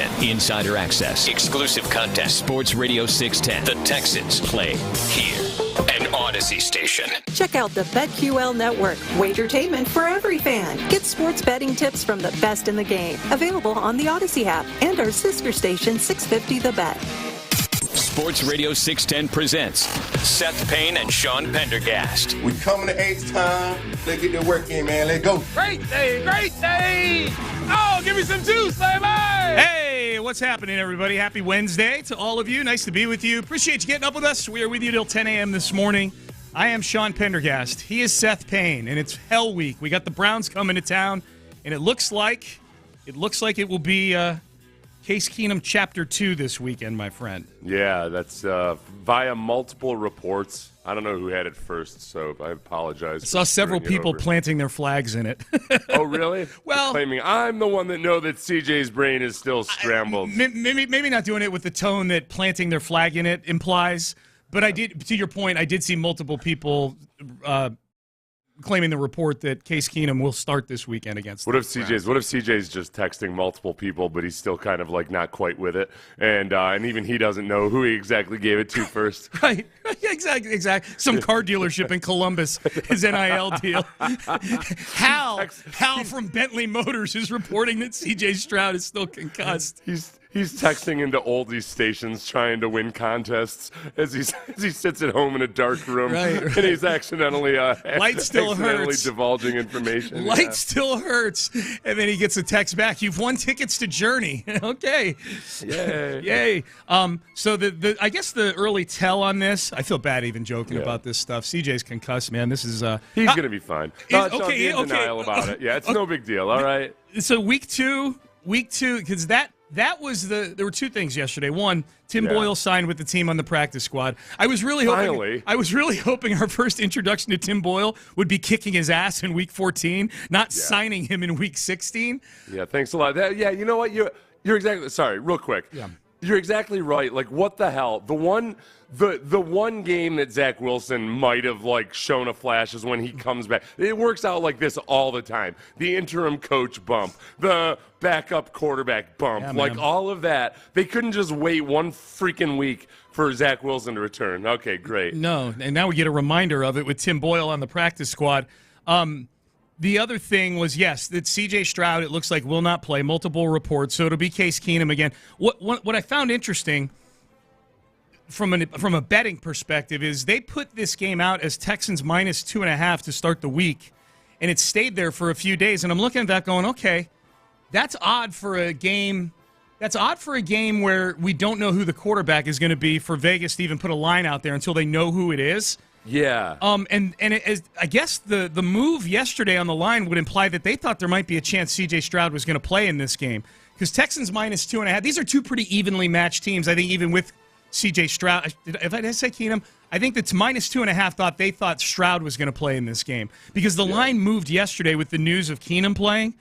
610. Insider access. Exclusive content. Sports Radio 610. The Texans play here. An Odyssey station. Check out the BetQL Network. Wagertainment for every fan. Get sports betting tips from the best in the game. Available on the Odyssey app and our sister station 650 The Bet. Sports Radio 610 presents Seth Payne and Sean Pendergast. We coming to H-Town. Let's get the work in, man. Let's go. Great day, great day. Oh, give me some juice, baby. Hey, what's happening, everybody? Happy Wednesday to all of you. Nice to be with you. Appreciate you getting up with us. We are with you till 10 a.m. this morning. I am Sean Pendergast. He is Seth Payne, and it's Hell Week. We got the Browns coming to town, and it looks like it will be Case Keenum Chapter 2 this weekend, my friend. Yeah, that's via multiple reports. I don't know who had it first, so I apologize. I saw several people planting their flags in it. Oh, really? Well, claiming I'm the one that know that CJ's brain is still scrambled. Maybe not doing it with the tone that planting their flag in it implies, but I did. To your point, I did see multiple people claiming the report that Case Keenum will start this weekend against. What if CJ's just texting multiple people, but he's still kind of like not quite with it, and even he doesn't know who he exactly gave it to first. Right. Exactly. Some car dealership in Columbus, his NIL deal. Hal from Bentley Motors is reporting that CJ Stroud is still concussed. He's texting into oldies stations trying to win contests as he sits at home in a dark room, right. And he's accidentally light still hurts. Divulging information. Light still hurts, and then he gets a text back. You've won tickets to Journey. Okay, yay! So I guess the early tell on this. I feel bad even joking about this stuff. CJ's concussed, man. This is he's gonna be fine. Okay, denial about it. Yeah, it's no big deal. All right. So week two, because That was there were two things yesterday. One, Tim Boyle signed with the team on the practice squad. I was really hoping our first introduction to Tim Boyle would be kicking his ass in week 14, not signing him in week 16. Yeah, thanks a lot. You know what? You're exactly sorry, real quick. Yeah. You're exactly right. Like, what the hell? The one game that Zach Wilson might have shown a flash is when he comes back. It works out like this all the time. The interim coach bump, the backup quarterback bump, all of that. They couldn't just wait one freaking week for Zach Wilson to return. Okay, great. No, and now we get a reminder of it with Tim Boyle on the practice squad. The other thing was, that C.J. Stroud, it looks like, will not play. Multiple reports, so it'll be Case Keenum again. What I found interesting from a betting perspective is they put this game out as Texans minus 2.5 to start the week, and it stayed there for a few days. And I'm looking at that going, okay, that's odd for a game. That's odd for a game where we don't know who the quarterback is going to be for Vegas to even put a line out there until they know who it is. Yeah. I guess the move yesterday on the line would imply that they thought there might be a chance C.J. Stroud was going to play in this game because Texans minus 2.5. These are two pretty evenly matched teams. I think even with C.J. Stroud, if I did say Keenum, I think that's minus 2.5. They thought Stroud was going to play in this game because the line moved yesterday with the news of Keenum playing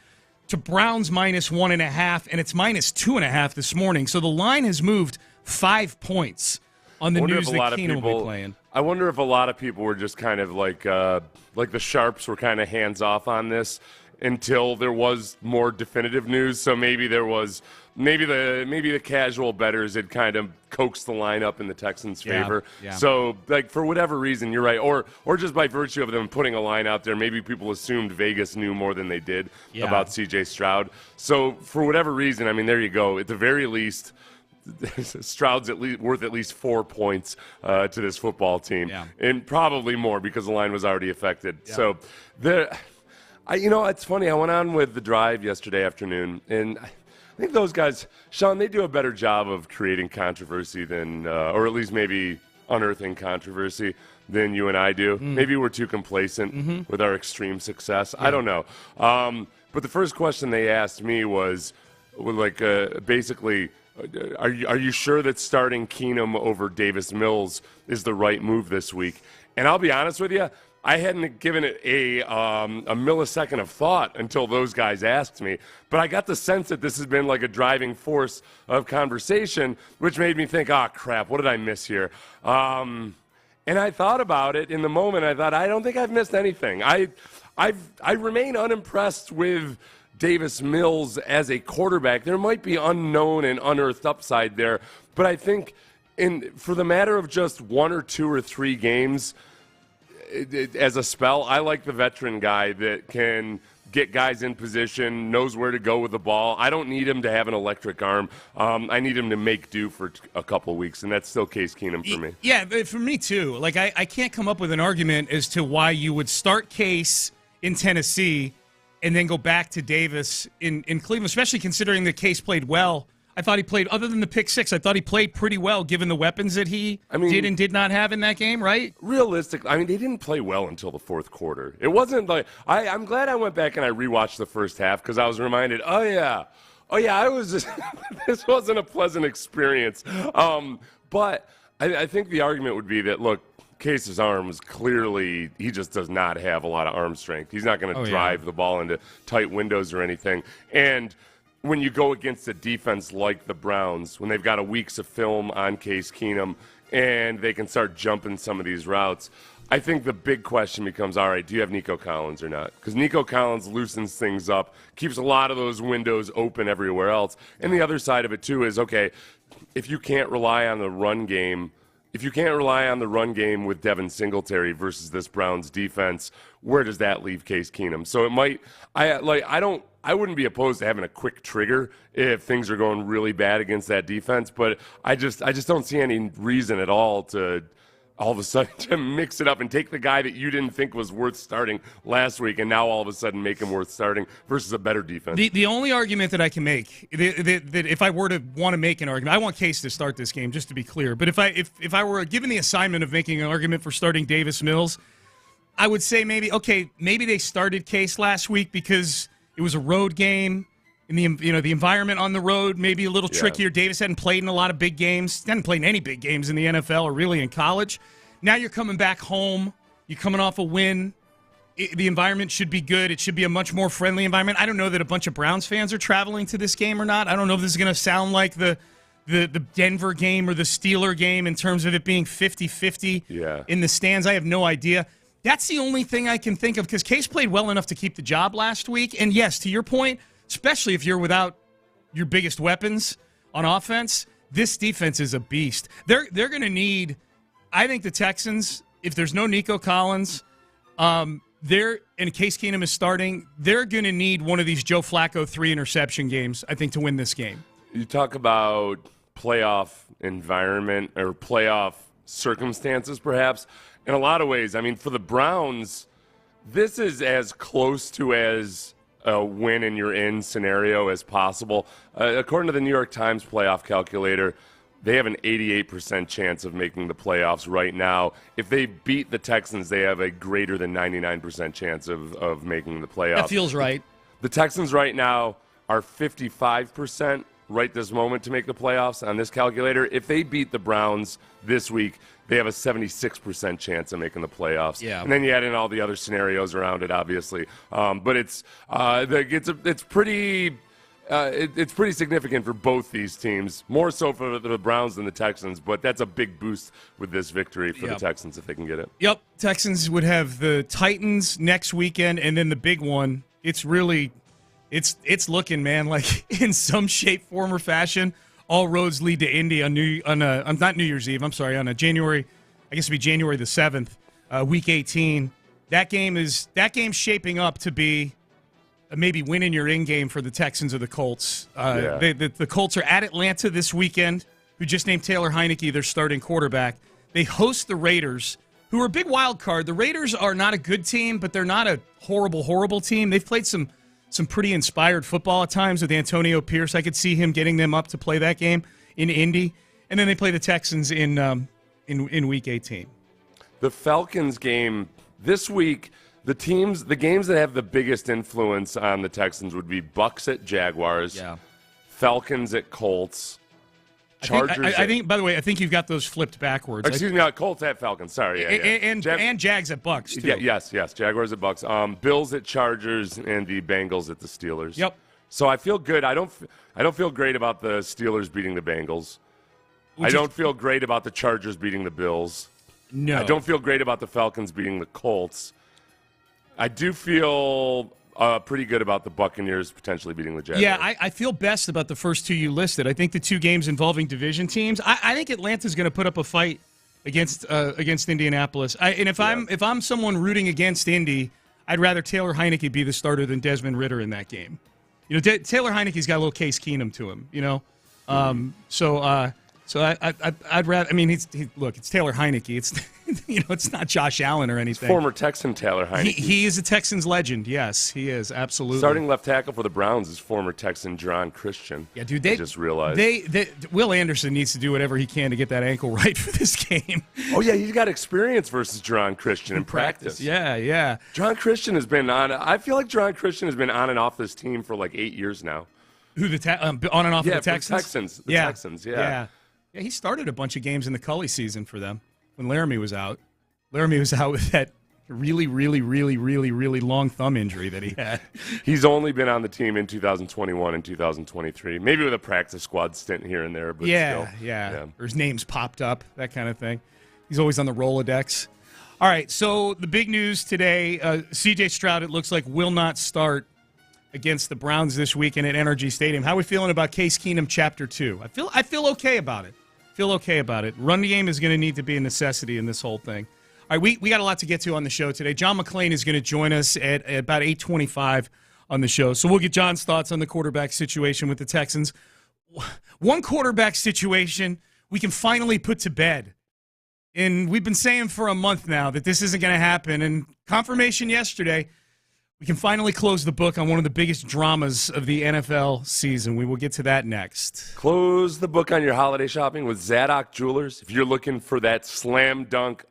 to Browns minus 1.5, and it's minus 2.5 this morning. So the line has moved 5 points on the news that Keenum will be playing. I wonder if a lot of people were just kind of like the Sharps were kind of hands off on this until there was more definitive news. So maybe the casual bettors had kind of coaxed the line up in the Texans' favor. Yeah. So for whatever reason, you're right, or just by virtue of them putting a line out there, maybe people assumed Vegas knew more than they did about C.J. Stroud. So for whatever reason, I mean, there you go. At the very least, Stroud's worth at least 4 points to this football team, and probably more because the line was already affected. Yeah. So, it's funny. I went on with the drive yesterday afternoon, and I think those guys, Sean, they do a better job of creating controversy than, or at least maybe unearthing controversy than you and I do. Maybe we're too complacent with our extreme success. I don't know. But the first question they asked me was, basically, are you sure that starting Keenum over Davis Mills is the right move this week? And I'll be honest with you, I hadn't given it a millisecond of thought until those guys asked me. But I got the sense that this has been like a driving force of conversation, which made me think, crap, what did I miss here? And I thought about it in the moment. I thought, I don't think I've missed anything. I remain unimpressed with Davis Mills as a quarterback. There might be unknown and unearthed upside there, but I think for the matter of just 1 or 2 or 3 games as a spell, I like the veteran guy that can get guys in position, knows where to go with the ball. I don't need him to have an electric arm. I need him to make do for a couple of weeks, and that's still Case Keenum for me. Yeah, for me too. Like I can't come up with an argument as to why you would start Case in Tennessee and then go back to Davis in Cleveland, especially considering that Case played well. I thought he played, other than the pick six, I thought he played pretty well given the weapons that he did and did not have in that game, right? Realistically, they didn't play well until the fourth quarter. It wasn't like I'm glad I went back and I rewatched the first half because I was reminded, I was just this wasn't a pleasant experience. But I think the argument would be that, look, Case's arm was clearly, he just does not have a lot of arm strength. He's not going to drive the ball into tight windows or anything. And when you go against a defense like the Browns, when they've got a weeks of film on Case Keenum and they can start jumping some of these routes, I think the big question becomes, all right, do you have Nico Collins or not? Because Nico Collins loosens things up, keeps a lot of those windows open everywhere else. And the other side of it, too, is, okay, if you can't rely on the run game, with Devin Singletary versus this Browns defense, where does that leave Case Keenum? So it might, I wouldn't be opposed to having a quick trigger if things are going really bad against that defense, but I just don't see any reason at all to all of a sudden to mix it up and take the guy that you didn't think was worth starting last week and now all of a sudden make him worth starting versus a better defense. The only argument that I can make, that if I were to want to make an argument, I want Case to start this game, just to be clear, but if I were given the assignment of making an argument for starting Davis Mills, I would say maybe they started Case last week because it was a road game, and the environment on the road maybe a little trickier. Davis hadn't played in a lot of big games. Hadn't played in any big games in the NFL or really in college. Now you're coming back home. You're coming off a win. The environment should be good. It should be a much more friendly environment. I don't know that a bunch of Browns fans are traveling to this game or not. I don't know if this is going to sound like the Denver game or the Steeler game in terms of it being 50-50 in the stands. I have no idea. That's the only thing I can think of because Case played well enough to keep the job last week. And yes, to your point, especially if you're without your biggest weapons on offense, this defense is a beast. They're going to need, I think the Texans, if there's no Nico Collins, and Case Keenum is starting, they're going to need one of these Joe Flacco 3-interception games, I think, to win this game. You talk about playoff environment or playoff circumstances, perhaps. In a lot of ways, for the Browns, this is as close to as a win and you're in scenario as possible. According to the New York Times playoff calculator, they have an 88% chance of making the playoffs right now. If they beat the Texans, they have a greater than 99% chance of making the playoffs. That feels right. The Texans right now are 55% right this moment to make the playoffs on this calculator. If they beat the Browns this week, they have a 76% chance of making the playoffs. Yeah. And then you add in all the other scenarios around it, obviously. But it's pretty significant for both these teams, more so for the Browns than the Texans. But that's a big boost with this victory for the Texans if they can get it. Yep. Texans would have the Titans next weekend, and then the big one. It's really it's looking, man, like in some shape, form, or fashion, all roads lead to Indy on not New Year's Eve. I'm sorry, on January, I guess it'd be January the 7th, Week 18. That game's shaping up to be maybe winning your in game for the Texans or the Colts. The Colts are at Atlanta this weekend, who just named Taylor Heineke their starting quarterback. They host the Raiders, who are a big wild card. The Raiders are not a good team, but they're not a horrible team. They've played some pretty inspired football at times with Antonio Pierce. I could see him getting them up to play that game in Indy. And then they play the Texans in Week 18. The Falcons game this week, the games that have the biggest influence on the Texans would be Bucs at Jaguars, Falcons at Colts, Chargers. I think, by the way, I think you've got those flipped backwards. Excuse me, Colts at Falcons. Sorry, and Jags at Bucs too. Yes, Jaguars at Bucs. Bills at Chargers, and the Bengals at the Steelers. Yep. So I feel good. I don't feel great about the Steelers beating the Bengals. I don't feel great about the Chargers beating the Bills. No. I don't feel great about the Falcons beating the Colts. I do feel pretty good about the Buccaneers potentially beating the Jaguars. Yeah, I feel best about the first two you listed. I think the two games involving division teams. I think Atlanta's going to put up a fight against Indianapolis. If I'm someone rooting against Indy, I'd rather Taylor Heineke be the starter than Desmond Ridder in that game. Taylor Heineke's got a little Case Keenum to him. So I'd rather. I mean, it's Taylor Heineke. It's it's not Josh Allen or anything. Former Texan Taylor Heineke. He is a Texans legend. Yes, he is absolutely. Starting left tackle for the Browns is former Texan John Christian. Yeah, dude. I just realized Will Anderson needs to do whatever he can to get that ankle right for this game. Oh yeah, he's got experience versus John Christian in practice. Yeah. John Christian has been on. I feel like John Christian has been on and off this team for like 8 years now. Who on and off of the Texans? The Texans. Yeah. Yeah, he started a bunch of games in the Culley season for them when Laramie was out. Laramie was out with that really, really, really, really, really long thumb injury that he had. He's only been on the team in 2021 and 2023, maybe with a practice squad stint here and there. But yeah. still. Or his name's popped up, that kind of thing. He's always on the Rolodex. All right, so the big news today, C.J. Stroud, it looks like, will not start against the Browns this weekend at NRG Stadium. How are we feeling about Case Keenum Chapter 2? I feel okay about it. Run game is going to need to be a necessity in this whole thing. All right, we got a lot to get to on the show today. John McClain is going to join us at about 8:25 on the show. So we'll get John's thoughts on the quarterback situation with the Texans. One quarterback situation we can finally put to bed. And we've been saying for a month now that this isn't going to happen. And confirmation yesterday, we can finally close the book on one of the biggest dramas of the NFL season. We will get to that next. Close the book on your holiday shopping with Zadok Jewelers. If you're looking for that slam dunk,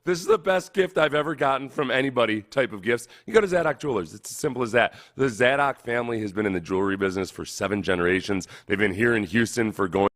this is the best gift I've ever gotten from anybody type of gifts, you go to Zadok Jewelers. It's as simple as that. The Zadok family has been in the jewelry business for 7 generations. They've been here in Houston for going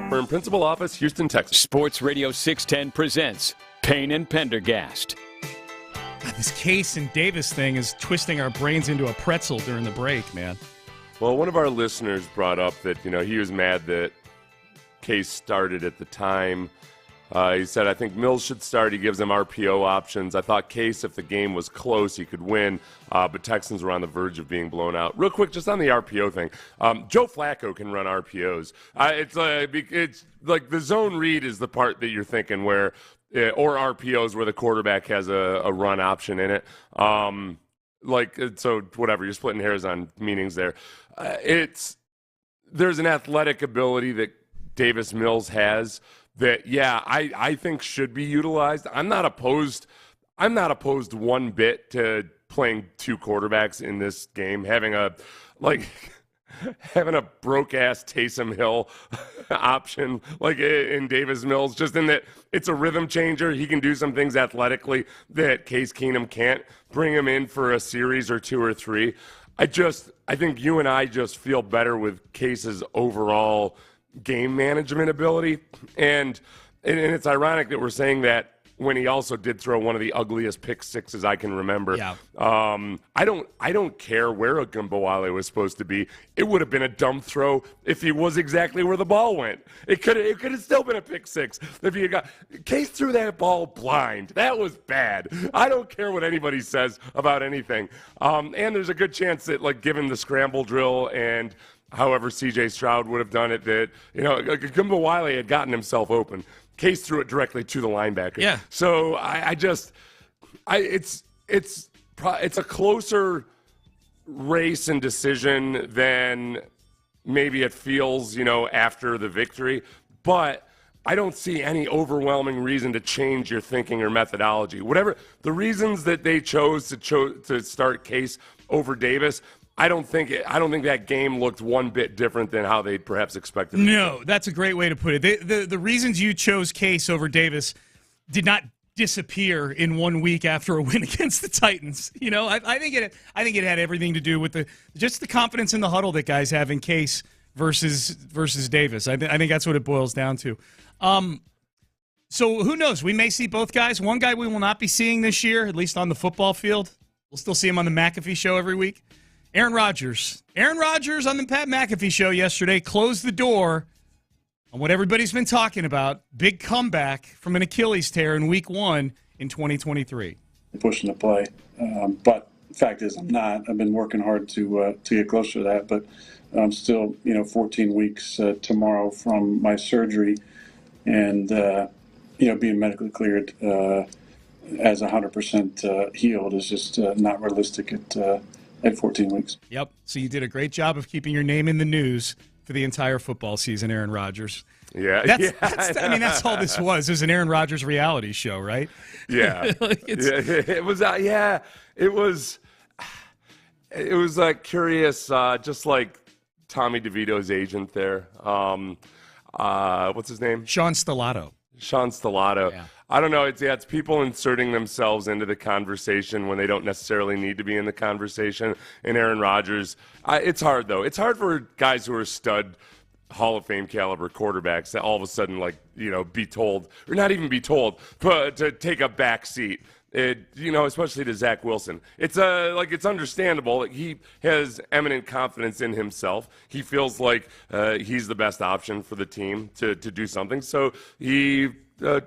We're in Principal Office, Houston, Texas. Sports Radio 610 presents Payne and Pendergast. This Case and Davis thing is twisting our brains into a pretzel during the break, man. Well, one of our listeners brought up that, he was mad that Case started at the time. He said, I think Mills should start. He gives them RPO options. I thought Case, if the game was close, he could win, but Texans were on the verge of being blown out. Real quick, just on the RPO thing, Joe Flacco can run RPOs. It's like the zone read is the part that you're thinking where, or RPOs where the quarterback has a run option in it. So whatever, you're splitting hairs on meanings there. There's an athletic ability that Davis Mills has that, I think should be utilized. I'm not opposed one bit to playing two quarterbacks in this game, having a broke-ass Taysom Hill option like in Davis Mills, just in that it's a rhythm changer. He can do some things athletically that Case Keenum can't. Bring him in for a series or two or three. I think you and I just feel better with Case's overall game management ability, and it's ironic that we're saying that when he also did throw one of the ugliest pick sixes I can remember. Yeah. I don't care where Ogunbowale was supposed to be. It would have been a dumb throw if he was exactly where the ball went. It could have still been a pick six if he got Case threw that ball blind. That was bad. I don't care what anybody says about anything. And there's a good chance that, given the scramble drill and however C.J. Stroud would have done it, that, Ogunbowale had gotten himself open. Case threw it directly to the linebacker. Yeah. So it's a closer race and decision than maybe it feels, after the victory. But I don't see any overwhelming reason to change your thinking or methodology. Whatever the reasons that they chose to start Case over Davis, I don't think that game looked one bit different than how they perhaps expected. No, that's a great way to put it. The reasons you chose Case over Davis did not disappear in 1 week after a win against the Titans. I think it had everything to do with the confidence in the huddle that guys have in Case versus Davis. I think that's what it boils down to. So who knows? We may see both guys. One guy we will not be seeing this year, at least on the football field. We'll still see him on the McAfee Show every week. Aaron Rodgers. Aaron Rodgers on the Pat McAfee Show yesterday closed the door on what everybody's been talking about. Big comeback from an Achilles tear in Week 1 in 2023. pushing to play. But the fact is, I'm not. I've been working hard to get closer to that, but I'm still, 14 weeks tomorrow from my surgery, and being medically cleared as 100% healed is just not realistic at 14 weeks. Yep. So you did a great job of keeping your name in the news for the entire football season, Aaron Rodgers. Yeah. That's all this was. It was an Aaron Rodgers reality show, right? Yeah. It was. It was curious, just like Tommy DeVito's agent there. What's his name? Sean Stellato. Yeah. I don't know. It's people inserting themselves into the conversation when they don't necessarily need to be in the conversation. And Aaron Rodgers, it's hard, though. It's hard for guys who are stud Hall of Fame caliber quarterbacks to all of a sudden, be told, or not even be told, but to take a back seat. Especially to Zach Wilson. It's it's understandable that he has eminent confidence in himself. He feels like he's the best option for the team to do something. So he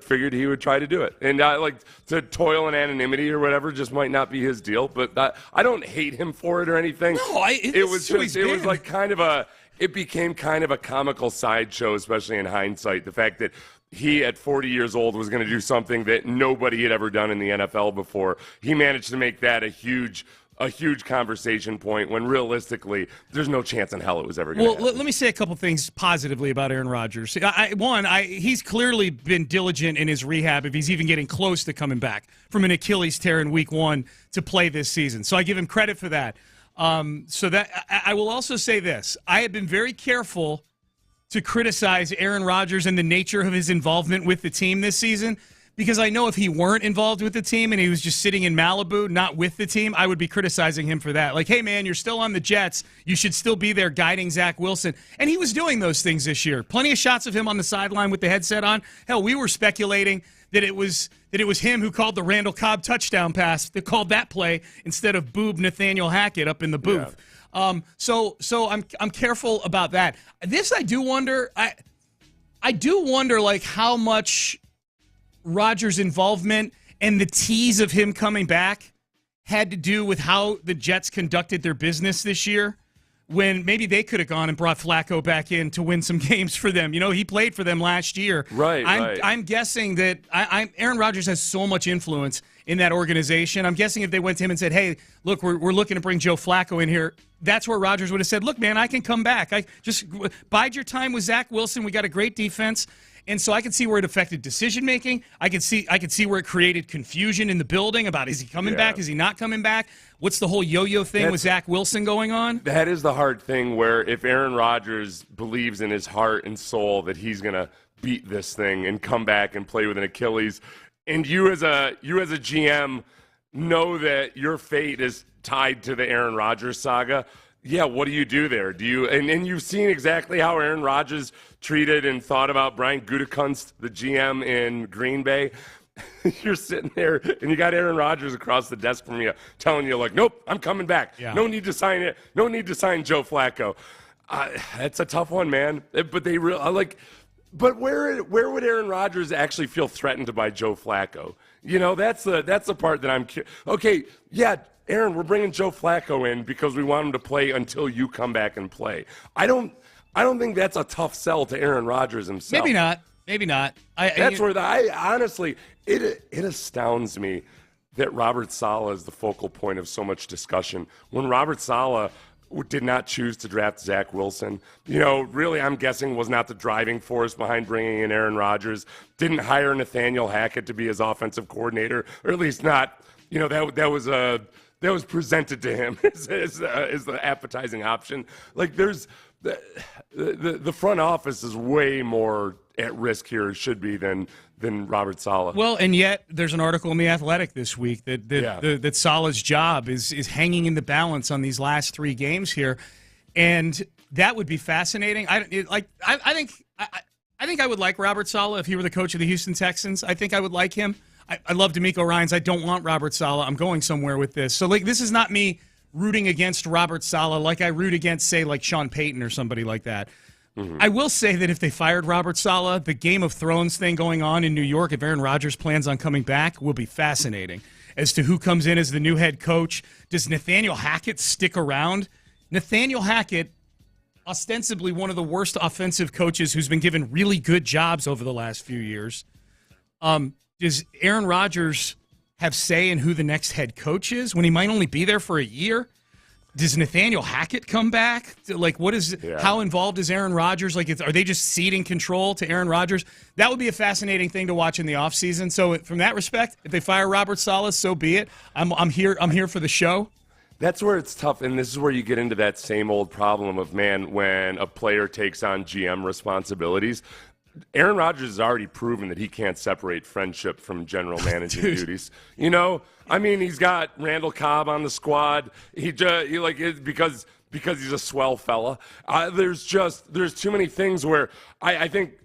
figured he would try to do it. And to toil in anonymity or whatever just might not be his deal. But I don't hate him for it or anything. No, it became kind of a comical sideshow, especially in hindsight. The fact that he, at 40 years old, was going to do something that nobody had ever done in the NFL before. He managed to make that a huge conversation point when realistically, there's no chance in hell it was ever going to happen. Well, let me say a couple things positively about Aaron Rodgers. He's clearly been diligent in his rehab if he's even getting close to coming back from an Achilles tear in week 1 to play this season. So I give him credit for that. So that I will also say this. I have been very careful to criticize Aaron Rodgers and the nature of his involvement with the team this season, because I know if he weren't involved with the team and he was just sitting in Malibu, not with the team, I would be criticizing him for that. Like, hey, man, you're still on the Jets. You should still be there guiding Zach Wilson. And he was doing those things this year. Plenty of shots of him on the sideline with the headset on. Hell, we were speculating that it was him who called the Randall Cobb touchdown pass, that called that play instead of boob Nathaniel Hackett up in the booth. Yeah. So I'm careful about that. This I do wonder. I do wonder how much Rodgers' involvement and the tease of him coming back had to do with how the Jets conducted their business this year, when maybe they could have gone and brought Flacco back in to win some games for them. He played for them last year. Right. I'm guessing that Aaron Rodgers has so much influence in that organization. I'm guessing if they went to him and said, hey, look, we're looking to bring Joe Flacco in here, that's where Rodgers would have said, look, man, I can come back. I just bide your time with Zach Wilson. We got a great defense. And so I could see where it affected decision-making. I could see where it created confusion in the building about, is he coming back? Is he not coming back? What's the whole yo-yo thing with Zach Wilson going on? That is the hard thing, where if Aaron Rodgers believes in his heart and soul that he's going to beat this thing and come back and play with an Achilles, and you as a GM know that your fate is tied to the Aaron Rodgers saga, yeah, what do you do there? And you've seen exactly how Aaron Rodgers treated and thought about Brian Gutekunst, the GM in Green Bay. You're sitting there and you got Aaron Rodgers across the desk from you telling you, nope, I'm coming back. Yeah. No need to sign it. No need to sign Joe Flacco. That's a tough one, man. But they really But where would Aaron Rodgers actually feel threatened by Joe Flacco? That's the part that I'm okay. Yeah. Aaron, we're bringing Joe Flacco in because we want him to play until you come back and play. I don't think that's a tough sell to Aaron Rodgers himself. Maybe not. Honestly, it astounds me that Robert Saleh is the focal point of so much discussion. When Robert Saleh did not choose to draft Zach Wilson, really, I'm guessing was not the driving force behind bringing in Aaron Rodgers, didn't hire Nathaniel Hackett to be his offensive coordinator, or at least not, that was presented to him as the appetizing option. There's the front office is way more at risk here, should be, than Robert Saleh. Well, and yet there's an article in The Athletic this week that Saleh's job is hanging in the balance on these last 3 games here, and that would be fascinating. I think I would like Robert Saleh if he were the coach of the Houston Texans. I think I would like him. I love DeMeco Ryans. I don't want Robert Saleh. I'm going somewhere with this. So, this is not me rooting against Robert Saleh like I root against, say, Sean Payton or somebody like that. Mm-hmm. I will say that if they fired Robert Saleh, the Game of Thrones thing going on in New York, if Aaron Rodgers plans on coming back, will be fascinating. as to who comes in as the new head coach. Does Nathaniel Hackett stick around? Nathaniel Hackett, ostensibly one of the worst offensive coaches who's been given really good jobs over the last few years. Does Aaron Rodgers have say in who the next head coach is when he might only be there for a year? Does Nathaniel Hackett come back? Like, how involved is Aaron Rodgers? Like, are they just ceding control to Aaron Rodgers? That would be a fascinating thing to watch in the offseason. So from that respect, if they fire Robert Saleh, so be it. I'm here for the show. That's where it's tough, and this is where you get into that same old problem of, man, when a player takes on GM responsibilities. Aaron Rodgers has already proven that he can't separate friendship from general managing duties. You know, I mean, he's got Randall Cobb on the squad. Because he's a swell fella. There's too many things where I think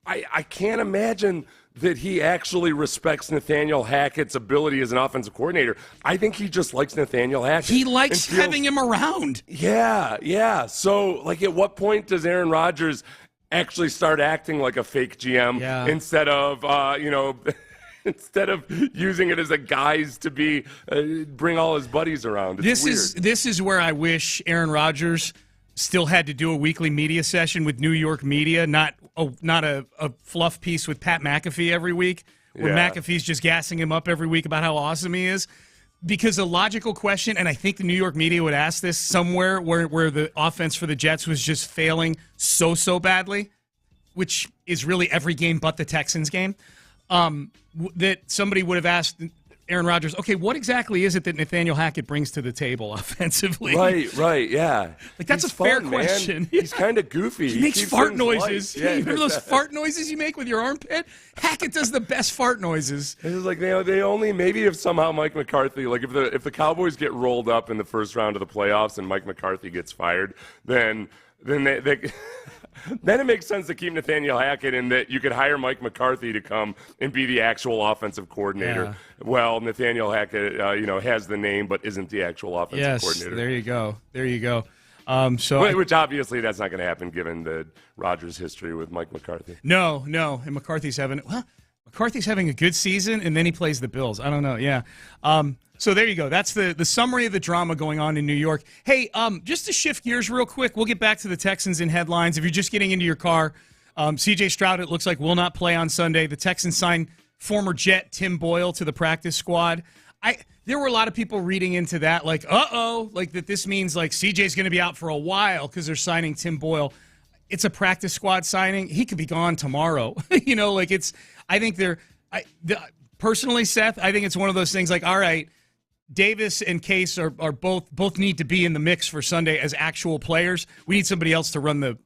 I can't imagine that he actually respects Nathaniel Hackett's ability as an offensive coordinator. I think he just likes Nathaniel Hackett. He likes having him around. Yeah. So, like, at what point does Aaron Rodgers actually start acting like a fake GM instead of, instead of using it as a guise to bring all his buddies around? This is where I wish Aaron Rodgers still had to do a weekly media session with New York media, not a fluff piece with Pat McAfee every week, where McAfee's just gassing him up every week about how awesome he is. Because a logical question, and I think the New York media would ask this somewhere where the offense for the Jets was just failing so badly, which is really every game but the Texans game, that somebody would have asked Aaron Rodgers, okay, what exactly is it that Nathaniel Hackett brings to the table offensively? Right, yeah. Like, that's a fair question. He's kind of goofy. He makes fart noises. Yeah, you remember those fart noises you make with your armpit? Hackett does the best fart noises. It's like they only, maybe if somehow Mike McCarthy, like if the Cowboys get rolled up in the first round of the playoffs and Mike McCarthy gets fired, then they then it makes sense to keep Nathaniel Hackett in that you could hire Mike McCarthy to come and be the actual offensive coordinator. Yeah. Well, Nathaniel Hackett, has the name but isn't the actual offensive coordinator. There you go. Which obviously that's not going to happen given the Rodgers history with Mike McCarthy. No, and McCarthy's having a good season, and then he plays the Bills. I don't know. Yeah. So there you go. That's the summary of the drama going on in New York. Hey, just to shift gears real quick, we'll get back to the Texans in headlines. If you're just getting into your car, C.J. Stroud, it looks like, will not play on Sunday. The Texans signed former Jet Tim Boyle to the practice squad. There were a lot of people reading into that, like, like that this means like C.J.'s going to be out for a while because they're signing Tim Boyle. It's a practice squad signing. He could be gone tomorrow. Personally, Seth, I think it's one of those things like, all right, Davis and Case are both need to be in the mix for Sunday as actual players. We need somebody else to run the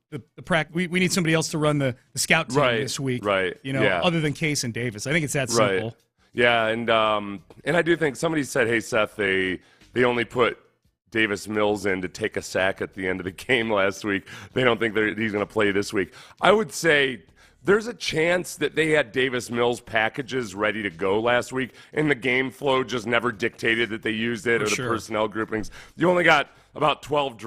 practice. We need somebody else to run the scout team this week. Right. Other than Case and Davis. I think it's that simple. Right. Yeah, and I do think somebody said, hey, Seth, they only put Davis Mills in to take a sack at the end of the game last week. They don't think he's going to play this week. I would say there's a chance that they had Davis Mills packages ready to go last week, and the game flow just never dictated that they used it, or the personnel groupings. You only got about 12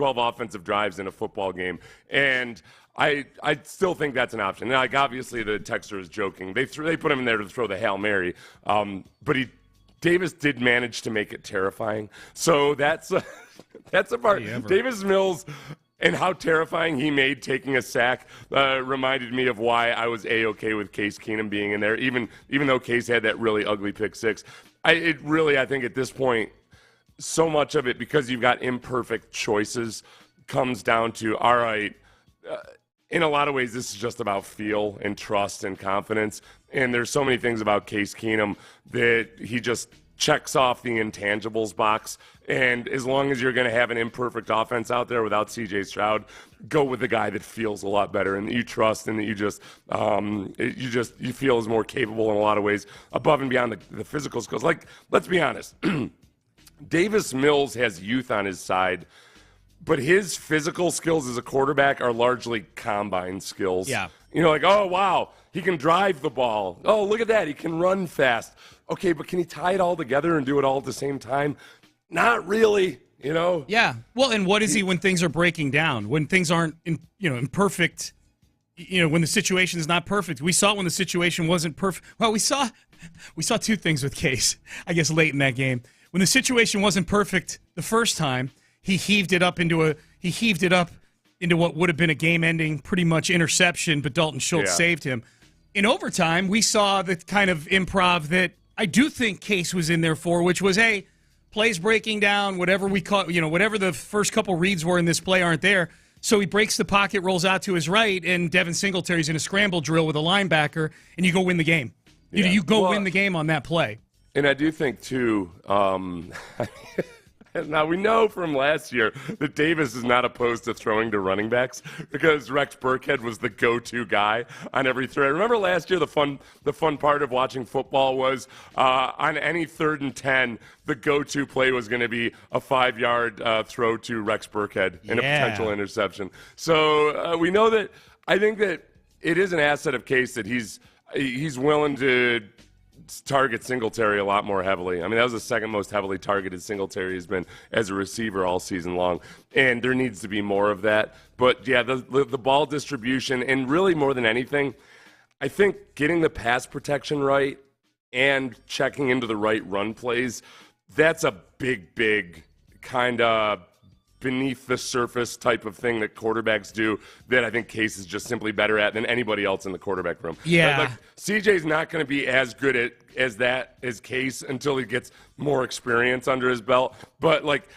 offensive drives in a football game, and I still think that's an option. Now, like, obviously the texter is joking. They put him in there to throw the Hail Mary, but Davis did manage to make it terrifying. So that's a part. Davis Mills and how terrifying he made taking a sack reminded me of why I was A-okay with Case Keenum being in there, even though Case had that really ugly pick six. I think at this point, so much of it, because you've got imperfect choices, comes down to, all right, in a lot of ways, this is just about feel and trust and confidence. And there's so many things about Case Keenum that he just checks off the intangibles box. And as long as you're going to have an imperfect offense out there without C.J. Stroud, go with the guy that feels a lot better and that you trust and that you feel is more capable in a lot of ways above and beyond the physical skills. Like, let's be honest, Davis Mills has youth on his side, but his physical skills as a quarterback are largely combine skills. Yeah. Like, oh, wow, he can drive the ball. Oh, look at that, he can run fast. Okay, but can he tie it all together and do it all at the same time? Not really, Yeah. Well, and what is he when things are breaking down? When things aren't, imperfect, when the situation is not perfect? We saw it when the situation wasn't perfect. Well, we saw We saw two things with Case, I guess, late in that game. When the situation wasn't perfect the first time, he heaved it up into what would have been a game-ending, pretty much interception, but Dalton Schultz saved him. In overtime, we saw the kind of improv that I do think Case was in there for, which was, hey, plays breaking down, whatever we call, whatever the first couple reads were in this play aren't there. So he breaks the pocket, rolls out to his right, and Devin Singletary's in a scramble drill with a linebacker, and you go win the game. Yeah. You go win the game on that play. And I do think, too, now we know from last year that Davis is not opposed to throwing to running backs because Rex Burkhead was the go-to guy on every throw. Remember last year the fun part of watching football was on any 3rd and 10, the go-to play was going to be a 5-yard throw to Rex Burkhead and a potential interception. So we know that. I think that it is an asset of Case that he's willing to target Singletary a lot more heavily. I mean, that was the second most heavily targeted Singletary has been as a receiver all season long, and there needs to be more of that. But, yeah, the ball distribution, and really more than anything, I think getting the pass protection right and checking into the right run plays, that's a big kind of beneath the surface type of thing that quarterbacks do that I think Case is just simply better at than anybody else in the quarterback room. Yeah. Like CJ's not going to be as good as Case until he gets more experience under his belt. But like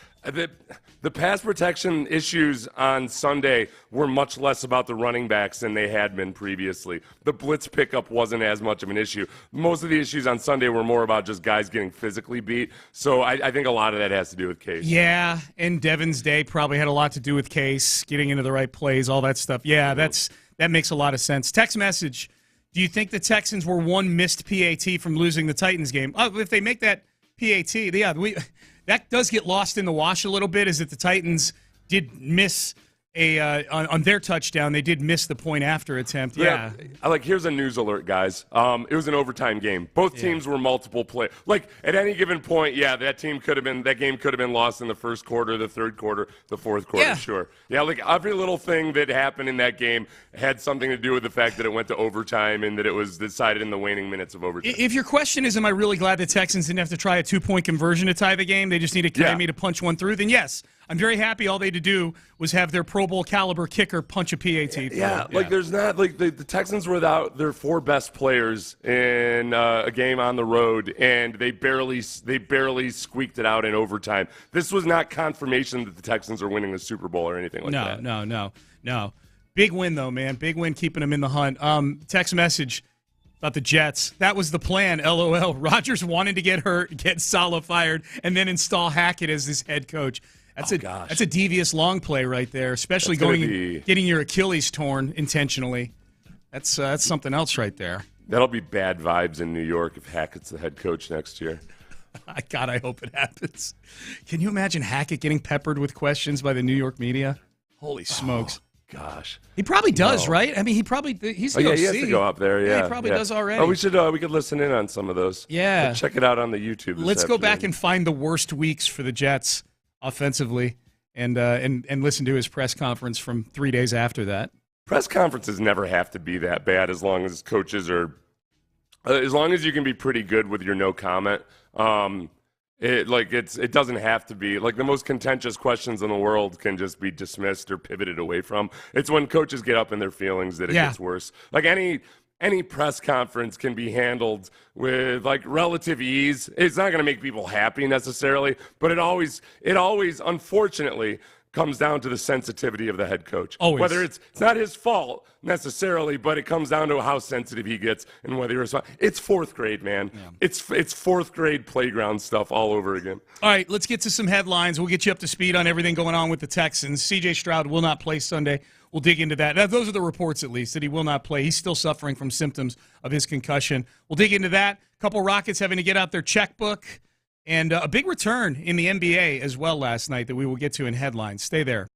the pass protection issues on Sunday were much less about the running backs than they had been previously. The blitz pickup wasn't as much of an issue. Most of the issues on Sunday were more about just guys getting physically beat. So I think a lot of that has to do with Case. Yeah, and Devin's day probably had a lot to do with Case, getting into the right plays, all that stuff. Yeah, that makes a lot of sense. Text message, do you think the Texans were one missed PAT from losing the Titans game? If they make that PAT, that does get lost in the wash a little bit, is that the Titans did miss on their touchdown. They did miss the point after attempt. Yeah. Here's a news alert, guys. It was an overtime game. Both teams were multiple play. Like at any given point, that game could have been lost in the first quarter, the third quarter, the fourth quarter. Yeah. Sure. Yeah. Like every little thing that happened in that game had something to do with the fact that it went to overtime and that it was decided in the waning minutes of overtime. If your question is, am I really glad the Texans didn't have to try a 2-point conversion to tie the game? They just needed Miami to punch one through. Then yes. I'm very happy all they had to do was have their Pro Bowl caliber kicker punch a PAT. There's not the Texans were without their 4 best players in a game on the road, and they barely squeaked it out in overtime. This was not confirmation that the Texans are winning the Super Bowl or anything like that. No. Big win though, man. Big win keeping them in the hunt. Text message about the Jets. That was the plan, LOL. Rodgers wanted to get hurt, get Saleh fired, and then install Hackett as his head coach. That's a devious long play right there, especially getting your Achilles torn intentionally. That's something else right there. That'll be bad vibes in New York if Hackett's the head coach next year. God, I hope it happens. Can you imagine Hackett getting peppered with questions by the New York media? Holy smokes. Gosh. He probably does, right? I mean, he's the OC. He has to go up there, yeah. He probably does already. We could listen in on some of those. Yeah. Check it out on the YouTube Let's go back and find the worst weeks for the Jets offensively and listen to his press conference from 3 days after that. Press conferences never have to be that bad as long as coaches are as long as you can be pretty good with your no comment. It doesn't have to be like the most contentious questions in the world can just be dismissed or pivoted away from. It's when coaches get up in their feelings that it gets worse. Like any press conference can be handled with like relative ease. It's not going to make people happy necessarily, but it always unfortunately comes down to the sensitivity of the head coach. Always. Whether it's not his fault necessarily, but it comes down to how sensitive he gets and whether he responds. It's 4th grade, man. Yeah. It's 4th grade playground stuff all over again. All right, let's get to some headlines. We'll get you up to speed on everything going on with the Texans. C.J. Stroud will not play Sunday. We'll dig into that. Those are the reports, at least, that he will not play. He's still suffering from symptoms of his concussion. We'll dig into that. A couple Rockets having to get out their checkbook. And a big return in the NBA as well last night that we will get to in headlines. Stay there.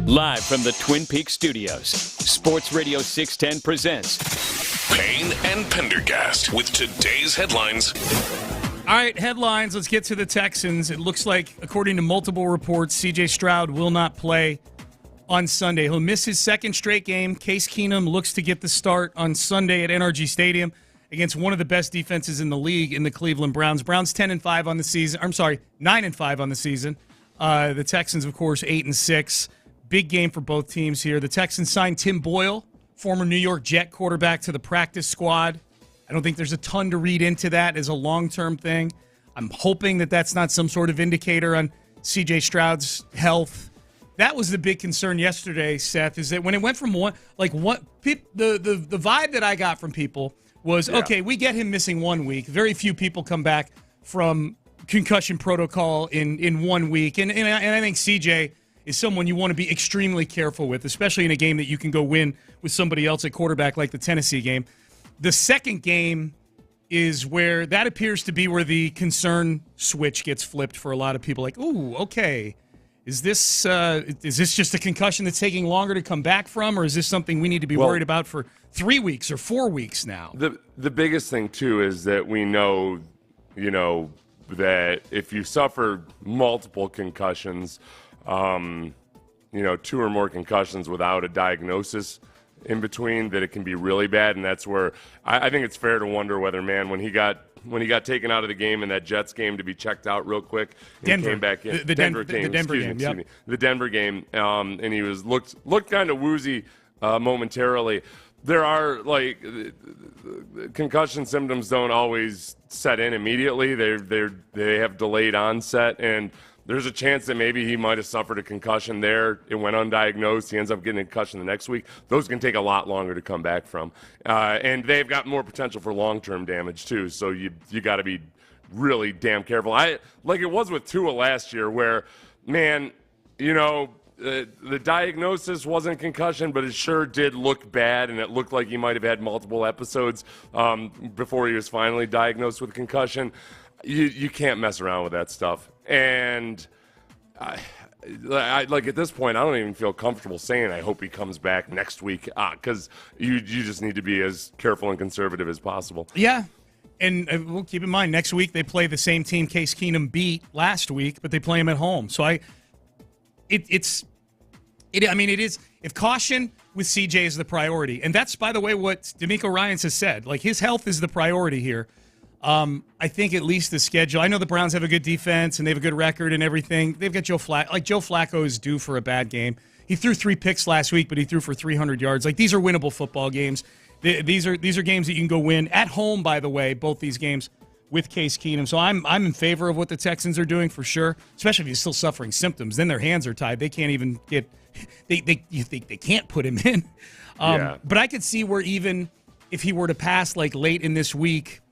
Live from the Twin Peaks studios, Sports Radio 610 presents Payne and Pendergast with today's headlines. All right, headlines. Let's get to the Texans. It looks like, according to multiple reports, C.J. Stroud will not play on Sunday. He'll miss his second straight game. Case Keenum looks to get the start on Sunday at NRG Stadium against one of the best defenses in the league in the Cleveland Browns. Browns 10-5 on the season. 9-5 on the season. The Texans, of course, 8-6. Big game for both teams here. The Texans signed Tim Boyle, former New York Jet quarterback, to the practice squad. I don't think there's a ton to read into that as a long-term thing. I'm hoping that that's not some sort of indicator on C.J. Stroud's health. That was the big concern yesterday, Seth, is that when it went from the vibe that I got from people was, okay, we get him missing 1 week. Very few people come back from concussion protocol in 1 week. And I think C.J. is someone you want to be extremely careful with, especially in a game that you can go win with somebody else at quarterback like the Tennessee game. The second game is where that appears to be where the concern switch gets flipped for a lot of people. Like, ooh, okay, is this just a concussion that's taking longer to come back from, or is this something we need to be worried about for 3 weeks or 4 weeks now? The biggest thing, too, is that we know, that if you suffer multiple concussions, 2 or more concussions without a diagnosis in between, that it can be really bad. And that's where I think it's fair to wonder whether, man, when he got taken out of the game in that Jets game to be checked out real quick and came back in the Denver game, the Denver game, and he looked kind of woozy momentarily. There are concussion symptoms don't always set in immediately. They have delayed onset, and there's a chance that maybe he might have suffered a concussion there. It went undiagnosed. He ends up getting a concussion the next week. Those can take a lot longer to come back from. And they've got more potential for long-term damage, too. So you got to be really damn careful. Like it was with Tua last year where, man, the diagnosis wasn't concussion, but it sure did look bad, and it looked like he might have had multiple episodes before he was finally diagnosed with concussion. You can't mess around with that stuff. And I at this point, I don't even feel comfortable saying I hope he comes back next week, because you just need to be as careful and conservative as possible. Yeah, and we'll keep in mind, next week they play the same team Case Keenum beat last week, but they play him at home. So it is, if caution with CJ is the priority, and that's, by the way, what D'Amico Ryans has said. Like, his health is the priority here. I think at least the schedule. I know the Browns have a good defense and they have a good record and everything. They've got Joe Flacco. Like, Joe Flacco is due for a bad game. He threw 3 picks last week, but he threw for 300 yards. Like, these are winnable football games. These are games that you can go win at home. By the way, both these games with Case Keenum. So I'm in favor of what the Texans are doing for sure. Especially if he's still suffering symptoms, then their hands are tied. They can't even get. They can't put him in. But I could see where even if he were to pass like late in this week,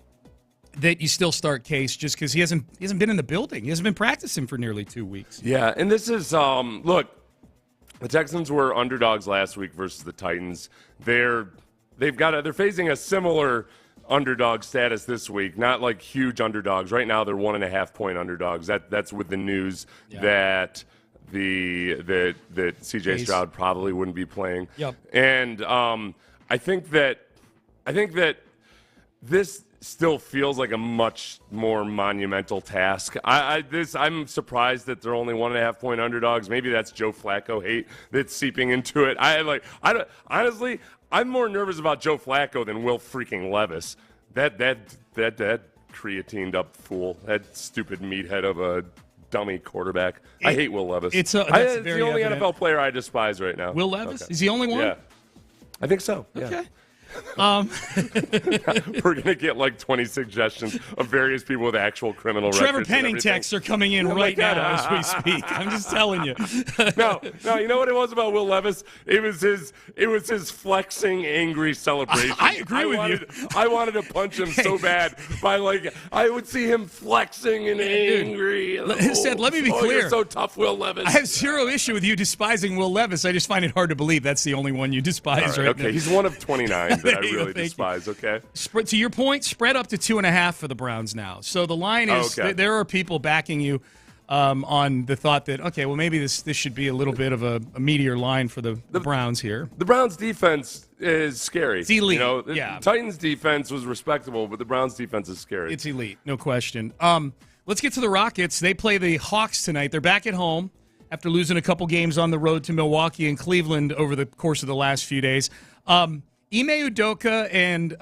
that you still start Case just because he hasn't been in the building. He hasn't been practicing for nearly 2 weeks. Yeah, and this is look, the Texans were underdogs last week versus the Titans. They're facing a similar underdog status this week, not like huge underdogs. Right now they're 1.5-point underdogs. That's with the news that that C.J. Stroud probably wouldn't be playing. Yep. And I think that this still feels like a much more monumental task. I'm surprised that they're only 1.5-point underdogs. Maybe that's Joe Flacco hate that's seeping into it. Honestly, I'm more nervous about Joe Flacco than Will freaking Levis. That creatined up fool, that stupid meathead of a dummy quarterback. I hate Will Levis. It's the only NFL player I despise right now. Will Levis? Okay. Is he the only one? Yeah, I think so. Okay. Yeah. We're going to get like 20 suggestions of various people with actual criminal records. Trevor Penning texts are coming in right now as we speak. I'm just telling you. No, you know what it was about Will Levis? It was his flexing, angry celebration. I agree with you. I wanted to punch him so bad. I would see him flexing and angry. Said, let me be clear. You're so tough, Will Levis. I have zero issue with you despising Will Levis. I just find it hard to believe that's the only one you despise right now. Okay, he's one of 29 that I really despise, okay? To your point, spread up to 2.5 for the Browns now. So the line is, there are people backing you on the thought that, okay, well, maybe this should be a little bit of a meteor line for the Browns here. The Browns' defense is scary. It's elite. The Titans' defense was respectable, but the Browns' defense is scary. It's elite, no question. Let's get to the Rockets. They play the Hawks tonight. They're back at home after losing a couple games on the road to Milwaukee and Cleveland over the course of the last few days. Ime Udoka and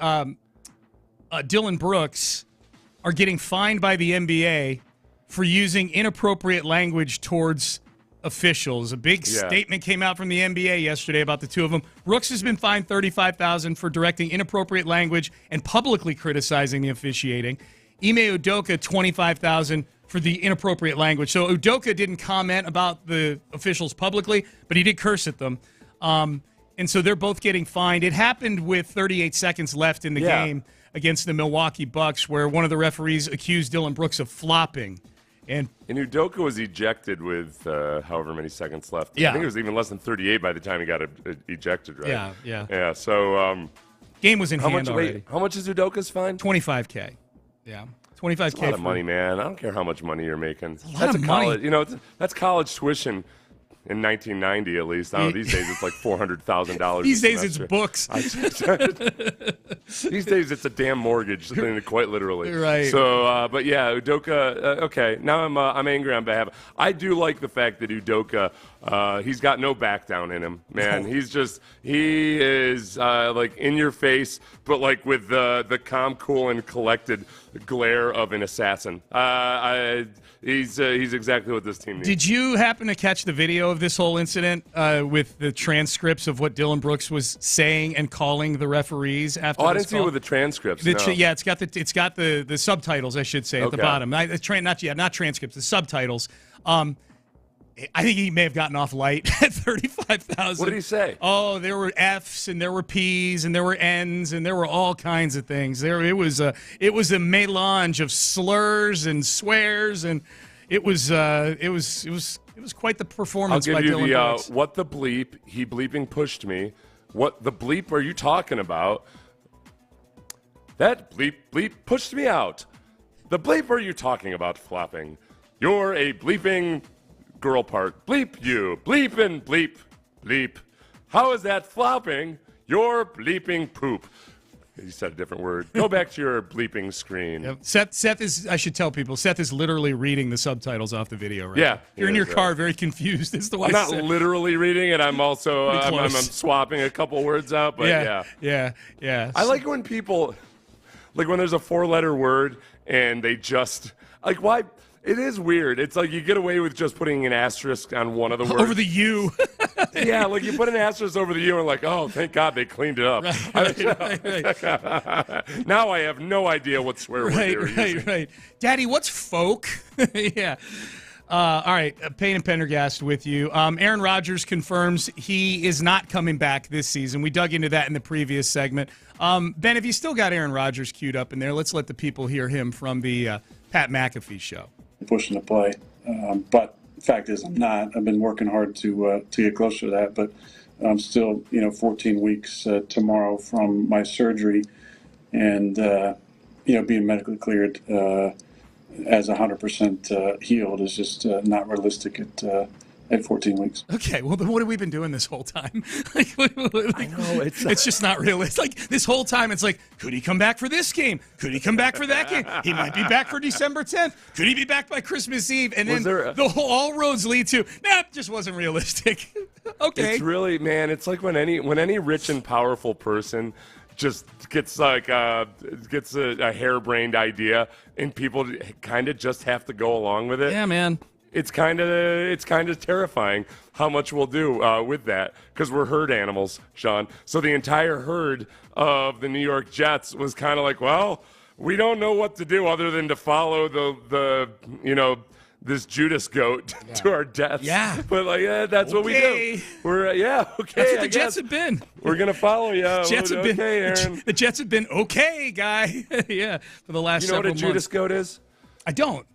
Dylan Brooks are getting fined by the NBA for using inappropriate language towards officials. A big statement came out from the NBA yesterday about the two of them. Brooks has been fined $35,000 for directing inappropriate language and publicly criticizing the officiating. Ime Udoka, $25,000 for the inappropriate language. So Udoka didn't comment about the officials publicly, but he did curse at them. And so they're both getting fined. It happened with 38 seconds left in the game against the Milwaukee Bucks, where one of the referees accused Dylan Brooks of flopping. And Udoka was ejected with however many seconds left. Yeah. I think it was even less than 38 by the time he got ejected, right? Yeah. So game was in hand already. How much is Udoka's fine? $25K. Yeah, $25K. That's a lot of money, man. I don't care how much money you're making. That's a college, that's college tuition. In 1990, at least. I don't know, these days it's like $400,000. These days it's books. These days it's a damn mortgage, quite literally. Right. So, but yeah, Udoka. Okay, now I'm angry on behalf. I do like the fact that Udoka, he's got no back down in him, man. No. He is like in your face, but like with the calm, cool, and collected glare of an assassin. He's exactly what this team needs. Did you happen to catch the video of this whole incident with the transcripts of what Dylan Brooks was saying and calling the referees after? I didn't see it with the transcripts. No. Yeah, it's got the subtitles, I should say, at the bottom. Not transcripts, the subtitles. I think he may have gotten off light at $35,000. What did he say? Oh, there were F's and there were P's and there were N's and there were all kinds of things. It was a melange of slurs and swears, and it was quite the performance by Dylan Brooks. I'll give you the what the bleep, he bleeping pushed me. What the bleep are you talking about? That bleep pushed me out. The bleep are you talking about, flopping? You're a bleeping girl part. Bleep you. Bleep and bleep. Bleep. How is that flopping? You're bleeping poop. He said a different word. Go back to your bleeping screen. Yep. Seth is, I should tell people, Seth is literally reading the subtitles off the video right now. If you're in your car very confused as to why I'm not literally reading it. I'm also I'm swapping a couple words out. But yeah. I like when people, like when there's a 4-letter word and they just, like, why? It is weird. It's like you get away with just putting an asterisk on one of the words. Over the U. Yeah, like you put an asterisk over the U and like, oh, thank God they cleaned it up. Right. Now I have no idea what swear word they were using. Right. Daddy, what's folk? Yeah. All right, Payne and Pendergast with you. Aaron Rodgers confirms he is not coming back this season. We dug into that in the previous segment. Ben, if you still got Aaron Rodgers queued up in there, let's let the people hear him from the Pat McAfee show. Pushing to play, but the fact is I'm not. I've been working hard to get closer to that, but I'm still 14 weeks tomorrow from my surgery, and being medically cleared as 100% healed is just not realistic at 14 weeks. Okay, well, then what have we been doing this whole time? I know, it's just not realistic. Like, this whole time, it's like, could he come back for this game? Could he come back for that game? He might be back for December 10th. Could he be back by Christmas Eve? And then all roads lead to, it just wasn't realistic. Okay. It's really, man, it's like when any rich and powerful person just gets like a harebrained idea and people kind of just have to go along with it. Yeah, man. It's kind of terrifying how much we'll do with that, because we're herd animals, Sean. So the entire herd of the New York Jets was kind of like, well, we don't know what to do other than to follow the this Judas goat to our deaths. Yeah, but that's what we do. We're okay. That's what the Jets have been. We're gonna follow you. Jets have been. Aaron. The Jets have been okay, guy. Yeah, for the last. You know what a months. Judas goat is? I don't.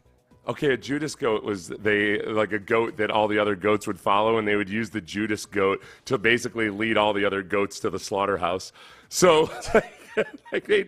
Okay, a Judas goat was like a goat that all the other goats would follow, and they would use the Judas goat to basically lead all the other goats to the slaughterhouse. So Like they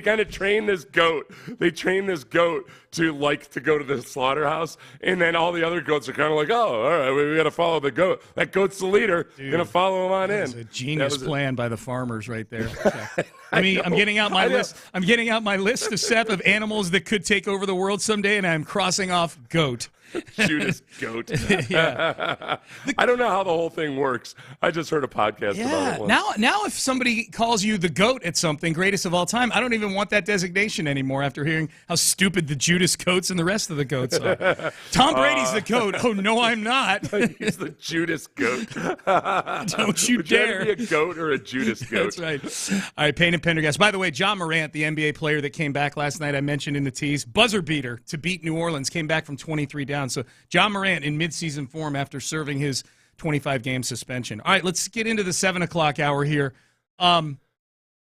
kind of train this goat. They train this goat to go to the slaughterhouse, and then all the other goats are kind of like, oh, all right, we got to follow the goat. That goat's the leader. Gonna follow him on in. That was a genius plan by the farmers right there. Okay. I'm getting out my list. I'm getting out my list of Seth of animals that could take over the world someday, and I'm crossing off goat. Judas goat. Yeah. I don't know how the whole thing works. I just heard a podcast about it once. Now if somebody calls you the GOAT at something, greatest of all time, I don't even want that designation anymore after hearing how stupid the Judas goats and the rest of the goats are. Tom Brady's the GOAT. Oh, no, I'm not. He's the Judas goat. Don't you dare. Would you be a goat or a Judas goat? That's right. All right, Payne and Pendergast. By the way, John Morant, the NBA player that came back last night, I mentioned in the tease, buzzer beater to beat New Orleans, came back from 23 down. So John Morant in midseason form after serving his 25-game suspension. All right, let's get into the 7 o'clock hour here. Are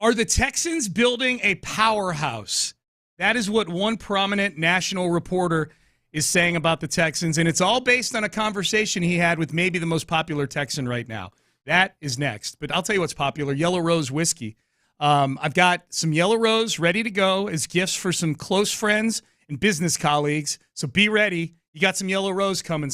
the Texans building a powerhouse? That is what one prominent national reporter is saying about the Texans, and it's all based on a conversation he had with maybe the most popular Texan right now. That is next. But I'll tell you what's popular, Yellow Rose whiskey. I've got some Yellow Rose ready to go as gifts for some close friends and business colleagues, so be ready. You got some Yellow Rose coming.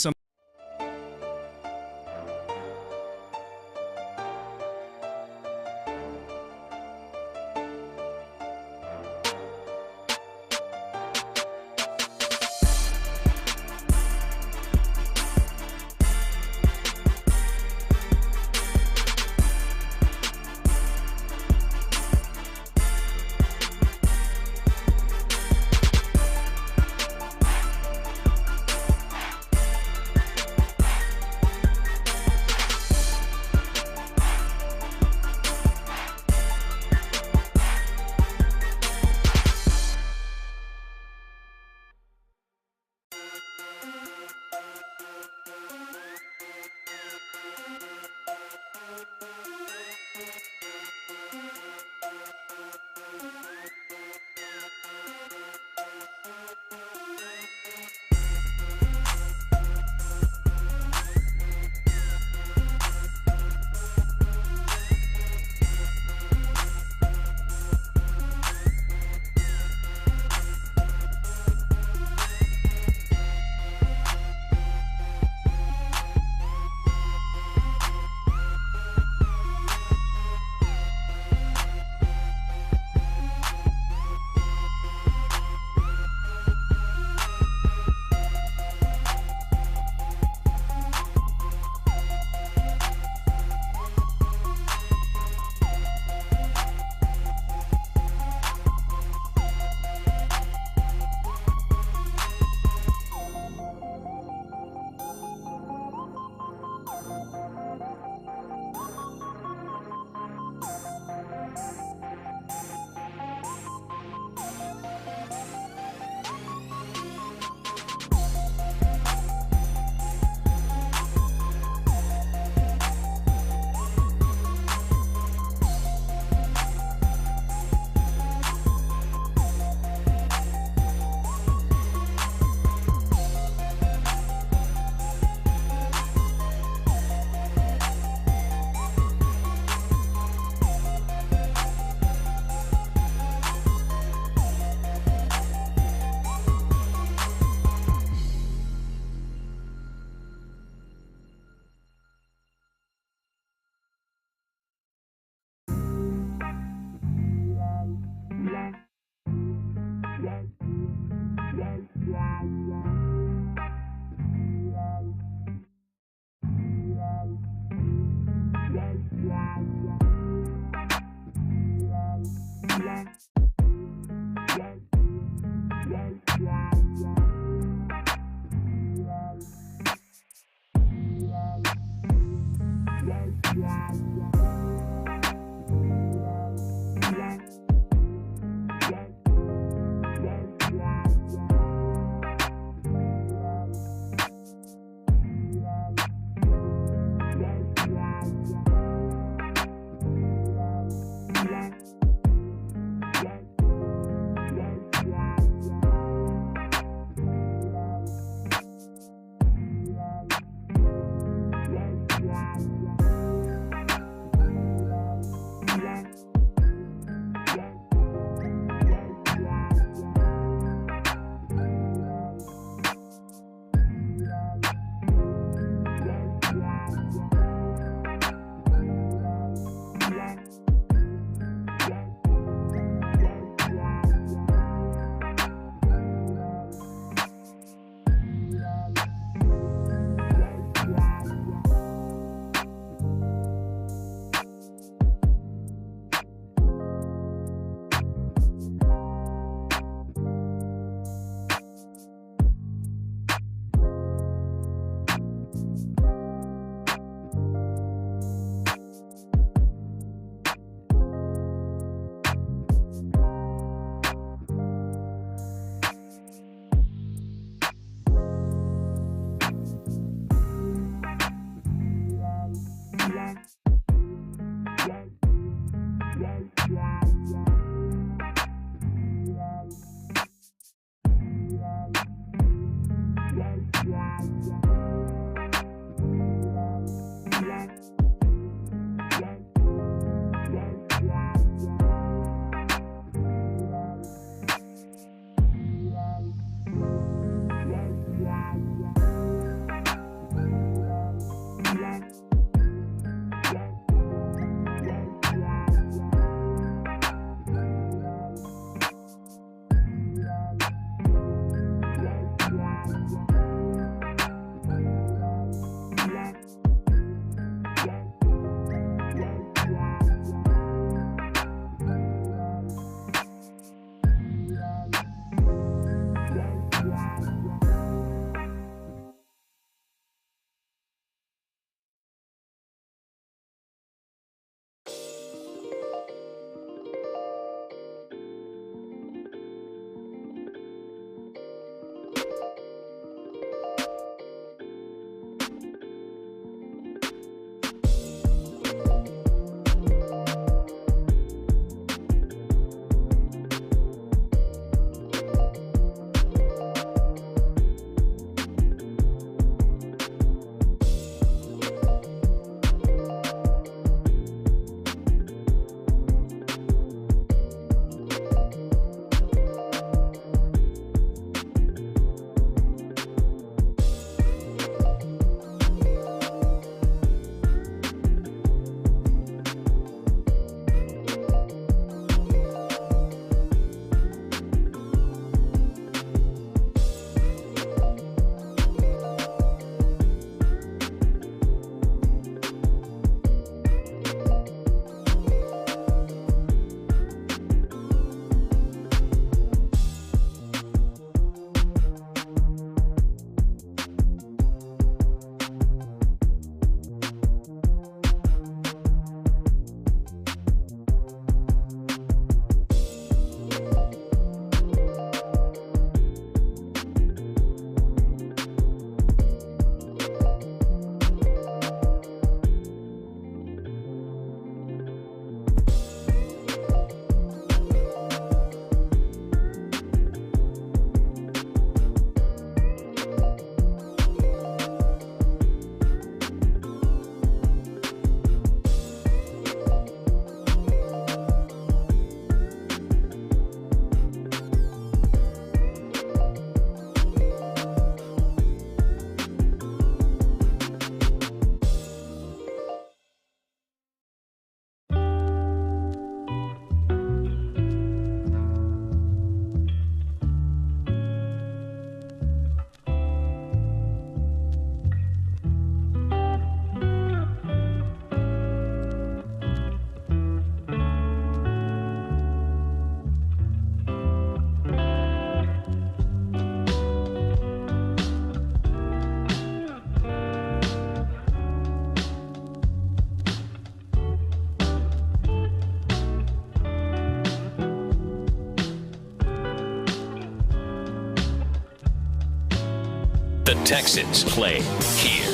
The Texans play here.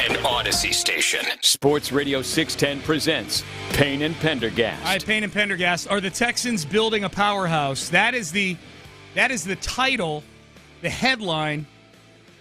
An Odyssey station. Sports Radio 610 presents Payne and Pendergast. All right, Payne and Pendergast. Are the Texans building a powerhouse? That is the title, the headline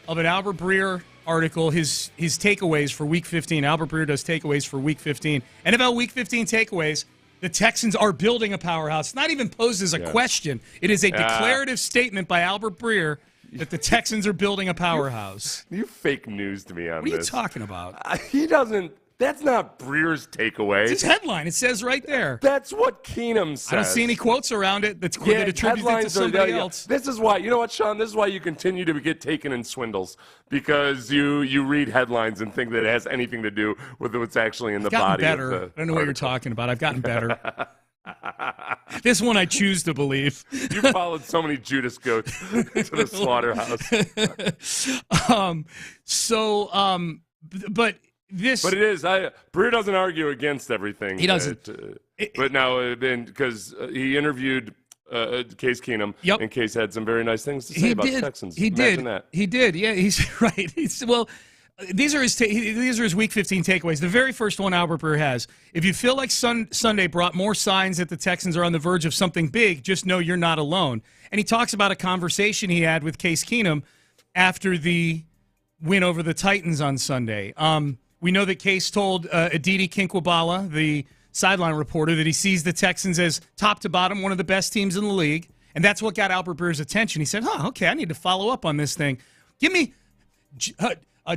of an Albert Breer article, his takeaways for Week 15. Albert Breer does takeaways for Week 15. NFL Week 15 takeaways. The Texans are building a powerhouse. It's not even posed as a question. It is a declarative statement by Albert Breer that the Texans are building a powerhouse. You fake news to me on this. What are you talking about? He doesn't. That's not Breer's takeaway. It's his headline. It says right there. That's what Keenum says. I don't see any quotes around it that attribute it to somebody else. This is why, you know what, Sean? This is why you continue to get taken in swindles, because you read headlines and think that it has anything to do with what's actually in the body better. of the I don't know what you're talking about. I've gotten better. This one I choose to believe. You followed so many Judas goats to the slaughterhouse. But it is. Breer doesn't argue against everything. He doesn't. But now, because he interviewed Case Keenum, and Case had some very nice things to say about the Texans. Imagine that. He did. Yeah, he's right. These are his Week 15 takeaways. The very first one Albert Breer has: if you feel like Sunday brought more signs that the Texans are on the verge of something big, just know you're not alone. And he talks about a conversation he had with Case Keenum after the win over the Titans on Sunday. We know that Case told Aditi Kinkwabala, the sideline reporter, that he sees the Texans as top to bottom one of the best teams in the league, and that's what got Albert Breer's attention. He said, okay, I need to follow up on this thing. Give me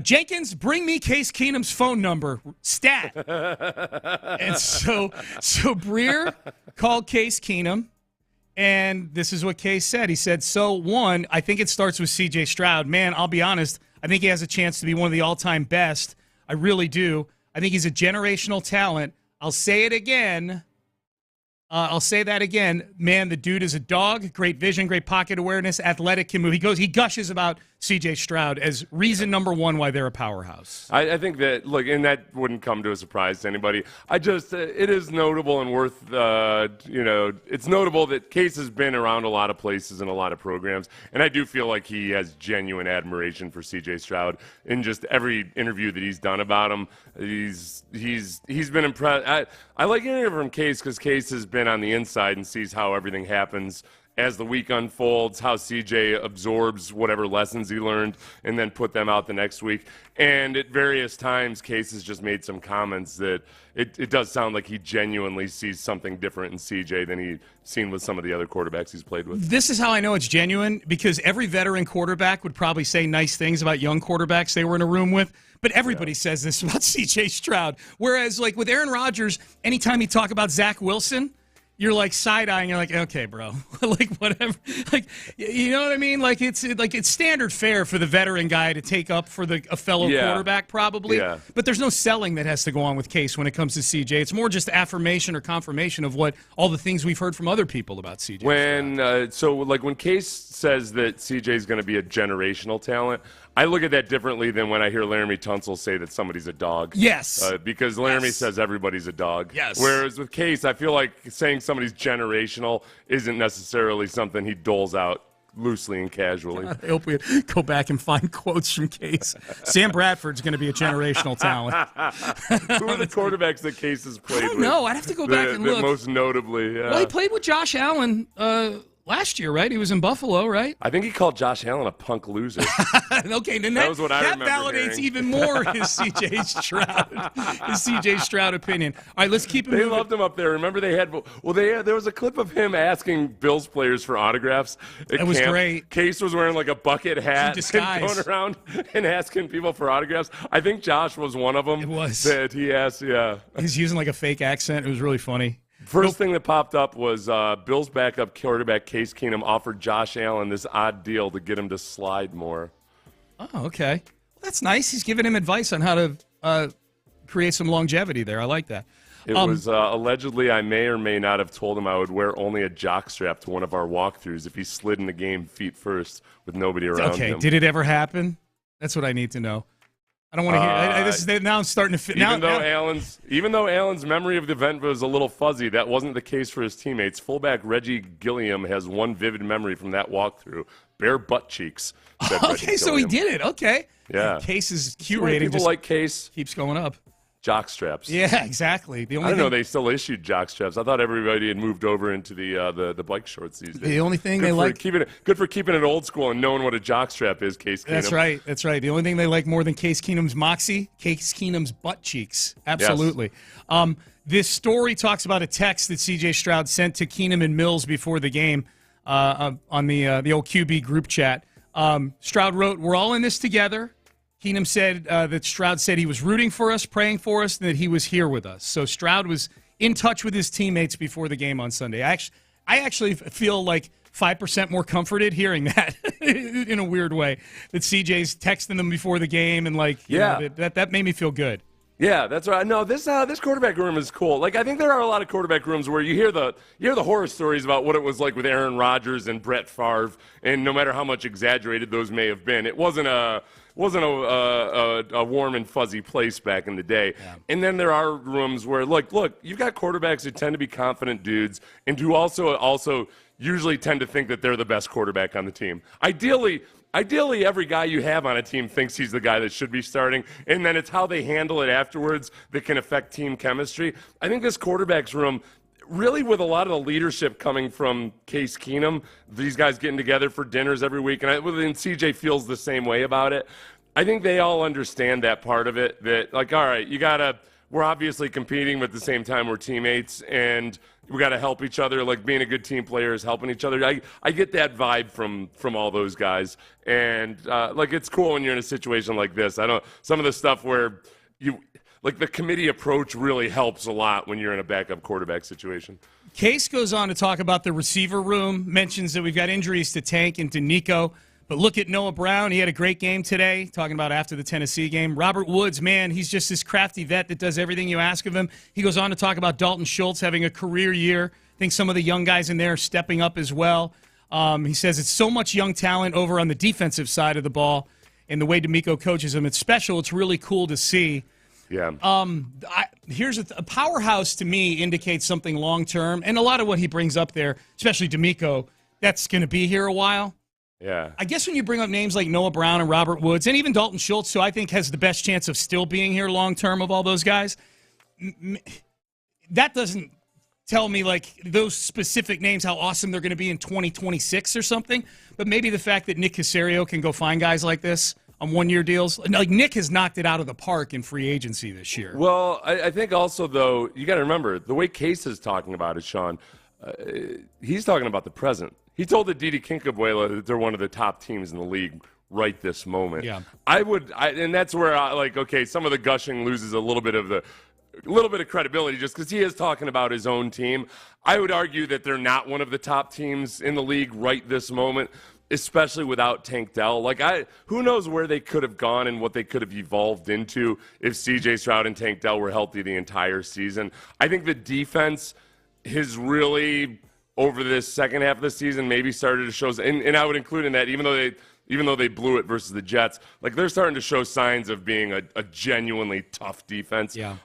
Jenkins, bring me Case Keenum's phone number, stat. And so Breer called Case Keenum, and this is what Case said. He said, one, I think it starts with C.J. Stroud. Man, I'll be honest, I think he has a chance to be one of the all-time best. I really do. I think he's a generational talent. I'll say it again. I'll say that again. Man, the dude is a dog. Great vision, great pocket awareness, athletic, can move. He gushes about C.J. Stroud as reason number one why they're a powerhouse. I think that, look, and that wouldn't come to a surprise to anybody. It is notable and worth, it's notable that Case has been around a lot of places and a lot of programs, and I do feel like he has genuine admiration for C.J. Stroud in just every interview that he's done about him. He's been impressed. I like hearing from Case because Case has been on the inside and sees how everything happens as the week unfolds, how CJ absorbs whatever lessons he learned and then put them out the next week. And at various times, Case has just made some comments that it does sound like he genuinely sees something different in CJ than he's seen with some of the other quarterbacks he's played with. This is how I know it's genuine, because every veteran quarterback would probably say nice things about young quarterbacks they were in a room with. But everybody says this about C.J. Stroud. Whereas, like, with Aaron Rodgers, anytime you talk about Zach Wilson, you're like side-eyeing. You're like, okay, bro, like whatever. Like, you know what I mean? Like it's standard fare for the veteran guy to take up for a fellow quarterback, probably. Yeah. But there's no selling that has to go on with Case when it comes to CJ. It's more just affirmation or confirmation of what all the things we've heard from other people about CJ. When Case says that CJ is going to be a generational talent, I look at that differently than when I hear Laramie Tunsil say that somebody's a dog. Yes. Because Laramie says everybody's a dog. Yes. Whereas with Case, I feel like saying somebody's generational isn't necessarily something he doles out loosely and casually. I hope we go back and find quotes from Case. Sam Bradford's going to be a generational talent. Who are the quarterbacks that Case has played with? No, I'd have to go back and look. Most notably, Well, he played with Josh Allen last year, right? He was in Buffalo, right? I think he called Josh Allen a punk loser. Okay, then that validates even more his C.J. Stroud opinion. All right, let's keep him moving. They loved him up there. Remember there was a clip of him asking Bills players for autographs at It was camp. great. Case was wearing like a bucket hat and going around and asking people for autographs. I think Josh was one of them. It was. That he asked, yeah. He's using like a fake accent. It was really funny. First thing that popped up was Bills backup quarterback Case Keenum offered Josh Allen this odd deal to get him to slide more. Oh, okay. Well, that's nice. He's giving him advice on how to create some longevity there. I like that. It was allegedly I may or may not have told him I would wear only a jockstrap to one of our walkthroughs if he slid in the game feet first with nobody around him. Okay, did it ever happen? That's what I need to know. I don't want to hear. Now I'm starting to fit. Even though Allen's memory of the event was a little fuzzy, that wasn't the case for his teammates. Fullback Reggie Gilliam has one vivid memory from that walkthrough: bare butt cheeks. Okay, so he did it. Okay. Yeah. Case's Q rating people just like Case keeps going up. Jock straps. Yeah, exactly. I didn't know they still issued jock straps. I thought everybody had moved over into the bike shorts these days. The only thing they like good for keeping it old school and knowing what a jock strap is. Case Keenum. That's right. The only thing they like more than Case Keenum's moxie, Case Keenum's butt cheeks. Absolutely. Yes. This story talks about a text that C.J. Stroud sent to Keenum and Mills before the game on the old QB group chat. Stroud wrote, "We're all in this together." Keenum said that Stroud said he was rooting for us, praying for us, and that he was here with us. So Stroud was in touch with his teammates before the game on Sunday. I actually feel like 5% more comforted hearing that in a weird way, that CJ's texting them before the game, and that made me feel good. Yeah, that's right. No, this quarterback room is cool. Like, I think there are a lot of quarterback rooms where you hear the horror stories about what it was like with Aaron Rodgers and Brett Favre, and no matter how much exaggerated those may have been, it wasn't a warm and fuzzy place back in the day. Yeah. And then there are rooms where, look, you've got quarterbacks who tend to be confident dudes and who also usually tend to think that they're the best quarterback on the team. Ideally, every guy you have on a team thinks he's the guy that should be starting, and then it's how they handle it afterwards that can affect team chemistry. I think this quarterback's room, really with a lot of the leadership coming from Case Keenum, these guys getting together for dinners every week, and CJ feels the same way about it. I think they all understand that part of it, that, like, all right, we're obviously competing, but at the same time we're teammates, and we got to help each other. Like, being a good team player is helping each other. I get that vibe from all those guys, and it's cool when you're in a situation like this. Some of the stuff where the committee approach really helps a lot when you're in a backup quarterback situation. Case goes on to talk about the receiver room, mentions that we've got injuries to Tank and to Nico. But look at Noah Brown. He had a great game today, talking about after the Tennessee game. Robert Woods, man, he's just this crafty vet that does everything you ask of him. He goes on to talk about Dalton Schultz having a career year. I think some of the young guys in there are stepping up as well. He says it's so much young talent over on the defensive side of the ball, and the way D'Amico coaches them, it's special. It's really cool to see. Yeah. Here's a powerhouse to me indicates something long-term, and a lot of what he brings up there, especially D'Amico, that's going to be here a while. Yeah. I guess when you bring up names like Noah Brown and Robert Woods, and even Dalton Schultz, who I think has the best chance of still being here long-term of all those guys, that doesn't tell me, like, those specific names, how awesome they're going to be in 2026 or something, but maybe the fact that Nick Caserio can go find guys like this on one-year deals. Like, Nick has knocked it out of the park in free agency this year. Well, I think also, though, you got to remember, the way Case is talking about it, Sean, he's talking about the present. He told the Didi Kinkabuela that they're one of the top teams in the league right this moment. Yeah. And that's where some of the gushing loses a little bit of credibility just because he is talking about his own team. I would argue that they're not one of the top teams in the league right this moment, especially without Tank Dell. Who knows where they could have gone and what they could have evolved into if C.J. Stroud and Tank Dell were healthy the entire season. I think the defense has really, over this second half of the season, maybe started to show, and I would include in that, even though they blew it versus the Jets, they're starting to show signs of being a genuinely tough defense. Yeah.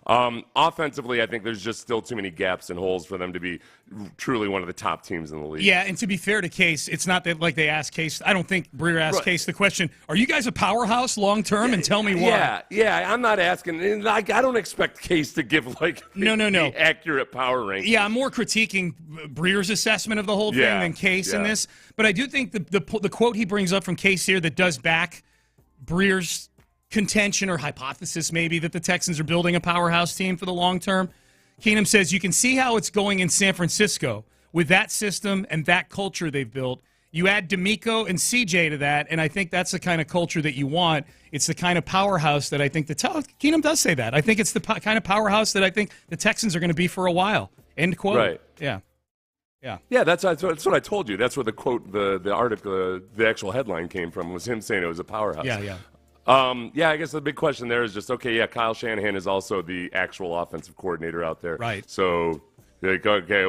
Offensively, I think there's just still too many gaps and holes for them to be truly one of the top teams in the league. Yeah, and to be fair to Case, it's not that they asked Case. I don't think Breer asked Case the question, are you guys a powerhouse long term, and tell me why. Yeah, I'm not asking. I don't expect Case to give the accurate power ranking. Yeah, I'm more critiquing Breer's assessment of the whole thing than Case in this. But I do think the quote he brings up from Case here that does back Breer's contention or hypothesis maybe that the Texans are building a powerhouse team for the long term. Keenum says, you can see how it's going in San Francisco with that system and that culture they've built. You add D'Amico and CJ to that, and I think that's the kind of culture that you want. It's the kind of powerhouse that I think Keenum does say that. I think it's the kind of powerhouse that I think the Texans are going to be for a while. End quote. Right. Yeah. Yeah, that's what I told you. That's where the quote, the article, the actual headline came from, was him saying it was a powerhouse. Yeah. I guess the big question there is just, Kyle Shanahan is also the actual offensive coordinator out there. Right. So Like, okay,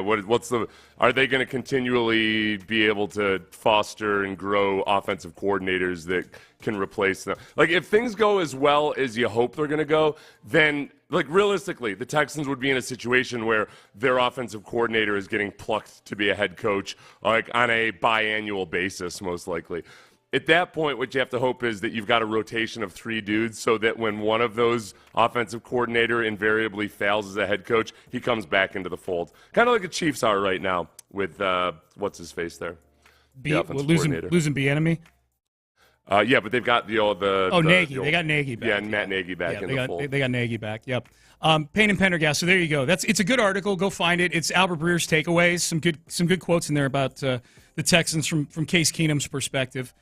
are they going to continually be able to foster and grow offensive coordinators that can replace them? Like, if things go as well as you hope they're going to go, then, like, realistically, the Texans would be in a situation where their offensive coordinator is getting plucked to be a head coach, like, on a biannual basis, most likely. At that point, what you have to hope is that you've got a rotation of 3 dudes so that when one of those offensive coordinator invariably fails as a head coach, he comes back into the fold. Kind of like the Chiefs are right now with, what's his face there? The offensive coordinator. Losing Bieniemy? Yeah, but they've got Nagy. They got Nagy back. Yeah, Matt Nagy back in the fold. They got Nagy back, yep. Payne and Pendergast, so there you go. It's a good article. Go find it. It's Albert Breer's takeaways. Some good quotes in there about the Texans from Case Keenum's perspective.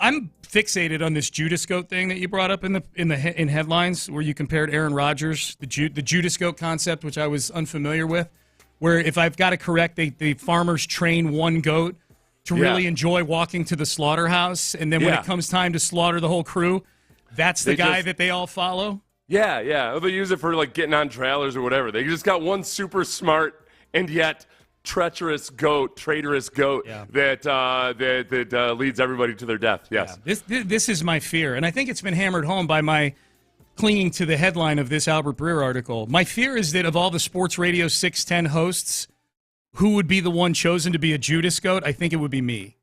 I'm fixated on this Judas goat thing that you brought up in headlines, where you compared Aaron Rodgers, the Judas goat concept, which I was unfamiliar with, where if I've got it correct, the farmers train one goat to really enjoy walking to the slaughterhouse, and then when it comes time to slaughter the whole crew, that's the guy that they all follow? Yeah. They use it for, like, getting on trailers or whatever. They just got one super smart and yet traitorous goat that leads everybody to their death. Yes. Yeah. This is my fear, and I think it's been hammered home by my clinging to the headline of this Albert Breer article. My fear is that of all the Sports Radio 610 hosts, who would be the one chosen to be a Judas goat? I think it would be me.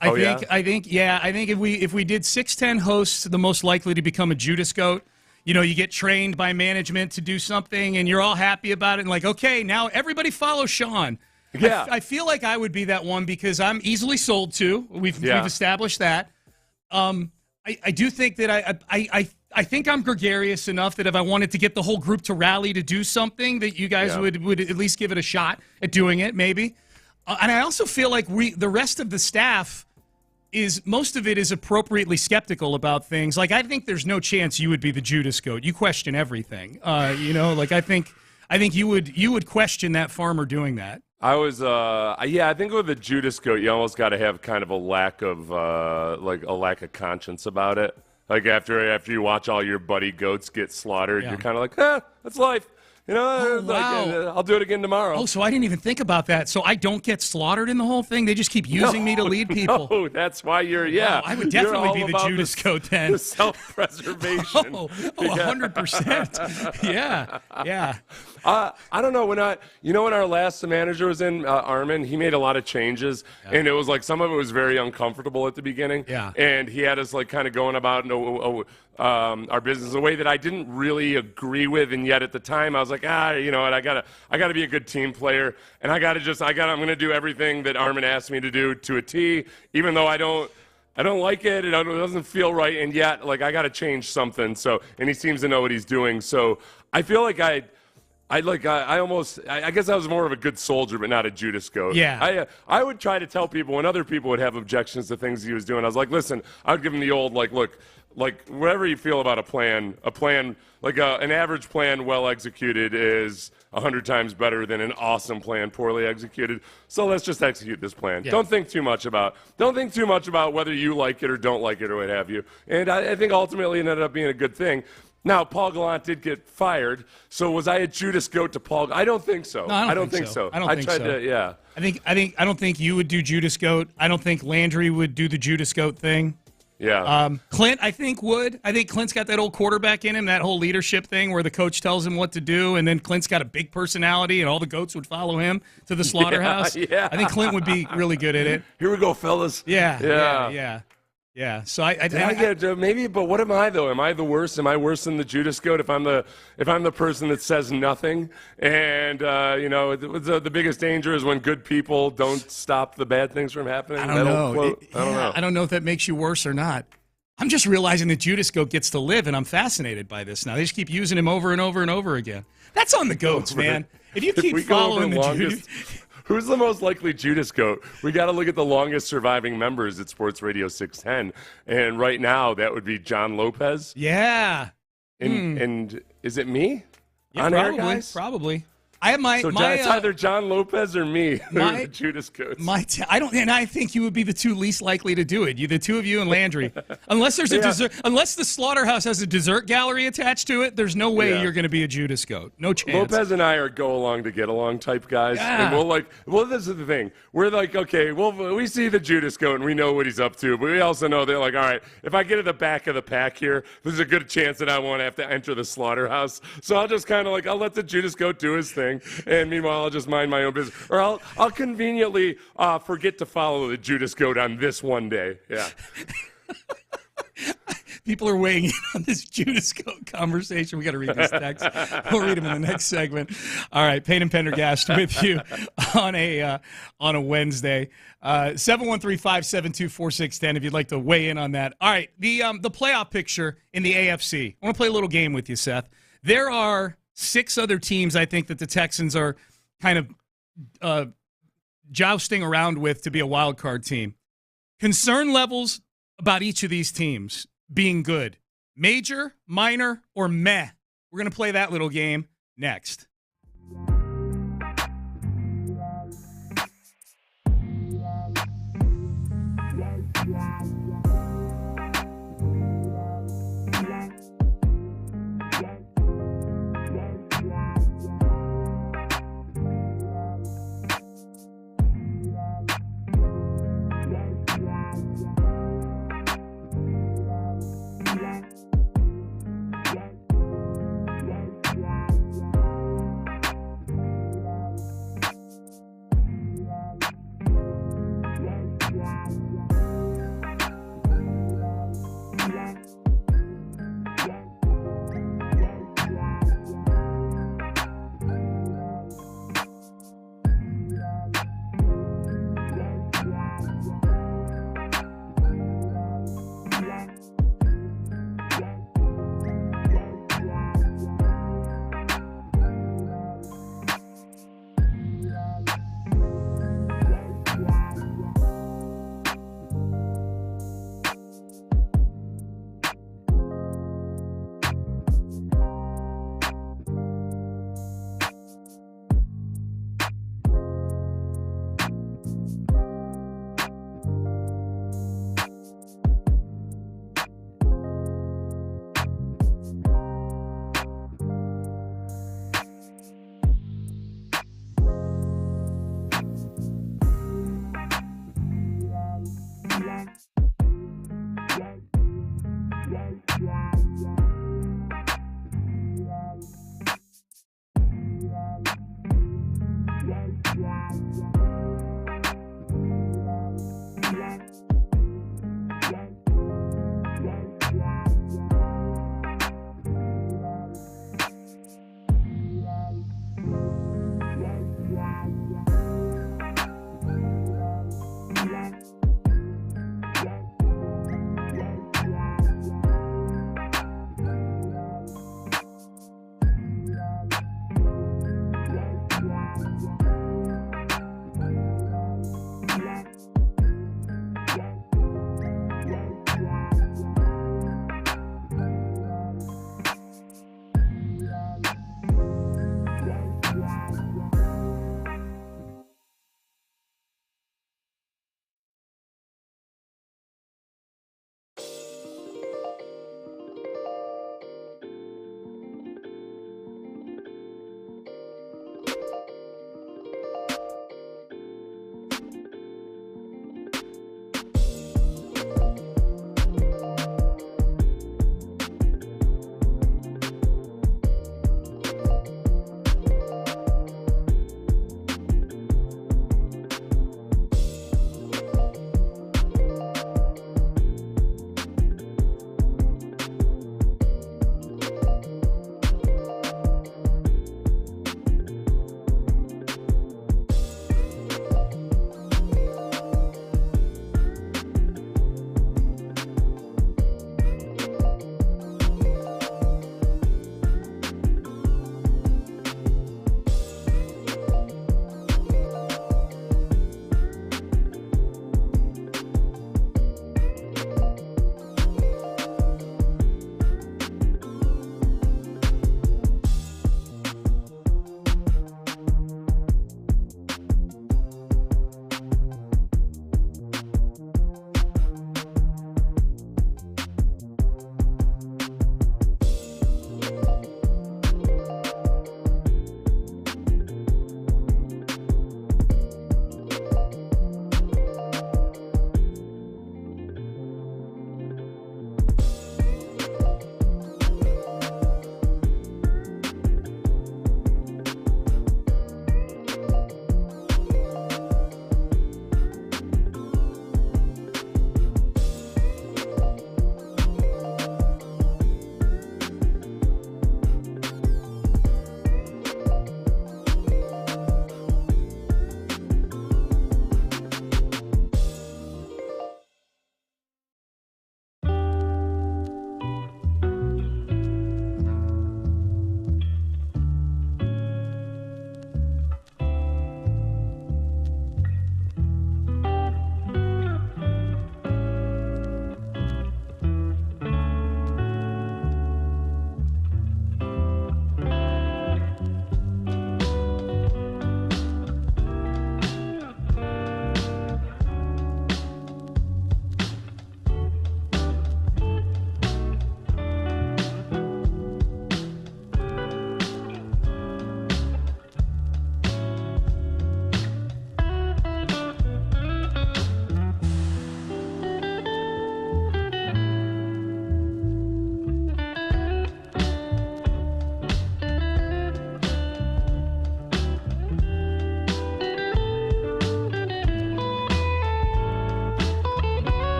I think if we did 610 hosts, the most likely to become a Judas goat, you know, you get trained by management to do something, and you're all happy about it, and like, okay, now everybody follow Sean. Yeah. I feel like I would be that one because I'm easily sold to. We've established that. I do think that I think I'm gregarious enough that if I wanted to get the whole group to rally to do something, that you guys would at least give it a shot at doing it, maybe. And I also feel like the rest of the staff most of it is appropriately skeptical about things. Like, I think there's no chance you would be the Judas goat. You question everything. Like, I think you would question that farmer doing that. I think with the Judas goat, you almost got to have kind of a lack of conscience about it. Like, after you watch all your buddy goats get slaughtered, you're kind of like, that's life. You know, I'll do it again tomorrow. Oh, so I didn't even think about that. So I don't get slaughtred in the whole thing? They just keep using me to lead people? No, that's why wow, I would definitely be the Judas goat then. The self-preservation. 100%. Yeah. I don't know. When our last manager was in, Armin, he made a lot of changes, and it was like some of it was very uncomfortable at the beginning. Yeah. And he had us like kind of going about our business in a way that I didn't really agree with, and yet at the time I was like, you know what, I gotta be a good team player, and I'm gonna do everything that Armin asked me to do to a T, even though I don't like it, it doesn't feel right, and yet like I gotta change something. So, and he seems to know what he's doing. So I feel like I guess I was more of a good soldier, but not a Judas goat. Yeah. I would try to tell people when other people would have objections to things he was doing. I was like, listen, I would give him the old, like, look, like, whatever you feel about a plan, like an average plan well executed is 100 times better than an awesome plan poorly executed. So let's just execute this plan. Yeah. Don't think too much about whether you like it or don't like it or what have you. And I think ultimately it ended up being a good thing. Now, Paul Gallant did get fired, so was I a Judas goat to Paul? I don't think so. No, I don't think so. I don't think you would do Judas goat. I don't think Landry would do the Judas goat thing. Yeah. Clint, I think, would. I think Clint's got that old quarterback in him, that whole leadership thing where the coach tells him what to do, and then Clint's got a big personality, and all the goats would follow him to the slaughterhouse. Yeah. I think Clint would be really good at it. Here we go, fellas. Yeah. So I get maybe, but what am I though? Am I the worst? Am I worse than the Judas goat if I'm the person that says nothing? And the biggest danger is when good people don't stop the bad things from happening. I don't know. I don't know if that makes you worse or not. I'm just realizing that Judas goat gets to live, and I'm fascinated by this now. They just keep using him over and over and over again. That's on the goats, man. If you keep following the Judas. Who's the most likely Judas goat? We got to look at the longest surviving members at Sports Radio 610, and right now that would be John Lopez. Yeah. And is it me? Yeah, on probably, air, guys? Probably. I have my. So it's either John Lopez or me. The Judas Goats. I think you would be the two least likely to do it. The two of you and Landry, unless there's a dessert. Unless the slaughterhouse has a dessert gallery attached to it, there's no way you're going to be a Judas Goat. No chance. Lopez and I are go along to get along type guys, and this is the thing. We're like, okay, we see the Judas Goat and we know what he's up to, but we also know they're like, all right, if I get at the back of the pack here, there's a good chance that I won't have to enter the slaughterhouse. So I'll just kind of like, I'll let the Judas Goat do his thing. And meanwhile, I'll just mind my own business. Or I'll conveniently forget to follow the Judas Goat on this one day. Yeah. People are weighing in on this Judas Goat conversation. We got to read this text. We'll read them in the next segment. All right, Payne and Pendergast with you on a Wednesday. 713-572-4610 if you'd like to weigh in on that. All right, the playoff picture in the AFC. I want to play a little game with you, Seth. There are 6 other teams I think that the Texans are kind of jousting around with to be a wild card team. Concern levels about each of these teams being good. Major, minor, or meh? We're going to play that little game next.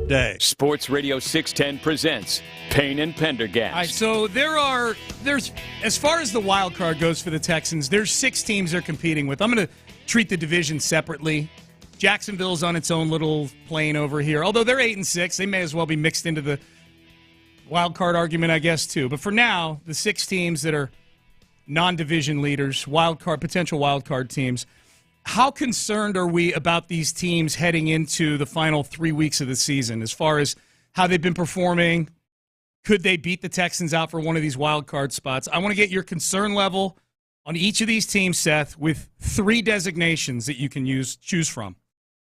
Day. Sports Radio 610 presents Payne and Pendergast. All right, so there's as far as the wild card goes for the Texans, there's 6 teams they're competing with. I'm going to treat the division separately. Jacksonville's on its own little plane over here. Although they're 8-6, they may as well be mixed into the wild card argument, I guess, too. But for now, the 6 teams that are non-division leaders, potential wild card teams. How concerned are we about these teams heading into the final 3 weeks of the season as far as how they've been performing? Could they beat the Texans out for one of these wild card spots? I want to get your concern level on each of these teams, Seth, with 3 designations that you can choose from.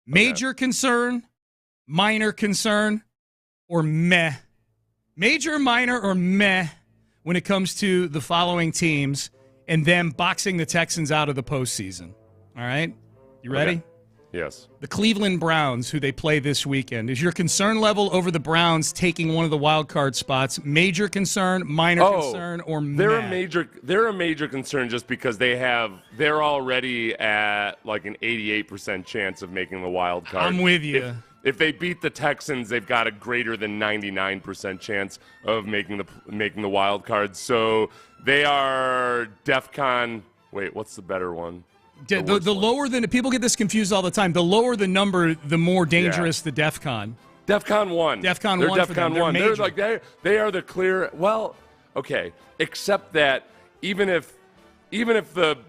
Major concern, minor concern, or meh. Major, minor, or meh when it comes to the following teams and them boxing the Texans out of the postseason. All right? You ready? Okay. Yes. The Cleveland Browns, who they play this weekend. Is your concern level over the Browns taking one of the wild card spots major concern, minor concern, or meh? They're a major concern just because they're already at like an 88% chance of making the wild card. I'm with you. If they beat the Texans, they've got a greater than 99% chance of making the wild card. So they are DEFCON. Wait, what's the better one? The lower than people get this confused all the time. The lower the number, the more dangerous the DEFCON. DEFCON 1. DEFCON 1. They're for them. DEFCON 1. They're They're like they are the clear. Well, okay. Except that even if the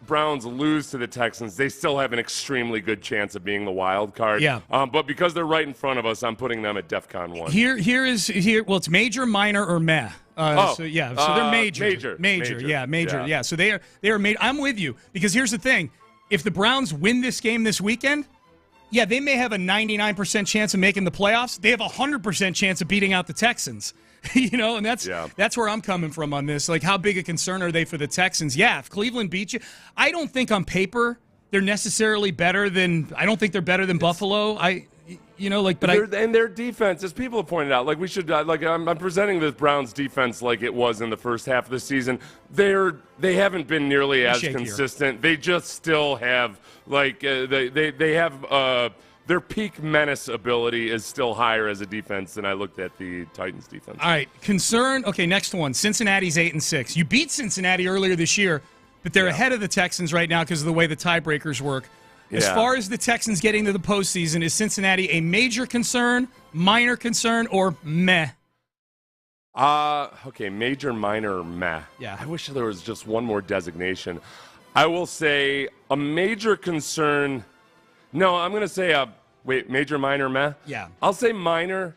Browns lose to the Texans, they still have an extremely good chance of being the wild card. Yeah. But because they're right in front of us, I'm putting them at DEFCON 1. Here. Well, it's major, minor, or meh. So they're major. Major. Yeah. So they are major. I'm with you because here's the thing: if the Browns win this game this weekend, yeah, they may have a 99% chance of making the playoffs. They have a 100% chance of beating out the Texans. And that's where I'm coming from on this. Like, how big a concern are they for the Texans? Yeah, if Cleveland beats you, I don't think on paper they're necessarily better than. I don't think they're better than Buffalo. And their defense, as people have pointed out, like we should, I'm presenting the Browns defense like it was in the first half of the season. They haven't been nearly as consistent. They just still have they have their peak menace ability is still higher as a defense than I looked at the Titans defense. All right, concern. Okay, next one. Cincinnati's 8-6. You beat Cincinnati earlier this year, but they're ahead of the Texans right now because of the way the tiebreakers work. Yeah. As far as the Texans getting to the postseason, is Cincinnati a major concern, minor concern, or meh? Okay, major, minor, or meh. Yeah. I wish there was just one more designation. I will say a major concern. No, I'm going to say major, minor, meh? Yeah. I'll say minor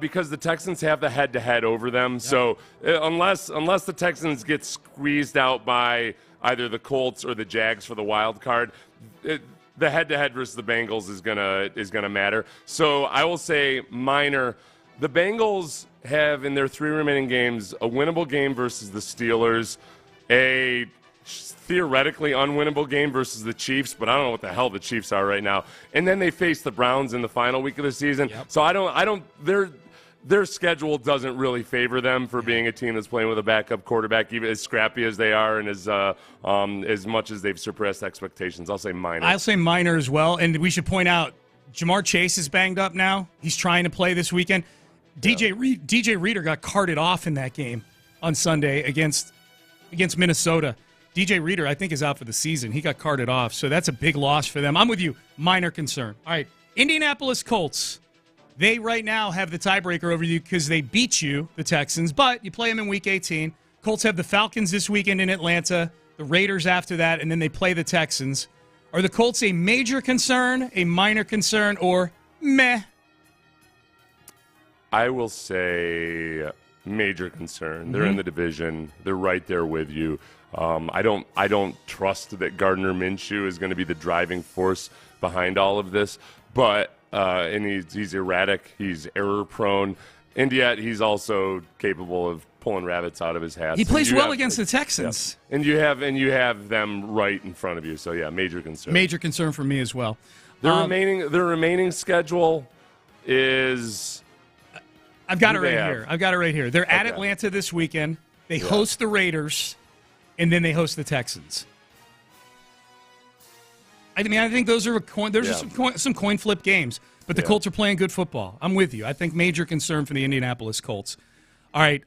because the Texans have the head-to-head over them. Yep. So unless the Texans get squeezed out by either the Colts or the Jags for the wild card, the head-to-head versus the Bengals is gonna matter. So I will say minor. The Bengals have in their 3 remaining games a winnable game versus the Steelers, a theoretically unwinnable game versus the Chiefs, but I don't know what the hell the Chiefs are right now. And then they face the Browns in the final week of the season. Yep. So their schedule doesn't really favor them for being a team that's playing with a backup quarterback, even as scrappy as they are and as much as they've surpassed expectations. I'll say minor. I'll say minor as well. And we should point out, Jamar Chase is banged up now. He's trying to play this weekend. DJ Reader got carted off in that game on Sunday against Minnesota. DJ Reader, I think, is out for the season. He got carted off, so that's a big loss for them. I'm with you. Minor concern. All right, Indianapolis Colts. They right now have the tiebreaker over you because they beat you, the Texans, but you play them in Week 18. Colts have the Falcons this weekend in Atlanta, the Raiders after that, and then they play the Texans. Are the Colts a major concern, a minor concern, or meh? I will say major concern. They're in the division. They're right there with you. I don't trust that Gardner Minshew is going to be the driving force behind all of this, but and he's erratic, he's error prone, and yet he's also capable of pulling rabbits out of his hat. He plays well against the Texans, and you have them right in front of you. So yeah, major concern. Major concern for me as well. Their remaining schedule is. I've got it right here. They're at Atlanta this weekend. They host the Raiders, and then they host the Texans. I mean, I think those are some coin flip games, but the Colts are playing good football. I'm with you. I think major concern for the Indianapolis Colts. All right,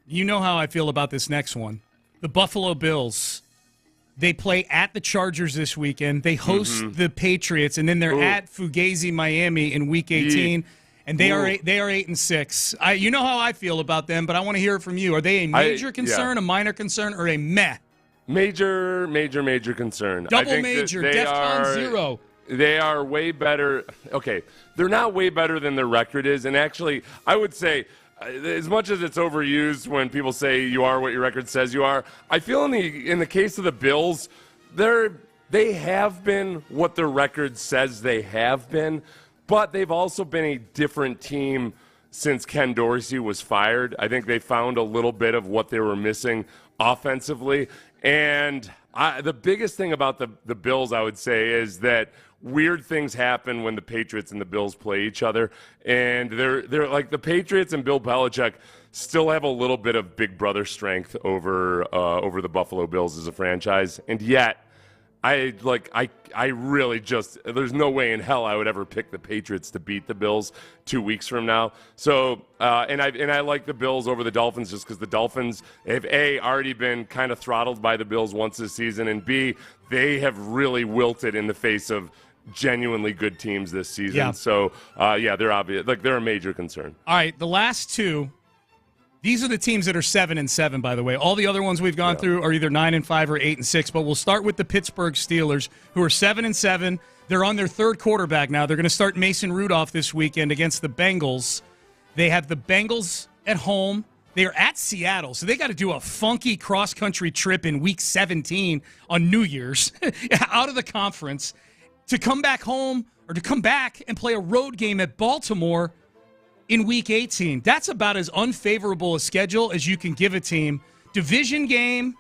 you know how I feel about this next one. The Buffalo Bills, they play at the Chargers this weekend. They host the Patriots, and then they're at Fugazi, Miami in Week 18, and they are 8-6. You know how I feel about them, but I want to hear it from you. Are they a major concern, a minor concern, or a meh? Major concern. Double major, DEFCON 0. They are way better. Okay, they're not way better than their record is, and actually, I would say, as much as it's overused when people say you are what your record says you are, I feel in the case of the Bills, they have been what their record says they have been, but they've also been a different team since Ken Dorsey was fired. I think they found a little bit of what they were missing offensively, and the biggest thing about the Bills, I would say, is that weird things happen when the Patriots and the Bills play each other, and they're like the Patriots and Bill Belichick still have a little bit of big brother strength over the Buffalo Bills as a franchise, and yet I really just, there's no way in hell I would ever pick the Patriots to beat the Bills 2 weeks from now. So and I like the Bills over the Dolphins just because the Dolphins have already been kind of throttled by the Bills once this season, and B, they have really wilted in the face of genuinely good teams this season. Yeah. So they're obvious, like they're a major concern. All right, the last two. These are the teams that are 7-7, by the way. All the other ones we've gone through are either 9-5 or 8-6. But we'll start with the Pittsburgh Steelers, who are 7-7. They're on their third quarterback now. They're going to start Mason Rudolph this weekend against the Bengals. They have the Bengals at home. They are at Seattle, so they got to do a funky cross-country trip in Week 17 on New Year's out of the conference to come back home or to come back and play a road game at Baltimore in Week 18. That's about as unfavorable a schedule as you can give a team. Division game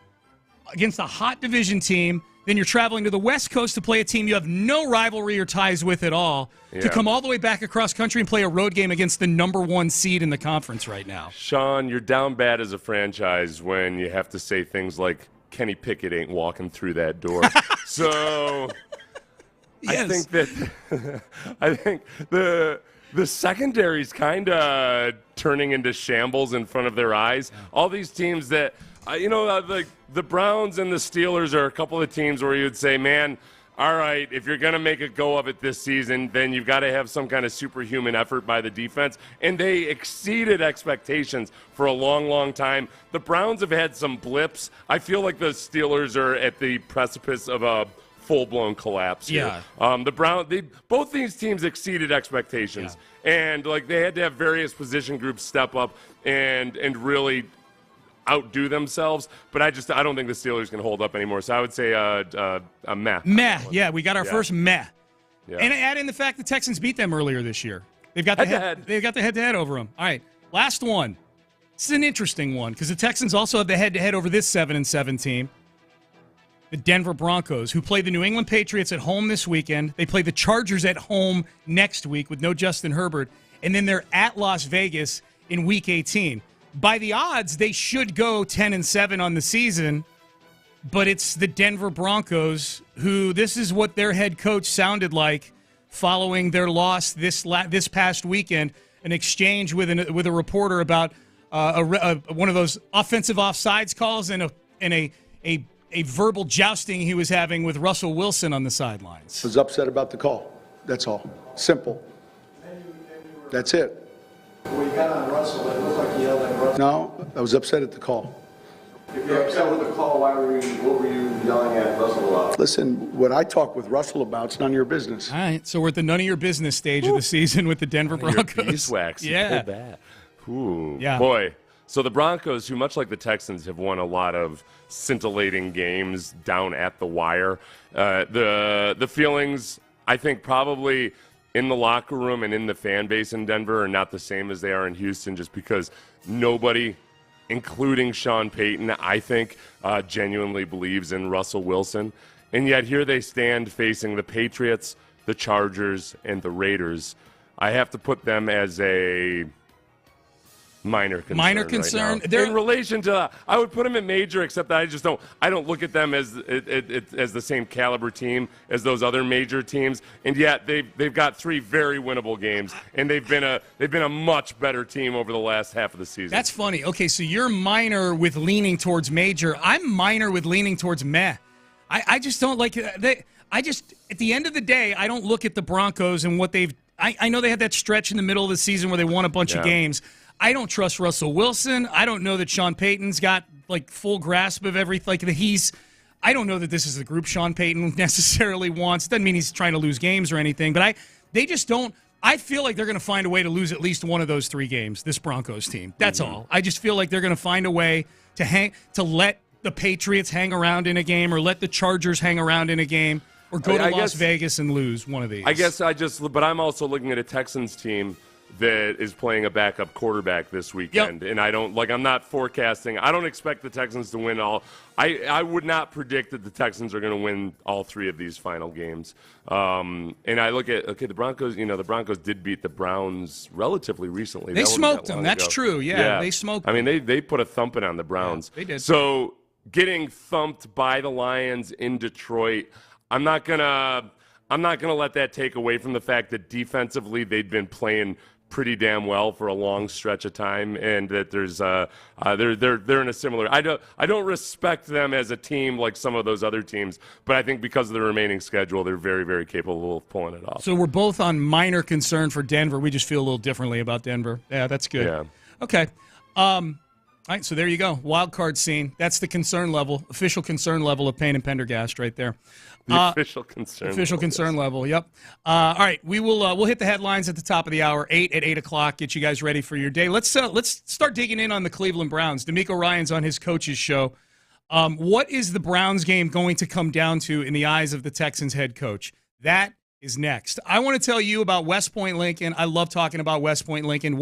against a hot division team. Then you're traveling to the West Coast to play a team you have no rivalry or ties with at all. Yeah. To come all the way back across country and play a road game against the number one seed in the conference right now. Sean, you're down bad as a franchise when you have to say things like Kenny Pickett ain't walking through that door. So yes. I think the secondary's kind of turning into shambles in front of their eyes. Yeah. All these teams that, the Browns and the Steelers are a couple of teams where you would say, man, all right, if you're going to make a go of it this season, then you've got to have some kind of superhuman effort by the defense. And they exceeded expectations for a long, long time. The Browns have had some blips. I feel like the Steelers are at the precipice of a full-blown collapse here. Yeah. Both these teams exceeded expectations. Yeah. And they had to have various position groups step up and really outdo themselves, but I don't think the Steelers can hold up anymore. So I would say a meh. Meh, yeah, we got our first meh. Yeah. And add in the fact the Texans beat them earlier this year. They've got the head-to-head over them. All right, last one. This is an interesting one because the Texans also have the head-to-head over this 7-7 team. The Denver Broncos, who play the New England Patriots at home this weekend. They play the Chargers at home next week with no Justin Herbert. And then they're at Las Vegas in Week 18. By the odds, they should go 10-7 on the season, but it's the Denver Broncos who this is what their head coach sounded like following their loss this past weekend. An exchange with a reporter about one of those offensive offsides calls and a verbal jousting he was having with Russell Wilson on the sidelines. I was upset about the call. That's all. Simple. That's it. When you got on Russell, it looked like you yelled at Russell. No, I was upset at the call. If you're upset with the call, what were you yelling at Russell about? Listen, what I talk with Russell about is none of your business. All right, so we're at the none of your business stage of the season with the Denver Broncos. Beeswax. Yeah. Ooh, yeah. Boy. So the Broncos, who much like the Texans, have won a lot of scintillating games down at the wire. The feelings, I think, probably in the locker room and in the fan base in Denver are not the same as they are in Houston, just because nobody, including Sean Payton, I think, genuinely believes in Russell Wilson. And yet here they stand facing the Patriots, the Chargers, and the Raiders. I have to put them as a minor concern. Minor concern. Right now. In relation to, I would put them in major, except that I don't look at them as the same caliber team as those other major teams. And yet they've got 3 very winnable games, and they've been a much better team over the last half of the season. That's funny. Okay, so you're minor with leaning towards major. I'm minor with leaning towards meh. I just don't like it. At the end of the day, I don't look at the Broncos and what they've. I know they had that stretch in the middle of the season where they won a bunch of games. I don't trust Russell Wilson. I don't know that Sean Payton's got like full grasp of everything. I don't know that this is the group Sean Payton necessarily wants. Doesn't mean he's trying to lose games or anything, but they just don't. I feel like they're going to find a way to lose at least one of those 3 games, this Broncos team. That's all. I just feel like they're going to find a way to let the Patriots hang around in a game, or let the Chargers hang around in a game, or go to Las Vegas and lose one of these. But I'm also looking at a Texans team that is playing a backup quarterback this weekend. Yep. And I'm not forecasting. I don't expect the Texans to win all. I would not predict that the Texans are going to win all 3 of these final games. And I look at, the Broncos, the Broncos did beat the Browns relatively recently. They smoked them. That's true. Yeah, they smoked them. I mean, they put a thumping on the Browns. Yeah, they did. So getting thumped by the Lions in Detroit, I'm not gonna let that take away from the fact that defensively they've been playing pretty damn well for a long stretch of time, and that there's they're in a similar. I don't respect them as a team like some of those other teams, but I think because of the remaining schedule, they're very, very capable of pulling it off. So we're both on minor concern for Denver. We just feel a little differently about Denver. Yeah, that's good. Yeah. Okay. All right, so there you go. Wild card scene. That's the concern level, official concern level of Payne and Pendergast right there. The official concern. Official concern level. Yep. All right, we'll hit the headlines at the top of the hour. 8 o'clock. Get you guys ready for your day. Let's start digging in on the Cleveland Browns. D'Amico Ryan's on his coach's show. What is the Browns game going to come down to in the eyes of the Texans head coach? That is next. I want to tell you about West Point Lincoln. I love talking about West Point Lincoln.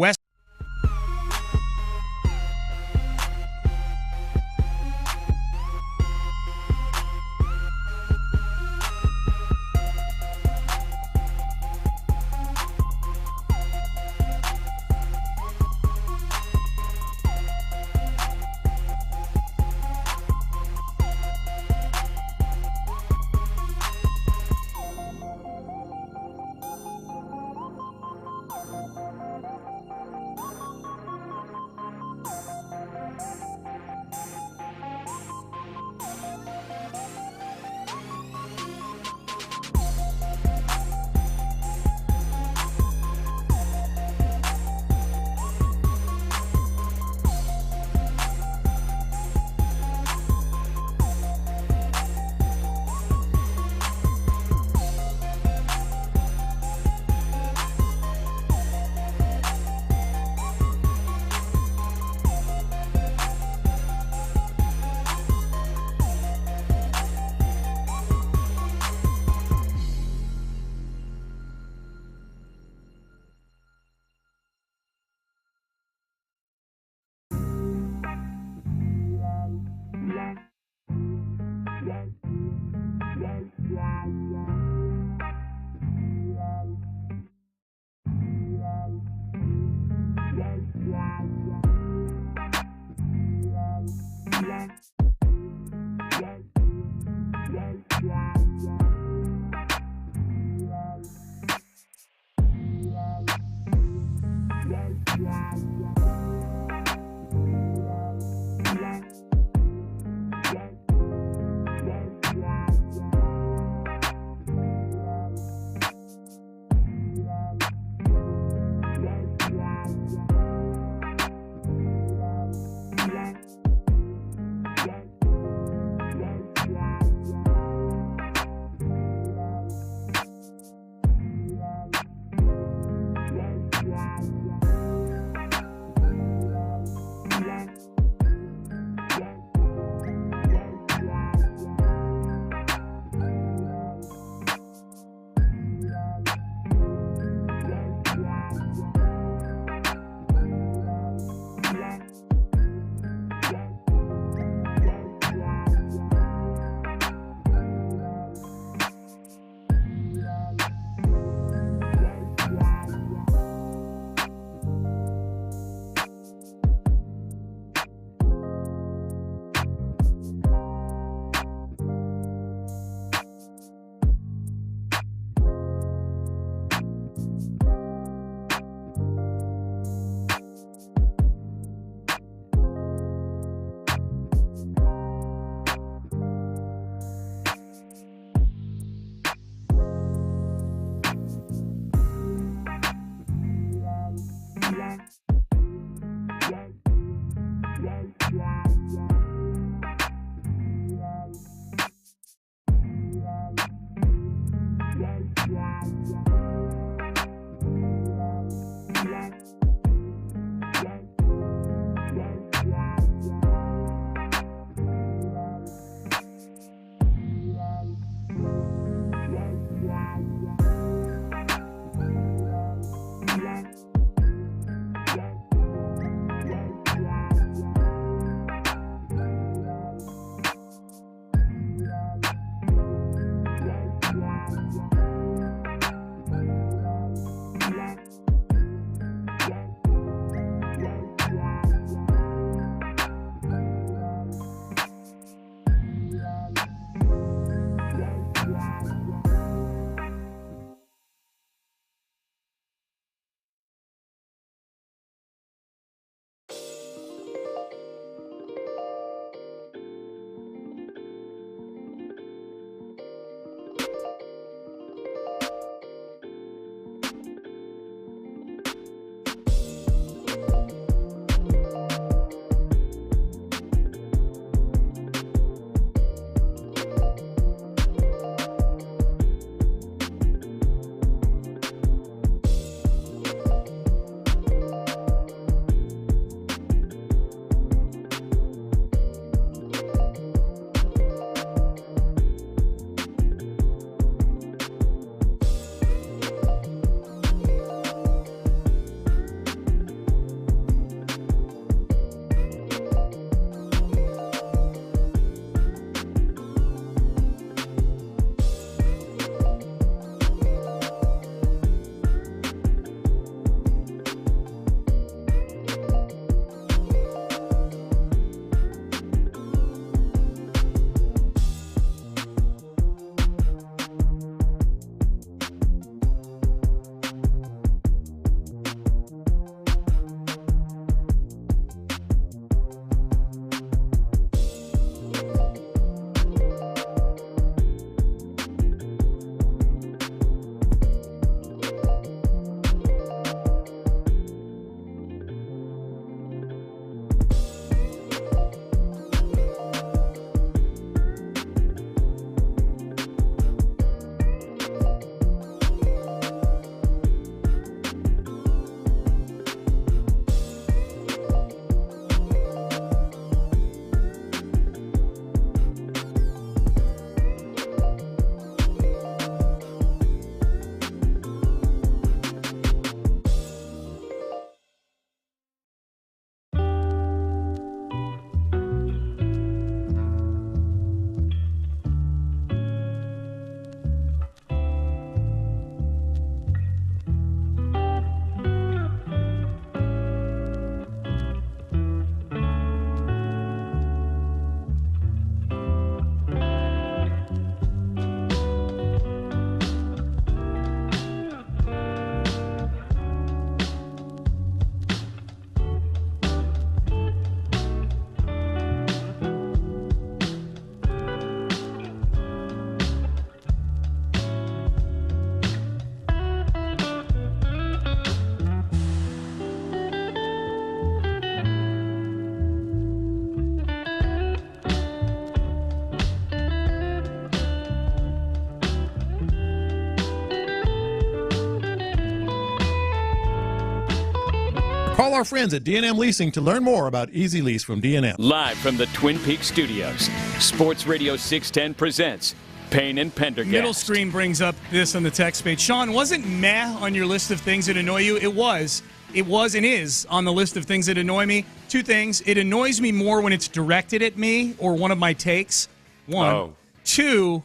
Call our friends at D&M Leasing to learn more about Easy Lease from D&M. Live from the Twin Peaks studios, Sports Radio 610 presents Payne and Pendergast. Middle screen brings up this on the text page. Sean, wasn't meh on your list of things that annoy you? It was and is on the list of things that annoy me. Two things. It annoys me more when it's directed at me or one of my takes. One. Oh. Two,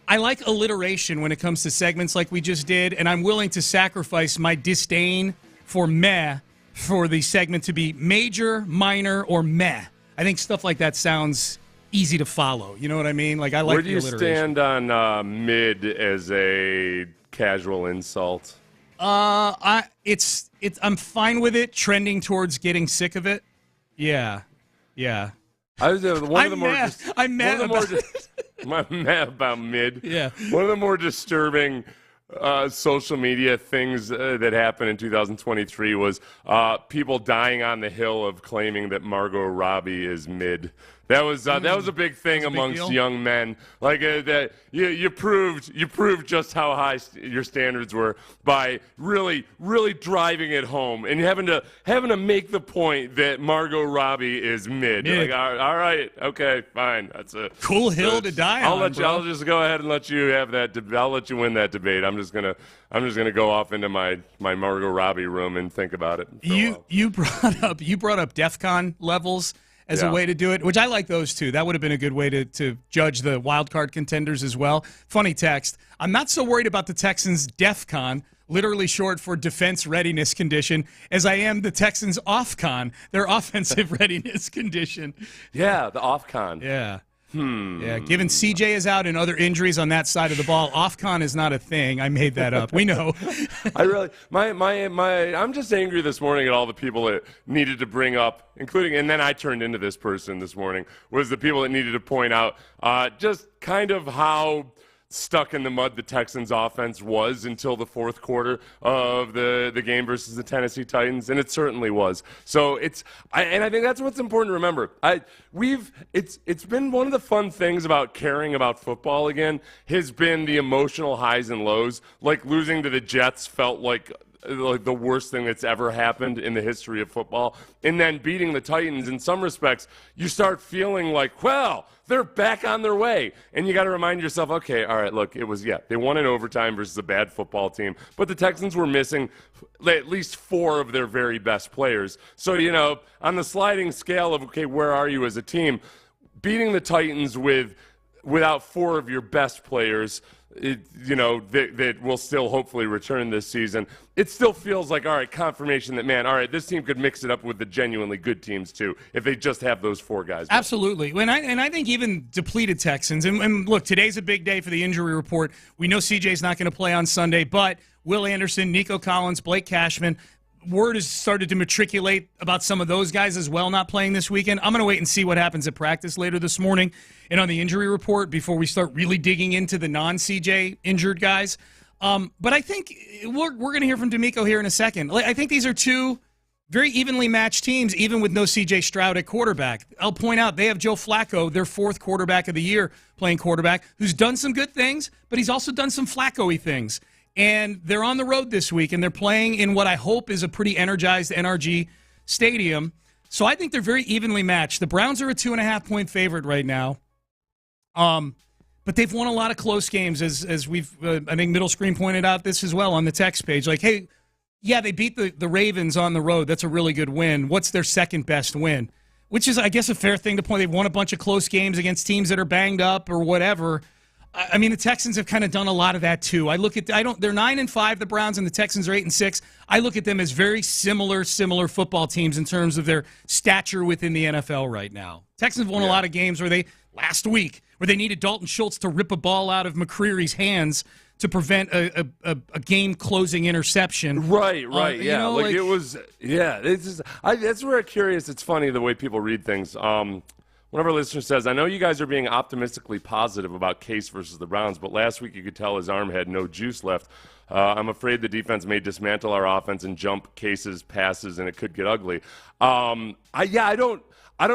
I like alliteration when it comes to segments like we just did, and I'm willing to sacrifice my disdain for meh for the segment to be major, minor, or meh. I think stuff like that sounds easy to follow. You know what I mean? Like, I like the alliteration. Where do you stand on mid as a casual insult? I'm fine with it, trending towards getting sick of it. Yeah. I'm mad about mid. Yeah. One of the more disturbing social media things that happened in 2023 was people dying on the hill of claiming that Margot Robbie is mid. That was a big thing amongst young men. Like that, you proved just how high your standards were by really driving it home and having to make the point that Margot Robbie is mid. Like, all right, okay, fine, that's a cool hill to die on. I'll just go ahead and let you have that. I'll let you win that debate. I'm just gonna go off into my Margot Robbie room and think about it. You brought up DEF CON levels as a way to do it, which I like those too. That would have been a good way to judge the wild card contenders as well. Funny text. I'm not so worried about the Texans' DEF CON, literally short for defense readiness condition, as I am the Texans' OFF-CON, their offensive readiness condition. Yeah, the OFF-CON. Yeah. Yeah, given CJ is out and other injuries on that side of the ball, off-con is not a thing. I made that up. We know. I'm just angry this morning at all the people that needed to bring up, including, and then I turned into this person this morning, was the people that needed to point out just kind of how stuck in the mud the Texans offense was until the fourth quarter of the game versus the Tennessee Titans, and it certainly was. So I think that's what's important to remember. It's been one of the fun things about caring about football again has been the emotional highs and lows. Like losing to the Jets felt like the worst thing that's ever happened in the history of football. And then beating the Titans, in some respects, you start feeling like, well, they're back on their way. And you got to remind yourself, okay, all right, look, they won in overtime versus a bad football team. But the Texans were missing at least 4 of their very best players. So, on the sliding scale of, okay, where are you as a team? Beating the Titans without 4 of your best players, that will still hopefully return this season, it still feels like, all right, confirmation that, man, all right, this team could mix it up with the genuinely good teams too if they just have those 4 guys. Absolutely. And I think even depleted Texans, and look, today's a big day for the injury report. We know CJ's not going to play on Sunday, but Will Anderson, Nico Collins, Blake Cashman, word has started to matriculate about some of those guys as well not playing this weekend. I'm going to wait and see what happens at practice later this morning and on the injury report before we start really digging into the non-CJ injured guys. But I think we're going to hear from D'Amico here in a second. I think these are 2 very evenly matched teams, even with no C.J. Stroud at quarterback. I'll point out they have Joe Flacco, their 4th quarterback of the year, playing quarterback, who's done some good things, but he's also done some Flacco-y things. And they're on the road this week, and they're playing in what I hope is a pretty energized NRG stadium. So I think they're very evenly matched. The Browns are a 2.5-point favorite right now. But they've won a lot of close games, as we've, I think Middle Screen pointed out this as well on the text page. Like, hey, yeah, they beat the Ravens on the road. That's a really good win. What's their second best win? Which is, I guess, a fair thing to point. They've won a bunch of close games against teams that are banged up or whatever. I mean, the Texans have kind of done a lot of that too. They're 9-5, the Browns, and the Texans are 8-6. I look at them as very similar football teams in terms of their stature within the NFL right now. Texans won a lot of games last week where they needed Dalton Schultz to rip a ball out of McCreary's hands to prevent a game-closing interception. Right, it was. Yeah, that's where I'm curious. It's funny the way people read things. One of our listeners says, I know you guys are being optimistically positive about Case versus the Browns, but last week you could tell his arm had no juice left. I'm afraid the defense may dismantle our offense and jump Case's passes, and it could get ugly. I don't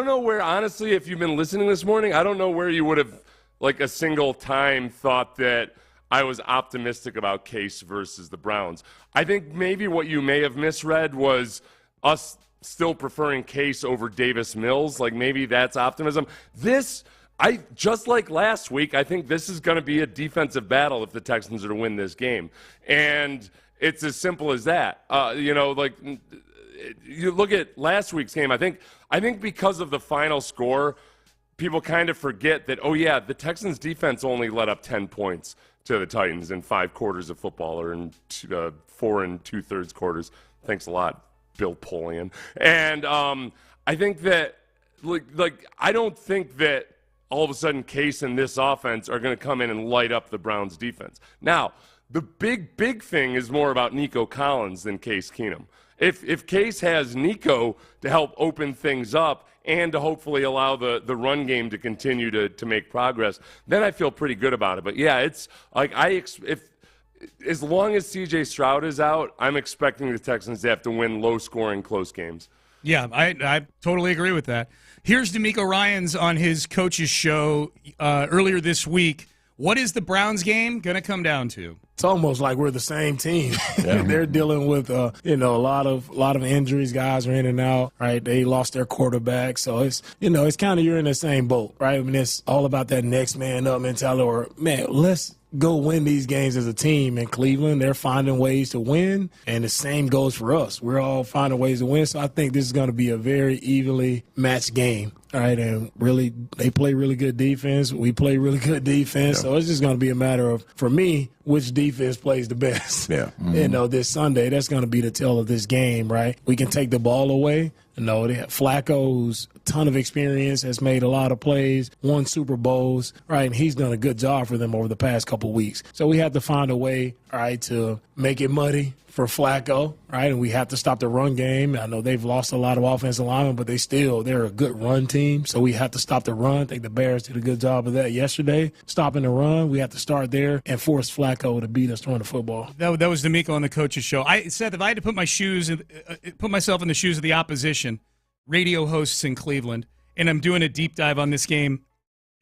know where, honestly, if you've been listening this morning, I don't know where you would have, a single time thought that I was optimistic about Case versus the Browns. I think maybe what you may have misread was us still preferring Case over Davis Mills. Like, maybe that's optimism. Just like last week, I think this is going to be a defensive battle if the Texans are to win this game. And it's as simple as that. You look at last week's game, I think because of the final score, people kind of forget that, the Texans defense only let up 10 points to the Titans in 5 quarters of football, or in 4 2/3 quarters. Thanks a lot, Bill Polian. And I think that, I don't think that all of a sudden Case and this offense are going to come in and light up the Browns defense. Now, the big thing is more about Nico Collins than Case Keenum. If Case has Nico to help open things up and to hopefully allow the run game to continue to make progress, then I feel pretty good about it. But yeah, it's like as long as C.J. Stroud is out, I'm expecting the Texans to have to win low-scoring, close games. Yeah, I totally agree with that. Here's DeMeco Ryans on his coach's show earlier this week. What is the Browns game going to come down to? It's almost like we're the same team. Yeah. They're dealing with a lot of injuries. Guys are in and out, right? They lost their quarterback, so it's kind of, you're in the same boat, right? I mean, it's all about that next man up mentality, or man, let's go win these games as a team. In Cleveland, they're finding ways to win, and the same goes for us. We're all finding ways to win, so I think this is going to be a very evenly matched game. All right, and really, they play really good defense. We play really good defense. Yeah. So it's just going to be a matter of, for me, which defense plays the best. Yeah. Mm-hmm. This Sunday, that's going to be the tell of this game, right? We can take the ball away. They have Flacco, who's a ton of experience, has made a lot of plays, won Super Bowls, right? And he's done a good job for them over the past couple weeks. So we have to find a way, all right, to make it muddy for Flacco, right? And we have to stop the run game. I know they've lost a lot of offensive linemen, but they're a good run team. So we have to stop the run. I think the Bears did a good job of that yesterday, stopping the run. We have to start there and force Flacco to beat us throwing the football. That was DeMeco on the coach's show. Seth, if I had to put myself in the shoes of the opposition, radio hosts in Cleveland, and I'm doing a deep dive on this game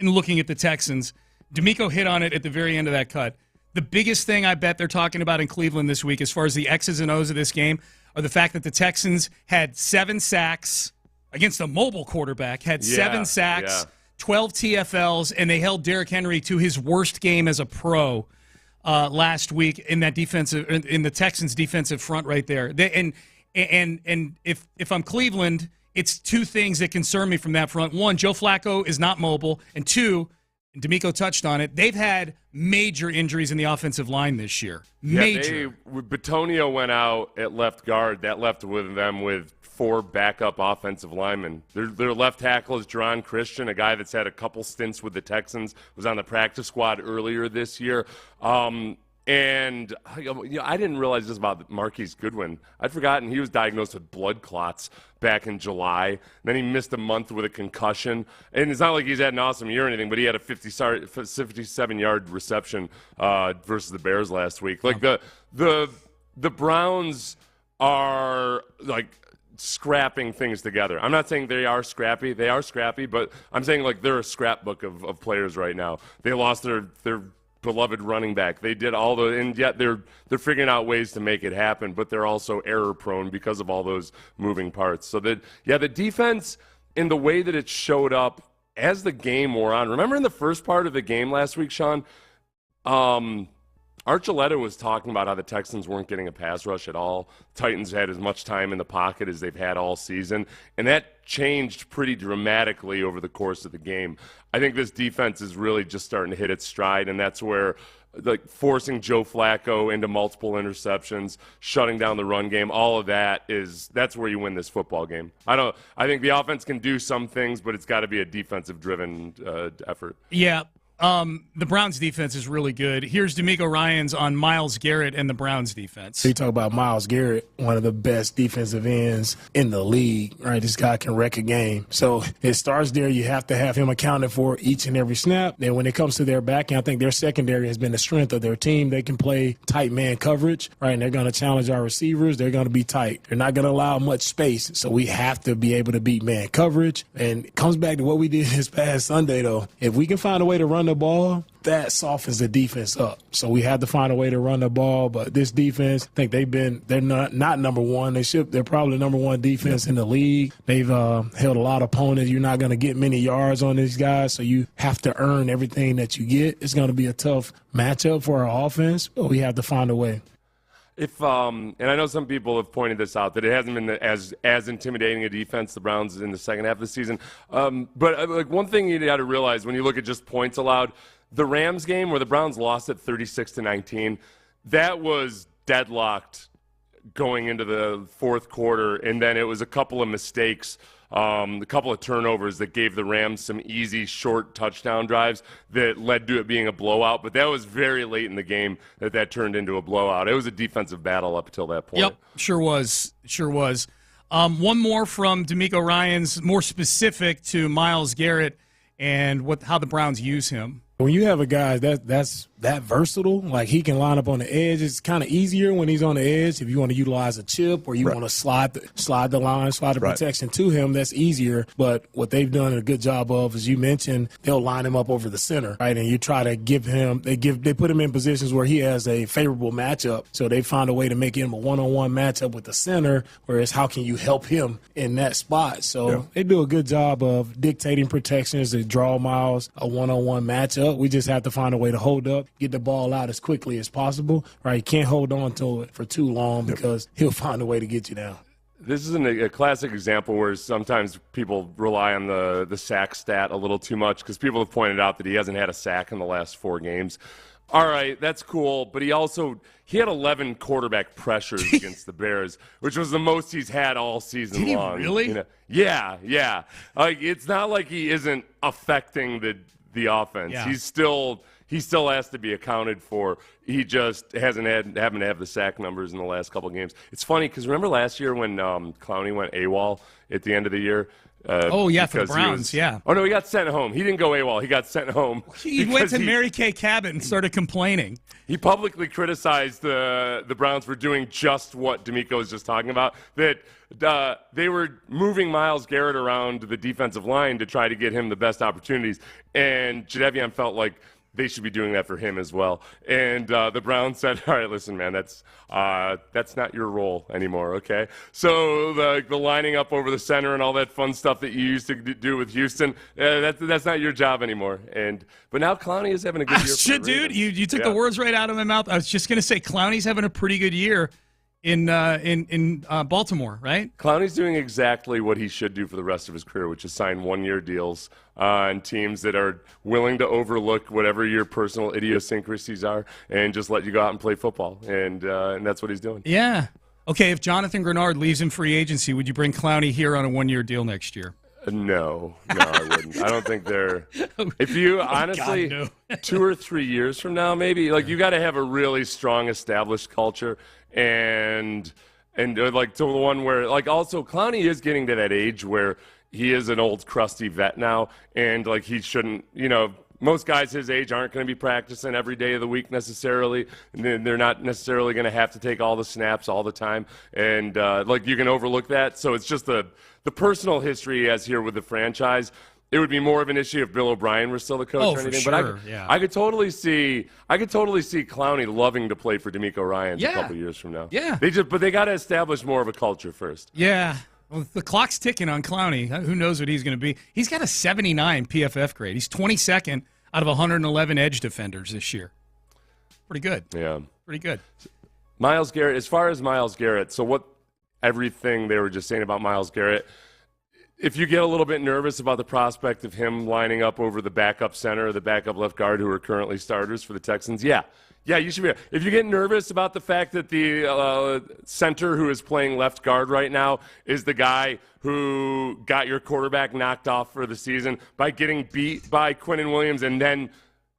and looking at the Texans, DeMeco hit on it at the very end of that cut. The biggest thing I bet they're talking about in Cleveland this week, as far as the X's and O's of this game, are the fact that the Texans had 7 sacks against a mobile quarterback, 7 sacks, 12 TFLs, and they held Derrick Henry to his worst game as a pro last week in the Texans' defensive front right there. And if I'm Cleveland, it's 2 things that concern me from that front. 1, Joe Flacco is not mobile, and 2, DeMeco touched on it, they've had major injuries in the offensive line this year. Major. Bitonio went out at left guard. That left them with 4 backup offensive linemen. Their left tackle is Jerron Christian, a guy that's had a couple stints with the Texans, was on the practice squad earlier this year. And I didn't realize this about Marquise Goodwin. I'd forgotten he was diagnosed with blood clots back in July. Then he missed a month with a concussion. And it's not like he's had an awesome year or anything, but he had a 57-yard reception versus the Bears last week. Like the Browns are like scrapping things together. I'm not saying they are scrappy. They are scrappy, but I'm saying like they're a scrapbook of players right now. They lost their beloved running back. They did and yet they're figuring out ways to make it happen, but they're also error prone because of all those moving parts. So the defense, in the way that it showed up as the game wore on. Remember in the first part of the game last week, Sean, Archuleta was talking about how the Texans weren't getting a pass rush at all. Titans had as much time in the pocket as they've had all season, and that changed pretty dramatically over the course of the game. I think this defense is really just starting to hit its stride, and that's where forcing Joe Flacco into multiple interceptions, shutting down the run game, all of that's where you win this football game. I think the offense can do some things, but it's got to be a defensive-driven effort. Yeah. The Browns defense is really good. Here's DeMeco Ryans on Myles Garrett and the Browns defense. So you talk about Myles Garrett, one of the best defensive ends in the league, right? This guy can wreck a game. So it starts there. You have to have him accounted for each and every snap. Then when it comes to their back end, I think their secondary has been the strength of their team. They can play tight man coverage, right? And they're going to challenge our receivers. They're going to be tight. They're not going to allow much space. So we have to be able to beat man coverage. And it comes back to what we did this past Sunday, though. If we can find a way to run run the ball, that softens the defense up. So we had to find a way to run the ball. But this defense, I think they're not number one. They're probably number one defense in the league. They've held a lot of opponents. You're not going to get many yards on these guys, so you have to earn everything that you get. It's going to be a tough matchup for our offense, but we have to find a way. And I know some people have pointed this out, that it hasn't been as intimidating a defense, the Browns, in the second half of the season. But like one thing you got to realize when you look at just points allowed, the Rams game where the Browns lost at 36-19, that was deadlocked going into the fourth quarter, and then it was a couple of mistakes, a couple of turnovers that gave the Rams some easy short touchdown drives that led to it being a blowout. But that was very late in the game that turned into a blowout. It was a defensive battle up until that point. Yep, sure was. One more from D'Amico Ryans, more specific to Myles Garrett and how the Browns use him. When you have a guy that's that versatile, like he can line up on the edge, it's kind of easier when he's on the edge. If you want to utilize a chip or you want to slide the line, slide the protection to him, that's easier. But what they've done a good job of, as you mentioned, they'll line him up over the center, right? And you try to give him, they put him in positions where he has a favorable matchup. So they find a way to make him a one-on-one matchup with the center, whereas how can you help him in that spot? So they do a good job of dictating protections to draw Myles a one-on-one matchup. We just have to find a way to hold up, get the ball out as quickly as possible, right? You can't hold on to it for too long because he'll find a way to get you down. This is a classic example where sometimes people rely on the sack stat a little too much because people have pointed out that he hasn't had a sack in the last 4 games. All right, that's cool, but he had 11 quarterback pressures against the Bears, which was the most he's had all season long. Really? You know? Yeah. Like it's not like he isn't affecting the offense. Yeah. He still has to be accounted for. He just happened to have the sack numbers in the last couple of games. It's funny because remember last year when Clowney went AWOL at the end of the year? For the Browns, Oh, no, he got sent home. He didn't go AWOL. He got sent home. He went to Mary Kay Cabot and started complaining. He publicly criticized the Browns for doing just what D'Amico was just talking about, that they were moving Myles Garrett around the defensive line to try to get him the best opportunities, and Jadeveon felt like they should be doing that for him as well. And the Browns said, all right, listen, man, that's not your role anymore, okay? So the lining up over the center and all that fun stuff that you used to do with Houston, that's not your job anymore. But now Clowney is having a good year. Shit, dude, you took the words right out of my mouth. I was just going to say Clowney's having a pretty good year in Baltimore, right? Clowney's doing exactly what he should do for the rest of his career, which is sign 1-year deals on teams that are willing to overlook whatever your personal idiosyncrasies are and just let you go out and play football. And that's what he's doing. Yeah. Okay, if Jonathan Grenard leaves in free agency, would you bring Clowney here on a 1-year deal next year? No, I wouldn't. I don't think they're. If you honestly, God, no. 2 or 3 years from now, maybe you got to have a really strong established culture, and like to the one where also Clowney is getting to that age where he is an old crusty vet now, and he shouldn't. Most guys his age aren't going to be practicing every day of the week necessarily. And they're not necessarily going to have to take all the snaps all the time, and you can overlook that. So it's just the personal history he has here with the franchise. It would be more of an issue if Bill O'Brien were still the coach or anything. For sure. But I could totally see Clowney loving to play for D'Amico Ryans a couple years from now. Yeah. But they got to establish more of a culture first. Yeah. Well, the clock's ticking on Clowney. Who knows what he's going to be? He's got a 79 PFF grade. He's 22nd out of 111 edge defenders this year. Pretty good. Yeah. Pretty good. Myles Garrett, as far as Myles Garrett, so everything they were just saying about Myles Garrett, if you get a little bit nervous about the prospect of him lining up over the backup center or the backup left guard who are currently starters for the Texans, yeah, you should be. If you get nervous about the fact that the center who is playing left guard right now is the guy who got your quarterback knocked off for the season by getting beat by Quinnen Williams and then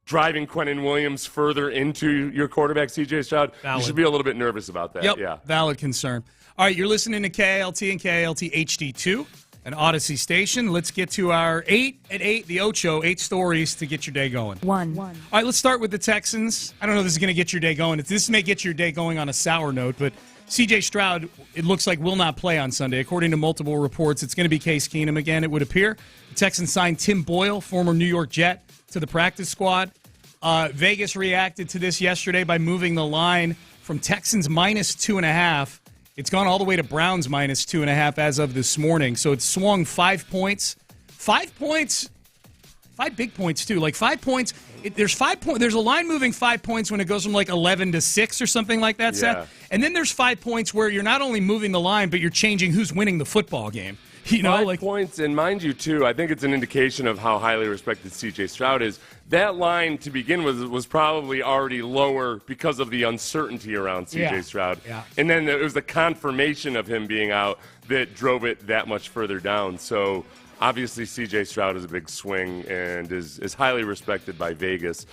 driving Quinnen Williams further into your quarterback, C.J. Stroud, you should be a little bit nervous about that. Yep, yeah. Valid concern. All right, you're listening to KLT and KLT HD2. An Odyssey station. Let's get to our 8 at 8, the Ocho, 8 stories to get your day going. One. All right, let's start with the Texans. I don't know if this is going to get your day going. This may get your day going on a sour note, but C.J. Stroud, it looks like, will not play on Sunday. According to multiple reports, it's going to be Case Keenum again, it would appear. The Texans signed Tim Boyle, former New York Jet, to the practice squad. Vegas reacted to this yesterday by moving the line from Texans -2.5. It's gone all the way to Browns -2.5 as of this morning. So it's swung 5 points. 5 points, 5 big points too. Like 5 points. There's a line moving 5 points when it goes from like 11 to 6 or something like that, Yeah. Seth. And then there's 5 points where you're not only moving the line, but you're changing who's winning the football game. 5 points, and mind you, too, I think it's an indication of how highly respected C.J. Stroud is. That line, to begin with, was probably already lower because of the uncertainty around C.J. Stroud. Yeah. And then it was the confirmation of him being out that drove it that much further down. So, obviously, C.J. Stroud is a big swing and is highly respected by Vegas.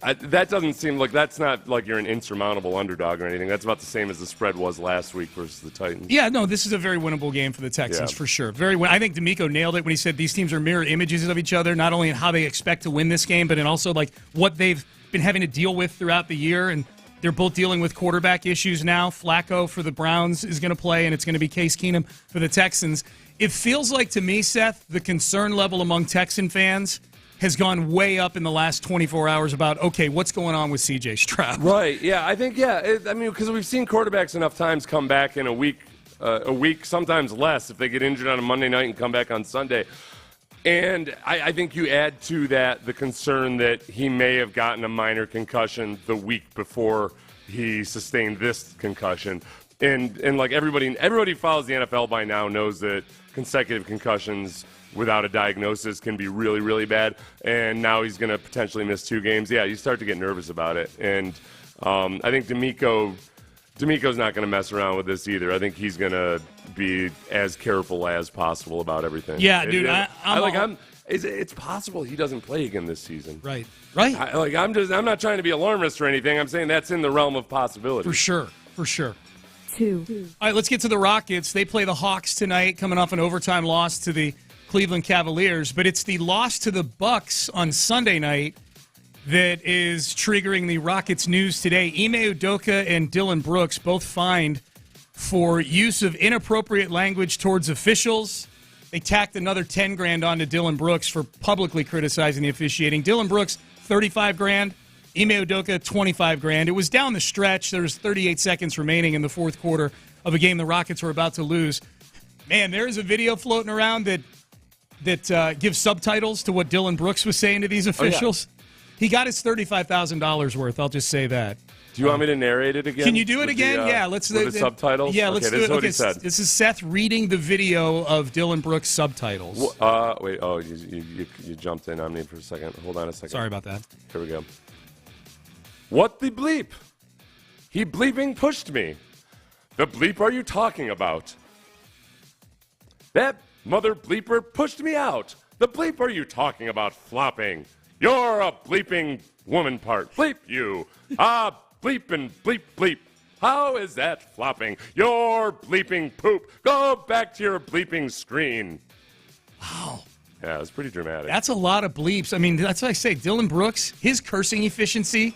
That doesn't seem like that's not like you're an insurmountable underdog or anything. That's about the same as the spread was last week versus the Titans. Yeah, no, this is a very winnable game for the Texans for sure. I think D'Amico nailed it when he said these teams are mirror images of each other, not only in how they expect to win this game, but in also like what they've been having to deal with throughout the year. And they're both dealing with quarterback issues now. Flacco for the Browns is going to play, and it's going to be Case Keenum for the Texans. It feels like to me, Seth, the concern level among Texan fans has gone way up in the last 24 hours about, okay, what's going on with C.J. Stroud? Right, yeah. I think, because we've seen quarterbacks enough times come back in a week, sometimes less, if they get injured on a Monday night and come back on Sunday. And I think you add to that the concern that he may have gotten a minor concussion the week before he sustained this concussion. And like everybody who follows the NFL by now knows that consecutive concussions without a diagnosis can be really, really bad. And now he's going to potentially miss 2 games. Yeah, you start to get nervous about it. And I think D'Amico's not going to mess around with this either. I think he's going to be as careful as possible about everything. Yeah, dude. It's possible he doesn't play again this season. Right. I'm not trying to be alarmist or anything. I'm saying that's in the realm of possibility. For sure. 2. All right, let's get to the Rockets. They play the Hawks tonight, coming off an overtime loss to the Cleveland Cavaliers, but it's the loss to the Bucks on Sunday night that is triggering the Rockets news today. Ime Udoka and Dillon Brooks both fined for use of inappropriate language towards officials. They tacked another $10,000 onto Dillon Brooks for publicly criticizing the officiating. Dillon Brooks, $35,000. Ime Udoka, $25,000. It was down the stretch. There was 38 seconds remaining in the fourth quarter of a game the Rockets were about to lose. Man, there is a video floating around that gives subtitles to what Dillon Brooks was saying to these officials. Oh, yeah. He got his $35,000 worth. I'll just say that. Do you want me to narrate it again? Can you do it again? Let's with the subtitles. Yeah, let's do this it. Is what he said. This is Seth reading the video of Dillon Brooks' subtitles. Wait. Oh, you jumped in on me for a second. Hold on a second. Sorry about that. Here we go. What the bleep? He bleeping pushed me. The bleep are you talking about? That mother bleeper pushed me out. The bleep are you talking about flopping? You're a bleeping woman part. Bleep you. Bleep and bleep bleep. How is that flopping? You're bleeping poop. Go back to your bleeping screen. Wow. Yeah, it's pretty dramatic. That's a lot of bleeps. I mean, that's what I say. Dillon Brooks, his cursing efficiency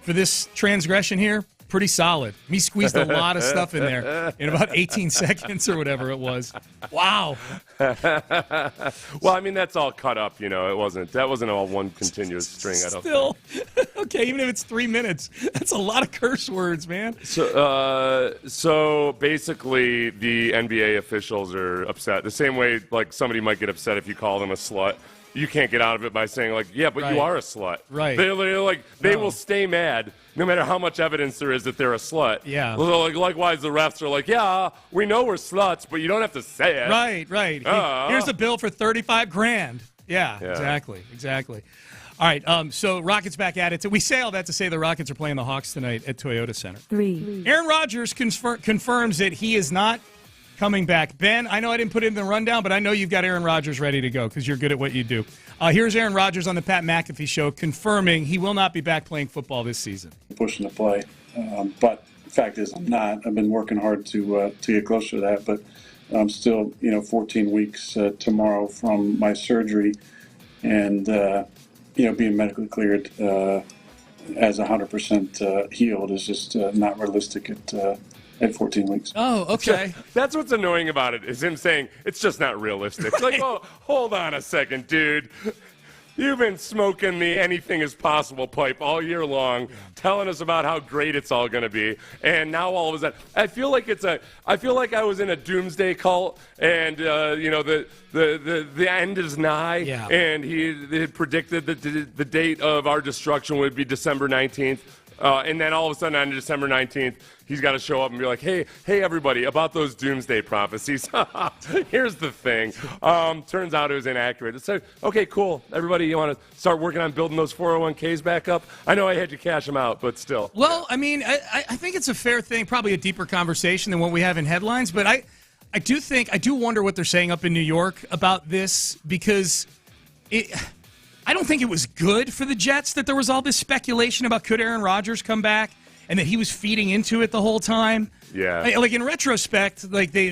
for this transgression here, pretty solid. He squeezed a lot of stuff in there in about 18 seconds or whatever it was. Wow. Well, I mean, that's all cut up, That wasn't all one continuous string. I don't think. Okay, even if it's 3 minutes, that's a lot of curse words, man. So basically, the NBA officials are upset. The same way, like, somebody might get upset if you call them a slut. You can't get out of it by saying, like, yeah, but you are a slut. Right. They will stay mad no matter how much evidence there is that they're a slut. Yeah. Likewise, the refs are like, yeah, we know we're sluts, but you don't have to say it. Right. Here's a bill for $35,000. Yeah, exactly. All right, so Rockets back at it. We say all that to say the Rockets are playing the Hawks tonight at Toyota Center. 3. Aaron Rodgers confirms that he is not coming back. Ben, I know I didn't put it in the rundown, but I know you've got Aaron Rodgers ready to go because you're good at what you do. Here's Aaron Rodgers on the Pat McAfee Show confirming he will not be back playing football this season. Pushing to play, but the fact is I'm not. I've been working hard to get closer to that, but I'm still 14 weeks tomorrow from my surgery, and being medically cleared as 100% healed is just not realistic at 14 weeks. Oh, okay. That's what's annoying about it, is him saying it's just not realistic. Right. Like, oh, hold on a second, dude. You've been smoking the anything is possible pipe all year long, telling us about how great it's all going to be, and now all of a sudden, I feel like I was in a doomsday cult, and the end is nigh, and he had predicted that the date of our destruction would be December 19th. And then all of a sudden on December 19th, he's got to show up and be like, hey, everybody, about those doomsday prophecies. Here's the thing. Turns out it was inaccurate. It's like, okay, cool. Everybody, you want to start working on building those 401ks back up? I know I had to cash them out, but still. Well, I mean, I think it's a fair thing, probably a deeper conversation than what we have in headlines, but I do wonder what they're saying up in New York about this, because I don't think it was good for the Jets that there was all this speculation about could Aaron Rodgers come back and that he was feeding into it the whole time. Yeah. Like in retrospect, like they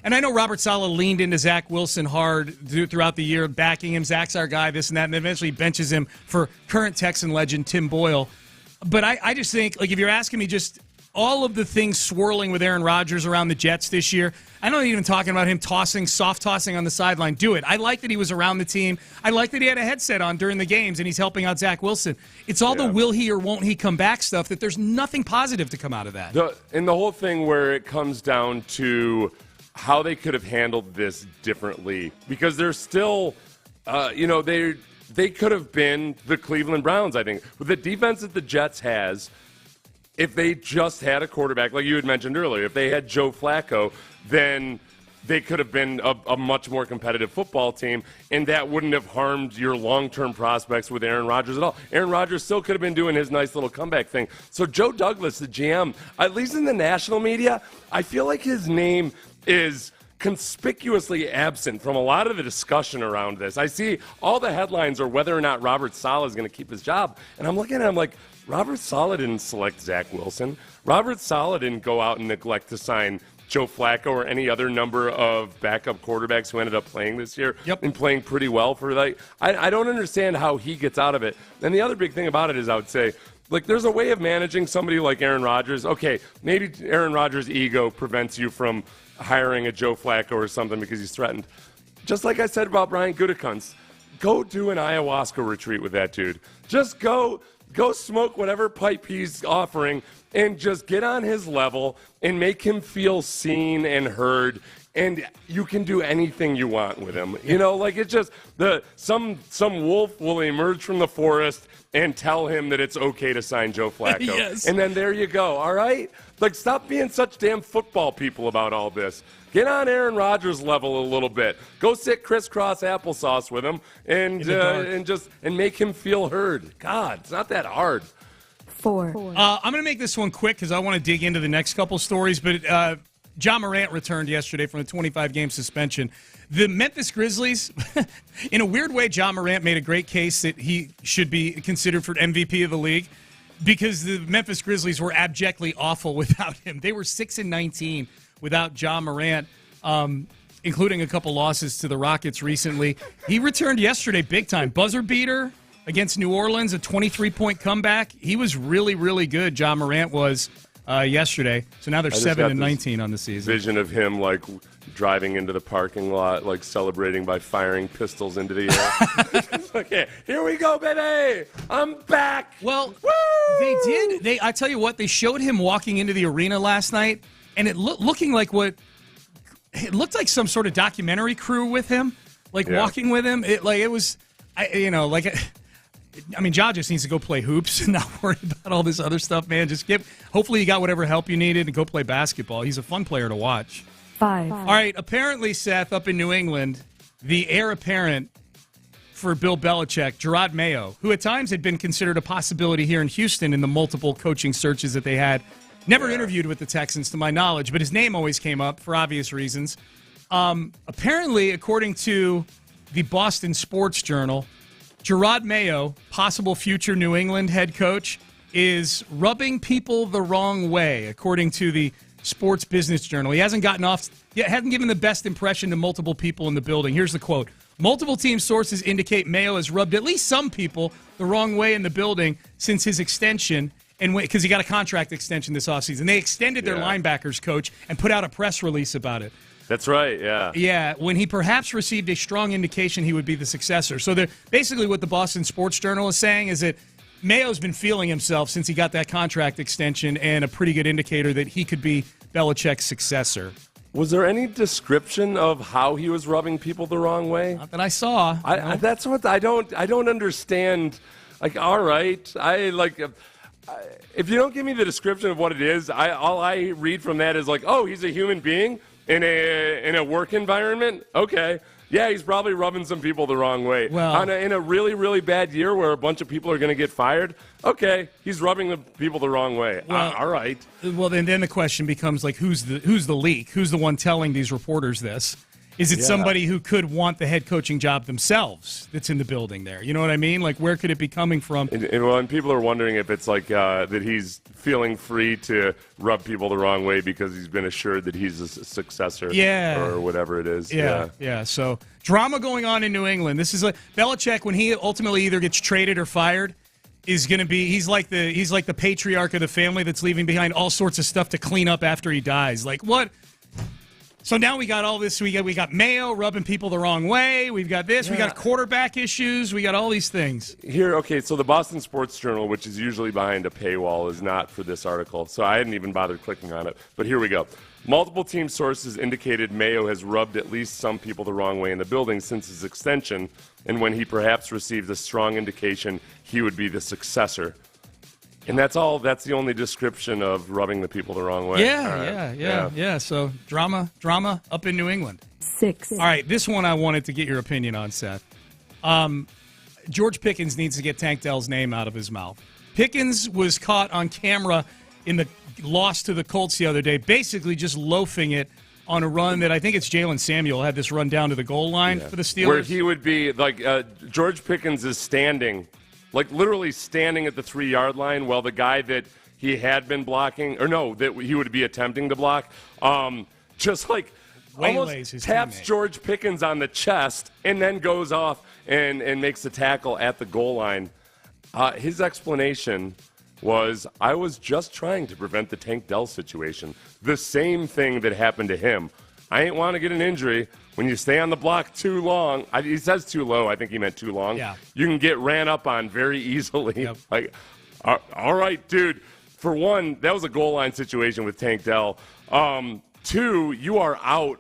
and I know Robert Saleh leaned into Zach Wilson hard throughout the year, backing him. Zach's our guy, this and that, and eventually benches him for current Texan legend Tim Boyle. But I just think, like, if you're asking me just all of the things swirling with Aaron Rodgers around the Jets this year, I'm not even talking about him soft tossing on the sideline. Do it. I like that he was around the team. I like that he had a headset on during the games and he's helping out Zach Wilson. It's all the will he or won't he come back stuff that there's nothing positive to come out of that. And the whole thing where it comes down to how they could have handled this differently, because they're still, they could have been the Cleveland Browns, I think. With the defense that the Jets has, if they just had a quarterback, like you had mentioned earlier, if they had Joe Flacco, then they could have been a much more competitive football team, and that wouldn't have harmed your long-term prospects with Aaron Rodgers at all. Aaron Rodgers still could have been doing his nice little comeback thing. So Joe Douglas, the GM, at least in the national media, I feel like his name is conspicuously absent from a lot of the discussion around this. I see all the headlines are whether or not Robert Saleh is going to keep his job, and I'm looking at him like, Robert Saleh didn't select Zach Wilson. Robert Saleh didn't go out and neglect to sign Joe Flacco or any other number of backup quarterbacks who ended up playing this year and playing pretty well for that. I don't understand how he gets out of it. And the other big thing about it is, I would say, like, there's a way of managing somebody like Aaron Rodgers. Okay, maybe Aaron Rodgers' ego prevents you from hiring a Joe Flacco or something because he's threatened. Just like I said about Brian Gutekunst, go do an ayahuasca retreat with that dude. Just go smoke whatever pipe he's offering and just get on his level and make him feel seen and heard, and you can do anything you want with him. You know, like, it's just some wolf will emerge from the forest and tell him that it's okay to sign Joe Flacco. Yes. And then there you go, all right? Like, stop being such damn football people about all this. Get on Aaron Rodgers' level a little bit. Go sit crisscross applesauce with him and make him feel heard. God, it's not that hard. 4. I'm going to make this one quick because I want to dig into the next couple stories. But John Morant returned yesterday from a 25-game suspension. The Memphis Grizzlies, in a weird way, John Morant made a great case that he should be considered for MVP of the league because the Memphis Grizzlies were abjectly awful without him. They were 6-19 without John Morant, including a couple losses to the Rockets recently. He returned yesterday big time. Buzzer beater against New Orleans, a 23-point comeback. He was really, really good, John Morant was yesterday. So now they're 7-19 on the season. Vision of him, like, driving into the parking lot, like, celebrating by firing pistols into the air. Okay, here we go, baby! I'm back! Well, they did. I tell you what, they showed him walking into the arena last night, and it looking like it looked like some sort of documentary crew with him, walking with him. I mean, Ja just needs to go play hoops and not worry about all this other stuff, man. Hopefully you got whatever help you needed and go play basketball. He's a fun player to watch. 5. All right, apparently, Seth, up in New England, the heir apparent for Bill Belichick, Gerard Mayo, who at times had been considered a possibility here in Houston in the multiple coaching searches that they had, never interviewed with the Texans to my knowledge, but his name always came up for obvious reasons. Apparently, according to the Boston Sports Journal, Gerard Mayo, possible future New England head coach, is rubbing people the wrong way, according to the Sports Business Journal. He hasn't given the best impression to multiple people in the building. Here's the quote. Multiple team sources indicate Mayo has rubbed at least some people the wrong way in the building since his extension, and because he got a contract extension this offseason. They extended their linebackers coach and put out a press release about it. That's right, yeah. Yeah, when he perhaps received a strong indication he would be the successor. So basically what the Boston Sports Journal is saying is that Mayo's been feeling himself since he got that contract extension, and a pretty good indicator that he could be Belichick's successor. Was there any description of how he was rubbing people the wrong way? Not that I saw. That's what I don't understand. Like, all right, if you don't give me the description of what it is, all I read from that is like, oh, he's a human being in a work environment. Okay. Yeah, he's probably rubbing some people the wrong way. Well, in a really, really bad year where a bunch of people are going to get fired, okay, he's rubbing the people the wrong way. Well, all right. Well, then the question becomes, like, who's the leak? Who's the one telling these reporters this? Is it somebody who could want the head coaching job themselves that's in the building there? You know what I mean? Like, where could it be coming from? And people are wondering if it's like that he's feeling free to rub people the wrong way because he's been assured that he's a successor or whatever it is. Yeah. So drama going on in New England. This is like Belichick, when he ultimately either gets traded or fired, is going to be he's like the patriarch of the family that's leaving behind all sorts of stuff to clean up after he dies. Like, what? So now we got all this. We got Mayo rubbing people the wrong way. We've got this. We got quarterback issues. We got all these things. Here, okay, so the Boston Sports Journal, which is usually behind a paywall, is not for this article. So I hadn't even bothered clicking on it. But here we go. Multiple team sources indicated Mayo has rubbed at least some people the wrong way in the building since his extension, and when he perhaps received a strong indication he would be the successor. And that's all. That's the only description of rubbing the people the wrong way. Yeah. So drama up in New England. 6. All right, this one I wanted to get your opinion on, Seth. George Pickens needs to get Tank Dell's name out of his mouth. Pickens was caught on camera in the loss to the Colts the other day, basically just loafing it on a run that I think it's Jalen Samuel had this run down to the goal line for the Steelers. Where he would be like George Pickens is standing. Like literally standing at the 3-yard line while the guy that he had been blocking, that he would be attempting to block, just like almost taps George Pickens on the chest and then goes off and makes the tackle at the goal line. His explanation was, I was just trying to prevent the Tank Dell situation. The same thing that happened to him. I ain't want to get an injury. When you stay on the block too long, he says too low. I think he meant too long. Yeah. You can get ran up on very easily. Yep. Like, all right, dude. For one, that was a goal line situation with Tank Dell. 2, you are out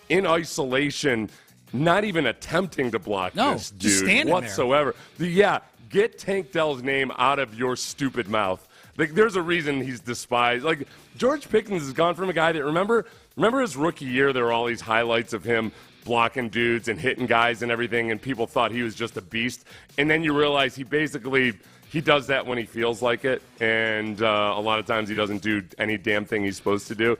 in isolation, not even attempting to block this dude just standing whatsoever. Yeah, get Tank Dell's name out of your stupid mouth. Like, there's a reason he's despised. Like, George Pickens has gone from a guy that, remember his rookie year, there were all these highlights of him blocking dudes and hitting guys and everything, and people thought he was just a beast. And then you realize he does that when he feels like it, and a lot of times he doesn't do any damn thing he's supposed to do.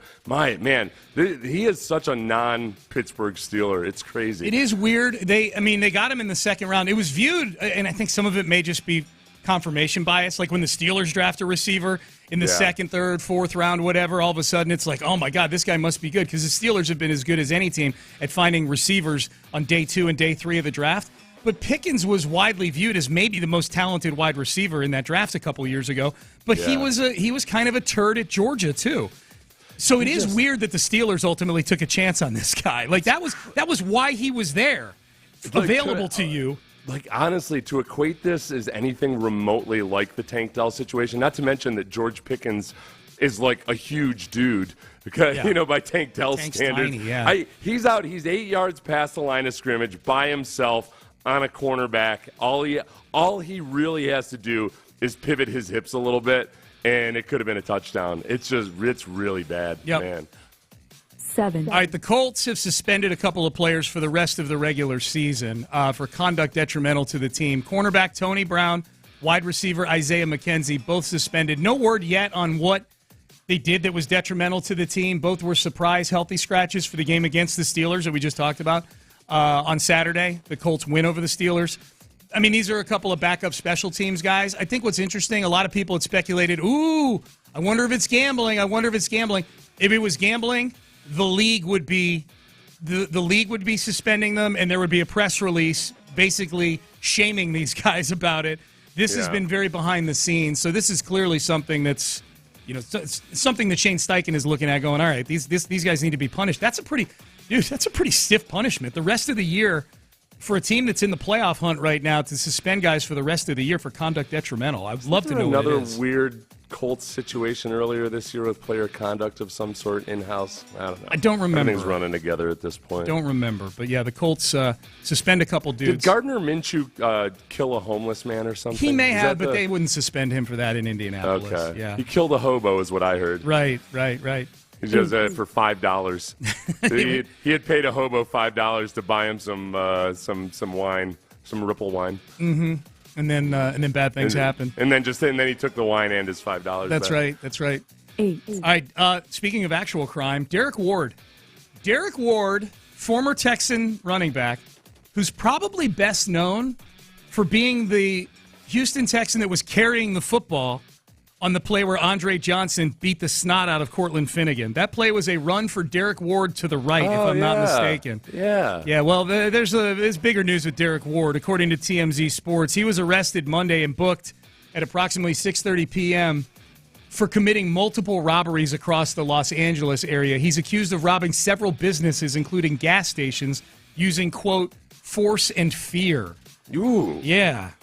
He is such a non-Pittsburgh Steeler. It's crazy. It is weird. They got him in the second round. It was viewed, and I think some of it may just be confirmation bias, like when the Steelers draft a receiver in the second, third, fourth round, whatever, all of a sudden it's like, oh my God, this guy must be good, because the Steelers have been as good as any team at finding receivers on day 2 and day 3 of the draft. But Pickens was widely viewed as maybe the most talented wide receiver in that draft a couple years ago. But he was kind of a turd at Georgia too. So it is weird that the Steelers ultimately took a chance on this guy. Like that was why he was there, available to you. Like, honestly, to equate this as anything remotely like the Tank Dell situation, not to mention that George Pickens is like a huge dude, because by Tank Dell standards. Tiny, he's out. He's 8 yards past the line of scrimmage by himself on a cornerback. All he really has to do is pivot his hips a little bit, and it could have been a touchdown. It's really bad, man. 7. All right, the Colts have suspended a couple of players for the rest of the regular season for conduct detrimental to the team. Cornerback Tony Brown, wide receiver Isaiah McKenzie, both suspended. No word yet on what they did that was detrimental to the team. Both were surprise healthy scratches for the game against the Steelers that we just talked about on Saturday. The Colts win over the Steelers. I mean, these are a couple of backup special teams guys. I think what's interesting, a lot of people had speculated, I wonder if it's gambling. If it was gambling, the league would be suspending them, and there would be a press release basically shaming these guys about it. This has been very behind the scenes. So this is clearly something that's, something that Shane Steichen is looking at going, all right, these guys need to be punished. That's a pretty stiff punishment. The rest of the year, for a team that's in the playoff hunt right now, to suspend guys for the rest of the year for conduct detrimental. I'd love to know what it is. Another weird Colts situation earlier this year with player conduct of some sort in-house. I don't know. I don't remember. Everything's running together at this point. Don't remember. But, yeah, the Colts suspend a couple dudes. Did Gardner Minshew kill a homeless man or something? He may have, but they wouldn't suspend him for that in Indianapolis. Okay. Yeah. He killed a hobo is what I heard. Right. He just for $5. He had paid a hobo $5 to buy him some wine, some Ripple wine. Mm-hmm. And then bad things happen. And then he took the wine and his $5. That's back. That's right. All right. Speaking of actual crime, Derek Ward, former Texan running back, who's probably best known for being the Houston Texan that was carrying the football on the play where Andre Johnson beat the snot out of Cortland Finnegan. That play was a run for Derek Ward to the right, if I'm not mistaken. Yeah. Yeah, well, there's bigger news with Derek Ward. According to TMZ Sports, he was arrested Monday and booked at approximately 6:30 p.m. for committing multiple robberies across the Los Angeles area. He's accused of robbing several businesses, including gas stations, using, quote, force and fear. Ooh.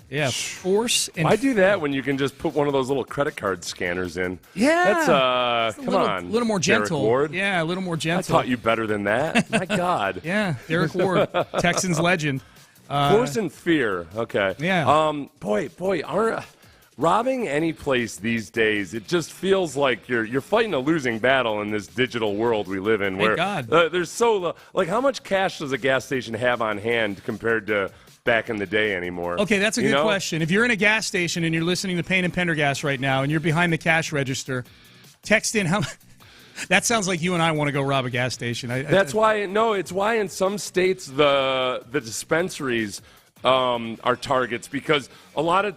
Yeah, force and Why do that when you can just put one of those little credit card scanners in? Yeah. That's, come on. A little more gentle. Derek Ward. Yeah, a little more gentle. I taught you better than that. My God. Yeah, Derek Ward, Texans legend. Force and fear. Okay. Yeah. Boy, aren't robbing any place these days, it just feels like you're fighting a losing battle in this digital world we live in. Where Thank God. There's so how much cash does a gas station have on hand compared to back in the day anymore? Okay, that's a good question. If you're in a gas station and you're listening to Payne and Pendergast right now and you're behind the cash register, text in how. That sounds like you and I want to go rob a gas station. It's why in some states the dispensaries are targets, because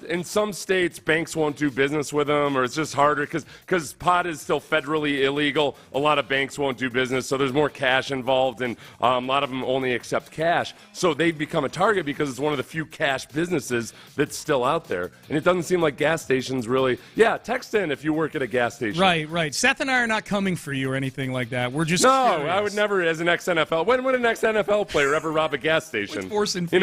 in some states banks won't do business with them, or it's just harder because pot is still federally illegal. A lot of banks won't do business, so there's more cash involved, and a lot of them only accept cash. So they've become a target because it's one of the few cash businesses that's still out there. And it doesn't seem like gas stations really. Yeah, text in if you work at a gas station. Right. Seth and I are not coming for you or anything like that. We're just curious. I would never, as an ex-NFL. When would an ex-NFL player ever rob a gas station? With force and fear.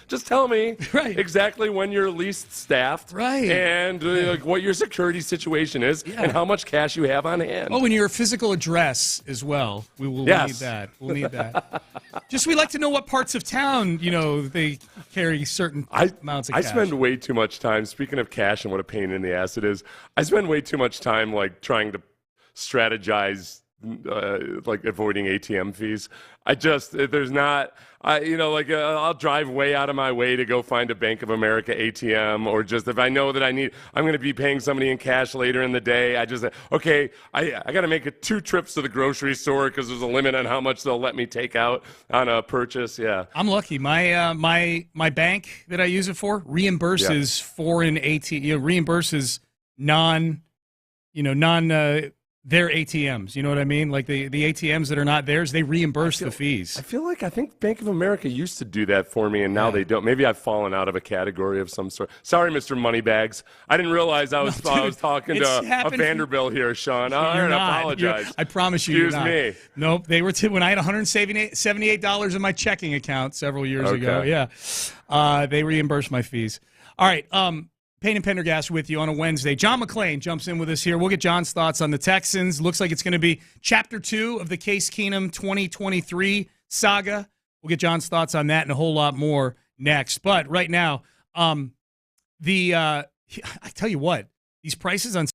Just tell me exactly when you're least staffed, and what your security situation is, and how much cash you have on hand. Oh, and your physical address as well. We'll need that. We'll need that. We like to know what parts of town they carry certain amounts of cash. I spend way too much time. Speaking of cash and what a pain in the ass it is, I spend way too much time trying to strategize. Avoiding ATM fees. I'll drive way out of my way to go find a Bank of America ATM, or just if I know that I'm going to be paying somebody in cash later in the day, I got to make 2 trips to the grocery store because there's a limit on how much they'll let me take out on a purchase. Yeah, I'm lucky. My my bank that I use it for reimburses foreign ATM, reimburses non their ATMs, you know what I mean? Like the ATMs that are not theirs, they reimburse the fees. I think Bank of America used to do that for me, and now they don't. Maybe I've fallen out of a category of some sort. Sorry, Mr. Moneybags. I didn't realize I was talking to a Vanderbilt here, Sean. I apologize. I promise you, Excuse me. Nope. They were when I had $178 in my checking account several years ago. Yeah, they reimbursed my fees. All right. Payne and Pendergast with you on a Wednesday. John McClain jumps in with us here. We'll get John's thoughts on the Texans. Looks like it's going to be Chapter 2 of the Case Keenum 2023 saga. We'll get John's thoughts on that and a whole lot more next. But right now, I tell you what, these prices on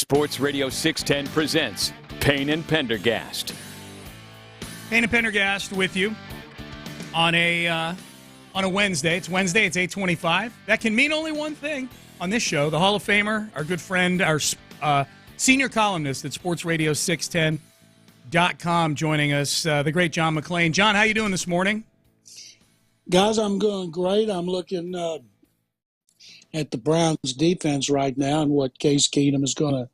Sports Radio 610 presents Payne and Pendergast. Payne and Pendergast with you on a Wednesday. It's Wednesday. It's 8:25. That can mean only one thing on this show. The Hall of Famer, our good friend, our senior columnist at SportsRadio610.com, joining us, the great John McClain. John, how you doing this morning? Guys, I'm doing great. I'm looking at the Browns defense right now and what Case Keenum is going to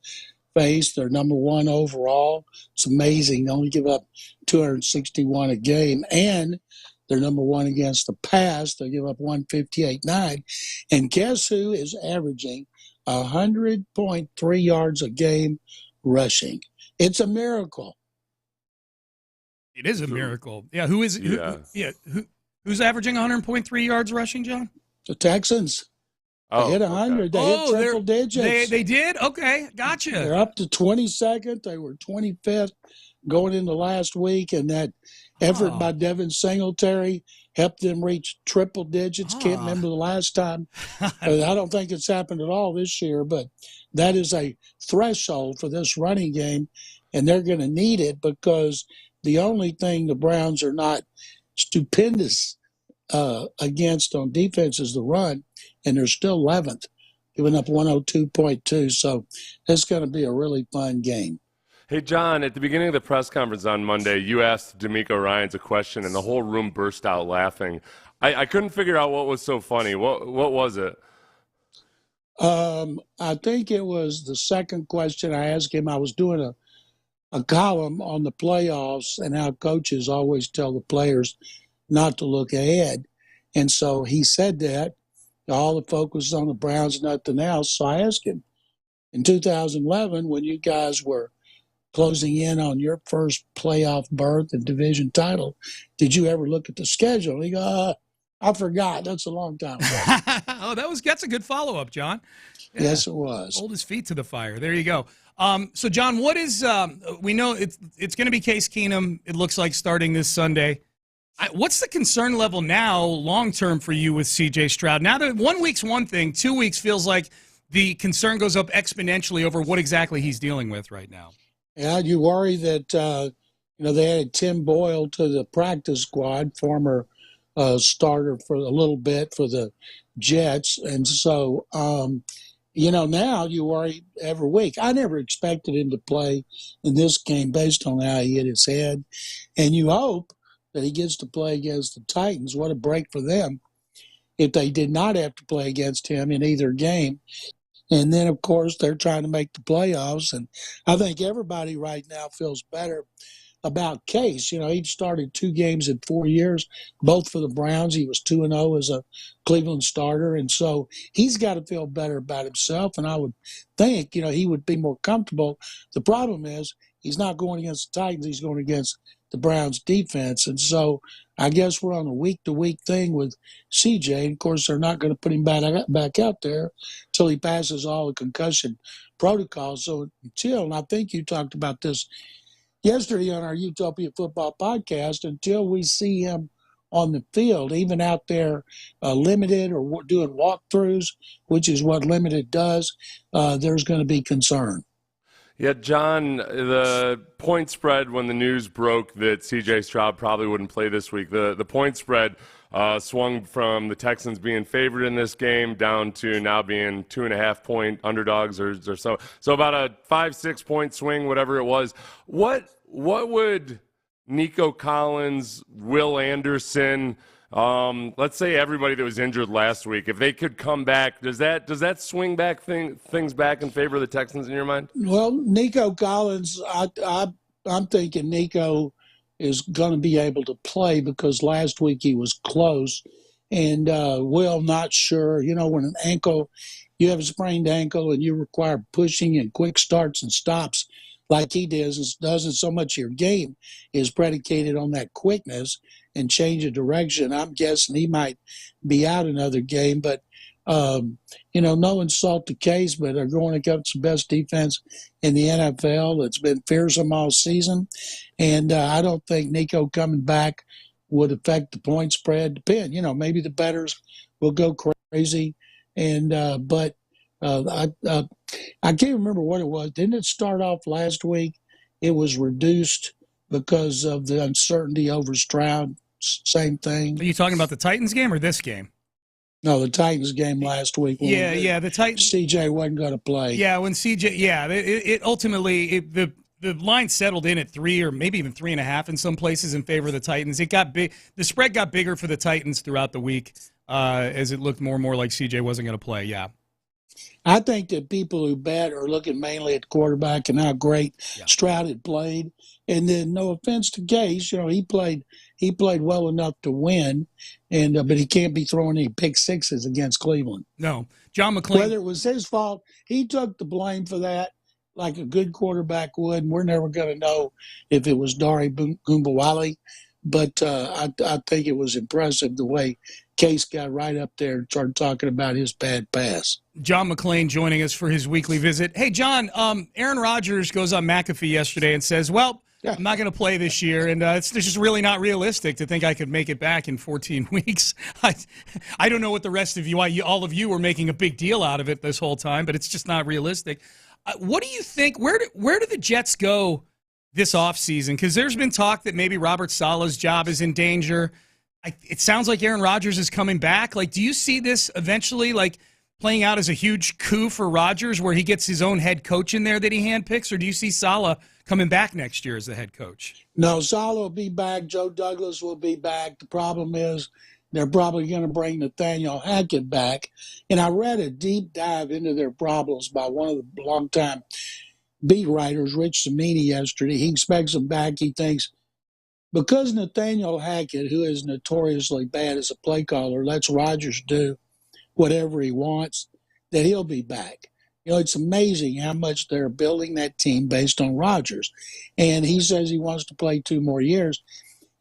face. They're number one overall. It's amazing. They only give up 261 a game, and they're number one against the pass. They give up 158.9. And guess who is averaging 100.3 yards a game rushing? It's a miracle. It is a miracle. Yeah, who is who's averaging 100.3 yards rushing, John? The Texans. They hit 100. Okay. They hit triple digits. They did? Okay, gotcha. They're up to 22nd. They were 25th going into last week, and that effort by Devin Singletary helped them reach triple digits. Can't remember the last time. I don't think it's happened at all this year, but that is a threshold for this running game, and they're going to need it because the only thing the Browns are not stupendous against on defense is the run, and they're still 11th, giving up 102.2. So it's going to be a really fun game. Hey, John, at the beginning of the press conference on Monday, you asked D'Amico Ryans a question, and the whole room burst out laughing. I couldn't figure out what was so funny. What was it? I think it was the second question I asked him. I was doing a column on the playoffs and how coaches always tell the players not to look ahead. And so he said that. All the focus on the Browns, nothing else. So I asked him, in 2011, when you guys were closing in on your first playoff berth and division title, did you ever look at the schedule? He goes, I forgot. That's a long time ago. Oh, that's a good follow-up, John. Yeah. Yes, it was. Hold his feet to the fire. There you go. So, John, what is we know it's going to be Case Keenum, it looks like, starting this Sunday. What's the concern level now long-term for you with C.J. Stroud? Now that 1 week's one thing, 2 weeks feels like the concern goes up exponentially over what exactly he's dealing with right now. Yeah, you worry that, they added Tim Boyle to the practice squad, former starter for a little bit for the Jets. And so, now you worry every week. I never expected him to play in this game based on how he hit his head. And you hope that he gets to play against the Titans. What a break for them if they did not have to play against him in either game. And then, of course, they're trying to make the playoffs. And I think everybody right now feels better about Case. He started 2 games in 4 years, both for the Browns. He was 2-0 as a Cleveland starter. And so he's got to feel better about himself. And I would think, he would be more comfortable. The problem is he's not going against the Titans. He's going against the Browns defense. And so I guess we're on a week-to-week thing with CJ. And, of course, they're not going to put him back out there until he passes all the concussion protocols. So and I think you talked about this yesterday on our Utopia Football podcast, until we see him on the field, even out there limited or doing walkthroughs, which is what limited does, there's going to be concern. Yeah, John, the point spread when the news broke that C.J. Stroud probably wouldn't play this week, the point spread swung from the Texans being favored in this game down to now being 2.5-point underdogs or so. So about a 5-6 point swing, whatever it was. What would Nico Collins, Will Anderson, let's say everybody that was injured last week, if they could come back, does that swing back things back in favor of the Texans in your mind? Well, Nico Collins, I'm thinking Nico is going to be able to play because last week he was close. And Will, not sure. When you have a sprained ankle and you require pushing and quick starts and stops like he doesn't so much your game is predicated on that quickness and change of direction. I'm guessing he might be out another game, but no insult to Case, but they're going against the best defense in the NFL. It's been fearsome all season, and I don't think Nico coming back would affect the point spread. Depend, maybe the bettors will go crazy, and but I can't remember what it was. Didn't it start off last week? It was reduced because of the uncertainty over Stroud. Same thing. Are you talking about the Titans game or this game? No, the Titans game last week. Yeah, the Titans. CJ wasn't going to play. Yeah, when CJ, it ultimately the line settled in at 3 or maybe even 3.5 in some places in favor of the Titans. It got big. The spread got bigger for the Titans throughout the week as it looked more and more like CJ wasn't going to play. Yeah. I think that people who bet are looking mainly at quarterback and how great Stroud had played. And then, no offense to Gase, he played well enough to win, and but he can't be throwing any pick sixes against Cleveland. No, John McClain. Whether it was his fault, he took the blame for that, like a good quarterback would. And we're never going to know if it was Dari Gumbawale, but I think it was impressive the way Case got right up there and started talking about his bad pass. John McClain joining us for his weekly visit. Hey, John, Aaron Rodgers goes on McAfee yesterday and says, well, I'm not going to play this year, and it's just really not realistic to think I could make it back in 14 weeks. I don't know what the rest of you, all of you were making a big deal out of it this whole time, but it's just not realistic. What do you think? Where do the Jets go this offseason? Because there's been talk that maybe Robert Saleh's job is in danger. It sounds like Aaron Rodgers is coming back. Do you see this eventually, playing out as a huge coup for Rodgers where he gets his own head coach in there that he handpicks, or do you see Saleh coming back next year as the head coach? No, Saleh will be back. Joe Douglas will be back. The problem is they're probably going to bring Nathaniel Hackett back. And I read a deep dive into their problems by one of the longtime beat writers, Rich Cimini, yesterday. He expects them back. He thinks because Nathaniel Hackett, who is notoriously bad as a play caller, lets Rodgers do whatever he wants, that he'll be back. It's amazing how much they're building that team based on Rodgers. And he says he wants to play 2 more years.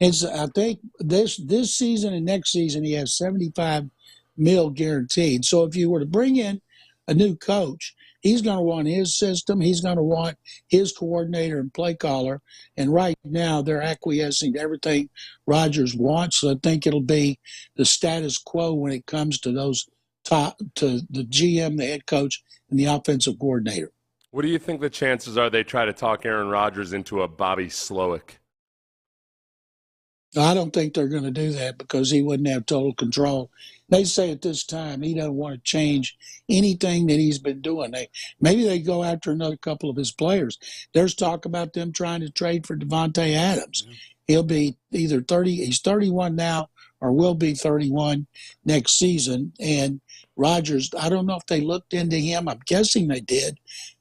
I think this season and next season he has $75 million guaranteed. So if you were to bring in a new coach, he's going to want his system. He's going to want his coordinator and play caller. And right now they're acquiescing to everything Rodgers wants. So I think it'll be the status quo when it comes to those to the GM, the head coach, and the offensive coordinator. What do you think the chances are they try to talk Aaron Rodgers into a Bobby Slowick? I don't think they're going to do that because he wouldn't have total control. They say at this time he doesn't want to change anything that he's been doing. Maybe they go after another couple of his players. There's talk about them trying to trade for Devontae Adams. He'll be either 30, he's 31 now, or will be 31 next season. And Rodgers, I don't know if they looked into him. I'm guessing they did.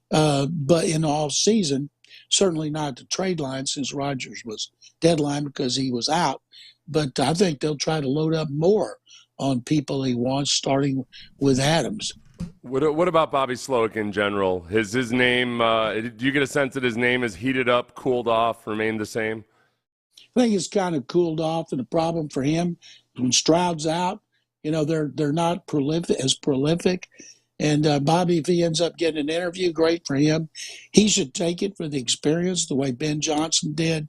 But in the off season, certainly not the trade line since Rodgers was deadline because he was out. But I think they'll try to load up more on people he wants, starting with Adams. What about Bobby Slowick in general? His name, do you get a sense that his name is heated up, cooled off, remained the same? I think it's kind of cooled off, and the problem for him, when Stroud's out, they're not as prolific. And Bobby, if he ends up getting an interview, great for him. He should take it for the experience, the way Ben Johnson did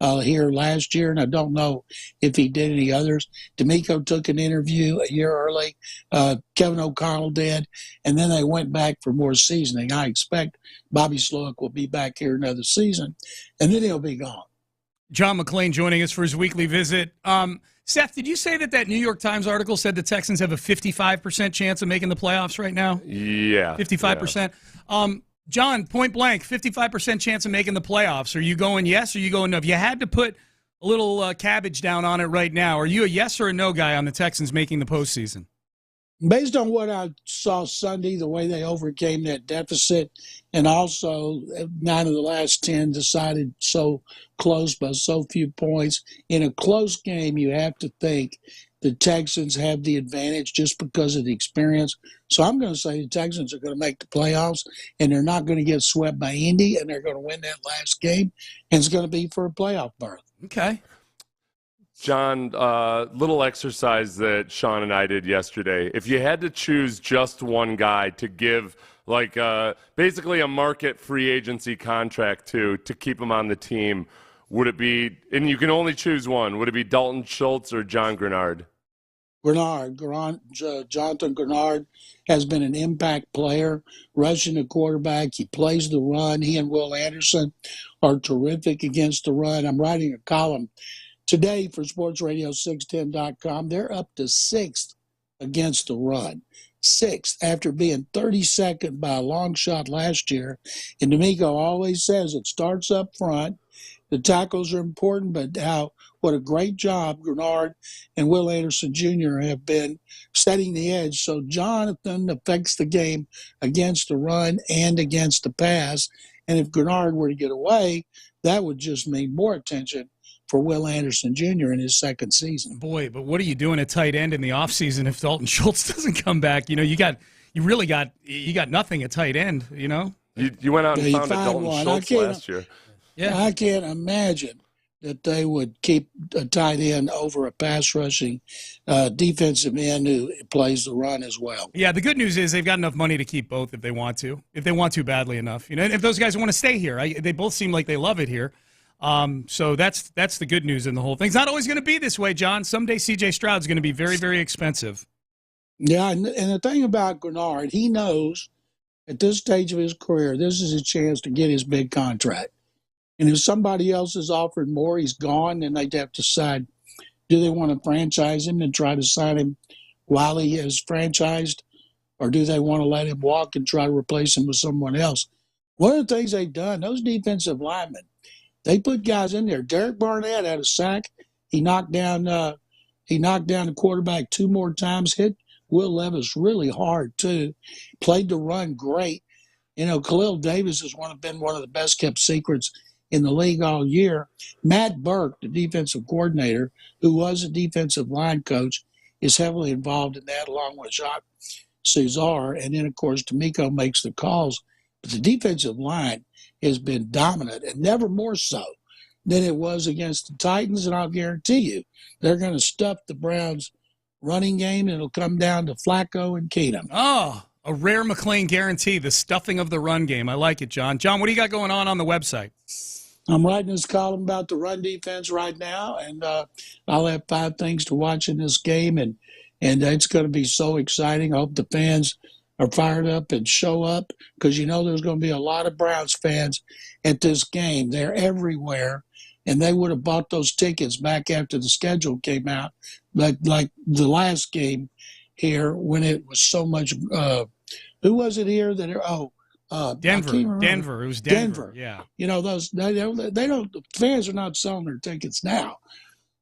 here last year. And I don't know if he did any others. D'Amico took an interview a year early. Kevin O'Connell did. And then they went back for more seasoning. I expect Bobby Slowick will be back here another season, and then he'll be gone. John McClain joining us for his weekly visit. Seth, did you say that New York Times article said the Texans have a 55% chance of making the playoffs right now? Yeah. 55%. Yeah. John, point blank, 55% chance of making the playoffs. Are you going yes or are you going no? If you had to put a little cabbage down on it right now, are you a yes or a no guy on the Texans making the postseason? Based on what I saw Sunday, the way they overcame that deficit, and also 9 of the last 10 decided so close by so few points. In a close game, you have to think the Texans have the advantage just because of the experience. So I'm going to say the Texans are going to make the playoffs, and they're not going to get swept by Indy, and they're going to win that last game, and it's going to be for a playoff berth. Okay. John, little exercise that Sean and I did yesterday. If you had to choose just one guy to give, basically a market free agency contract to keep him on the team, would it be, and you can only choose one, would it be Dalton Schultz or John Grenard? Jonathan Grenard has been an impact player, rushing the quarterback. He plays the run. He and Will Anderson are terrific against the run. I'm writing a column today for SportsRadio610.com. They're up to 6th against the run. 6th after being 32nd by a long shot last year. And D'Amico always says it starts up front. The tackles are important, but what a great job Grenard and Will Anderson Jr. have been setting the edge. So Jonathan affects the game against the run and against the pass. And if Grenard were to get away, that would just mean more attention for Will Anderson Jr. in his second season. Boy, but what are you doing at tight end in the offseason if Dalton Schultz doesn't come back? You got nothing at tight end, You went out and found a Dalton Schultz last year. Yeah. I can't imagine that they would keep a tight end over a pass rushing defensive end who plays the run as well. Yeah, the good news is they've got enough money to keep both if they want to badly enough. If those guys want to stay here, they both seem like they love it here. So that's the good news in the whole thing. It's not always going to be this way, John. Someday C.J. Stroud's going to be very, very expensive. Yeah, and the thing about Grenard, he knows at this stage of his career, this is a chance to get his big contract. And if somebody else is offered more, he's gone, then they'd have to decide, do they want to franchise him and try to sign him while he is franchised, or do they want to let him walk and try to replace him with someone else? One of the things they've done, those defensive linemen, they put guys in there. Derek Barnett had a sack. He knocked down the quarterback 2 more times, hit Will Levis really hard too, played the run great. Khalil Davis has been one of the best kept secrets in the league all year. Matt Burke, the defensive coordinator, who was a defensive line coach, is heavily involved in that, along with Jacques Cesar. And then, of course, D'Amico makes the calls. But the defensive line has been dominant, and never more so than it was against the Titans. And I'll guarantee you, they're going to stuff the Browns' running game, and it'll come down to Flacco and Keenum. Oh, a rare McClain guarantee, the stuffing of the run game. I like it, John. John, what do you got going on the website? I'm writing this column about the run defense right now, and I'll have 5 things to watch in this game, and it's going to be so exciting. I hope the fans are fired up and show up, because there's going to be a lot of Browns fans at this game. They're everywhere, and they would have bought those tickets back after the schedule came out, like the last game here when it was so much. Who was it here that? Denver. It was Denver. Yeah. Those they don't. The fans are not selling their tickets now.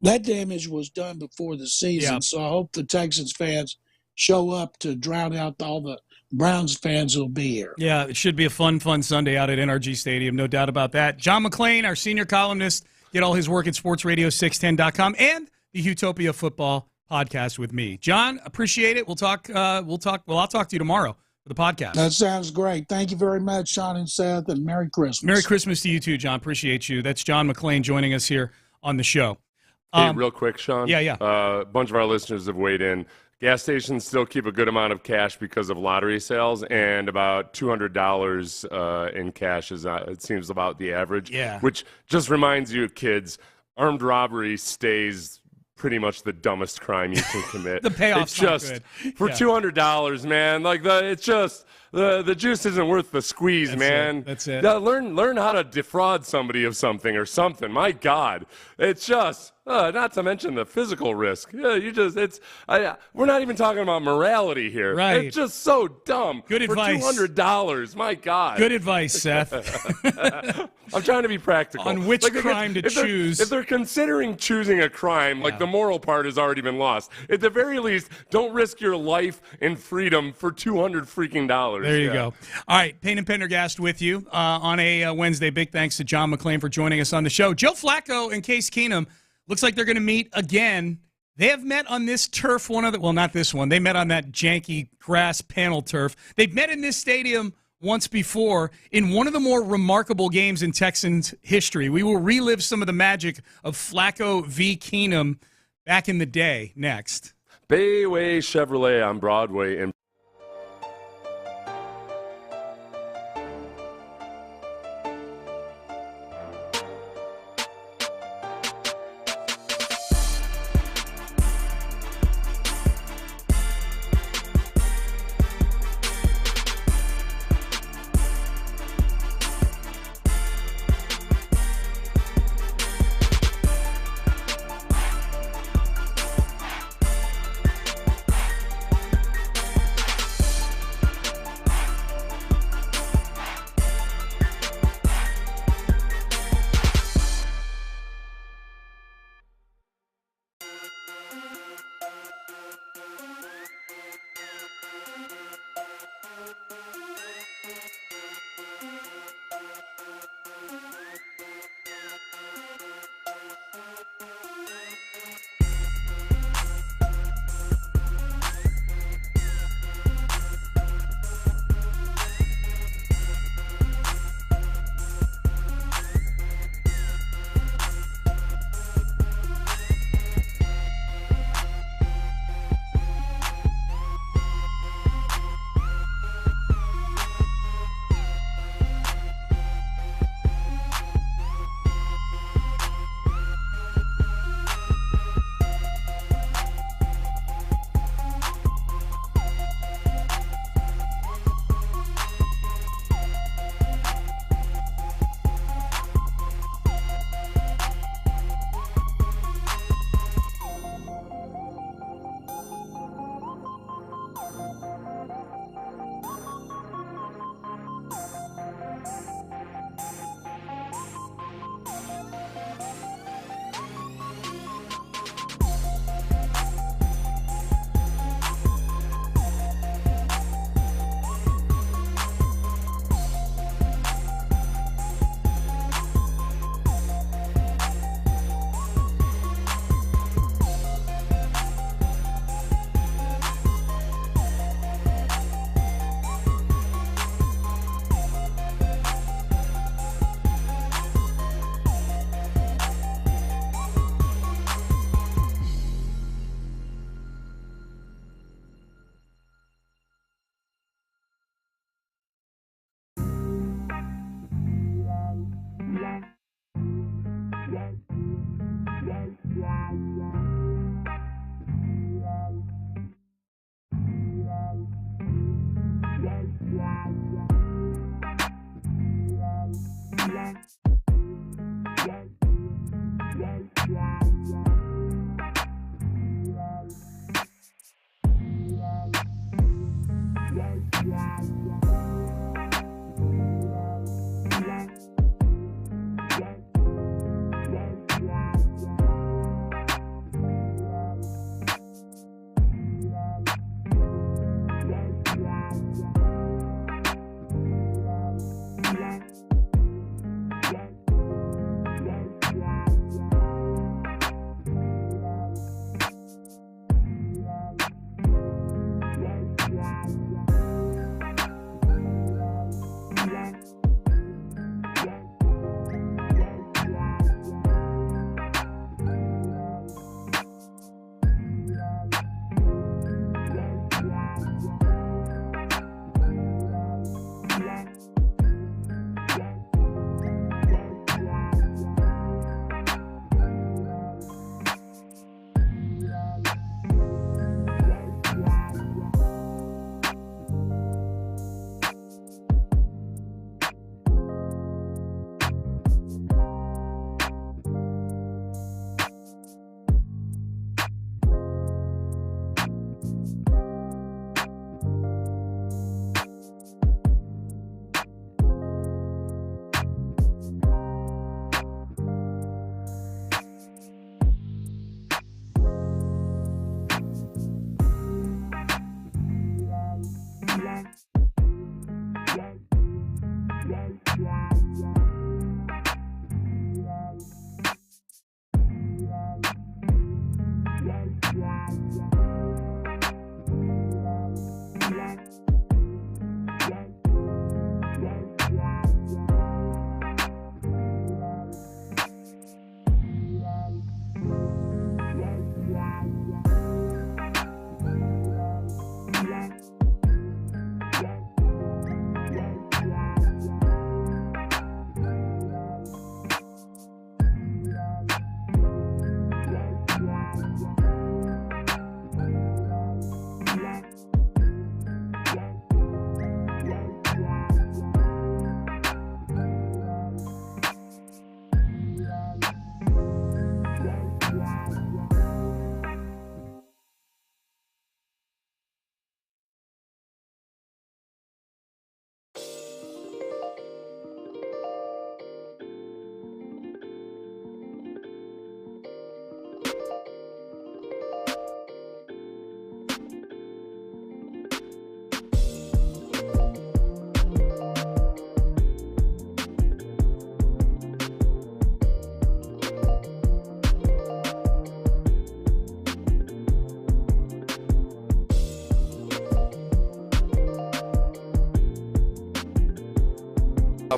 That damage was done before the season, so I hope the Texans fans show up to drown out all the Browns fans who'll be here. Yeah, it should be a fun Sunday out at NRG Stadium, no doubt about that. John McClain, our senior columnist, get all his work at SportsRadio610.com and the Utopia Football Podcast with me. John, appreciate it. I'll talk to you tomorrow for the podcast. That sounds great. Thank you very much, Sean and Seth, and Merry Christmas. Merry Christmas to you too, John. Appreciate you. That's John McClain joining us here on the show. Hey, real quick, Sean. Yeah. A bunch of our listeners have weighed in. Gas stations still keep a good amount of cash because of lottery sales, and about $200 in cash is, it seems, about the average. Yeah. Which just reminds you, kids, armed robbery stays pretty much the dumbest crime you can commit. The payoff's it's just not good. For $200, man. It's just the juice isn't worth the squeeze, man. That's it. Learn how to defraud somebody of something or something. My God, it's just. Not to mention the physical risk. Yeah, we're not even talking about morality here. Right. It's just so dumb. Good advice. For $200, my God. Good advice, Seth. I'm trying to be practical. On which crime to choose. If they're considering choosing a crime, the moral part has already been lost. At the very least, don't risk your life and freedom for $200 freaking dollars. There you go. All right, Payne and Pendergast with you on a Wednesday. Big thanks to John McClain for joining us on the show. Joe Flacco and Case Keenum. Looks like they're going to meet again. They have met on this turf, not this one. They met on that janky grass panel turf. They've met in this stadium once before in one of the more remarkable games in Texans history. We will relive some of the magic of Flacco v. Keenum back in the day next. Bayway Chevrolet on Broadway in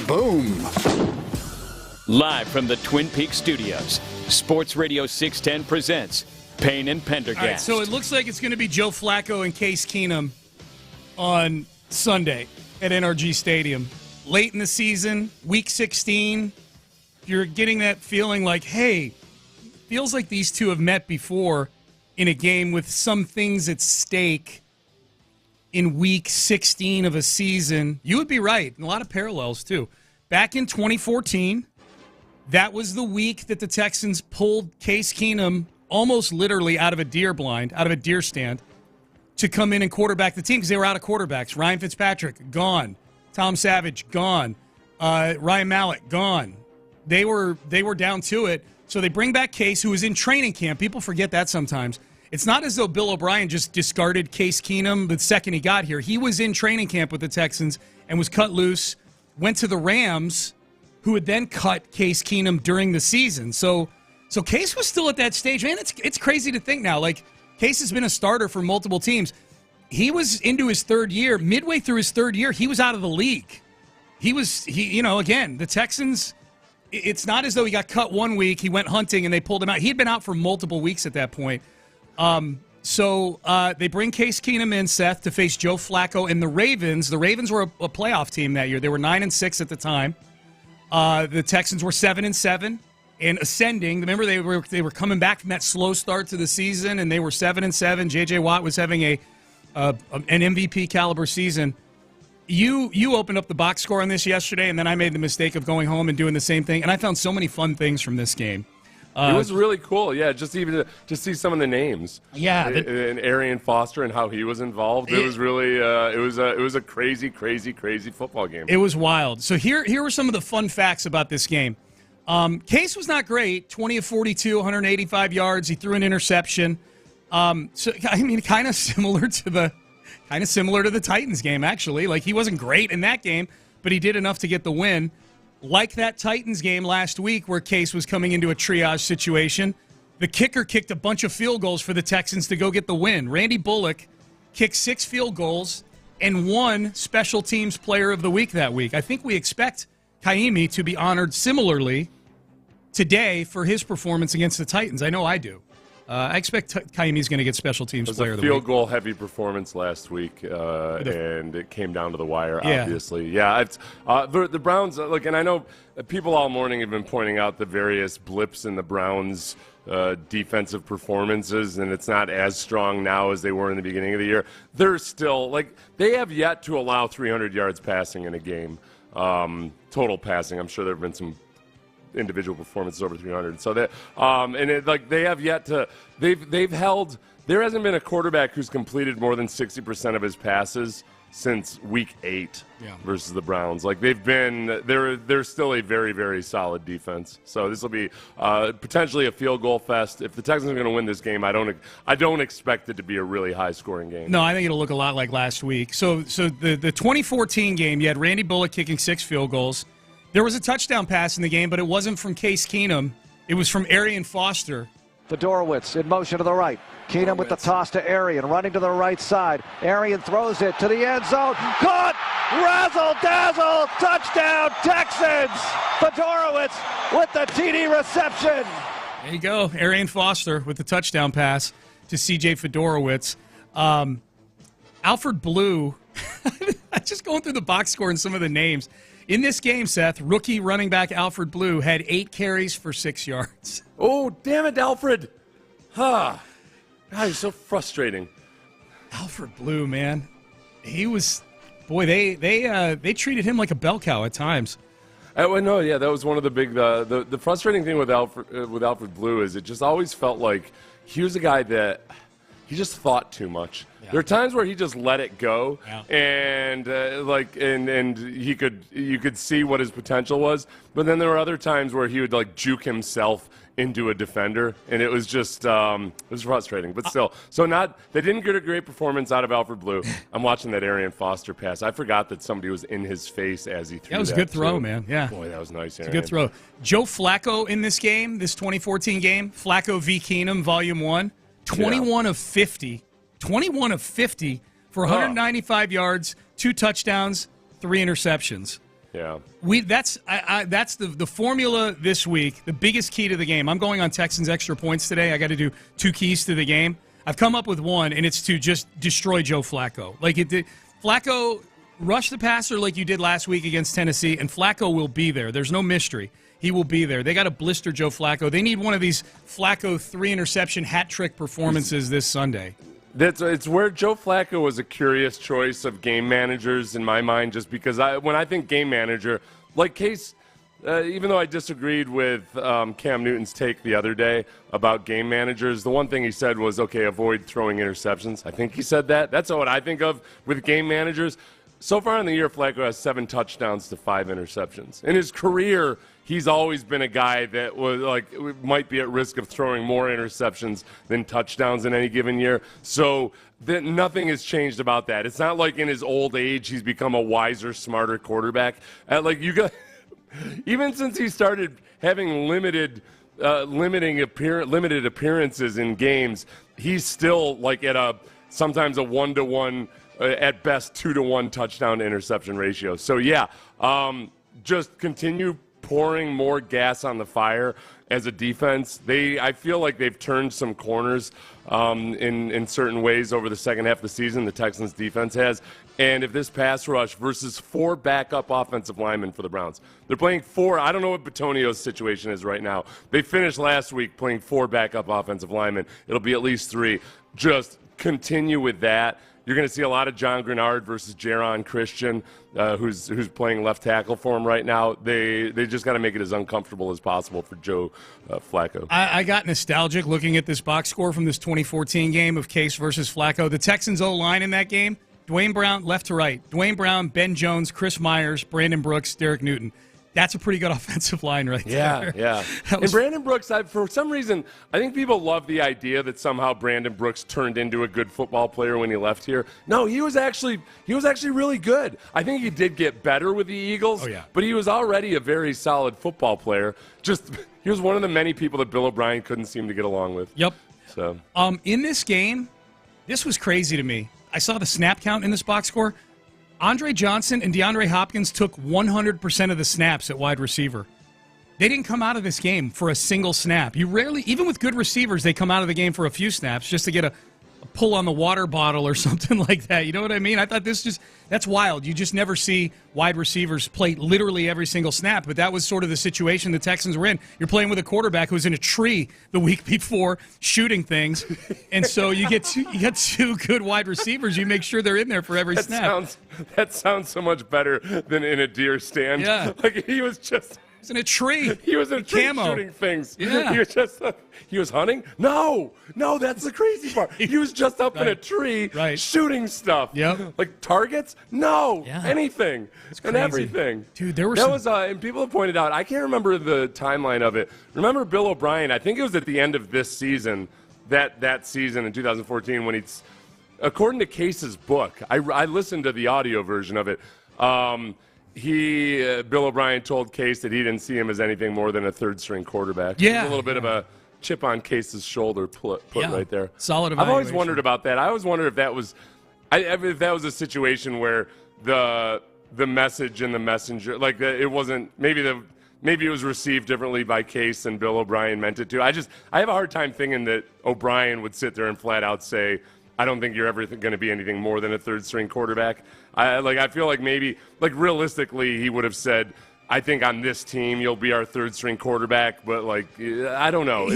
Boom. Live from the Twin Peaks studios, Sports Radio 610 presents Payne and Pendergast. All right, so it looks like it's going to be Joe Flacco and Case Keenum on Sunday at NRG Stadium. Late in the season, Week 16, you're getting that feeling like, hey, feels like these two have met before in a game with some things at stake in Week 16 of a season. You would be right. A lot of parallels, too. Back in 2014, that was the week that the Texans pulled Case Keenum almost literally out of a deer blind, out of a deer stand, to come in and quarterback the team because they were out of quarterbacks. Ryan Fitzpatrick, gone. Tom Savage, gone. Ryan Mallett, gone. They were down to it. So they bring back Case, who was in training camp. People forget that sometimes. It's not as though Bill O'Brien just discarded Case Keenum the second he got here. He was in training camp with the Texans and was cut loose, went to the Rams, who had then cut Case Keenum during the season. So Case was still at that stage. Man, it's crazy to think now. Like, Case has been a starter for multiple teams. He was into his third year. Midway through his third year, he was out of the league. Again, the Texans, it's not as though he got cut one week, he went hunting, and they pulled him out. He had been out for multiple weeks at that point. So they bring Case Keenum in, Seth, to face Joe Flacco and the Ravens. The Ravens were a playoff team that year. They were 9-6 at the time. The Texans were 7-7. and ascending. Remember, they were coming back from that slow start to the season, and they were 7-7. J.J. Watt was having an MVP caliber season. You opened up the box score on this yesterday, and then I made the mistake of going home and doing the same thing, and I found so many fun things from this game. It was really cool, yeah. Just even to see some of the names, and Arian Foster and how he was involved. It was really it was a crazy football game. It was wild. So here were some of the fun facts about this game. Case was not great. 20 of 42, 185 yards. He threw an interception. So I mean, kind of similar to the Titans game, actually. Like, he wasn't great in that game, but he did enough to get the win. Like that Titans game last week where Case was coming into a triage situation, the kicker kicked a bunch of field goals for the Texans to go get the win. Randy Bullock kicked 6 field goals and won Special Teams Player of the Week that week. I think we expect Kaimi to be honored similarly today for his performance against the Titans. I know I do. I expect Kaimi's going to get Special Teams Player of the Week. It was a field goal heavy performance last week, and it came down to the wire, obviously. Yeah, it's the Browns, look, and I know people all morning have been pointing out the various blips in the Browns' defensive performances, and it's not as strong now as they were in the beginning of the year. They're still, they have yet to allow 300 yards passing in a game, total passing. I'm sure there have been some individual performances over 300. So that they have yet to they've held. There hasn't been a quarterback who's completed more than 60% of his passes since week 8 versus the Browns. They're still a very, very solid defense. So this will be potentially a field goal fest. If the Texans are going to win this game, I don't expect it to be a really high scoring game. No, I think it'll look a lot like last week. So the 2014 game, you had Randy Bullock kicking 6 field goals. There was a touchdown pass in the game, but it wasn't from Case Keenum. It was from Arian Foster. Fedorowicz in motion to the right. Keenum with the toss to Arian, running to the right side. Arian throws it to the end zone. Caught! Razzle-dazzle! Touchdown, Texans! Fedorowicz with the TD reception. There you go. Arian Foster with the touchdown pass to C.J. Fedorowicz. Alfred Blue, just going through the box score and some of the names. In this game, Seth, rookie running back Alfred Blue had 8 carries for 6 yards. Oh, damn it, Alfred. God, he's so frustrating. Alfred Blue, man. He was, boy, they treated him like a bell cow at times. That was one of the big, the frustrating thing with Alfred Blue is it just always felt like he was a guy that he just thought too much. Yeah. There are times where he just let it go, and you could see what his potential was. But then there were other times where he would juke himself into a defender, and it was just it was frustrating. But still, they didn't get a great performance out of Alfred Blue. I'm watching that Arian Foster pass. I forgot that somebody was in his face as he threw. That was a good throw, man. Yeah, boy, that was nice. It's a good throw. Joe Flacco in this game, this 2014 game, Flacco v. Keenum, Volume 1. 21 of 50 for 195 yards, 2 touchdowns, 3 interceptions. Yeah, that's the formula this week. The biggest key to the game. I'm going on Texans extra points today. I got to do 2 keys to the game. I've come up with one, and it's to just destroy Joe Flacco. Flacco rush the passer like you did last week against Tennessee, and Flacco will be there. There's no mystery. He will be there. They got to blister Joe Flacco. They need one of these Flacco 3-interception hat trick performances this Sunday. It's where Joe Flacco was a curious choice of game managers in my mind, just because when I think game manager, like Case, even though I disagreed with Cam Newton's take the other day about game managers, the one thing he said was, okay, avoid throwing interceptions. I think he said that. That's what I think of with game managers. So far in the year, Flacco has 7 touchdowns to 5 interceptions. In his career, he's always been a guy that was might be at risk of throwing more interceptions than touchdowns in any given year. So nothing has changed about that. It's not like in his old age he's become a wiser, smarter quarterback. Even since he started having limited appearances in games, he's still at sometimes a 1-to-1. At best, 2-to-1 touchdown to interception ratio. So, just continue pouring more gas on the fire as a defense. I feel like they've turned some corners in certain ways over the second half of the season. The Texans defense has. And if this pass rush versus 4 backup offensive linemen for the Browns, they're playing 4. I don't know what Bitonio's situation is right now. They finished last week playing 4 backup offensive linemen. It'll be at least 3. Just continue with that. You're going to see a lot of John Grenard versus Jaron Christian, who's playing left tackle for him right now. They just got to make it as uncomfortable as possible for Joe Flacco. I got nostalgic looking at this box score from this 2014 game of Case versus Flacco. The Texans' O-line in that game, Dwayne Brown, left to right. Dwayne Brown, Ben Jones, Chris Myers, Brandon Brooks, Derek Newton. That's a pretty good offensive line right there. Yeah. And Brandon Brooks, for some reason, I think people love the idea that somehow Brandon Brooks turned into a good football player when he left here. No, he was actually really good. I think he did get better with the Eagles, but he was already a very solid football player. Just he was one of the many people that Bill O'Brien couldn't seem to get along with. Yep. So, in this game, this was crazy to me. I saw the snap count in this box score. Andre Johnson and DeAndre Hopkins took 100% of the snaps at wide receiver. They didn't come out of this game for a single snap. You rarely, even with good receivers, they come out of the game for a few snaps just to get a pull on the water bottle or something like that. You know what I mean? I thought that's wild. You just never see wide receivers play literally every single snap, but that was sort of the situation the Texans were in. You're playing with a quarterback who was in a tree the week before shooting things, and so you get 2 good wide receivers. You make sure they're in there for every snap. That sounds so much better than in a deer stand. Yeah. Like he was in a tree. He was in a tree shooting things. Yeah. He was hunting? No, that's the crazy part. He was just up in a tree shooting stuff. Yep. Like targets? No. Anything. And everything. Dude, there were and people have pointed out, I can't remember the timeline of it. Remember Bill O'Brien, I think it was at the end of this season, that season in 2014 when according to Case's book, I listened to the audio version of it, Bill O'Brien told Case that he didn't see him as anything more than a third-string quarterback. Yeah. There's a little bit of a chip on Case's shoulder put right there. Solid evaluation. I've always wondered about that. I always wondered if that was a situation where the message and the messenger, like it wasn't, maybe it was received differently by Case than Bill O'Brien meant it to. I have a hard time thinking that O'Brien would sit there and flat out say, I don't think you're ever going to be anything more than a third-string quarterback. I feel like maybe, realistically, he would have said, I think on this team you'll be our third-string quarterback, but I don't know.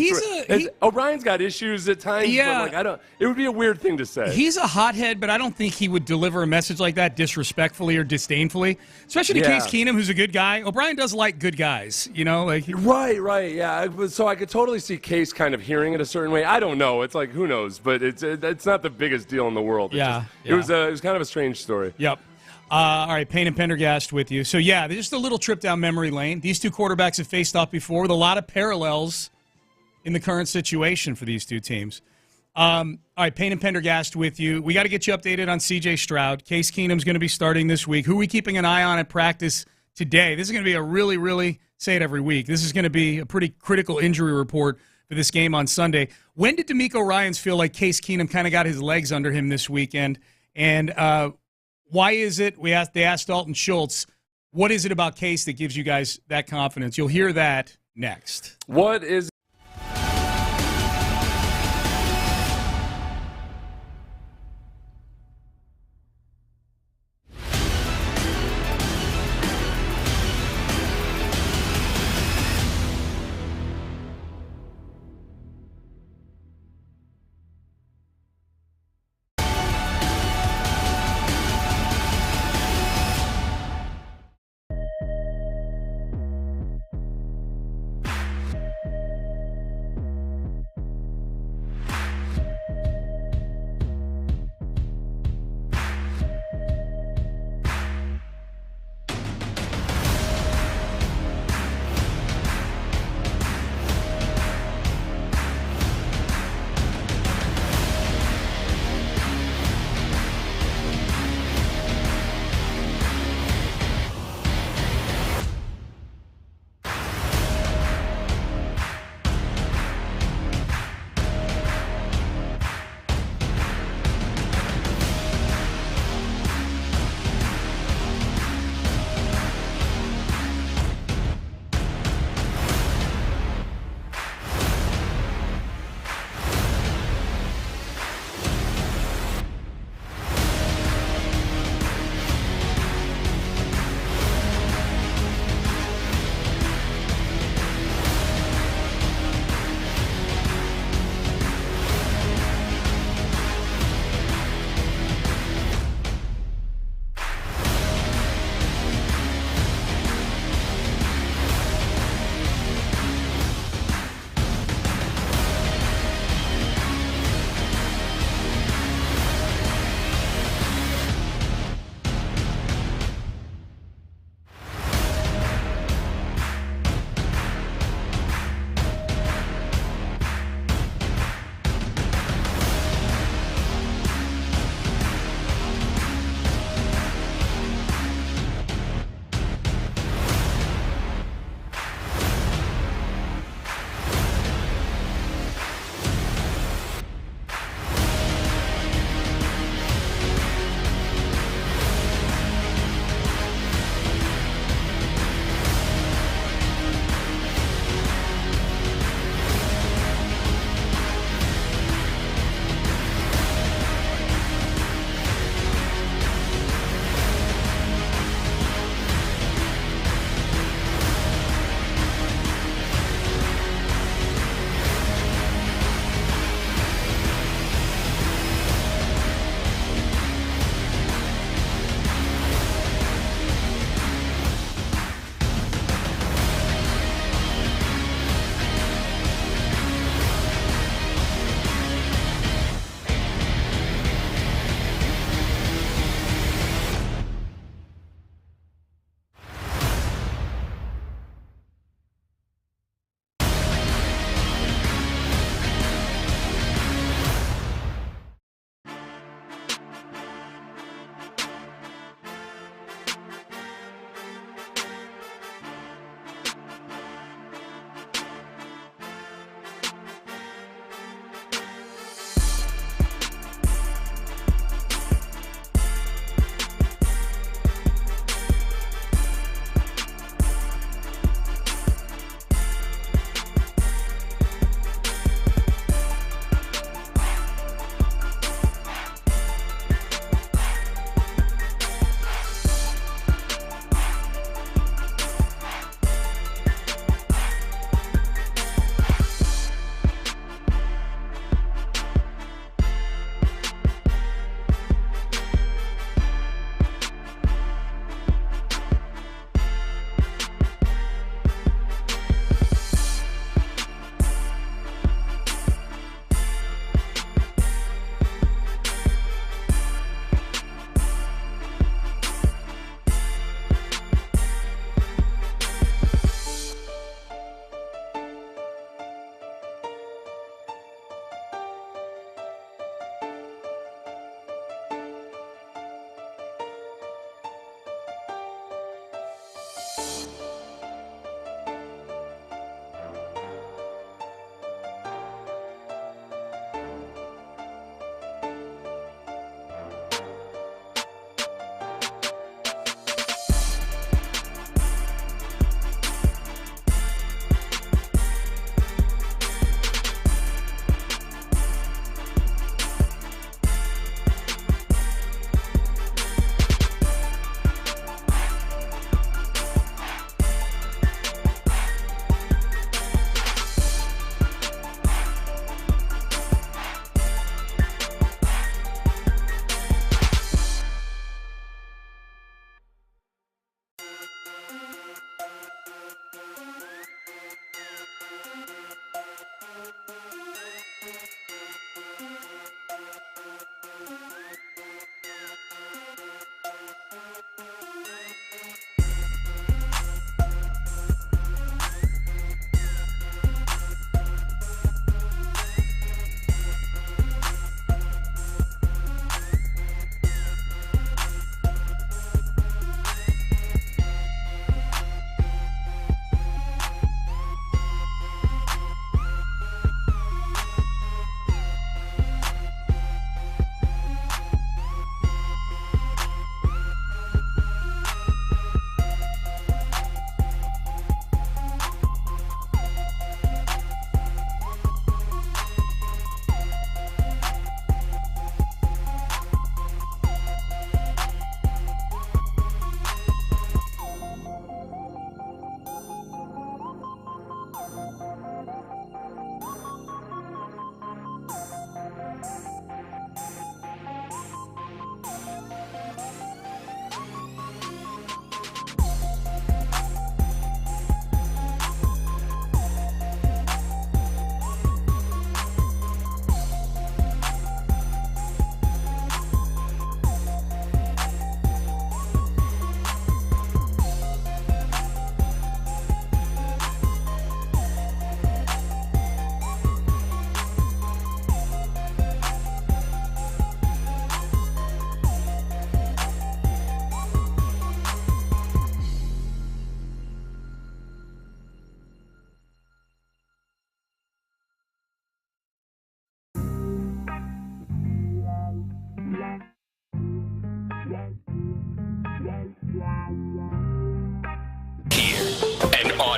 O'Brien's got issues at times. Yeah. But it would be a weird thing to say. He's a hothead, but I don't think he would deliver a message like that disrespectfully or disdainfully, especially to Case Keenum, who's a good guy. O'Brien does like good guys, Right, yeah. So I could totally see Case kind of hearing it a certain way. I don't know. It's who knows? But it's not the biggest deal in the world. It was kind of a strange story. Yep. All right, Payne and Pendergast with you. So, just a little trip down memory lane. These two quarterbacks have faced off before with a lot of parallels in the current situation for these two teams. All right, Payne and Pendergast with you. We got to get you updated on C.J. Stroud. Case Keenum's going to be starting this week. Who are we keeping an eye on at practice today? This is going to be a really, really, say it every week, this is going to be a pretty critical injury report for this game on Sunday. When did DeMeco Ryans feel like Case Keenum kind of got his legs under him this weekend? And why is it? They asked Dalton Schultz, what is it about Case that gives you guys that confidence? You'll hear that next. What is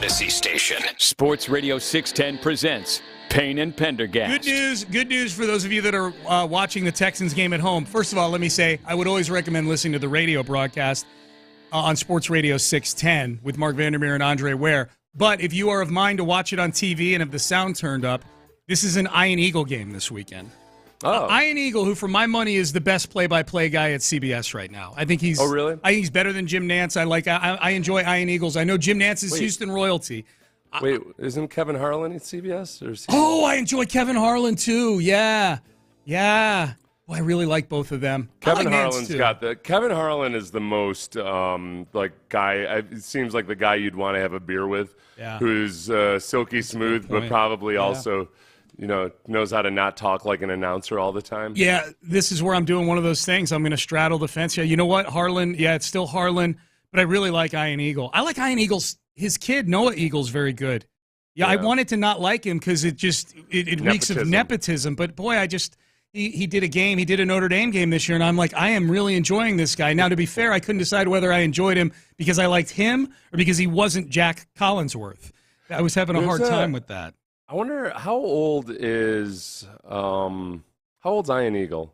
Odyssey station. Sports Radio 610 presents Payne and Pendergast. Good news for those of you that are watching the Texans game at home. First of all, let me say I would always recommend listening to the radio broadcast on Sports Radio 610 with Mark Vandermeer and Andre Ware. But if you are of mind to watch it on TV and have the sound turned up, this is an Ian Eagle game this weekend. Ian Eagle, who for my money is the best play-by-play guy at CBS right now. I think he's. Oh, really? I think he's better than Jim Nantz. I enjoy Ian Eagles. I know Jim Nantz is Houston royalty. Wait, isn't Kevin Harlan at CBS? I enjoy Kevin Harlan too. Yeah. Well, I really like both of them. Kevin Harlan is the most guy. It seems like the guy you'd want to have a beer with. Yeah. Who's silky smooth, but probably also. Knows how to not talk like an announcer all the time. Yeah, this is where I'm doing one of those things. I'm going to straddle the fence here. You know what? Harlan, it's still Harlan, but I really like Ian Eagle. I like Ian Eagle's, his kid, Noah Eagle's very good. Yeah, I wanted to not like him because it reeks of nepotism. But, boy, he did a Notre Dame game this year, and I'm like, I am really enjoying this guy. Now, to be fair, I couldn't decide whether I enjoyed him because I liked him or because he wasn't Jack Collinsworth. I was having a hard time with that. I wonder how old's Ian Eagle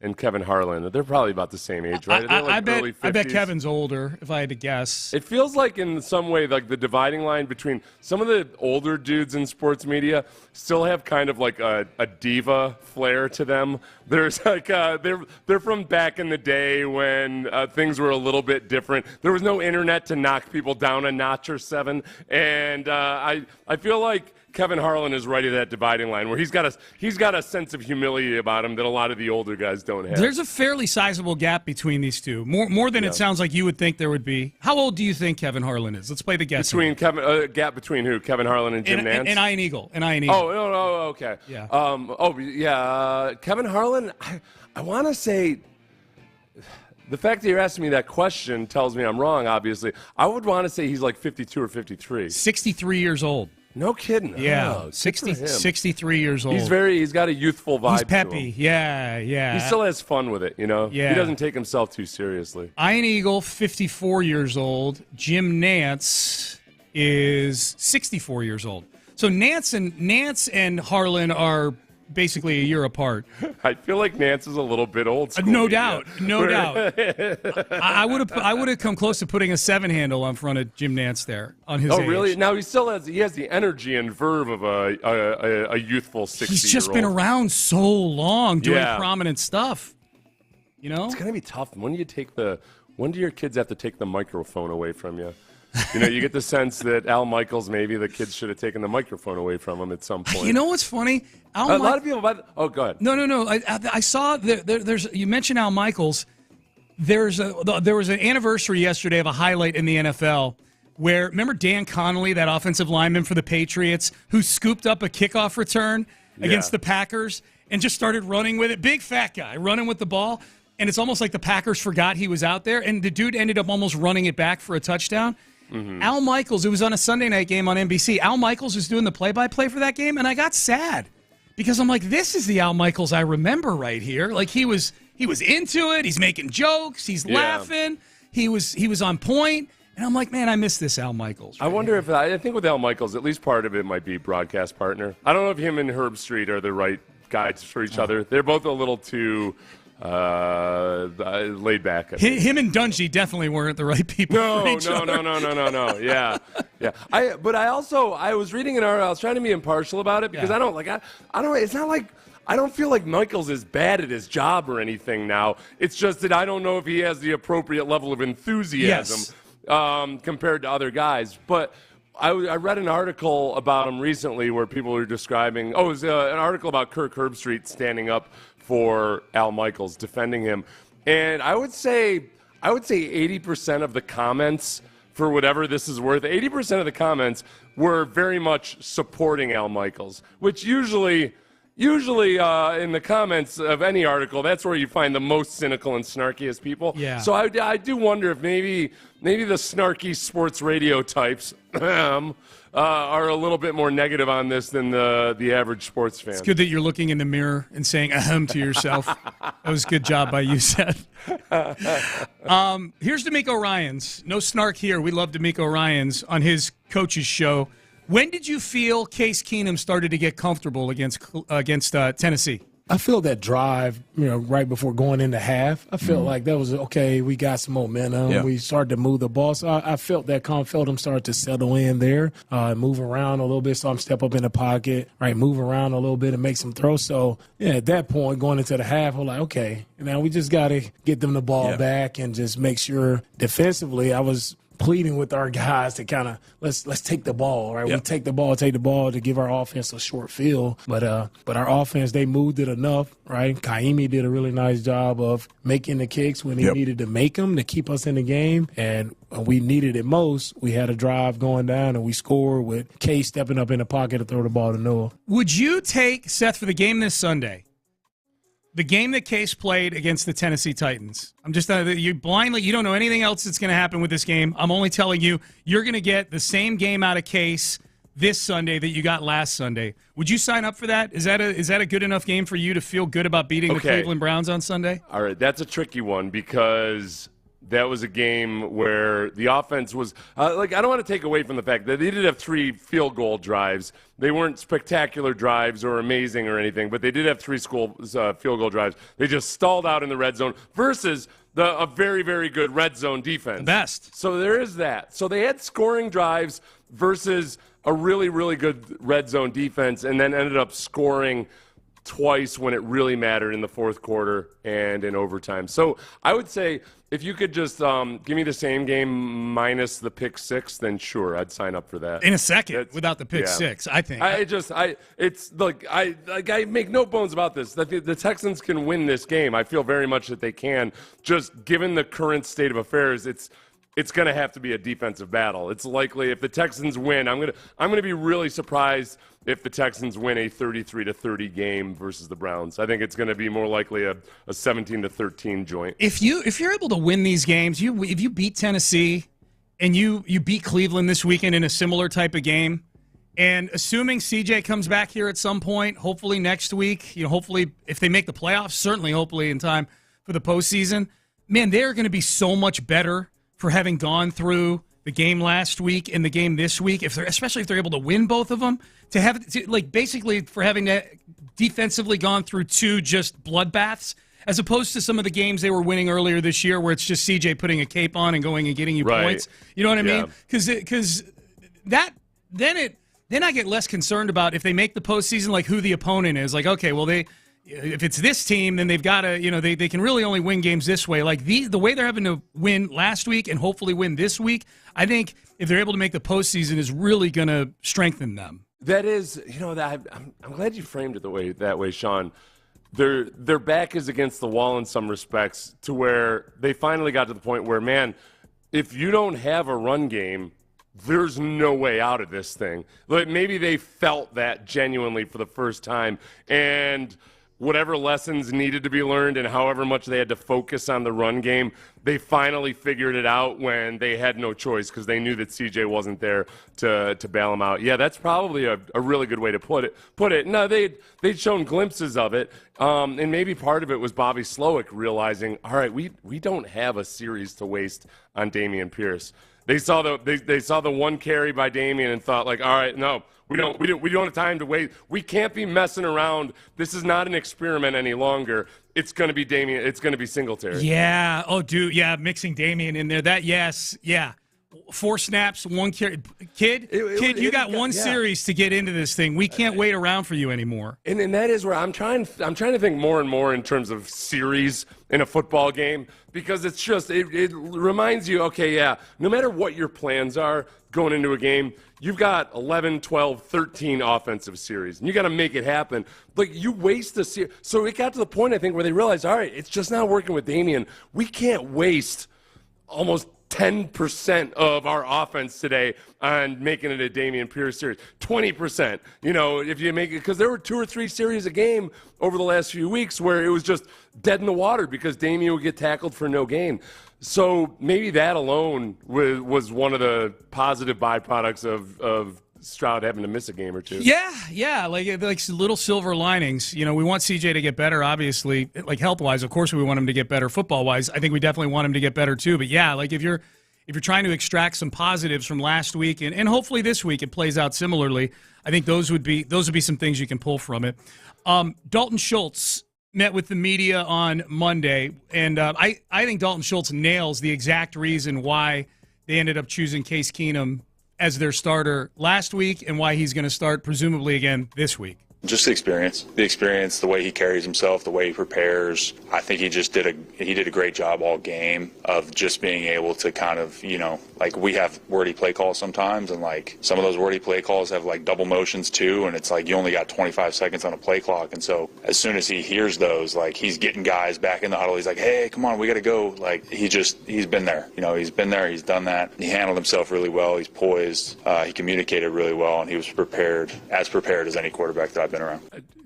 and Kevin Harlan? They're probably about the same age, right? I bet Kevin's older, if I had to guess. It feels like in some way like the dividing line between some of the older dudes in sports media still have kind of like a diva flair to them. There's like they're from back in the day when things were a little bit different. There was no internet to knock people down a notch or seven, and I feel like Kevin Harlan is right at that dividing line where he's got a sense of humility about him that a lot of the older guys don't have. There's a fairly sizable gap between these two, more than it sounds like you would think there would be. How old do you think Kevin Harlan is? Let's play the guess. Gap between who? Kevin Harlan and Jim Nantz? And Ian Eagle. Oh, okay. Yeah. Kevin Harlan, I want to say. The fact that you're asking me that question tells me I'm wrong, obviously. I would want to say he's like 52 or 53. 63 years old. No kidding. Yeah, 63 years old. He's got a youthful vibe. He's peppy. To him. Yeah. He still has fun with it, Yeah. He doesn't take himself too seriously. Ian Eagle, 54 years old. Jim Nantz is 64 years old. So Nantz and Harlan are basically a year apart. I feel like Nantz is a little bit old school. No doubt. I would have come close to putting a 7 handle on front of Jim Nantz there on his age. Oh, really? Now he has the energy and verve of a youthful 60-year-old. He's just been around so long doing prominent stuff. It's going to be tough. When do your kids have to take the microphone away from you? You get the sense that Al Michaels, maybe the kids should have taken the microphone away from him at some point. You know what's funny? A lot of people. Go ahead. No. I saw there's. You mentioned Al Michaels. There was an anniversary yesterday of a highlight in the NFL where remember Dan Connolly, that offensive lineman for the Patriots, who scooped up a kickoff return against the Packers and just started running with it. Big fat guy running with the ball, and it's almost like the Packers forgot he was out there, and the dude ended up almost running it back for a touchdown. Mm-hmm. Al Michaels, it was on a Sunday night game on NBC. Al Michaels was doing the play-by-play for that game, and I got sad because I'm like, this is the Al Michaels I remember right here. Like he was into it. He's making jokes. He's laughing. He was on point, and I'm like, man, I miss this Al Michaels. I wonder if I think with Al Michaels, at least part of it might be broadcast partner. I don't know if him and Herb Street are the right guys for each other. They're both a little too. Laid back. Him and Dungy definitely weren't the right people. No. Yeah. I was reading an article. I was trying to be impartial about it because I don't. It's not like I don't feel like Michaels is bad at his job or anything now. It's just that I don't know if he has the appropriate level of enthusiasm compared to other guys. But I read an article about him recently where people were describing. It was an article about Kirk Herbstreit standing up for Al Michaels, defending him. And I would say 80% of the comments, for whatever this is worth, 80% of the comments were very much supporting Al Michaels, which usually in the comments of any article, that's where you find the most cynical and snarkiest people. Yeah. So I do wonder if maybe the snarky sports radio types are a little bit more negative on this than the average sports fan. It's good that you're looking in the mirror and saying ahem to yourself. That was a good job by you, Seth. Here's D'Amico Ryans. No snark here. We love D'Amico Ryans on his coach's show. When did you feel Case Keenum started to get comfortable against Tennessee? I feel that drive, right before going into half. I felt like that was okay. We got some momentum. Yeah. We started to move the ball. So I felt that felt him start to settle in there, move around a little bit. Saw him step up in the pocket, right, move around a little bit and make some throws. So, yeah, at that point, going into the half, we're like, okay, now we just got to get them the ball back and just make sure defensively I was pleading with our guys to kind of let's take the ball, right? Yep. We take the ball to give our offense a short field. But our offense, they moved it enough, right? Kaimi did a really nice job of making the kicks when he needed to make them to keep us in the game. And when we needed it most, we had a drive going down and we scored with Case stepping up in the pocket to throw the ball to Noah. Would you take, Seth, for the game this Sunday, the game that Case played against the Tennessee Titans? I'm just you blindly, you don't know anything else that's going to happen with this game. I'm only telling you, you're going to get the same game out of Case this Sunday that you got last Sunday. Would you sign up for that? Is that a good enough game for you to feel good about beating the Cleveland Browns on Sunday? All right, that's a tricky one because that was a game where the offense was I don't want to take away from the fact that they did have 3 field goal drives. They weren't spectacular drives or amazing or anything, but they did have 3 field goal drives. They just stalled out in the red zone versus a very, very good red zone defense. The best. So there is that. So they had scoring drives versus a really, really good red zone defense and then ended up scoring twice when it really mattered in the fourth quarter and in overtime. So I would say if you could just give me the same game minus the pick 6, then sure, I'd sign up for that. In a second, without the pick 6, I think. I make no bones about this. That the Texans can win this game. I feel very much that they can. Just given the current state of affairs, it's going to have to be a defensive battle. It's likely if the Texans win, I'm going to be really surprised if the Texans win a 33-30 game versus the Browns. I think it's going to be more likely a 17-13 joint. If you're able to win these games, if you beat Tennessee and you beat Cleveland this weekend in a similar type of game, and assuming CJ comes back here at some point, hopefully next week, hopefully if they make the playoffs, certainly hopefully in time for the postseason, man, they're going to be so much better for having gone through the game last week and the game this week, especially if they're able to win both of them, basically for having defensively gone through 2 just bloodbaths, as opposed to some of the games they were winning earlier this year where it's just CJ putting a cape on and going and getting you points. You know what I mean? Because then I get less concerned about if they make the postseason, like who the opponent is. Like, okay, well, if it's this team, then they've got to, they can really only win games this way. Like the way they're having to win last week and hopefully win this week, I think if they're able to make the postseason is really going to strengthen them. That is, I'm glad you framed it that way, Sean. Their back is against the wall in some respects to where they finally got to the point where, man, if you don't have a run game, there's no way out of this thing. Like maybe they felt that genuinely for the first time, and whatever lessons needed to be learned and however much they had to focus on the run game, they finally figured it out when they had no choice because they knew that CJ wasn't there to bail them out. Yeah, that's probably a really good way to put it. No, they'd shown glimpses of it, and maybe part of it was Bobby Slowick realizing, all right, we don't have a series to waste on Dameon Pierce. They saw the one carry by Dameon and thought, like, all right, no, we don't have time to wait. We can't be messing around. This is not an experiment any longer. It's going to be Dameon. It's going to be Singletary. Yeah. Oh, dude. Yeah. Mixing Dameon in there. Yes. Yeah. 4 snaps, 1 carry. Kid, you got one series to get into this thing. We can't wait around for you anymore. And that is where I'm trying to think more and more in terms of series in a football game, because it's just it reminds you, okay, yeah, no matter what your plans are going into a game, you've got 11, 12, 13 offensive series, and you got to make it happen. Like, you waste a series. So it got to the point, I think, where they realized, all right, it's just not working with Dameon. We can't waste almost 10% of our offense today on making it a Dameon Pierce series. 20%, if you make it, because there were 2 or 3 series a game over the last few weeks where it was just dead in the water because Dameon would get tackled for no gain. So maybe that alone was one of the positive byproducts of Stroud having to miss a game or two. Yeah, like little silver linings. We want CJ to get better, obviously, like health-wise. Of course we want him to get better. Football-wise, I think we definitely want him to get better too. But yeah, like if you're trying to extract some positives from last week and hopefully this week it plays out similarly, I think those would be some things you can pull from it. Dalton Schultz met with the media on Monday, and I think Dalton Schultz nails the exact reason why they ended up choosing Case Keenum as their starter last week and why he's going to start presumably again this week. Just the experience, the way he carries himself, the way he prepares. I think he did a great job all game of just being able to kind of, like we have wordy play calls sometimes, and like some of those wordy play calls have like double motions too, and it's like you only got 25 seconds on a play clock, and so as soon as he hears those, like he's getting guys back in the huddle. He's like, hey, come on, we got to go. Like he's been there, he's been there, he's done that. He handled himself really well. He's poised. He communicated really well, and he was prepared as any quarterback that I've been around.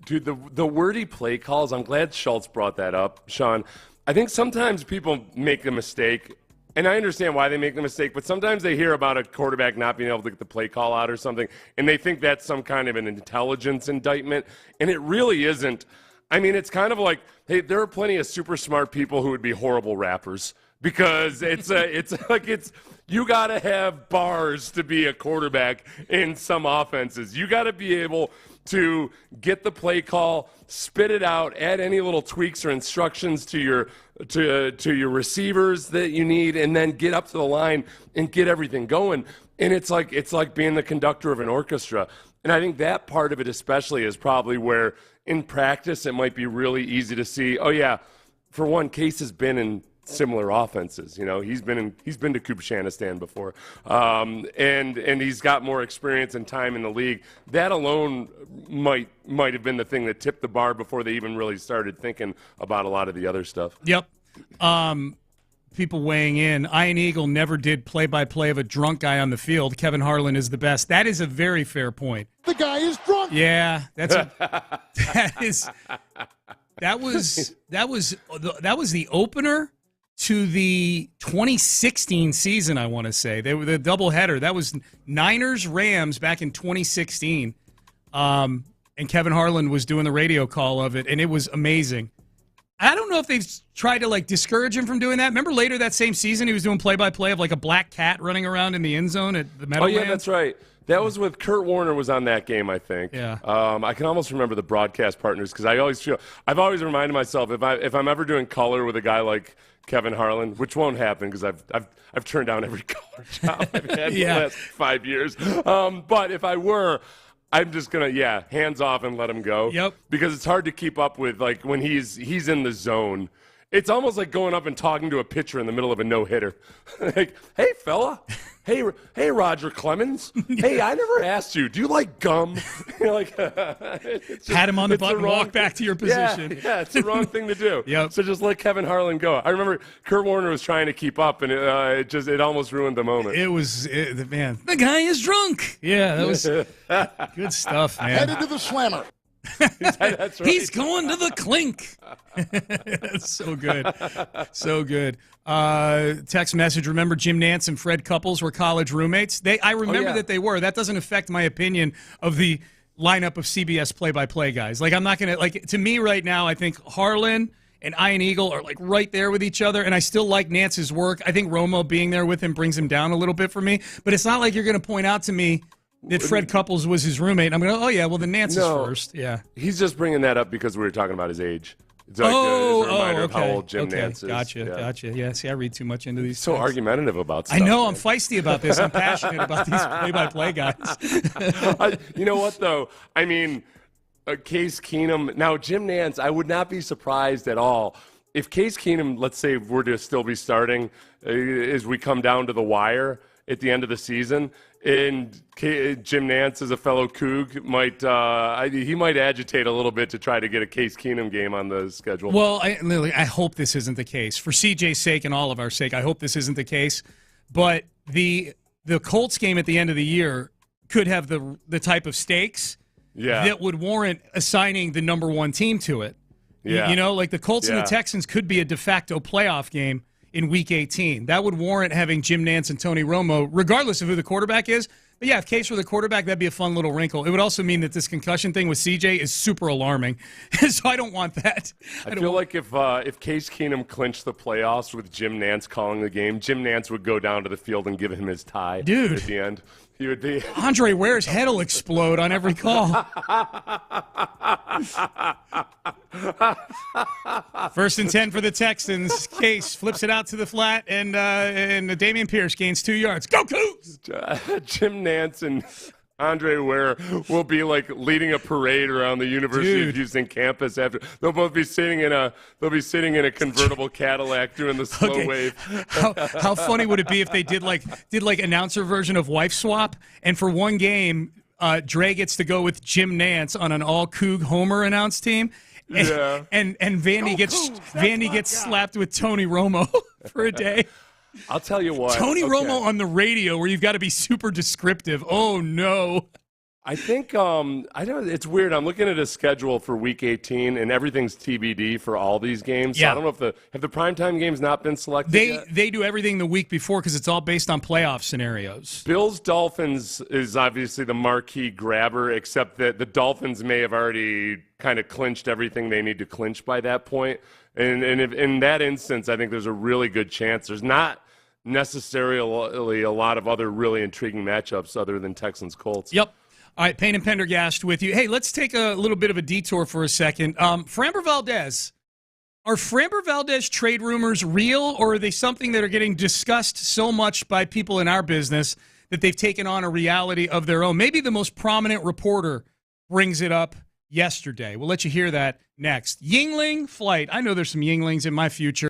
Dude, the wordy play calls, I'm glad Schultz brought that up, Sean. I think sometimes people make a mistake, and I understand why they make the mistake, but sometimes they hear about a quarterback not being able to get the play call out or something, and they think that's some kind of an intelligence indictment, and it really isn't. I mean, it's kind of like, hey, there are plenty of super smart people who would be horrible rappers, because you got to have bars to be a quarterback in some offenses. You got to be able to get the play call, spit it out, add any little tweaks or instructions to your receivers that you need, and then get up to the line and get everything going. And it's like being the conductor of an orchestra. And I think that part of it especially is probably where in practice it might be really easy to see, oh yeah, for one, Case has been in similar offenses. He's been to Kubshanistan before, and he's got more experience and time in the league. That alone might have been the thing that tipped the bar before they even really started thinking about a lot of the other stuff. Yep. People weighing in. Ian Eagle never did play-by-play of a drunk guy on the field. Kevin Harlan is the best. That is a very fair point. The guy is drunk. Yeah, that was the opener to the 2016 season, I want to say. They were the doubleheader. That was Niners-Rams back in 2016. And Kevin Harlan was doing the radio call of it, and it was amazing. I don't know if they've tried to, discourage him from doing that. Remember later that same season he was doing play-by-play of, a black cat running around in the end zone at the Meadowlands? Oh, yeah, that's right. That was with Kurt Warner was on that game, I think. Yeah. I can almost remember the broadcast partners because I've always reminded myself if I'm ever doing color with a guy like Kevin Harlan, which won't happen because I've turned down every color job I've had in the last 5 years. But if I were, I'm just gonna hands off and let him go. Yep. Because it's hard to keep up with when he's in the zone. It's almost like going up and talking to a pitcher in the middle of a no-hitter. Like, hey, fella. Hey, Roger Clemens. Hey, I never asked you. Do you like gum? Pat him on the butt and walk back to your position. Yeah, it's the wrong thing to do. Yep. So just let Kevin Harlan go. I remember Kurt Warner was trying to keep up, and it almost ruined the moment. Man, the guy is drunk. Yeah, that was good stuff, man. Headed to the slammer. That's right. He's going to the clink. That's so good. So good. Text message. Remember Jim Nantz and Fred Couples were college roommates? I remember that they were. That doesn't affect my opinion of the lineup of CBS play-by-play guys. I'm not going to, to me right now, I think Harlan and Ian Eagle are right there with each other, and I still like Nantz's work. I think Romo being there with him brings him down a little bit for me, but it's not like you're going to point out to me that Fred Couples was his roommate. I'm going to, then Nantz is first. Yeah. He's just bringing that up because we were talking about his age. It's like a reminder of how old Jim Nantz is. Gotcha. Yeah, see, I read too much into these so things. Argumentative about stuff. I know, I'm feisty about this. I'm passionate about these play-by-play guys. You know what, though? I mean, Case Keenum. Now, Jim Nantz, I would not be surprised at all if Case Keenum, let's say, were to still be starting as we come down to the wire at the end of the season. And Jim Nantz, as a fellow Coug, might agitate a little bit to try to get a Case Keenum game on the schedule. Well, I hope this isn't the case. For CJ's sake and all of our sake, I hope this isn't the case. But the Colts game at the end of the year could have the type of stakes that would warrant assigning the number one team to it. Yeah. The Colts and the Texans could be a de facto playoff game in Week 18. That would warrant having Jim Nantz and Tony Romo, regardless of who the quarterback is, But yeah, if Case were the quarterback, that'd be a fun little wrinkle. It would also mean that this concussion thing with CJ is super alarming. So I don't want that. I feel like if Case Keenum clinched the playoffs with Jim Nantz calling the game, Jim Nantz would go down to the field and give him his tie at the end. He would be Andre Ware's head will explode on every call. First and 10 for the Texans. Case flips it out to the flat, and Dameon Pierce gains 2 yards. Go Cougs! Jim Nantz and Andre Ware will be like leading a parade around the University of Houston campus after. They'll both be sitting in a convertible Cadillac doing the slow wave. How funny would it be if they did like announcer version of Wife Swap, and for one game, Dre gets to go with Jim Nantz on an all Coug Homer announced team. And Vandy gets slapped with Tony Romo for a day. I'll tell you what. Tony Romo on the radio, where you've got to be super descriptive. Oh no. I think I don't. It's weird. I'm looking at a schedule for Week 18, and everything's TBD for all these games. Yeah. So I don't know if the primetime games not been selected yet? They do everything the week before because it's all based on playoff scenarios. Bills Dolphins is obviously the marquee grabber, except that the Dolphins may have already kind of clinched everything they need to clinch by that point. And if, in that instance, I think there's a really good chance. There's not necessarily a lot of other really intriguing matchups other than Texans-Colts. Yep. All right, Payne and Pendergast with you. Hey, let's take a little bit of a detour for a second. Framber Valdez. Are Framber Valdez trade rumors real, or are they something that are getting discussed so much by people in our business that they've taken on a reality of their own? Maybe the most prominent reporter brings it up yesterday. We'll let you hear that next. Yingling flight. I know there's some Yinglings in my future.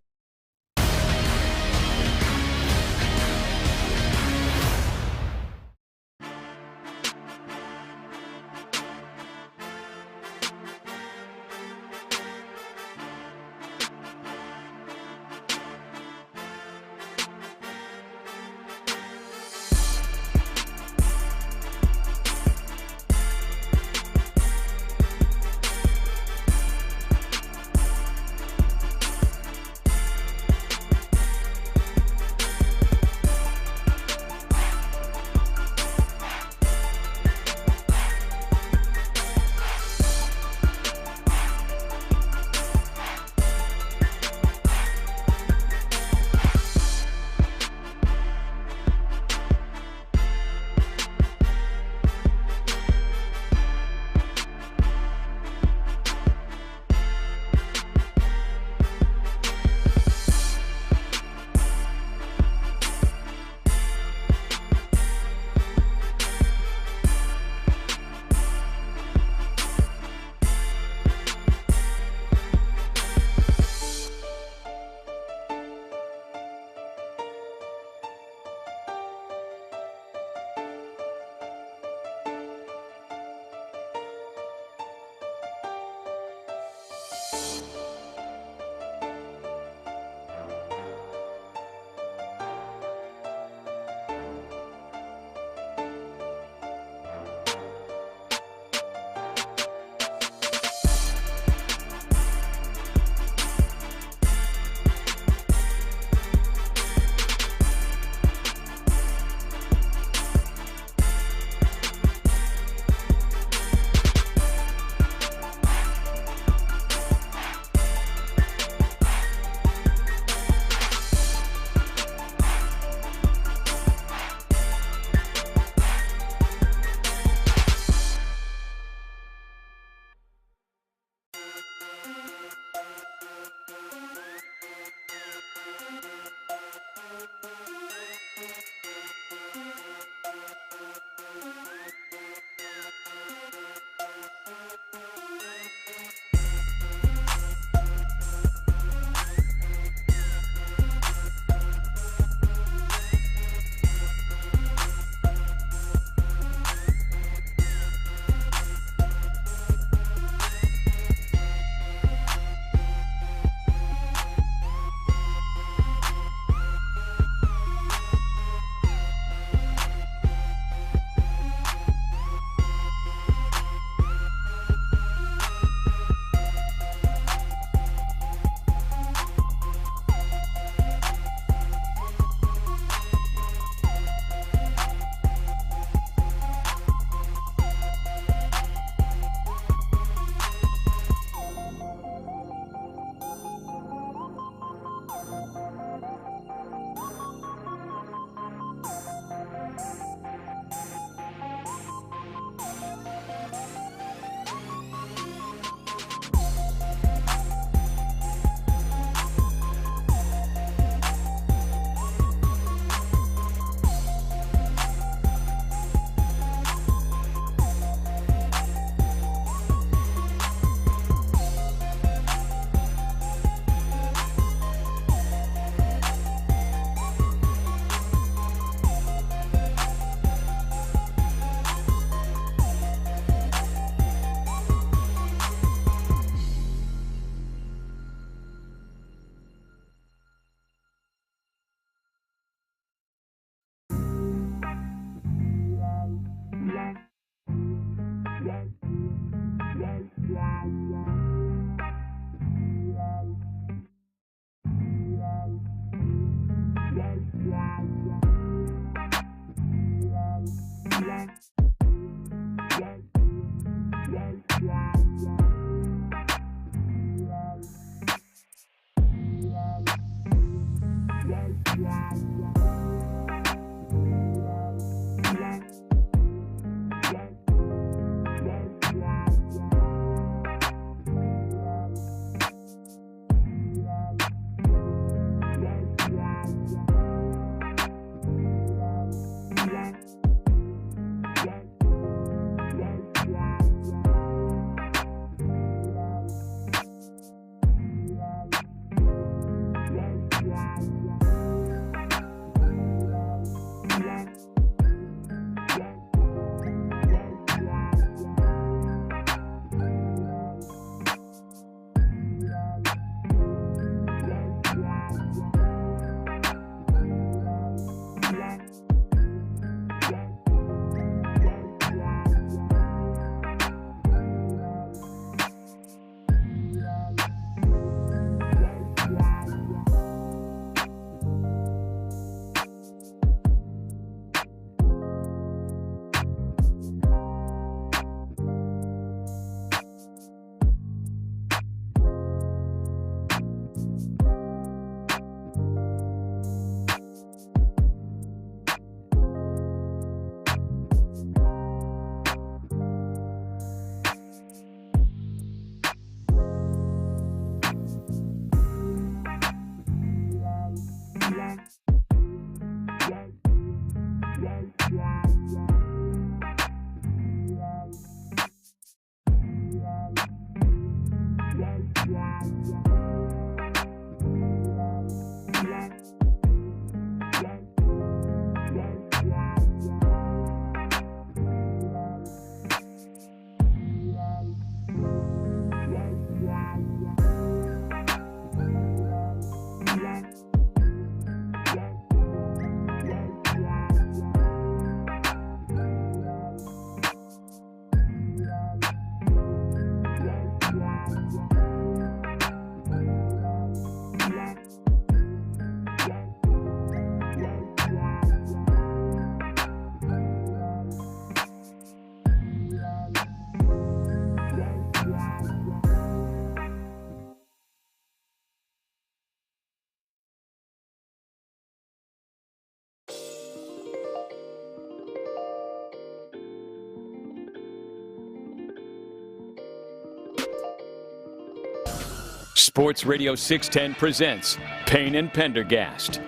Sports Radio 610 presents Payne and Pendergast.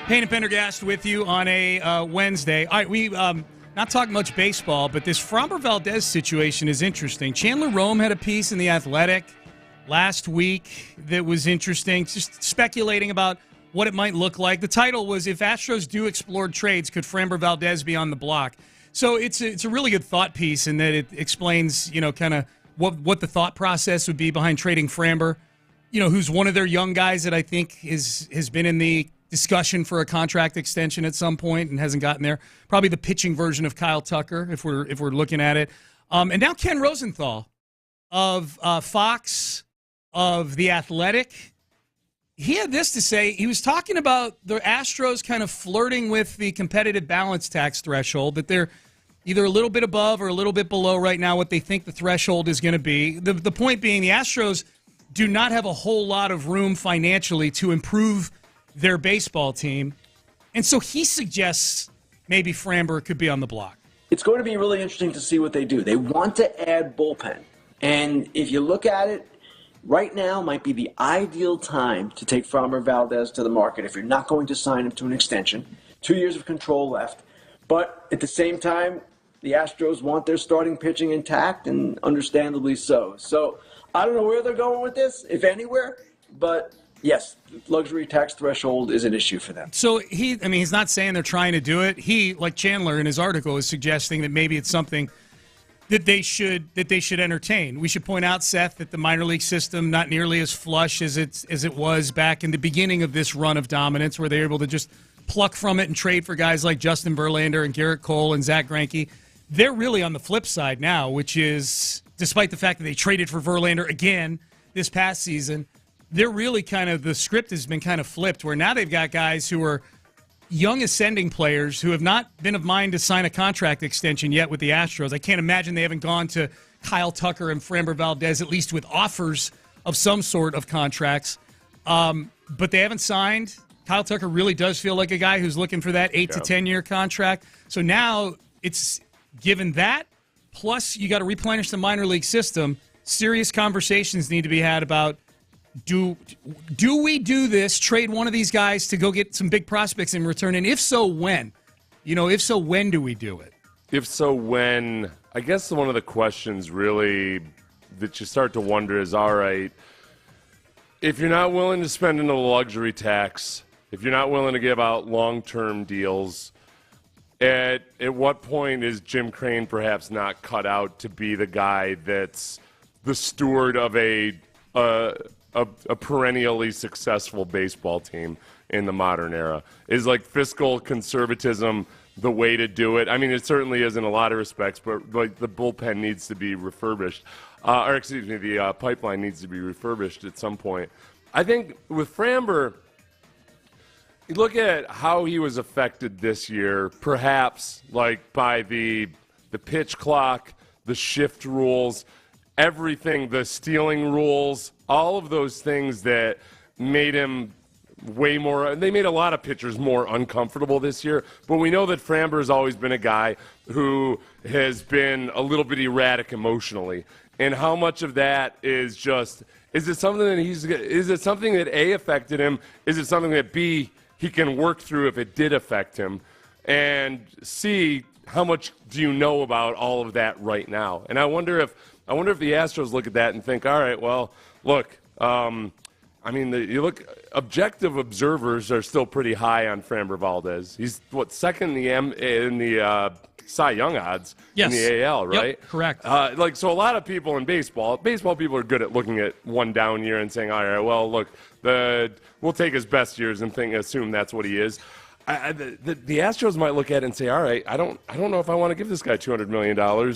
Payne and Pendergast with you on a Wednesday. All right, we not talking much baseball, but this Framber Valdez situation is interesting. Chandler Rome had a piece in The Athletic last week that was interesting, just speculating about what it might look like. The title was, If Astros Do Explore Trades, Could Framber Valdez Be on the Block? So it's a really good thought piece in that it explains, kind of what the thought process would be behind trading Framber, who's one of their young guys that I think has been in the discussion for a contract extension at some point and hasn't gotten there. Probably the pitching version of Kyle Tucker, if we're looking at it. And now Ken Rosenthal of Fox, of The Athletic, he had this to say. He was talking about the Astros kind of flirting with the competitive balance tax threshold, that they're either a little bit above or a little bit below right now what they think the threshold is going to be. The point being, the Astros do not have a whole lot of room financially to improve their baseball team. And so he suggests maybe Framber could be on the block. It's going to be really interesting to see what they do. They want to add bullpen. And if you look at it, right now might be the ideal time to take Framber Valdez to the market if you're not going to sign him to an extension. 2 years of control left. But at the same time, the Astros want their starting pitching intact, and understandably so. So I don't know where they're going with this, if anywhere, but yes, luxury tax threshold is an issue for them. So he's not saying they're trying to do it. He, like Chandler in his article, is suggesting that maybe it's something that they should entertain. We should point out, Seth, that the minor league system not nearly as flush as it was back in the beginning of this run of dominance, where they were able to just pluck from it and trade for guys like Justin Verlander and Garrett Cole and Zach Greinke. They're really on the flip side now, which is, despite the fact that they traded for Verlander again this past season, they're really the script has been kind of flipped, where now they've got guys who are young ascending players who have not been of mind to sign a contract extension yet with the Astros. I can't imagine they haven't gone to Kyle Tucker and Framber Valdez, at least with offers of some sort of contracts. But they haven't signed. Kyle Tucker really does feel like a guy who's looking for that 8 to 10 year contract. So now it's given that, plus you got to replenish the minor league system. Serious conversations need to be had about, do we do this, trade one of these guys to go get some big prospects in return? And if so, when? If so, when do we do it? If so, when? I guess one of the questions really that you start to wonder is, all right, if you're not willing to spend into the luxury tax, if you're not willing to give out long-term deals, at what point is Jim Crane perhaps not cut out to be the guy that's the steward of a perennially successful baseball team in the modern era? Is fiscal conservatism the way to do it? I mean, it certainly is in a lot of respects, but the bullpen needs to be refurbished. The pipeline needs to be refurbished at some point. I think with Framber, you look at how he was affected this year, perhaps by the pitch clock, the shift rules, everything, the stealing rules, all of those things that made him way more. They made a lot of pitchers more uncomfortable this year. But we know that Framber has always been a guy who has been a little bit erratic emotionally. And how much of that is just, is it something that A, affected him? Is it something that B, he can work through if it did affect him? And C, how much do you know about all of that right now? And I wonder if the Astros look at that and think, all right, well, look, objective observers are still pretty high on Framber Valdez. He's second in the Cy Young odds in the AL, right? Yep, correct. So a lot of people in baseball people are good at looking at one down year and saying, all right, well, look, we'll take his best years and assume that's what he is. The Astros might look at it and say, all right, I don't know if I want to give this guy $200 million,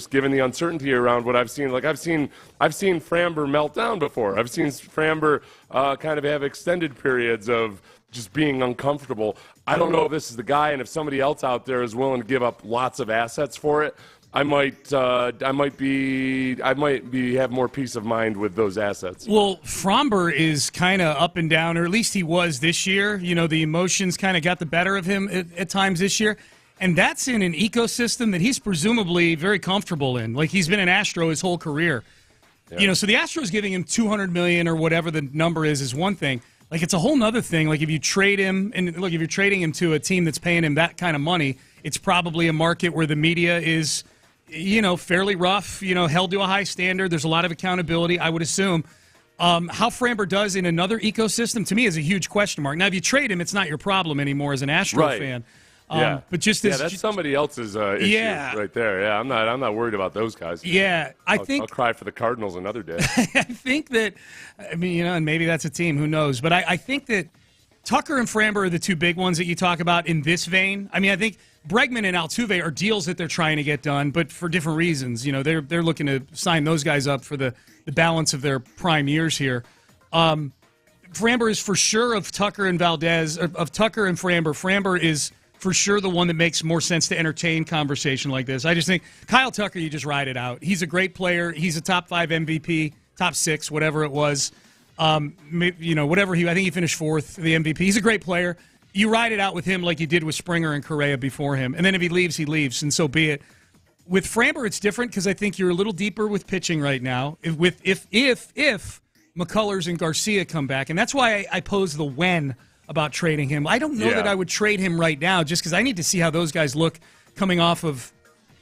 given the uncertainty around what I've seen. I've seen Framber melt down before. I've seen Framber kind of have extended periods of just being uncomfortable. I don't know if this is the guy, and if somebody else out there is willing to give up lots of assets for it, I might have more peace of mind with those assets. Well, Framber is kind of up and down, or at least he was this year. The emotions kind of got the better of him at times this year. And that's in an ecosystem that he's presumably very comfortable in. He's been an Astro his whole career. Yeah. So the Astros giving him $200 million or whatever the number is one thing. Like, it's a whole nother thing. Like, if you trade him, and look, if you're trading him to a team that's paying him that kind of money, it's probably a market where the media is, fairly rough, held to a high standard. There's a lot of accountability, I would assume. How Framber does in another ecosystem, to me, is a huge question mark. Now, if you trade him, it's not your problem anymore as an Astro fan. But that's somebody else's issue right there. Yeah, I'm not worried about those guys. Yeah, I'll cry for the Cardinals another day. I think that, and maybe that's a team, who knows? But I think that Tucker and Framber are the two big ones that you talk about in this vein. I think Bregman and Altuve are deals that they're trying to get done, but for different reasons. They're looking to sign those guys up for the balance of their prime years here. Framber is for sure of Tucker and Valdez, of Tucker and Framber. Framber is for sure the one that makes more sense to entertain conversation like this. I just think Kyle Tucker, you just ride it out. He's a great player. He's a top 5 MVP, top 6, whatever it was. Whatever I think he finished 4th, the MVP. He's a great player. You ride it out with him like you did with Springer and Correa before him. And then if he leaves, he leaves, and so be it. With Framber, it's different because I think you're a little deeper with pitching right now. If McCullers and Garcia come back, and that's why I pose the when about trading him. I don't know that I would trade him right now just because I need to see how those guys look coming off of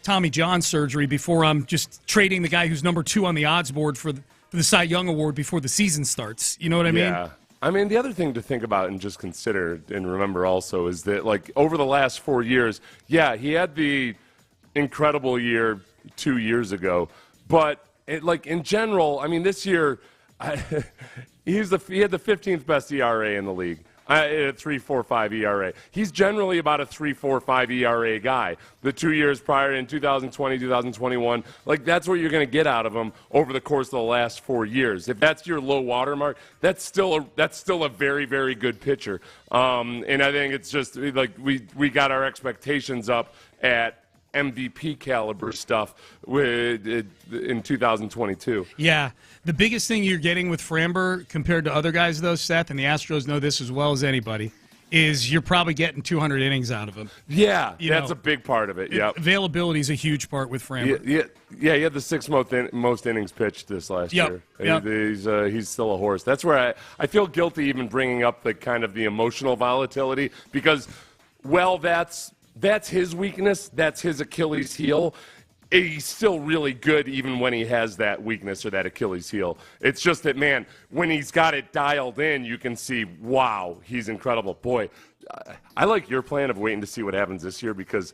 Tommy John surgery before I'm just trading the guy who's number 2 on the odds board for the Cy Young Award before the season starts. You know what I mean? Yeah. The other thing to think about and just consider and remember also is that, like, over the last 4 years, he had the incredible year 2 years ago, but in general, this year he had the 15th best ERA in the league. A 3.45 ERA. He's generally about a 3.45 ERA guy. The 2 years prior, in 2020, 2021, that's what you're going to get out of him over the course of the last 4 years. If that's your low water mark, that's still a very, very good pitcher. And I think it's just we got our expectations up at MVP caliber stuff in 2022. Yeah. The biggest thing you're getting with Framber compared to other guys, though, Seth, and the Astros know this as well as anybody, is you're probably getting 200 innings out of him. Yeah, that's a big part of it. Yeah, availability is a huge part with Framber. Yeah, he had the 6th most innings pitched this last year. Yep. He's still a horse. That's where I feel guilty even bringing up the kind of the emotional volatility because, that's his weakness. That's his Achilles heel. He's still really good even when he has that weakness or that Achilles heel. It's just that, man, when he's got it dialed in, you can see, wow, he's incredible. Boy, I like your plan of waiting to see what happens this year because,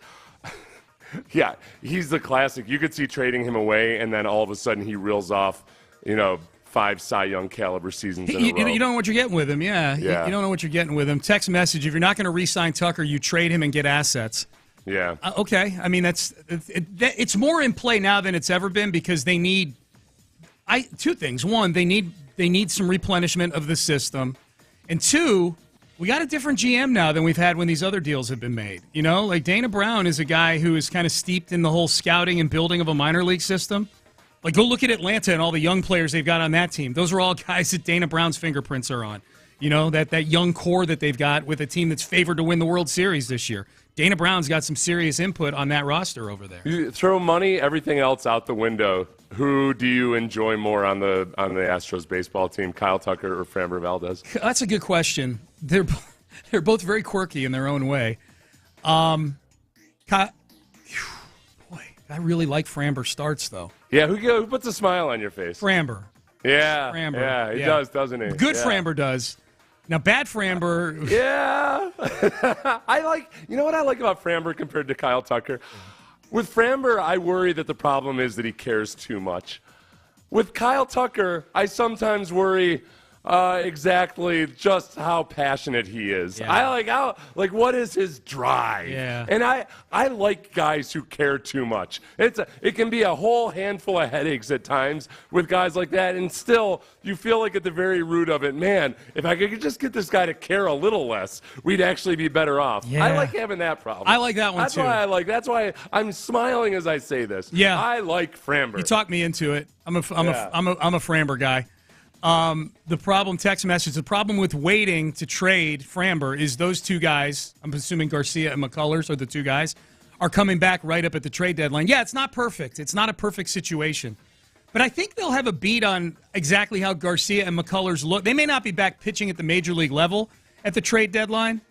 he's the classic. You could see trading him away, and then all of a sudden he reels off, 5 Cy Young caliber seasons in a row. You don't know what you're getting with him, yeah. You don't know what you're getting with him. Text message, if you're not going to re-sign Tucker, you trade him and get assets. Yeah. Okay. It's more in play now than it's ever been because they need two things. One, they need some replenishment of the system. And two, we got a different GM now than we've had when these other deals have been made. Dana Brown is a guy who is kind of steeped in the whole scouting and building of a minor league system. Go look at Atlanta and all the young players they've got on that team. Those are all guys that Dana Brown's fingerprints are on. That young core that they've got with a team that's favored to win the World Series this year. Dana Brown's got some serious input on that roster over there. You throw money, everything else out the window. Who do you enjoy more on the Astros baseball team, Kyle Tucker or Framber Valdez? That's a good question. They're both very quirky in their own way. Boy, I really like Framber starts, though. Yeah, who puts a smile on your face? Framber. Yeah, Framber. Yeah, he does, doesn't he? Good Framber does. Now, bad Framber. Yeah. You know what I like about Framber compared to Kyle Tucker? With Framber, I worry that the problem is that he cares too much. With Kyle Tucker, I sometimes worry exactly just how passionate he is. Yeah. I like what is his drive? Yeah. And I like guys who care too much. It can be a whole handful of headaches at times with guys like that, and still you feel like at the very root of it, man, if I could just get this guy to care a little less, we'd actually be better off. Yeah. I like having that problem. I like that one too. That's why I'm smiling as I say this. Yeah. I like Framber. You talked me into it. I'm a Framber guy. The problem, text message, the problem with waiting to trade Framber is those two guys, I'm assuming Garcia and McCullers are the two guys, are coming back right up at the trade deadline. Yeah, it's not perfect. It's not a perfect situation. But I think they'll have a beat on exactly how Garcia and McCullers look. They may not be back pitching at the major league level at the trade deadline.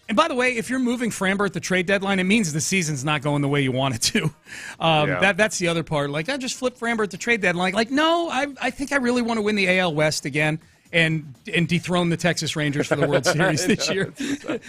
And by the way, if you're moving Framber at the trade deadline, it means the season's not going the way you want it to. That's the other part. Like, I just flip Framber at the trade deadline. Like, no, I think I really want to win the AL West again and dethrone the Texas Rangers for the World Series this year.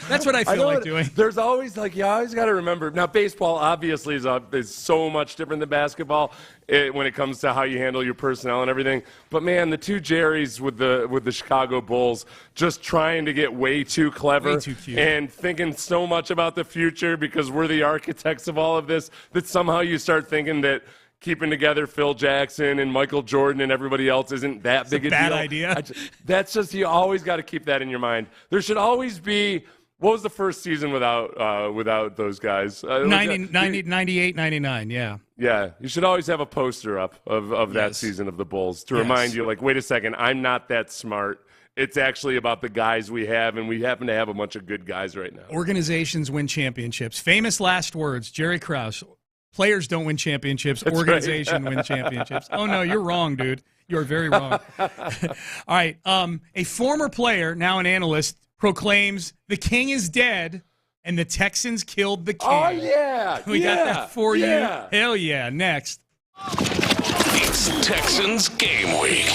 That's what I feel like doing. There's always, you always got to remember. Now, baseball obviously is so much different than basketball when it comes to how you handle your personnel and everything. But, man, the two Jerrys with the Chicago Bulls just trying to get way too clever way too cute. And thinking so much about the future because we're the architects of all of this that somehow you start thinking that keeping together Phil Jackson and Michael Jordan and everybody else isn't that big a deal. Bad idea. That's just, you always got to keep that in your mind. There should always be, what was the first season without those guys? 98, 99, yeah. Yeah, you should always have a poster up of that season of the Bulls to remind you, like, wait a second, I'm not that smart. It's actually about the guys we have, and we happen to have a bunch of good guys right now. Organizations win championships. Famous last words, Jerry Krause. Players don't win championships. That's Organization right. win championships. Oh, no, you're wrong, dude. You're very wrong. All right. A former player, now an analyst, proclaims the king is dead and the Texans killed the king. Oh, yeah. We got that for you. Hell yeah. Next. It's Texans Game Week.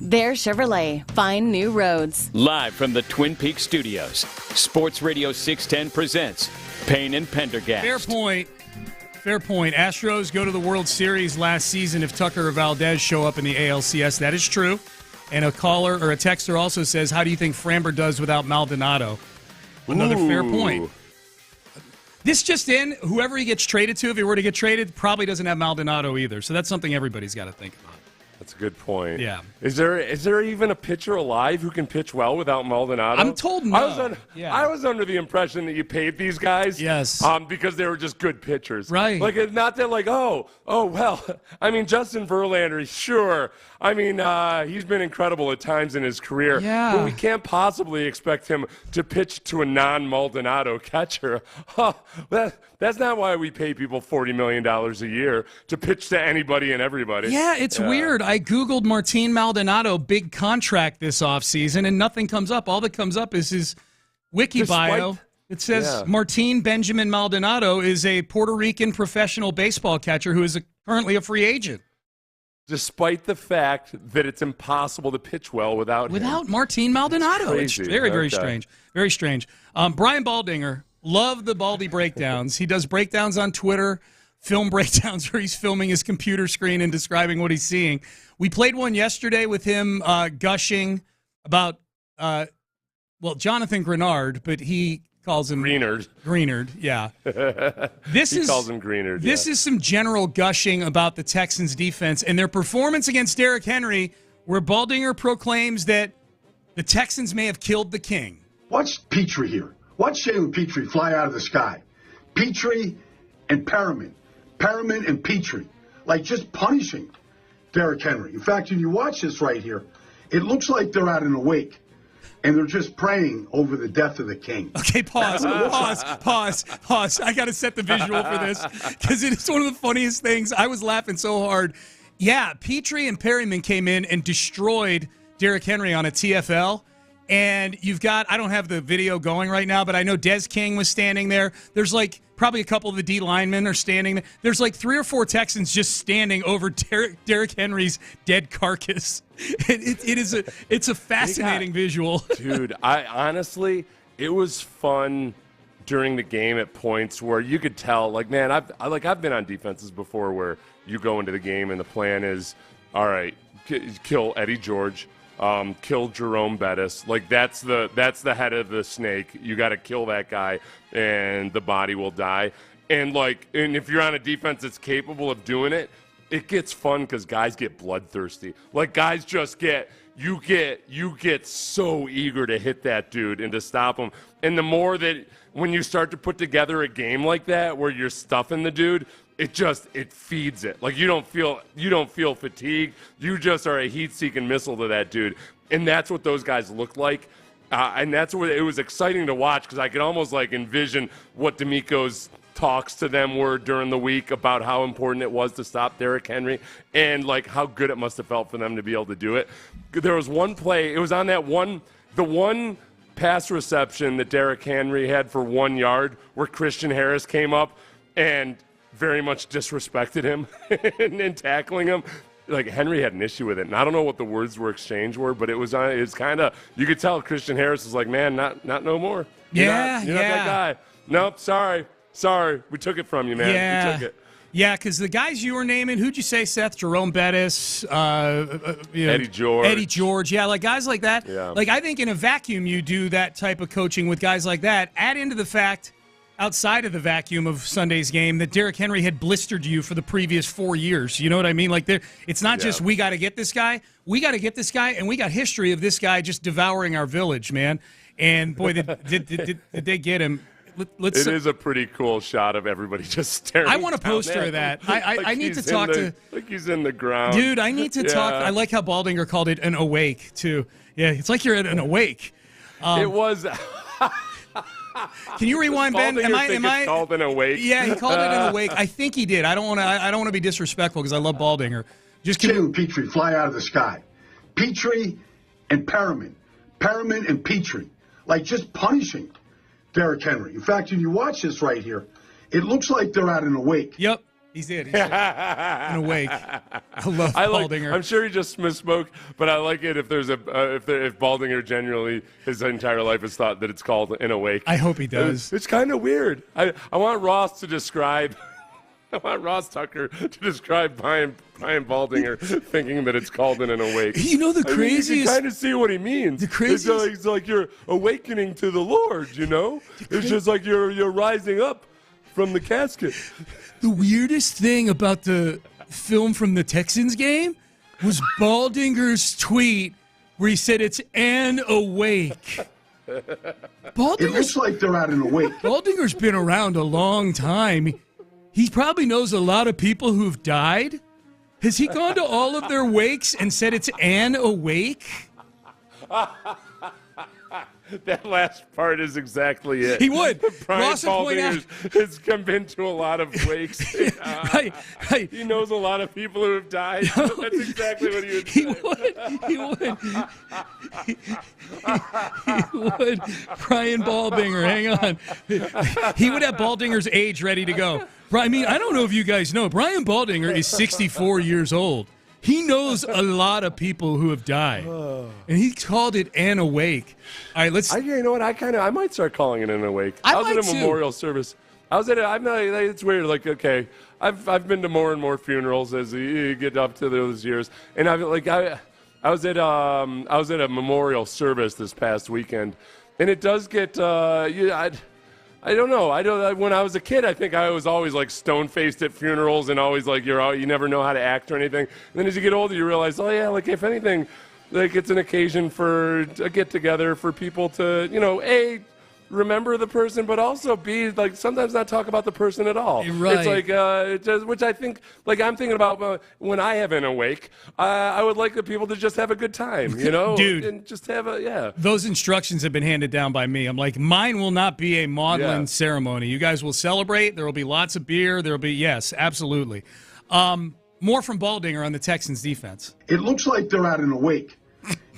They're Chevrolet. Find new roads. Live from the Twin Peaks studios, Sports Radio 610 presents Payne and Pendergast. Fair point. Fair point. Astros go to the World Series last season if Tucker or Valdez show up in the ALCS. That is true. And a caller or a texter also says, how do you think Framber does without Maldonado? Another fair point. This just in, whoever he gets traded to, if he were to get traded, probably doesn't have Maldonado either. So that's something everybody's got to think about. That's a good point. Yeah. Is there even a pitcher alive who can pitch well without Maldonado? I'm told no. I was under the impression that you paid these guys. Yes. Because they were just good pitchers. Right. Like, it's not that like, well, I mean, Justin Verlander, sure. I mean, he's been incredible at times in his career. Yeah. But we can't possibly expect him to pitch to a non-Maldonado catcher. That's not why we pay people $40 million a year to pitch to anybody and everybody. Yeah, it's weird. I Googled Martin Maldonado big contract this offseason, and nothing comes up. All that comes up is his wiki bio. It says Martin Benjamin Maldonado is a Puerto Rican professional baseball catcher who is currently a free agent. Despite the fact that it's impossible to pitch well without Martin Maldonado. It's very, very strange. Very strange. Brian Baldinger, love the Baldy breakdowns. He does breakdowns on Twitter, film breakdowns where he's filming his computer screen and describing what he's seeing. We played one yesterday with him gushing about, Jonathan Grenard, but he calls him Greenard, yeah. He calls him Greenard. This is some general gushing about the Texans' defense and their performance against Derrick Henry, where Baldinger proclaims that the Texans may have killed the king. Watch Petrie here. Watch Jalen Petrie fly out of the sky. Petrie and Perriman. Perriman and Petrie. Like just punishing Derrick Henry. In fact, when you watch this right here, it looks like they're at an awake. And they're just praying over the death of the king. Okay, pause. I got to set the visual for this because it is one of the funniest things. I was laughing so hard. Yeah, Petrie and Perryman came in and destroyed Derrick Henry on a TFL. And you've got, I don't have the video going right now, but I know Des King was standing there. There's like probably a couple of the D linemen are standing there. There's like 3 or 4 Texans just standing over Derrick Henry's dead carcass. It's a fascinating visual. Dude, it was fun during the game at points where you could tell, like, man, I've been on defenses before where you go into the game and the plan is, all right, kill Eddie George. Kill Jerome Bettis. Like that's the head of the snake. You got to kill that guy, and the body will die. And if you're on a defense that's capable of doing it, it gets fun because guys get bloodthirsty. Like guys just you get so eager to hit that dude and to stop him. And the more that when you start to put together a game like that where you're stuffing the dude, it feeds it. Like you don't feel fatigue. You just are a heat-seeking missile to that dude, and that's what those guys look like. And that's what it was exciting to watch because I could almost envision what D'Amico's talks to them were during the week about how important it was to stop Derrick Henry and how good it must have felt for them to be able to do it. There was one play. It was on the one pass reception that Derrick Henry had for 1 yard where Christian Harris came up and very much disrespected him and tackling him. Henry had an issue with it, and I don't know what the words were exchanged were, but it was kind of, you could tell Christian Harris was like, man, not no more. You're not that guy. Nope, sorry, we took it from you, man. We took it. Yeah, because the guys you were naming, who'd you say, Seth? Jerome Bettis, Eddie George. Yeah, guys like that. Yeah. I think in a vacuum you do that type of coaching with guys like that. Add into the fact, outside of the vacuum of Sunday's game, that Derrick Henry had blistered you for the previous 4 years. You know what I mean? It's not just we got to get this guy. We got to get this guy, and we got history of this guy just devouring our village, man. And, boy, did they get him. It is a pretty cool shot of everybody just staring. I want a poster of that. I need to talk to. Like he's in the ground. Dude, I need to talk. I like how Baldinger called it an awake, too. Yeah, it's like you're at an awake. It was. Can you rewind, Ben? Am I called an awake? Yeah, he called it an awake. I think he did. I don't want to be disrespectful because I love Baldinger. Jalen Petrie fly out of the sky. Petrie and Perriman. Perriman and Petrie. Just punishing Derrick Henry. In fact, when you watch this right here, it looks like they're at an awake. Yep. He did. He said, in Awake. I love Baldinger. I'm sure he just misspoke, but I like it if there's if Baldinger genuinely his entire life has thought that it's called In Awake. I hope he does. It's kind of weird. I want Ross to describe. I want Ross Tucker to describe Brian Baldinger thinking that it's called In Awake. You know the craziest. You can kind of see what he means. The craziest. It's like you're awakening to the Lord. You know, it's just like you're rising up from the casket. The weirdest thing about the film from the Texans game was Baldinger's tweet where he said it's an awake. It looks like they're at an awake. Baldinger's been around a long time. He probably knows a lot of people who've died. Has he gone to all of their wakes and said it's an awake? That last part is exactly it. He would. Brian Baldinger has been to a lot of wakes. Right. He knows a lot of people who have died. That's exactly what he would say. He would. Brian Baldinger, hang on. He would have Baldinger's age ready to go. I mean, I don't know if you guys know, Brian Baldinger is 64 years old. He knows a lot of people who have died, and he called it an awake. All right, let's. You know what? I might start calling it an awake. I was might at a memorial service. I'm not. It's weird. Like, okay, I've been to more and more funerals as you get up to those years, and I was at a memorial service this past weekend, and it does get I don't know. When I was a kid, I think I was always like stone-faced at funerals and always like you never know how to act or anything. And then as you get older, you realize, oh yeah, like if anything, like it's an occasion for a get-together for people to, A, remember the person, but also B, like sometimes not talk about the person at all. Right. It's like, which I think, like I'm thinking about when I have an awake, I would like the people to just have a good time, Dude. And just have yeah. Those instructions have been handed down by me. I'm like, mine will not be a maudlin ceremony. You guys will celebrate. There will be lots of beer. There will be, yes, absolutely. More from Baldinger on the Texans defense. It looks like they're at an awake,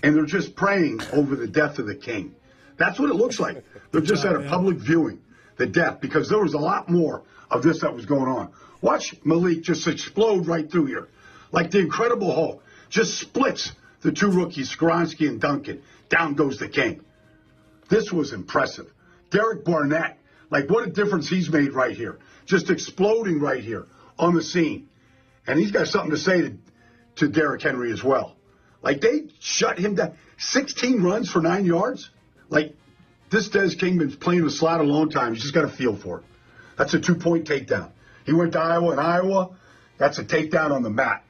and they're just praying over the death of the king. That's what it looks like. They're just at a public viewing, the death, because there was a lot more of this that was going on. Watch Malik just explode right through here. Like the Incredible Hulk. Just splits the two rookies, Skoronski and Duncan. Down goes the king. This was impressive. Derek Barnett, like what a difference he's made right here. Just exploding right here on the scene. And he's got something to say to Derrick Henry as well. Like they shut him down. 16 runs for 9 yards? Like, this Des Kingman's playing with slot a long time. You just got to feel for it. That's a 2-point takedown. He went to Iowa, and Iowa, that's a takedown on the mat.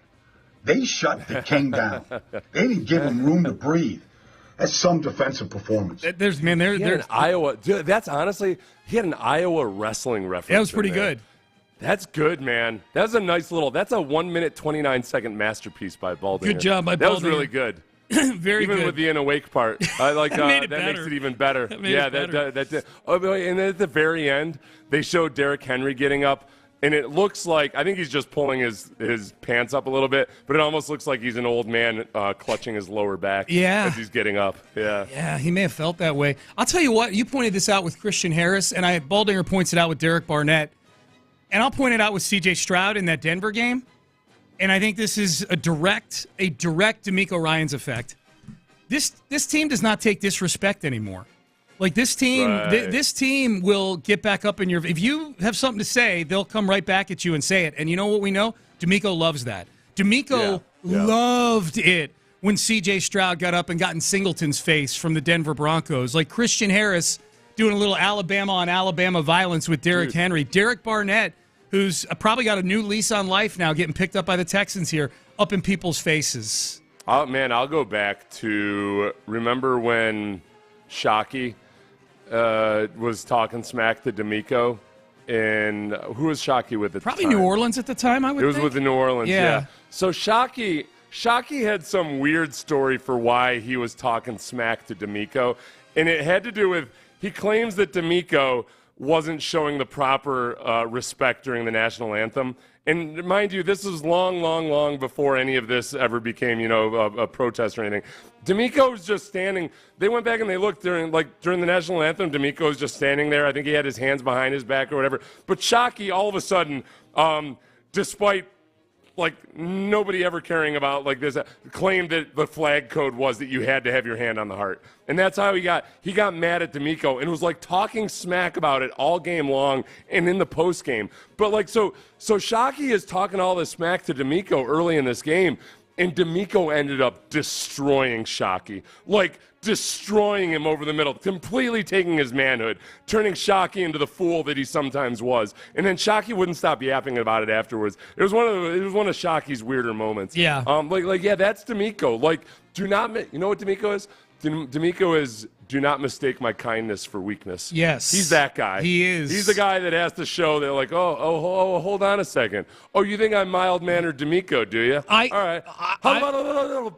They shut the king down. They didn't give him room to breathe. That's some defensive performance. There's Iowa. Dude, that's honestly, he had an Iowa wrestling reference. That was pretty good. That's good, man. That's a nice that's a 1 minute, 29-second masterpiece by Baldinger. Good job by Baldinger. That was really good. Very even good. with the in awake part, I like that. Makes it even better. That better. And then at the very end, they showed Derrick Henry getting up, and it looks like I think he's just pulling his pants up a little bit, but it almost looks like he's an old man clutching his lower back as he's getting up. Yeah, he may have felt that way. I'll tell you what. You pointed this out with Christian Harris, and Baldinger points it out with Derek Barnett, and I'll point it out with C.J. Stroud in that Denver game. And I think this is a direct DeMeco Ryans effect. This team does not take disrespect anymore. Like this team, this team will get back up in your. If you have something to say, they'll come right back at you and say it. And you know what we know? DeMeco loves that. DeMeco loved it when C.J. Stroud got up and got in Singleton's face from the Denver Broncos. Like Christian Harris doing a little Alabama on Alabama violence with Derrick Henry. Derek Barnett, who's probably got a new lease on life now, getting picked up by the Texans here, up in people's faces. Oh, man, I'll go back to remember when Shockey was talking smack to DeMeco, and who was Shockey with at Probably the time? New Orleans at the time, I would think. It was with the New Orleans, yeah. So Shockey had some weird story for why he was talking smack to DeMeco, and it had to do with he claims that DeMeco wasn't showing the proper respect during the national anthem. And mind you, this was long before any of this ever became, a protest or anything. DeMeco was just standing. They went back and they looked during the national anthem. DeMeco was just standing there. I think he had his hands behind his back or whatever. But Shockey, all of a sudden, despite nobody ever caring about this claim that the flag code was that you had to have your hand on the heart. And that's how he got mad at D'Amico and was talking smack about it all game long and in the post game. But so Shockey is talking all this smack to D'Amico early in this game, and D'Amico ended up destroying Shockey. Destroying him over the middle, completely taking his manhood, turning Shockey into the fool that he sometimes was. And then Shockey wouldn't stop yapping about it afterwards. It was one of Shockey's weirder moments. Yeah. Yeah, that's D'Amico. Do not, you know what D'Amico is? D'Amico is, do not mistake my kindness for weakness. Yes. He's that guy. He is. He's the guy that has to show that, hold on a second. Oh, you think I'm mild-mannered D'Amico, do you? All right.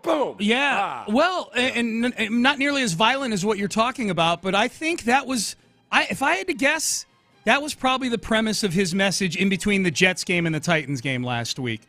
Boom. Yeah. Well, and not nearly as violent as what you're talking about, but I think that was, if I had to guess, that was probably the premise of his message in between the Jets game and the Titans game last week.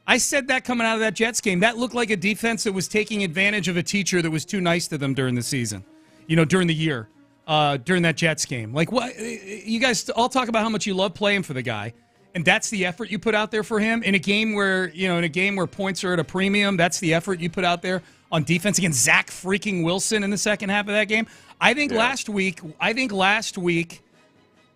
I said that coming out of that Jets game. That looked like a defense that was taking advantage of a teacher that was too nice to them during the season, during the year, during that Jets game. What? You guys all talk about how much you love playing for the guy, and that's the effort you put out there for him in a game where points are at a premium. That's the effort you put out there on defense against Zach freaking Wilson in the second half of that game. I think last week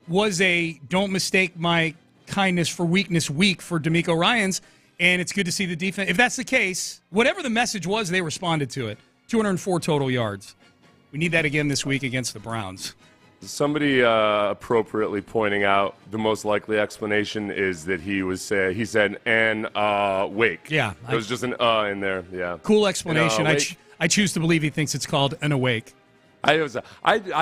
was a don't mistake my kindness for weakness week for D'Amico Ryans. And it's good to see the defense. If that's the case, whatever the message was, they responded to it. 204 total yards. We need that again this week against the Browns. Somebody appropriately pointing out the most likely explanation is that he said, and wake. Yeah. There was just an in there. Yeah. Cool explanation. I choose to believe he thinks it's called an awake. I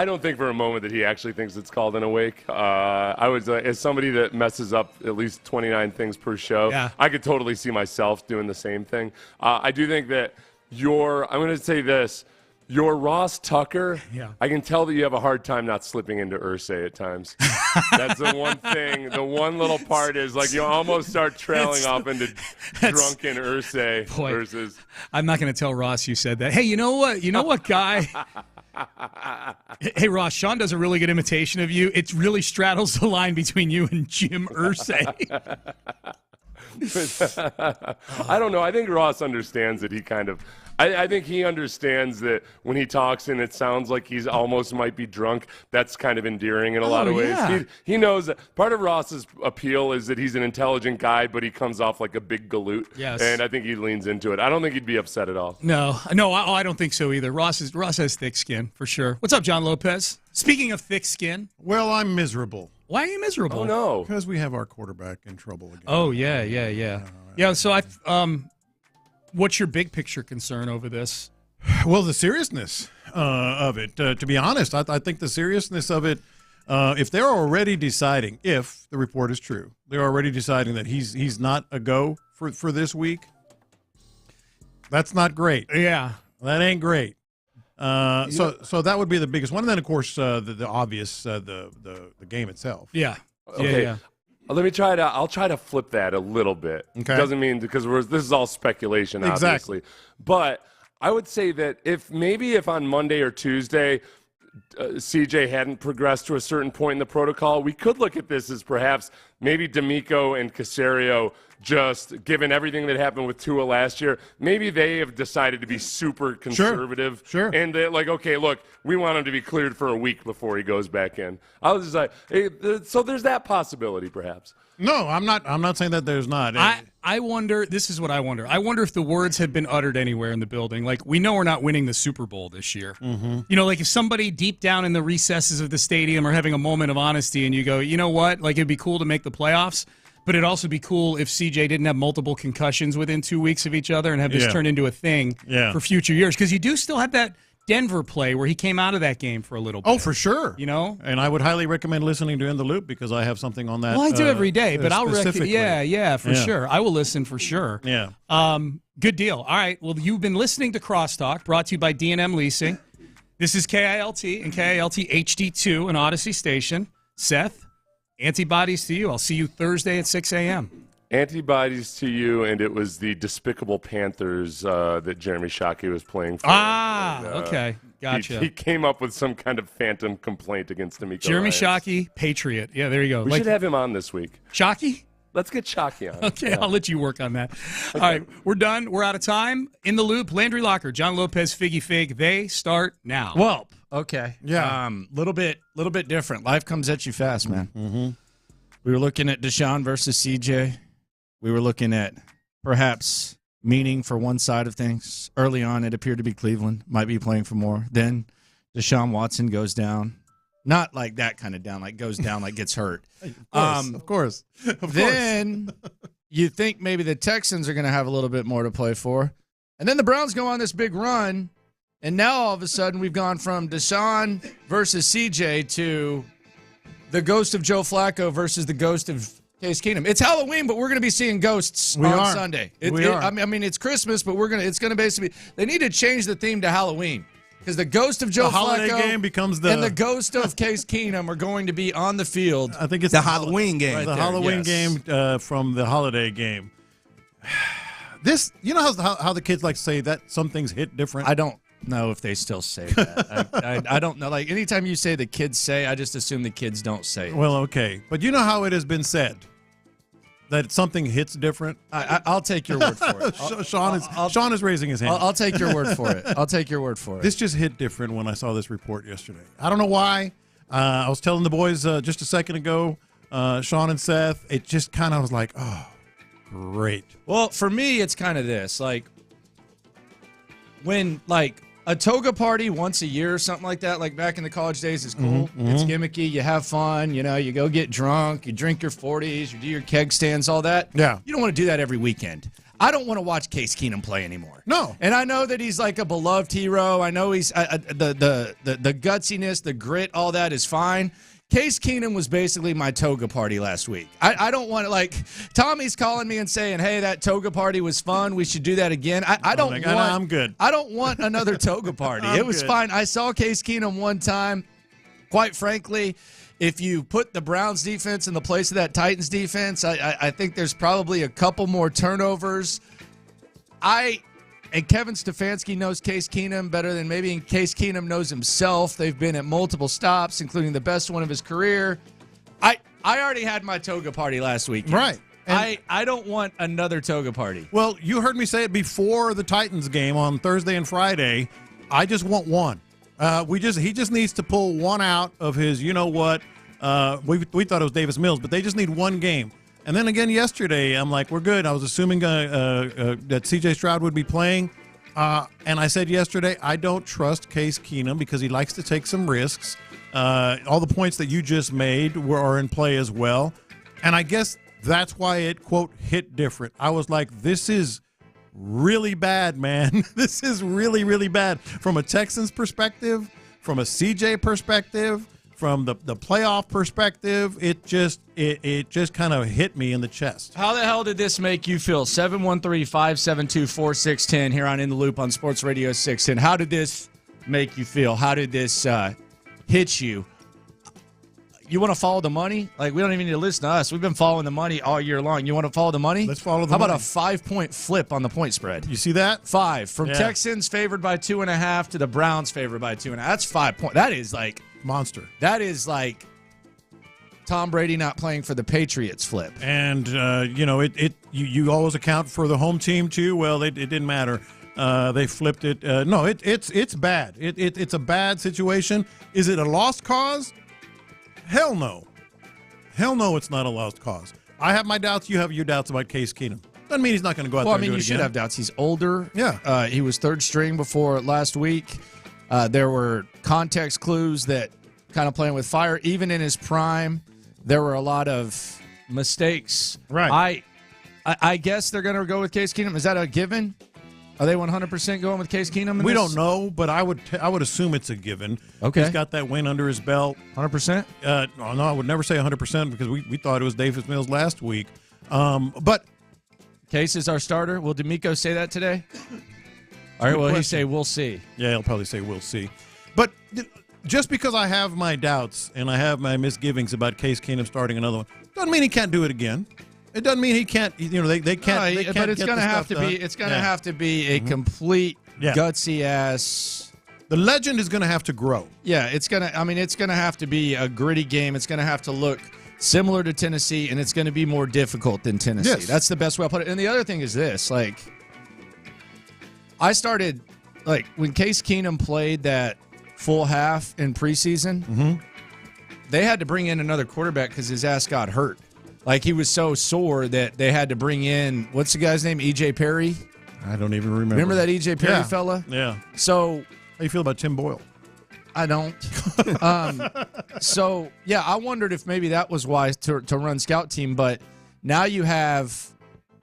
don't think for a moment that he actually thinks it's called an awake. I was as somebody that messes up at least 29 things per show. Yeah. I could totally see myself doing the same thing. I do think that I'm going to say this. Your Ross Tucker, I can tell that you have a hard time not slipping into Irsay at times. That's the one thing. The one little part is you almost start trailing off into drunken Irsay versus. I'm not going to tell Ross you said that. Hey, you know what? You know what, guy? Hey, Ross, Sean does a really good imitation of you. It really straddles the line between you and Jim Irsay. I don't know. I think Ross understands that he kind of. I think he understands that when he talks and it sounds like he's almost might be drunk, that's kind of endearing in a lot of ways. Yeah. He knows that part of Ross's appeal is that he's an intelligent guy, but he comes off like a big galoot. Yes. And I think he leans into it. I don't think he'd be upset at all. No, I don't think so either. Ross has thick skin, for sure. What's up, John Lopez? Speaking of thick skin. Well, I'm miserable. Why are you miserable? Oh, no. Because we have our quarterback in trouble again. Oh, yeah. Yeah, so what's your big picture concern over this? Well, the seriousness of it. To be honest, I think the seriousness of it, if they're already deciding, if the report is true, they're already deciding that he's not a go for this week, that's not great. Yeah. That ain't great. So that would be the biggest one. And then, of course, the obvious, the game itself. Yeah. Okay. Yeah. I'll try to flip that a little bit. Okay. Doesn't mean because this is all speculation, Exactly. obviously. But I would say that if on Monday or Tuesday CJ hadn't progressed to a certain point in the protocol, we could look at this as perhaps maybe D'Amico and Caserio, just given everything that happened with Tua last year, maybe they have decided to be super conservative. Sure. And they're like, okay, look, we want him to be cleared for a week before he goes back in. I was just like, hey, so there's that possibility perhaps. No, I'm not saying that there's not. I wonder, this is what I wonder. I wonder if the words had been uttered anywhere in the building. We know we're not winning the Super Bowl this year. Mm-hmm. If somebody deep down in the recesses of the stadium are having a moment of honesty and you go, you know what, it'd be cool to make the playoffs, but it'd also be cool if CJ didn't have multiple concussions within 2 weeks of each other and have this turn into a thing for future years. Because you do still have that Denver play where he came out of that game for a little bit. Oh, for sure. And I would highly recommend listening to In the Loop because I have something on that. Well, I do every day, but I'll specifically. For sure. I will listen for sure. Yeah. Good deal. All right. Well, you've been listening to Crosstalk, brought to you by D&M Leasing. This is KILT and KILT HD2, an Odyssey station. Seth, antibodies to you. I'll see you Thursday at 6 a.m. Antibodies to you, and it was the Despicable Panthers that Jeremy Shockey was playing for. Okay. Gotcha. He came up with some kind of phantom complaint against D'Amico Jeremy Ryans. Shockey, Patriot. Yeah, there you go. We should have him on this week. Shockey? Let's get Chalky on. Okay, I'll let you work on that. Okay. All right, we're done. We're out of time. In the Loop, Landry Locker, John Lopez, Figgy Fig. They start now. Well, okay. Yeah. Little bit different. Life comes at you fast, man. Mm-hmm. We were looking at Deshaun versus CJ. We were looking at perhaps meaning for one side of things. Early on, it appeared to be Cleveland might be playing for more. Then Deshaun Watson goes down. Not like that kind of down, like goes down, like gets hurt. Of course. Then you think maybe the Texans are going to have a little bit more to play for. And then the Browns go on this big run. And now all of a sudden we've gone from Deshaun versus CJ to the ghost of Joe Flacco versus the ghost of Case Keenum. It's Halloween, but we're going to be seeing ghosts on Sunday. I mean, it's Christmas, but it's going to basically be, they need to change the theme to Halloween. Because the ghost of Joe Flacco game becomes and the ghost of Case Keenum are going to be on the field. I think it's the Halloween game. Right the Halloween game from the holiday game. This, you know how the kids like to say that some things hit different? I don't know if they still say that. I don't know. Like, anytime you say the kids say, I just assume the kids don't say it. Well, okay. But you know how it has been said that something hits different? I'll take your word for it. Sean is raising his hand. I'll take your word for it. I'll take your word for it. This just hit different when I saw this report yesterday. I don't know why. I was telling the boys just a second ago, Sean and Seth, it just kind of was like, oh, great. Well, for me, it's kind of this. Like, when, like, a toga party once a year or something like that, like back in the college days, is cool. Mm-hmm. It's gimmicky. You have fun. You know, you go get drunk. You drink your 40s. You do your keg stands, all that. Yeah. You don't want to do that every weekend. I don't want to watch Case Keenum play anymore. No. And I know that he's like a beloved hero. I know he's the gutsiness, the grit, all that is fine. Case Keenum was basically my toga party last week. I don't want to, like, Tommy's calling me and saying, hey, that toga party was fun. We should do that again. I'm good. I don't want another toga party. It was fine. I saw Case Keenum one time. Quite frankly, if you put the Browns defense in the place of that Titans defense, I think there's probably a couple more turnovers. And Kevin Stefanski knows Case Keenum better than maybe Case Keenum knows himself. They've been at multiple stops, including the best one of his career. I already had my toga party last week. Right. And I don't want another toga party. Well, you heard me say it before the Titans game on Thursday and Friday. I just want one. He just needs to pull one out of his, you know what, we thought it was Davis Mills, but they just need one game. And then again yesterday, I'm like, we're good. I was assuming that C.J. Stroud would be playing. And I said yesterday, I don't trust Case Keenum because he likes to take some risks. All the points that you just made are in play as well. And I guess that's why it, quote, hit different. I was like, this is really bad, man. This is really, really bad. From a Texans perspective, from a C.J. perspective, from the playoff perspective, it just kind of hit me in the chest. How the hell did this make you feel? 713-572-4610 here on In the Loop on Sports Radio 610. How did this make you feel? How did this hit you? You want to follow the money? Like, we don't even need to listen to us. We've been following the money all year long. You want to follow the money? Let's follow the money. How money. about a 5-point flip on the point spread? You see that? 5. From Texans favored by 2.5 to the Browns favored by 2.5. That's 5 points. That is like monster. That is like Tom Brady not playing for the Patriots flip. And you always account for the home team too. Well, it didn't matter. They flipped it. No, it's bad. It's a bad situation. Is it a lost cause? Hell no. Hell no, it's not a lost cause. I have my doubts. You have your doubts about Case Keenum. Doesn't mean he's not going to go out there and do it again. You should have doubts. He's older. Yeah. He was third string before last week. There were context clues that kind of playing with fire. Even in his prime, there were a lot of mistakes. Right. I guess they're going to go with Case Keenum. Is that a given? Are they 100% going with Case Keenum? We don't know, but I would assume it's a given. Okay. He's got that win under his belt. 100%? No, I would never say 100% because we thought it was Davis Mills last week. But Case is our starter. Will D'Amico say that today? All right, will he say we'll see? Yeah, he'll probably say we'll see. But just because I have my doubts and I have my misgivings about Case Keenum starting another one, doesn't mean he can't do it again. It doesn't mean he can't. They can't. But it's going to have to be. It's going to have to be a complete gutsy ass. The legend is going to have to grow. Yeah, it's going to. I mean, it's going to have to be a gritty game. It's going to have to look similar to Tennessee, and it's going to be more difficult than Tennessee. Yes. That's the best way I'll put it. And the other thing is this, I started, when Case Keenum played that full half in preseason, they had to bring in another quarterback because his ass got hurt. He was so sore that they had to bring in, what's the guy's name, E.J. Perry? I don't even remember. Remember that E.J. Perry fella? Yeah. So, how you feel about Tim Boyle? I don't. So, yeah, I wondered if maybe that was wise to run scout team, but now you have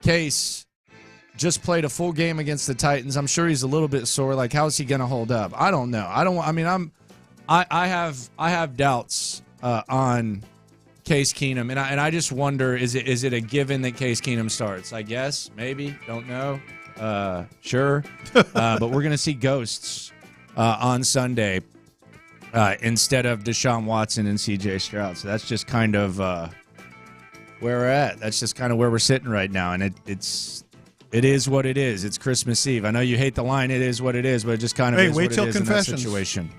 Case just played a full game against the Titans. I'm sure he's a little bit sore. How is he going to hold up? I don't know. I have doubts on Case Keenum, and I just wonder, is it a given that Case Keenum starts? I guess, maybe, don't know. Sure. But we're going to see ghosts on Sunday instead of Deshaun Watson and C.J. Stroud. So that's just kind of where we're at. That's just kind of where we're sitting right now, and it is what it is. It's Christmas Eve. I know you hate the line, it is what it is, but it just kind of is what it is in that situation.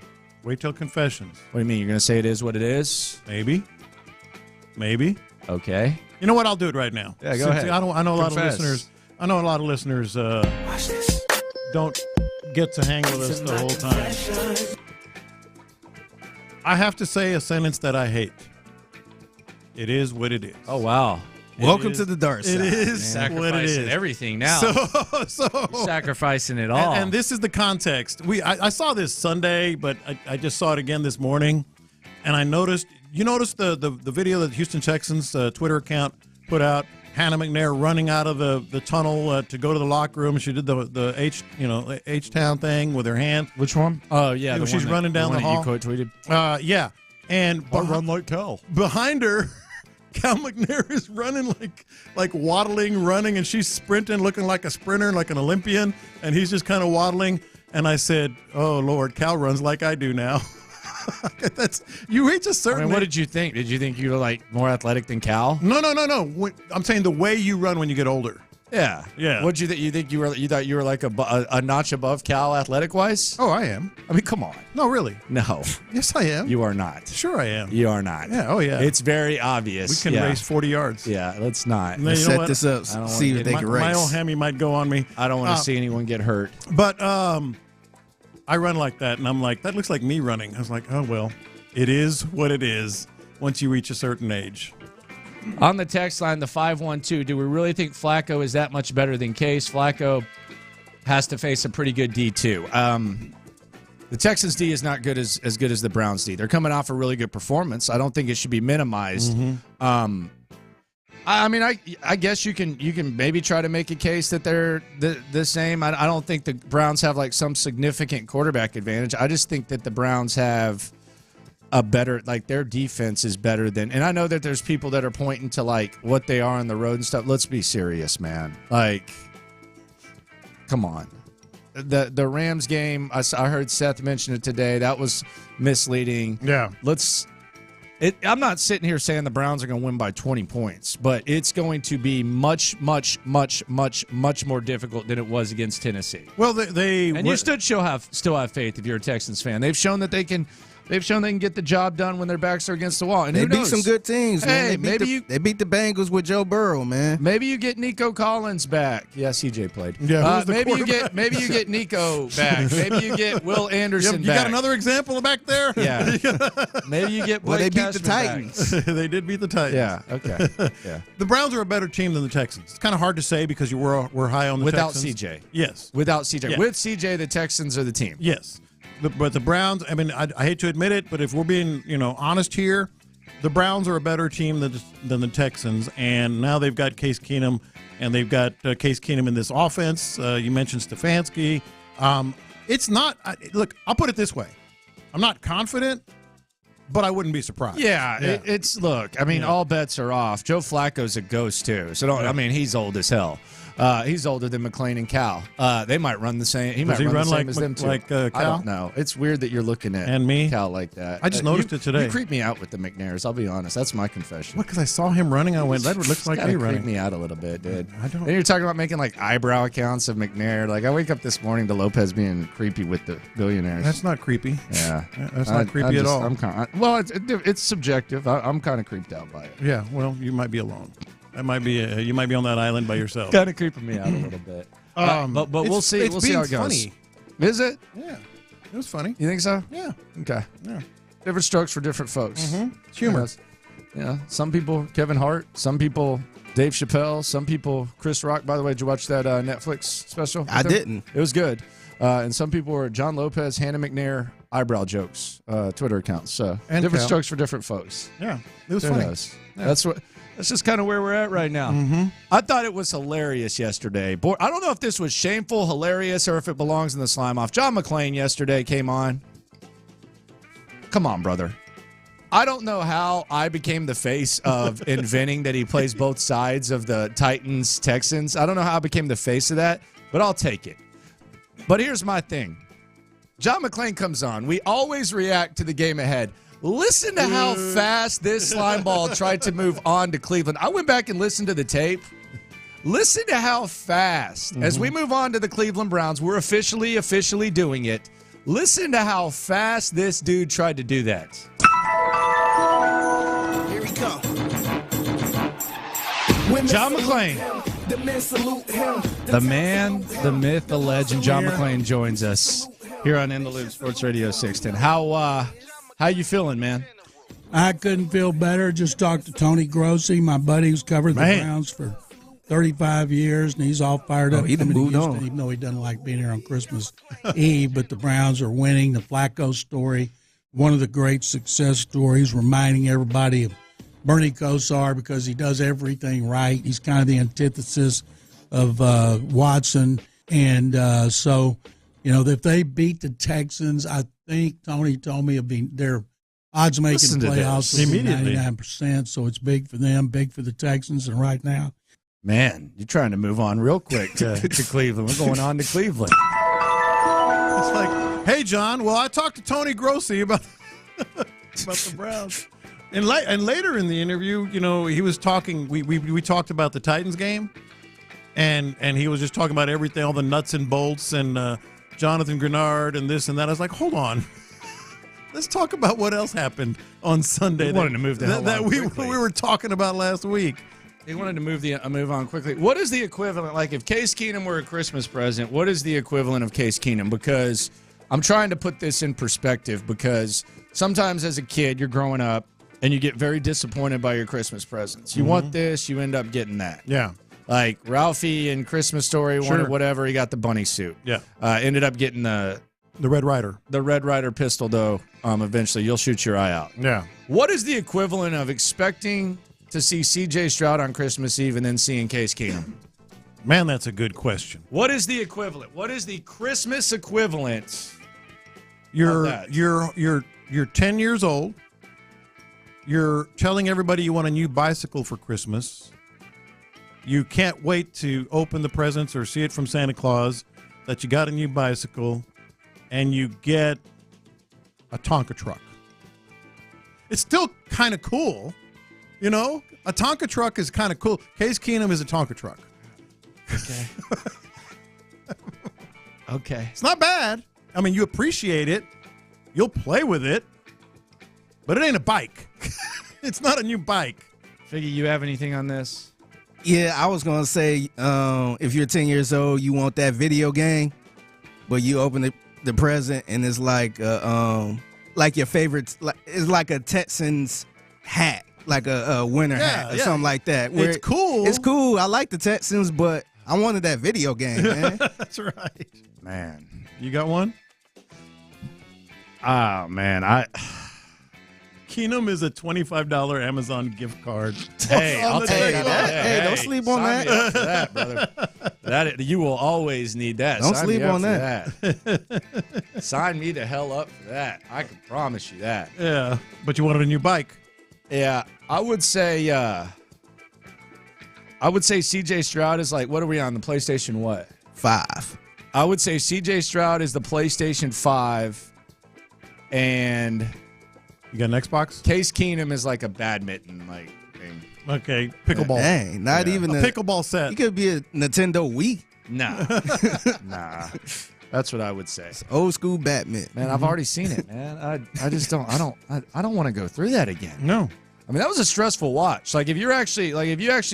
Wait till confessions. What do you mean? You're going to say it is what it is? Maybe. Okay. You know what? I'll do it right now. Yeah, go ahead. I know a lot of listeners. I know a lot of listeners don't get to hang with us the whole time. I have to say a sentence that I hate. It is what it is. Oh, wow. Welcome to the dark side. It is what it is. Everything now. So you're sacrificing it all. And this is the context. I saw this Sunday, but I just saw it again this morning, and I noticed. You noticed the video that the Houston Texans Twitter account put out. Hannah McNair running out of the tunnel to go to the locker room. She did the H-Town thing with her hand. Which one? Oh yeah, she's running down the hall. You quote tweeted. Yeah, and I run like Cal. Behind her, Cal McNair is running like waddling, running, and she's sprinting, looking like a sprinter, like an Olympian, and he's just kind of waddling. And I said, "Oh Lord, Cal runs like I do now." You reach a certain. What did you think? Did you think you were more athletic than Cal? No. I'm saying the way you run when you get older. Yeah. What'd you think? You thought you were like a notch above Cal athletic wise? Oh, I am. I mean, come on. No, really. No. Yes, I am. You are not. Sure, I am. You are not. Yeah. Oh, yeah. It's very obvious. We can race 40 yards. Yeah. Let's not. Let's set this up. See if they can race. My old hammy might go on me. I don't want to see anyone get hurt. But I run like that, and I'm like, that looks like me running. I was like, oh well. It is what it is once you reach a certain age. On the text line, the 512, do we really think Flacco is that much better than Case? Flacco has to face a pretty good D, too. The Texans' D is not good as good as the Browns' D. They're coming off a really good performance. I don't think it should be minimized. Mm-hmm. I guess you can maybe try to make a case that they're the same. I don't think the Browns have some significant quarterback advantage. I just think that the Browns have a better, their defense is better than, and I know that there's people that are pointing to what they are on the road and stuff. Let's be serious, man. Come on. The Rams game, I heard Seth mention it today. That was misleading. Yeah. I'm not sitting here saying the Browns are going to win by 20 points, but it's going to be much, much, much, much, much more difficult than it was against Tennessee. Well, you still have faith if you're a Texans fan. They've shown that they can get the job done when their backs are against the wall. And they beat some good teams, man. Hey, they beat the Bengals with Joe Burrow, man. Maybe you get Nico Collins back. Yeah, CJ played. Yeah, maybe you get Nico back. Maybe you get Will Anderson back. You got another example back there? Yeah. Maybe you get Blake they beat the Titans. They did beat the Titans. Yeah, okay. Yeah. The Browns are a better team than the Texans. It's kind of hard to say because we're high on the Texans. Without CJ. Yes. Without CJ. Yeah. With CJ, the Texans are the team. Yes. But the Browns, I hate to admit it, but if we're being, honest here, the Browns are a better team than the Texans, and now they've got Case Keenum, and they've got Case Keenum in this offense. You mentioned Stefanski. It's not look, I'll put it this way. I'm not confident, but I wouldn't be surprised. Yeah. All bets are off. Joe Flacco's a ghost, too. So he's old as hell. He's older than McClain and Cal. They might run the same. Does he run like them too. Cal? I don't know. It's weird that you're looking at and me Cal like that. I just noticed it today. You creep me out with the McNairs. I'll be honest. That's my confession. What? Because I saw him running. I went, that looks like me running. Creep me out a little bit, dude. I don't. Then you're talking about making like eyebrow accounts of McNair. Like I wake up this morning to Lopez being creepy with the billionaires. That's not creepy. Yeah, that's not creepy at all. It's subjective. I'm kind of creeped out by it. Yeah. Well, you might be alone. That might be. You might be on that island by yourself. Kind of creeping me out a little bit. But we'll see. We'll see how it goes. Funny. Is it? Yeah. It was funny. You think so? Yeah. Okay. Yeah. Different strokes for different folks. Mm-hmm. It's humor. Yeah. Some people Kevin Hart. Some people Dave Chappelle. Some people Chris Rock. By the way, did you watch that Netflix special? I didn't. It was good. And some people were John Lopez, Hannah McNair, eyebrow jokes, Twitter accounts. So and different Cal. strokes for different folks. Yeah. It was funny. Yeah. That's just kind of where we're at right now. Mm-hmm. I thought it was hilarious yesterday. Boy, I don't know if this was shameful, hilarious, or if it belongs in the slime off. John McClain yesterday came on. Come on, brother. I don't know how I became the face of inventing that he plays both sides of the Titans-Texans. I don't know how I became the face of that, but I'll take it. But here's my thing. John McClain comes on. We always react to the game ahead. Listen to how fast this slime ball tried to move on to Cleveland. I went back and listened to the tape. Listen to how fast, as we move on to the Cleveland Browns, we're officially doing it. Listen to how fast this dude tried to do that. Here we go. John McClain. The man, the myth, the legend, John McClain joins us here on In the Loop Sports Radio 610. How you feeling, man? I couldn't feel better. Just talked to Tony Grossi, my buddy who's covered the Browns for 35 years, and he's all fired up. He moved on. Even though he doesn't like being here on Christmas Eve, but the Browns are winning. The Flacco story, one of the great success stories, reminding everybody of Bernie Kosar because he does everything right. He's kind of the antithesis of Watson. And so, if they beat the Texans, I think Tony told me their odds making playoffs will be 99%. So it's big for them, big for the Texans. And right now, man, you're trying to move on real quick to Cleveland. We're going on to Cleveland. It's like, hey, John. Well, I talked to Tony Grossi about the Browns. And later in the interview, he was talking. We talked about the Titans game, and he was just talking about everything, all the nuts and bolts, and Jonathan Grenard and this and that. I was like, hold on, let's talk about what else happened on Sunday. We wanted to move the hell that on we quickly. were talking about last week. He wanted to move on quickly. What is the equivalent? Like if Case Keenum were a Christmas present, what is the equivalent of Case Keenum? Because I'm trying to put this in perspective. Because sometimes as a kid, you're growing up. And you get very disappointed by your Christmas presents. You want this, you end up getting that. Yeah. Like Ralphie in Christmas Story wanted whatever, he got the bunny suit. Yeah. Ended up getting the Red Ryder. The Red Ryder pistol, though, eventually. You'll shoot your eye out. Yeah. What is the equivalent of expecting to see C.J. Stroud on Christmas Eve and then seeing Case Keenum? Man, that's a good question. What is the equivalent? What is the Christmas equivalent You're of that? You're 10 years old. You're telling everybody you want a new bicycle for Christmas. You can't wait to open the presents or see it from Santa Claus that you got a new bicycle, and you get a Tonka truck. It's still kind of cool, A Tonka truck is kind of cool. Case Keenum is a Tonka truck. Okay. Okay. It's not bad. I mean, you appreciate it. You'll play with it. But it ain't a bike. It's not a new bike. Figgy, you have anything on this? Yeah, I was going to say, if you're 10 years old, you want that video game, but you open the present and it's like your favorite, it's like a Texans hat, like a winter hat or something like that. It's cool. It's cool. I like the Texans, but I wanted that video game, man. That's right. Man. You got one? Oh, man. Keenum is a $25 Amazon gift card. Hey, I'll take that. Hey, don't sleep on that. Me up for that, brother. You will always need that. Don't Sign sleep me up on for that. Sign me the hell up for that. I can promise you that. Yeah, but you wanted a new bike. Yeah, I would say I would say C.J. Stroud is like, what are we on, the PlayStation what? 5. I would say C.J. Stroud is the PlayStation 5, and you got an Xbox? Case Keenum is like a badminton like thing. Okay, pickleball. Dang, not even a pickleball set. He could be a Nintendo Wii. Nah. Nah. That's what I would say. It's old school badminton. Man, I've already seen it, man. I just don't want to go through that again. No. I mean, that was a stressful watch. Like if you actually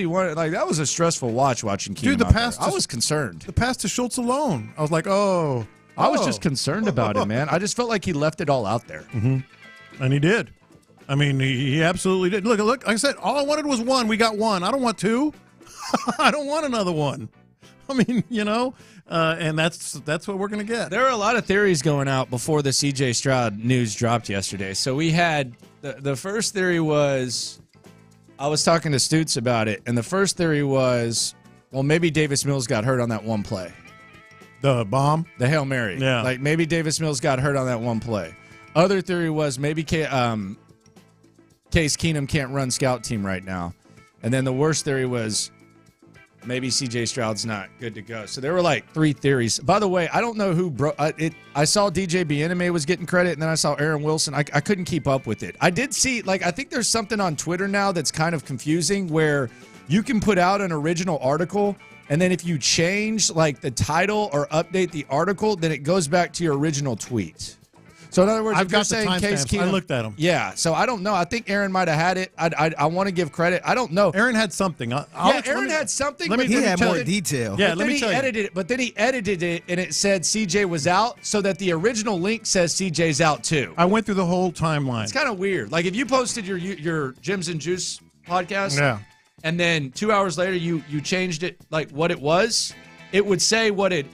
wanted, like that was a stressful watch watching Keenum. Dude, the pass I was concerned. The pass to Schultz alone. I was like, oh. I was just concerned about it, man. I just felt like he left it all out there. Mm-hmm. And he did. I mean, he absolutely did. Look, like I said, all I wanted was one. We got one. I don't want two. I don't want another one. I mean, and that's what we're going to get. There are a lot of theories going out before the C.J. Stroud news dropped yesterday. So we had the first theory was, I was talking to Stutz about it, and the first theory was, well, maybe Davis Mills got hurt on that one play. The bomb? The Hail Mary. Yeah. Like maybe Davis Mills got hurt on that one play. Other theory was maybe Case Keenum can't run scout team right now. And then the worst theory was maybe C.J. Stroud's not good to go. So there were like 3 theories. By the way, I don't know who broke it. I saw DJ Bieniemy was getting credit, and then I saw Aaron Wilson. I couldn't keep up with it. I did see, I think there's something on Twitter now that's kind of confusing where you can put out an original article, and then if you change the title or update the article, then it goes back to your original tweet. So in other words, I've if you're got the saying Case timestamps. Keenum, I looked at them. Yeah, so I don't know. I think Aaron might have had it. I want to give credit. I don't know. Aaron had something. Aaron had something. He had more detail. Yeah, but let then me tell you. edited it. But then he edited it, and it said CJ was out, so that the original link says CJ's out too. I went through the whole timeline. It's kind of weird. Like if you posted your Gyms and Juice podcast, yeah, and then 2 hours later you changed it like what it was, it would say what it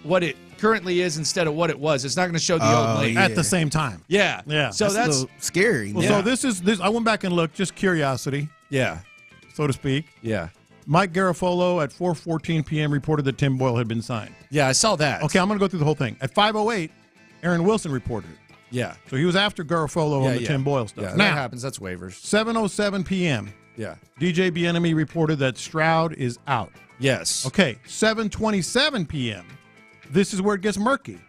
currently is instead of what it was. It's not going to show the old link at the same time. Yeah, yeah. So that's a little scary. Well, so this. I went back and looked, just curiosity. Yeah, so to speak. Yeah. Mike Garafolo at 4:14 p.m. reported that Tim Boyle had been signed. Yeah, I saw that. Okay, I'm going to go through the whole thing. At 5:08, Aaron Wilson reported it. Yeah. So he was after Garafolo on the Tim Boyle stuff. Yeah, now, that happens. That's waivers. 7:07 p.m. Yeah. DJ Bieniemy reported that Stroud is out. Yes. Okay, 7:27 p.m. This is where it gets murky.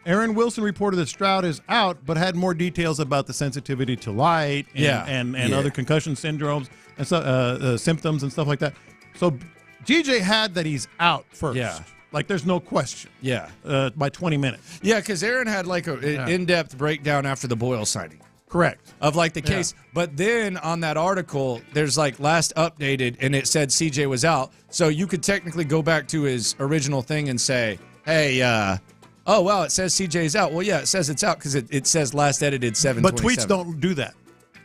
Aaron Wilson reported that Stroud is out, but had more details about the sensitivity to light and other concussion syndromes and symptoms and stuff like that. So DJ had that he's out first. Yeah. Like there's no question. Yeah. By 20 minutes. Yeah, because Aaron had an in-depth breakdown after the Boyle signing. Correct. Of the case. But then on that article, there's last updated, and it said CJ was out. So you could technically go back to his original thing and say, hey, oh, wow, it says CJ's out. Well, yeah, it says it's out because it says last edited 7/27. But tweets don't do that.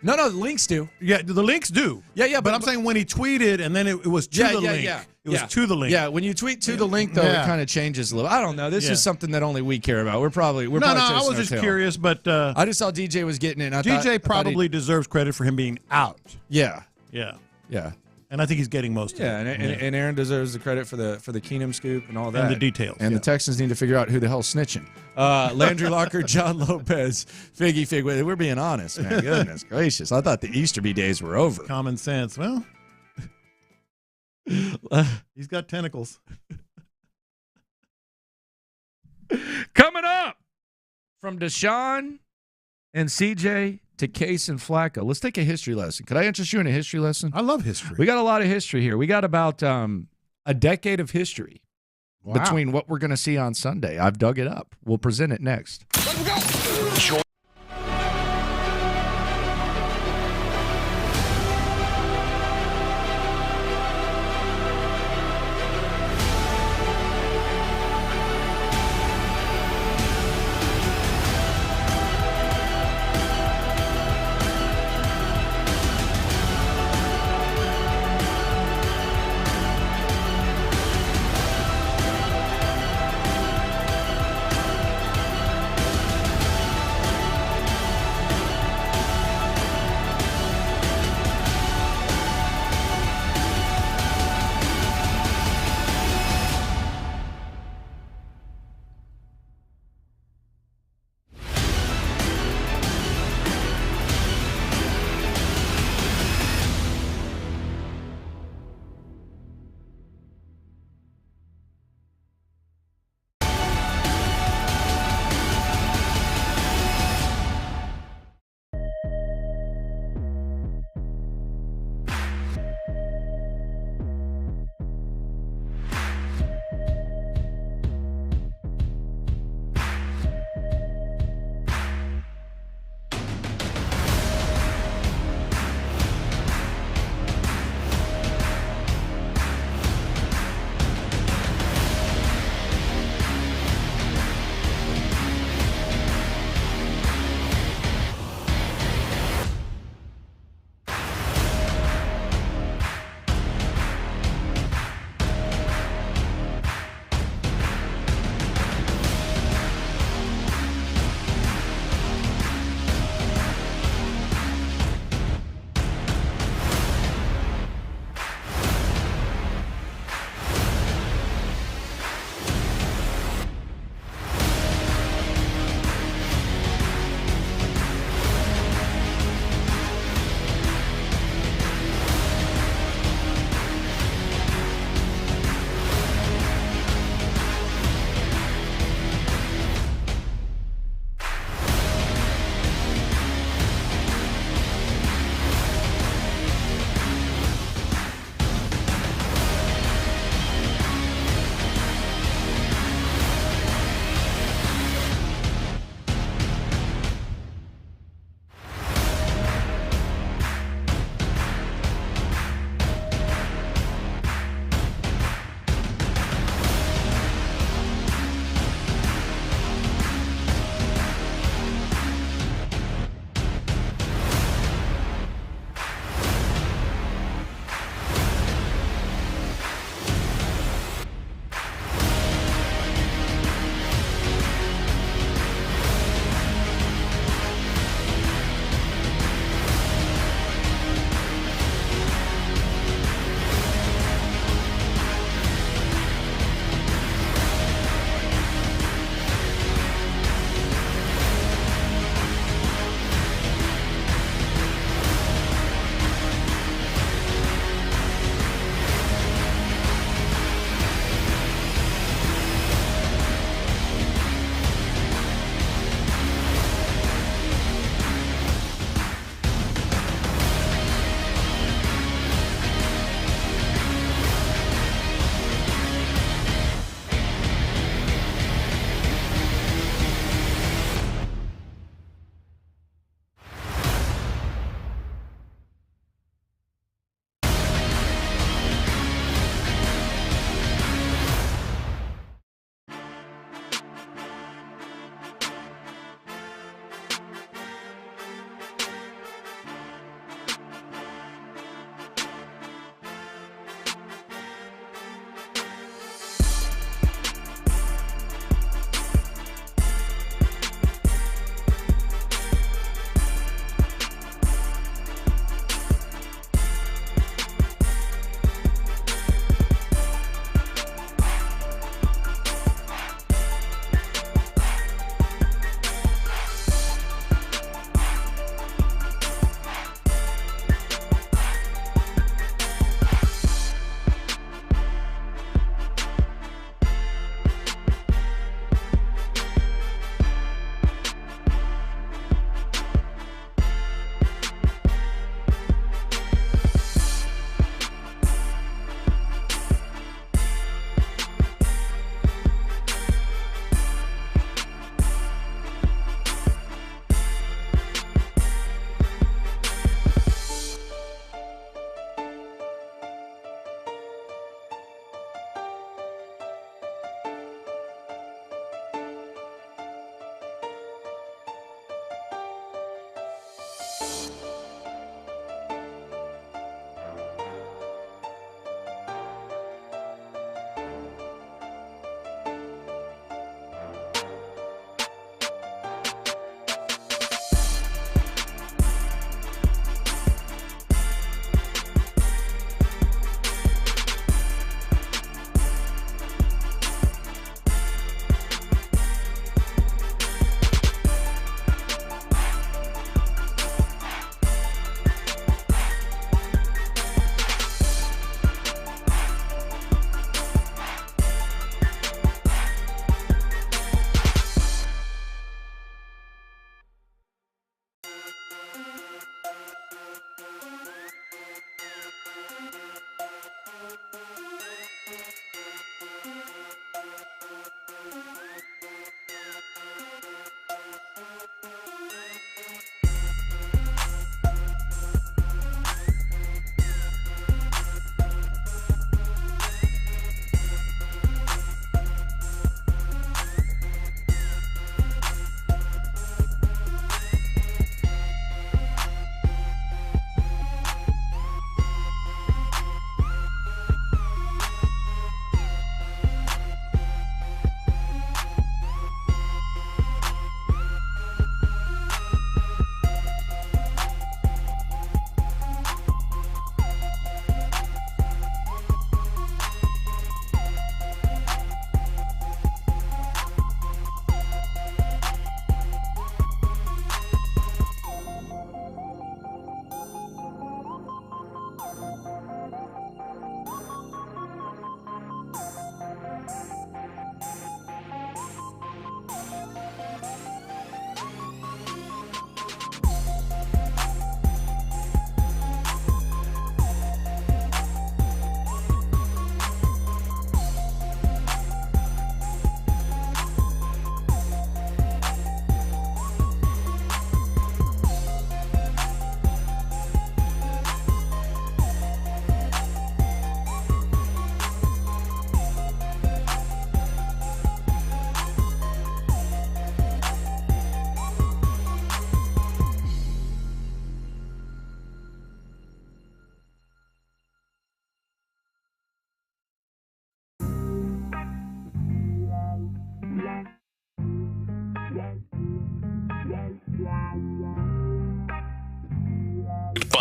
No, the links do. Yeah, the links do. Yeah, but I'm saying when he tweeted and then it was to the link. Yeah. It was to the link. Yeah, when you tweet to the link, though, it kind of changes a little. I don't know. This is something that only we care about. We're probably No, I was just curious, but I just saw DJ was getting it. And DJ probably deserves credit for him being out. Yeah. Yeah. Yeah. And I think he's getting most of it. And Aaron deserves the credit for the Keenum scoop and all that. And the details. And the Texans need to figure out who the hell's snitching. Landry Locker, John Lopez, Figgy Fig. We're being honest, man. Goodness gracious. I thought the Easterby days were over. Common sense. Well, he's got tentacles. Coming up from Deshaun and CJ to Case and Flacco. Let's take a history lesson. Could I interest you in a history lesson? I love history. We got a lot of history here. We got about a decade of history between what we're going to see on Sunday. I've dug it up. We'll present it next.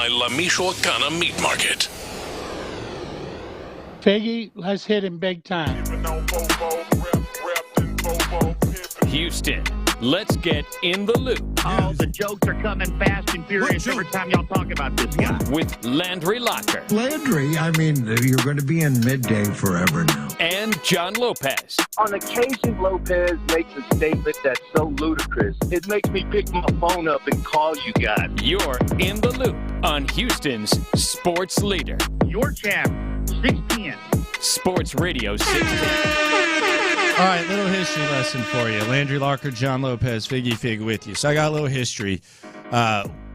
by La Michoacana Meat Market. Figgy, let's hit him big time. Houston, let's get in the loop. Oh, the jokes are coming fast and furious every time y'all talk about this guy. With Landry Locker. Landry, I mean, you're going to be in midday forever now. And John Lopez. On occasion, Lopez makes a statement that's so ludicrous, it makes me pick my phone up and call you guys. You're in the loop on Houston's sports leader. Your champ, 610. Sports Radio 610. All right, little history lesson for you. Landry Locker, John Lopez, Figgy Fig with you. So I got a little history.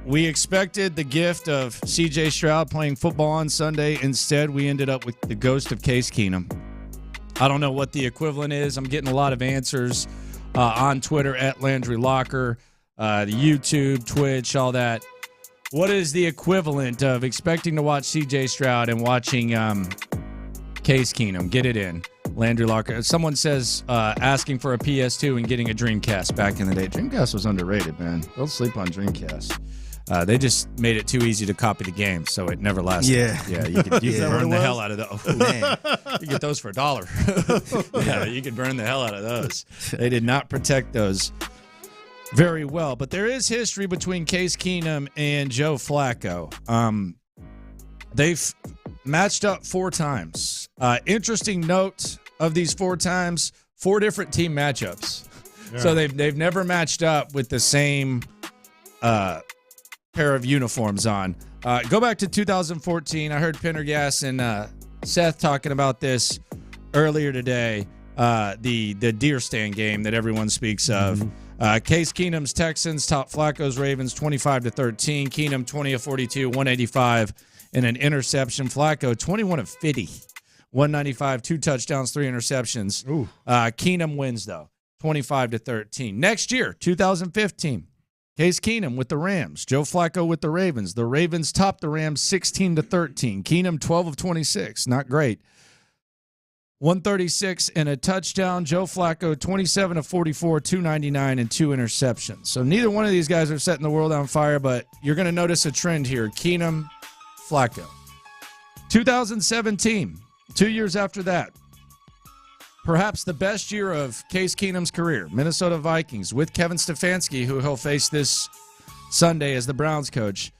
We expected the gift of C.J. Stroud playing football on Sunday. Instead, we ended up with the ghost of Case Keenum. I don't know what the equivalent is. I'm getting a lot of answers on Twitter at Landry Locker, the YouTube, Twitch, all that. What is the equivalent of expecting to watch C.J. Stroud and watching Case Keenum? Get it in. Landry Locker. Someone says asking for a PS2 and getting a Dreamcast back in the day. Dreamcast was underrated, man. Don't sleep on Dreamcast. They just made it too easy to copy the game, so it never lasted. Yeah. You could burn the hell out of those. Oh, man. You get those for $1. Yeah, you could burn the hell out of those. They did not protect those very well. But there is history between Case Keenum and Joe Flacco. They've matched up 4 times. Interesting note of these 4 times, 4 different team matchups. Yeah. So they've never matched up with the same pair of uniforms on. Go back to 2014. I heard Pendergast and Seth talking about this earlier today. The deer stand game that everyone speaks of. Case Keenum's Texans top Flacco's Ravens 25-13. Keenum 20 of 42, 185 and an interception. Flacco 21 of 50, 195, 2 touchdowns, 3 interceptions. Keenum wins though, 25-13. Next year, 2015. Case Keenum with the Rams. Joe Flacco with the Ravens. The Ravens topped the Rams 16-13. Keenum 12 of 26. Not great. 136 and a touchdown. Joe Flacco 27 of 44, 299 and 2 interceptions. So neither one of these guys are setting the world on fire, but you're going to notice a trend here. Keenum, Flacco. 2017, 2 years after that. Perhaps the best year of Case Keenum's career. Minnesota Vikings with Kevin Stefanski, who he'll face this Sunday as the Browns coach.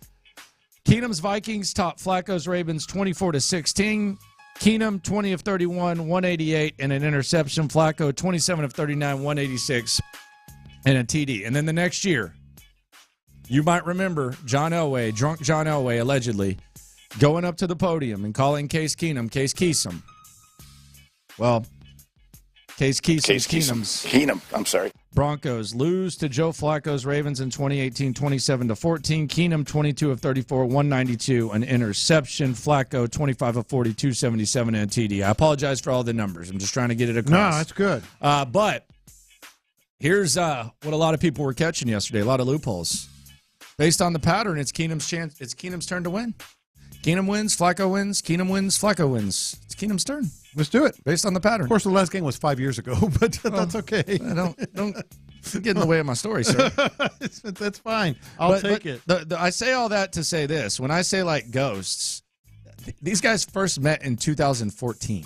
Keenum's Vikings top Flacco's Ravens 24-16. Keenum 20 of 31, 188 and an interception. Flacco 27 of 39, 186 and a TD. And then the next year, you might remember John Elway, drunk John Elway, allegedly, going up to the podium and calling Case Keenum, Case Keesum. Well, Case Keenum's I'm sorry. Broncos lose to Joe Flacco's Ravens in 2018, 27-14. Keenum 22 of 34, 192, an interception. Flacco 25 of 40, 277 and a TD. I apologize for all the numbers. I'm just trying to get it across. No, that's good. But here's what a lot of people were catching yesterday. A lot of loopholes. Based on the pattern, it's Keenum's chance. It's Keenum's turn to win. Keenum wins, Flacco wins. Keenum wins, Flacco wins. It's Keenum's turn. Let's do it. Based on the pattern. Of course, the last game was 5 years ago, but that's okay. Don't get in the way of my story, sir. That's fine. I'll take it. I say all that to say this. When I say like ghosts, these guys first met in 2014.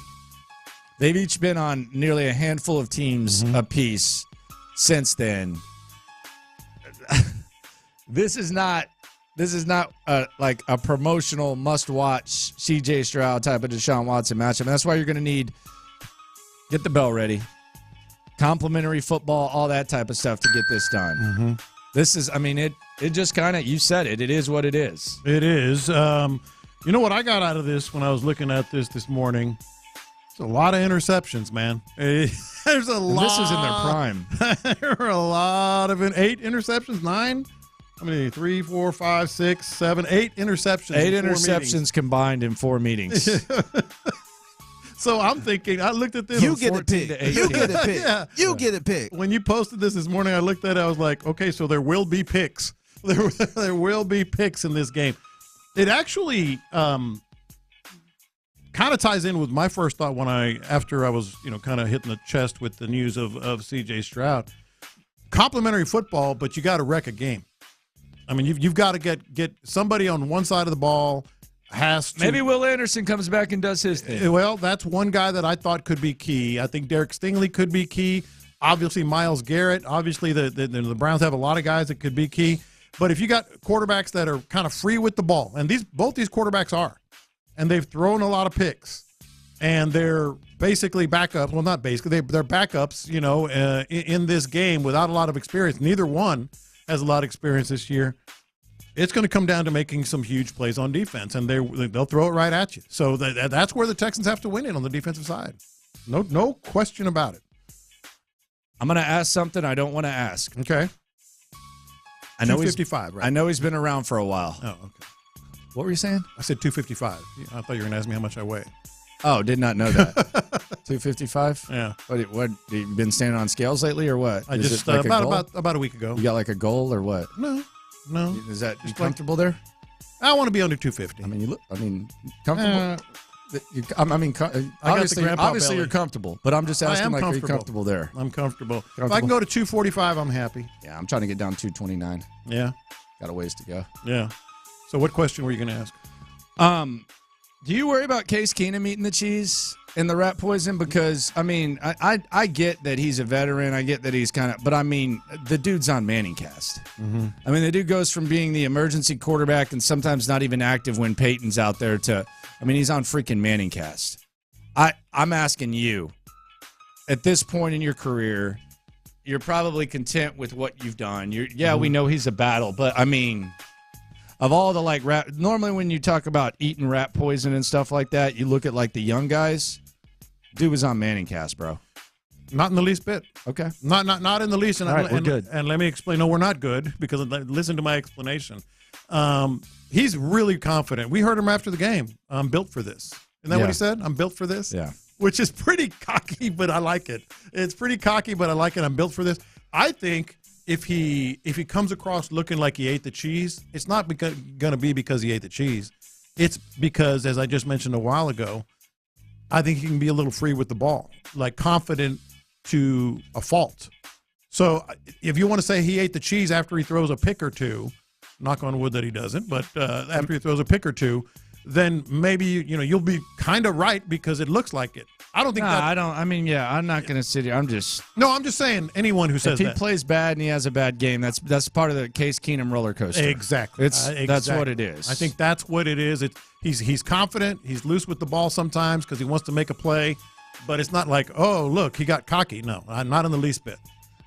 They've each been on nearly a handful of teams apiece since then. This is not like a promotional must-watch C.J. Stroud type of Deshaun Watson matchup. And that's why you're going to need get the bell ready, complimentary football, all that type of stuff to get this done. This is, it just kind of, you said it. It is what it is. It is. You know what I got out of this when I was looking at this morning? It's a lot of interceptions, man. There's a lot. This is in their prime. There are a lot of 8 interceptions, 9. How many? 3, 4, 5, 6, 7, 8 interceptions. 8 interceptions combined in 4 meetings. So I'm thinking, I looked at this. You get a pick. You get a pick. Yeah. You get a pick. When you posted this morning, I looked at it. I was like, okay, so there will be picks. There will be picks in this game. It actually kind of ties in with my first thought after I was kind of hitting the chest with the news of C.J. Stroud. Complimentary football, but you got to wreck a game. I mean, you've got to get somebody on one side of the ball has to. Maybe Will Anderson comes back and does his thing. Well, that's one guy that I thought could be key. I think Derek Stingley could be key. Obviously, Myles Garrett. Obviously, the Browns have a lot of guys that could be key. But if you got quarterbacks that are kind of free with the ball, and both these quarterbacks are, and they've thrown a lot of picks, and they're basically backups. Well, not basically, they're backups. In this game without a lot of experience. Neither one has a lot of experience this year. It's going to come down to making some huge plays on defense, and they'll throw it right at you. So that's where the Texans have to win it on the defensive side. No question about it. I'm going to ask something I don't want to ask. Okay. I know 255, right? I know he's been around for a while. Oh, okay. What were you saying? I said 255. I thought you were going to ask me how much I weigh. Oh, did not know that. 255? Yeah. What? You been standing on scales lately, or what? I just about a week ago. You got like a goal or what? No. Is that you comfortable there? I want to be under 250. I mean, comfortable. Obviously you're comfortable, but I'm just asking, are you comfortable there? I'm comfortable. If I can go to 245, I'm happy. Yeah, I'm trying to get down 229. Yeah. Got a ways to go. Yeah. So what question were you going to ask? Do you worry about Case Keenum eating the cheese and the rat poison? Because, I mean, I get that he's a veteran. I get that he's but I mean, the dude's on ManningCast. Mm-hmm. I mean, the dude goes from being the emergency quarterback and sometimes not even active when Peyton's out there to, I mean, he's on freaking ManningCast. I'm asking you, at this point in your career, you're probably content with what you've done. We know he's a battle, but I mean, of all the rat, normally when you talk about eating rat poison and stuff like that, you look at the young guys. Dude was on ManningCast, bro. Not in the least bit. Okay. Not in the least. And, all right, we're good. And let me explain. No, we're not good, because listen to my explanation. He's really confident. We heard him after the game. I'm built for this. Isn't that what he said? I'm built for this? Yeah. Which is pretty cocky, but I like it. It's pretty cocky, but I like it. I'm built for this. I think if he comes across looking like he ate the cheese, it's not going to be because he ate the cheese. It's because, as I just mentioned a while ago, I think he can be a little free with the ball, confident to a fault. So if you want to say he ate the cheese after he throws a pick or two, knock on wood that he doesn't, but after he throws a pick or two, then maybe you'll be kind of right, because it looks like it. I don't think that. I don't. I mean, I'm not going to sit here. I'm just saying anyone who says if he plays bad and he has a bad game, that's part of the Case Keenum roller coaster. Exactly. That's what it is. I think that's what it is. He's confident. He's loose with the ball sometimes because he wants to make a play, but it's not like, oh, look, he got cocky. No, not in the least bit.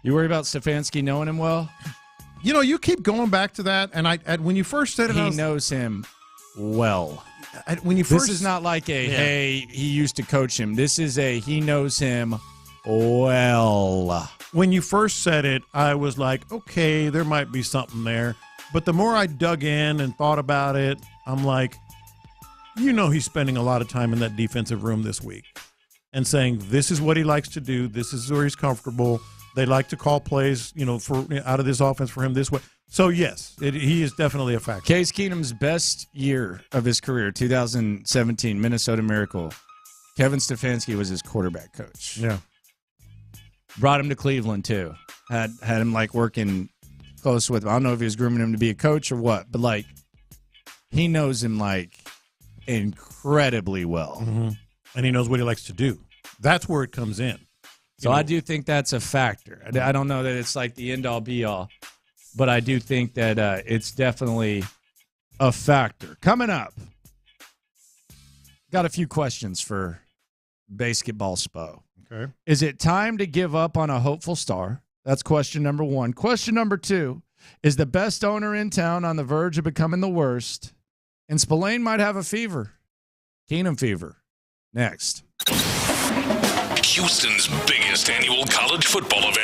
You worry about Stefanski knowing him well? You keep going back to that, and when you first said it, he knows him well. This is not like hey, he used to coach him. This is he knows him well. When you first said it, I was like, okay, there might be something there. But the more I dug in and thought about it, I'm like, he's spending a lot of time in that defensive room this week and saying, this is what he likes to do. This is where he's comfortable. They like to call plays, for out of this offense for him this way. So, yes, he is definitely a factor. Case Keenum's best year of his career, 2017, Minnesota Miracle. Kevin Stefanski was his quarterback coach. Yeah. Brought him to Cleveland, too. Had him, working close with him. I don't know if he was grooming him to be a coach or what, but, he knows him, incredibly well. Mm-hmm. And he knows what he likes to do. That's where it comes in. So I do think that's a factor. I don't know that it's the end-all, be-all, but I do think that it's definitely a factor. Coming up, got a few questions for Basketball Spo. Okay. Is it time to give up on a hopeful star? That's question number one. Question number two, is the best owner in town on the verge of becoming the worst? And Spillane might have a fever. Keenum fever. Next. Houston's biggest annual college football event.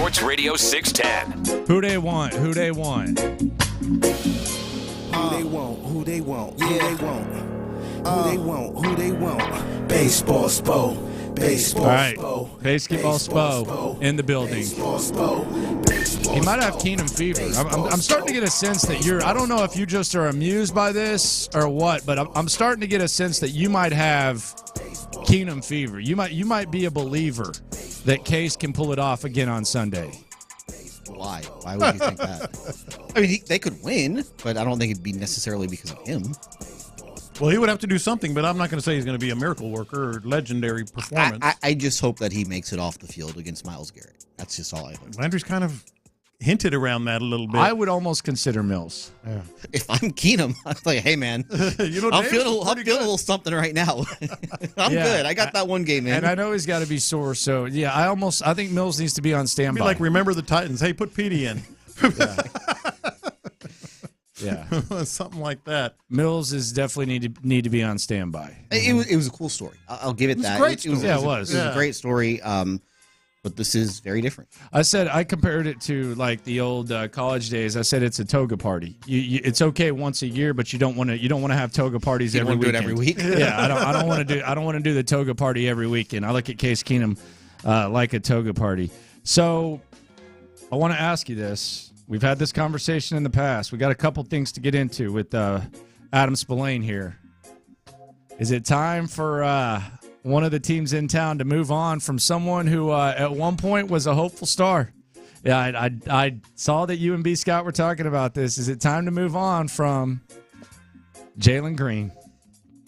Sports Radio 610. Who they want? Who they want? Who they want? Who they want? Who they want? Who they want? Who they want? Baseball Spo. Baseball All right. Spo. Basketball Spo in the building. He might have Keenum fever. I'm starting to get a sense that I don't know if you just are amused by this or what, but I'm starting to get a sense that you might have Keenum fever. You might be a believer that Case can pull it off again on Sunday. Why? Why would you think that? I mean, they could win, but I don't think it'd be necessarily because of him. Well, he would have to do something, but I'm not going to say he's going to be a miracle worker or legendary performance. I just hope that he makes it off the field against Myles Garrett. That's just all I hope. Landry's kind of hinted around that a little bit. I would almost consider Mills. Yeah. If I'm Keenum, I'm like, hey, man, I'm feeling a little something right now. I'm good. I got that one game in. And I know he's got to be sore, so, yeah, I think Mills needs to be on standby. Be like, remember the Titans. Hey, put Petey in. Yeah. Something like that. Mills is definitely need to be on standby. It was a cool story. I'll give it that. It was. It was a great story. But this is very different. I compared it to like the old college days. I said it's a toga party. It's okay once a year, but you don't want to have toga parties every weekend. Do it every week. Yeah, I don't want to do the toga party every weekend. I look at Case Keenum like a toga party. So I want to ask you this. We've had this conversation in the past. We got a couple things to get into with Adam Spillane here. Is it time for one of the teams in town to move on from someone who at one point was a hopeful star? Yeah, I saw that you and B. Scott were talking about this. Is it time to move on from Jalen Green?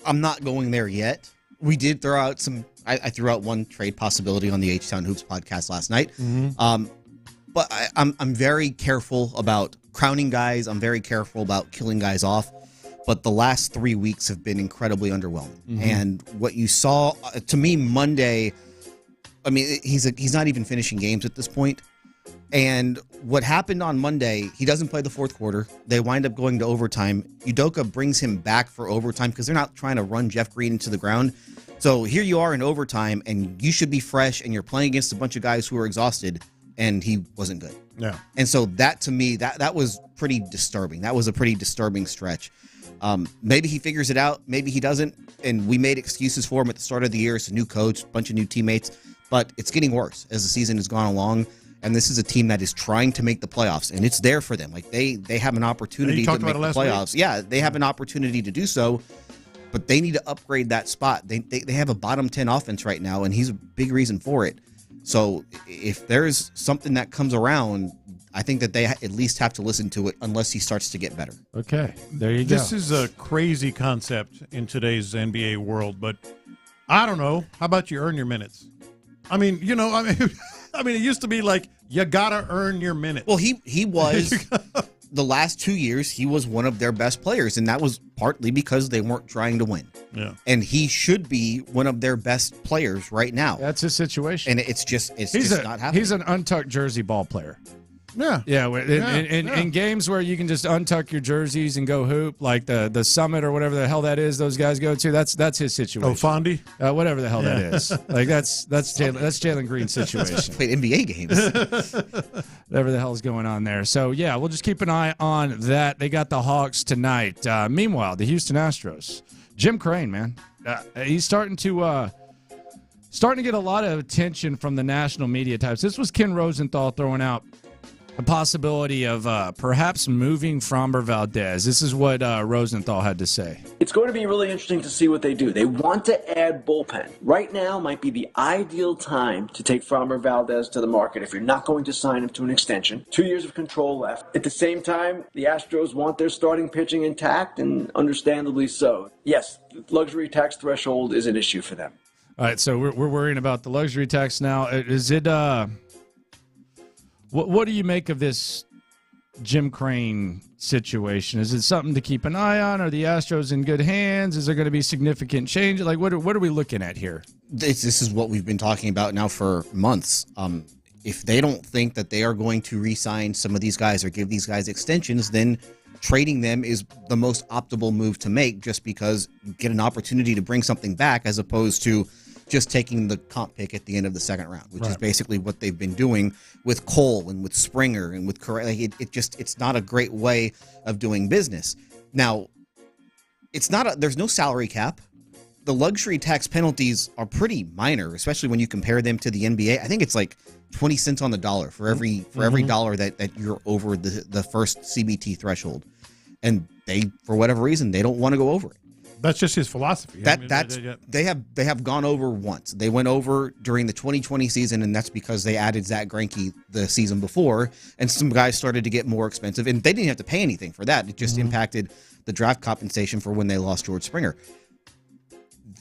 I'm not going there yet. We did throw out I threw out one trade possibility on the H-Town Hoops podcast last night. Mm-hmm. But I'm very careful about crowning guys. I'm very careful about killing guys off. But the last 3 weeks have been incredibly underwhelming. Mm-hmm. And what you saw, to me, Monday, I mean, he's not even finishing games at this point. And what happened on Monday, he doesn't play the fourth quarter. They wind up going to overtime. Udoka brings him back for overtime because they're not trying to run Jeff Green into the ground. So here you are in overtime, and you should be fresh, and you're playing against a bunch of guys who are exhausted. And he wasn't good. Yeah. And so that, to me, that was pretty disturbing. That was a pretty disturbing stretch. Maybe he figures it out. Maybe he doesn't. And we made excuses for him at the start of the year. It's a new coach, a bunch of new teammates. But it's getting worse as the season has gone along. And this is a team that is trying to make the playoffs. And it's there for them. Like, they have an opportunity to make the playoffs. Week? Yeah, they have an opportunity to do so. But they need to upgrade that spot. They have a bottom 10 offense right now, and he's a big reason for it. So if there's something that comes around, I think that they at least have to listen to it unless he starts to get better. Okay, there you go. This is a crazy concept in today's NBA world, but I don't know. How about you earn your minutes? I mean, it used to be like you gotta earn your minutes. Well, he was the last 2 years. He was one of their best players, and that was partly because they weren't trying to win. Yeah, and he should be one of their best players right now. That's his situation, and it's just not happening. He's an untucked jersey ball player. Yeah. In games where you can just untuck your jerseys and go hoop, like the Summit or whatever the hell that is, those guys go to. That's his situation. Oh, Fondy, whatever the hell that is. Like that's Jalen Green's situation. Played NBA games. Whatever the hell is going on there. So yeah, we'll just keep an eye on that. They got the Hawks tonight. Meanwhile, the Houston Astros. Jim Crane, man, he's starting to get a lot of attention from the national media types. This was Ken Rosenthal throwing out a possibility of perhaps moving Framber Valdez. This is what Rosenthal had to say. It's going to be really interesting to see what they do. They want to add bullpen. Right now might be the ideal time to take Framber Valdez to the market if you're not going to sign him to an extension. 2 years of control left. At the same time, the Astros want their starting pitching intact, and understandably so. Yes, the luxury tax threshold is an issue for them. All right, so we're worrying about the luxury tax now. Is it... What do you make of this Jim Crane situation? Is it something to keep an eye on? Are the Astros in good hands? Is there going to be significant change? Like, what are we looking at here? This is what we've been talking about now for months. If they don't think that they are going to re-sign some of these guys or give these guys extensions, then trading them is the most optimal move to make, just because you get an opportunity to bring something back as opposed to just taking the comp pick at the end of the second round, which is basically what they've been doing with Cole and with Springer and with Correa. Like it's not a great way of doing business. Now, there's no salary cap. The luxury tax penalties are pretty minor, especially when you compare them to the NBA. I think it's like 20 cents on the dollar for every dollar that you're over the first CBT threshold. And they, for whatever reason, they don't want to go over it. That's just his philosophy. They have gone over once. They went over during the 2020 season, and that's because they added Zach Greinke the season before, and some guys started to get more expensive, and they didn't have to pay anything for that. It just impacted the draft compensation for when they lost George Springer.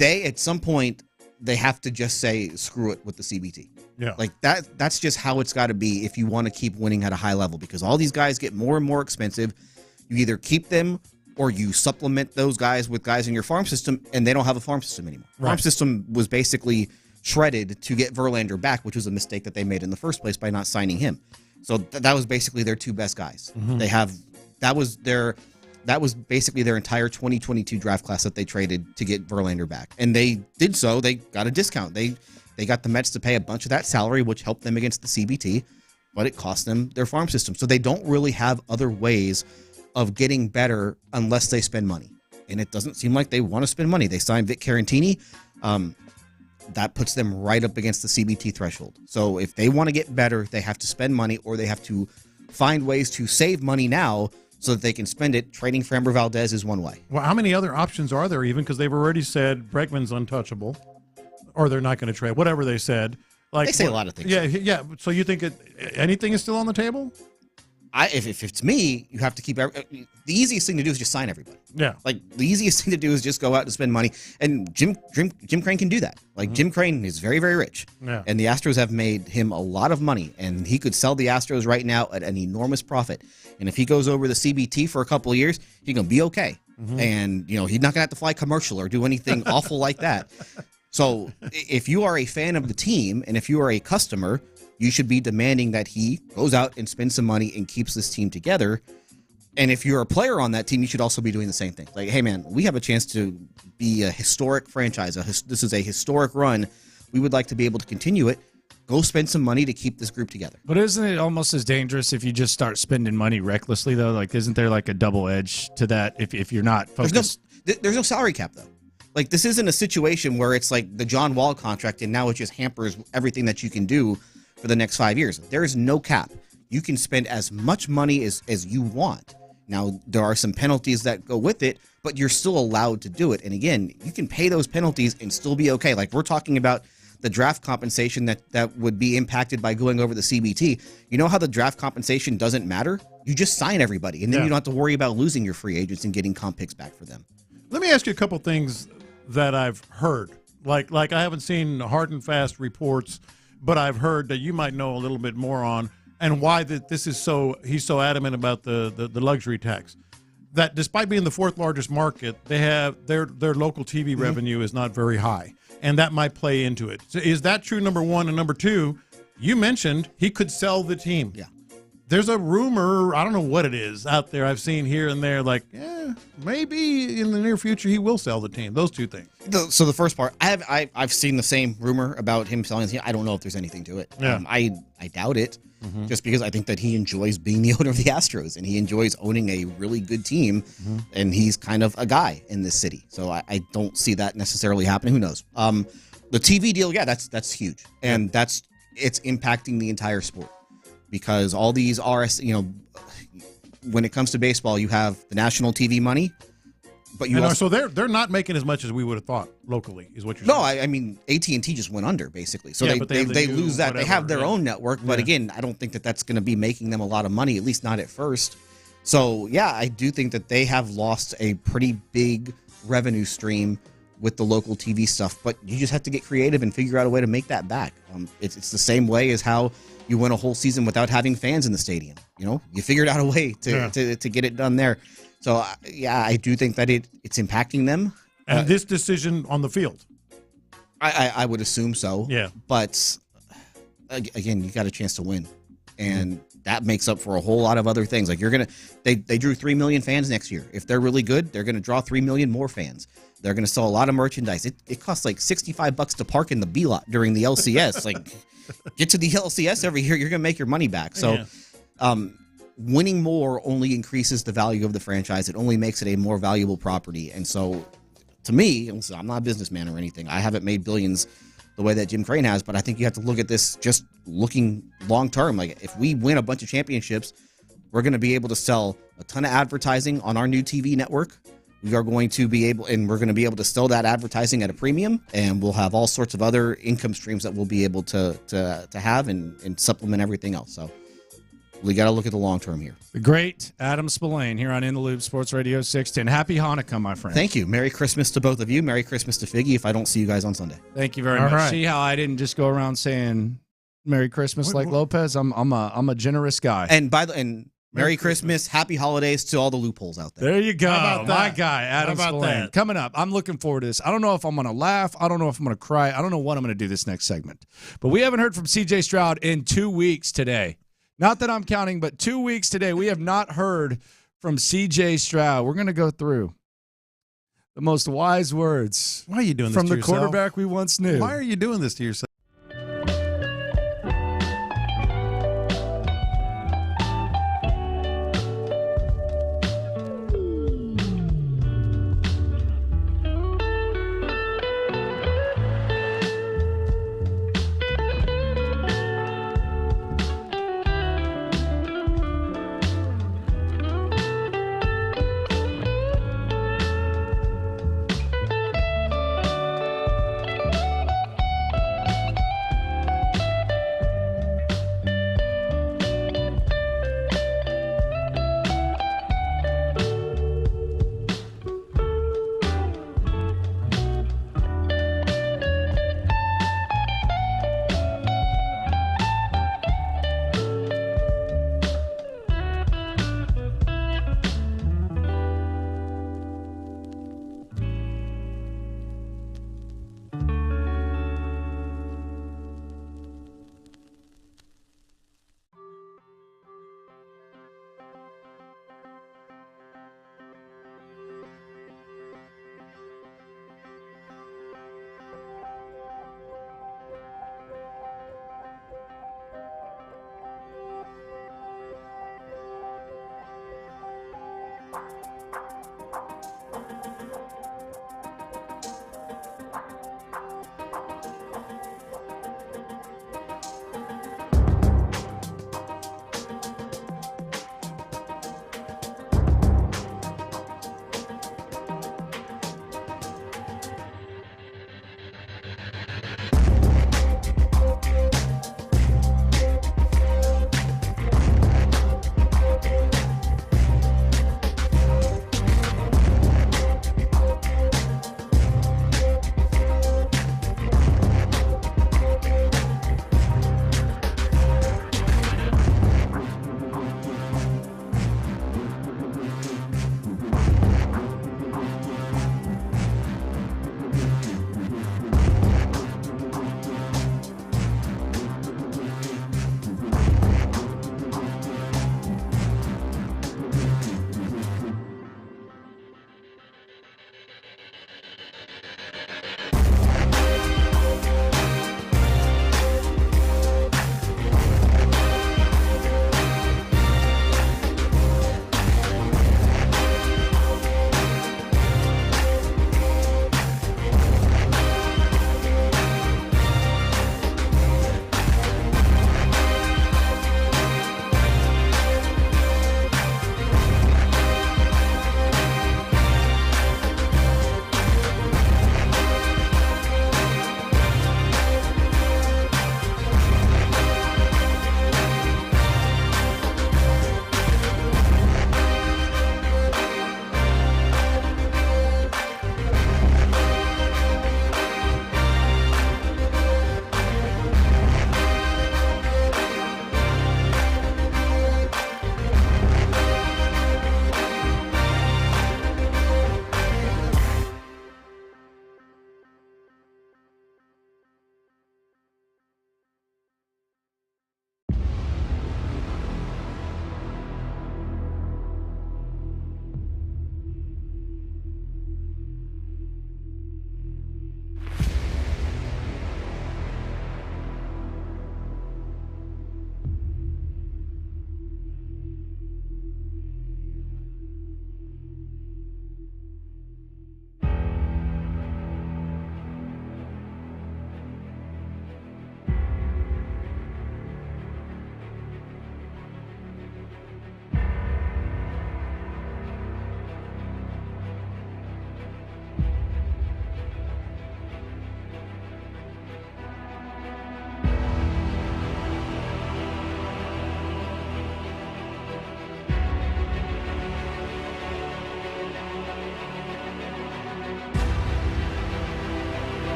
At some point, they have to just say, screw it with the CBT. Yeah. Like that's just how it's got to be if you want to keep winning at a high level, because all these guys get more and more expensive. You either keep them or you supplement those guys with guys in your farm system, and they don't have a farm system anymore. Right. Farm system was basically shredded to get Verlander back, which was a mistake that they made in the first place by not signing him. So that was basically their two best guys. That was basically their entire 2022 draft class that they traded to get Verlander back. And they did so. They got a discount. They got the Mets to pay a bunch of that salary, which helped them against the CBT, but it cost them their farm system. So they don't really have other ways of getting better unless they spend money. And it doesn't seem like they want to spend money. They signed Vic Carantini. That puts them right up against the CBT threshold. So if they want to get better, they have to spend money, or they have to find ways to save money now so that they can spend it. Trading for Framber Valdez is one way. Well, how many other options are there even? Because they've already said Bregman's untouchable, or they're not going to trade, whatever they said. Like, they say a lot of things. Yeah. So you think anything is still on the table? If it's me, you have to keep the easiest thing to do is just sign everybody. Yeah. Like the easiest thing to do is just go out and spend money. And Jim Crane can do that. Like Jim Crane is very, very rich. Yeah. And the Astros have made him a lot of money, and he could sell the Astros right now at an enormous profit. And if he goes over the CBT for a couple of years, he's going to be okay. And, he's not going to have to fly commercial or do anything awful like that. So if you are a fan of the team and if you are a customer, you should be demanding that he goes out and spends some money and keeps this team together. And if you're a player on that team, you should also be doing the same thing. Like, hey, man, we have a chance to be a historic franchise. This is a historic run. We would like to be able to continue it. Go spend some money to keep this group together. But isn't it almost as dangerous if you just start spending money recklessly, though? Like, isn't there like a double edge to that if you're not focused? There's no salary cap, though. Like, this isn't a situation where it's like the John Wall contract and now it just hampers everything that you can do for the next 5 years. There is no cap. You can spend as much money as you want. Now, there are some penalties that go with it, but you're still allowed to do it. And again, you can pay those penalties and still be okay. Like, we're talking about the draft compensation that would be impacted by going over the CBT. You know how the draft compensation doesn't matter? You just sign everybody, and then you don't have to worry about losing your free agents and getting comp picks back for them. Let me ask you a couple things that I've heard. Like I haven't seen hard and fast reports, but I've heard that you might know a little bit more on, and why that this is he's so adamant about the luxury tax. That despite being the fourth largest market, they have their local TV revenue is not very high, and that might play into it. So is that true, number one? And number two, you mentioned he could sell the team. Yeah. There's a rumor, I don't know what it is, out there I've seen here and there, like, maybe in the near future he will sell the team. Those two things. So the first part, I've seen the same rumor about him selling the team. I don't know if there's anything to it. Yeah. I doubt it, just because I think that he enjoys being the owner of the Astros, and he enjoys owning a really good team, and he's kind of a guy in this city. So I don't see that necessarily happening. Who knows? The TV deal, yeah, that's huge, and it's impacting the entire sport. Because all these when it comes to baseball, you have the national TV money, but so they're not making as much as we would have thought locally, is what you're saying. No, I mean AT&T just went under basically, so they lose that. Whatever, they have their own network, but again, I don't think that's going to be making them a lot of money, at least not at first. So yeah, I do think that they have lost a pretty big revenue stream with the local TV stuff, but you just have to get creative and figure out a way to make that back. It's the same way as how you went a whole season without having fans in the stadium. You figured out a way to get it done there. So yeah, I do think that it's impacting them. And this decision on the field, I would assume so. Yeah, but again, you got a chance to win. and that makes up for a whole lot of other things. Like they drew 3 million fans next year. If they're really good, they're going to draw 3 million more fans. They're going to sell a lot of merchandise. It costs like $65 to park in the B lot during the LCS. Like, get to the LCS every year, you're going to make your money back. So, winning more only increases the value of the franchise. It only makes it a more valuable property. And so, to me, I'm not a businessman or anything. I haven't made billions the way that Jim Crane has, but I think you have to look at this just looking long term. Like, if we win a bunch of championships, we're going to be able to sell a ton of advertising on our new TV network. We are going to be able, and we're going to be able to sell that advertising at a premium, and we'll have all sorts of other income streams that we'll be able to have and supplement everything else. So we got to look at the long term here. The great Adam Spillane here on In the Loop, Sports Radio 610. Happy Hanukkah, my friend. Thank you. Merry Christmas to both of you. Merry Christmas to Figgy if I don't see you guys on Sunday. Thank you very much. Right. See how I didn't just go around saying Merry Christmas like Lopez? I'm a generous guy. And Merry Christmas, Happy Holidays to all the loopholes out there. There you go. My guy, Adam Spillane. Coming up, I'm looking forward to this. I don't know if I'm going to laugh. I don't know if I'm going to cry. I don't know what I'm going to do this next segment. But we haven't heard from C.J. Stroud in 2 weeks today. Not that I'm counting, but 2 weeks today. We have not heard from C.J. Stroud. We're going to go through the most wise words. Why are you doing this from to the yourself? quarterback we once knew? Why are you doing this to yourself?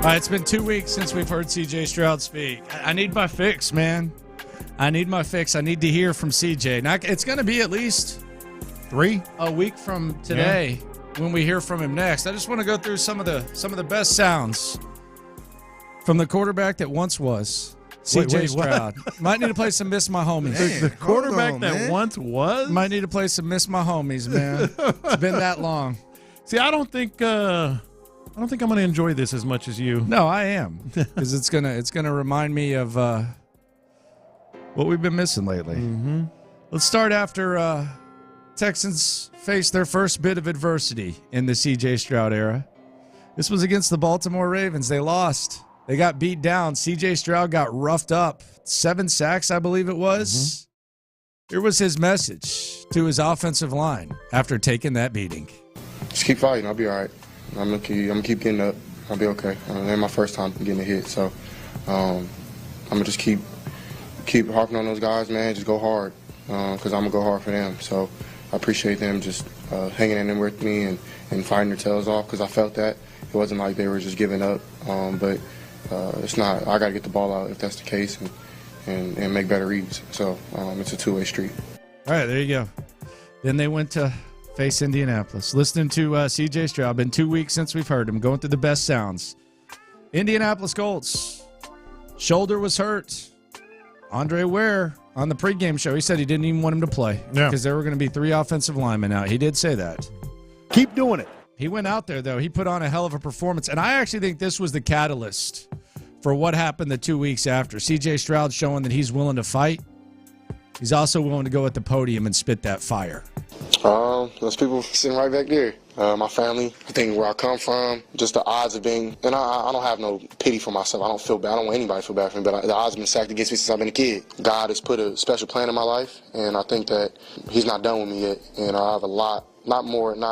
All right, it's been 2 weeks since we've heard C.J. Stroud speak. I need my fix, man. I need my fix. I need to hear from C.J. Now, it's going to be at least a week from today when we hear from him next. I just want to go through some of the best sounds from the quarterback that once was C.J. Stroud. Might need to play some Miss My Homies. The quarterback that once was? Might need to play some Miss My Homies, man. It's been that long. See, I don't think I'm going to enjoy this as much as you. No, I am, because it's gonna remind me of what we've been missing lately. Mm-hmm. Let's start after Texans faced their first bit of adversity in the C.J. Stroud era. This was against the Baltimore Ravens. They lost. They got beat down. C.J. Stroud got roughed up. 7 sacks, I believe it was. Mm-hmm. Here was his message to his offensive line after taking that beating. Just keep fighting. I'll be all right. I'm gonna keep getting up. I'll be okay. It's my first time getting a hit, so I'm gonna just keep harping on those guys, man. Just go hard, because I'm gonna go hard for them. So I appreciate them just hanging in there with me and fighting their tails off, because I felt that. It wasn't like they were just giving up, but it's not. I gotta get the ball out if that's the case, and make better reads. So it's a two-way street. All right, there you go. Then they went to face Indianapolis. Listening to C.J. Stroud. Been 2 weeks since we've heard him. Going through the best sounds. Indianapolis Colts. Shoulder was hurt. Andre Ware on the pregame show, he said he didn't even want him to play because there were going to be 3 offensive linemen out. He did say that. Keep doing it. He went out there, though. He put on a hell of a performance. And I actually think this was the catalyst for what happened the 2 weeks after. C.J. Stroud showing that he's willing to fight. He's also willing to go at the podium and spit that fire. Those people sitting right back there. My family, I think where I come from, just the odds of being, and I don't have no pity for myself. I don't feel bad. I don't want anybody to feel bad for me, but the odds have been stacked against me since I've been a kid. God has put a special plan in my life, and I think that he's not done with me yet. And I have a lot, not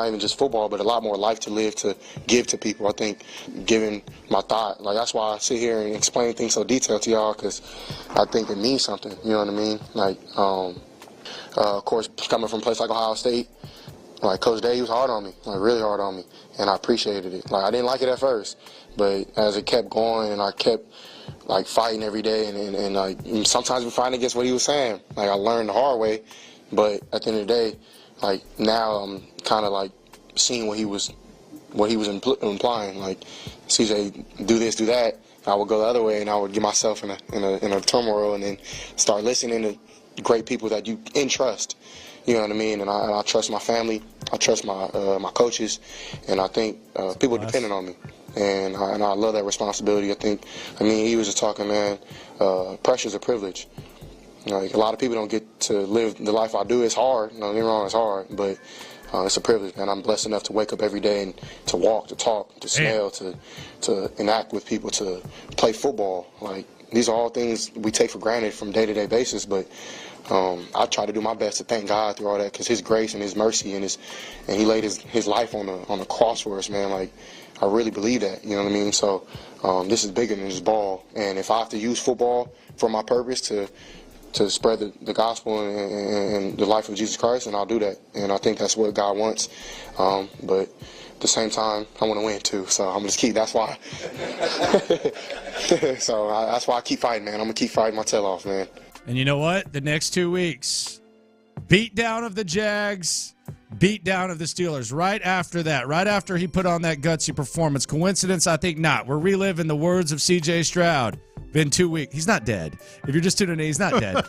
even just football, but a lot more life to live, to give to people. I think giving my thought, like that's why I sit here and explain things so detailed to y'all, because I think it means something. You know what I mean? Like, of course, coming from a place like Ohio State, like Coach Day, he was hard on me, like really hard on me, and I appreciated it. Like I didn't like it at first, but as it kept going and I kept like fighting every day, and like sometimes we fighting against what he was saying. Like I learned the hard way, but at the end of the day, like now I'm kind of like seeing what he was implying. Like CJ, do this, do that. I would go the other way, and I would get myself in a turmoil, and then start listening to great people that you entrust. You know what I mean? And I trust my family. I trust my coaches, and I think people are depending on me. And I love that responsibility. I mean, he was just talking, man. Pressure is a privilege. Like a lot of people don't get to live the life I do. It's hard. Don't get me wrong, it's hard, but it's a privilege, man. I'm blessed enough to wake up every day and to walk, to talk, to smell, to interact with people, to play football. Like these are all things we take for granted from day-to-day basis, but I try to do my best to thank God through all that, because His grace and His mercy and He laid His life on the cross for us, man. Like I really believe that, you know what I mean? So this is bigger than just ball, and if I have to use football for my purpose to spread the gospel and the life of Jesus Christ, and I'll do that. And I think that's what God wants. But at the same time, I want to win too. So I'm just keep. That's why. That's why I keep fighting, man. I'm gonna keep fighting my tail off, man. And you know what? The next 2 weeks, beat down of the Jags, beat down of the Steelers. Right after that, right after he put on that gutsy performance. Coincidence? I think not. We're reliving the words of C.J. Stroud. Been 2 weeks. He's not dead. If you're just tuning in, he's not dead.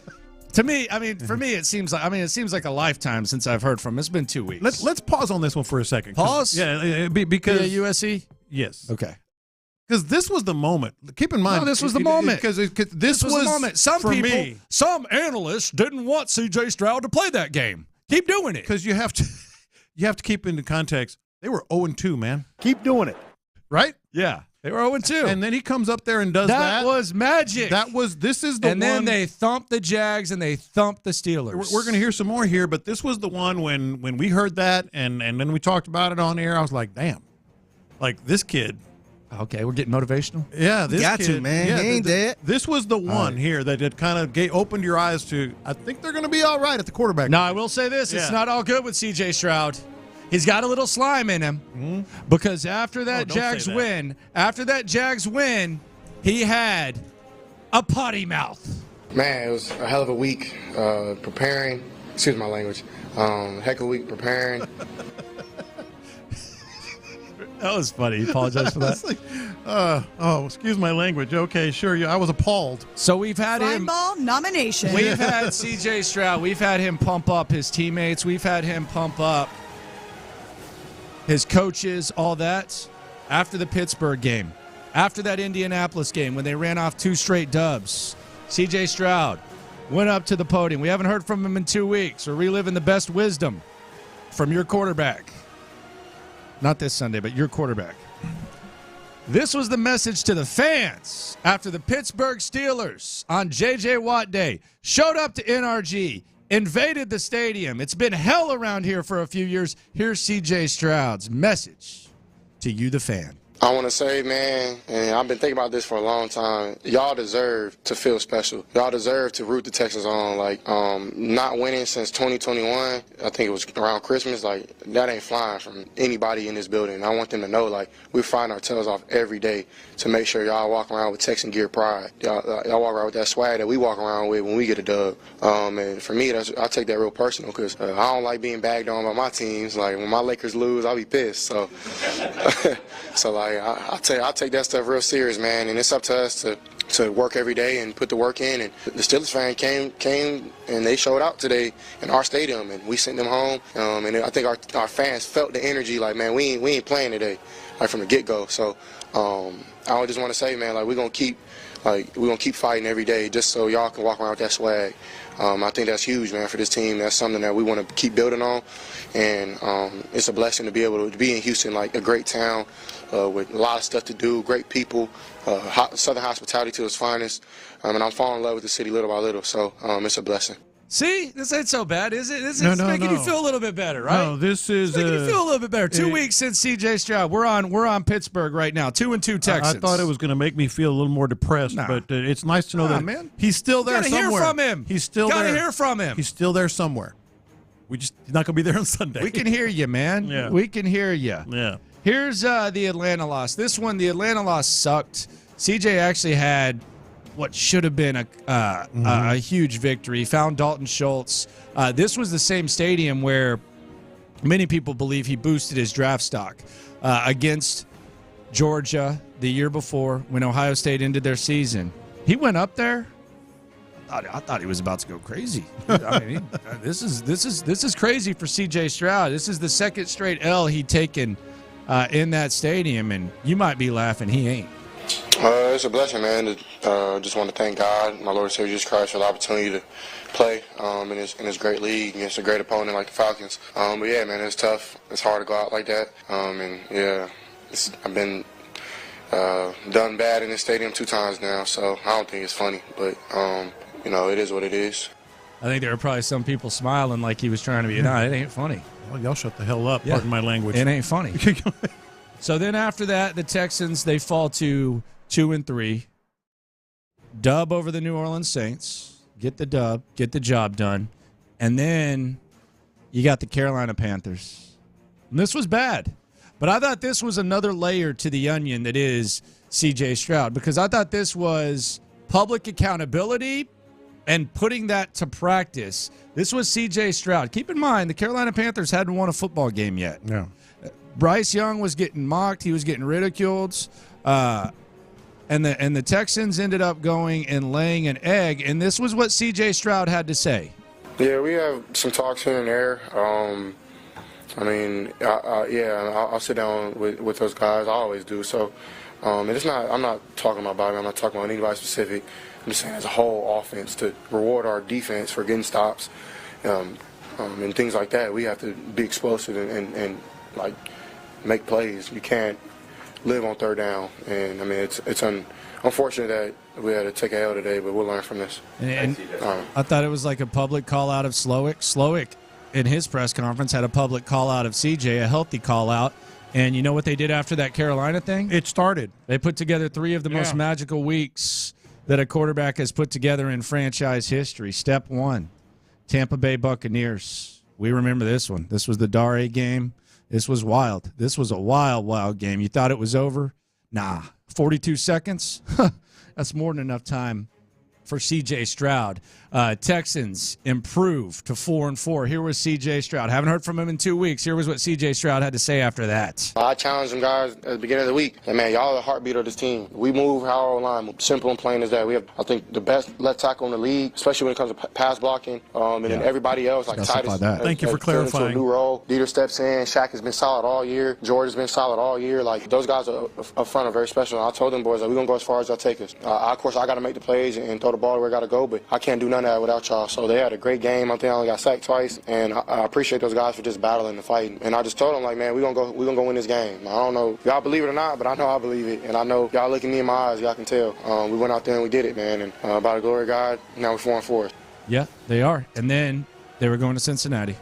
To me, I mean, for me, it seems like a lifetime since I've heard from him. It's been 2 weeks. Let's pause on this one for a second. Pause? Yeah, because USC? Yes. Okay. Because this was the moment. Keep in mind. No, this was the moment. Because this was the moment. Some analysts didn't want C.J. Stroud to play that game. Keep doing it. Because you have to keep into context. They were 0-2, man. Keep doing it. Right? Yeah. They were 0-2. And then he comes up there and does that. That was magic. This is the one. And then they thumped the Jags and they thumped the Steelers. We're going to hear some more here, but this was the one when we heard that and then we talked about it on air. I was like, damn. Like, this kid. Okay, we're getting motivational. Yeah, this got kid. to, man. Yeah, he ain't dead. This was the one here that had kind of opened your eyes to, I think they're going to be all right at the quarterback. Now, I will say this. It's not all good with C.J. Stroud. He's got a little slime in him because after that Jags win, he had a potty mouth. Man, it was a hell of a week preparing. Excuse my language. Heck of a week preparing. That was funny. He apologized for that. Excuse my language. Okay, sure. Yeah, I was appalled. So we've had Fine ball nomination. We've had C.J. Stroud. We've had him pump up his teammates. We've had him pump up his coaches, all that. After the Pittsburgh game, after that Indianapolis game, when they ran off 2 straight dubs, C.J. Stroud went up to the podium. We haven't heard from him in 2 weeks. We're reliving the best wisdom from your quarterback. Not this Sunday, but your quarterback. This was the message to the fans after the Pittsburgh Steelers on J.J. Watt Day showed up to NRG, invaded the stadium. It's been hell around here for a few years. Here's C.J. Stroud's message to you, the fan. I want to say, man, and I've been thinking about this for a long time, y'all deserve to feel special. Y'all deserve to root the Texans on. Like, not winning since 2021, I think it was around Christmas, like, that ain't flying from anybody in this building. I want them to know, like, we're flying our tails off every day to make sure y'all walk around with Texan gear pride. Y'all walk around with that swag that we walk around with when we get a dub. And for me, I take that real personal because I don't like being bagged on by my teams. Like, when my Lakers lose, I'll be pissed. So, like, I take that stuff real serious, man, and it's up to us to work every day and put the work in. And the Steelers fan came and they showed out today in our stadium, and we sent them home. And I think our fans felt the energy, like, man, we ain't playing today, like from the get-go. So I just want to say, man, like we're gonna keep fighting every day just so y'all can walk around with that swag. I think that's huge, man, for this team. That's something that we want to keep building on, and it's a blessing to be able to be in Houston, like a great town with a lot of stuff to do, great people, Southern hospitality to its finest, and I'm falling in love with the city little by little, so it's a blessing. See, this ain't so bad, is it? This is making you feel a little bit better, right? No, this is making you feel a little bit better. 2 weeks since C.J. Stroud. We're on Pittsburgh right now. 2-2 Texans. I thought it was going to make me feel a little more depressed, but it's nice to know that man. He's still there somewhere. Hear from him. He's still there. Gotta hear from him. He's still there somewhere. He's not going to be there on Sunday. We can hear you, man. Yeah. We can hear you. Yeah. Here's the Atlanta loss. This one, the Atlanta loss sucked. C.J. actually had what should have been a huge victory. Found Dalton Schultz. This was the same stadium where many people believe he boosted his draft stock against Georgia the year before when Ohio State ended their season. He went up there. I thought he was about to go crazy. I mean, this is crazy for C.J. Stroud. This is the second straight L he'd taken in that stadium, and you might be laughing. He ain't. It's a blessing, man. Just want to thank God, my Lord and Savior Jesus Christ, for the opportunity to play in this great league against a great opponent like the Falcons. But yeah, man, it's tough. It's hard to go out like that. And yeah, I've been done bad in this stadium 2 times now, so I don't think it's funny. But it is what it is. I think there were probably some people smiling like he was trying to be. No, it ain't funny. Well, y'all shut the hell up. Yeah. Pardon my language. It ain't funny. So then after that, the Texans, they fall to 2-3. Dub over the New Orleans Saints. Get the dub. Get the job done. And then you got the Carolina Panthers. And this was bad. But I thought this was another layer to the onion that is C.J. Stroud, because I thought this was public accountability and putting that to practice. This was C.J. Stroud. Keep in mind, the Carolina Panthers hadn't won a football game yet. No. Bryce Young was getting mocked. He was getting ridiculed. And the Texans ended up going and laying an egg. And this was what C.J. Stroud had to say. Yeah, we have some talks here and there. I'll sit down with those guys. I always do. So it's not. I'm not talking about Bobby. I'm not talking about anybody specific. I'm just saying as a whole offense to reward our defense for getting stops and things like that. We have to be explosive and like make plays. You can't live on third down. And I mean, it's unfortunate that we had to take a L today, but we'll learn from this. And I thought it was like a public call out of Slowick. Slowick in his press conference had a public call out of CJ, a healthy call out. And you know what they did after that Carolina thing? It started. They put together 3 of the most magical weeks that a quarterback has put together in franchise history. Step 1, Tampa Bay Buccaneers. We remember this one. This was the Dare game. This was wild. This was a wild, wild game. You thought it was over? Nah. 42 seconds? That's more than enough time for C.J. Stroud. Texans improved to 4-4. Here was C.J. Stroud. Haven't heard from him in 2 weeks. Here was what C.J. Stroud had to say after that. I challenged them guys at the beginning of the week. And, man, y'all are the heartbeat of this team. We move our line. Simple and plain as that. We have, I think, the best left tackle in the league, especially when it comes to pass blocking. And then everybody else, like Titus. Thank you for clarifying. Into a new role. Dieter steps in. Shaq has been solid all year. George has been solid all year. Like, those guys up front are very special. I told them boys, like, we're going to go as far as y'all take us. Of course, I got to make the plays and throw the ball where I got to go, but I can't do none of that without y'all. So they had a great game. I think I only got sacked twice, and I appreciate those guys for just battling and fighting. And I just told them, like, man, we're gonna go win this game. I don't know if y'all believe it or not, but I know I believe it, and I know y'all look at me in my eyes, y'all can tell. We went out there and we did it, man, and by the glory of God, now we're 4-4. Yeah, they are. And then they were going to Cincinnati.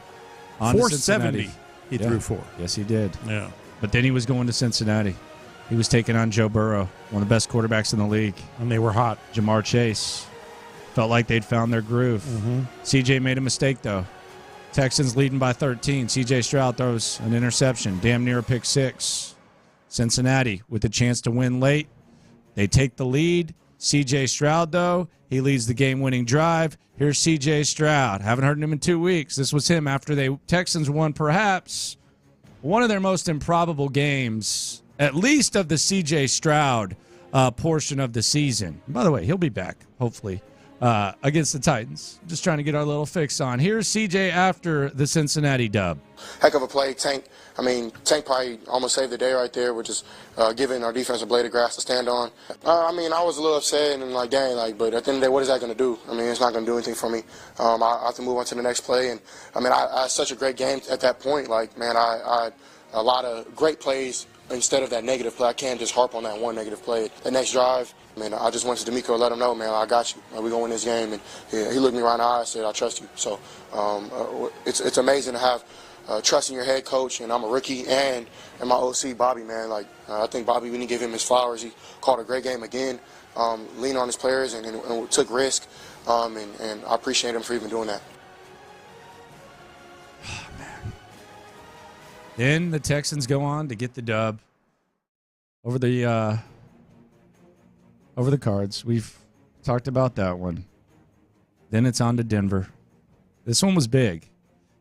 470. He threw 4. Yes, he did. Yeah. But then he was going to Cincinnati. He was taking on Joe Burrow, one of the best quarterbacks in the league. And they were hot. Jamar Chase. Felt like they'd found their groove. CJ made a mistake, though. Texans leading by 13. CJ Stroud throws an interception, damn near a pick 6. Cincinnati with a chance to win late. They take the lead. CJ Stroud, though, he leads the game-winning drive. Here's CJ Stroud. Haven't heard him in 2 weeks. This was him after the Texans won perhaps one of their most improbable games, at least of the CJ Stroud portion of the season. And by the way, he'll be back, hopefully, against the Titans. Just trying to get our little fix on. Here's CJ after the Cincinnati dub. Heck of a play, Tank. I mean, Tank probably almost saved the day right there, which is giving our defense a blade of grass to stand on. I mean, I was a little upset and like, dang, like, but at the end of the day, what is that going to do? I mean, it's not going to do anything for me. I have to move on to the next play, and I mean, I had such a great game at that point. Like, man, I had a lot of great plays instead of that negative play. I can't just harp on that one negative play. The next drive, man, I just went to D'Amico and let him know, man, I got you. We're going to win this game. And he looked me right in the eye and said, I trust you. So it's amazing to have trust in your head coach, and I'm a rookie, and my OC, Bobby, man. Like, I think Bobby, we need to give him his flowers. He called a great game again, leaned on his players and took risk, and I appreciate him for even doing that. Then the Texans go on to get the dub over the Cards. We've talked about that one. Then it's on to Denver. This one was big.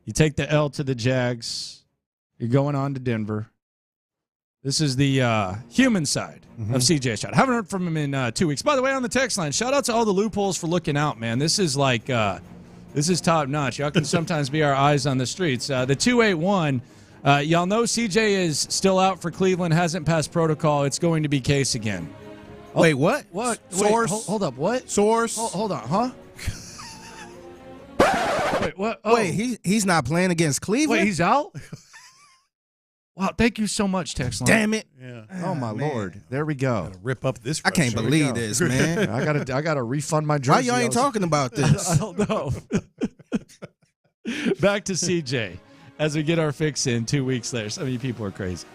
You take the L to the Jags. You're going on to Denver. This is the human side of CJ Stroud. Haven't heard from him in 2 weeks. By the way, on the text line, shout out to all the loopholes for looking out, man. This is like this is top notch. Y'all can sometimes be our eyes on the streets. The 281. Y'all know CJ is still out for Cleveland, hasn't passed protocol. It's going to be Case again. Oh, wait, what? What? Source? Wait, hold up. What? Source? Hold on, huh? Wait, what? Oh. Wait, he's not playing against Cleveland? Wait, he's out? Wow, thank you so much, text line. Damn it. Yeah. Oh, my Lord. There we go. Gotta rip up this. I can't believe this, man. I gotta refund my jersey. Why y'all ain't talking about this? I don't know. Back to CJ as we get our fix in 2 weeks later. Some of you people are crazy.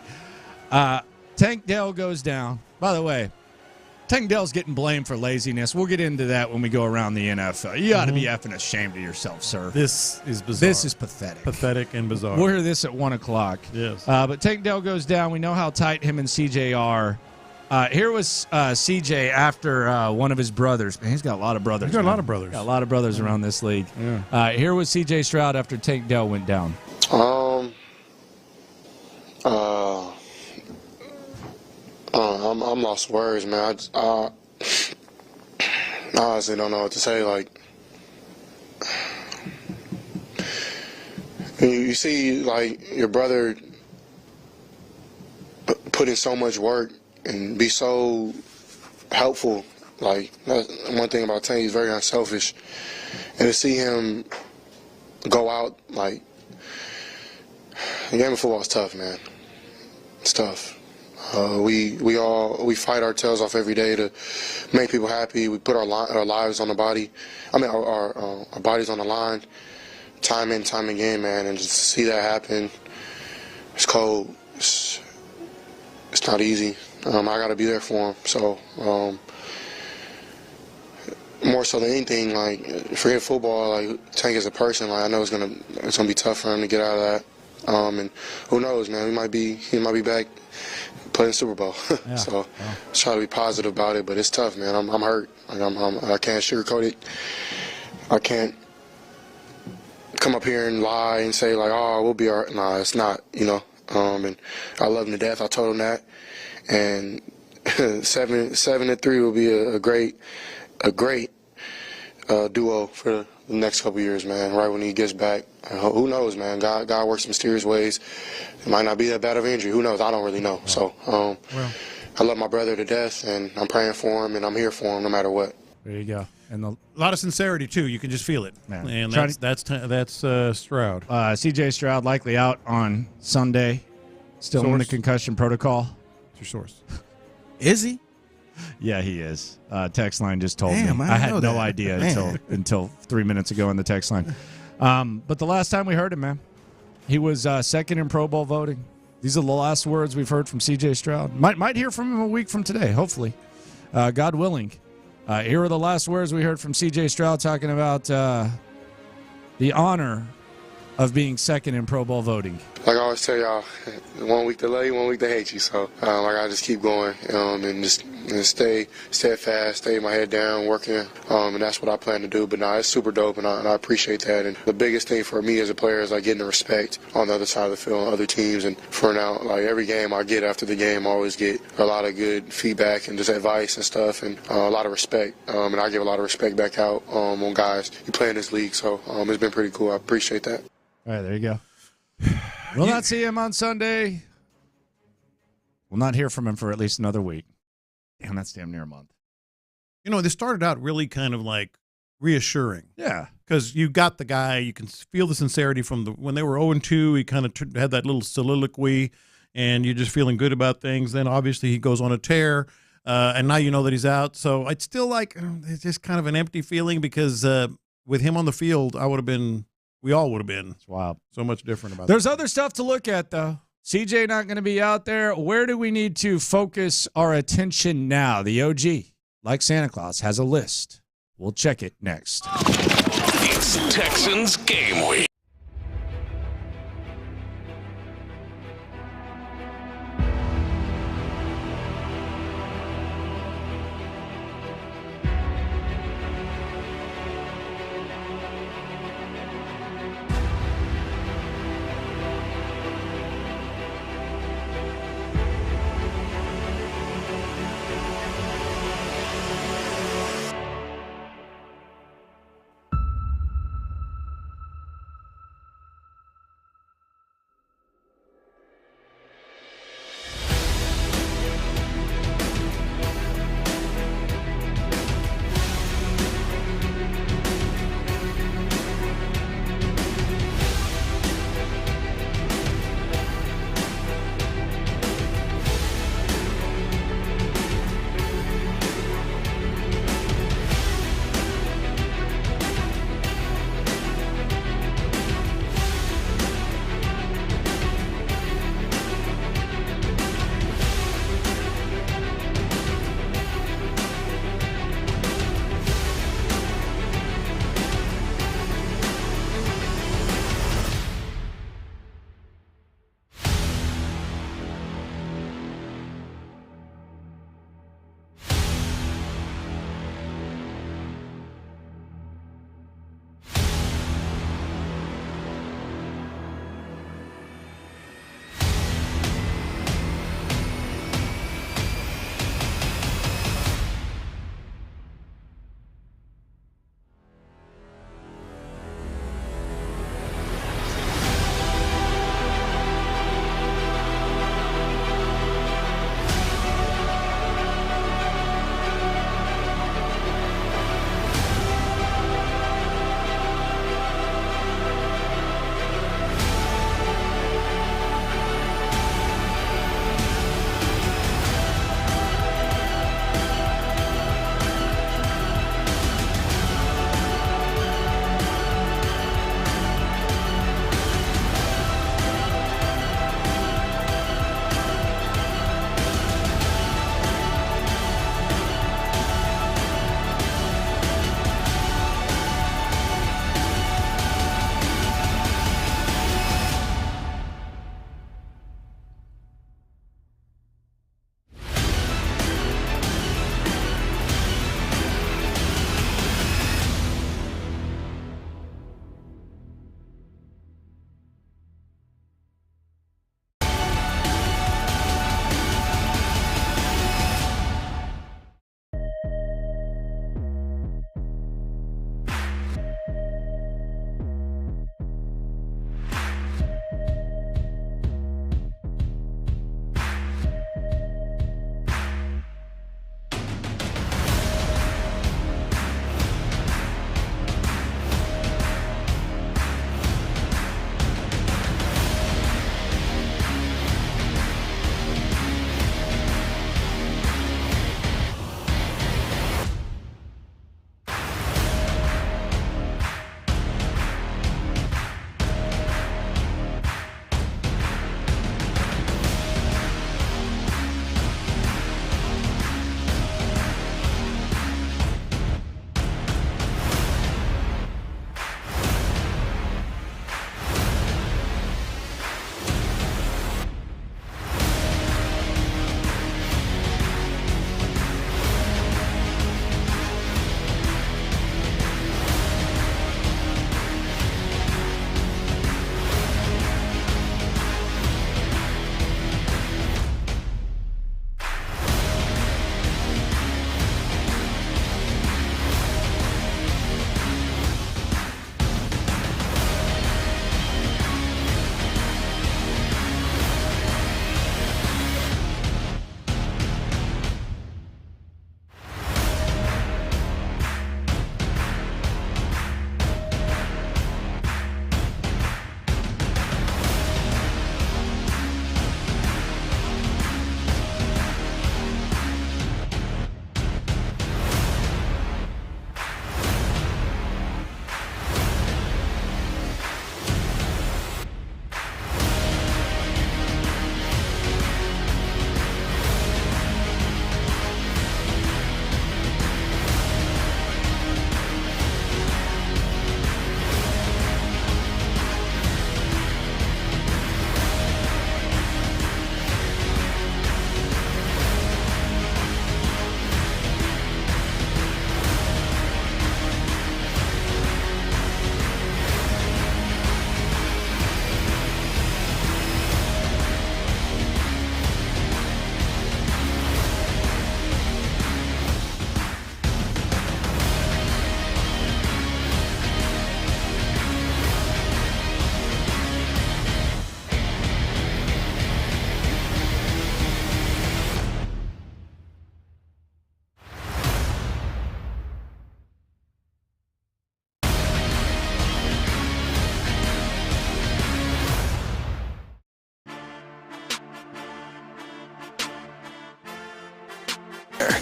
Tank Dell goes down. By the way, Tank Dell's getting blamed for laziness. We'll get into that when we go around the NFL. You ought to be effing ashamed of yourself, sir. This is bizarre. This is pathetic. Pathetic and bizarre. We'll hear this at 1 o'clock. Yes. But Tank Dell goes down. We know how tight him and CJ are. Here was CJ after one of his brothers. Man, he's got a lot of brothers. He's got a lot of brothers. Got a lot of brothers around this league. Yeah. Here was CJ Stroud after Tank Dell went down. I'm lost for words, man. I honestly don't know what to say. Like, you see, like, your brother put in so much work and be so helpful. Like, that's one thing about Tank, he's very unselfish. And to see him go out, like, the game of football is tough, man. It's tough. We fight our tails off every day to make people happy. We put our lives on the body. I mean, our bodies on the line, time in, time again, man. And just to see that happen, it's cold. It's not easy. I got to be there for him. So, more so than anything, like, forget football. Like, Tank as a person, like, I know it's gonna be tough for him to get out of that. And who knows, man? He might be back playing Super Bowl. Yeah. So try to be positive about it, but it's tough, man. I'm hurt. Like, I can't sugarcoat it. I can't come up here and lie and say like, oh, we'll be all right. Nah, it's not, you know. And I love him to death. I told him that. And 7-3 will be a great duo for the next couple years, man. Right when he gets back, who knows, man? God works in mysterious ways. It might not be that bad of an injury. Who knows? I don't really know. So I love my brother to death, and I'm praying for him, and I'm here for him no matter what. There you go. And a lot of sincerity too. You can just feel it, man. And that's Stroud. C.J. Stroud likely out on Sunday, still in the concussion protocol. What's your source? Is he? Yeah, he is. Text line just told Damn, me. I I had didn't no know that. idea until 3 minutes ago in the text line. But the last time we heard him, man, he was second in Pro Bowl voting. These are the last words we've heard from C.J. Stroud. Might hear from him a week from today, hopefully, God willing. Here are the last words we heard from C.J. Stroud talking about the honor of being second in Pro Bowl voting. Like I always tell y'all, 1 week to love you, 1 week to hate you. So I gotta just keep going and just stay steadfast, stay my head down, working, and that's what I plan to do. But it's super dope, and I appreciate that. And the biggest thing for me as a player is like getting the respect on the other side of the field, other teams. And for now, like every game I get after the game, I always get a lot of good feedback and just advice and stuff, and a lot of respect. And I give a lot of respect back out on guys you play in this league. So it's been pretty cool. I appreciate that. All right, there you go. We'll not see him on Sunday. We'll not hear from him for at least another week. Damn, that's damn near a month. You know, this started out really kind of like reassuring. Yeah. Because you got the guy, you can feel the sincerity from when they were 0-2, he kind of had that little soliloquy, and you're just feeling good about things. Then obviously he goes on a tear, and now you know that he's out. So it's still like, it's just kind of an empty feeling because with him on the field, we all would have been. It's wild. So much different about There's that. other stuff to look at, though. CJ not going to be out there. Where do we need to focus our attention now? The OG, like Santa Claus, has a list. We'll check it next. It's Texans Game Week.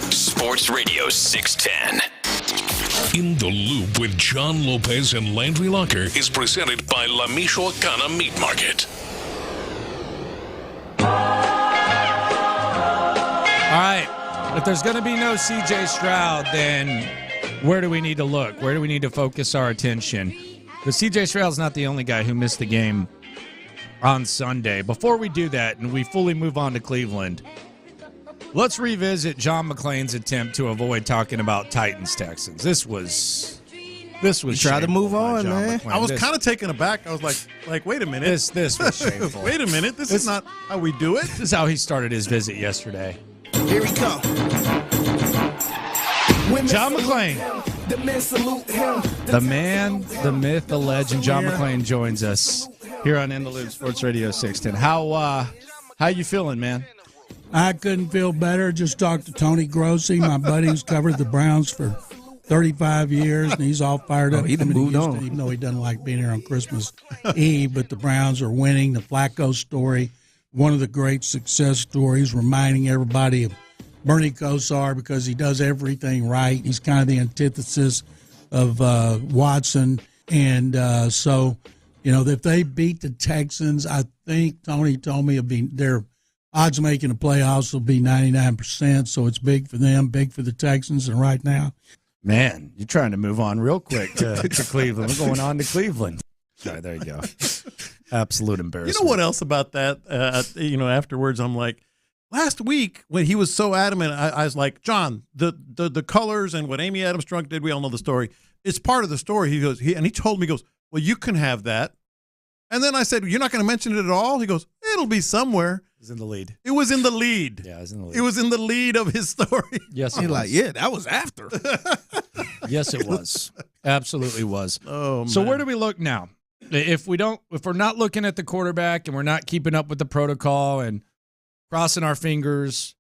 Sports Radio 610. In the Loop with John Lopez and Landry Locker is presented by La Michoacana Meat Market. All right. If there's going to be no C.J. Stroud, then where do we need to look? Where do we need to focus our attention? Because C.J. Stroud's not the only guy who missed the game on Sunday. Before we do that and we fully move on to Cleveland, let's revisit John McClain's attempt to avoid talking about Titans-Texans. This was try to move on, John man. McClain. I was kind of taken aback. I was like, wait a minute. This was shameful. Wait a minute. This is not how we do it. This is how he started his visit yesterday. Here we come. John McClain. The man, the myth, the legend, John McClain joins us here on In the Loop Sports Radio 610. How you feeling, man? I couldn't feel better. Just talked to Tony Grossi, my buddy who's covered the Browns for 35 years, and he's all fired up. He done moved on. Even though he doesn't like being here on Christmas Eve, but the Browns are winning. The Flacco story, one of the great success stories, reminding everybody of Bernie Kosar because he does everything right. He's kind of the antithesis of Watson. And so, if they beat the Texans, I think Tony told me their odds of making the playoffs will be 99%. So it's big for them, big for the Texans. And right now, man, you're trying to move on real quick to Cleveland. We're going on to Cleveland. All right, there you go. Absolute embarrassment. You know what else about that? Afterwards, I'm like, last week when he was so adamant, I was like, John, the colors and what Amy Adams Strunk did, we all know the story. It's part of the story. He goes, he told me, he goes, well, you can have that. And then I said, you're not going to mention it at all? He goes, it'll be somewhere. It was in the lead. It was in the lead. Yeah, it was in the lead. It was in the lead of his story. Yes, He's like, yeah, that was after. Yes, it was. Absolutely was. Oh, so man. where do we look now? If we're not looking at the quarterback and we're not keeping up with the protocol and crossing our fingers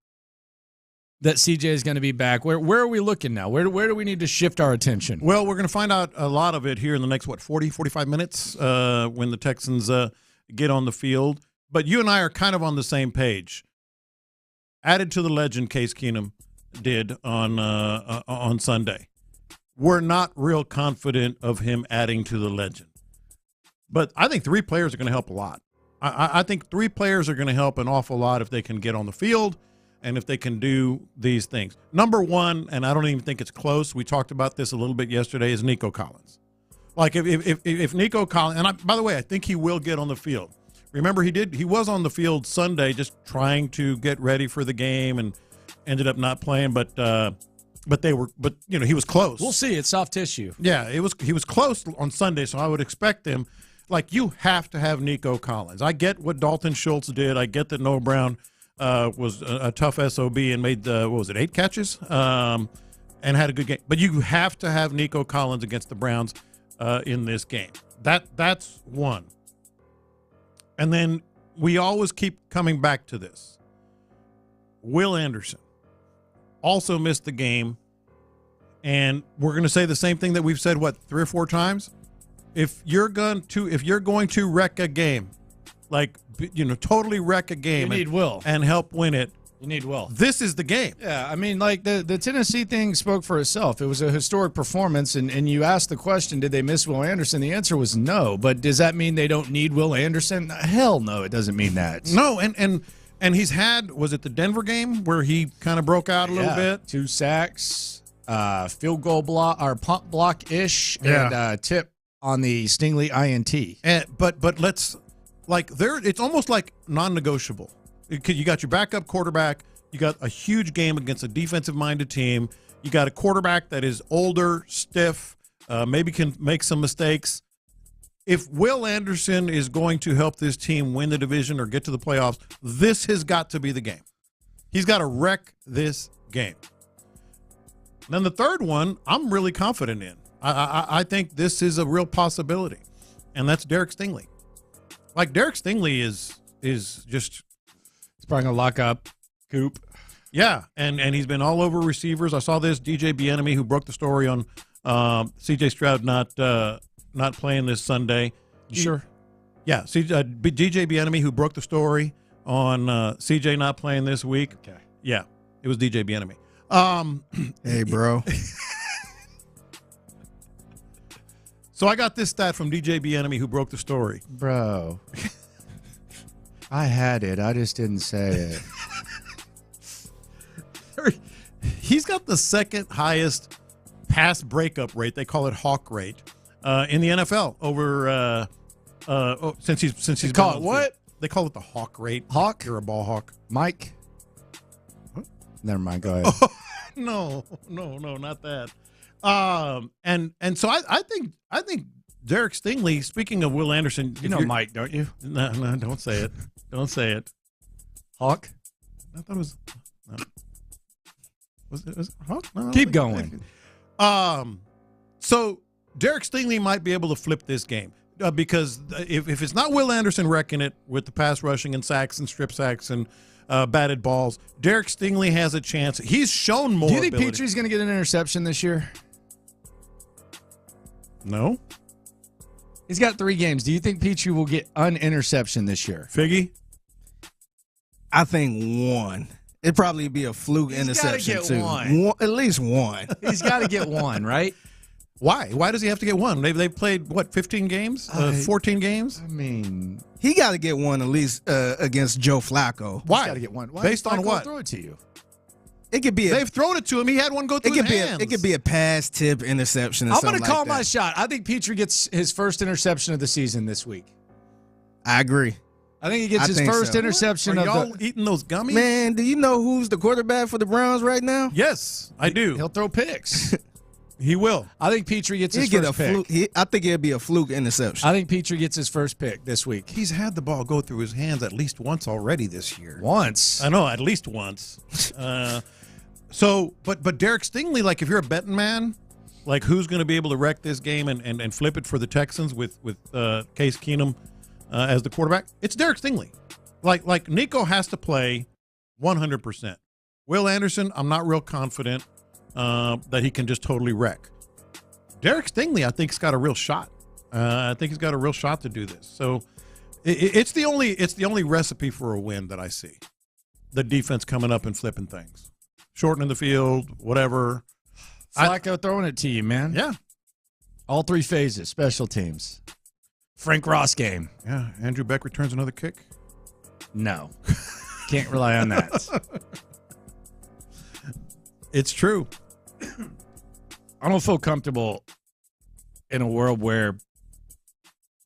that CJ is going to be back, where are we looking now? Where do we need to shift our attention? Well, we're going to find out a lot of it here in the next, 45 minutes when the Texans get on the field. But you and I are kind of on the same page. Added to the legend Case Keenum did on Sunday. We're not real confident of him adding to the legend. But I think 3 players are going to help a lot. I think 3 players are going to help an awful lot if they can get on the field and if they can do these things. Number 1, and I don't even think it's close, we talked about this a little bit yesterday, is Nico Collins. Like if Nico Collins, and by the way, I think he will get on the field. Remember, he was on the field Sunday just trying to get ready for the game and ended up not playing, but he was close. We'll see. It's soft tissue. Yeah, he was close on Sunday, so I would expect him. Like, you have to have Nico Collins. I get what Dalton Schultz did. I get that Noah Brown was a tough SOB and made 8 catches and had a good game. But you have to have Nico Collins against the Browns in this game. That's one. And then we always keep coming back to this. Will Anderson also missed the game, and we're going to say the same thing that we've said 3 or 4 times. If you're going to wreck a game, totally wreck a game, you need Will and help win it. You need Will. This is the game. Yeah, I mean, the Tennessee thing spoke for itself. It was a historic performance, and you asked the question, did they miss Will Anderson? The answer was no. But does that mean they don't need Will Anderson? Hell no, it doesn't mean that. No, and he's had, was it the Denver game where he kind of broke out a little bit? 2 sacks, field goal block or punt block ish, and tip on the Stingley INT. But let's it's almost like non-negotiable. You got your backup quarterback. You got a huge game against a defensive-minded team. You got a quarterback that is older, stiff, maybe can make some mistakes. If Will Anderson is going to help this team win the division or get to the playoffs, this has got to be the game. He's got to wreck this game. Then the third one, I'm really confident in. I think this is a real possibility, and that's Derek Stingley. Derek Stingley is just... He's probably going to lock up Coop. Yeah, and he's been all over receivers. I saw this DJ Bieniemy, who broke the story on C.J. Stroud not playing this Sunday. You sure? Yeah, DJ Bieniemy, who broke the story on C.J. not playing this week. Okay. Yeah, it was DJ Bieniemy. Hey, bro. So I got this stat from DJ Bienemy, who broke the story. Bro. I had it. I just didn't say it. He's got the second highest pass breakup rate. They call it hawk rate in the NFL over since he's They call it what? They call it the hawk rate. Hawk? You're a ball hawk. Mike? Never mind. Go ahead. Oh, no, not that. And so I think Derek Stingley. Speaking of Will Anderson, You know Mike, don't you? No, don't say it. Don't say it. Hawk? I thought it was. No. Was it Hawk? No, Keep going. So Derek Stingley might be able to flip this game because if it's not Will Anderson wrecking it with the pass rushing and sacks and strip sacks and batted balls, Derek Stingley has a chance. He's shown more. Do you think ability. Petrie's going to get an interception this year? No. He's got 3 games. Do you think Petrie will get an interception this year? Figgy? I think one. It'd probably be a fluke interception, get too. one. At least one. He's got to get one, right? Why? Why does he have to get one? They've played, 15 games? 14 games? I mean, he got to get one at least against Joe Flacco. Why? He's got to get one. Why Based does on Flacco what? Throw it to you. It could be. They've thrown it to him. He had one go through his hands. It could be a pass tip interception. Or I'm going to call my shot. I think Petrie gets his first interception of the season this week. I agree. I think he gets his first interception Are of y'all the. eating those gummies? Man, do you know who's the quarterback for the Browns right now? Yes, I do. He'll throw picks. He will. I think Petrie gets his He'll first get a pick. fluke. I think it'll be a fluke interception. I think Petrie gets his first pick this week. He's had the ball go through his hands at least once already this year. Once? I know, at least once. But Derek Stingley, like if you're a betting man, like who's going to be able to wreck this game and flip it for the Texans with Case Keenum as the quarterback? It's Derek Stingley. Like Nico has to play 100%. Will Anderson, I'm not real confident that he can just totally wreck. Derek Stingley, I think, has got a real shot. I think he's got a real shot to do this. So it's the only recipe for a win that I see. The defense coming up and flipping things. Shortening the field, whatever. Flacco throwing it to you, man. Yeah. All 3 phases, special teams. Frank Ross game. Yeah. Andrew Beck returns another kick. No. Can't rely on that. It's true. I don't feel comfortable in a world where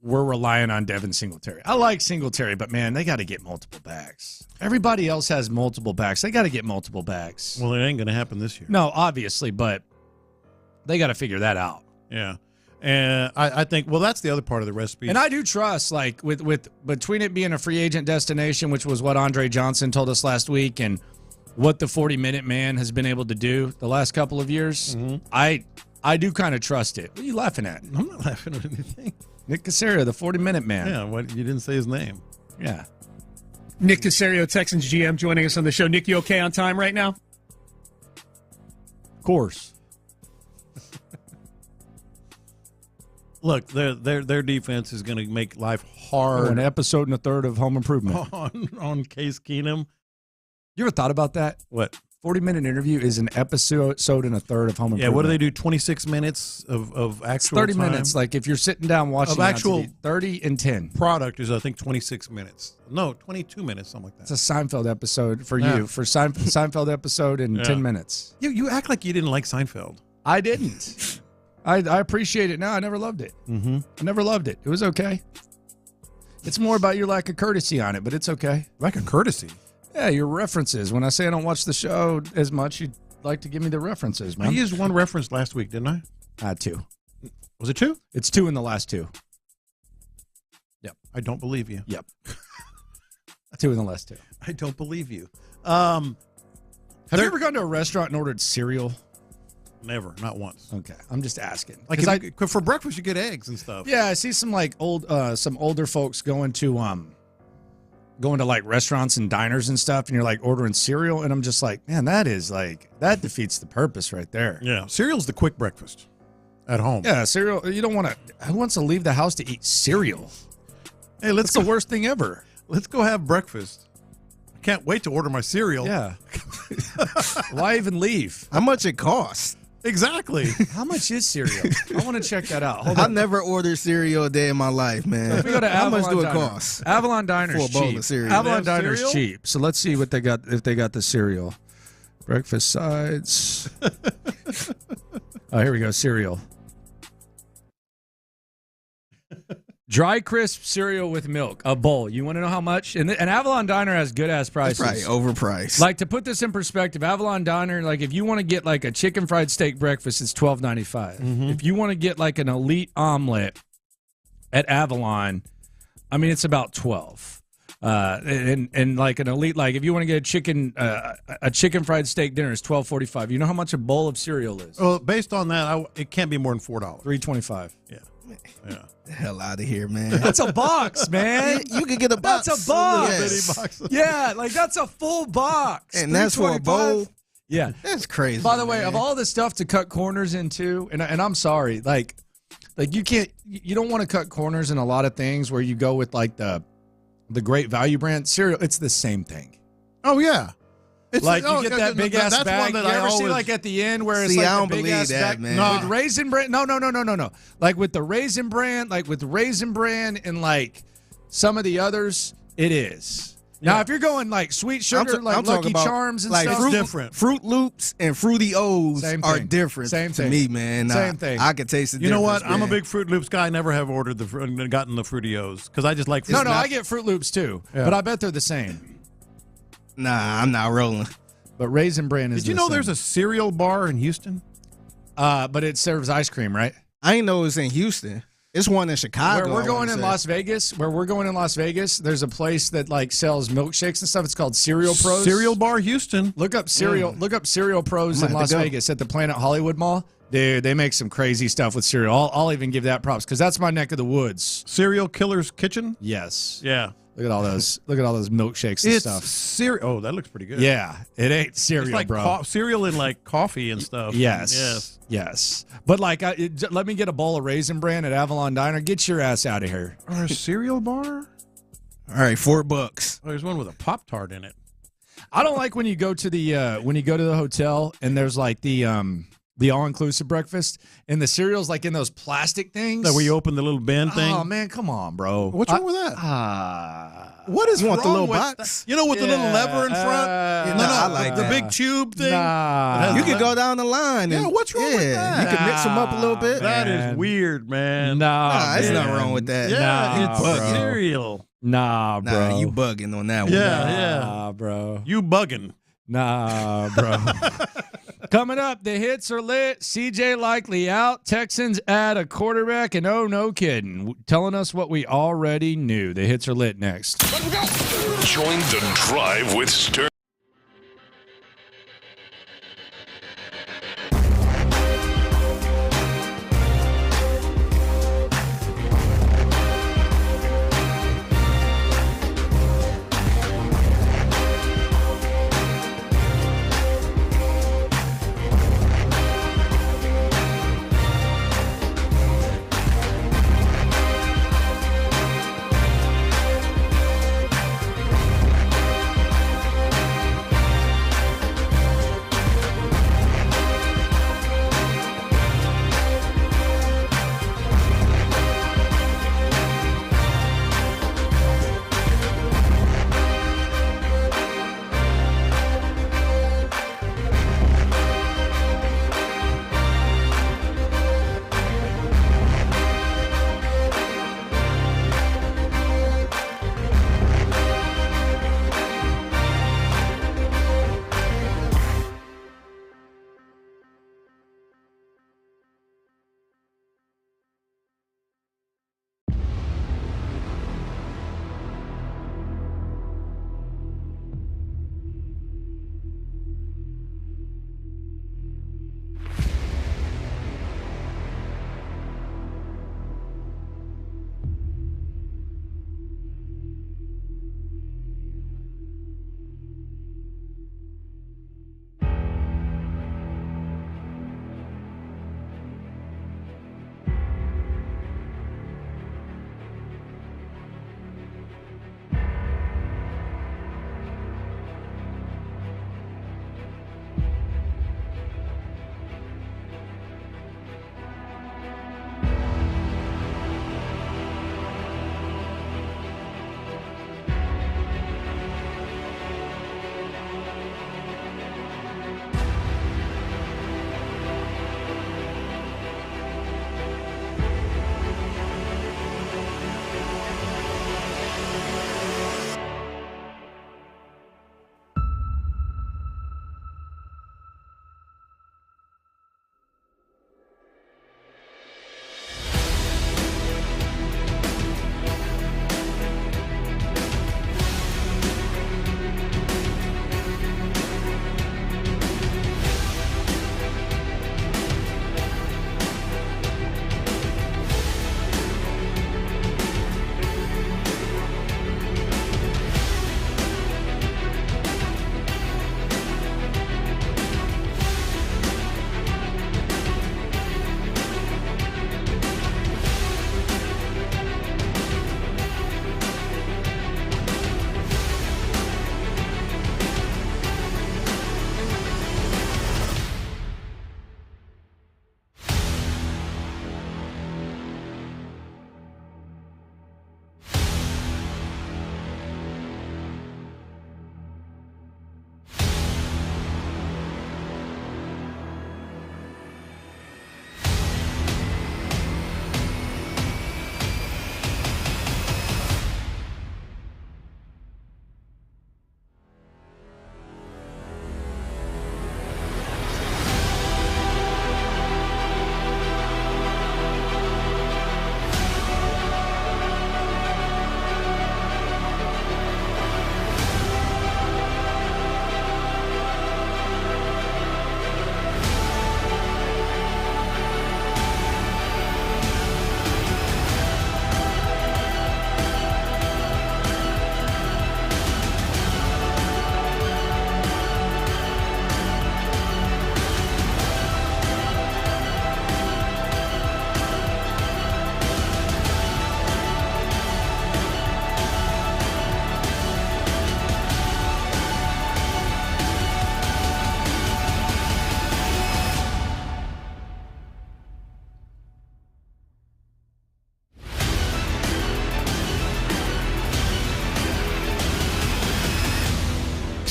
we're relying on Devin Singletary. I like Singletary, but, man, they got to get multiple backs. Everybody else has multiple backs. They got to get multiple backs. Well, it ain't going to happen this year. No, obviously, but they got to figure that out. Yeah. And I think, well, that's the other part of the recipe. And I do trust, like, with between it being a free agent destination, which was what Andre Johnson told us last week, and what the 40-minute man has been able to do the last couple of years, I do kind of trust it. What are you laughing at? I'm not laughing at anything. Nick Caserio, the 40-minute man. Yeah, you didn't say his name. Yeah. Nick Caserio, Texans GM, joining us on the show. Nick, you okay on time right now? Of course. Look, their defense is going to make life hard. An episode and a third of Home Improvement. on Case Keenum. You ever thought about that? What? 40-minute interview is an episode and a third of Home Improvement. Yeah, what do they do? 26 minutes of actual 30 time? minutes. Like if you're sitting down watching of actual TV, 30 and 10. Product is, I think, 26 minutes. No, 22 minutes, something like that. It's a Seinfeld episode for you. For Seinfeld episode in 10 minutes. You act like you didn't like Seinfeld. I didn't. I appreciate it now. I never loved it. Mm-hmm. I never loved it. It was okay. It's more about your lack of courtesy on it, but it's okay. Lack of courtesy? Yeah, your references. When I say I don't watch the show as much, you'd like to give me the references, man. I used one reference last week, didn't I? 2. Was it 2? It's 2 in the last 2. Yep. I don't believe you. Yep. 2 in the last 2. I don't believe you. Have you ever gone to a restaurant and ordered cereal? Never, not once. Okay, I'm just asking. Like for breakfast, you get eggs and stuff. Yeah, I see some some older folks going to like restaurants and diners and stuff, and you're like ordering cereal, and I'm just like, man, that defeats the purpose right there. Yeah, cereal's the quick breakfast at home. Yeah, cereal. You don't want to. Who wants to leave the house to eat cereal? Hey, That's the worst thing ever. Let's go have breakfast. I can't wait to order my cereal. Yeah. Why even leave? How much it costs? Exactly. How much is cereal? I want to check that out. Hold I on. never ordered cereal a day in my life, man. Let me go to How Avalon much do it Diner. cost? Avalon Diner's For a bowl cheap. of cereal. Avalon They have Diner's cereal? cheap. So let's see what they got. If they got the cereal, breakfast sides. Oh, here we go. Cereal. Dry crisp cereal with milk, a bowl. You want to know how much? And Avalon Diner has good ass prices. It's probably overpriced. Like, to put this in perspective, Avalon Diner, like if you want to get like a chicken fried steak breakfast, it's $12.95. If you want to get like an elite omelet at Avalon, I mean it's about $12. And like an elite, like if you want to get a chicken fried steak dinner, it's $12.45. You know how much a bowl of cereal is? Well, based on that, it can't be more than $4. $3.25. Yeah. The hell out of here, man. That's a box, man. You could get a box. That's a box. Yes. Yeah, like that's a full box. And that's for a bowl. Yeah, that's crazy. By the way, man. of all the stuff to cut corners into, and I'm sorry, like you don't want to cut corners in a lot of things where you go with like the Great Value brand cereal. It's the same thing. Oh yeah. It's like you get that big ass that's bag. One that you I ever see always, like at the end where it's See, like I don't the big believe ass that, bag man. with Raisin Bran? No. Like with the Raisin Bran, and like some of the others, it is. Now, if you're going like sweet sugar, like Lucky Charms and like stuff, different. Fruit Loops and Fruity O's are different Same to thing. me, man. Same thing. I could taste the You know difference. what? I'm a man. big Fruit Loops guy. I never have ordered gotten the Fruity O's because I just like. No, I get Fruit Loops too, but I bet they're the same. Nah, I'm not rolling. But Raisin Bran is. Did you know there's a cereal bar in Houston? But it serves ice cream, right? I didn't know it was in Houston. It's one in Chicago. Where we're going in Las Vegas, there's a place that like sells milkshakes and stuff. It's called Cereal Pros. Cereal Bar Houston. Look up Cereal Pros I'm in gonna have Las to go. Vegas at the Planet Hollywood Mall. Dude, they make some crazy stuff with cereal. I'll even give that props because that's my neck of the woods. Cereal Killer's Kitchen. Yes. Yeah. Look at all those. Look at all those milkshakes and It's stuff. cereal. Oh, that looks pretty good. Yeah, it ain't cereal, It's like bro. cereal in like coffee and stuff. Yes. But like, let me get a bowl of Raisin Bran at Avalon Diner. Get your ass out of here. Or a cereal bar. All right, $4. Oh, there's one with a Pop-Tart in it. I don't like when you go to the hotel and there's like the all-inclusive breakfast and the cereal's like in those plastic things. That where you open the little bin thing. Oh man, come on, bro. What's wrong with that? What is What's the little wrong with box? You know, with the little lever in front. I like the that. big tube thing. Nah. You can go down the line. And, what's wrong with that? You can mix them up a little bit. That is weird, man. Nah, there's nothing wrong with that. Yeah, it's bro. cereal. Nah, bro. Nah, you bugging on that one. Nah, bro. You bugging. Nah, bro. Coming up, the hits are lit. CJ Likely out. Texans add a quarterback, and oh, no kidding. Telling us what we already knew. The hits are lit next. Join the drive with Stern.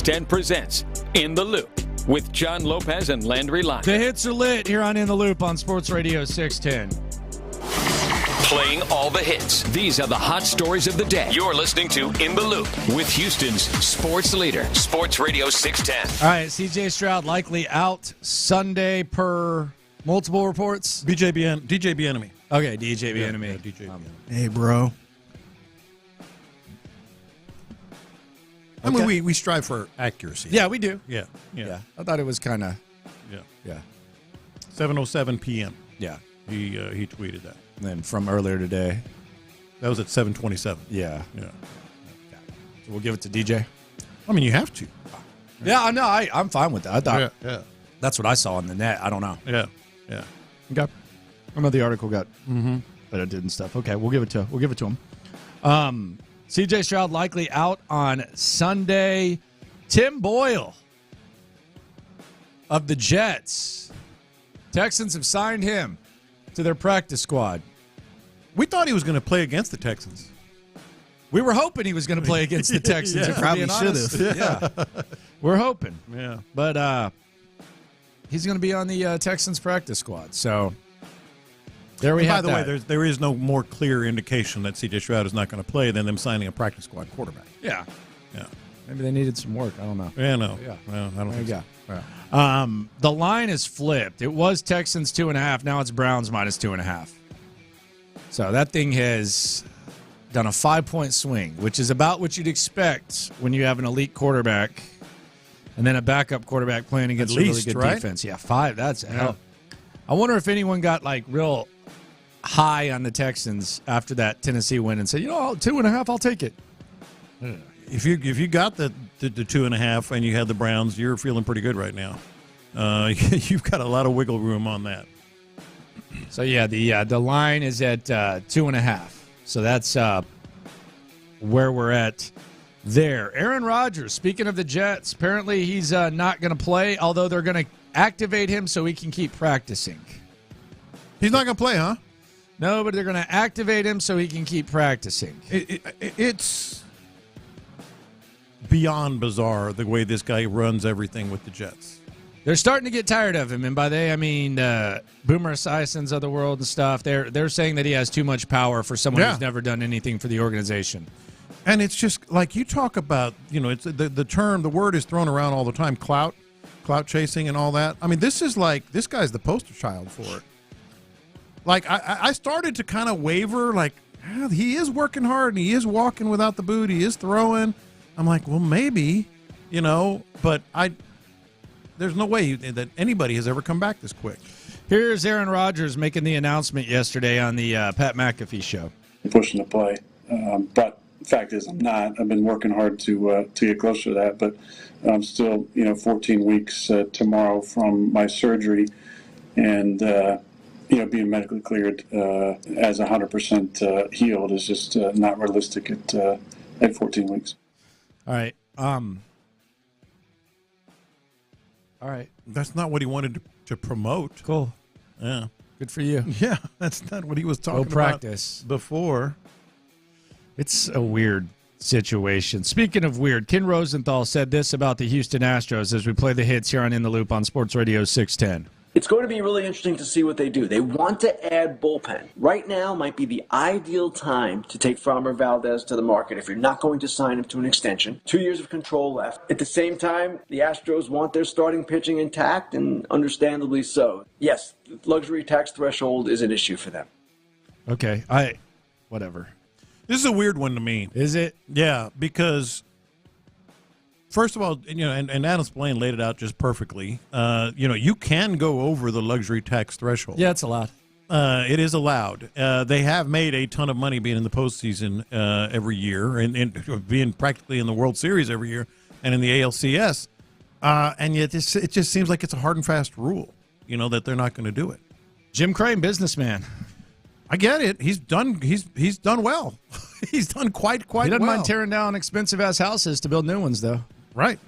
610 presents In the Loop with John Lopez and Landry Locker. The hits are lit here on In the Loop on Sports Radio 610. Playing all the hits. These are the hot stories of the day. You're listening to In the Loop with Houston's sports leader, Sports Radio 610. All right, C.J. Stroud likely out Sunday per multiple reports. DJ Bieniemy. Okay, DJ Bieniemy. Yeah, DJ Bieniemy. Hey, bro. I mean, we strive for accuracy. Yeah, we do. Yeah. I thought it was kind of. Yeah. 7:07 p.m. Yeah. He tweeted that. And then from earlier today. That was at 7:27. Yeah. Yeah. So we'll give it to DJ. I mean, you have to. Yeah, I know. I'm fine with that. I thought Yeah. that's what I saw on the net. I don't know. Yeah. Okay. I know the article got edited and stuff. Okay, we'll give it to him. C.J. Stroud likely out on Sunday. Tim Boyle of the Jets. Texans have signed him to their practice squad. We thought he was going to play against the Texans. We were hoping he was going to play against the Texans. If we're being honest. Yeah. We're hoping. Yeah. But he's going to be on the Texans practice squad. So there we have that. By that. the way, there is no more clear indication that C.J. Stroud is not going to play than them signing a practice squad quarterback. Yeah. Yeah. Maybe they needed some work. I don't know. Yeah, no. Yeah. Well, I don't think so. Yeah. The line is flipped. It was Texans 2.5. Now it's Browns minus 2.5. So that thing has done a 5-point swing, which is about what you'd expect when you have an elite quarterback and then a backup quarterback playing against a really good defense. Yeah, 5. That's hell. I wonder if anyone got like real high on the Texans after that Tennessee win and said, 2.5, I'll take it. If you got the 2.5 and you had the Browns, you're feeling pretty good right now. You've got a lot of wiggle room on that. So yeah, the line is at 2.5. So that's where we're at there. Aaron Rodgers, speaking of the Jets, apparently he's not going to play, although they're going to activate him so he can keep practicing. He's not going to play, huh? No, but they're going to activate him so he can keep practicing. It's beyond bizarre the way this guy runs everything with the Jets. They're starting to get tired of him, and by they I mean Boomer Esiason's of the world and stuff. They're saying that he has too much power for someone who's never done anything for the organization. And it's just like you talk about, it's the word is thrown around all the time, clout chasing and all that. I mean, this guy's the poster child for it. Like I started to kind of waver, like he is working hard and he is walking without the boot, he is throwing. I'm like, well, maybe, but there's no way that anybody has ever come back this quick. Here's Aaron Rodgers making the announcement yesterday on the Pat McAfee show. Pushing to play, but the fact is I'm not. I've been working hard to get closer to that, but I'm still 14 weeks tomorrow from my surgery, and being medically cleared as 100% healed is just not realistic at 14 weeks. All right. All right. That's not what he wanted to promote. Cool. Yeah. Good for you. Yeah, that's not what he was talking practice about before. It's a weird situation. Speaking of weird, Ken Rosenthal said this about the Houston Astros as we play the hits here on In the Loop on Sports Radio 610. It's going to be really interesting to see what they do. They want to add bullpen. Right now might be the ideal time to take Framber Valdez to the market if you're not going to sign him to an extension. 2 years of control left. At the same time, the Astros want their starting pitching intact, and understandably so. Yes, the luxury tax threshold is an issue for them. Okay, whatever. This is a weird one to me. Is it? Yeah, because first of all, and Adam Spillane laid it out just perfectly. You can go over the luxury tax threshold. Yeah, it's allowed. It is allowed. They have made a ton of money being in the postseason every year and being practically in the World Series every year and in the ALCS. And yet it just seems like it's a hard and fast rule, that they're not going to do it. Jim Crane, businessman. I get it. He's done well. He's done quite well. He doesn't mind tearing down expensive-ass houses to build new ones, though. Right.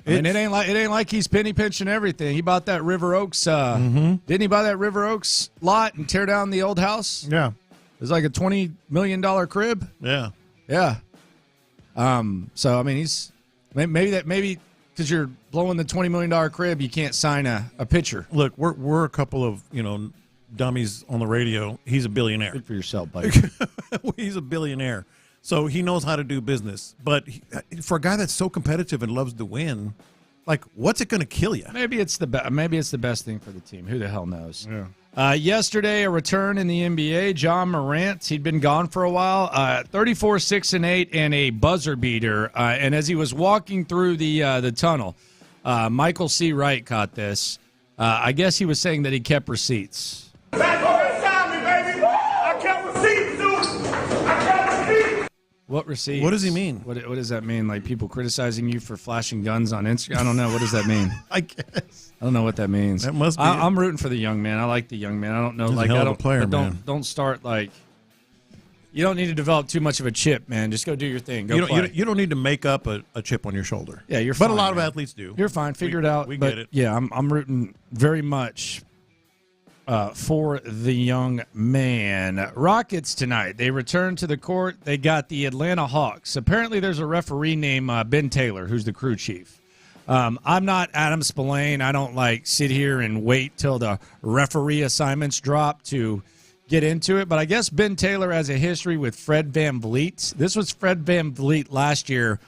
And it ain't like he's penny pinching everything. He bought that River Oaks. Didn't he buy that River Oaks lot and tear down the old house? Yeah. It was like a $20 million crib. Yeah. Yeah. So I mean, Maybe because you're blowing the $20 million crib, you can't sign a pitcher. Look, we're a couple of dummies on the radio. He's a billionaire. Good for yourself, buddy. He's a billionaire, so he knows how to do business. But for a guy that's so competitive and loves to win, like, what's it going to kill you? Maybe it's the best thing for the team. Who the hell knows? Yeah. Yesterday, a return in the NBA. John Morant, he'd been gone for a while. 34, 6, and 8, and a buzzer beater. And as he was walking through the tunnel, Michael C. Wright caught this. I guess he was saying that he kept receipts. What receipts? What does he mean? What does that mean? Like people criticizing you for flashing guns on Instagram? I don't know. What does that mean? I guess. I don't know what that means. That must be. I'm rooting for the young man. I like the young man. I don't know. He's like a hell I of a don't. player, but man. Don't start like. You don't need to develop too much of a chip, man. Just go do your thing. Go play. You don't need to make up a chip on your shoulder. Yeah, you're But fine. a lot of man. athletes do. You're fine. Figure it out. We But get it. yeah, I'm rooting very much for the young man. Rockets tonight. They return to the court. They got the Atlanta Hawks. Apparently, there's a referee named Ben Taylor, who's the crew chief. I'm not Adam Spillane. I don't sit here and wait till the referee assignments drop to get into it. But I guess Ben Taylor has a history with Fred VanVleet. This was Fred VanVleet last year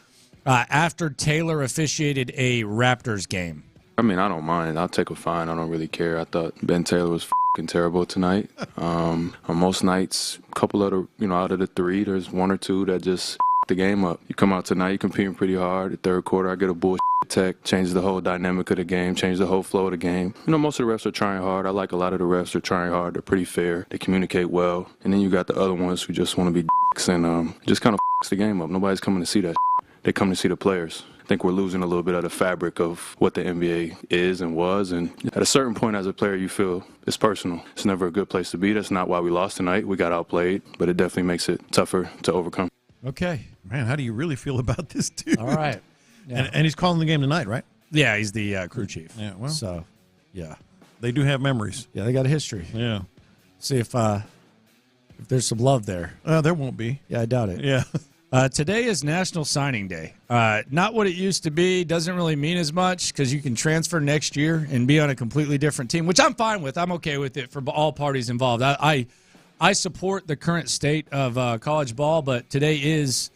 after Taylor officiated a Raptors game. I mean, I don't mind. I'll take a fine. I don't really care. I thought Ben Taylor was f***ing terrible tonight. On most nights, a couple of the, out of the three, there's one or two that just f*** the game up. You come out tonight, you're competing pretty hard. The third quarter, I get a bullshit tech, changes the whole dynamic of the game, changes the whole flow of the game. Most of the refs are trying hard. I like a lot of the refs are trying hard. They're pretty fair. They communicate well. And then you got the other ones who just want to be dicks and just kind of f***s the game up. Nobody's coming to see that. They come to see the players. I think we're losing a little bit of the fabric of what the NBA is and was. And at a certain point as a player, you feel it's personal. It's never a good place to be. That's not why we lost tonight. We got outplayed, but it definitely makes it tougher to overcome. Okay. Man, how do you really feel about this dude? All right. Yeah. And he's calling the game tonight, right? Yeah, he's the crew chief. Yeah, well. So, yeah. They do have memories. Yeah, they got a history. Yeah. See if there's some love there. There won't be. Yeah, I doubt it. Yeah. Today is National Signing Day. Not what it used to be. Doesn't really mean as much because you can transfer next year and be on a completely different team, which I'm fine with. I'm okay with it for all parties involved. I support the current state of college ball, but today is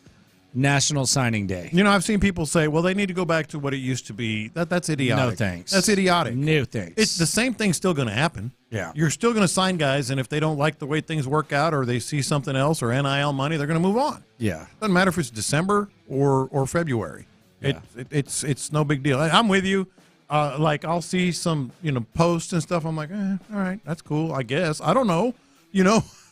National Signing Day. I've seen people say, well, they need to go back to what it used to be. That's idiotic. No thanks. That's idiotic. No thanks. It's the same thing's still going to happen. Yeah. You're still going to sign guys, and if they don't like the way things work out or they see something else or NIL money, they're going to move on. Yeah. Doesn't matter if it's December or February. Yeah. It's no big deal. I'm with you. I'll see some posts and stuff. I'm like, all right, that's cool. I guess I don't know.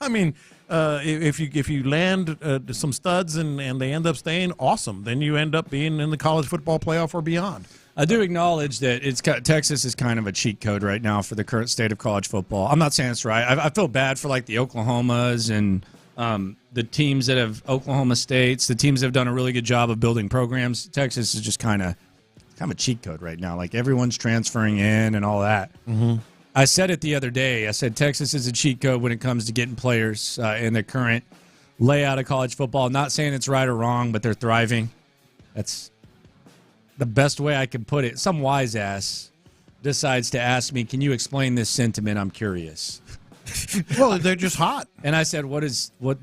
I mean, if you land some studs and they end up staying, awesome. Then you end up being in the college football playoff or beyond. I do acknowledge that Texas is kind of a cheat code right now for the current state of college football. I'm not saying it's right. I feel bad for the Oklahomas and the teams that have Oklahoma States, the teams that have done a really good job of building programs. Texas is just kind of a cheat code right now. Everyone's transferring in and all that. Mm-hmm. I said it the other day. I said Texas is a cheat code when it comes to getting players in the current layout of college football. I'm not saying it's right or wrong, but they're thriving. That's the best way I can put it. Some wise ass decides to ask me, can you explain this sentiment? I'm curious. Well, they're just hot. And I said, what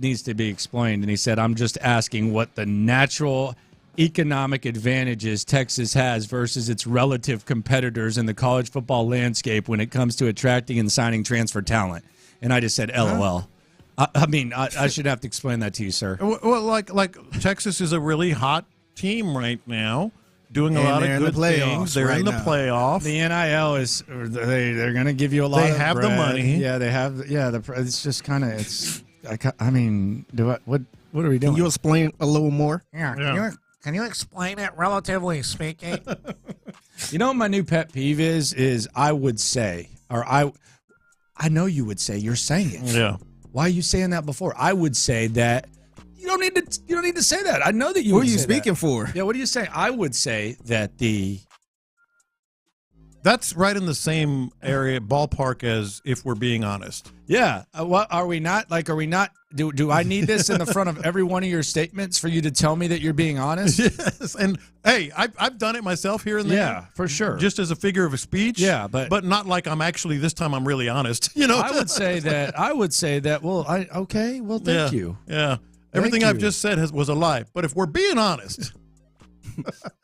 needs to be explained? And he said, I'm just asking what the natural economic advantages Texas has versus its relative competitors in the college football landscape when it comes to attracting and signing transfer talent. And I just said, LOL. I mean, I should have to explain that to you, sir. Well, like Texas is a really hot team right now, doing a lot of good things. They're in the playoff. The NIL is they're going to give you a lot. They of have bread. the money. Yeah, they have. Yeah, it's just kind of it's. I mean, what are we doing? Can you explain a little more? Yeah. Can you explain it, relatively speaking? You know what my new pet peeve is I would say, or I know you would say, you're saying it. Yeah. Why are you saying that before? I would say that you don't need to say that. I know that you Who would are you say speaking that. for? Yeah, what are you saying? I would say that the That's right in the same area, ballpark as If We're Being Honest. Yeah. What are we not? Like, are we not? Do I need this in the front of every one of your statements for you to tell me that you're being honest? Yes. And, hey, I've done it myself here and there. Yeah, for sure. Just as a figure of speech. Yeah, but not like I'm actually, this time I'm really honest. You know, I would say that, well, thank you. Yeah. Everything I've just said was a lie. But if we're being honest.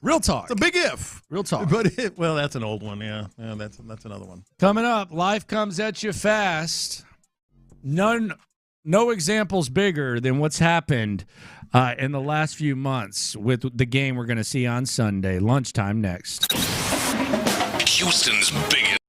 Real talk. It's a big if. Real talk. But that's an old one. Yeah, that's another one. Coming up, life comes at you fast. No examples bigger than what's happened in the last few months with the game we're going to see on Sunday. Lunchtime next. Houston's biggest.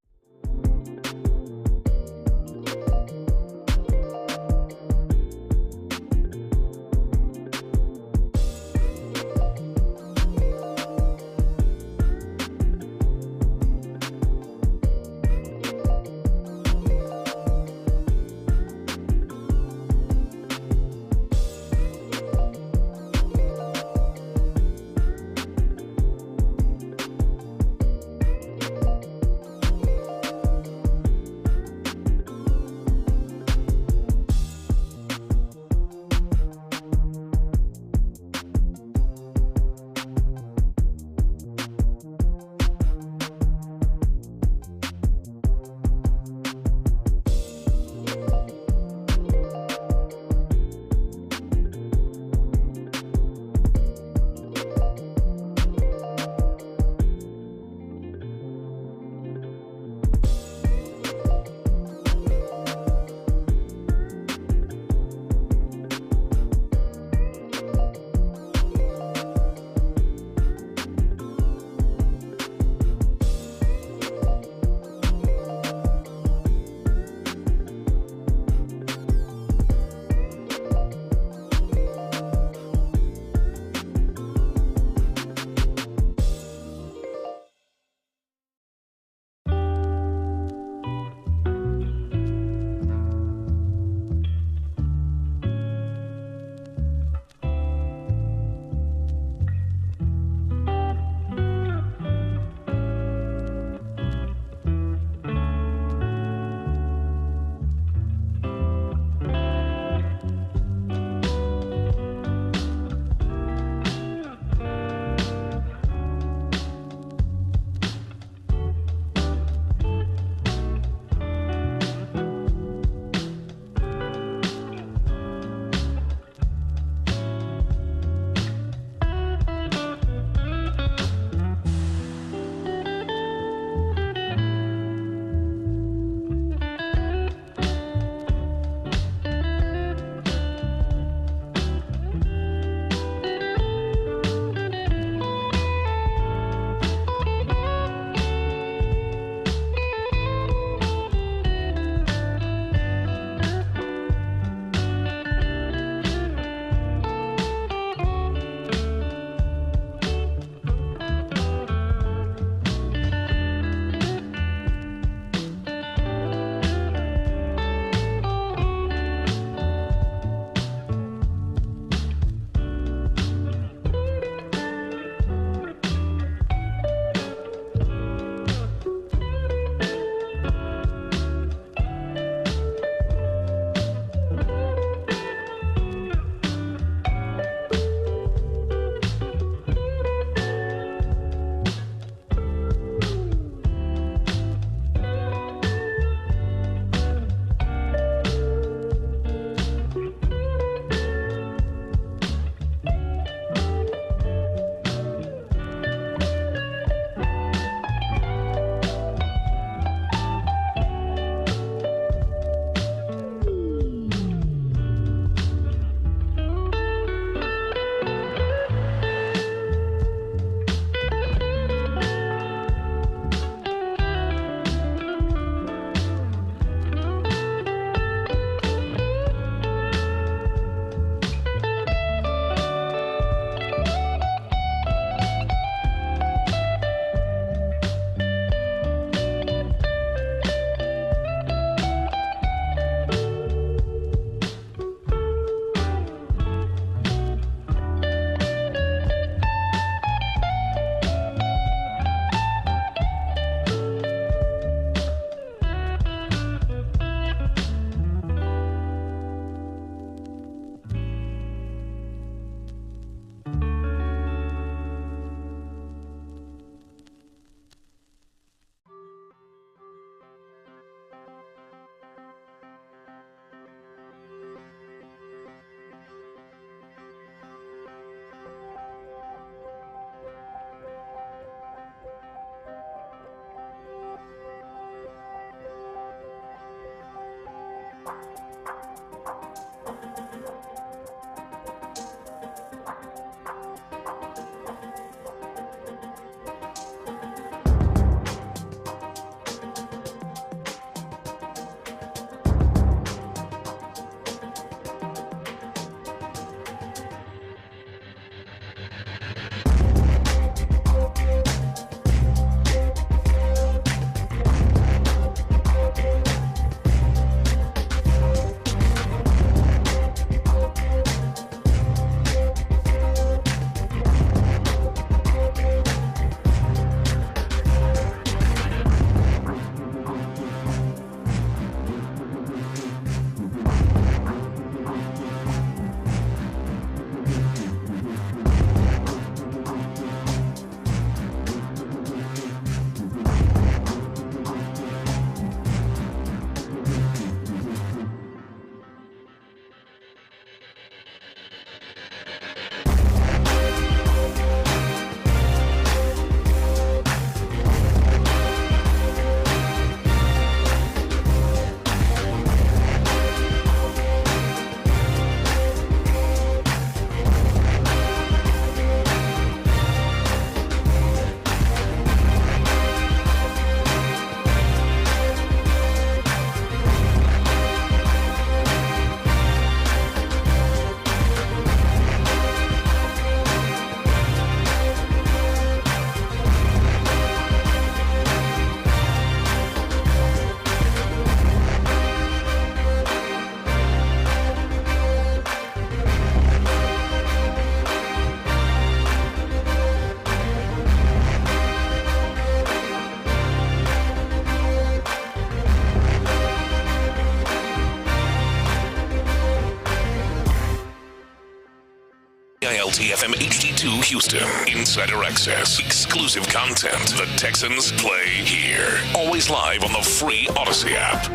ILTFM HD2 Houston. Insider access. Exclusive content. The Texans play here. Always live on the free Odyssey app.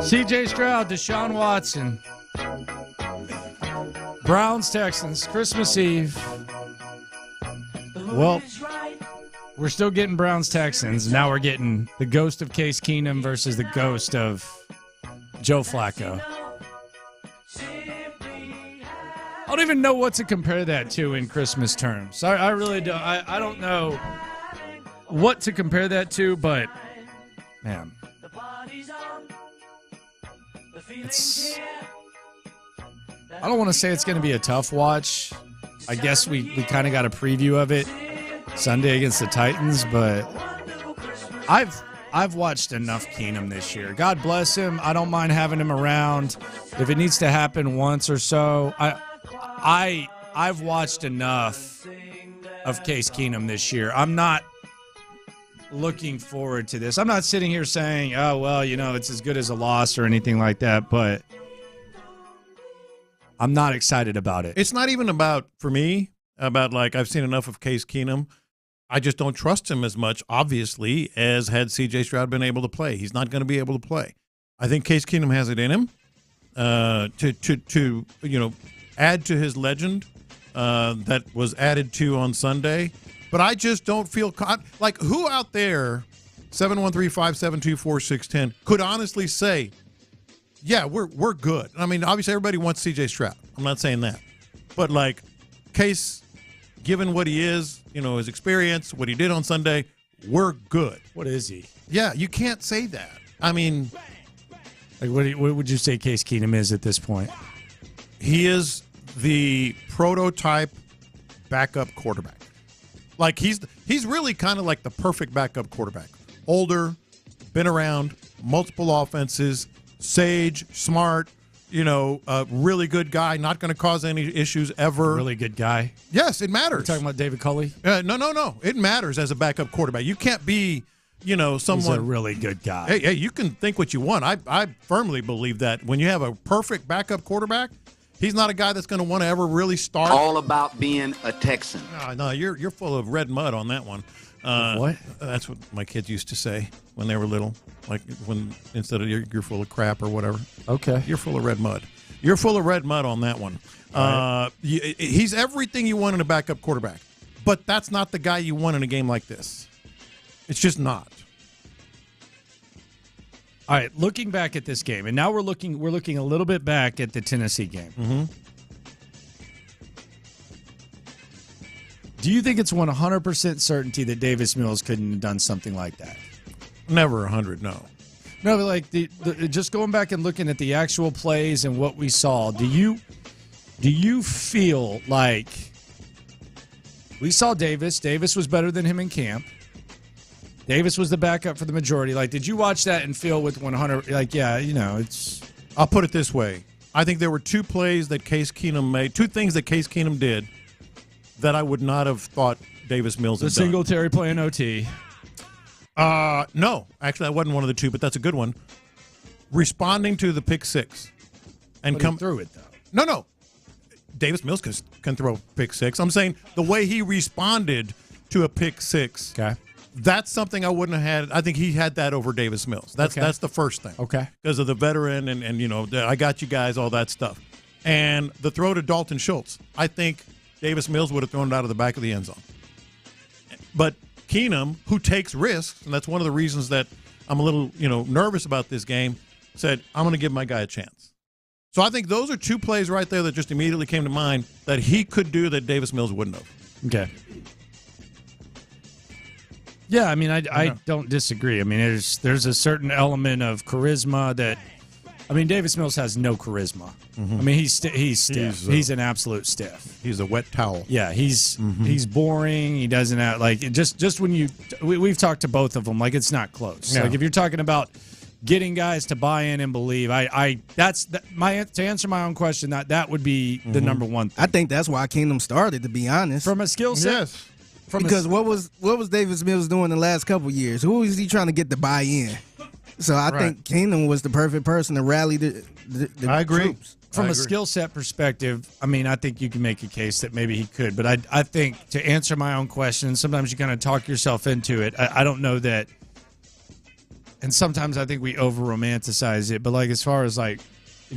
C.J. Stroud, Deshaun Watson. Browns, Texans, Christmas Eve. Well, we're still getting Browns, Texans. Now we're getting the ghost of Case Keenum versus the ghost of Joe Flacco. I don't even know what to compare that to in Christmas terms. I really don't. I don't know what to compare that to, but, man. I don't want to say it's going to be a tough watch. I guess we kind of got a preview of it Sunday against the Titans, but I've watched enough Keenum this year. God bless him. I don't mind having him around. If it needs to happen once or so, I've watched enough of Case Keenum this year. I'm not looking forward to this. I'm not sitting here saying, oh, well, it's as good as a loss or anything like that, but I'm not excited about it. It's not even about, for me, about like I've seen enough of Case Keenum. I just don't trust him as much, obviously, as had C.J. Stroud been able to play. He's not going to be able to play. I think Case Keenum has it in him to add to his legend that was added to on Sunday. But I just don't feel like who out there, 713-572-4610, could honestly say, yeah, we're good. I mean, obviously everybody wants C.J. Stroud. I'm not saying that. But like Case, given what he is, his experience, what he did on Sunday, we're good. What is he? Yeah, you can't say that. I mean, like what would you say Case Keenum is at this point? He is the prototype backup quarterback. Like he's really kind of like the perfect backup quarterback. Older, been around, multiple offenses, sage, smart, a really good guy, not going to cause any issues ever. Really good guy? Yes, it matters. You're talking about David Culley? No. It matters as a backup quarterback. You can't be, someone. He's a really good guy. Hey, you can think what you want. I firmly believe that when you have a perfect backup quarterback, he's not a guy that's going to want to ever really start. All about being a Texan. No, you're full of red mud on that one. What? That's what my kids used to say when they were little. Like when instead of you're full of crap or whatever. Okay. You're full of red mud. You're full of red mud on that one. Right. He's everything you want in a backup quarterback, but that's not the guy you want in a game like this. It's just not. All right, looking back at this game, and now we're looking a little bit back at the Tennessee game. Mm-hmm. Do you think it's 100% certainty that Davis Mills couldn't have done something like that? Never 100, no. No, but like just going back and looking at the actual plays and what we saw, do you feel like we saw Davis? Davis was better than him in camp. Davis was the backup for the majority. Like, did you watch that and feel with 100? Like, yeah, it's. I'll put it this way: I think there were two plays that Case Keenum made, two things that Case Keenum did that I would not have thought Davis Mills had done. The Singletary play in OT. No, actually, that wasn't one of the two, but that's a good one. Responding to the pick six, and come through it though. No. Davis Mills can throw pick six. I'm saying the way he responded to a pick six. Okay. That's something I wouldn't have had. I think he had that over Davis Mills. That's the first thing. Okay. Because of the veteran and I got you guys, all that stuff. And the throw to Dalton Schultz, I think Davis Mills would have thrown it out of the back of the end zone. But Keenum, who takes risks, and that's one of the reasons that I'm a little, nervous about this game, said, I'm going to give my guy a chance. So I think those are two plays right there that just immediately came to mind that he could do that Davis Mills wouldn't have. Okay. Yeah, I mean, I don't disagree. I mean, there's a certain element of charisma that, Davis Mills has no charisma. Mm-hmm. I mean, he's stiff. He's an absolute stiff. He's a wet towel. Yeah, he's boring. He doesn't have just when we've talked to both of them, like it's not close. Yeah. Like if you're talking about getting guys to buy in and believe, to answer my own question, that would be the number one thing. I think that's why Keenum started, to be honest. From a skill set. Yes. Because what was Davis Mills doing the last couple of years? Who was he trying to get to buy in? So I think Keenum was the perfect person to rally the I agree. troops. From a skill set perspective, I mean, I think you can make a case that maybe he could. But I think to answer my own question, sometimes you kind of talk yourself into it. I don't know that. And sometimes I think we over-romanticize it. But, like, as far as, like,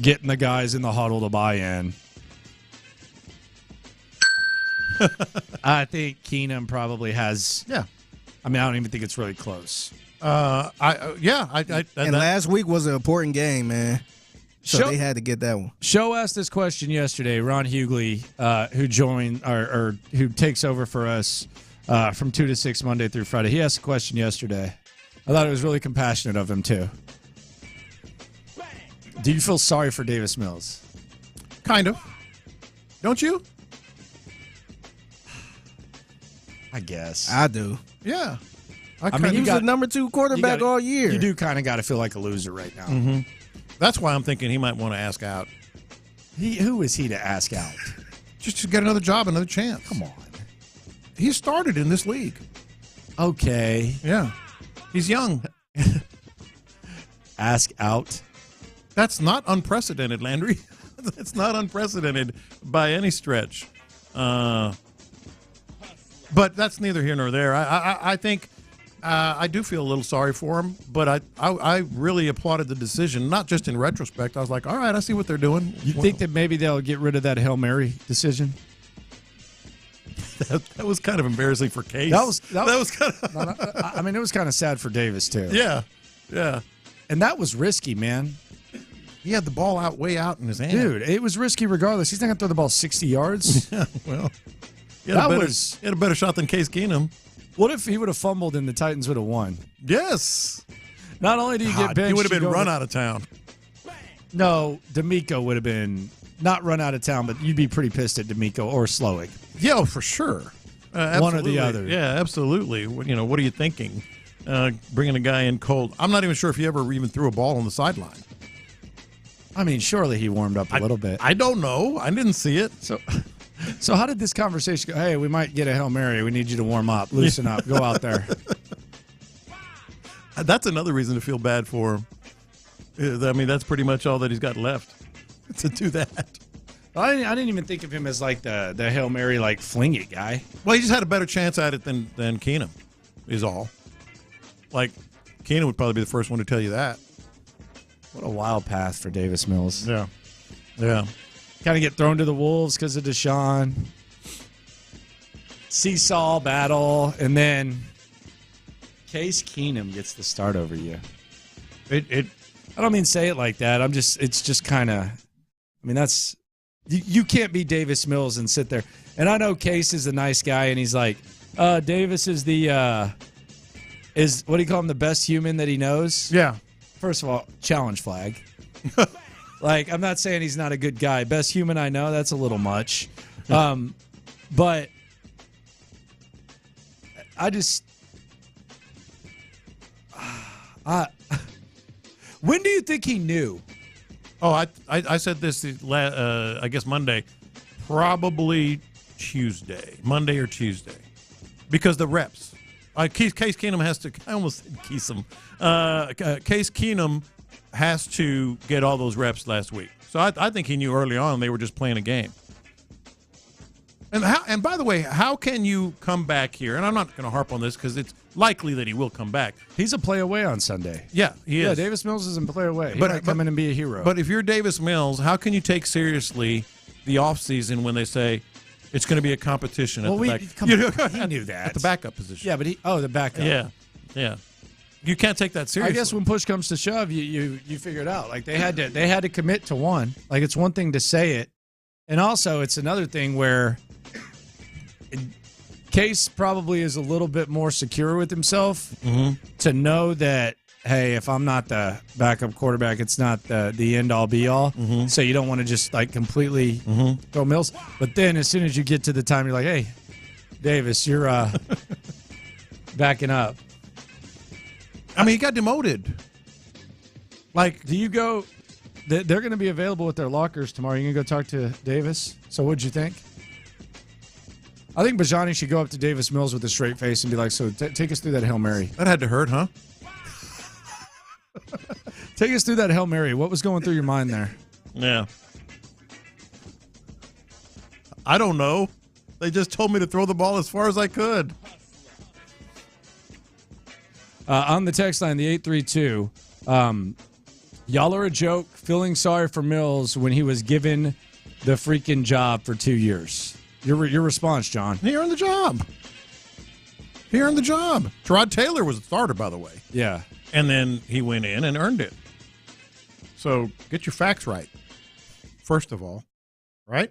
getting the guys in the huddle to buy in, I think Keenum probably has. Yeah. I mean, I don't even think it's really close. And last week was an important game, man. So they had to get that one. Show asked this question yesterday. Ron Hughley, who joined or who takes over for us from 2 to 6 Monday through Friday. He asked a question yesterday. I thought it was really compassionate of him too. Do you feel sorry for Davis Mills? Kind of. Don't you? I guess. I do. Yeah. I mean, he was the number 2 quarterback all year. You do kind of got to feel like a loser right now. Mm-hmm. That's why I'm thinking he might want to ask out. Who is he to ask out? Just to get another job, another chance. Come on. He started in this league. Okay. Yeah. He's young. Ask out. That's not unprecedented, Landry. That's not unprecedented by any stretch. But that's neither here nor there. I think I do feel a little sorry for him, but I really applauded the decision, not just in retrospect. I was like, all right, I see what they're doing. You think that maybe they'll get rid of that Hail Mary decision? That was kind of embarrassing for Case. That was kind of. I mean, it was kind of sad for Davis too. Yeah. And that was risky, man. He had the ball way out in his hand. Dude, it was risky regardless. He's not going to throw the ball 60 yards. Yeah, well, he had a better shot than Case Keenum. What if he would have fumbled and the Titans would have won? Yes. Not only do you get benched, he would have been run out of town. No, D'Amico would have been not run out of town, but you'd be pretty pissed at D'Amico or Slowick. Yeah, for sure. One or the other. Yeah, absolutely. What are you thinking? Bringing a guy in cold. I'm not even sure if he ever even threw a ball on the sideline. I mean, surely he warmed up a little bit. I don't know. I didn't see it. So how did this conversation go? Hey, we might get a Hail Mary. We need you to warm up. Loosen up. Go out there. That's another reason to feel bad for him. I mean, that's pretty much all that he's got left to do that. I didn't even think of him as like the Hail Mary, like fling it guy. Well, he just had a better chance at it than Keenum is all. Like, Keenum would probably be the first one to tell you that. What a wild path for Davis Mills. Yeah. Kind of get thrown to the wolves because of Deshaun. Seesaw battle, and then Case Keenum gets the start over you. I don't mean say it like that. It's just kind of, I mean, that's, you can't be Davis Mills and sit there. And I know Case is a nice guy, and he's like, Davis is what do you call him, the best human that he knows? Yeah. First of all, challenge flag. Like, I'm not saying he's not a good guy. Best human I know, that's a little much. But I just... when do you think he knew? Oh, I said this, I guess Monday. Probably Tuesday. Monday or Tuesday. Because the reps. Case Keenum has to... I almost said Keesum. Case Keenum has to get all those reps last week. So I think he knew early on they were just playing a game. And by the way, how can you come back here? And I'm not going to harp on this because it's likely that he will come back. He's a play away on Sunday. Yeah, he is. Yeah, Davis Mills is a play away. He might come in and be a hero. But if you're Davis Mills, how can you take seriously the offseason when they say it's going to be a competition at the back? He knew that. At the backup position. Yeah, but the backup. Yeah. You can't take that seriously. I guess when push comes to shove, you figure it out. Like they had to commit to one. Like it's one thing to say it, and also it's another thing where Case probably is a little bit more secure with himself to know that, hey, if I'm not the backup quarterback, it's not the end all be all. So you don't want to just like completely throw Mills. But then as soon as you get to the time, you're like, hey, Davis, you're backing up. I mean, he got demoted. Like, do you go? They're going to be available with their lockers tomorrow. You going to go talk to Davis? So what'd you think? I think Bajani should go up to Davis Mills with a straight face and be like, so take us through that Hail Mary. That had to hurt, huh? Take us through that Hail Mary. What was going through your mind there? Yeah. I don't know. They just told me to throw the ball as far as I could. On the text line, the 832, y'all are a joke, feeling sorry for Mills when he was given the freaking job for 2 years. Your response, John. He earned the job. Terod Taylor was the starter, by the way. Yeah. And then he went in and earned it. So get your facts right, first of all. Right?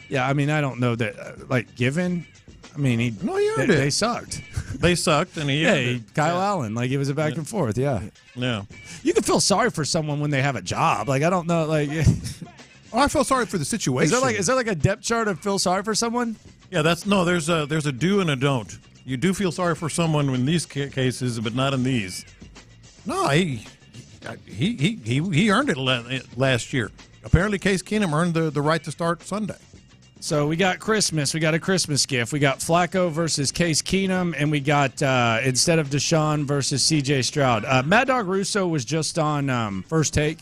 Yeah, I mean, I don't know that, given. I mean, he earned it. They sucked. They sucked, and he earned it. Kyle Allen, it was a back and forth, yeah. Yeah. You can feel sorry for someone when they have a job. I don't know, I feel sorry for the situation. Is there a depth chart of feel sorry for someone? Yeah, there's a do and a don't. You do feel sorry for someone in these cases, but not in these. No, he earned it last year. Apparently, Case Keenum earned the right to start Sunday. So we got Christmas. We got a Christmas gift. We got Flacco versus Case Keenum, and we got instead of Deshaun versus C.J. Stroud. Mad Dog Russo was just on First Take,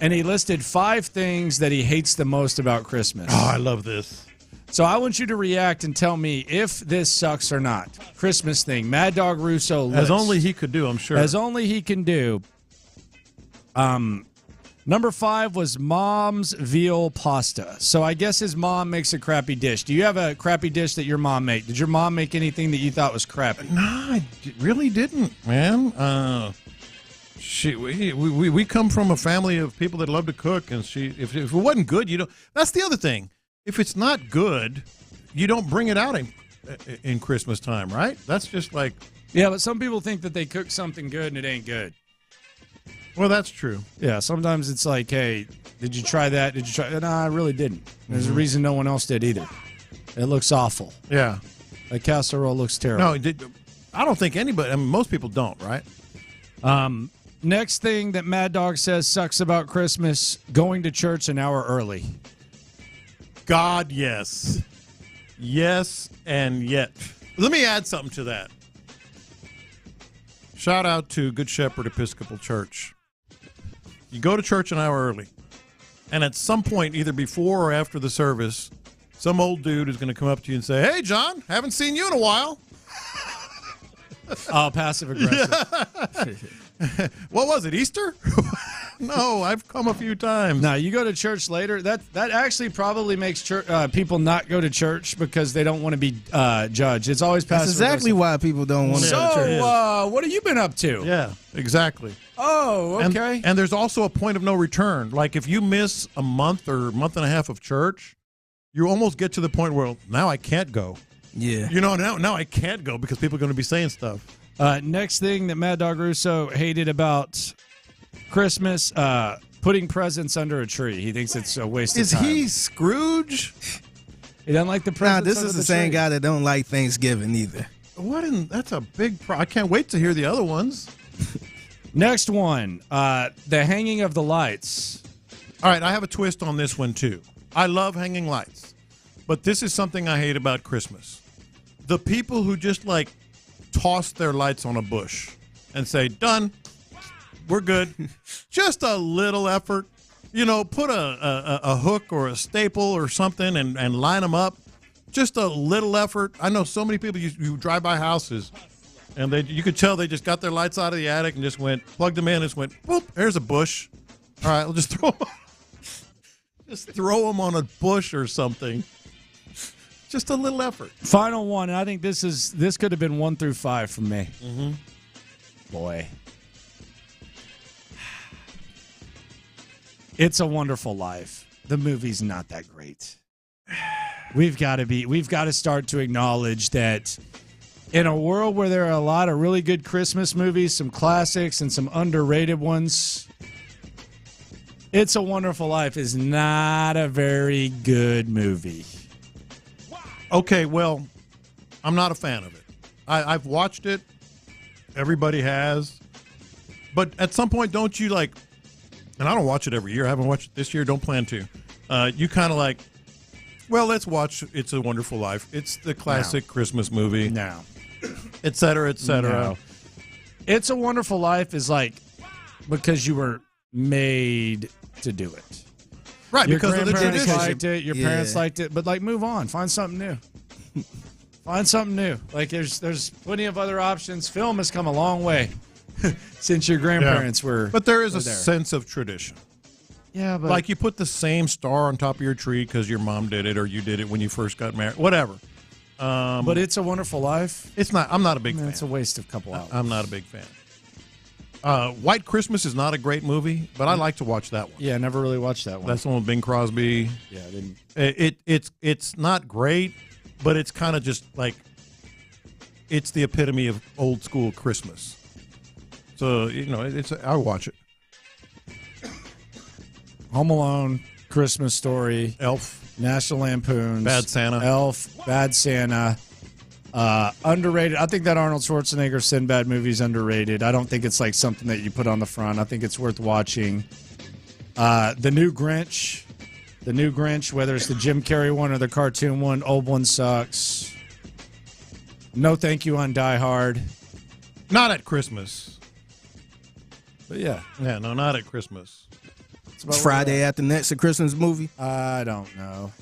and he listed 5 things that he hates the most about Christmas. Oh, I love this. So I want you to react and tell me if this sucks or not. Christmas thing. Mad Dog Russo lists. As only he could do, I'm sure. As only he can do. Number 5 was mom's veal pasta. So I guess his mom makes a crappy dish. Do you have a crappy dish that your mom made? Did your mom make anything that you thought was crappy? No, I really didn't, man. We come from a family of people that love to cook, and if it wasn't good, you don't. That's the other thing. If it's not good, you don't bring it out in Christmas time, right? That's just like. Yeah, but some people think that they cook something good and it ain't good. Well, that's true. Yeah, sometimes it's like, hey, did you try that? Did you try that? No, I really didn't. There's a reason no one else did either. It looks awful. Yeah. That casserole looks terrible. No, I don't think anybody, most people don't, right? Next thing that Mad Dog says sucks about Christmas, going to church an hour early. God, yes. Yes, and yet. Let me add something to that. Shout out to Good Shepherd Episcopal Church. You go to church an hour early, and at some point, either before or after the service, some old dude is going to come up to you and say, "Hey, John, haven't seen you in a while." Oh, passive aggressive. What was it, Easter? No, I've come a few times. Now, you go to church later. That actually probably makes people not go to church because they don't want to be judged. It's always passive aggressive. That's exactly why people don't want to go to church. So, what have you been up to? Yeah, exactly. Oh, okay. And there's also a point of no return. Like if you miss a month or month and a half of church, you almost get to the point where now I can't go. Yeah. Now I can't go because people are going to be saying stuff. Next thing that Mad Dog Russo hated about Christmas, putting presents under a tree. He thinks it's a waste of time. Is he Scrooge? He doesn't like the presents. This is the same guy that don't like Thanksgiving either. That's a big I can't wait to hear the other ones. Next one, the hanging of the lights. All right, I have a twist on this one too. I love hanging lights, but this is something I hate about Christmas. The people who just toss their lights on a bush and say, "Done, we're good." Just a little effort, put a hook or a staple or something and line them up. Just a little effort. I know so many people you drive by houses and you could tell they just got their lights out of the attic and just plugged them in and just went, "Boop, there's a bush. All right, we'll just throw them on a bush or something." Just a little effort. Final one, and I think this could have been 1 through 5 for me. Mm-hmm. Boy. It's a Wonderful Life. The movie's not that great. We've got to start to acknowledge that in a world where there are a lot of really good Christmas movies, some classics and some underrated ones, It's a Wonderful Life is not a very good movie. Okay, well, I'm not a fan of it. I've watched it. Everybody has. But at some point, don't you and I don't watch it every year. I haven't watched it this year. Don't plan to. You kind of well, let's watch It's a Wonderful Life. It's the classic Christmas movie. No. Et cetera, et cetera. No. It's a Wonderful Life is because you were made to do it. Right, Your because of the grandparents tradition. liked it, your parents liked it, but like move on, find something new. Find something new. Like there's plenty of other options. Film has come a long way since your grandparents were. But there is were a there. sense of tradition. Yeah, but Like you put the same star on top of your tree because your mom did it or you did it when you first got married. Whatever. But It's a Wonderful Life. It's not. I'm not a big fan. It's a waste of a couple hours. I'm not a big fan. White Christmas is not a great movie, but I like to watch that one. Yeah, I never really watched that one. That's the one with Bing Crosby. Yeah, I didn't. It's not great, but it's kind of just like it's the epitome of old school Christmas. So I watch it. Home Alone, Christmas Story, Elf, National Lampoons, Bad Santa, Elf, Bad Santa. Underrated. I think that Arnold Schwarzenegger Sinbad movie is underrated. I don't think it's like something that you put on the front. I think it's worth watching. The New Grinch, whether it's the Jim Carrey one or the cartoon one, old one sucks. No thank you on Die Hard. Not at Christmas. But yeah. Yeah, no, not at Christmas. It's Friday after next, a Christmas movie. I don't know.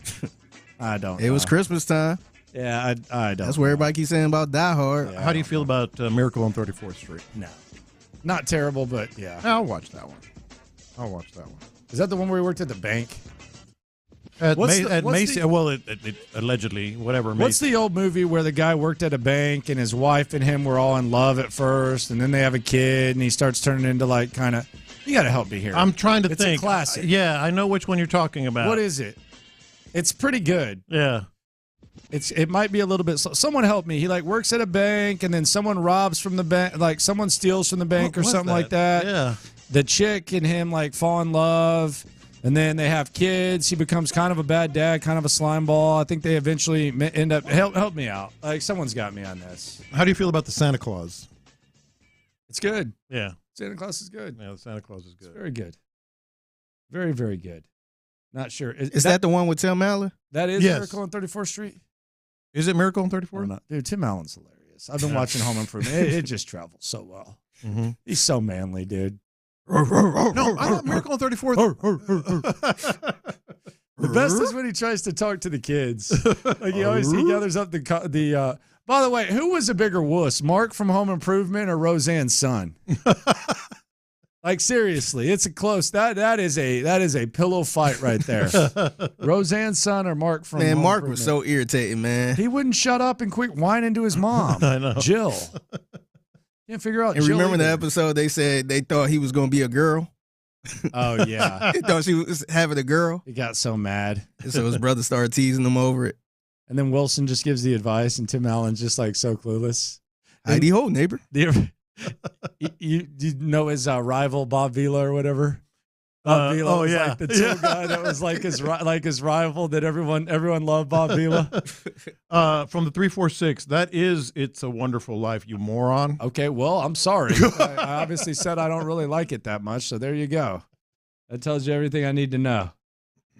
It was Christmas time. Yeah, I don't. That's what everybody keeps saying about Die Hard. How do you feel about Miracle on 34th Street? No. Not terrible, but yeah. I'll watch that one. Is that the one where he worked at the bank? At Macy, it allegedly, whatever. What's the old movie where the guy worked at a bank and his wife and him were all in love at first, and then they have a kid and he starts turning into like kind of. You got to help me here. I'm trying to it's think. It's a classic. Yeah, I know which one you're talking about. What is it? It's pretty good. Yeah. It might be a little bit. Someone help me. He like works at a bank, and then someone robs from the bank, like someone steals from the bank or something like that. Yeah. The chick and him like fall in love, and then they have kids. He becomes kind of a bad dad, kind of a slime ball. I think they eventually end up. Help me out. Like someone's got me on this. How do you feel about the Santa Claus? It's good. Yeah. Santa Claus is good. Yeah, the Santa Claus is good. It's very good. Very, very good. Not sure. Is that the one with Tim Allen? That is Miracle on 34th Street? Is it Miracle on 34th? Dude, Tim Allen's hilarious. I've been watching Home Improvement. It just travels so well. Mm-hmm. He's so manly, dude. No, I thought Miracle on 34th. The best is when he tries to talk to the kids. Like he gathers up the. By the way, who was a bigger wuss, Mark from Home Improvement or Roseanne's son? Like seriously, it's a close. That is a pillow fight right there. Roseanne's son or Mark from Home Mark Improvement? was so irritating, man. He wouldn't shut up and quit whining to his mom. I know. Jill. Can't figure out. And Jill remember the either. episode they said they thought he was going to be a girl? Oh yeah. They thought she was having a girl. He got so mad. And so his brother started teasing him over it. And then Wilson just gives the advice, and Tim Allen's just like so clueless. Heidi ho, neighbor. You know his rival Bob Vila or whatever. Bob Vila was like the tool guy that was like his rival that everyone loved Bob Vila. From the 346, that is It's a Wonderful Life, you moron. Okay, well, I'm sorry. I obviously said I don't really like it that much, so there you go. That tells you everything I need to know.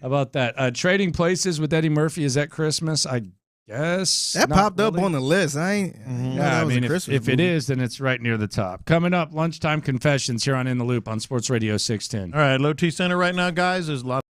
How about that? Trading Places with Eddie Murphy is at Christmas, I guess. That popped up on the list. I ain't. Yeah, I mean, if it is, then it's right near the top. Coming up, Lunchtime Confessions here on In the Loop on Sports Radio 610. All right, Low T Center right now, guys. There's a lot.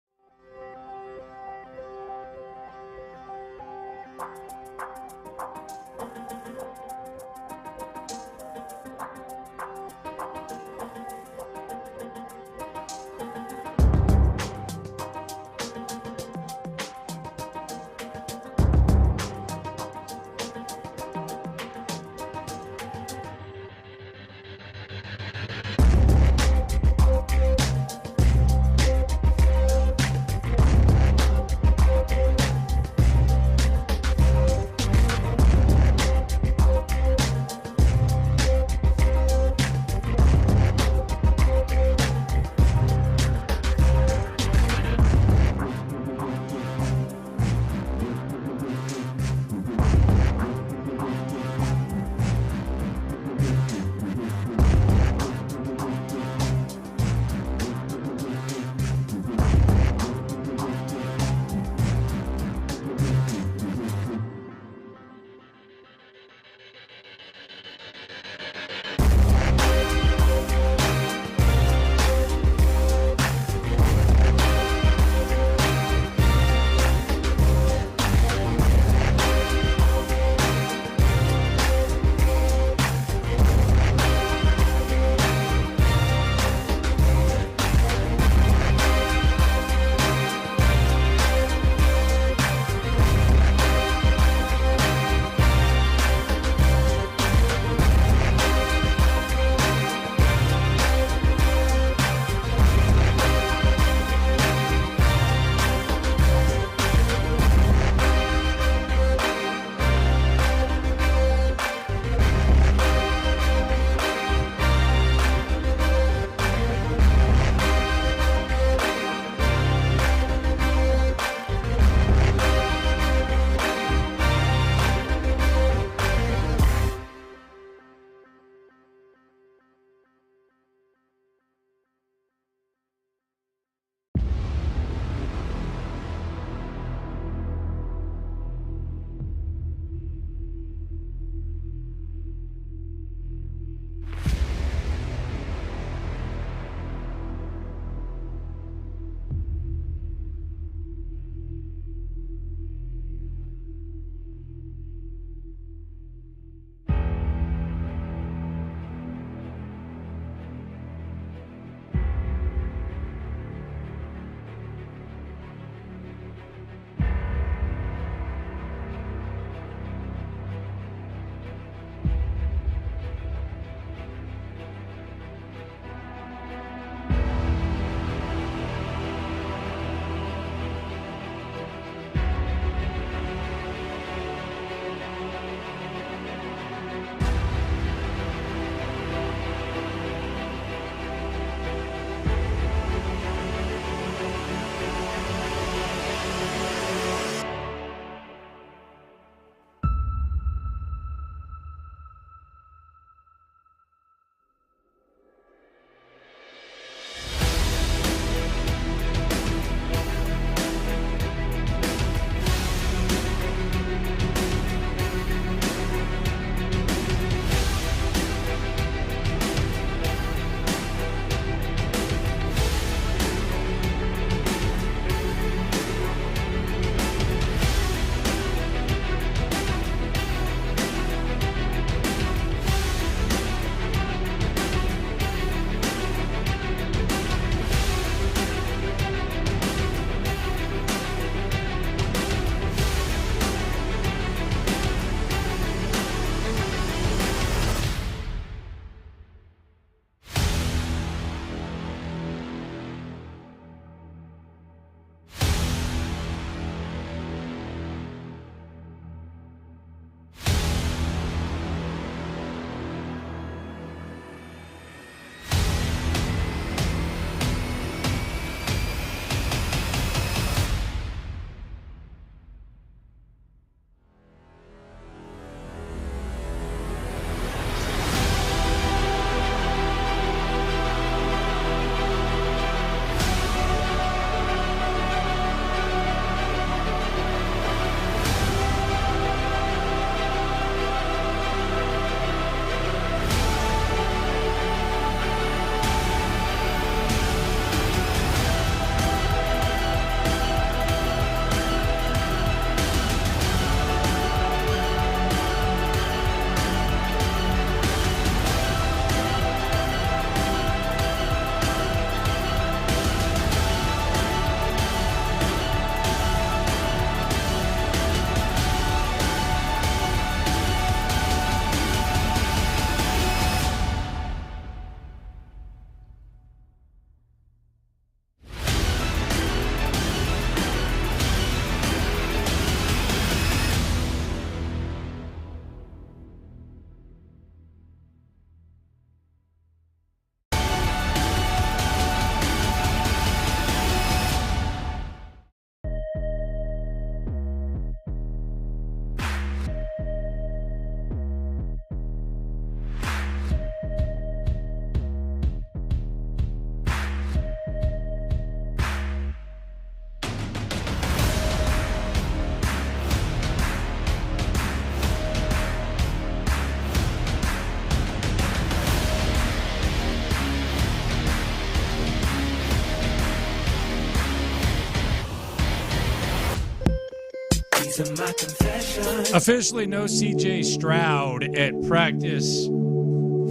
Officially, no C.J. Stroud at practice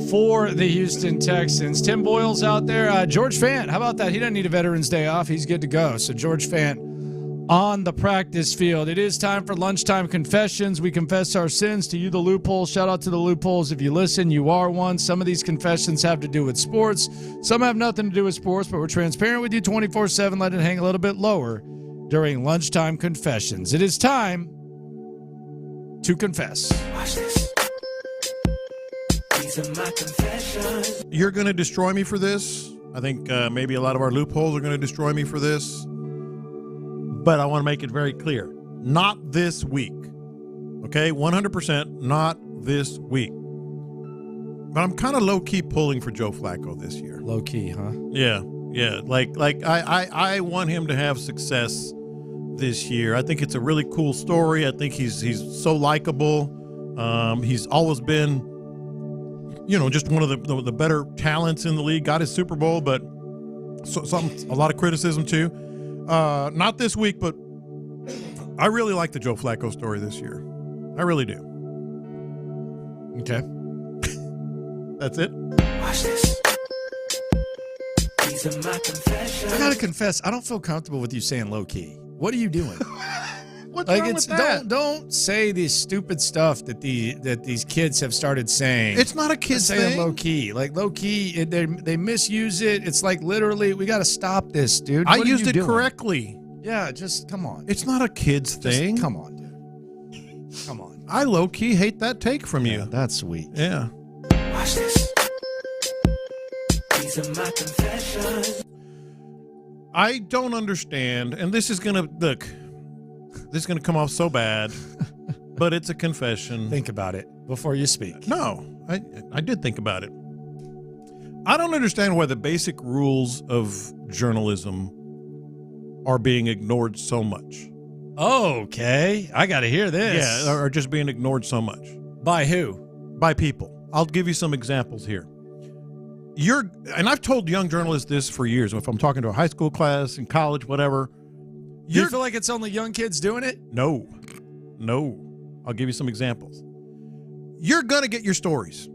for the Houston Texans. Tim Boyle's out there. George Fant, how about that? He doesn't need a Veterans Day off. He's good to go. So George Fant on the practice field. It is time for lunchtime confessions. We confess our sins to you, the loopholes. Shout out to the loopholes. If you listen, you are one. Some of these confessions have to do with sports. Some have nothing to do with sports, but we're transparent with you 24/7. Let it hang a little bit lower during lunchtime confessions. It is time to confess. Watch this. These are my confessions. You're going to destroy me for this. I think maybe a lot of our loopholes are going to destroy me for this. But I want to make it very clear. Not this week. Okay? 100% not this week. But I'm kind of low-key pulling for Joe Flacco this year. Low-key, huh? Yeah. Yeah. Like I want him to have success this year. I think it's a really cool story. I think he's so likable. He's always been, just one of the better talents in the league. Got his Super Bowl, but a lot of criticism too. Not this week, but I really like the Joe Flacco story this year. I really do. Okay. That's it. Watch this. These are my confessions. I gotta confess, I don't feel comfortable with you saying low key. What are you doing? What's wrong with that? Don't say this stupid stuff that these kids have started saying. It's not a kid's thing. thing. Low key, like low key, they misuse it. It's like literally, we got to stop this, dude. I What are used you it doing? correctly. Yeah, just come on. It's not a kid's thing. Come on, dude. Come on. I low key hate that take from you. That's sweet. Yeah. Watch this. These are my confessions. I don't understand, and this is gonna come off so bad, but it's a confession. Think about it before you speak. No, I did think about it. I don't understand why the basic rules of journalism are being ignored so much. Okay, I got to hear this. Yeah, are just being ignored so much. By who? By people. I'll give you some examples here. And I've told young journalists this for years. If I'm talking to a high school class, in college, whatever. You feel like it's only young kids doing it? No. I'll give you some examples. You're going to get your stories.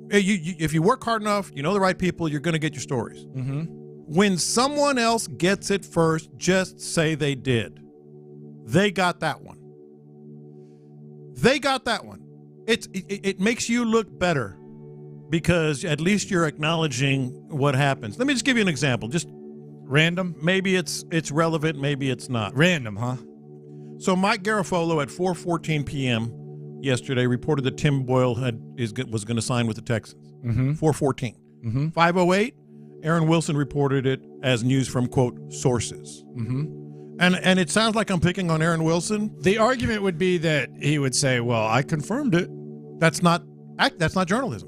If you work hard enough, you know the right people, you're going to get your stories. Mm-hmm. When someone else gets it first, just say they did. They got that one. It makes you look better because at least you're acknowledging what happens. Let me just give you an example. Just random. Maybe it's relevant. Maybe it's not. Random, huh? So Mike Garafolo at 4:14 p.m. yesterday reported that Tim Boyle was going to sign with the Texans. 4:14. 5:08, Aaron Wilson reported it as news from, quote, sources. And it sounds like I'm picking on Aaron Wilson. The argument would be that he would say, well, I confirmed it. That's not journalism.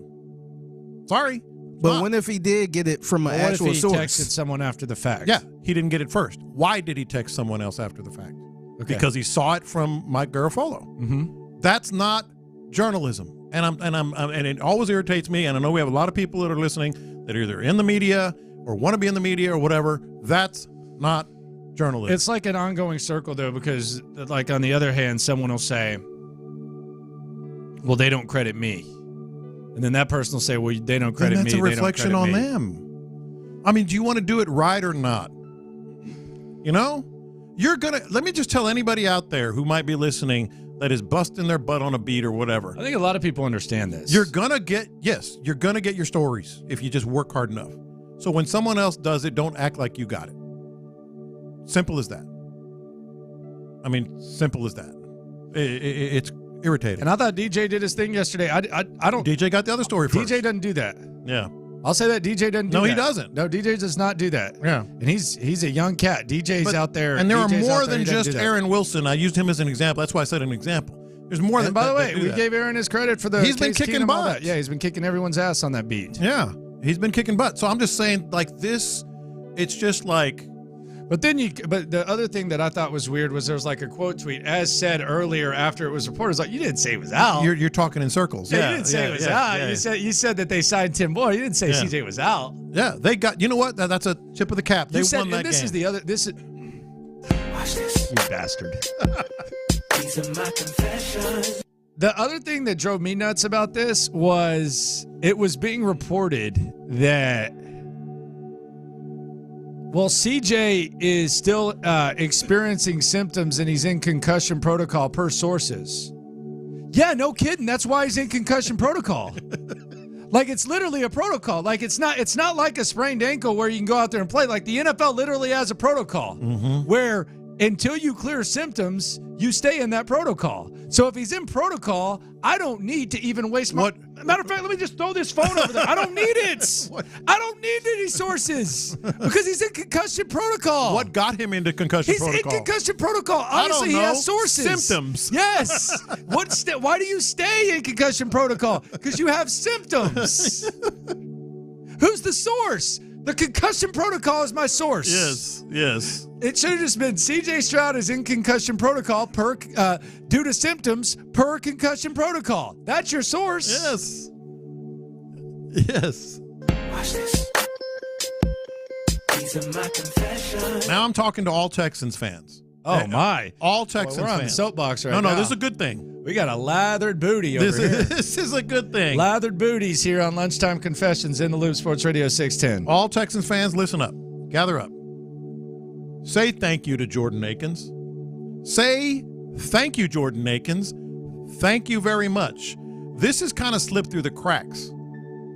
Sorry. But what if he did get it from an actual what if he source? texted someone after the fact? Yeah, he didn't get it first. Why did he text someone else after the fact? Okay. Because he saw it from Mike Garafolo. That's not journalism. And it always irritates me, and I know we have a lot of people that are listening that are either in the media or want to be in the media or whatever. That's not journalism. It's like an ongoing circle, though, because, like, on the other hand, someone will say, well, they don't credit me. And then that person will say, well, they don't credit me. That's a reflection on them. I mean, do you want to do it right or not? Let me just tell anybody out there who might be listening that is busting their butt on a beat or whatever. I think a lot of people understand this. You're going to get your stories if you just work hard enough. So when someone else does it, don't act like you got it. Simple as that. I mean, simple as that. It's irritating. And I thought DJ did his thing yesterday. I don't. DJ got the other story first. DJ doesn't do that. Yeah. I'll say that DJ doesn't do that. No, he doesn't. No, DJ does not do that. Yeah. And he's a young cat. DJ's out there. And there are DJ's more than just Aaron Wilson. I used him as an example. That's why I said an example. There's more than. And by the way, we gave Aaron his credit for the. He's been kicking butt. Yeah, he's been kicking everyone's ass on that beat. Yeah, he's been kicking butt. So I'm just saying, like this, it's just like. But the other thing that I thought was weird was there was like a quote tweet, as said earlier after it was reported. It's like, you didn't say it was out. You're talking in circles. Yeah, you didn't say it was out. Yeah. You said that they signed Tim Boyle. You didn't say CJ was out. Yeah, they got. You know what? That's a tip of the cap. They won that game. This is the other. This is. Watch this. You bastard. These are my confessions. The other thing that drove me nuts about this was it was being reported that, well, CJ is still experiencing symptoms and he's in concussion protocol per sources. Yeah, no kidding. That's why he's in concussion protocol. Like, it's literally a protocol. Like, it's not like a sprained ankle where you can go out there and play. Like, the NFL literally has a protocol where until you clear symptoms, you stay in that protocol. So if he's in protocol, I don't need to even waste my... Matter of fact, let me just throw this phone over there. I don't need it. I don't need any sources because he's in concussion protocol. What got him into concussion protocol? He's in concussion protocol. Obviously, he has sources. Symptoms. Yes. Why do you stay in concussion protocol? Because you have symptoms. Who's the source? The concussion protocol is my source. Yes. It should have just been C.J. Stroud is in concussion protocol due to symptoms per concussion protocol. That's your source. Yes. Watch this. These are my confessions. Now I'm talking to all Texans fans. Oh, my. All Texans fans. We're on the soapbox right now. No, this is a good thing. We got a lathered booty over here. This is a good thing. Lathered booties here on Lunchtime Confessions in the Loop, Sports Radio 610. All Texans fans, listen up. Gather up. Say thank you to Jordan Akins. Say thank you, Jordan Akins. Thank you very much. This has kind of slipped through the cracks.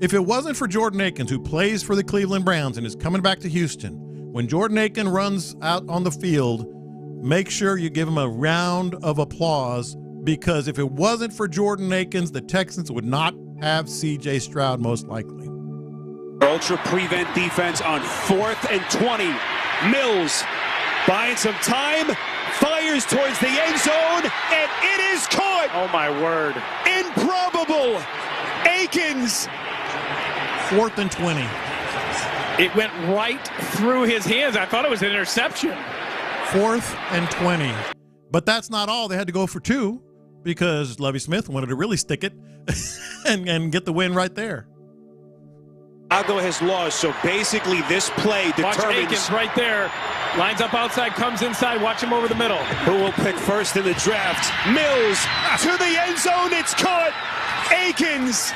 If it wasn't for Jordan Akins, who plays for the Cleveland Browns and is coming back to Houston, when Jordan Akins runs out on the field, make sure you give him a round of applause, because if it wasn't for Jordan Akins, the Texans would not have C.J. Stroud most likely. Ultra prevent defense on 4th and 20. Mills buying some time, fires towards the end zone, and it is caught. Oh, my word. Improbable. Akins. 4th and 20. It went right through his hands. I thought it was an interception. 4th and 20. But that's not all. They had to go for 2 because Lovie Smith wanted to really stick it and get the win right there. Chicago has lost, so basically this play determines... Watch Akins right there. Lines up outside, comes inside. Watch him over the middle. Who will pick first in the draft? Mills to the end zone. It's caught. Akins.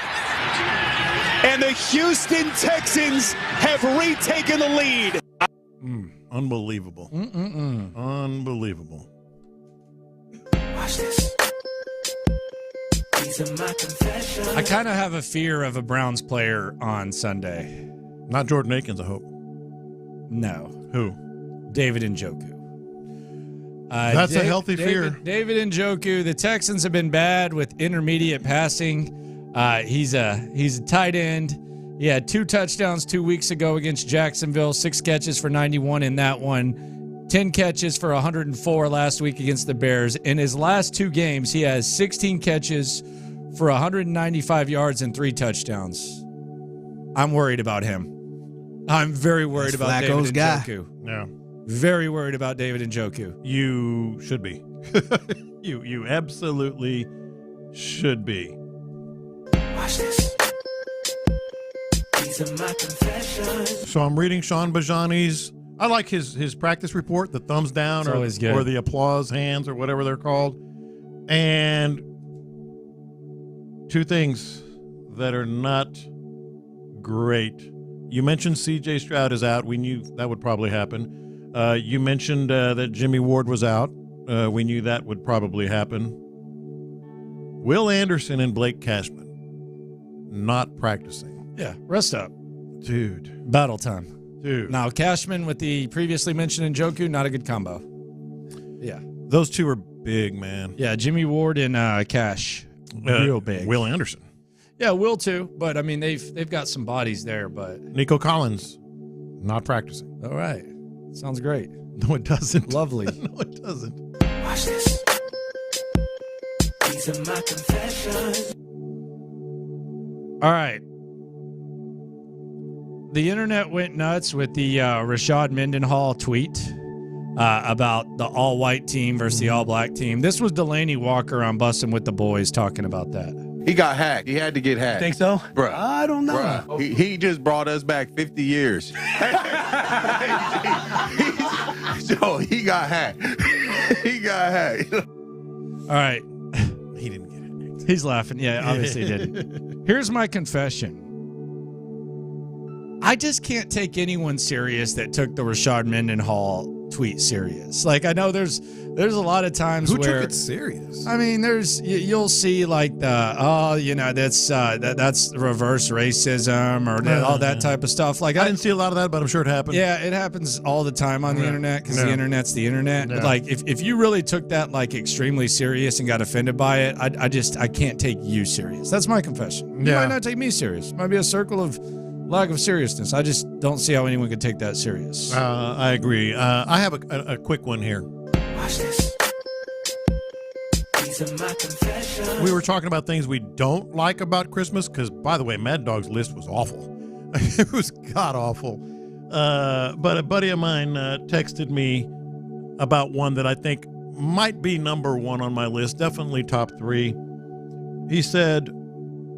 And the Houston Texans have retaken the lead. Unbelievable. Unbelievable. Watch this. These are my confessions. I kind of have a fear of a Browns player on Sunday. Not Jordan Akins, I hope. No. Who? David Njoku. That's a healthy fear. David Njoku. The Texans have been bad with intermediate passing. He's a tight end. He had 2 touchdowns 2 weeks ago against Jacksonville, 6 catches for 91 in that one, 10 catches for 104 last week against the Bears. In his last 2 games, he has 16 catches for 195 yards and 3 touchdowns. I'm worried about him. I'm very worried about David Njoku. Yeah. Very worried about David Njoku. You should be. You absolutely should be. Watch this. These are my confessions. So I'm reading Sean Bajani's. I like his practice report, the thumbs down or the applause hands or whatever they're called. And 2 things that are not great. You mentioned C.J. Stroud is out. We knew that would probably happen. You mentioned that Jimmy Ward was out. We knew that would probably happen. Will Anderson and Blake Cashman not practicing. Yeah, rest up. Dude. Battle time. Dude. Now, Cashman with the previously mentioned Njoku, not a good combo. Yeah. Those 2 are big, man. Yeah, Jimmy Ward and Cash. Real big. Will Anderson. Yeah, Will too. But, I mean, they've got some bodies there. But Nico Collins not practicing. All right. Sounds great. No, it doesn't. Lovely. No, it doesn't. Watch this. These are my confessions. All right. The internet went nuts with the Rashad Mendenhall tweet about the all-white team versus the all-black team. This was Delaney Walker on Bussin' with the Boys talking about that. He got hacked. He had to get hacked. Think so? Bruh. I don't know. Bruh. He just brought us back 50 years. So he got hacked. He got hacked. All All right. He didn't get it. He's laughing. Yeah, obviously he didn't. Here's my confession. I just can't take anyone serious that took the Rashard Mendenhall tweet serious. Like, I know there's a lot of times Who where took it serious? I mean, you'll see like that's reverse racism or all that type of stuff. Like, I didn't see a lot of that, but I'm sure it happened. Yeah, it happens all the time on the internet because the internet's the internet. Yeah. But like, if you really took that like extremely serious and got offended by it, I can't take you serious. That's my confession. You might not take me serious. It might be a circle of lack of seriousness. I just don't see how anyone could take that serious. I agree. I have a quick one here. Watch this. These are my confessions. We were talking about things we don't like about Christmas because, by the way, Mad Dog's list was awful. It was god-awful. But a buddy of mine texted me about one that I think might be number one on my list, definitely top 3. He said,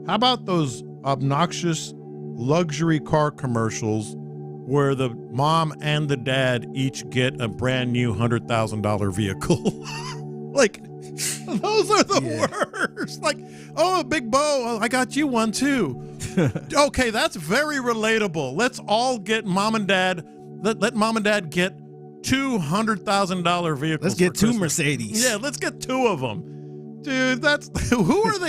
how about those obnoxious luxury car commercials where the mom and the dad each get a brand new $100,000 vehicle? Like, those are the worst. Like, oh, a big bow, I got you one too. Okay, that's very relatable. Let's all get mom and dad, let mom and dad get $200,000 vehicles. Let's get 2 Christmas. Mercedes. Yeah, let's get 2 of them. Dude, that's who are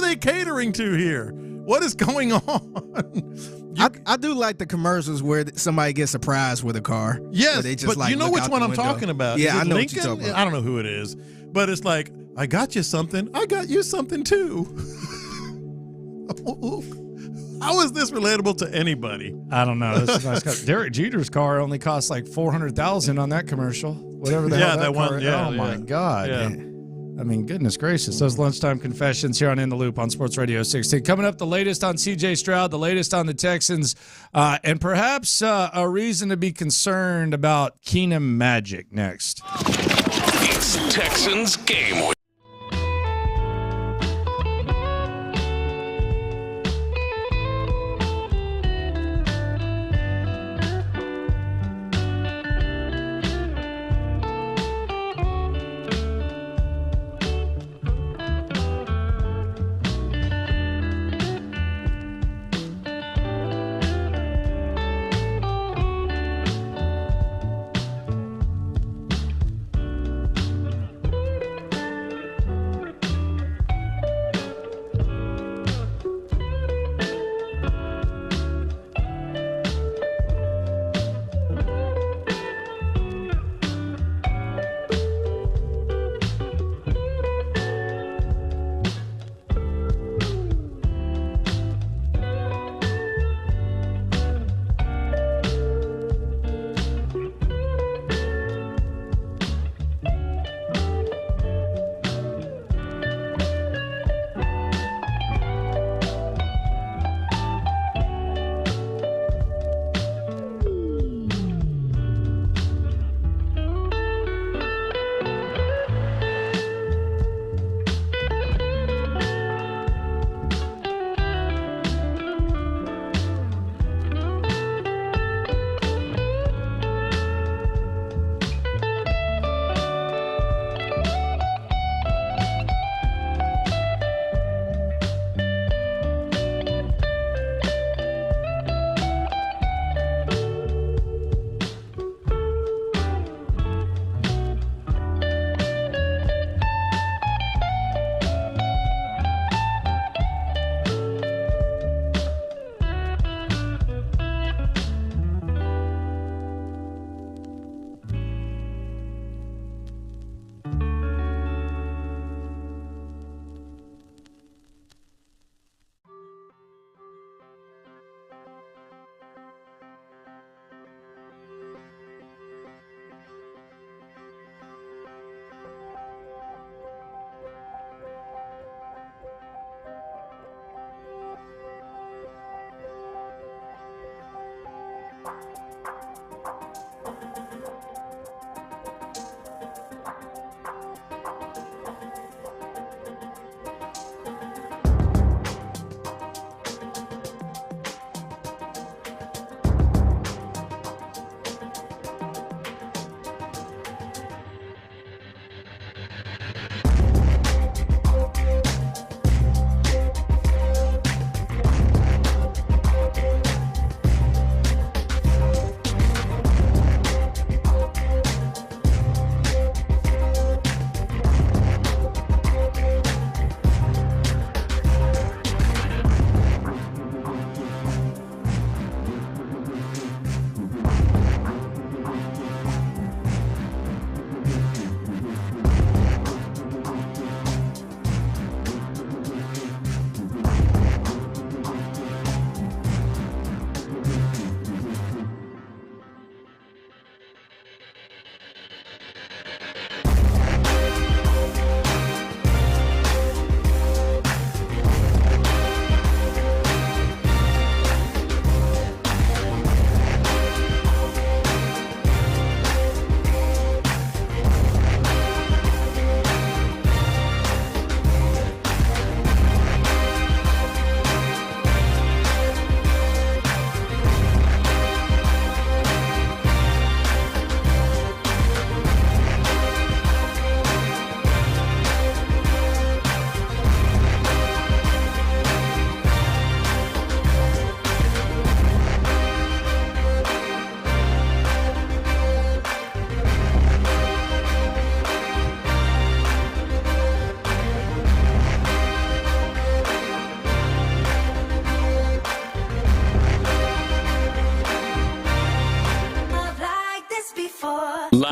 they catering to here? What is going on? I do like the commercials where somebody gets surprised with a car. Yes, they just, but you know look which out one the I'm window. talking about. Yeah, Is it I know Lincoln? what you're talking about. I don't know who it is, but it's like, I got you something. I got you something too. How is this relatable to anybody? I don't know. This is nice car. Derek Jeter's car only costs like $400,000 on that commercial. Whatever the hell that one. car is. Yeah, oh my God. Yeah. I mean, goodness gracious. Those lunchtime confessions here on In the Loop on Sports Radio 16. Coming up, the latest on C.J. Stroud, the latest on the Texans, and perhaps a reason to be concerned about Keenum Magic next. It's Texans Game Week.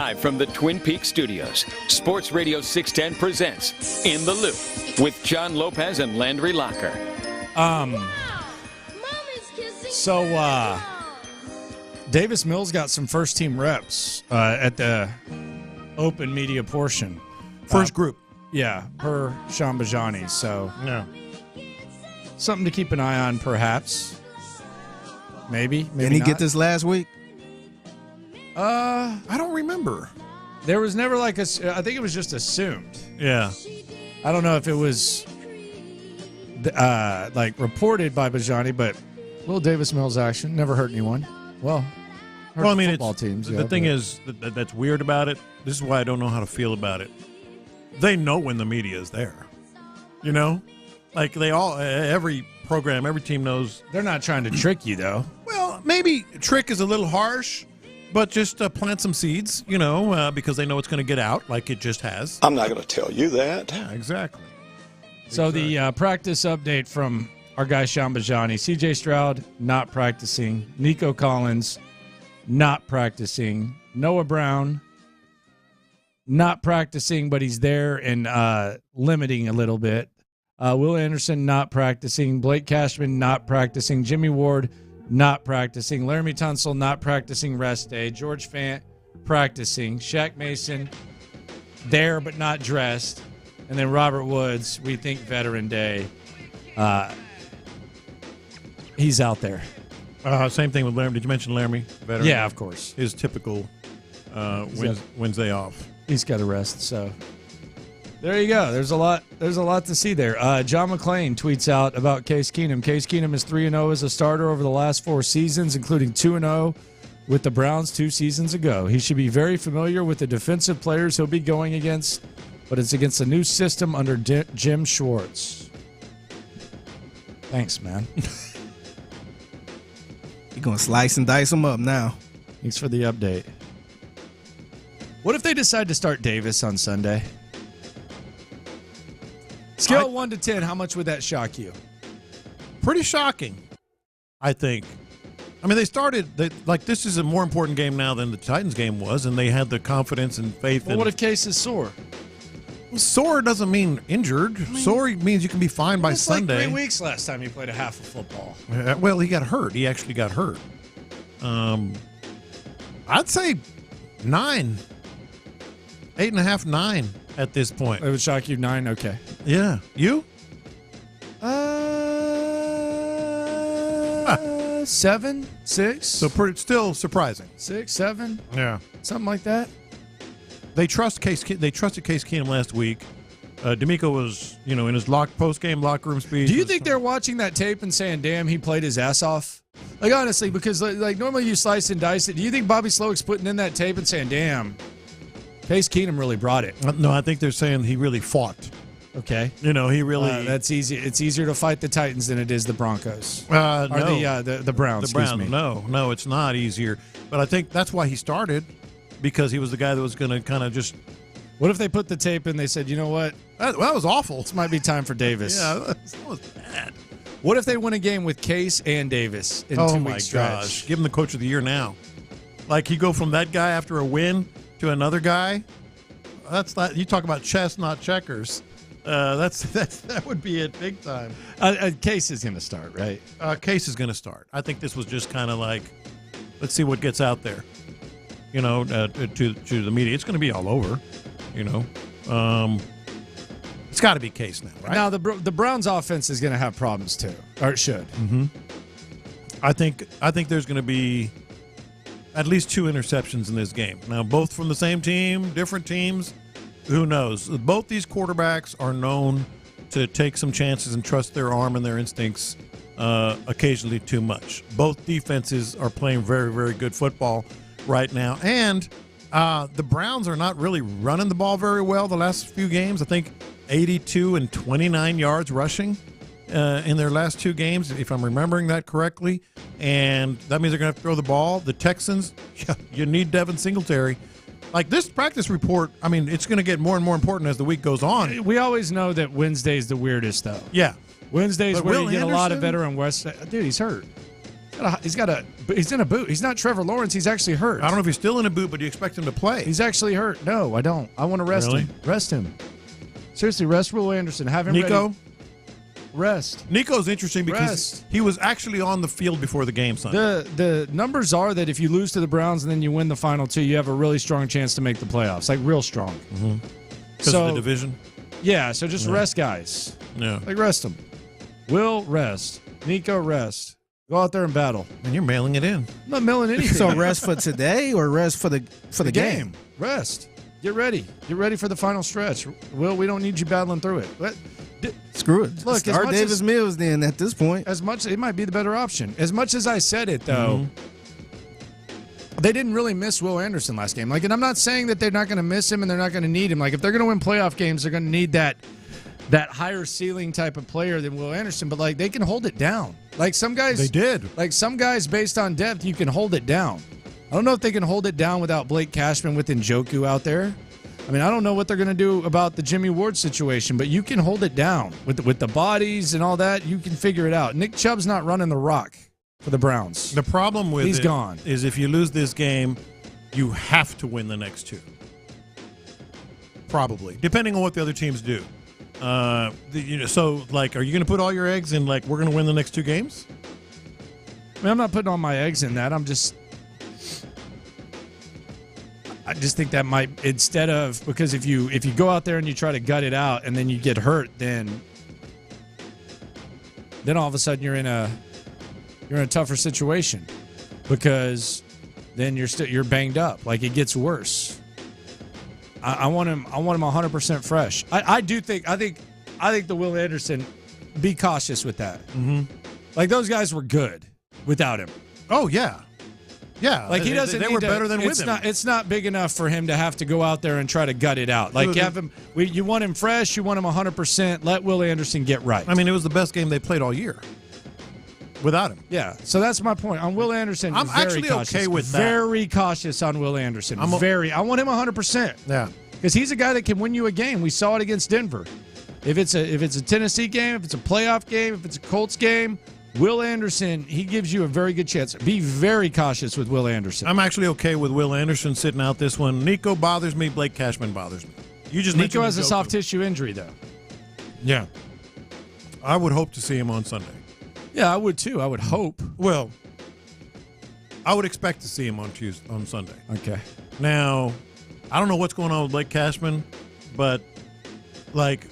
Live from the Twin Peaks studios, Sports Radio 610 presents In the Loop with John Lopez and Landry Locker. So Davis Mills got some first-team reps at the open media portion. First group. Yeah, per Sean Bajani. So yeah, something to keep an eye on, perhaps. Maybe Didn't he not. get this last week? I don't remember. There was never I think it was just assumed. Yeah. I don't know if it was reported by Bajani, but little Davis Mills action never hurt anyone. Well, I mean, football teams. The thing is that's weird about it. This is why I don't know how to feel about it. They know when the media is there. You know? Like every program, every team knows. They're not trying to trick you, though. Well, maybe trick is a little harsh, but just plant some seeds, because they know it's going to get out like it just has. I'm not going to tell you that. Yeah, exactly. So the practice update from our guy Sean Bajani: CJ Stroud not practicing, Nico Collins not practicing, Noah Brown not practicing, but he's there and limiting a little bit. Will Anderson not practicing, Blake Cashman not practicing, Jimmy Ward not practicing, Laramie Tunsil not practicing, rest day, George Fant practicing, Shaq Mason there but not dressed, and then Robert Woods, we think Veteran Day. He's out there. Same thing with Laramie. Did you mention Laramie? Veteran? Yeah, of course. His typical Wednesday off. He's got a rest, so there you go. There's a lot to see there. John McClain tweets out about Case Keenum. Case Keenum is 3-0 as a starter over the last 4 seasons, including 2-0 with the Browns 2 seasons ago. He should be very familiar with the defensive players he'll be going against, but it's against a new system under Jim Schwartz. Thanks, man. You're going to slice and dice them up now. Thanks for the update. What if they decide to start Davis on Sunday? Scale of 1 to 10, how much would that shock you? Pretty shocking, I think. I mean, this is a more important game now than the Titans game was, and they had the confidence and faith. Well, what if Case is sore? Well, sore doesn't mean injured. Sore means you can be fine by Sunday. Like 3 weeks last time he played a half of football. Well, he got hurt. He actually got hurt. I'd say 9. 8.5, 9 at this point. It would shock you 9? Okay. Yeah. You? 7, 6. So still surprising. 6, 7. Yeah. Something like that. They trusted Case Keenum last week. D'Amico was, in his post-game locker room speech. Do you think they're watching that tape and saying, "Damn, he played his ass off"? Like, honestly, because normally you slice and dice it. Do you think Bobby Slowick's putting in that tape and saying, "Damn, Case Keenum really brought it"? No, I think they're saying he really fought. Okay. He really. That's easy. It's easier to fight the Titans than it is the Broncos. No. Or the Browns. The Browns. No, it's not easier. But I think that's why he started, because he was the guy that was going to kind of just. What if they put the tape in? They said, "You know what? That was awful. This might be time for Davis." Yeah, that was bad. What if they win a game with Case and Davis in 2 weeks stretch? Gosh. Give him the coach of the year now. Like, you go from that guy after a win to another guy. That's not, you talk about chess, not checkers. That would be it big time. Case is going to start, right? Case is going to start. I think this was just kind of like, let's see what gets out there, to the media. It's going to be all over, It's got to be Case now, right? Now, the Browns' offense is going to have problems, too. Or it should. Mm-hmm. I think there's going to be at least 2 interceptions in this game. Now, both from the same team, different teams, who knows? Both these quarterbacks are known to take some chances and trust their arm and their instincts occasionally too much. Both defenses are playing very, very good football right now. And the Browns are not really running the ball very well the last few games. I think 82 and 29 yards rushing in their last 2 games, if I'm remembering that correctly. And that means they're going to have to throw the ball. The Texans, you need Devin Singletary. Like, this practice report, I mean, it's going to get more and more important as the week goes on. We always know that Wednesday's the weirdest, though. Yeah. Wednesday's but where Will you get Anderson? a lot of veteran West. Dude, he's hurt. He's in a boot. He's not Trevor Lawrence. He's actually hurt. I don't know if he's still in a boot, but do you expect him to play? He's actually hurt. No, I don't. I want to rest him. Rest him. Seriously, rest Will Anderson. Have him Nico? ready. Rest. Nico's interesting because he was actually on the field before the game Sunday. The numbers are that if you lose to the Browns and then you win the final two, you have a really strong chance to make the playoffs. Like, real strong. Because of the division? Yeah, so just rest guys. Yeah. Like, rest them. Will, rest. Nico, rest. Go out there and battle. And you're mailing it in. I'm not mailing anything. So rest for today or rest for the game? Rest. Get ready. Get ready for the final stretch. Will, we don't need you battling through it. Screw it. Look, start Davis Mills then at this point. It might be the better option. As much as I said it, though, they didn't really miss Will Anderson last game. Like, and I'm not saying that they're not going to miss him and they're not going to need him. Like, if they're going to win playoff games, they're going to need that higher ceiling type of player than Will Anderson. But, like, they can hold it down. Like, some guys. They did. Like, some guys, based on depth, you can hold it down. I don't know if they can hold it down without Blake Cashman with Njoku out there. I mean, I don't know what they're going to do about the Jimmy Ward situation, but you can hold it down with the bodies and all that. You can figure it out. Nick Chubb's not running the rock for the Browns. The problem with He's gone. Is if you lose this game, you have to win the next two. Probably, depending on what the other teams do. So, like, are you going to put all your eggs in, like, we're going to win the next two games? I mean, I'm not putting all my eggs in that. I just think that might, instead of, because if you go out there and you try to gut it out and then you get hurt, then all of a sudden you're in a tougher situation because then you're banged up. Like, it gets worse. I want him 100% fresh. I think the Will Anderson, be cautious with that. Mm-hmm. Like, those guys were good without him. Oh yeah. Yeah, like he doesn't. They need were to, better than with him. It's not big enough for him to have to go out there and try to gut it out. Like, you have him. You want him fresh. You want him 100%. Let Will Anderson get right. I mean, it was the best game they played all year without him. Yeah. So that's my point on Will Anderson. I'm very actually cautious. okay with that. Very cautious on Will Anderson. I want him 100%. Yeah. Because he's a guy that can win you a game. We saw it against Denver. If it's a Tennessee game, if it's a playoff game, if it's a Colts game, Will Anderson, he gives you a very good chance. Be very cautious with Will Anderson. I'm actually okay with Will Anderson sitting out this one. Nico bothers me. Blake Cashman bothers me. Nico has a soft tissue injury, though. Yeah. I would hope to see him on Sunday. Yeah, I would too. I would hope. Well, I would expect to see him on Sunday. Okay. Now, I don't know what's going on with Blake Cashman, but, like,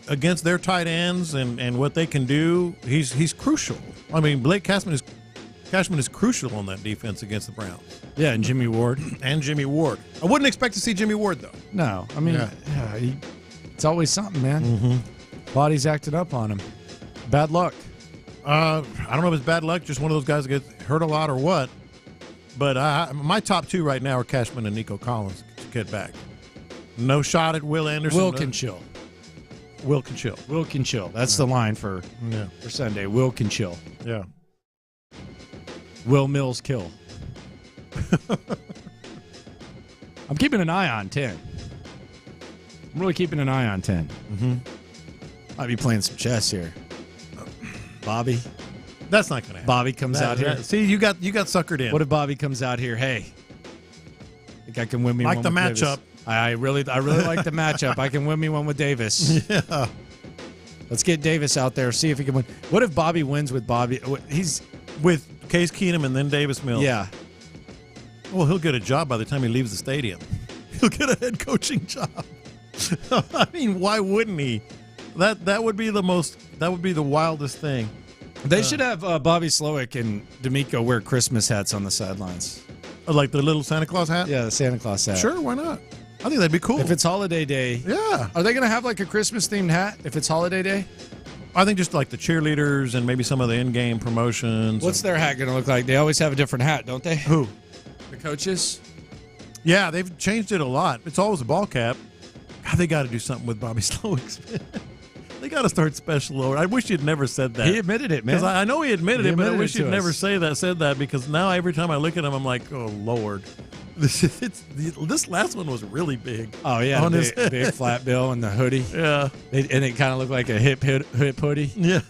against their tight ends and what they can do, he's crucial. I mean, Blake Cashman is crucial on that defense against the Browns. Yeah, and Jimmy Ward. I wouldn't expect to see Jimmy Ward, though. No, I mean, it's always something, man. Mm-hmm. Body's acting up on him. Bad luck. I don't know if it's bad luck, just one of those guys that gets hurt a lot or what. But my top two right now are Cashman and Nico Collins to get back. No shot at Will Anderson. Will can chill. Will can chill. Will can chill. That's the line for Sunday. Will can chill. Yeah. Will Mills kill. I'm keeping an eye on 10. I'm really keeping an eye on 10. Mm-hmm. Might be playing some chess here. Bobby. That's not going to happen. Bobby comes out here. See, you got suckered in. What if Bobby comes out here? Hey, I think I can win me like one the with matchup. Davis. I really like the matchup. I can win me one with Davis. Yeah. Let's get Davis out there, see if he can win. What if Bobby wins with Bobby? He's with Case Keenum and then Davis Mills. Yeah. Well, he'll get a job by the time he leaves the stadium. He'll get a head coaching job. I mean, why wouldn't he? That would be the wildest thing. They should have Bobby Slowick and D'Amico wear Christmas hats on the sidelines. Like the little Santa Claus hat? Yeah, the Santa Claus hat. Sure, why not? I think that'd be cool. If it's holiday day. Yeah. Are they going to have like a Christmas-themed hat if it's holiday day? I think just like the cheerleaders and maybe some of the in-game promotions. What's their hat going to look like? They always have a different hat, don't they? Who? The coaches? Yeah, they've changed it a lot. It's always a ball cap. God, they got to do something with Bobby Slowick's. They got to start special over. I wish he'd never said that. He admitted it, man. Because I know he admitted it, but I wish he'd never said that because now every time I look at him, I'm like, oh, Lord. This last one was really big. Oh, yeah. On his big flat bill and the hoodie. Yeah. And it kind of looked like a hip hoodie. Yeah.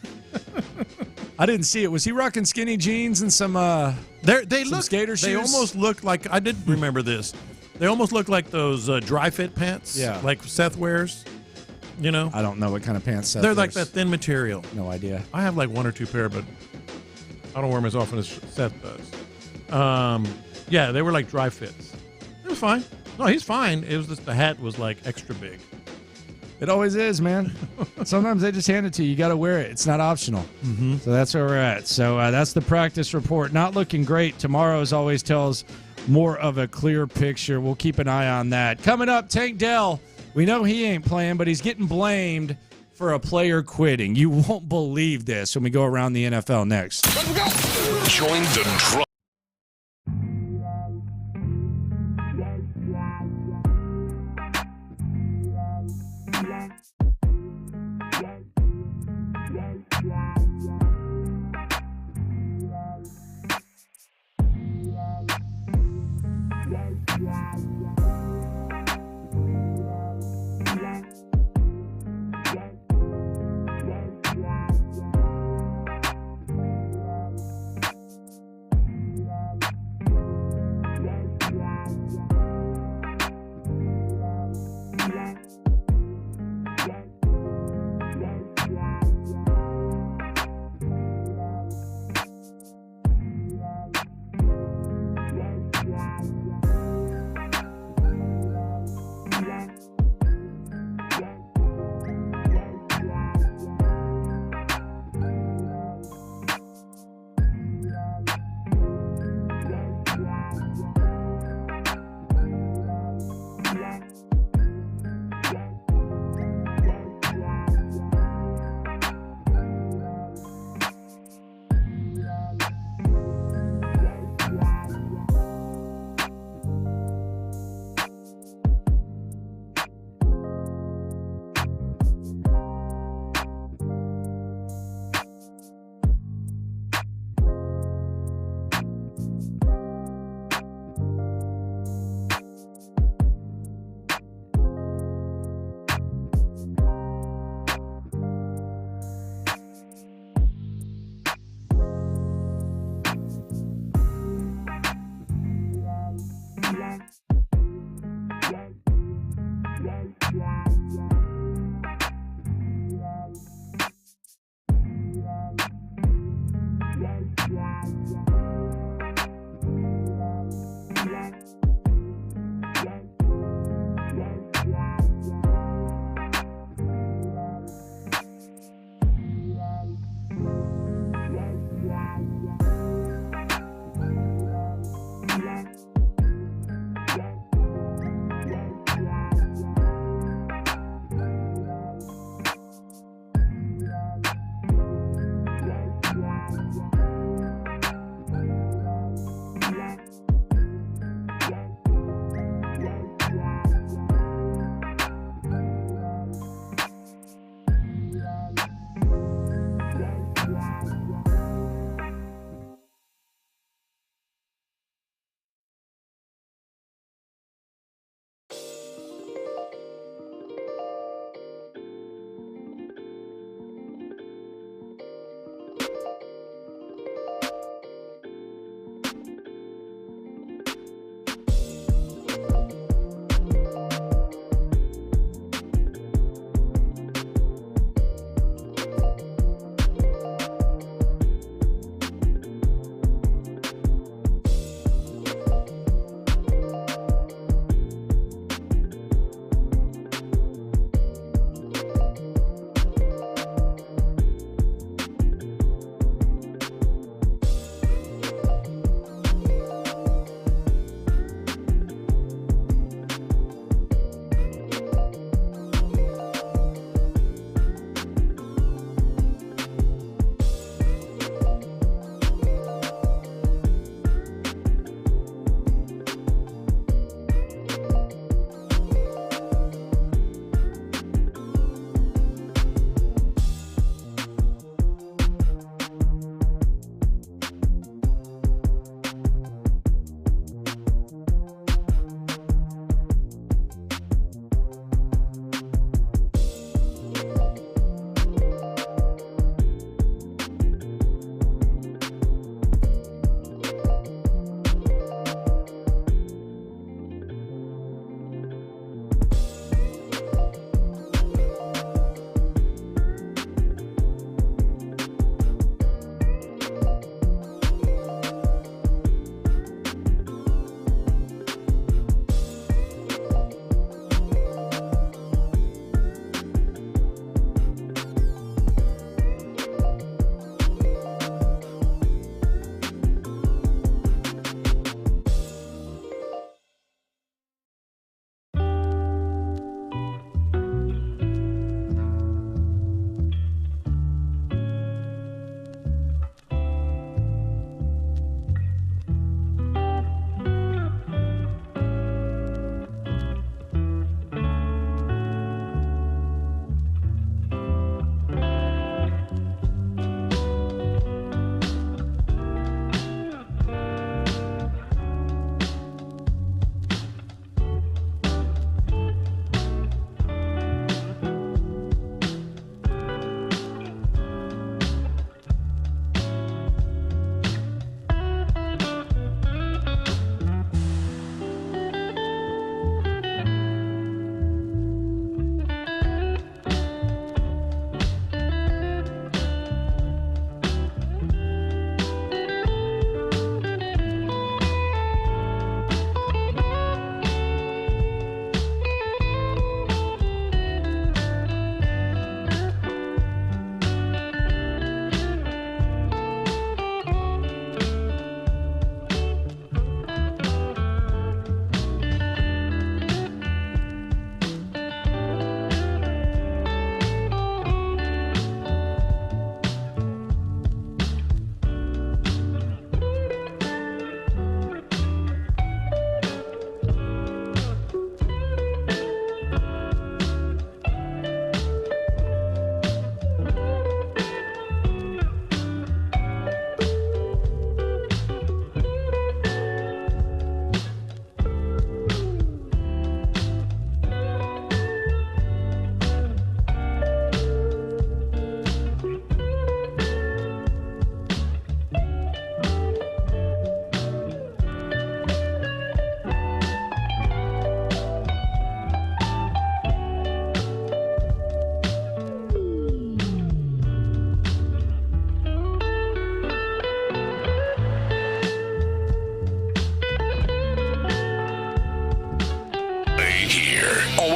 I didn't see it. Was he rocking skinny jeans and some skater shoes? They almost look like, I did remember this. They almost look like those dry fit pants. Yeah. Like Seth wears. You know? I don't know what kind of pants Seth They're wears. like that thin material. No idea. I have like one or two pair, but I don't wear them as often as Seth does. Yeah, they were like dry fits. It was fine. No, he's fine. It was just the hat was like extra big. It always is, man. Sometimes they just hand it to you. You got to wear it. It's not optional. Mm-hmm. So that's where we're at. So that's the practice report. Not looking great. Tomorrow, as always, tells more of a clear picture. We'll keep an eye on that. Coming up, Tank Dell. We know he ain't playing, but he's getting blamed for a player quitting. You won't believe this when we go around the NFL next. Join the drum.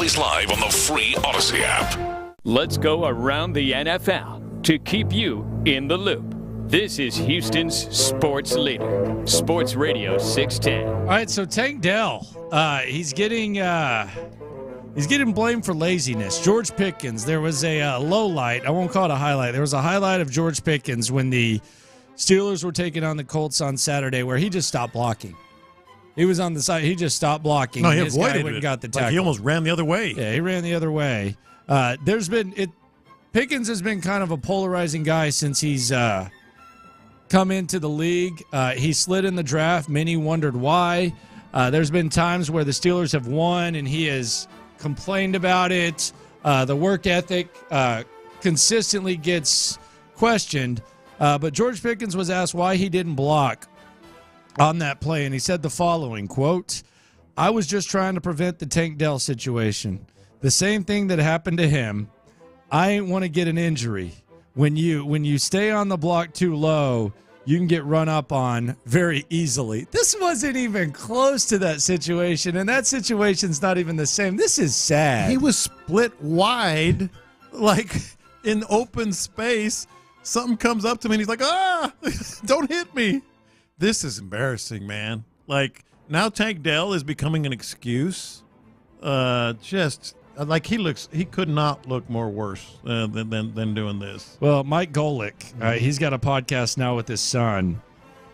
Always live on the free Odyssey app. Let's go around the NFL to keep you in the loop. This is Houston's sports leader, Sports Radio 610. All right, so Tank Dell, he's getting blamed for laziness. George Pickens, there was a low light. I won't call it a highlight. There was a highlight of George Pickens when the Steelers were taking on the Colts on Saturday where he just stopped blocking. He was on the side. He just stopped blocking. No, he His avoided guy went and got the tackle. Like he almost ran the other way. Yeah, he ran the other way. Pickens has been kind of a polarizing guy since he's come into the league. He slid in the draft. Many wondered why. There's been times where the Steelers have won and he has complained about it. The work ethic consistently gets questioned. But George Pickens was asked why he didn't block on that play, and he said the following, quote, "I was just trying to prevent the Tank Dell situation. The same thing that happened to him. I ain't want to get an injury. When you stay on the block too low, you can get run up on very easily." This wasn't even close to that situation, and that situation's not even the same. This is sad. He was split wide, like in open space. Something comes up to me, and he's like, don't hit me. This is embarrassing, man. Like, now Tank Dell is becoming an excuse. Just like he could not look more worse than doing this. Well, Mike Golick, he's got a podcast now with his son.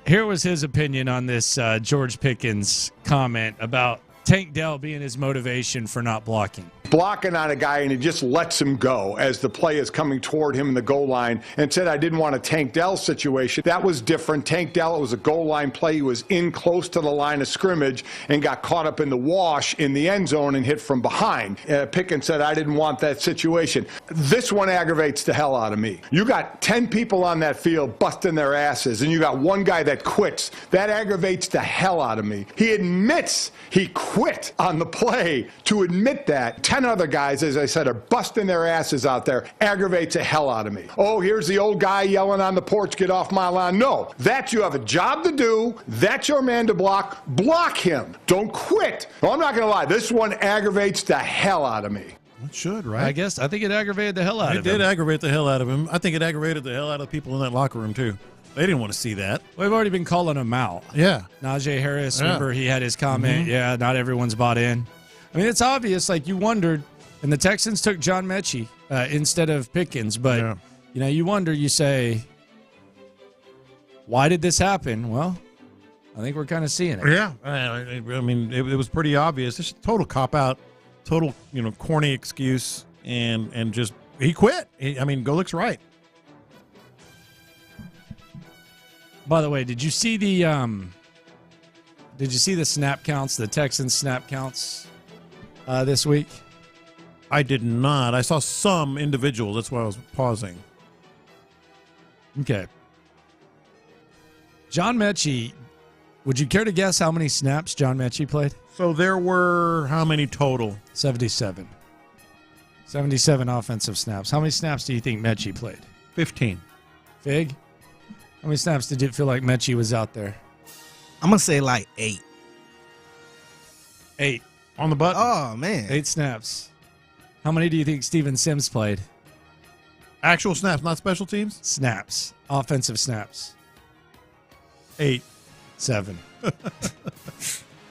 Here was his opinion on this George Pickens comment about Tank Dell being his motivation for not blocking. Blocking on a guy and he just lets him go as the play is coming toward him in the goal line and said, I didn't want a Tank Dell situation. That was different. Tank Dell, it was a goal line play. He was in close to the line of scrimmage and got caught up in the wash in the end zone and hit from behind. Pickens said, I didn't want that situation. This one aggravates the hell out of me. You got 10 people on that field busting their asses and you got one guy that quits. That aggravates the hell out of me. He admits he quit on the play. To admit that, 10 other guys, as I said, are busting their asses out there. Aggravates the hell out of me. Oh, here's the old guy yelling on the porch, get off my lawn. No, that you have a job to do. That's your man to block. Block him. Don't quit. Well, I'm not going to lie. This one aggravates the hell out of me. It should, right? I think it aggravated the hell out of him. It did aggravate the hell out of him. I think it aggravated the hell out of people in that locker room, too. They didn't want to see that. We've already been calling him out. Yeah. Najee Harris, remember he had his comment, Mm-hmm. not everyone's bought in. I mean, it's obvious, like you wondered, and the Texans took John Mechie instead of Pickens, but, you wonder, you say, why did this happen? Well, I think we're kind of seeing it. Yeah. I mean, it was pretty obvious. It's a total cop-out, total, corny excuse, and just, he quit. Golick's right. By the way, did you see the snap counts, the Texans snap counts this week? I did not. I saw some individuals. That's why I was pausing. Okay. John Mechie, would you care to guess how many snaps John Mechie played? So there were how many total? 77. 77 offensive snaps. How many snaps do you think Mechie played? 15. Fig? How many snaps did you feel like Mechie was out there? I'm going to say like 8. 8. On the button? Oh, man. 8 snaps. How many do you think Steven Sims played? Actual snaps, not special teams? Snaps. Offensive snaps. 8. 7.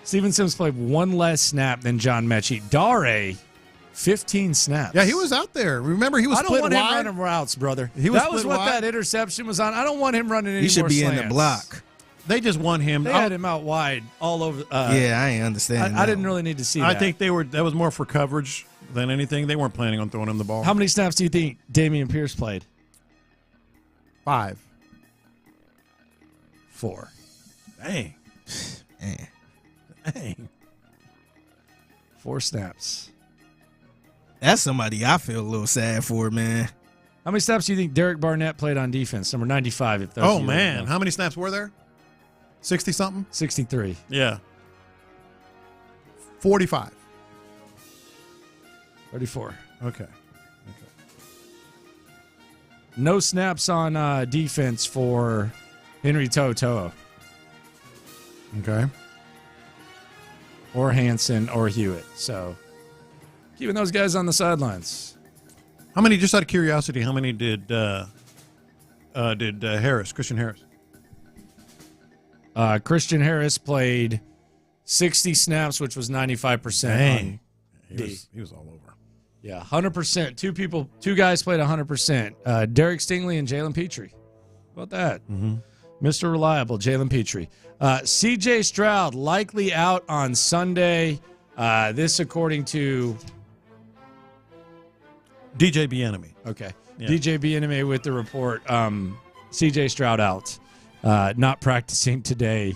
Steven Sims played one less snap than John Mechie. Dare, 15 snaps. Yeah, he was out there. Remember, he was split wide. I don't want him running routes, brother. That was what that interception was on. I don't want him running any more slants. He should be in the block. They just want him. They had him out wide all over. Yeah, I ain't understand. I didn't really need to see that. I think that was more for coverage than anything. They weren't planning on throwing him the ball. How many snaps do you think Dameon Pierce played? 5. 4. Dang. Dang. 4 snaps. That's somebody I feel a little sad for, man. How many snaps do you think Derek Barnett played on defense? Number 95. If oh, man. How many snaps were there? 60-something? 63. Yeah. 45. 34. Okay. No snaps on defense for Henry To'oTo'o. Okay. Or Hansen or Hewitt. So Keeping those guys on the sidelines. How many, just out of curiosity, how many did Christian Harris? Christian Harris played 60 snaps, which was 95%. Dang. He was all over. Yeah, 100%. Two guys played 100%. Derek Stingley and Jalen Petrie. How about that? Mm-hmm. Mr. Reliable, Jalen Petrie. C.J. Stroud likely out on Sunday. This according to DJ Bieniemy. Okay. Yeah. DJ Bieniemy with the report. C.J. Stroud out. Not practicing today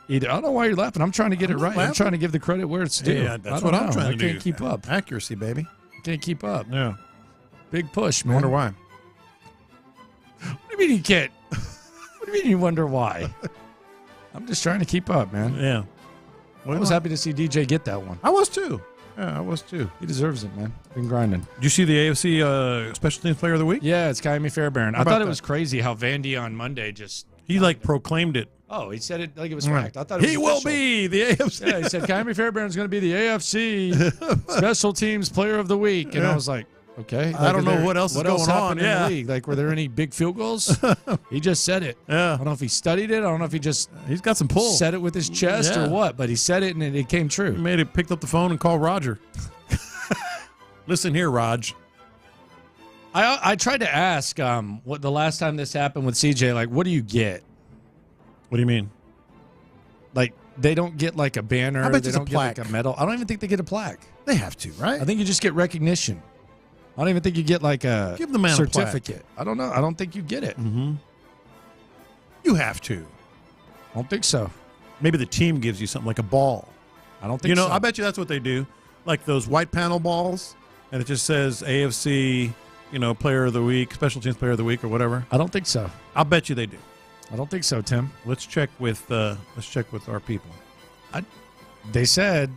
either. I don't know why you're laughing. I'm trying to get it right. I'm trying to give the credit where it's due. Yeah, that's what I'm trying to do. I can't keep up. Accuracy, baby. Can't keep up. Yeah. Big push, I man. wonder why. What do you mean you can't? What do you mean you wonder why? I'm just trying to keep up, man. Yeah. I was happy to see DJ get that one. I was too. Yeah, I was too. He deserves it, man. Been grinding. Did you see the AFC Special Teams Player of the Week? Yeah, it's Kaimi Fairbairn. I about thought it that? was crazy how Vandy on Monday just... He proclaimed it. Oh, he said it like it was fact. I thought it was He will official. be the AFC. Yeah, he said Kaimi Fairbairn's going to be the AFC Special Teams Player of the Week. And I was like, okay. I don't know what else is going on. Happened in the league? Like, were there any big field goals? He just said it. Yeah. I don't know if he studied it. I don't know if he's got some pull. Said it with his chest or what, but he said it and it came true. He picked up the phone and called Roger. Listen here, Raj. I tried to ask what the last time this happened with CJ, like, what do you get? What do you mean? Like, they don't get like a banner. I bet they it's a don't get plaque. like a medal. I don't even think they get a plaque. They have to, right? I think you just get recognition. I don't even think you get like a Give the man a plaque. certificate. I don't know. I don't think you get it. Mm-hmm. You have to. I don't think so. Maybe the team gives you something like a ball. I don't think so. I bet you that's what they do. Like those white panel balls, and it just says AFC, Player of the Week, Special Teams Player of the Week, or whatever. I don't think so. I'll bet you they do. I don't think so, Tim. Let's check with our people. They said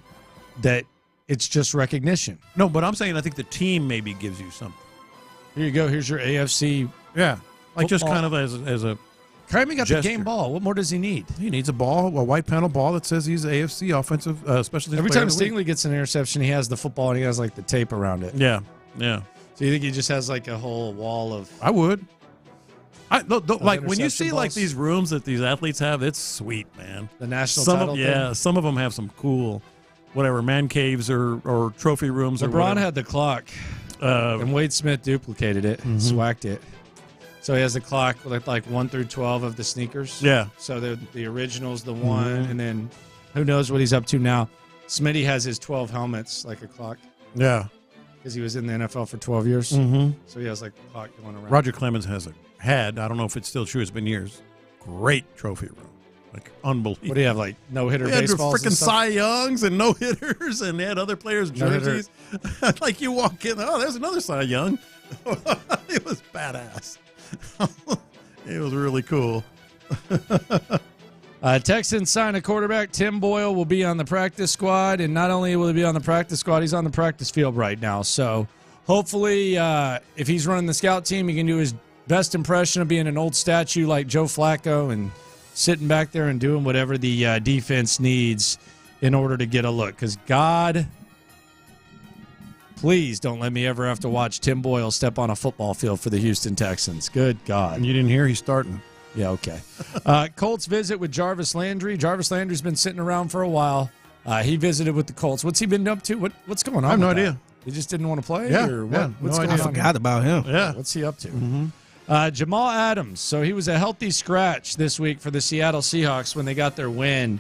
that it's just recognition. No, but I'm saying I think the team maybe gives you something. Here you go. Here's your AFC. Yeah, like just football. kind of as a. Kaimi got gesture. the game ball. What more does he need? He needs a ball, a white panel ball that says he's AFC offensive special teams. Every player time of the week. Stingley gets an interception, he has the football and he has like the tape around it. Yeah. So you think he just has like a whole wall of? I would. Like when you see interception like balls? these rooms that these athletes have, it's sweet, man. The national title thing? Some of them have some cool, whatever, man caves or trophy rooms. or LeBron whatever. had the clock, and Wade Smith duplicated it, swacked it. So he has the clock with like 1 through 12 of the sneakers. Yeah. So the original's the one, and then who knows what he's up to now. Smitty has his 12 helmets like a clock. Yeah. Because he was in the NFL for 12 years. Mhm. So he has like the clock going around. Roger Clemens had, I don't know if it's still true, it's been years, great trophy room. Like, unbelievable. What do you have, like no-hitter We had baseballs freaking and stuff? Cy Youngs and no-hitters, and they had other players' No-hitter. jerseys. Like, you walk in, oh, there's another Cy Young. It was badass. It was really cool. Texans sign a quarterback. Tim Boyle will be on the practice squad, and not only will he be on the practice squad, he's on the practice field right now. So hopefully, if he's running the scout team, he can do his best impression of being an old statue like Joe Flacco and sitting back there and doing whatever the defense needs in order to get a look. Because God, please don't let me ever have to watch Tim Boyle step on a football field for the Houston Texans. Good God. And you didn't hear he's starting. Yeah, okay. Colts visit with Jarvis Landry. Jarvis Landry's been sitting around for a while. He visited with the Colts. What's he been up to? What's going on? I have no with that? idea. He just didn't want to play? Yeah, Or yeah, what's no going idea. on? I forgot about him. Yeah. What's he up to? Mm-hmm. Jamal Adams. So he was a healthy scratch this week for the Seattle Seahawks when they got their win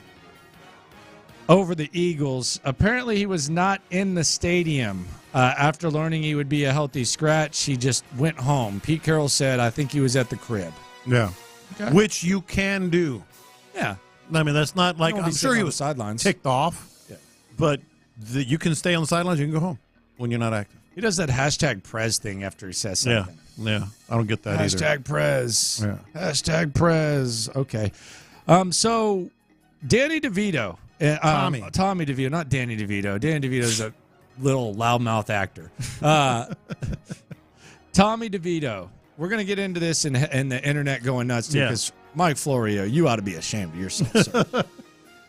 over the Eagles. Apparently he was not in the stadium. After learning he would be a healthy scratch, he just went home. Pete Carroll said, I think he was at the crib. Yeah. Okay. Which you can do. Yeah. I mean, that's not like, No, I'm he's sure sitting he on the was sidelines. ticked off, Yeah. but you can stay on the sidelines, you can go home when you're not active. He does that hashtag Prez thing after he says something. Yeah. I don't get that either. Hashtag Prez. Yeah. Hashtag Prez. Okay. So Danny DeVito. Tommy DeVito, not Danny DeVito. Danny DeVito's a little loudmouth actor. Tommy DeVito. We're going to get into this and the internet going nuts, too, because Mike Florio, you ought to be ashamed of yourself. Sir.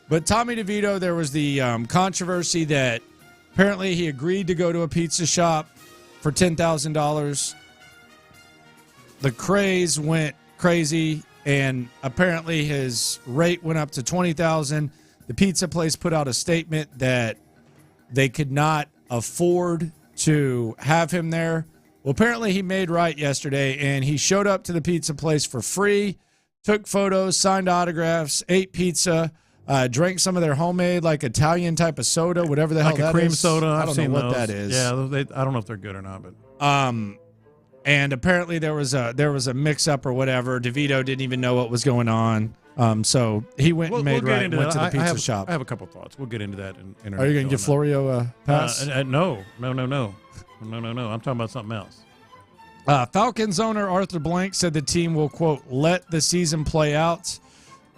But Tommy DeVito, there was the controversy that Apparently, he agreed to go to a pizza shop for $10,000. The craze went crazy, and apparently his rate went up to $20,000. The pizza place put out a statement that they could not afford to have him there. Well, apparently he made right yesterday, and he showed up to the pizza place for free, took photos, signed autographs, ate pizza, drank some of their homemade, like Italian type of soda, whatever the hell that is. Like a cream soda. I I've don't seen know what those. that is. Yeah, I don't know if they're good or not, but and apparently there was a mix-up or whatever. DeVito didn't even know what was going on. So he went and made right and went to the pizza shop. I have a couple thoughts. We'll get into that. Are you going to give Florio a pass? No. I'm talking about something else. Falcons owner Arthur Blank said the team will, quote, let the season play out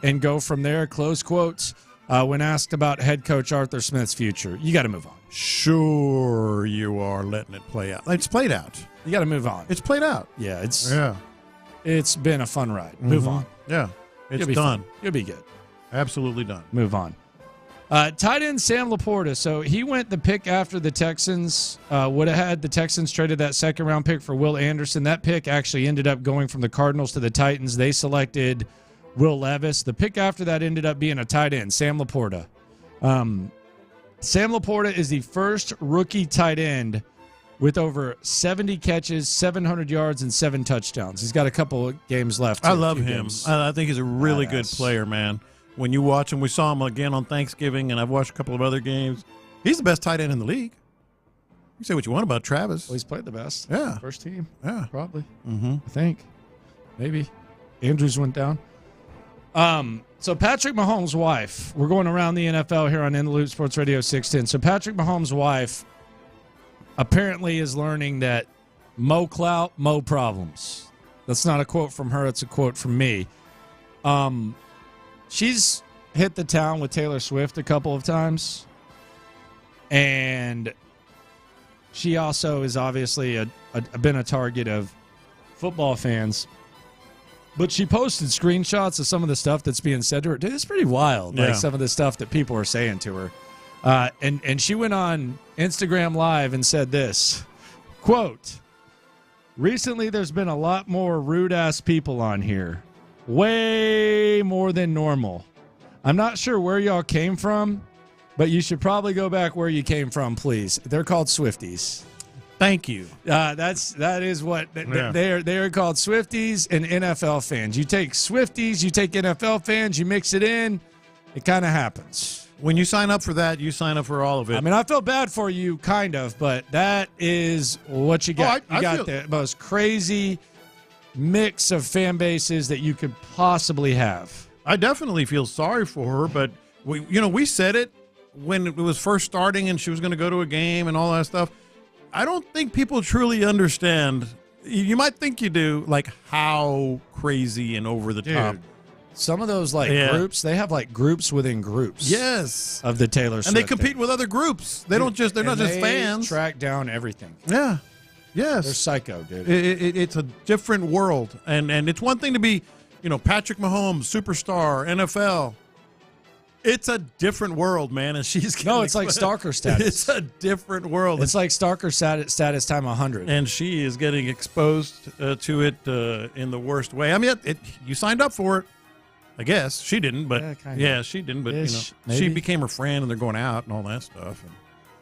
and go from there, close quotes. When asked about head coach Arthur Smith's future, you got to move on. Sure, you are letting it play out. It's played out. You got to move on. It's played out. Yeah, it's been a fun ride. Move on. Yeah, it's done. Fun. You'll be good. Absolutely done. Move on. Tight end Sam Laporta. So he went the pick after the Texans. Would have had the Texans traded that second-round pick for Will Anderson. That pick actually ended up going from the Cardinals to the Titans. They selected Will Levis. The pick after that ended up being a tight end, Sam Laporta. Sam Laporta is the first rookie tight end with over 70 catches, 700 yards, and 7 touchdowns. He's got a couple of games left. I love him. I think he's a really good player, man. When you watch him, we saw him again on Thanksgiving, and I've watched a couple of other games. He's the best tight end in the league. You say what you want about Travis. Well, he's played the best. Yeah. First team. Yeah. Probably. Mm-hmm. I think. Maybe. Andrews went down. So Patrick Mahomes' wife, we're going around the NFL here on In the Loop Sports Radio 610. So Patrick Mahomes' wife apparently is learning that mo clout, mo problems. That's not a quote from her. It's a quote from me. She's hit the town with Taylor Swift a couple of times. And she also is obviously been a target of football fans. But she posted screenshots of some of the stuff that's being said to her. Dude, it's pretty wild, like some of the stuff that people are saying to her. And she went on Instagram Live and said this, quote, recently there's been a lot more rude-ass people on here. Way more than normal. I'm not sure where y'all came from, but you should probably go back where you came from, please. They're called Swifties. Thank you. That is what they are called, Swifties and NFL fans. You take Swifties, you take NFL fans, you mix it in, it kind of happens. When you sign up for that, you sign up for all of it. I mean, I feel bad for you, kind of, but that is what you got. You got the most crazy mix of fan bases that you could possibly have. I definitely feel sorry for her, but we said it when it was first starting and she was going to go to a game and all that stuff. I don't think people truly understand. You might think you do, like how crazy and over the top. Some of those groups, they have like groups within groups. Yes, of the Taylor Swift. And they compete with other groups. They're not just fans. Track down everything. Yeah. Yes. They're psycho, dude. It's a different world. And it's one thing to be, Patrick Mahomes, superstar, NFL. It's a different world, man, and she's getting it's like stalker status. It's a different world. It's like stalker status time 100. And she is getting exposed to it in the worst way. I mean, you signed up for it, I guess. She didn't, but she didn't. But she became her friend, and they're going out and all that stuff.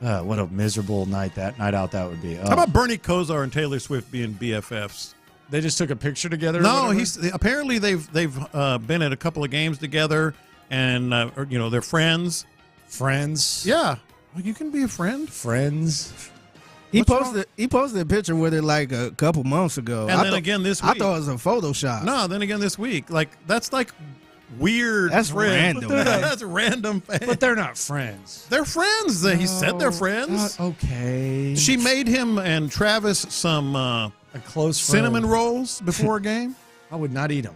What a miserable night out that would be. How about Bernie Kosar and Taylor Swift being BFFs? They just took a picture together? No, apparently they've been at a couple of games together. And, they're friends. Friends? Yeah. Well, you can be a friend. Friends. He posted a picture with it like a couple months ago. And then again this week. I thought it was a Photoshop. No, then again this week. that's weird. That's random. That's random. But they're not friends. They're friends. He said they're friends. Okay. She made him and Travis some a close friend. Cinnamon rolls before a game. I would not eat them.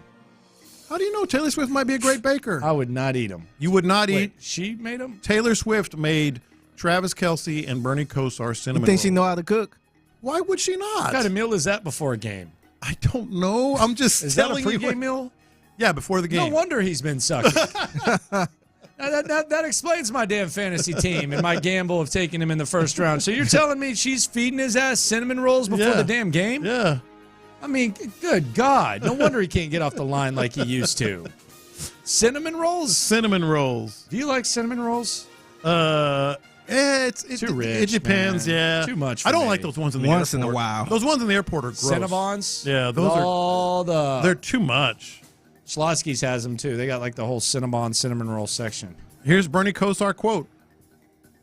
How do you know Taylor Swift might be a great baker? I would not eat them. You would not eat? She made them? Taylor Swift made Travis Kelce and Bernie Kosar cinnamon rolls. You think rolls. she know how to cook? Why would she not? What kind of meal is that before a game? I don't know. I'm just Is that a telling you. pregame meal? Yeah, before the game. No wonder he's been sucking. That explains my damn fantasy team and my gamble of taking him in the first round. So you're telling me she's feeding his ass cinnamon rolls before the damn game? Yeah. I mean, good God. No wonder he can't get off the line like he used to. Cinnamon rolls? Cinnamon rolls. Do you like cinnamon rolls? It's too rich. It depends, man. yeah. Too much. I don't me. like those ones in the airport. Once in a while. Those ones in the airport are gross. Cinnabons? Yeah, those are. They're too much. Schlotsky's has them too. They got like the whole Cinnabon cinnamon roll section. Here's Bernie Kosar quote.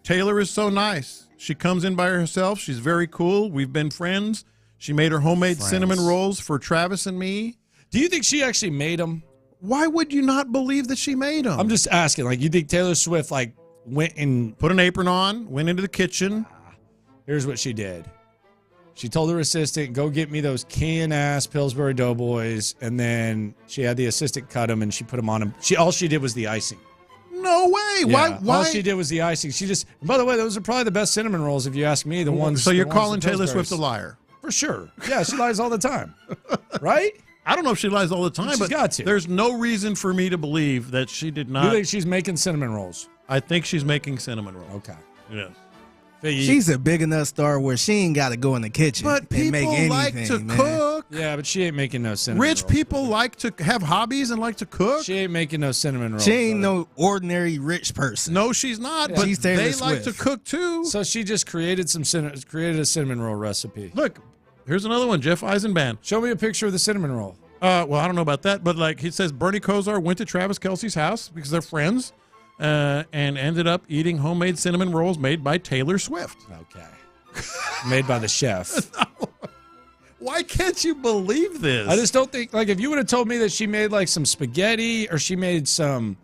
Taylor is so nice. She comes in by herself. She's very cool. We've been friends. She made her homemade cinnamon rolls for Travis and me. Do you think she actually made them? Why would you not believe that she made them? I'm just asking. Like, you think Taylor Swift went and put an apron on, went into the kitchen? Here's what she did. She told her assistant, go get me those can-ass Pillsbury Doughboys, and then she had the assistant cut them, and she put them on them. All she did was the icing. No way. Yeah, Why? All she did was the icing. She just. By the way, those are probably the best cinnamon rolls, if you ask me. The ones. So you're the calling ones the Taylor Pillsbury's. Swift a liar? For sure. Yeah, she lies all the time. Right? I don't know if she lies all the time, but got to. There's no reason for me to believe that she did not. You think she's making cinnamon rolls? I think she's making cinnamon rolls. Okay. Yes. She's a big enough star where she ain't got to go in the kitchen But and make people anything, like to man. cook. Yeah, but she ain't making no cinnamon Rich rolls. people like to have hobbies and like to cook. She ain't making no cinnamon rolls. She ain't no ordinary rich person. No, she's not. Yeah. But She's Taylor they Swift. like to cook too. So she just created a cinnamon roll recipe. Look, here's another one. Jeff Eisenbahn. Show me a picture of the cinnamon roll. Well, I don't know about that, but like he says, Bernie Kosar went to Travis Kelce's house because they're friends, and ended up eating homemade cinnamon rolls made by Taylor Swift. Okay. Made by the chef. Why can't you believe this? I just don't think, like, if you would have told me that she made, like, some spaghetti or she made some,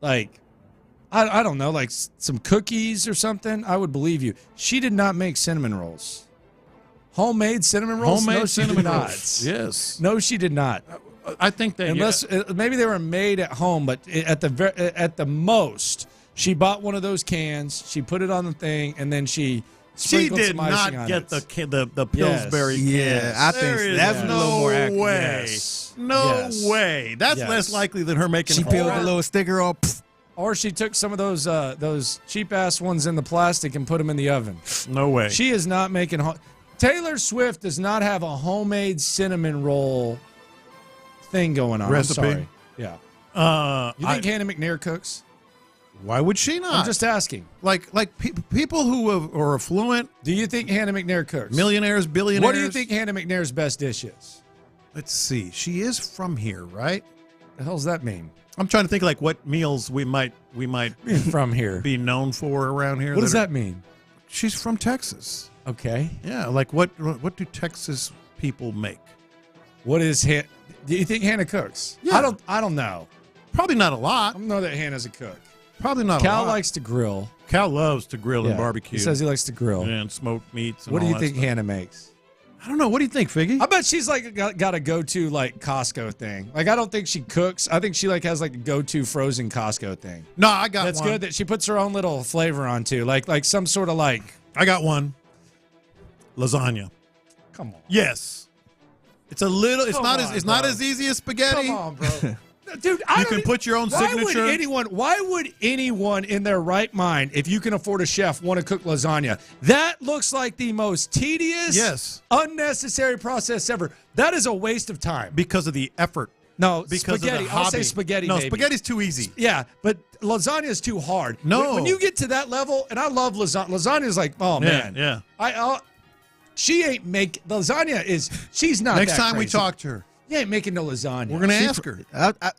like, I don't know, like some cookies or something, I would believe you. She did not make cinnamon rolls. Homemade cinnamon rolls? Homemade No, she cinnamon did not. rolls. Yes. No, she did not. I think that Unless maybe they were made at home, but at the most, she bought one of those cans, she put it on the thing, and then she sprinkled did some icing not on get it. the Pillsbury can. Yeah, I think that's a little more accurate. Way. Yes. No Yes. way. That's Yes. less likely than her making. She peeled a little sticker off. Or she took some of those cheap ass ones in the plastic and put them in the oven. No way. She is not making. Taylor Swift does not have a homemade cinnamon roll thing going on. Recipe? I'm sorry. Yeah. You think Hannah McNair cooks? Why would she not? I'm just asking. Like people who are affluent. Do you think Hannah McNair cooks? Millionaires, billionaires. What do you think Hannah McNair's best dish is? Let's see. She is from here, right? The hell's that mean? I'm trying to think like what meals we might from here be known for around here. What does that mean? She's from Texas. Okay. Yeah, like what do Texas people make? What is Do you think Hannah cooks? Yeah. I don't know. Probably not a lot. I don't know that Hannah's a cook. Probably not a Cal lot. likes to grill. Cal loves to grill and barbecue. He says he likes to grill. And smoked meats. And What do all you that think stuff. Hannah makes? I don't know. What do you think, Figgy? I bet she's like got a go-to like Costco thing. Like I don't think she cooks. I think she like has like a go-to frozen Costco thing. No, I got That's one. good that she puts her own little flavor onto. Like some sort of like. I got one. Lasagna. Come on. Yes. It's a little. It's Come not on, as. It's not bro. as easy as spaghetti. Come on, bro. Dude, You can put your own signature. Why would anyone in their right mind, if you can afford a chef, want to cook lasagna? That looks like the most tedious, unnecessary process ever. That is a waste of time. Because of the effort. No, Because spaghetti. of the I'll say hobby. spaghetti. No, maybe. spaghetti's too easy. Yeah, but lasagna is too hard. No. When you get to that level, and I love lasagna. Lasagna is like, oh man, Yeah. she ain't make lasagna. She's not. Next that time we crazy. talk to her, You ain't making no lasagna. we're gonna ask her.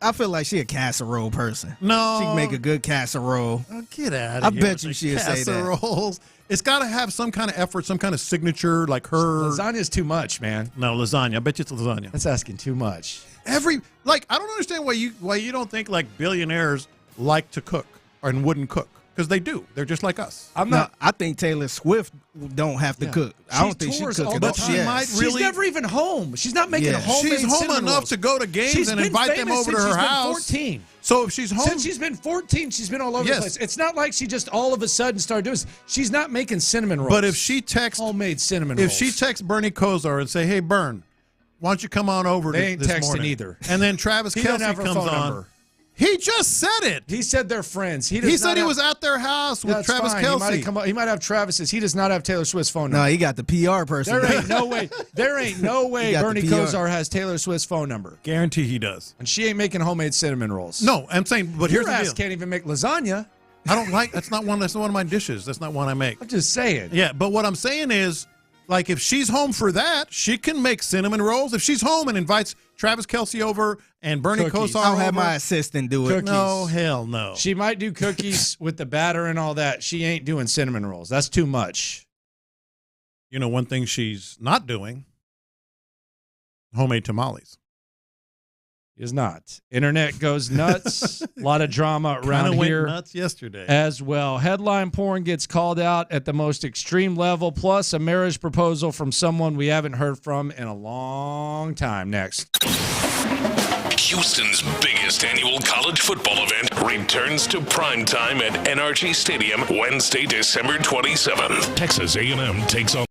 I feel like she a casserole person. No. She can make a good casserole. Oh, get out of I here. bet with you the she'll say that. casseroles. It's got to have some kind of effort, some kind of signature, like her. Lasagna is too much, man. No, lasagna. I bet you it's lasagna. That's asking too much. I don't understand why you don't think like billionaires like to cook and wouldn't cook, because they do. They're just like us. I think Taylor Swift don't have to cook. I don't think she tours cook all at the all. time. She might She's really. never even home. She's not making Yeah. a homemade She's home cinnamon enough rolls. to go to games She's and been invite them famous over to since her she's house. Been 14. So if she's home, Since she's been 14, she's been all over the Yes. place. It's not like she just all of a sudden started doing this. She's not making cinnamon rolls. but if she texts homemade cinnamon if rolls. she texts Bernie Kosar and say, "Hey, Bern, why don't you come on over?" They ain't this texting morning?" either. And then Travis He doesn't Kelce have her comes phone on. number. He just said it. He said they're friends. He said he was at their house with That's Travis fine. Kelce. He might have Travis's. He does not have Taylor Swift's phone number. No, he got the PR person. There ain't no way. There ain't no way got Bernie the PR. Kosar has Taylor Swift's phone number. Guarantee he does. And she ain't making homemade cinnamon rolls. No, I'm saying, but here's Your the ass deal. can't even make lasagna. I don't like. That's not one of my dishes. That's not one I make. I'm just saying. Yeah, but what I'm saying is, like, if she's home for that, she can make cinnamon rolls. If she's home and invites Travis Kelce over and Bernie Cookies. Kosar I'll over, have my assistant do it. Cookies. no, hell no. She might do cookies with the batter and all that. She ain't doing cinnamon rolls. That's too much. You know, one thing she's not doing: homemade tamales. Is not. Internet goes nuts. A lot of drama around Kinda went here nuts yesterday as well. Headline porn gets called out at the most extreme level, plus a marriage proposal from someone we haven't heard from in a long time. Next. Houston's biggest annual college football event returns to primetime at NRG Stadium Wednesday, December 27th. Texas A&M takes on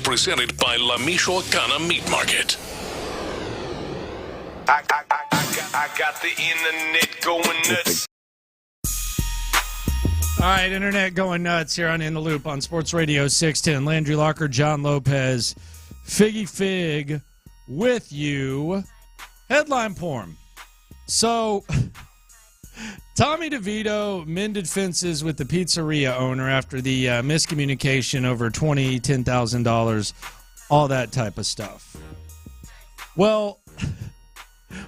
presented by La Michoacana Meat Market. I got the internet going nuts. All right, internet going nuts here on In the Loop on Sports Radio 610. Landry Locker, John Lopez, Figgy Fig with you. Headline porn. So, Tommy DeVito mended fences with the pizzeria owner after the miscommunication over $10,000, all that type of stuff. Well,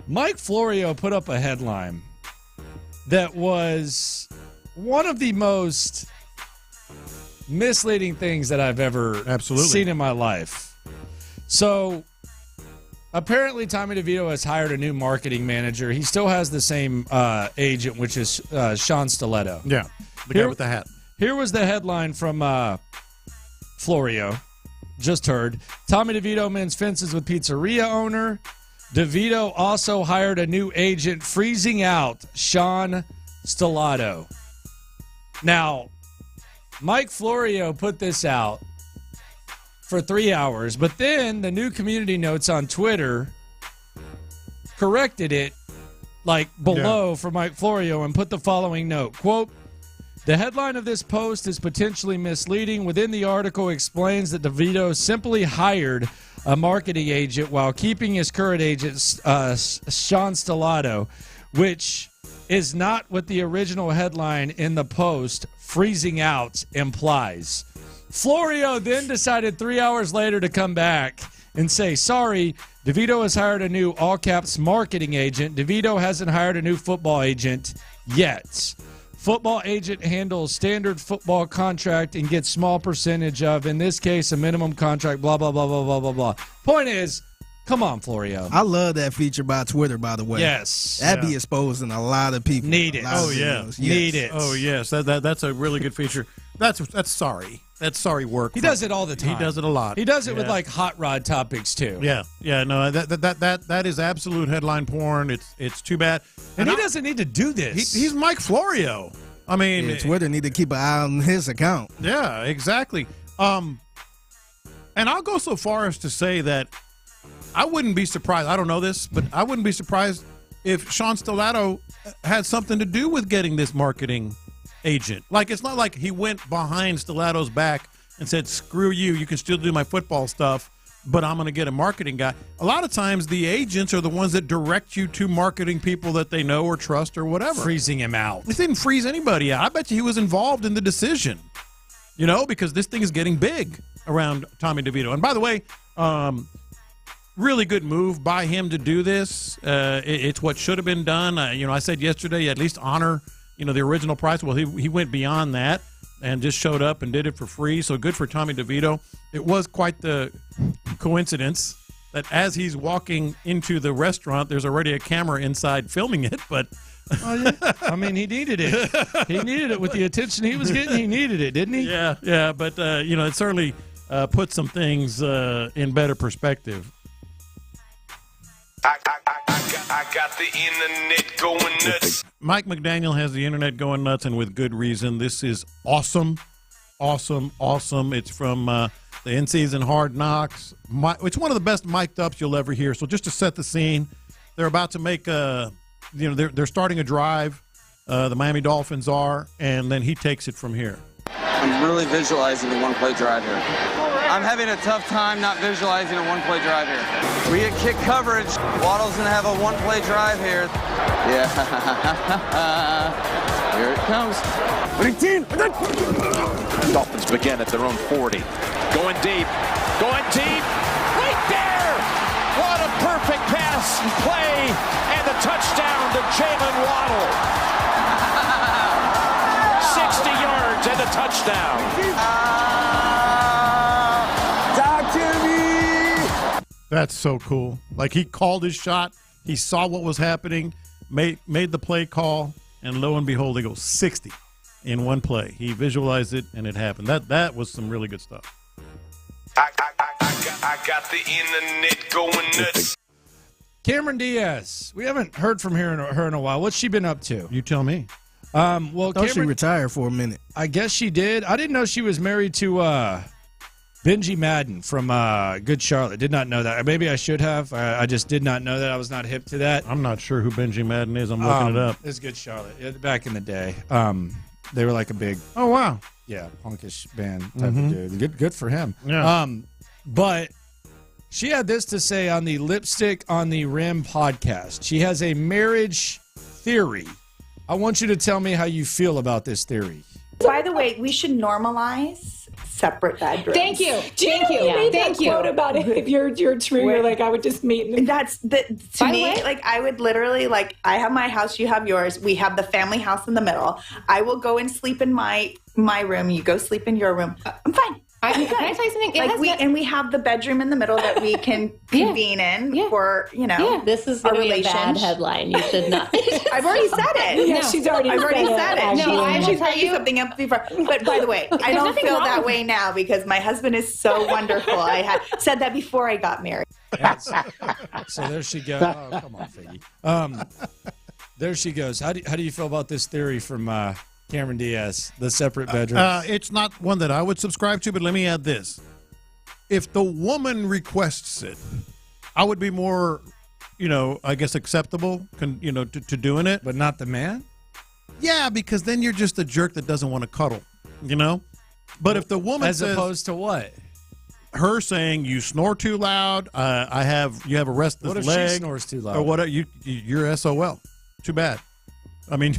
Mike Florio put up a headline that was one of the most misleading things that I've ever seen in my life. So, apparently Tommy DeVito has hired a new marketing manager. He still has the same agent, which is Sean Stiletto. Yeah, the guy with the hat. Here was the headline from Florio. Just heard. Tommy DeVito mends fences with pizzeria owner. DeVito also hired a new agent, freezing out Sean Stiletto. Now, Mike Florio put this out for 3 hours, but then the new community notes on Twitter corrected it, like below for Mike Florio, and put the following note, quote, "The headline of this post is potentially misleading. Within the article explains that DeVito simply hired a marketing agent while keeping his current agent, Sean Stiletto, which is not what the original headline in the post, freezing out, implies." Florio then decided 3 hours later to come back and say, sorry, DeVito has hired a new all-caps marketing agent. DeVito hasn't hired a new football agent yet. Football agent handles standard football contract and gets small percentage of, in this case, a minimum contract, blah, blah, blah, blah, blah, blah, blah. Point is, come on, Florio. I love that feature by Twitter, by the way. Yes. That'd be exposing a lot of people. Need it. Oh, yeah. Yes. Need it. Oh, yes. That's a really good feature. That's sorry. That's sorry work. He does it all the time. He does it a lot. He does it with, like, hot rod topics, too. Yeah. No, that is absolute headline porn. It's too bad. And he doesn't need to do this. He's Mike Florio. I mean, Twitter need to keep an eye on his account. Yeah, exactly. And I'll go so far as to say that I wouldn't be surprised. I don't know this, but I wouldn't be surprised if Sean Stiletto had something to do with getting this marketing agent. Like, it's not like he went behind Stiletto's back and said, screw you, you can still do my football stuff, but I'm going to get a marketing guy. A lot of times the agents are the ones that direct you to marketing people that they know or trust or whatever. Freezing him out. He didn't freeze anybody out. I bet you he was involved in the decision, because this thing is getting big around Tommy DeVito. And by the way, really good move by him to do this. It's what should have been done. I said yesterday, at least honor, the original price. Well, he went beyond that and just showed up and did it for free. So good for Tommy DeVito. It was quite the coincidence that as he's walking into the restaurant, there's already a camera inside filming it. But I mean, he needed it. He needed it with the attention he was getting. He needed it, didn't he? Yeah. But it certainly put some things in better perspective. I got the internet going nuts. Mike McDaniel has the internet going nuts, and with good reason. This is awesome. It's from the in-season Hard Knocks. It's one of the best mic'd ups you'll ever hear. So just to set the scene, they're about to make they're starting a drive. The Miami Dolphins are, and then he takes it from here. I'm really visualizing a one-play drive here. I'm having a tough time not visualizing a one-play drive here. We get kick coverage. Waddle's going to have a one-play drive here. Yeah. Here it comes. Dolphins begin at their own 40. Going deep. Right there. What a perfect pass and play. And the touchdown to Jalen Waddle. 60 yards and a touchdown. Talk to me. That's so cool. Like, he called his shot. He saw what was happening, made the play call, and lo and behold, he goes 60 in one play. He visualized it, and it happened. That was some really good stuff. I got the internet going nuts. Cameron Diaz. We haven't heard from her in a while. What's she been up to? You tell me. She retired for a minute. I guess she did. I didn't know she was married to Benji Madden from Good Charlotte. Did not know that. Maybe I should have. I just did not know that. I was not hip to that. I'm not sure who Benji Madden is. I'm looking it up. It's Good Charlotte. Back in the day. They were like a big, oh wow, yeah, punkish band type of dude. Good for him. Yeah. But she had this to say on the Lipstick on the Rim podcast. She has a marriage theory. I want you to tell me how you feel about this theory. By the way, we should normalize separate bedrooms. Thank you. Thank you. Yeah. Thank you. Quote about it. If you're true, you're like, I would just meet. That's to me, like, I would literally, like, I have my house, you have yours. We have the family house in the middle. I will go and sleep in my room. You go sleep in your room. I'm fine. Can I tell you something? Like we have the bedroom in the middle that we can convene in for, this is going to be a bad headline. You should not. I've already said it. Yeah, she's already said it. No, I will tell you something else before. But by the way, I don't feel that way now because my husband is so wonderful. I had said that before I got married. Yes. So there she goes. Oh, come on, Figgy. There she goes. How do you feel about this theory from Cameron Diaz, the separate bedrooms? It's not one that I would subscribe to, but let me add this. If the woman requests it, I would be more, I guess acceptable, to doing it. But not the man? Yeah, because then you're just a jerk that doesn't want to cuddle, But if the woman says... As opposed to what? Her saying, you snore too loud, you have a restless leg. What if she snores too loud? Or what? You're SOL. Too bad. I mean...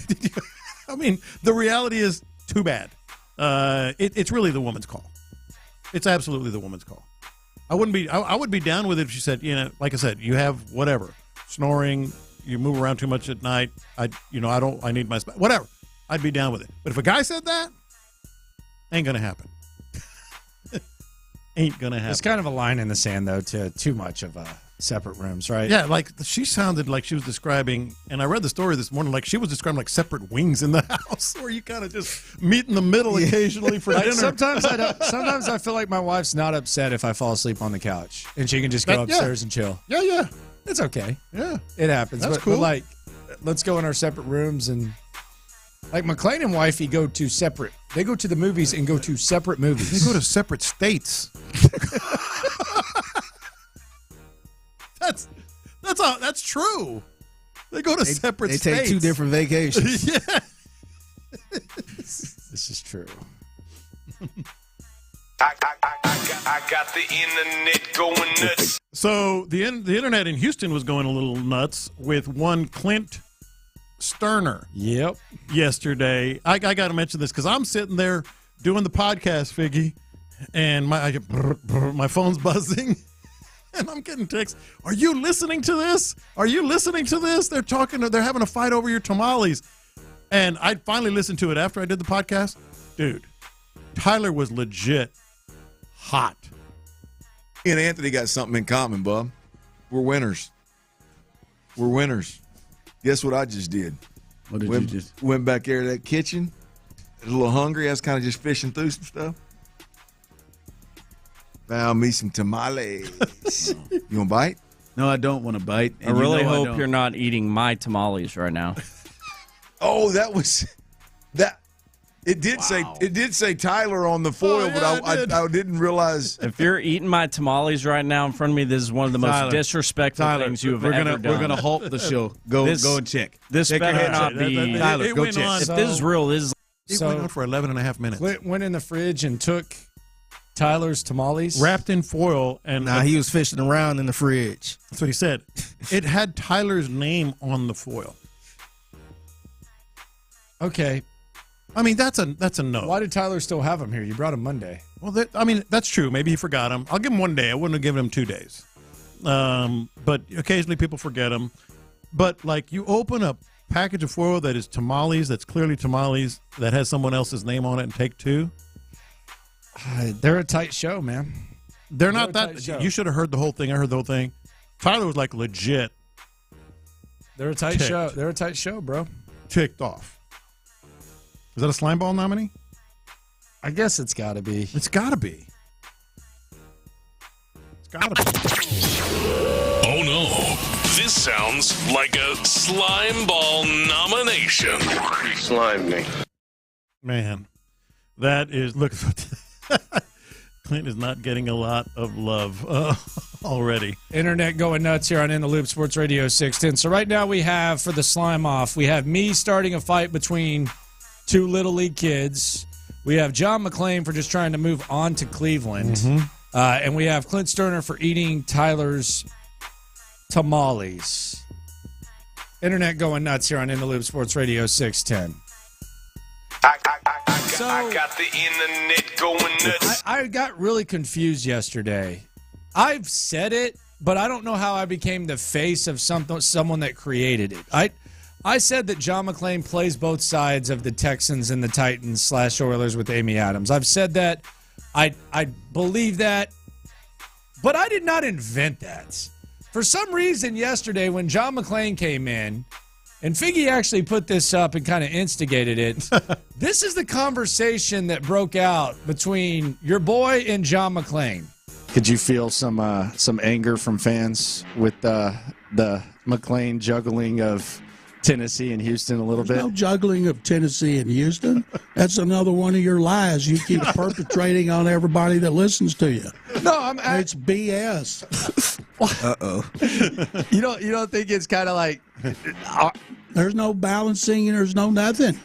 the reality is too bad. It's really the woman's call. It's absolutely the woman's call. I would be down with it if she said, like I said, you have whatever, snoring, you move around too much at night. I need my whatever. I'd be down with it. But if a guy said that, ain't gonna happen. Ain't gonna happen. It's kind of a line in the sand though to too much of separate rooms, right? Yeah, like she sounded like she was describing, and I read the story this morning, like she was describing like separate wings in the house where you kind of just meet in the middle occasionally for dinner. Sometimes I feel like my wife's not upset if I fall asleep on the couch and she can just go upstairs and chill. Yeah. It's okay. Yeah. It happens. That's cool. But like, let's go in our separate rooms and like McClain and wifey they go to the movies and go to separate movies. They go to separate states. That's true. They go to separate states. They take two different vacations. Yeah. This is true. I got the internet going nuts. So the internet in Houston was going a little nuts with one Clint Stoerner. Yep. Yesterday. I got to mention this because I'm sitting there doing the podcast, Figgy, and my phone's buzzing. And I'm getting texts. Are you listening to this? Are you listening to this? They're having a fight over your tamales. And I finally listened to it after I did the podcast. Dude, Tyler was legit hot. He and Anthony got something in common, bub. We're winners. We're winners. Guess what I just did? What did you just? Went back there to that kitchen. I was a little hungry. I was kind of just fishing through some stuff. Found me some tamales. You want to bite? No, I don't want to bite. I really hope you're not eating my tamales right now. Oh, that. It did say Tyler on the foil, but I didn't realize. If you're eating my tamales right now in front of me, this is one of the most disrespectful things you have ever done. We're gonna halt the show. Go and check. This better not be. Tyler, go check. If this is real, this is. It went on for 11 and a half minutes. Clint went in the fridge and took Tyler's tamales. Wrapped in foil. And he was fishing around in the fridge. That's what he said. It had Tyler's name on the foil. Okay. I mean, that's a no. Why did Tyler still have them here? You brought him Monday. Well, that's true. Maybe he forgot them. I'll give him 1 day. I wouldn't have given him 2 days. But occasionally people forget them. But, like, you open a package of foil that is tamales, that's clearly tamales, that has someone else's name on it, and take two. They're a tight show, man. They're not that. You should have heard the whole thing. I heard the whole thing. Tyler was, like, legit. They're a tight show. They're a tight show, bro. Ticked off. Is that a slime ball nominee? I guess it's got to be. It's got to be. It's got to be. Oh, no. This sounds like a slime ball nomination. Slime me. Man, that is, look, Clint is not getting a lot of love already. Internet going nuts here on In the Loop Sports Radio 610. So right now we have, for the slime off, we have me starting a fight between two Little League kids. We have John McClain for just trying to move on to Cleveland. And we have Clint Stoerner for eating Tyler's tamales. Internet going nuts here on In the Loop Sports Radio 610. I got the internet going nuts. I got really confused yesterday. I've said it, but I don't know how I became the face of someone that created it. I said that John McClain plays both sides of the Texans and the Titans / Oilers with Amy Adams. I've said that. I believe that. But I did not invent that. For some reason yesterday when John McClain came in, and Figgy actually put this up and kind of instigated it, this is the conversation that broke out between your boy and John McClain. Could you feel some anger from fans with the McClain juggling of Tennessee and Houston a little bit? No juggling of Tennessee and Houston. That's another one of your lies you keep perpetrating on everybody that listens to you. No, it's BS. You don't think it's kind of like there's no balancing and there's no nothing.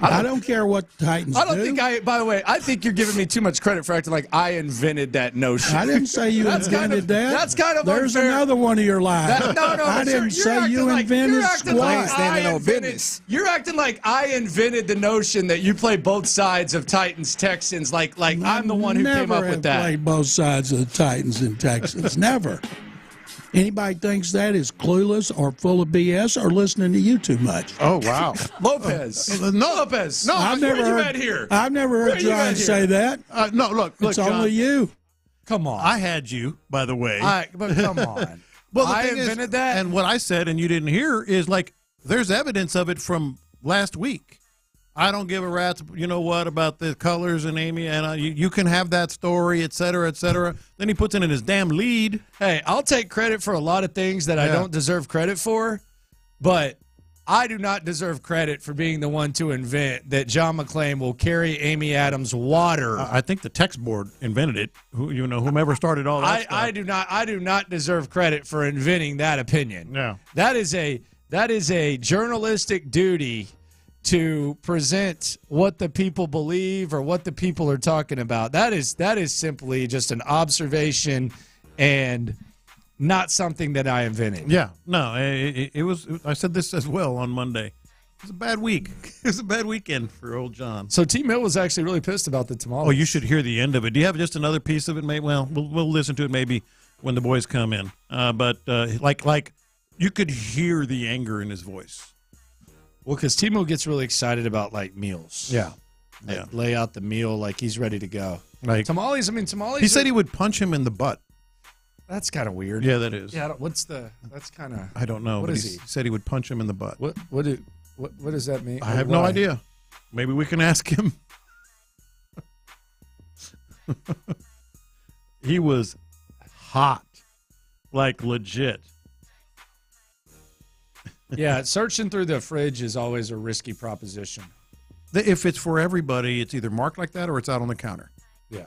I don't care what the Titans do. I don't think by the way, I think you're giving me too much credit for acting like I invented that notion. I didn't say you invented that. That's kind of There's unfair. another one of your lies. I didn't say you invented squat. You're acting like I invented the notion that you play both sides of Titans, Texans, like I'm the one who came up with that. Never played both sides of the Titans and Texans. Never. Anybody thinks that is clueless or full of BS or listening to you too much. Oh, wow. Lopez. Lopez. No, I've never heard John say that. No, look, it's John, only you. Come on. I had you, by the way. But come on. Well, I invented that. And what I said and you didn't hear is like there's evidence of it from last week. I don't give a rat's, about the colors and Amy, and you can have that story, et cetera, et cetera. Then he puts it in his damn lead. Hey, I'll take credit for a lot of things that I don't deserve credit for, but I do not deserve credit for being the one to invent that John McClain will carry Amy Adams water. I think the text board invented it. Whomever started all that stuff. I do not deserve credit for inventing that opinion. No. That is a journalistic duty to present what the people believe or what the people are talking about. That is simply just an observation and not something that I invented. Yeah, no, it was. I said this as well on Monday. It was a bad week. It was a bad weekend for old John. So T. Mill was actually really pissed about the tamales. Oh, you should hear the end of it. Do you have just another piece of it? Maybe. Well, we'll listen to it maybe when the boys come in. But like you could hear the anger in his voice. Well, because Timo gets really excited about like meals. Yeah. Lay out the meal like he's ready to go. Like tamales. He said he would punch him in the butt. That's kind of weird. Yeah, that is. Yeah. That's kind of. I don't know. What but is he said he would punch him in the butt. What does that mean? I have no idea. Maybe we can ask him. He was hot, like legit. Yeah, searching through the fridge is always a risky proposition. If it's for everybody, it's either marked like that or it's out on the counter. Yeah.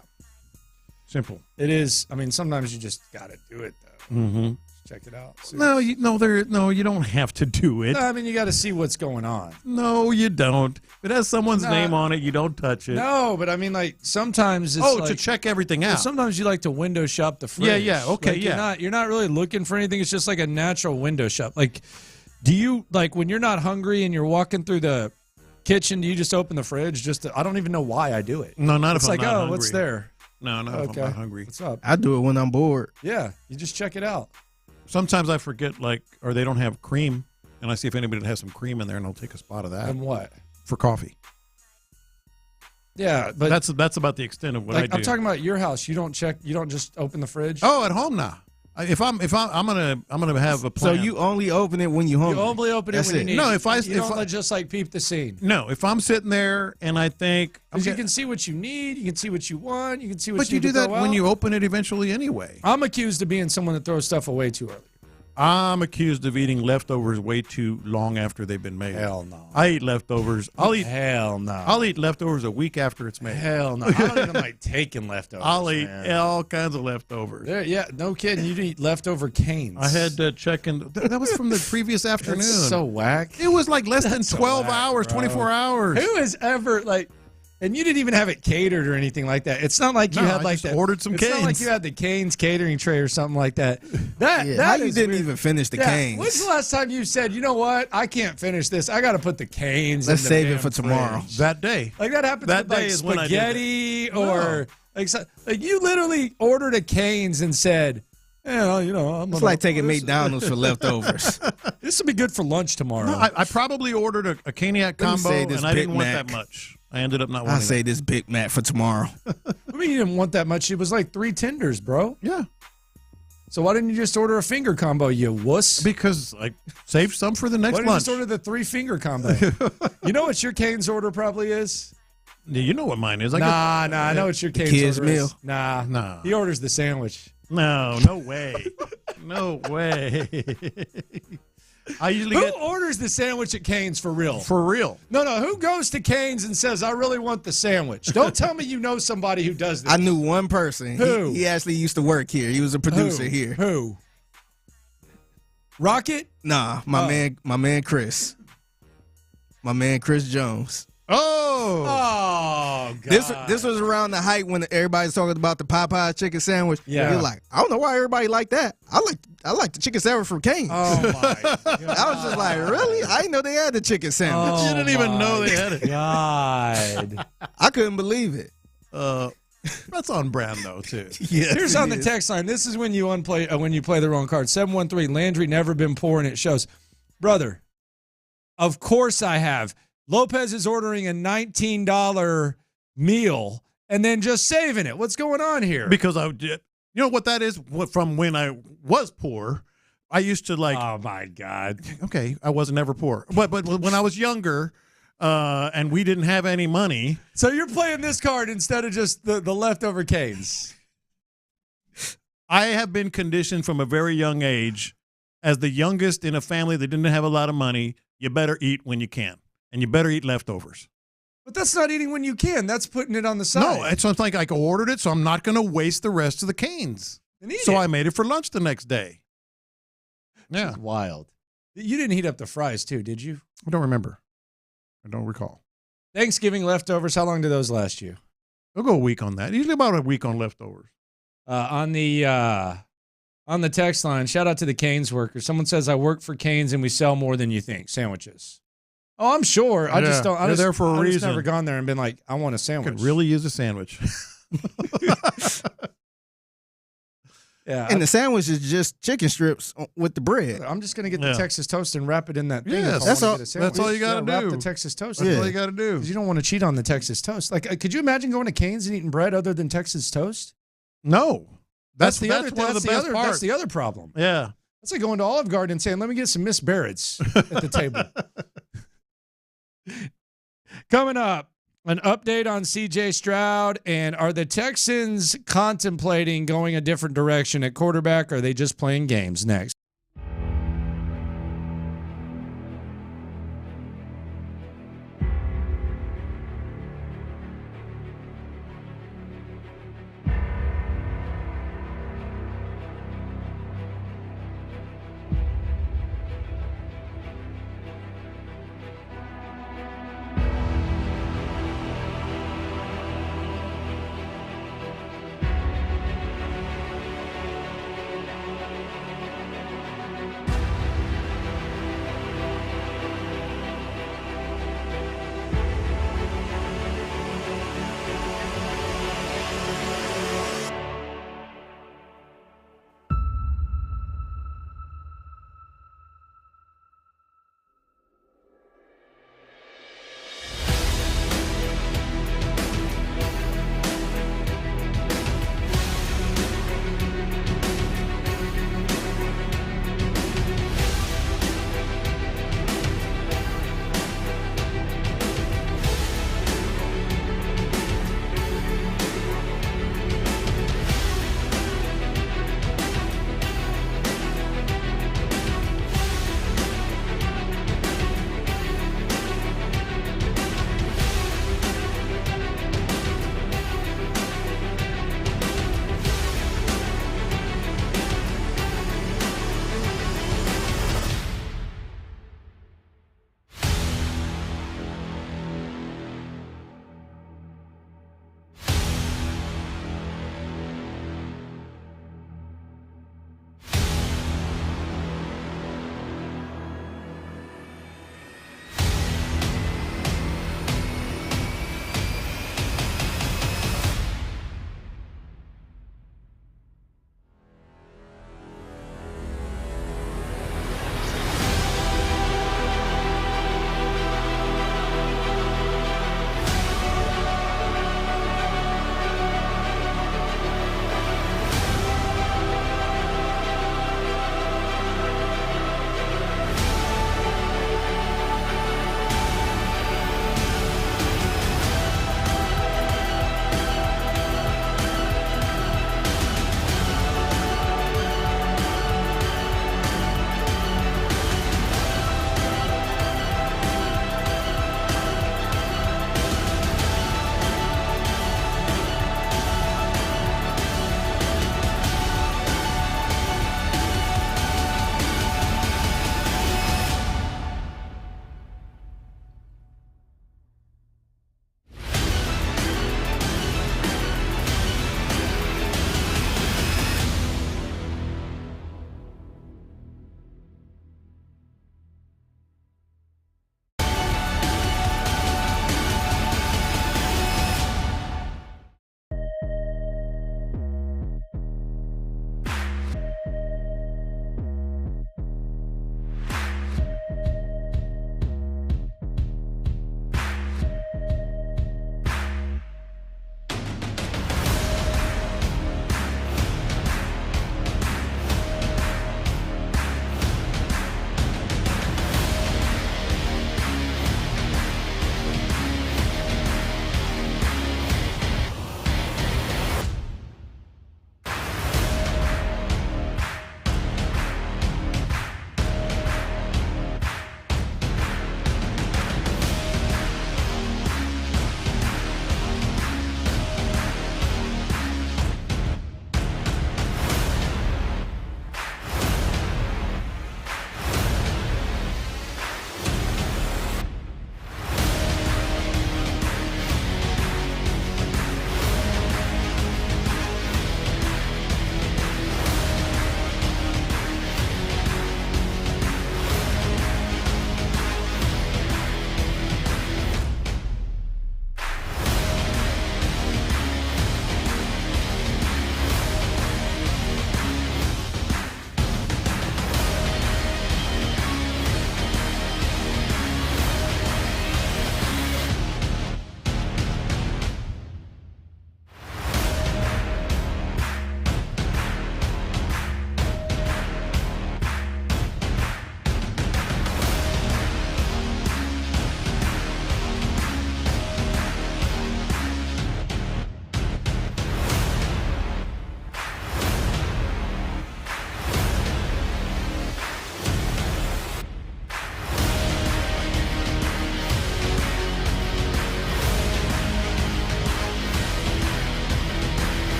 Simple. It is. I mean, sometimes you just got to do it, though. Mm-hmm. Check it out. No, you don't have to do it. No, I mean, you got to see what's going on. No, you don't. If it has someone's name on it, you don't touch it. No, but I mean, like, sometimes it's to check everything out. Sometimes you like to window shop the fridge. Yeah, okay, like, You're not really looking for anything. It's just like a natural window shop. Like, do you, like, when you're not hungry and you're walking through the kitchen, do you just open the fridge? I don't even know why I do it. No, not if I'm not hungry. What's there? No, not if I'm not hungry. What's up? I do it when I'm bored. Yeah, you just check it out. Sometimes I forget, or they don't have cream, and I see if anybody has some cream in there, and I'll take a spot of that. And what? For coffee. Yeah, but that's about the extent of what I do. I'm talking about your house. You don't just open the fridge. Oh, at home now. I'm gonna have a plan. So you only open it when you're hungry. You only open it when you need. No, you don't just like peep the scene. No, if I'm sitting there and I think you can see what you need, you can see what you want, you can see what. But you do that when you open it eventually anyway. I'm accused of being someone that throws stuff away too early. I'm accused of eating leftovers way too long after they've been made. Hell no. I eat leftovers. Hell no. I'll eat leftovers a week after it's made. Hell no. I don't even like taking leftovers. I'll eat man. all kinds of leftovers. Yeah, no kidding. You'd eat leftover canes. I had to check in. That was from the previous afternoon. That's so whack. It was like less than 12 hours, bro. 24 hours. Who has ever and you didn't even have it catered or anything like that. It's not like you had I just ordered some It's canes. not like you had the Canes catering tray or something like that. How you didn't even finish the canes? When's the last time you said, you know what? I can't finish this. I got to put the canes. Let's in the save it damn for tomorrow. fridge. That day. Like that happens That with day is when I did spaghetti that. or like you literally ordered a Canes and said, I'm It's like taking McDonald's for leftovers. This will be good for lunch tomorrow. No, I probably ordered a Caniac combo, and I didn't want that much. I ended up not wanting I say this Big Mac for tomorrow. I mean, you didn't want that much. It was like 3 tenders, bro. Yeah. So why didn't you just order a finger combo, you wuss? Because I saved some for the next Why didn't you lunch. just order the 3-finger combo? You know what your Cane's order probably is? Yeah, you know what mine is. Nah, I know what your Cane's kids' order meal? is. Nah. He orders the sandwich. No way. No way. I usually Who orders the sandwich at Cane's for real? For real. No. Who goes to Cane's and says, I really want the sandwich? Don't tell me you know somebody who does this. I knew one person. Who? He actually used to work here. He was a producer here. Who? Rocket? Nah, my man Chris. My man Chris Jones. Oh, God. This was around the height when everybody's talking about the Popeye chicken sandwich. Yeah. You're like, I don't know why everybody like that. I like the chicken sandwich from Cane's. Oh my God. I was just like, really? I didn't know they had the chicken sandwich. Oh, you didn't even know they had it. God. I couldn't believe it. That's on brand though too. Yes, Here's on the text line. This is when you when you play the wrong card. 713 Landry never been poor, and it shows. Brother, of course I have. Lopez is ordering a $19 meal and then just saving it. What's going on here? Because I did. You know what that is? From when I was poor, I used to like. Oh my God. Okay, I wasn't ever poor, but when I was younger, and we didn't have any money. So you're playing this card instead of just the leftover Canes. I have been conditioned from a very young age, as the youngest in a family that didn't have a lot of money. You better eat when you can, and you better eat leftovers. But that's not eating when you can. That's putting it on the side. No, it's like I ordered it, so I'm not going to waste the rest of the Canes. So I made it for lunch the next day. Yeah. This is wild. You didn't heat up the fries, too, did you? I don't remember. I don't recall. Thanksgiving leftovers, how long do those last you? I'll go a week on that. Usually about a week on leftovers. On the text line, shout out to the Cane's workers. Someone says, I work for Cane's and we sell more than you think. Sandwiches. Oh, I'm sure. I just don't. They're there for a reason. I've just never gone there and been like, I want a sandwich. Could really use a sandwich. Yeah. And the sandwich is just chicken strips with the bread. I'm just going to get the Texas toast and wrap it in that thing. Yes, that's all you got to do. Wrap the Texas toast. That's all you got to do. Because you don't want to cheat on the Texas toast. Like, could you imagine going to Cane's and eating bread other than Texas toast? No. That's one of the best parts. That's the other problem. Yeah. That's like going to Olive Garden and saying, let me get some Miss Barrett's at the table. Coming up, an update on C.J. Stroud, and are the Texans contemplating going a different direction at quarterback, or are they just playing games? Next.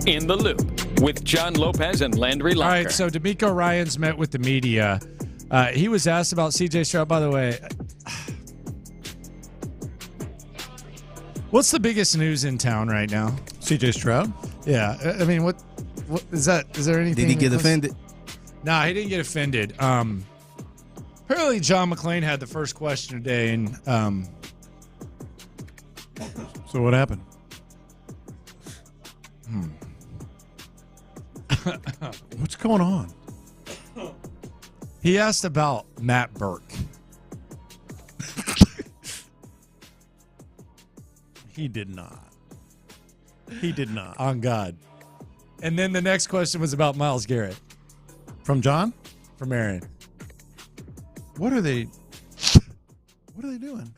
In the Loop with John Lopez and Landry Locker. All right, so D'Amico Ryans met with the media. He was asked about C.J. Stroud. By the way, what's the biggest news in town right now? C.J. Stroud? Yeah. I mean, what is that? Is there anything? Did he get offended? No, he didn't get offended. Apparently, John McClain had the first question today, and so what happened? What's going on? He asked about Matt Burke. He did not. He did not. On God. And then the next question was about Myles Garrett. From John? From Aaron. What are they doing?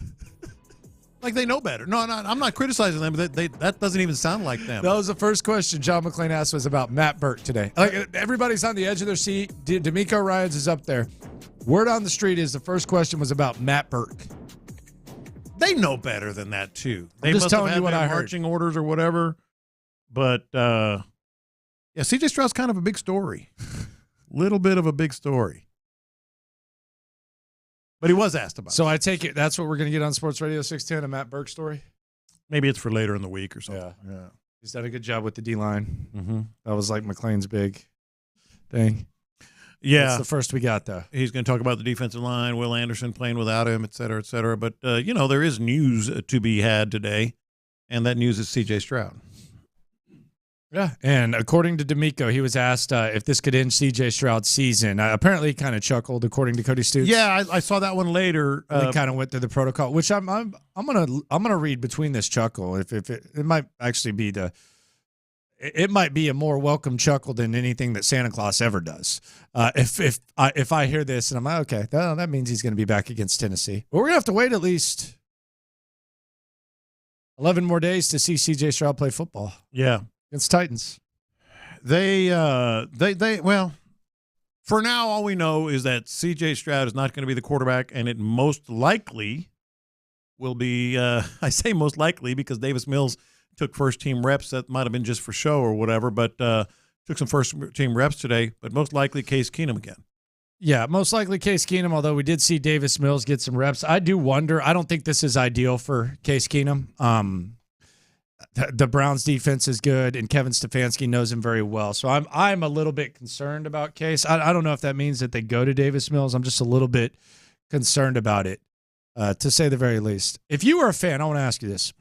Like they know better. No, I'm not criticizing them, but that doesn't even sound like them. That was the first question John McClain asked was about Matt Burke today. Like everybody's on the edge of their seat. D'Amico Ryans is up there. Word on the street is the first question was about Matt Burke. They know better than that too. They just must telling have you had what their I heard. marching orders or whatever. But yeah, C.J. Stroud's kind of a big story. Little bit of a big story. But he was asked about it. So I take it that's what we're going to get on Sports Radio 610, a Matt Burke story? Maybe it's for later in the week or something. Yeah. He's done a good job with the D-line. Mm-hmm. That was like McClain's big thing. Yeah. That's the first we got, though. He's going to talk about the defensive line, Will Anderson playing without him, et cetera, et cetera. But, there is news to be had today, and that news is C.J. Stroud. Yeah, and according to D'Amico, he was asked if this could end C.J. Stroud's season. Apparently, he kind of chuckled, according to Cody Stoops. Yeah, I saw that one later. He kind of went through the protocol, which I'm gonna read between this chuckle. If it might actually be it might be a more welcome chuckle than anything that Santa Claus ever does. If I hear this and I'm like, okay, that means he's going to be back against Tennessee. But we're gonna have to wait at least 11 more days to see C.J. Stroud play football. Yeah. Against Titans. They well, for now, all we know is that C.J. Stroud is not going to be the quarterback, and it most likely will be, I say most likely because Davis Mills took first-team reps. That might have been just for show or whatever, but took some first-team reps today, but most likely Case Keenum again. Yeah, most likely Case Keenum, although we did see Davis Mills get some reps. I do wonder. I don't think this is ideal for Case Keenum. The Browns defense is good, and Kevin Stefanski knows him very well. So I'm a little bit concerned about Case. I don't know if that means that they go to Davis Mills. I'm just a little bit concerned about it, to say the very least. If you were a fan, I want to ask you this.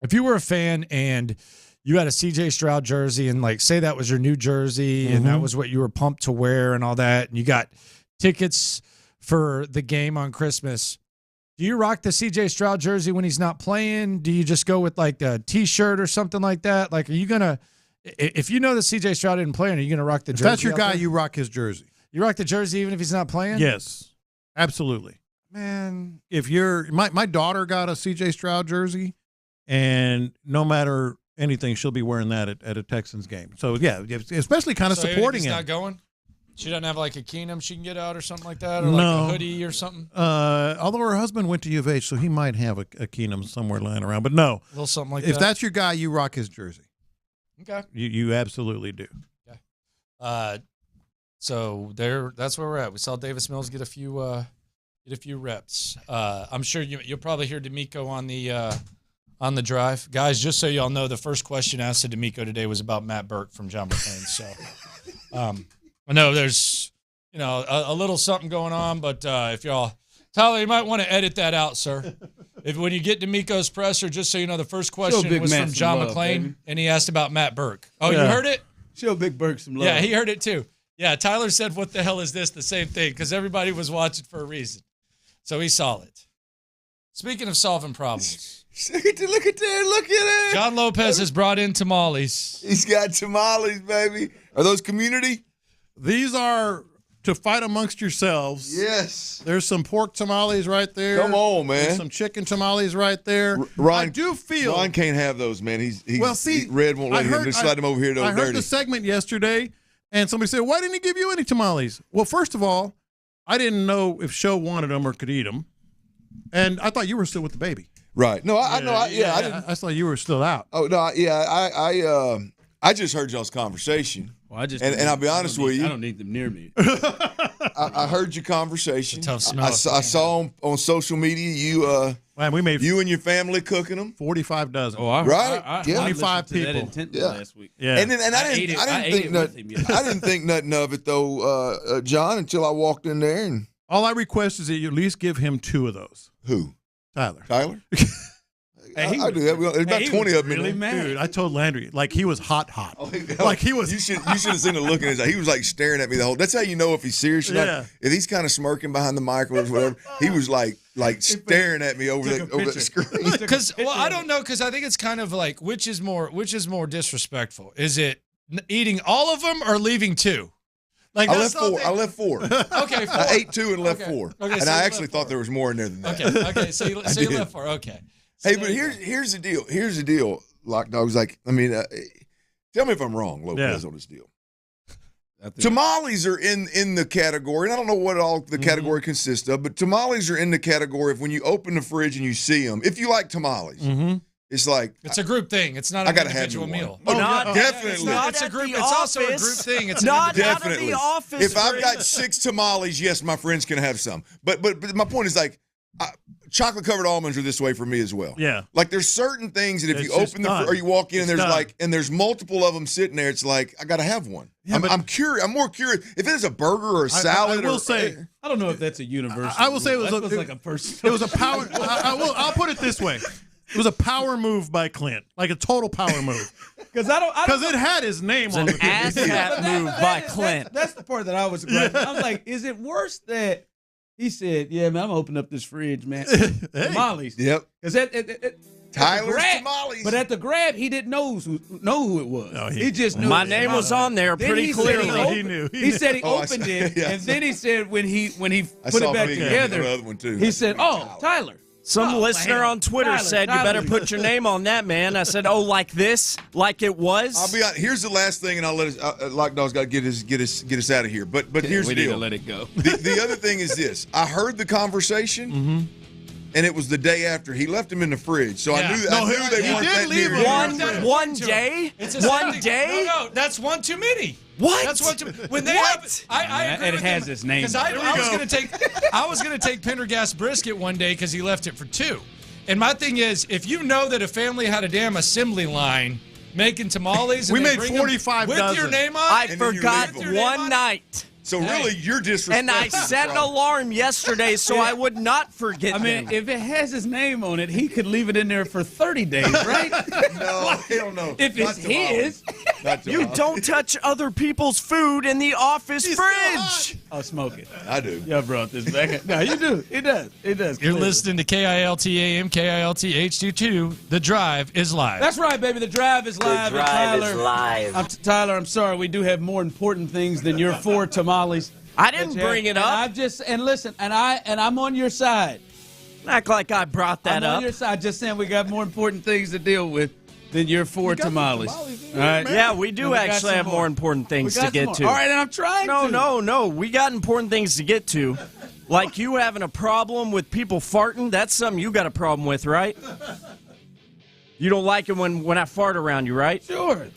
If you were a fan and you had a C.J. Stroud jersey and, like, say that was your new jersey and that was what you were pumped to wear and all that, and you got tickets for the game on Christmas, do you rock the C.J. Stroud jersey when he's not playing? Do you just go with, like, a T-shirt or something like that? Like, are you going to – if you know that C.J. Stroud isn't playing, are you going to rock the jersey? If that's your guy, you rock his jersey. You rock the jersey even if he's not playing? Yes, absolutely. Man. If you're – my daughter got a C.J. Stroud jersey, and no matter anything, she'll be wearing that at a Texans game. So, yeah, especially kind of supporting him. Not going? She doesn't have like a Keenum she can get out or something like that, or like a hoodie or something? Although her husband went to U of H, so he might have a Keenum somewhere lying around. But no. A little something like that. If that's your guy, you rock his jersey. Okay. You absolutely do. Okay. So that's where we're at. We saw Davis Mills get a few reps. I'm sure you'll probably hear D'Amico on the drive. Guys, just so y'all know, the first question asked to D'Amico today was about Matt Burke from John McClain. So I know there's, a little something going on, but if y'all, Tyler, you might want to edit that out, sir. When you get D'Amico's presser, just so you know, the first question was from John McClain, and he asked about Matt Burke. Oh, yeah. You heard it? Show Big Burke some love. Yeah, he heard it too. Yeah, Tyler said, what the hell is this? The same thing, because everybody was watching for a reason. So he saw it. Speaking of solving problems. Look at it. John Lopez has brought in tamales. He's got tamales, baby. Are those community? These are to fight amongst yourselves. Yes. There's some pork tamales right there. Come on, man. There's some chicken tamales right there. Ron, I do feel Ron can't have those, man. Red won't let him. Just slide him over here to I heard dirty. the segment yesterday, and somebody said, why didn't he give you any tamales? Well, first of all, I didn't know if Show wanted them or could eat them, and I thought you were still with the baby. Right. No, I know. I didn't. I thought you were still out. Oh, no, yeah. I just heard y'all's conversation. Well, and I'll be honest with you. I don't need them near me. I heard your conversation. Tough smell. I saw on social media you we made you and your family cooking them. 45 dozen. Oh, right. 25 people. Yeah. Last week. Yeah. And I didn't think nothing of it though, John, until I walked in there and all I request is that you at least give him 2 of those. Who? Tyler. I do that. There's about 20 of them really in there. mad. Dude, I told Landry, like he was hot. Like he was. You should have seen the look in his eye. He was like staring at me the whole. That's how you know if he's serious or not. Yeah. If he's kind of smirking behind the mic or whatever, he was like staring at me over the screen. Because I don't know, because I think it's kind of like which is more disrespectful? Is it eating all of them or leaving 2? Like I left 4. Okay, 4. I ate 2 and left 4. Okay, and so I you actually left thought 4. there was more in there than that. Okay. So you left 4. Okay. So Hey, but here's the deal. Here's the deal. Lock Dog's like, I mean, tell me if I'm wrong, Lopez, on this deal. Tamales are in the category, and I don't know what all the category consists of, but tamales are in the category of when you open the fridge and you see them. If you like tamales, it's like it's a group thing. It's not an individual meal. Oh, definitely. It's a group. It's also a group thing. It's not definitely. Definitely. If I've got 6 tamales, yes, my friends can have some. But my point is like. Chocolate covered almonds are this way for me as well. Yeah, like there's certain things that if you open or you walk in and there's multiple of them sitting there, it's like I got to have one. Yeah, I'm curious. I'm more curious if it's a burger or a salad. I will say I don't know if that's a universal. I will say it was like a person. It was a power. I'll put it this way. It was a power move by Clint, like a total power move. Because it had his name on it. An asshat move by Clint. That's the part that I was. I was like, is it worse that? He said, "Yeah, man, I'm gonna open up this fridge, man. Tamales. Yep. Because Tyler's tamales. But at the grab, he didn't know who it was. No, he just knew my name was on there pretty clearly. He knew. He said he opened it, and then he said when he put it back together, he said, "Oh, Tyler." Some listener on Twitter said, you better put your name on that, man. I said, oh, like this? Like it was? I'll be honest. Here's the last thing, and I'll let us, Lock Dog's got to get us out of here. But here's the deal. We need to let it go. The other thing is this. I heard the conversation, and it was the day after. He left them in the fridge, so I knew they weren't that near. One day? One day? No, that's one too many. What? That's one too. When they have, I agree and with it has his name. Because I was gonna take Pendergast brisket one day because he left it for 2. And my thing is, if you know that a family had a damn assembly line making tamales, and we they made bring 45 with dozen. your name on, I forgot one night. So really, you're disrespecting. And I set an alarm yesterday so I would not forget. I mean, if it has his name on it, he could leave it in there for 30 days, right? No, hell no. If it's his, you don't touch other people's food in the office fridge. I'll smoke it. I do. Yeah, brought this back. No, you do. It does. It does. You're listening to KILT-AM, KILT HD2. The Drive is live. That's right, baby. The Drive is live. The Drive is live. Tyler, I'm sorry. We do have more important things than your 4 tamales. I didn't bring it up. Listen, I'm on your side. Act like I brought that I'm up. on your side. Just saying we got more important things to deal with than your 4 tamales. All right. Yeah, we do actually have more important things to get to. All right, and I'm trying to. No. We got important things to get to. Like you having a problem with people farting. That's something you got a problem with, right? You don't like it when I fart around you, right? Sure.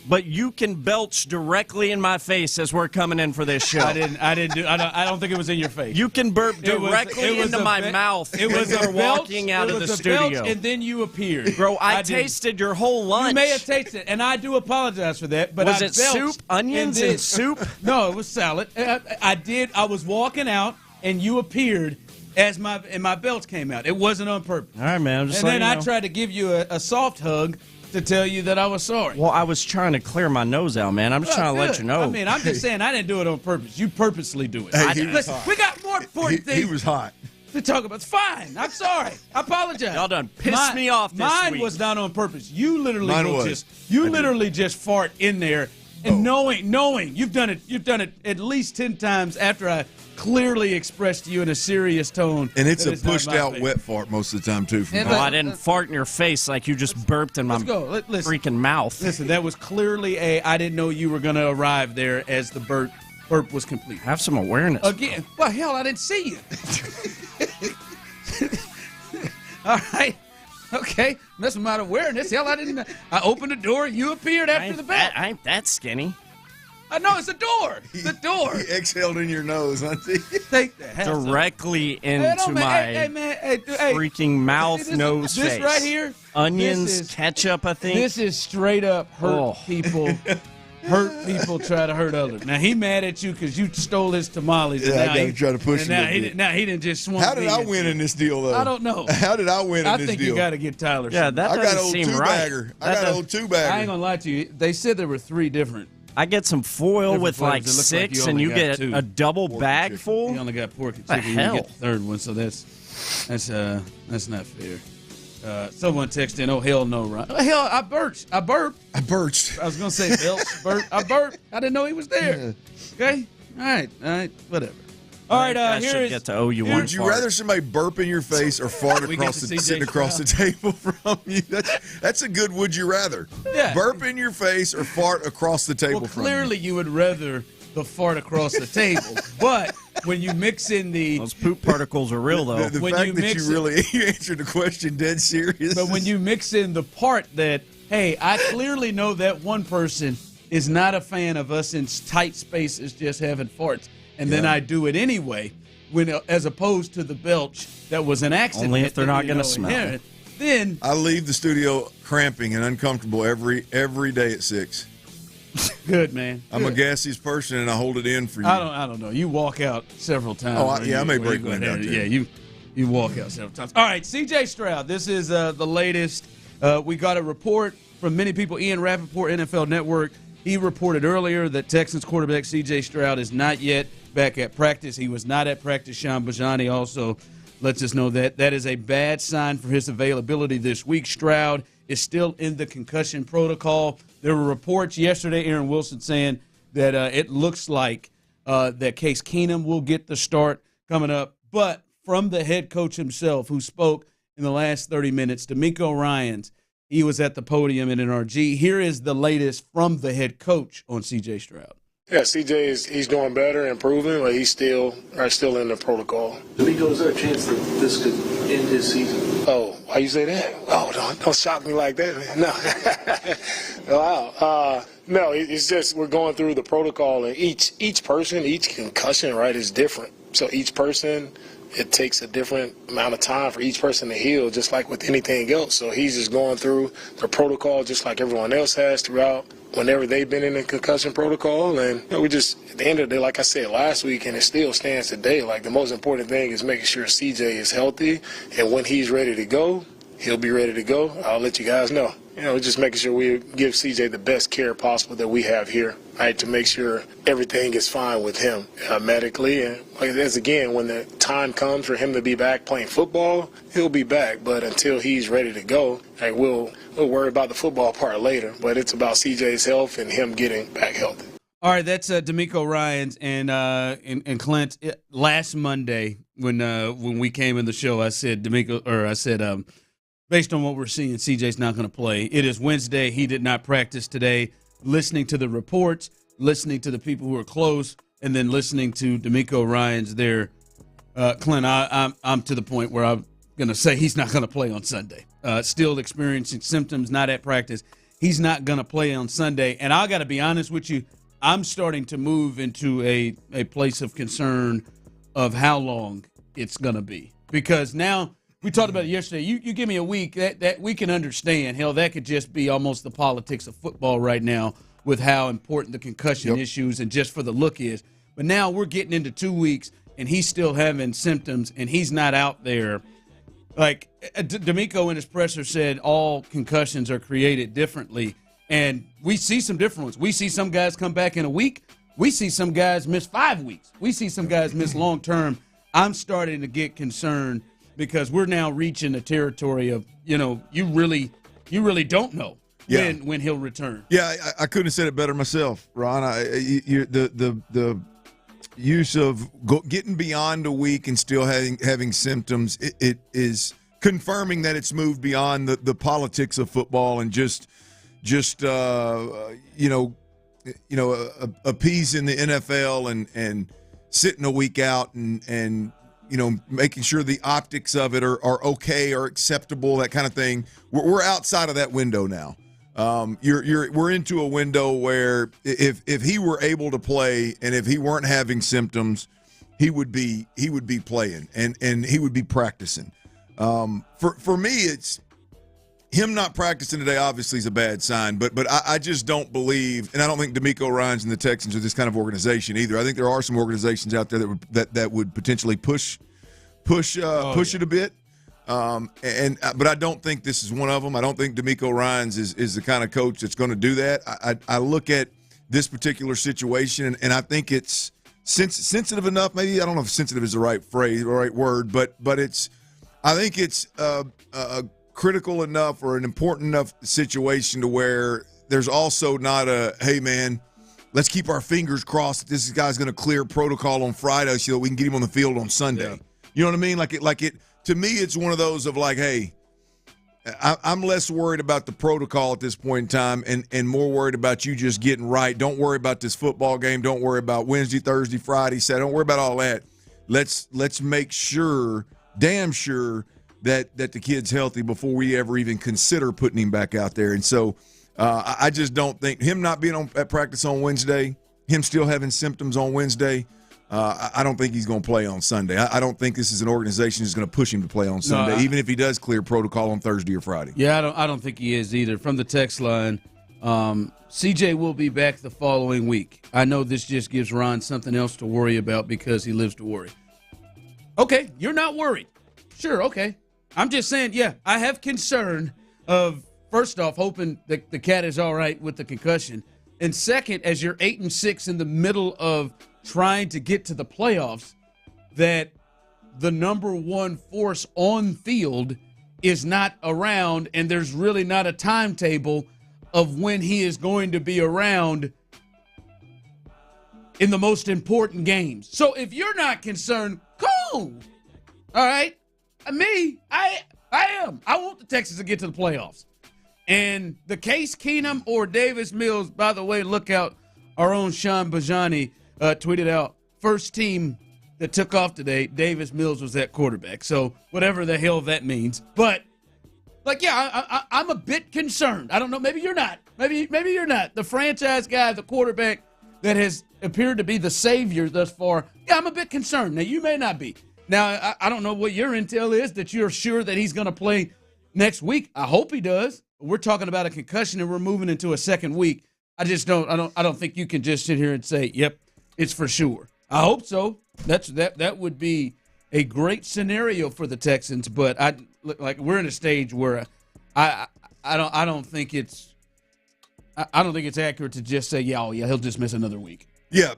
But you can belch directly in my face as we're coming in for this show. I don't think it was in your face. You can burp directly into my mouth. It was a walking out of the studio. And then you appeared. Bro, I tasted your whole lunch. You may have tasted it, and I do apologize for that. But was it soup, onions, and soup? No, it was salad. I was walking out, and you appeared as my belch came out. It wasn't on purpose. All right, man. I'm just and then I tried to give you a soft hug to tell you that I was sorry. Well, I was trying to clear my nose out, man. I'm just trying to let you know. I mean, I'm just saying I didn't do it on purpose. You purposely do it. Listen, we got more important things. He was hot. To talk about. It's fine. I'm sorry. I apologize. Y'all done pissed me off this mine week. Was not on purpose. You literally just fart in there, and knowing you've done it at least 10 times after I clearly expressed to you in a serious tone. And it's a pushed out wet fart most of the time too. No, I didn't fart in your face like you just burped in my freaking mouth. Listen, that was clearly I didn't know you were going to arrive there as the burp was complete. Have some awareness. Again, well, hell, I didn't see you. All right. Okay, mess with my awareness. Hell, I opened the door. You appeared after the bell. I ain't that skinny. I know it's a door. The door. He exhaled in your nose, huh? Take the hell directly into my freaking mouth, nose, this face. Right here, onions, ketchup. I think this is straight up hurt people. Hurt people try to hurt others. Now he mad at you because you stole his tamales. Yeah, I got to try to push him. Now he didn't just swung. How did I win in this deal, though? I don't know. How did I win in this deal? I think you got to get Tyler. Yeah, that doesn't seem right. I got old two-bagger. I ain't gonna lie to you. They said there were 3 different. I get some foil with like 6, and you get a double bag full. You only got pork and The chicken. hell? You get the third one, so that's not fair. Someone texted in, "Oh hell no, Ryan." Oh, hell, I burped. I burped. I was gonna say belch, burp. I burped. I didn't know he was there. Okay, all right, whatever. All right, I here should is. get to owe you one. Would you rather somebody burp in your face or fart sitting across the table from you? That's a good would you rather. Yeah. Burp in your face or fart across the table from you. Clearly, you would rather the fart across the table, but when you mix in those poop particles are real though. The fact that you answered the question dead serious. But when you mix in the part that, hey, I clearly know that one person is not a fan of us in tight spaces just having farts, and then I do it anyway, as opposed to the belch that was an accident. Only if they're not going to smell it. Then I leave the studio cramping and uncomfortable every day at 6. Good, man. I'm a gaseous person, and I hold it in for you. I don't know. You walk out several times. I may break wind out there. Yeah, you walk out several times. All right, C.J. Stroud. This is the latest. We got a report from many people. Ian Rappaport, NFL Network. He reported earlier that Texans quarterback C.J. Stroud is not yet back at practice. He was not at practice. Sean Bajani also lets us know that that is a bad sign for his availability this week. Stroud is still in the concussion protocol. There were reports yesterday, Aaron Wilson saying that it looks like that Case Keenum will get the start coming up. But from the head coach himself, who spoke in the last 30 minutes, D'Amico Ryans, he was at the podium in NRG. Here is the latest from the head coach on C.J. Stroud. Yeah, CJ he's doing better, improving, but he's still in the protocol. D'Amico, is there a chance that this could end his season? Oh, why you say that? Oh, don't shock me like that, man. No. Wow. No, it's just we're going through the protocol, and each person, each concussion, right, is different. So each person, it takes a different amount of time for each person to heal, just like with anything else. So he's just going through the protocol just like everyone else has throughout whenever they've been in the concussion protocol. And we just, at the end of the day, like I said last week, and it still stands today, like the most important thing is making sure CJ is healthy, and when he's ready to go, he'll be ready to go. I'll let you guys know. Just making sure we give CJ the best care possible that we have here, right, to make sure everything is fine with him medically. And as again, when the time comes for him to be back playing football, he'll be back. But until he's ready to go, we'll worry about the football part later. But it's about CJ's health and him getting back healthy. All right, that's D'Amico Ryans and Clint. Last Monday when we came in the show, I said based on what we're seeing, CJ's not going to play. It is Wednesday. He did not practice today. Listening to the reports, listening to the people who are close, and then listening to D'Amico Ryans there, Clint, I'm to the point where I'm going to say he's not going to play on Sunday. Still experiencing symptoms, not at practice. He's not going to play on Sunday. And I got to be honest with you, I'm starting to move into a place of concern of how long it's going to be. Because now, we talked about it yesterday. You give me a week, that we can understand. Hell, that could just be almost the politics of football right now with how important the concussion issues and just for the look is. But now we're getting into 2 weeks, and he's still having symptoms, and he's not out there. Like D'Amico in his presser said, all concussions are created differently, and we see some different ones. We see some guys come back in a week. We see some guys miss 5 weeks. We see some guys miss long term. I'm starting to get concerned because we're now reaching the territory of, you really don't know when he'll return. Yeah, I couldn't have said it better myself, Ron. The use of getting beyond a week and still having symptoms, it is confirming that it's moved beyond the politics of football and just appeasing the NFL and sitting a week out and making sure the optics of it are okay or acceptable, that kind of thing. We're outside of that window now. We're into a window where if he were able to play and if he weren't having symptoms, he would be playing and he would be practicing. For me, it's him not practicing today. Obviously, is a bad sign, but I just don't believe, and I don't think DeMeco Ryans and the Texans are this kind of organization either. I think there are some organizations out there that would potentially push it a bit. But I don't think this is one of them. I don't think DeMeco Ryans is the kind of coach that's going to do that. I look at this particular situation, and I think it's sensitive enough. Maybe I don't know if sensitive is the right phrase or right word, but I think it's critical enough or an important enough situation to where there's also not a, hey man, let's keep our fingers crossed that this guy's going to clear protocol on Friday so that we can get him on the field on Sunday. Yeah. You know what I mean? Like it. To me, it's one of those of like, hey, I'm less worried about the protocol at this point in time and more worried about you just getting right. Don't worry about this football game. Don't worry about Wednesday, Thursday, Friday, Saturday. Don't worry about all that. Let's make sure, damn sure, that the kid's healthy before we ever even consider putting him back out there. And so I just don't think him not being at practice on Wednesday, him still having symptoms on Wednesday, I don't think he's going to play on Sunday. I don't think this is an organization that's going to push him to play on Sunday, even if he does clear protocol on Thursday or Friday. Yeah, I don't think he is either. From the text line, CJ will be back the following week. I know this just gives Ron something else to worry about because he lives to worry. Okay, you're not worried. Sure, okay. I'm just saying, yeah, I have concern of, first off, hoping that the cat is all right with the concussion. And second, as you're 8-6 in the middle of trying to get to the playoffs, that the number one force on field is not around, and there's really not a timetable of when he is going to be around in the most important games. So if you're not concerned, cool. All right. Me, I am. I want the Texans to get to the playoffs. And the Case Keenum or Davis Mills, by the way, look out, our own Sean Bajani tweeted out, first team that took off today, Davis Mills was at quarterback. So whatever the hell that means. But, I'm a bit concerned. I don't know. Maybe you're not. Maybe you're not. The franchise guy, the quarterback that has appeared to be the savior thus far, yeah, I'm a bit concerned. Now, you may not be. Now, I don't know what your intel is that you're sure that he's going to play next week. I hope he does. We're talking about a concussion and we're moving into a second week. I don't think you can just sit here and say, yep, it's for sure. I hope so. That would be a great scenario for the Texans, but we're in a stage where I don't think it's accurate to just say, yeah, he'll just miss another week. Yeah,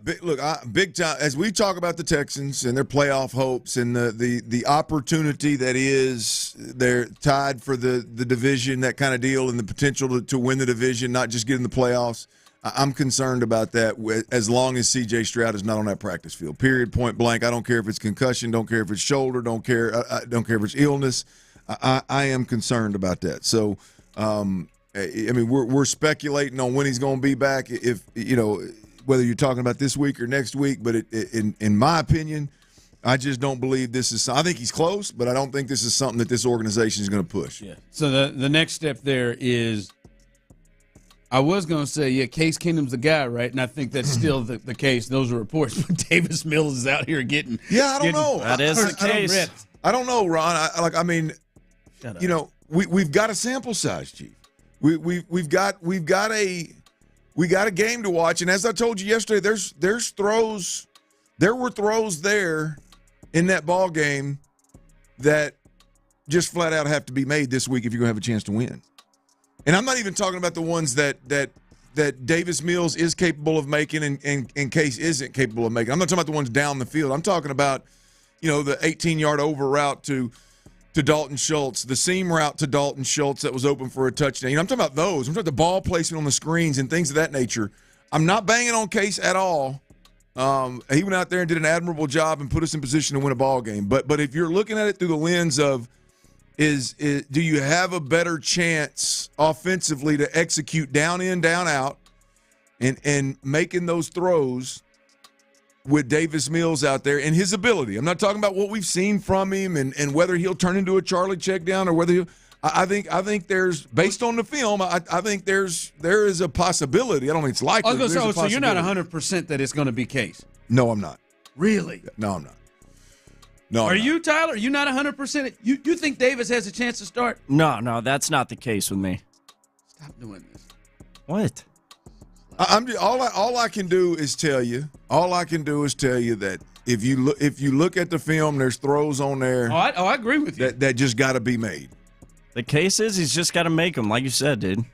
big time. As we talk about the Texans and their playoff hopes and the opportunity that is they're tied for the division, that kind of deal, and the potential to win the division, not just get in the playoffs, I'm concerned about that as long as C.J. Stroud is not on that practice field. Period, point blank. I don't care if it's concussion, don't care if it's shoulder, don't care if it's illness. I am concerned about that. So, we're speculating on when he's going to be back. If whether you're talking about this week or next week, but in my opinion, I just don't believe this is – I think he's close, but I don't think this is something that this organization is going to push. Yeah. So the next step there is I was going to say, yeah, Case Keenum's the guy, right? And I think that's still the case. Those are reports. But Davis Mills is out here getting – yeah, I don't know. That is the case. I don't know, Ron. We've got a sample size, Chief. We've got a game to watch, and as I told you yesterday, there were throws there in that ball game that just flat out have to be made this week if you're going to have a chance to win. And I'm not even talking about the ones that Davis Mills is capable of making and Case isn't capable of making. I'm not talking about the ones down the field. I'm talking about, the 18-yard over route to Dalton Schultz, the seam route to Dalton Schultz that was open for a touchdown. I'm talking about those. I'm talking about the ball placement on the screens and things of that nature. I'm not banging on Case at all. He went out there and did an admirable job and put us in position to win a ball game. But if you're looking at it through the lens of do you have a better chance offensively to execute down in, down out and making those throws Davis Mills out there and his ability. I'm not talking about what we've seen from him and whether he'll turn into a Charlie check down or whether he'll. I think there's, based on the film, I think there is a possibility. I don't think it's likely. I was going to say, so you're not 100% that it's going to be Case? No, I'm not. Really? No, I'm not. No. Are you, Tyler? Are you not 100%? You think Davis has a chance to start? No, that's not the case with me. Stop doing this. What? All I can do is tell you. All I can do is tell you that if you look at the film, there's throws on there. I agree with you. That just got to be made. The case is he's just got to make them, like you said, dude.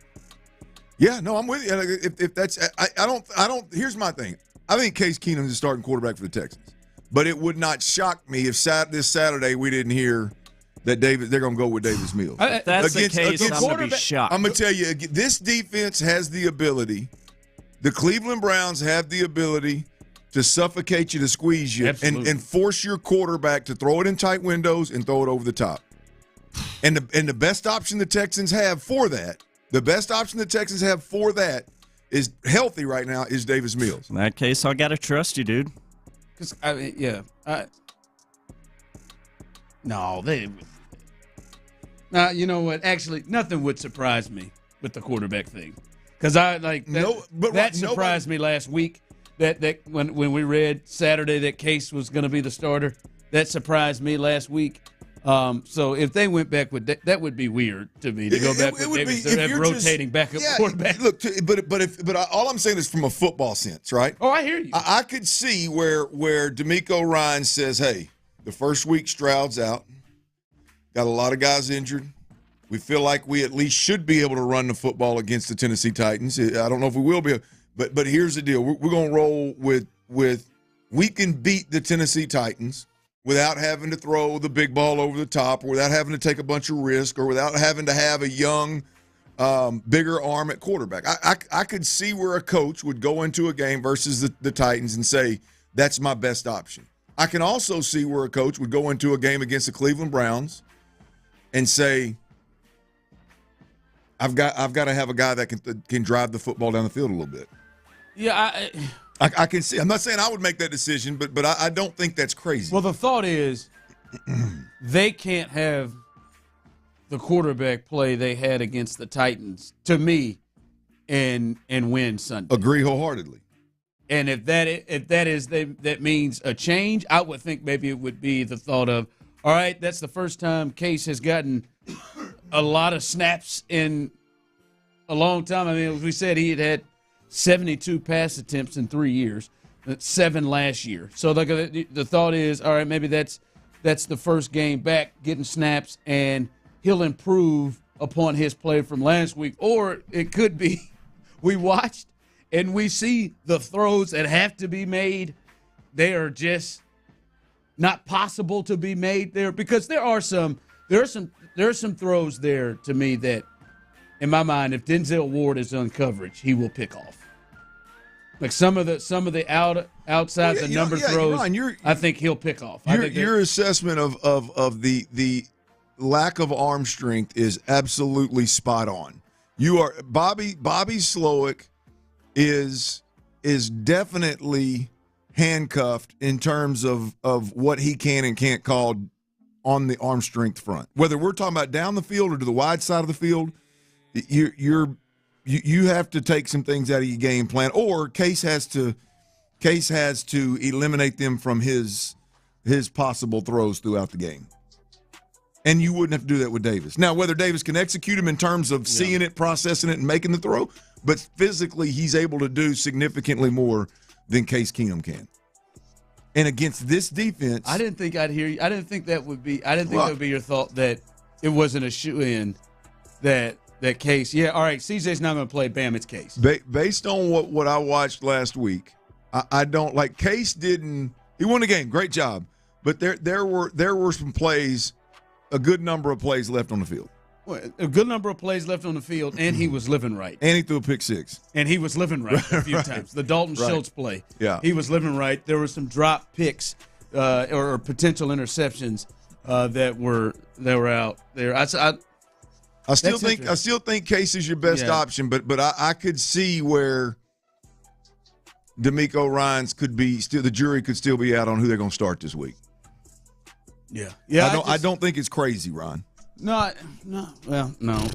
Yeah, no, I'm with you. If that's, I don't. Here's my thing. I think Case Keenum is the starting quarterback for the Texans, but it would not shock me if this Saturday we didn't hear that they're going to go with Davis Mills. If that's the case, I'm going to be shocked. I'm going to tell you, this defense has the ability. The Cleveland Browns have the ability to suffocate you, to squeeze you, and force your quarterback to throw it in tight windows and throw it over the top. And the best option the Texans have for that, is healthy right now, is Davis Mills. In that case, I got to trust you, dude. Because, you know what? Actually, nothing would surprise me with the quarterback thing. Because that surprised me last week. That when we read Saturday that Case was going to be the starter, that surprised me last week. So if they went back with that would be weird to me to go back with Davis. They're rotating backup quarterback. Look, but all I'm saying is from a football sense, right? Oh, I hear you. I could see where D'Amico Ryan says, "Hey, the first week Stroud's out, got a lot of guys injured. We feel like we at least should be able to run the football against the Tennessee Titans. I don't know if we will be, but here's the deal: we're going to roll with we can beat the Tennessee Titans without having to throw the big ball over the top, or without having to take a bunch of risk, or without having to have a young, bigger arm at quarterback. I could see where a coach would go into a game versus the Titans and say, that's my best option. I can also see where a coach would go into a game against the Cleveland Browns and say, I've got to have a guy that can drive the football down the field a little bit. Yeah, I can see. I'm not saying I would make that decision, but I don't think that's crazy. Well, the thought is they can't have the quarterback play they had against the Titans, to me, and win Sunday. Agree wholeheartedly. And if that means a change, I would think maybe it would be the thought of, all right, that's the first time Case has gotten a lot of snaps in a long time. I mean, as we said, he had 72 pass attempts in 3 years, 7 last year. So the thought is, all right, maybe that's the first game back getting snaps, and he'll improve upon his play from last week. Or it could be we watched and we see the throws that have to be made. They are just not possible to be made there, because there are some throws there to me that, in my mind, if Denzel Ward is on coverage, he will pick off. Like some of the outside the number throws, Ryan, I think he'll pick off. Your assessment of the lack of arm strength is absolutely spot on. You are Bobby Slowick is definitely handcuffed in terms of what he can and can't call on the arm strength front. Whether we're talking about down the field or to the wide side of the field, you have to take some things out of your game plan, or Case has to eliminate them from his possible throws throughout the game. And you wouldn't have to do that with Davis. Now, whether Davis can execute him in terms of seeing it, processing it, and making the throw, but physically he's able to do significantly more than Case Keenum can. And against this defense, I didn't think I'd hear you. I didn't think that would be your thought, that it wasn't a shoe-in that Case. Yeah, all right, CJ's not going to play. Bam, it's Case. Based on what I watched last week, I don't like Case didn't. He won the game, great job, but there were some plays, a good number of plays left on the field. Well, a good number of plays left on the field, and he was living right. And he threw a pick six. And he was living right a few times. The Dalton Schultz play. Yeah. He was living right. There were some drop picks or potential interceptions that were out there. I still think Case is your best option, but I could see where D'Amico Ryans could be still, the jury could still be out on who they're going to start this week. Yeah. I don't think it's crazy, Ron. No,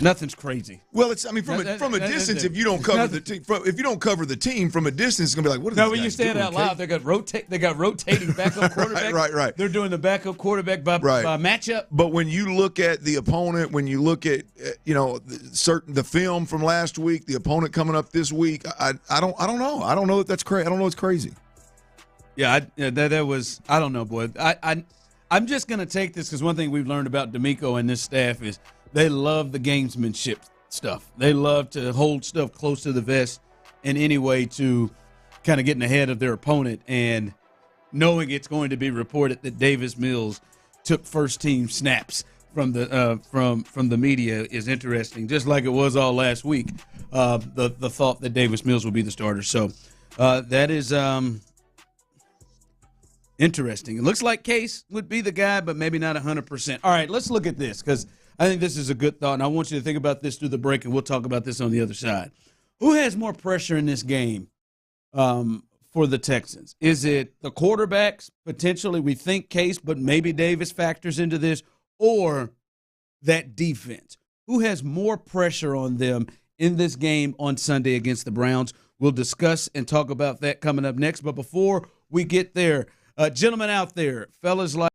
nothing's crazy. Well, it's from a distance. If you don't cover the team from a distance, it's gonna be like, what is this when guy you say it doing, out loud, they got rotating backup quarterback. right. They're doing the backup quarterback by matchup. But when you look at the opponent, when you look at the film from last week, the opponent coming up this week, I don't know. I don't know that that's crazy. I don't know it's crazy. Yeah, that was, I don't know, boy. I'm just going to take this because one thing we've learned about D'Amico and this staff is they love the gamesmanship stuff. They love to hold stuff close to the vest in any way to kind of getting ahead of their opponent, and knowing it's going to be reported that Davis Mills took first-team snaps from the media is interesting, just like it was all last week, the thought that Davis Mills would be the starter. So that is interesting. It looks like Case would be the guy, but maybe not 100%. All right, let's look at this because I think this is a good thought, and I want you to think about this through the break, and we'll talk about this on the other side. Who has more pressure in this game for the Texans? Is it the quarterbacks? Potentially, we think Case, but maybe Davis factors into this, or that defense? Who has more pressure on them in this game on Sunday against the Browns? We'll discuss and talk about that coming up next, but before we get there, gentlemen out there, fellas like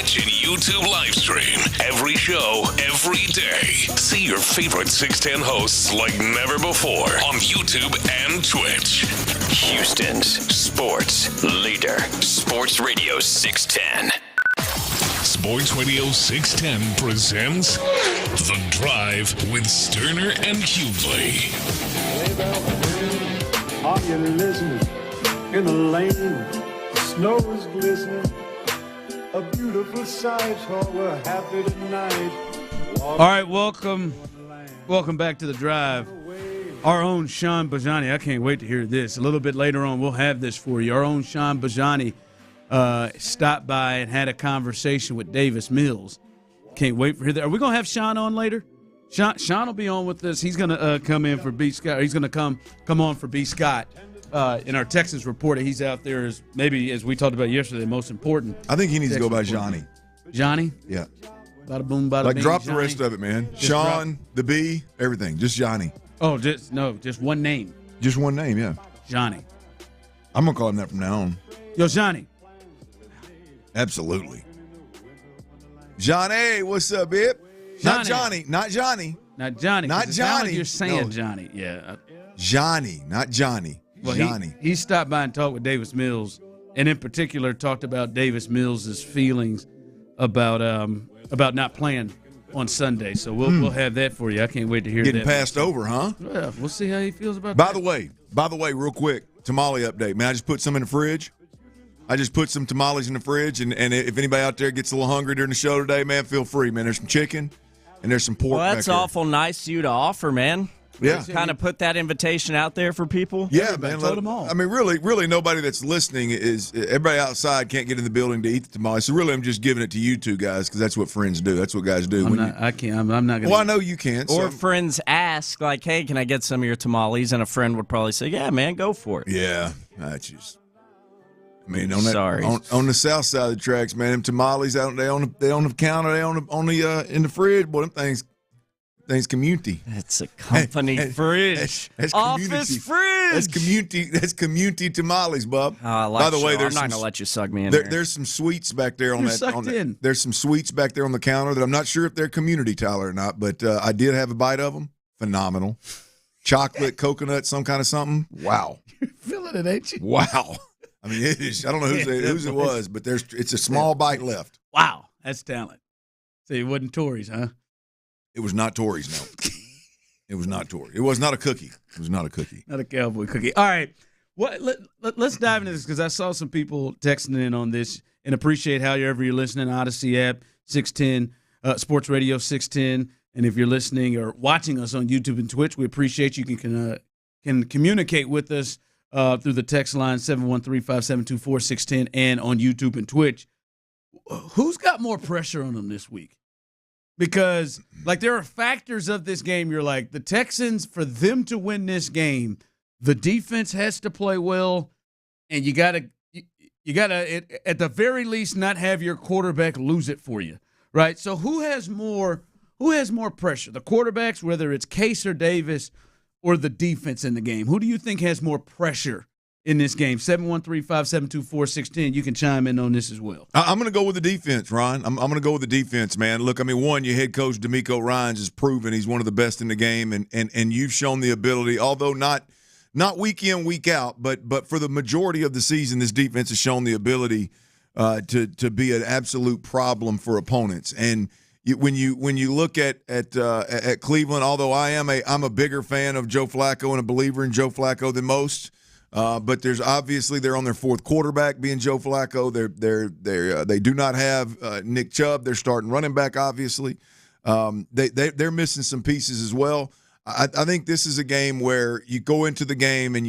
Twitch, and YouTube live stream. Every show, every day. See your favorite 610 hosts like never before on YouTube and Twitch. Houston's sports leader. Sports Radio 610. Sports Radio 610 presents The Drive with Stoerner and Hughley. Are you listening? In the lane, the snow is glistening. A beautiful sight, oh, we're happy tonight. All right, welcome back to The Drive. Our own Sean Bajani, I can't wait to hear this. A little bit later on, we'll have this for you. Our own Sean Bajani stopped by and had a conversation with Davis Mills. Can't wait for that. Are we going to have Sean on later? Sean will be on with us. He's going to come in for B. Scott. He's going to come on for B. Scott. In our Texas report, he's out there as maybe, as we talked about yesterday, the most important. I think he needs to go by Texas Johnny. Johnny? Yeah. Bada boom, bada Like, bing, drop Johnny. the rest of it, man. Just Sean, the B, everything. Just Johnny. Oh, just one name. Just one name, yeah. Johnny. I'm going to call him that from now on. Yo, Johnny. Absolutely. Johnny, what's up, babe? Not Johnny. Not Johnny. Not Johnny. Not It sounds Johnny. Like you're saying No. Johnny. Yeah. Johnny, not Johnny. Well, Johnny. He stopped by and talked with Davis Mills, and in particular talked about Davis Mills' feelings about not playing on Sunday. So we'll have that for you. I can't wait to hear Getting that. passed over, huh? Yeah, we'll see how he feels about By that. the way, real quick, tamale update. Man, I just put some in the fridge. I just put some tamales in the fridge, and if anybody out there gets a little hungry during the show today, man, feel free, man. There's some chicken, and there's some pork. Well, that's back there. awful nice of you to offer, man. Yeah. Kind of put that invitation out there for people. Yeah, man. I mean, really, nobody that's listening is everybody outside can't get in the building to eat the tamales. So really, I'm just giving it to you two guys because that's what friends do. That's what guys do. I'm not going to. Well, I know you can't. Or friends ask, like, hey, can I get some of your tamales? And a friend would probably say, yeah, man, go for it. Yeah, I just. I mean, on the south side of the tracks, man, them tamales they on the counter, they on the in the fridge. Boy, them things community. It's a company fridge. That's Office fridge. That's community tamales, bub. By the way, I'm not going to let you suck me in there. There's some sweets back there on You're that. sucked in. There's some sweets back there on the counter that I'm not sure if they're community, Tyler, or not, but I did have a bite of them. Phenomenal. Chocolate, coconut, some kind of something. Wow. You're feeling it, ain't you? Wow. I mean, it is. I don't know whose it was, but it's a small bite left. Wow, that's talent. So it wasn't Tory's, huh? It was not Tory's, no. It was not Tory. It was not a cookie. It was not a cookie. Not a cowboy cookie. All right. Let's dive into this because I saw some people texting in on this and appreciate however you're listening. Odyssey app, 610, Sports Radio 610. And if you're listening or watching us on YouTube and Twitch, we appreciate you can communicate with us through the text line 713-572-4610 and on YouTube and Twitch. Who's got more pressure on them this week? Because, like, there are factors of this game. You're like, the Texans, for them to win this game, the defense has to play well, and you got to, at the very least, not have your quarterback lose it for you, right? So who has more pressure? The quarterbacks, whether it's Case or Davis, or the defense in the game? Who do you think has more pressure in this game? 713-572-4610. You can chime in on this as well. I'm going to go with the defense, Ron. I'm going to go with the defense, man. Look, I mean, one, your head coach, DeMeco Ryans, has proven he's one of the best in the game, and you've shown the ability, although not week in, week out, but for the majority of the season, this defense has shown the ability to be an absolute problem for opponents. And when you look at Cleveland, although I'm a bigger fan of Joe Flacco and a believer in Joe Flacco than most, but there's obviously they're on their fourth quarterback being Joe Flacco. They do not have Nick Chubb. They're starting running back, obviously. They're missing some pieces as well. I think this is a game where you go into the game and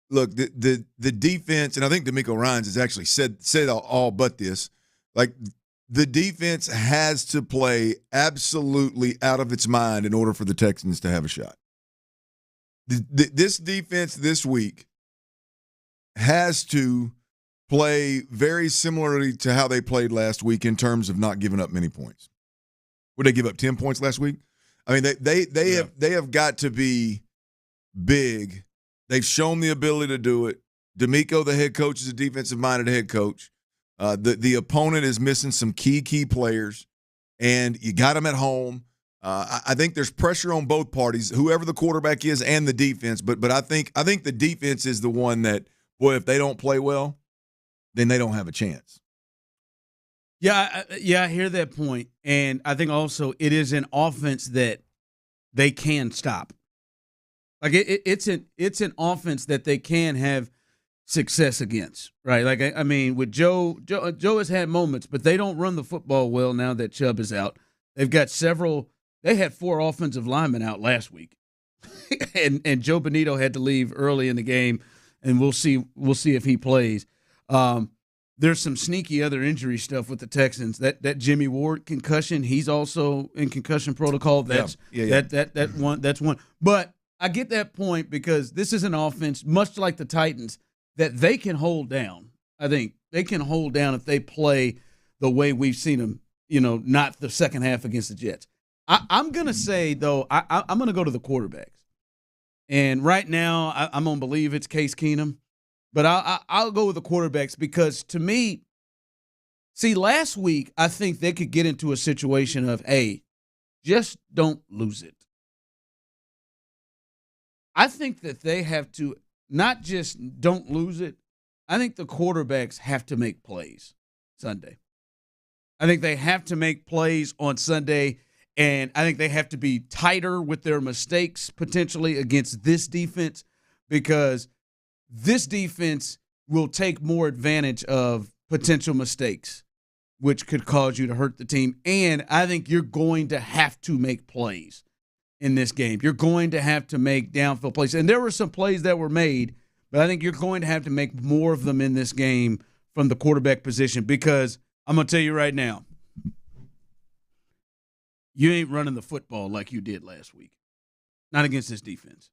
look, the defense, and I think DeMeco Ryans has actually said all but this, like. The defense has to play absolutely out of its mind in order for the Texans to have a shot. This defense this week has to play very similarly to how they played last week in terms of not giving up many points. Would they give up 10 points last week? I mean, they have got to be big. They've shown the ability to do it. DeMeco, the head coach, is a defensive-minded head coach. The opponent is missing some key players, and you got them at home. I think there's pressure on both parties, whoever the quarterback is and the defense. But I think the defense is the one that, boy, if they don't play well, then they don't have a chance. Yeah, I hear that point, and I think also it is an offense that they can stop. Like it's an offense that they can have success against, right? Like I mean, with Joe has had moments, but they don't run the football well now that Chubb is out. They've got several. They had 4 offensive linemen out last week, and Joe Benito had to leave early in the game, and we'll see if he plays. There's some sneaky other injury stuff with the Texans. That Jimmy Ward concussion, he's also in concussion protocol. That's one. But I get that point because this is an offense, much like the Titans, that they can hold down. I think they can hold down if they play the way we've seen them, not the second half against the Jets. I'm going to say, though, I'm going to go to the quarterbacks. And right now, I'm going to believe it's Case Keenum. But I'll go with the quarterbacks because, to me, last week, I think they could get into a situation of, hey, just don't lose it. I think that they have to not just don't lose it. I think the quarterbacks have to make plays Sunday. I think they have to make plays on Sunday, and I think they have to be tighter with their mistakes potentially against this defense because this defense will take more advantage of potential mistakes, which could cause you to hurt the team. And I think you're going to have to make plays in this game. You're going to have to make downfield plays. And there were some plays that were made, but I think you're going to have to make more of them in this game from the quarterback position because I'm going to tell you right now, you ain't running the football like you did last week. Not against this defense.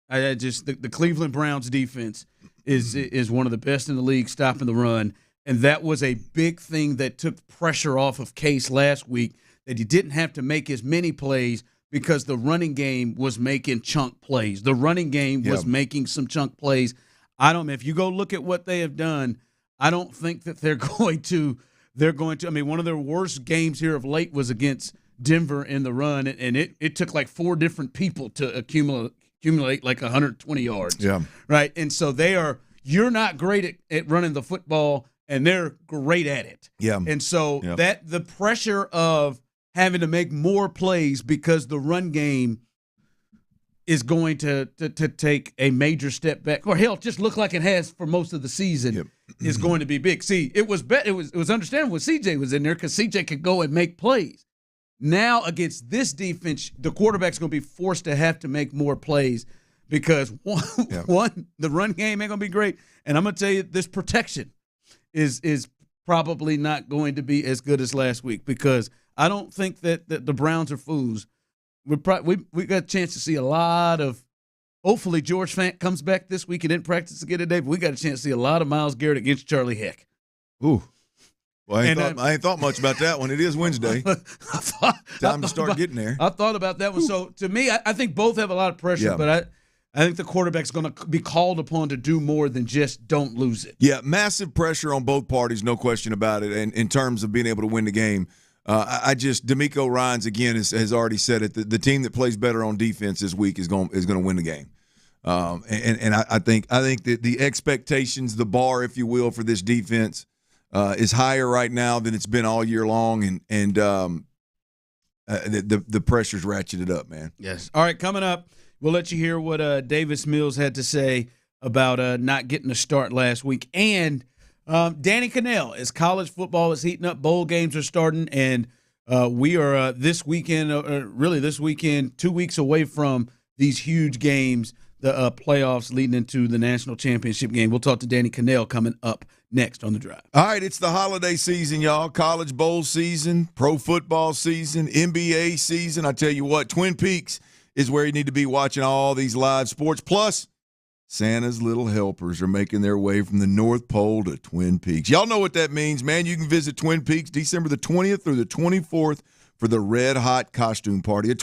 The Cleveland Browns defense is one of the best in the league stopping the run, and that was a big thing that took pressure off of Case last week, that he didn't have to make as many plays because the running game was making chunk plays. The running game was making some chunk plays. If you go look at what they have done, I don't think that they're going to. I mean, one of their worst games here of late was against Denver in the run, and it took like 4 different people to accumulate like 120 yards. Yeah. Right? And so you're not great at running the football, and they're great at it. Yeah. And so that the pressure of having to make more plays because the run game is going to take a major step back, or hell, just look like it has for most of the season, is going to be big. See, it was understandable when CJ was in there because CJ could go and make plays. Now against this defense, the quarterback's going to be forced to have to make more plays because one, the run game ain't going to be great, and I'm going to tell you, this protection is probably not going to be as good as last week because I don't think that the Browns are fools. We got a chance to see a lot of. Hopefully, George Fant comes back this week and didn't practice again today, but we got a chance to see a lot of Myles Garrett against Charlie Heck. Ooh. Well, I ain't thought much about that one. It is Wednesday. Time to start getting there. I thought about that one. So, to me, I think both have a lot of pressure, but I think the quarterback's going to be called upon to do more than just don't lose it. Yeah, massive pressure on both parties, no question about it, and in terms of being able to win the game. DeMeco Ryans, again, has already said it. The team that plays better on defense this week is going to win the game. I think that the expectations, the bar, if you will, for this defense is higher right now than it's been all year long, and the pressure's ratcheted up, man. Yes. All right, coming up, we'll let you hear what Davis Mills had to say about not getting a start last week, and Danny Cannell, as college football is heating up, bowl games are starting, and we are this weekend, 2 weeks away from these huge games, the playoffs leading into the national championship game. We'll talk to Danny Cannell coming up next on The Drive. All right, it's the holiday season, y'all. College bowl season, pro football season, NBA season. I tell you what, Twin Peaks is where you need to be watching all these live sports. Plus, Santa's little helpers are making their way from the North Pole to Twin Peaks. Y'all know what that means, man. You can visit Twin Peaks December the 20th through the 24th for the Red Hot Costume Party.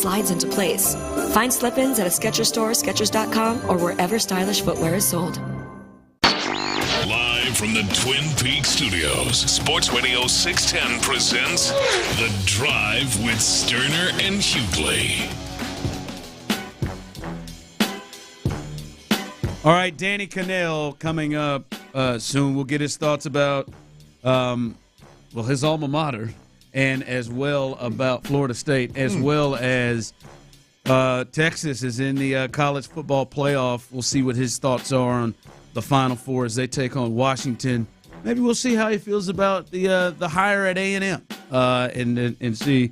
slides into place. Find slip-ins at a Skechers store, Skechers.com, or wherever stylish footwear is sold. Live from the Twin Peaks studios, Sports Radio 610 presents The Drive with Stoerner and Hughley. All right, Danny Cannell coming up soon. We'll get his thoughts about, his alma mater, and as well about Florida State, as well as Texas is in the college football playoff. We'll see what his thoughts are on the Final Four as they take on Washington. Maybe we'll see how he feels about the hire at A&M and see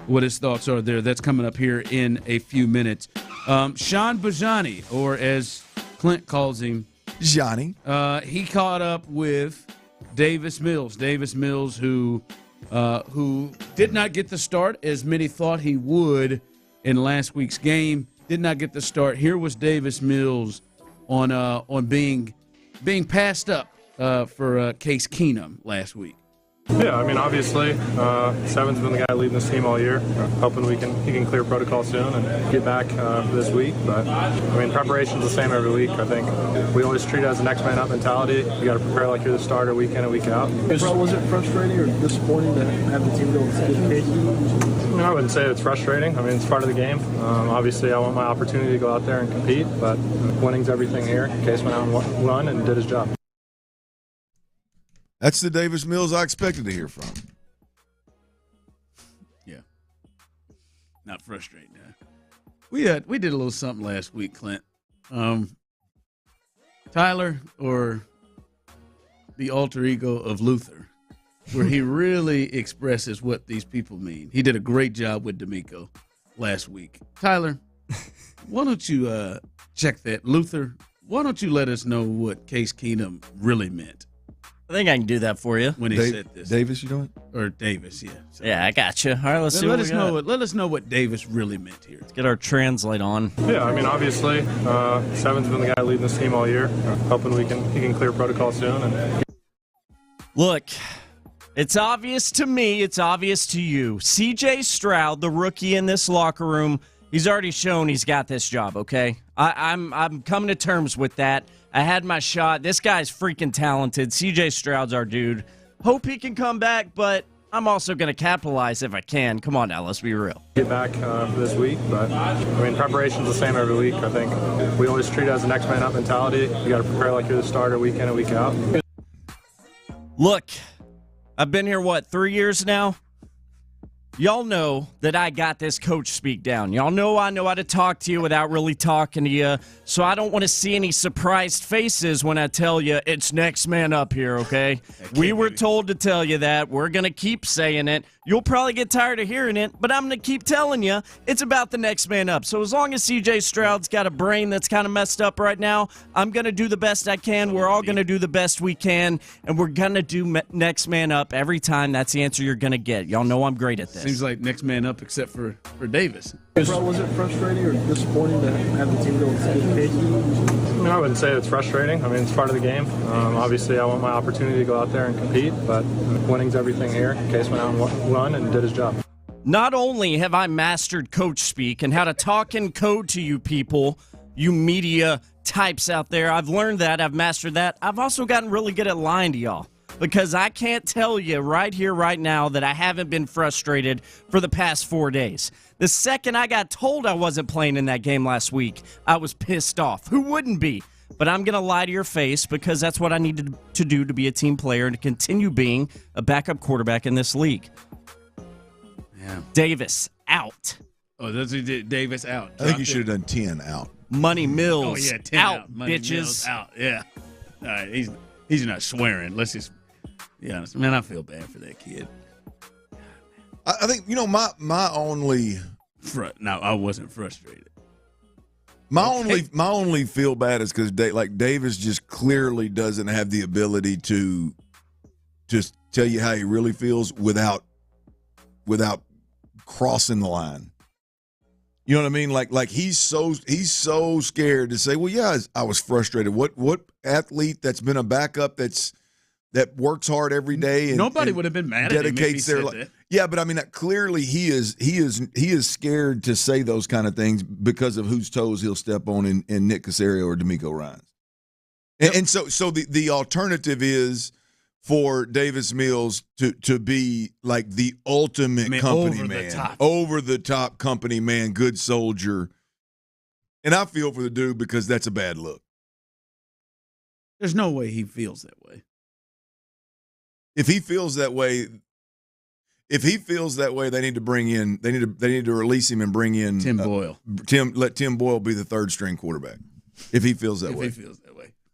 what his thoughts are there. That's coming up here in a few minutes. Sean Bajani, or as Clint calls him, Johnny. He caught up with Davis Mills. Davis Mills, who did not get the start as many thought he would in last week's game. Did not get the start. Here was Davis Mills on being passed up for Case Keenum last week. Yeah, I mean, obviously, Seven's been the guy leading this team all year. Hoping he can clear protocol soon and get back this week. But, I mean, preparation's the same every week. I think we always treat it as a next man up mentality. You got to prepare like you're the starter week in and week out. Was it frustrating or disappointing to have the team go with Case? I mean, I wouldn't say it's frustrating. I mean, it's part of the game. Obviously, I want my opportunity to go out there and compete, but winning's everything here. Case went out and won and did his job. That's the Davis Mills I expected to hear from. Yeah. Not frustrating. We did a little something last week, Clint. Tyler, or the alter ego of Luther, where he really expresses what these people mean. He did a great job with D'Amico last week. Tyler, why don't you check that? Luther, why don't you let us know what Case Keenum really meant? I think I can do that for you. When he said this. Davis, you doing it? Or Davis, yeah. So, yeah, I got you. All right, let's see let what us we got. know. Let us know what Davis really meant here. Let's get our translate on. Yeah, I mean, obviously, Seven's been the guy leading this team all year. Hoping he can clear protocol soon. And look, it's obvious to me. It's obvious to you. C.J. Stroud, the rookie in this locker room, he's already shown he's got this job. Okay, I'm coming to terms with that. I had my shot. This guy's freaking talented. C.J. Stroud's our dude. Hope he can come back, but I'm also going to capitalize if I can. Come on now, let's be real. Get back this week, but I mean, preparation's the same every week. I think we always treat it as a next man up mentality. You got to prepare like you're the starter week in and week out. Look, I've been here, 3 years now? Y'all know that I got this coach speak down. Y'all know I know how to talk to you without really talking to you, so I don't want to see any surprised faces when I tell you it's next man up here, okay? We were told to tell you that. We're going to keep saying it. You'll probably get tired of hearing it, but I'm going to keep telling you it's about the next man up. So as long as C.J. Stroud's got a brain that's kind of messed up right now, I'm going to do the best I can. We're all going to do the best we can, and we're going to do next man up every time. That's the answer you're going to get. Y'all know I'm great at this. Seems like next man up except for Davis. Was it frustrating or disappointing to have the team go with Case? I mean, I wouldn't say it's frustrating. I mean, it's part of the game. Obviously, I want my opportunity to go out there and compete, but winning's everything here. Case went out and won and did his job. Not only have I mastered coach speak and how to talk in code to you people, you media types out there, I've learned that, I've mastered that. I've also gotten really good at lying to y'all. Because I can't tell you right here, right now, that I haven't been frustrated for the past 4 days. The second I got told I wasn't playing in that game last week, I was pissed off. Who wouldn't be? But I'm going to lie to your face because that's what I needed to do to be a team player and to continue being a backup quarterback in this league. Yeah. Davis, out. Oh, that's Davis out. I think you should have done 10 out. Money Mills, 10 out, Money bitches. Mills out, yeah. All right, he's not swearing. Let's just be honest. Man, I feel bad for that kid. I think, my only... No, I wasn't frustrated. My only feel bad is because Davis just clearly doesn't have the ability to just tell you how he really feels without crossing the line. You know what I mean? Like he's so scared to say, well, yeah, I was frustrated. What athlete that's been a backup that works hard every day and nobody would have been mad at him if he said that. Yeah, but I mean, clearly he is scared to say those kind of things because of whose toes he'll step on in Nick Caserio or D'Amico Ryans. And so the alternative is for Davis Mills to be like the ultimate company man, over the top company man, good soldier. And I feel for the dude because that's a bad look. There's no way he feels that way. If he feels that way, they need to bring in. They need to release him and bring in Tim Boyle. Let Tim Boyle be the third string quarterback. If he feels that way.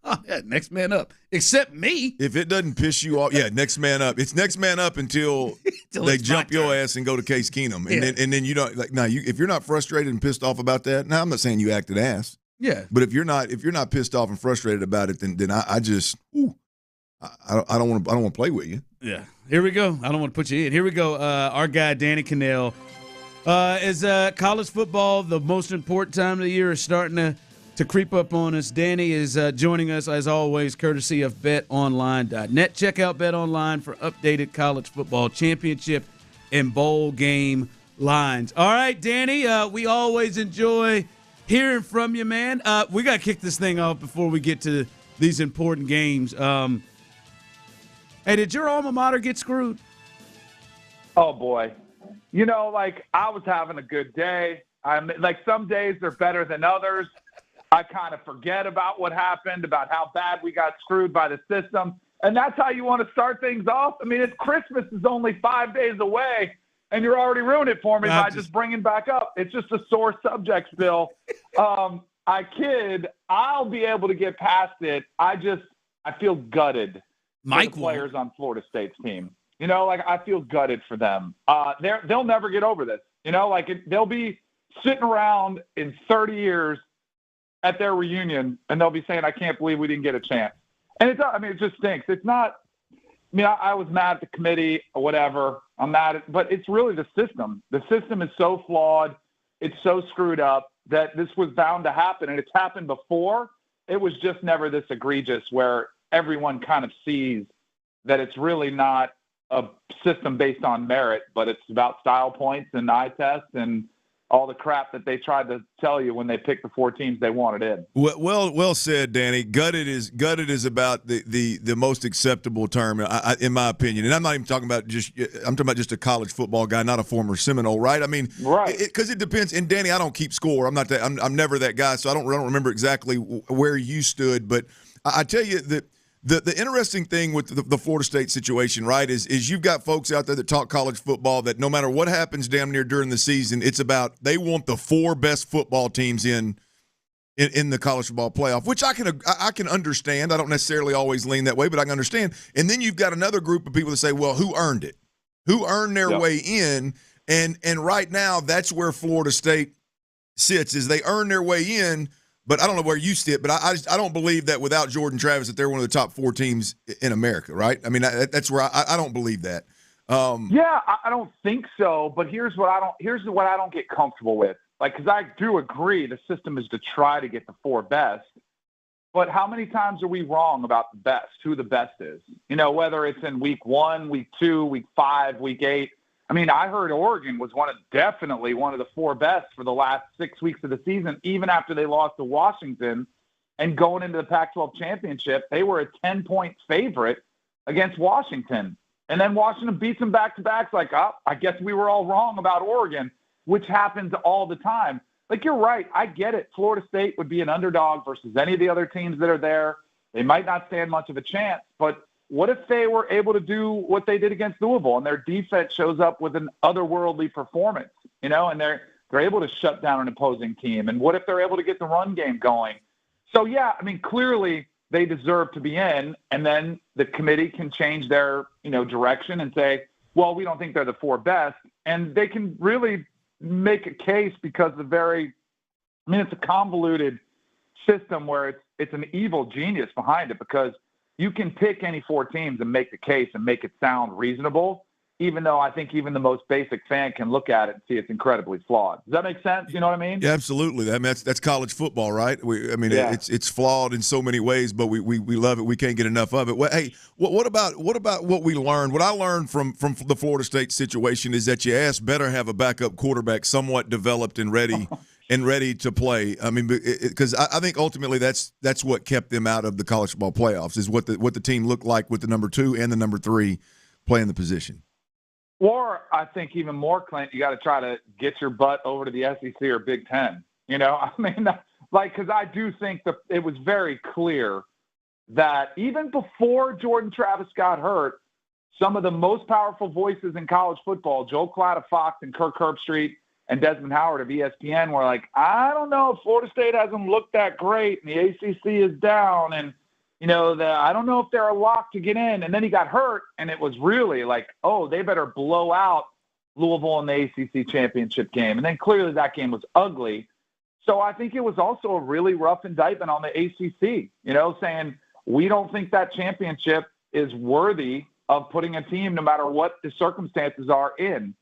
Oh, yeah, next man up. Except me. If it doesn't piss you off, yeah, next man up. It's next man up until they jump your ass and go to Case Keenum, and then you don't like. Now, if you're not frustrated and pissed off about that, now I'm not saying you acted ass. Yeah. But if you're not pissed off and frustrated about it, then I just I don't want to play with you. Yeah. Here we go. I don't want to put you in. Here we go. Our guy Danny Cannell As college football, the most important time of the year, is starting to creep up on us. Danny is joining us, as always, courtesy of BetOnline.net. Check out BetOnline for updated college football championship and bowl game lines. All right, Danny, we always enjoy hearing from you, man. We got to kick this thing off before we get to these important games. Hey, did your alma mater get screwed? Oh, boy. You know, like, I was having a good day. Some days are better than others. I kind of forget about what happened, about how bad we got screwed by the system. And that's how you want to start things off? I mean, it's Christmas is only 5 days away, and you're already ruining it for me by just bringing back up. It's just a sore subject, Bill. I kid. I'll be able to get past it. I feel gutted for the players on Florida State's team. You know, like, I feel gutted for them. They'll never get over this. You know, like, they'll be sitting around in 30 years at their reunion, and they'll be saying, I can't believe we didn't get a chance. And it just stinks. It's not – I was mad at the committee or whatever. I'm mad at – but it's really the system. The system is so flawed. It's so screwed up that this was bound to happen, and it's happened before. It was just never this egregious where everyone kind of sees that it's really not a system based on merit, but it's about style points and eye tests and all the crap that they tried to tell you when they picked the 4 teams they wanted in. Well said, Danny. Gutted is about the most acceptable term, in my opinion. And I'm not even talking about I'm talking about just a college football guy, not a former Seminole, right? I mean, right? Because it depends. And Danny, I don't keep score. I'm not that. I'm never that guy, so I don't remember exactly where you stood. But I tell you that. The interesting thing with the Florida State situation, right, is you've got folks out there that talk college football that no matter what happens damn near during the season, it's about they want the 4 best football teams in the college football playoff, which I can understand. I don't necessarily always lean that way, but I can understand. And then you've got another group of people that say, well, who earned it? Who earned their way in? And right now, that's where Florida State sits, is they earn their way in. But I don't know where you sit, but I don't believe that without Jordan Travis that they're one of the top 4 teams in America, right? I mean, that's where I don't believe that. Yeah, I don't think so. But here's what I don't get comfortable with. Like, because I do agree the system is to try to get the 4 best. But how many times are we wrong about the best? Who the best is? You know, whether it's in week 1, week 2, week 5, week 8. I mean, I heard Oregon was definitely one of the 4 best for the last 6 weeks of the season, even after they lost to Washington. And going into the Pac-12 championship, they were a 10-point favorite against Washington. And then Washington beats them back-to-back. It's like, I guess we were all wrong about Oregon, which happens all the time. Like, you're right. I get it. Florida State would be an underdog versus any of the other teams that are there. They might not stand much of a chance, but what if they were able to do what they did against Louisville and their defense shows up with an otherworldly performance, you know, and they're able to shut down an opposing team? And what if they're able to get the run game going? So, yeah, I mean, clearly they deserve to be in, and then the committee can change their, direction and say, well, we don't think they're the 4 best. And they can really make a case because it's a convoluted system where it's an evil genius behind it, because you can pick any 4 teams and make the case and make it sound reasonable, even though I think even the most basic fan can look at it and see it's incredibly flawed. Does that make sense? You know what I mean? Yeah, absolutely. I mean, that's college football, right? It's flawed in so many ways, but we love it. We can't get enough of it. Well, hey, what about what we learned? What I learned from the Florida State situation is that you better have a backup quarterback somewhat developed and ready. And ready to play. I mean, because I think ultimately that's what kept them out of the college football playoffs, is what the team looked like with the number 2 and the number 3 playing the position. Or I think even more, Clint, you got to try to get your butt over to the SEC or Big Ten. I mean, because I do think that it was very clear that even before Jordan Travis got hurt, some of the most powerful voices in college football, Joel Klatt of Fox and Kirk Herbstreit and Desmond Howard of ESPN, were like, I don't know if Florida State hasn't looked that great and the ACC is down, and I don't know if they're a lock to get in. And then he got hurt, and it was really like, oh, they better blow out Louisville in the ACC championship game. And then clearly that game was ugly. So I think it was also a really rough indictment on the ACC, saying we don't think that championship is worthy of putting a team, no matter what the circumstances are, in.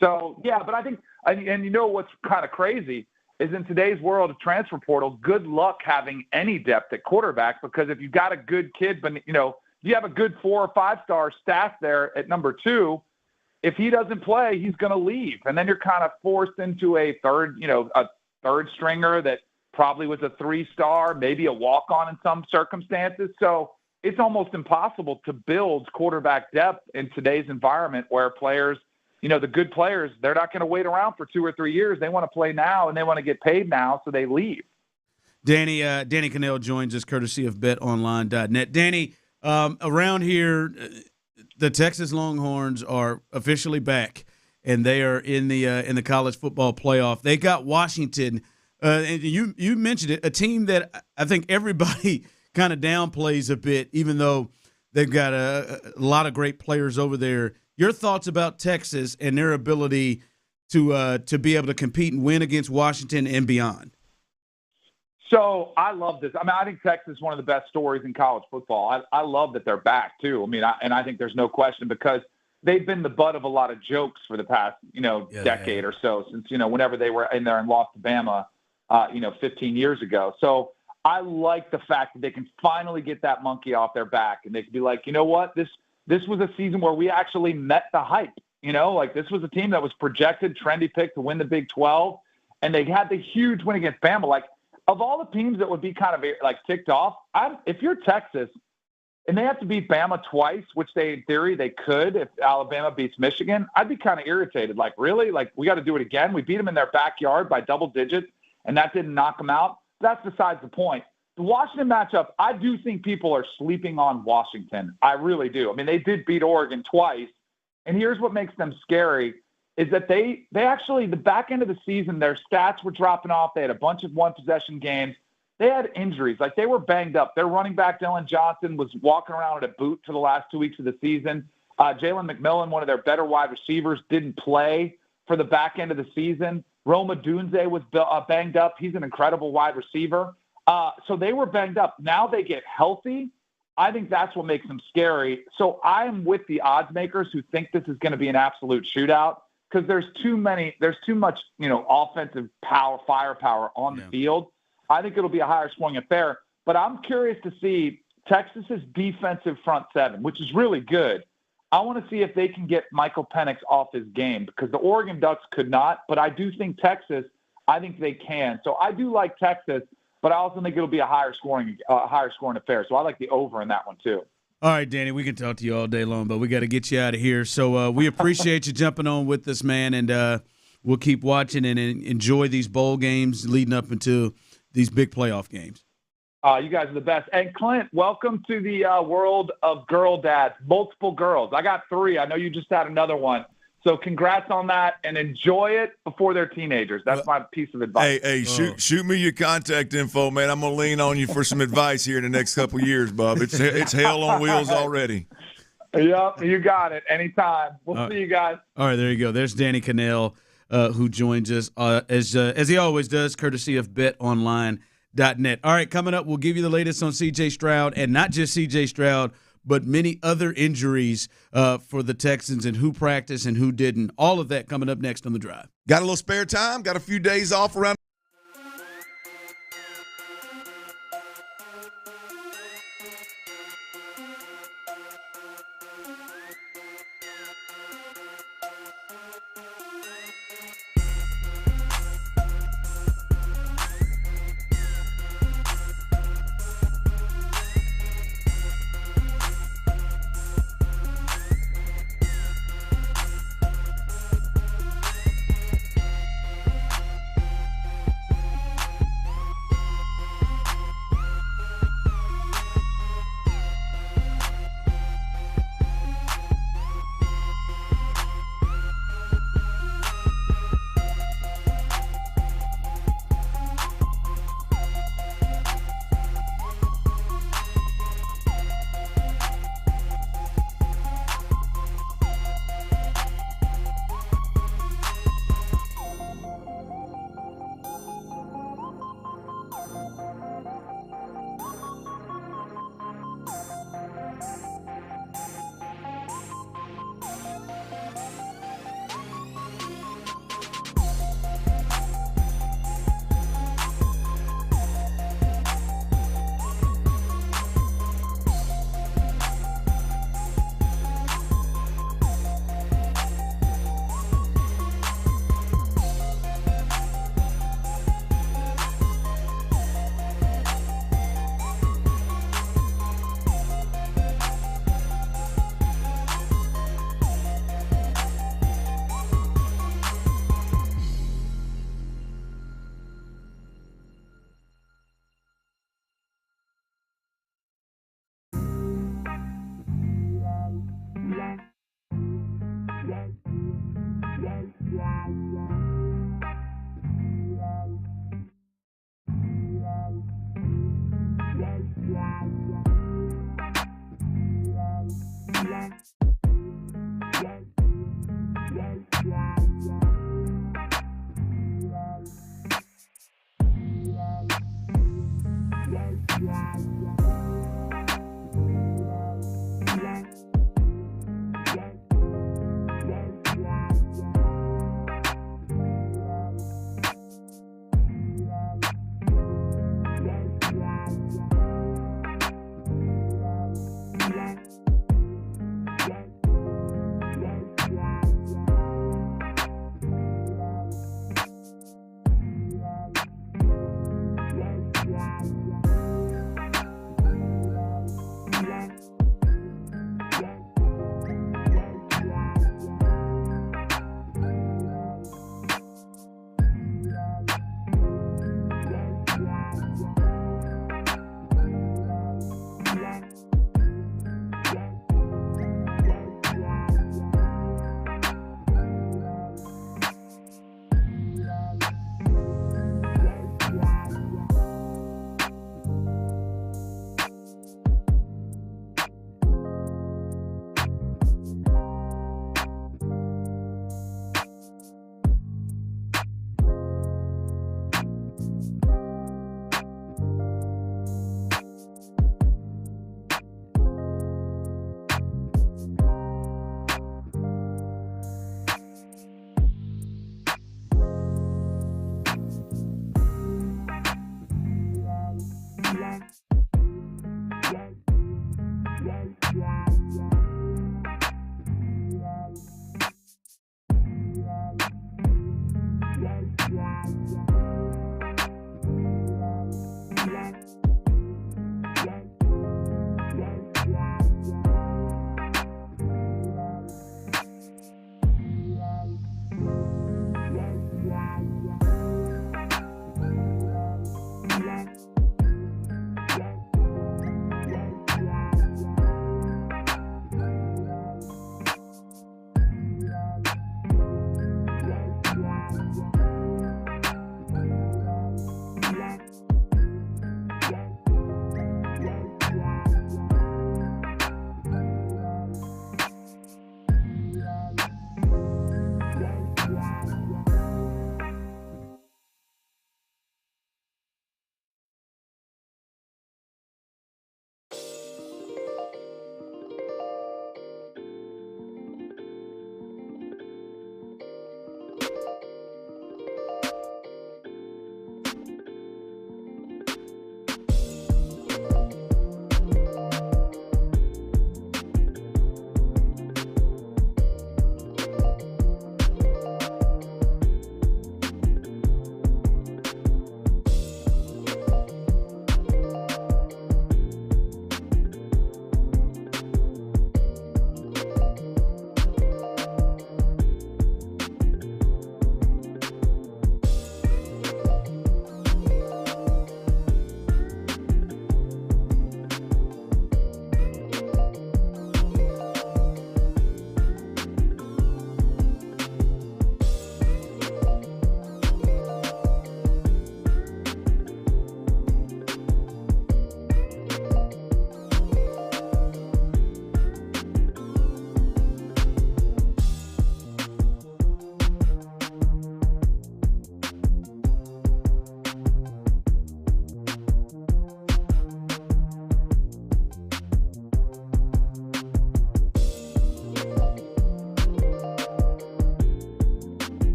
So, yeah, but I think and you know what's kind of crazy is in today's world of transfer portal, good luck having any depth at quarterback, because if you've got a good kid, but you have a good 4 or 5 star staff there at number 2, if he doesn't play, he's going to leave. And then you're kind of forced into a third stringer that probably was a 3-star, maybe a walk-on in some circumstances. So it's almost impossible to build quarterback depth in today's environment where players, the good players, they're not going to wait around for 2 or 3 years. They want to play now and they want to get paid now, so they leave. Danny Cannell joins us courtesy of betonline.net. Danny, around here, the Texas Longhorns are officially back, and they are in the college football playoff. They got Washington, and you mentioned it, a team that I think everybody kind of downplays a bit, even though they've got a lot of great players over there. Your thoughts about Texas and their ability to be able to compete and win against Washington and beyond? So I love this. I think Texas is one of the best stories in college football. I love that they're back too. I think there's no question, because they've been the butt of a lot of jokes for the past, decade or so, since, whenever they were in there and lost to Bama, 15 years ago. So I like the fact that they can finally get that monkey off their back, and they can be like, you know what, this was a season where we actually met the hype. This was a team that was projected, trendy pick to win the Big 12, and they had the huge win against Bama. Of all the teams that would be kind of ticked off, if you're Texas and they have to beat Bama twice, which in theory they could if Alabama beats Michigan, I'd be kind of irritated. Really? We got to do it again? We beat them in their backyard by double digits, and that didn't knock them out. That's besides the point. The Washington matchup, I do think people are sleeping on Washington. I really do. They did beat Oregon twice, and here's what makes them scary. Is that they actually, the back end of the season, their stats were dropping off. They had a bunch of one-possession games. They had injuries. They were banged up. Their running back, Dylan Johnson, was walking around in a boot for the last 2 weeks of the season. Jalen McMillan, one of their better wide receivers, didn't play for the back end of the season. Roma Dunze was banged up. He's an incredible wide receiver. So they were banged up. Now they get healthy. I think that's what makes them scary. So I'm with the odds makers who think this is going to be an absolute shootout, because there's too much, offensive firepower on the field. I think it'll be a higher scoring affair, but I'm curious to see Texas's defensive front seven, which is really good. I want to see if they can get Michael Penix off his game, because the Oregon Ducks could not, but I do think Texas, I think they can. So I do like Texas, but I also think it'll be a higher scoring affair. So I like the over in that one too. All right, Danny, we can talk to you all day long, but we got to get you out of here. So we appreciate you jumping on with us, man, and we'll keep watching and enjoy these bowl games leading up into these big playoff games. You guys are the best. And Clint, welcome to the world of girl dads, multiple girls. I got 3. I know you just had another one. So congrats on that, and enjoy it before they're teenagers. That's my piece of advice. Hey, shoot me your contact info, man. I'm going to lean on you for some advice here in the next couple of years, Bub. It's hell on wheels already. Yep, you got it. Anytime. We'll see you guys. All right, there you go. There's Danny Cannell, who joins us as he always does, courtesy of betonline.net. All right, coming up, we'll give you the latest on C.J. Stroud, and not just C.J. Stroud, but many other injuries for the Texans and who practiced and who didn't. All of that coming up next on The Drive. Got a little spare time? Got a few days off around?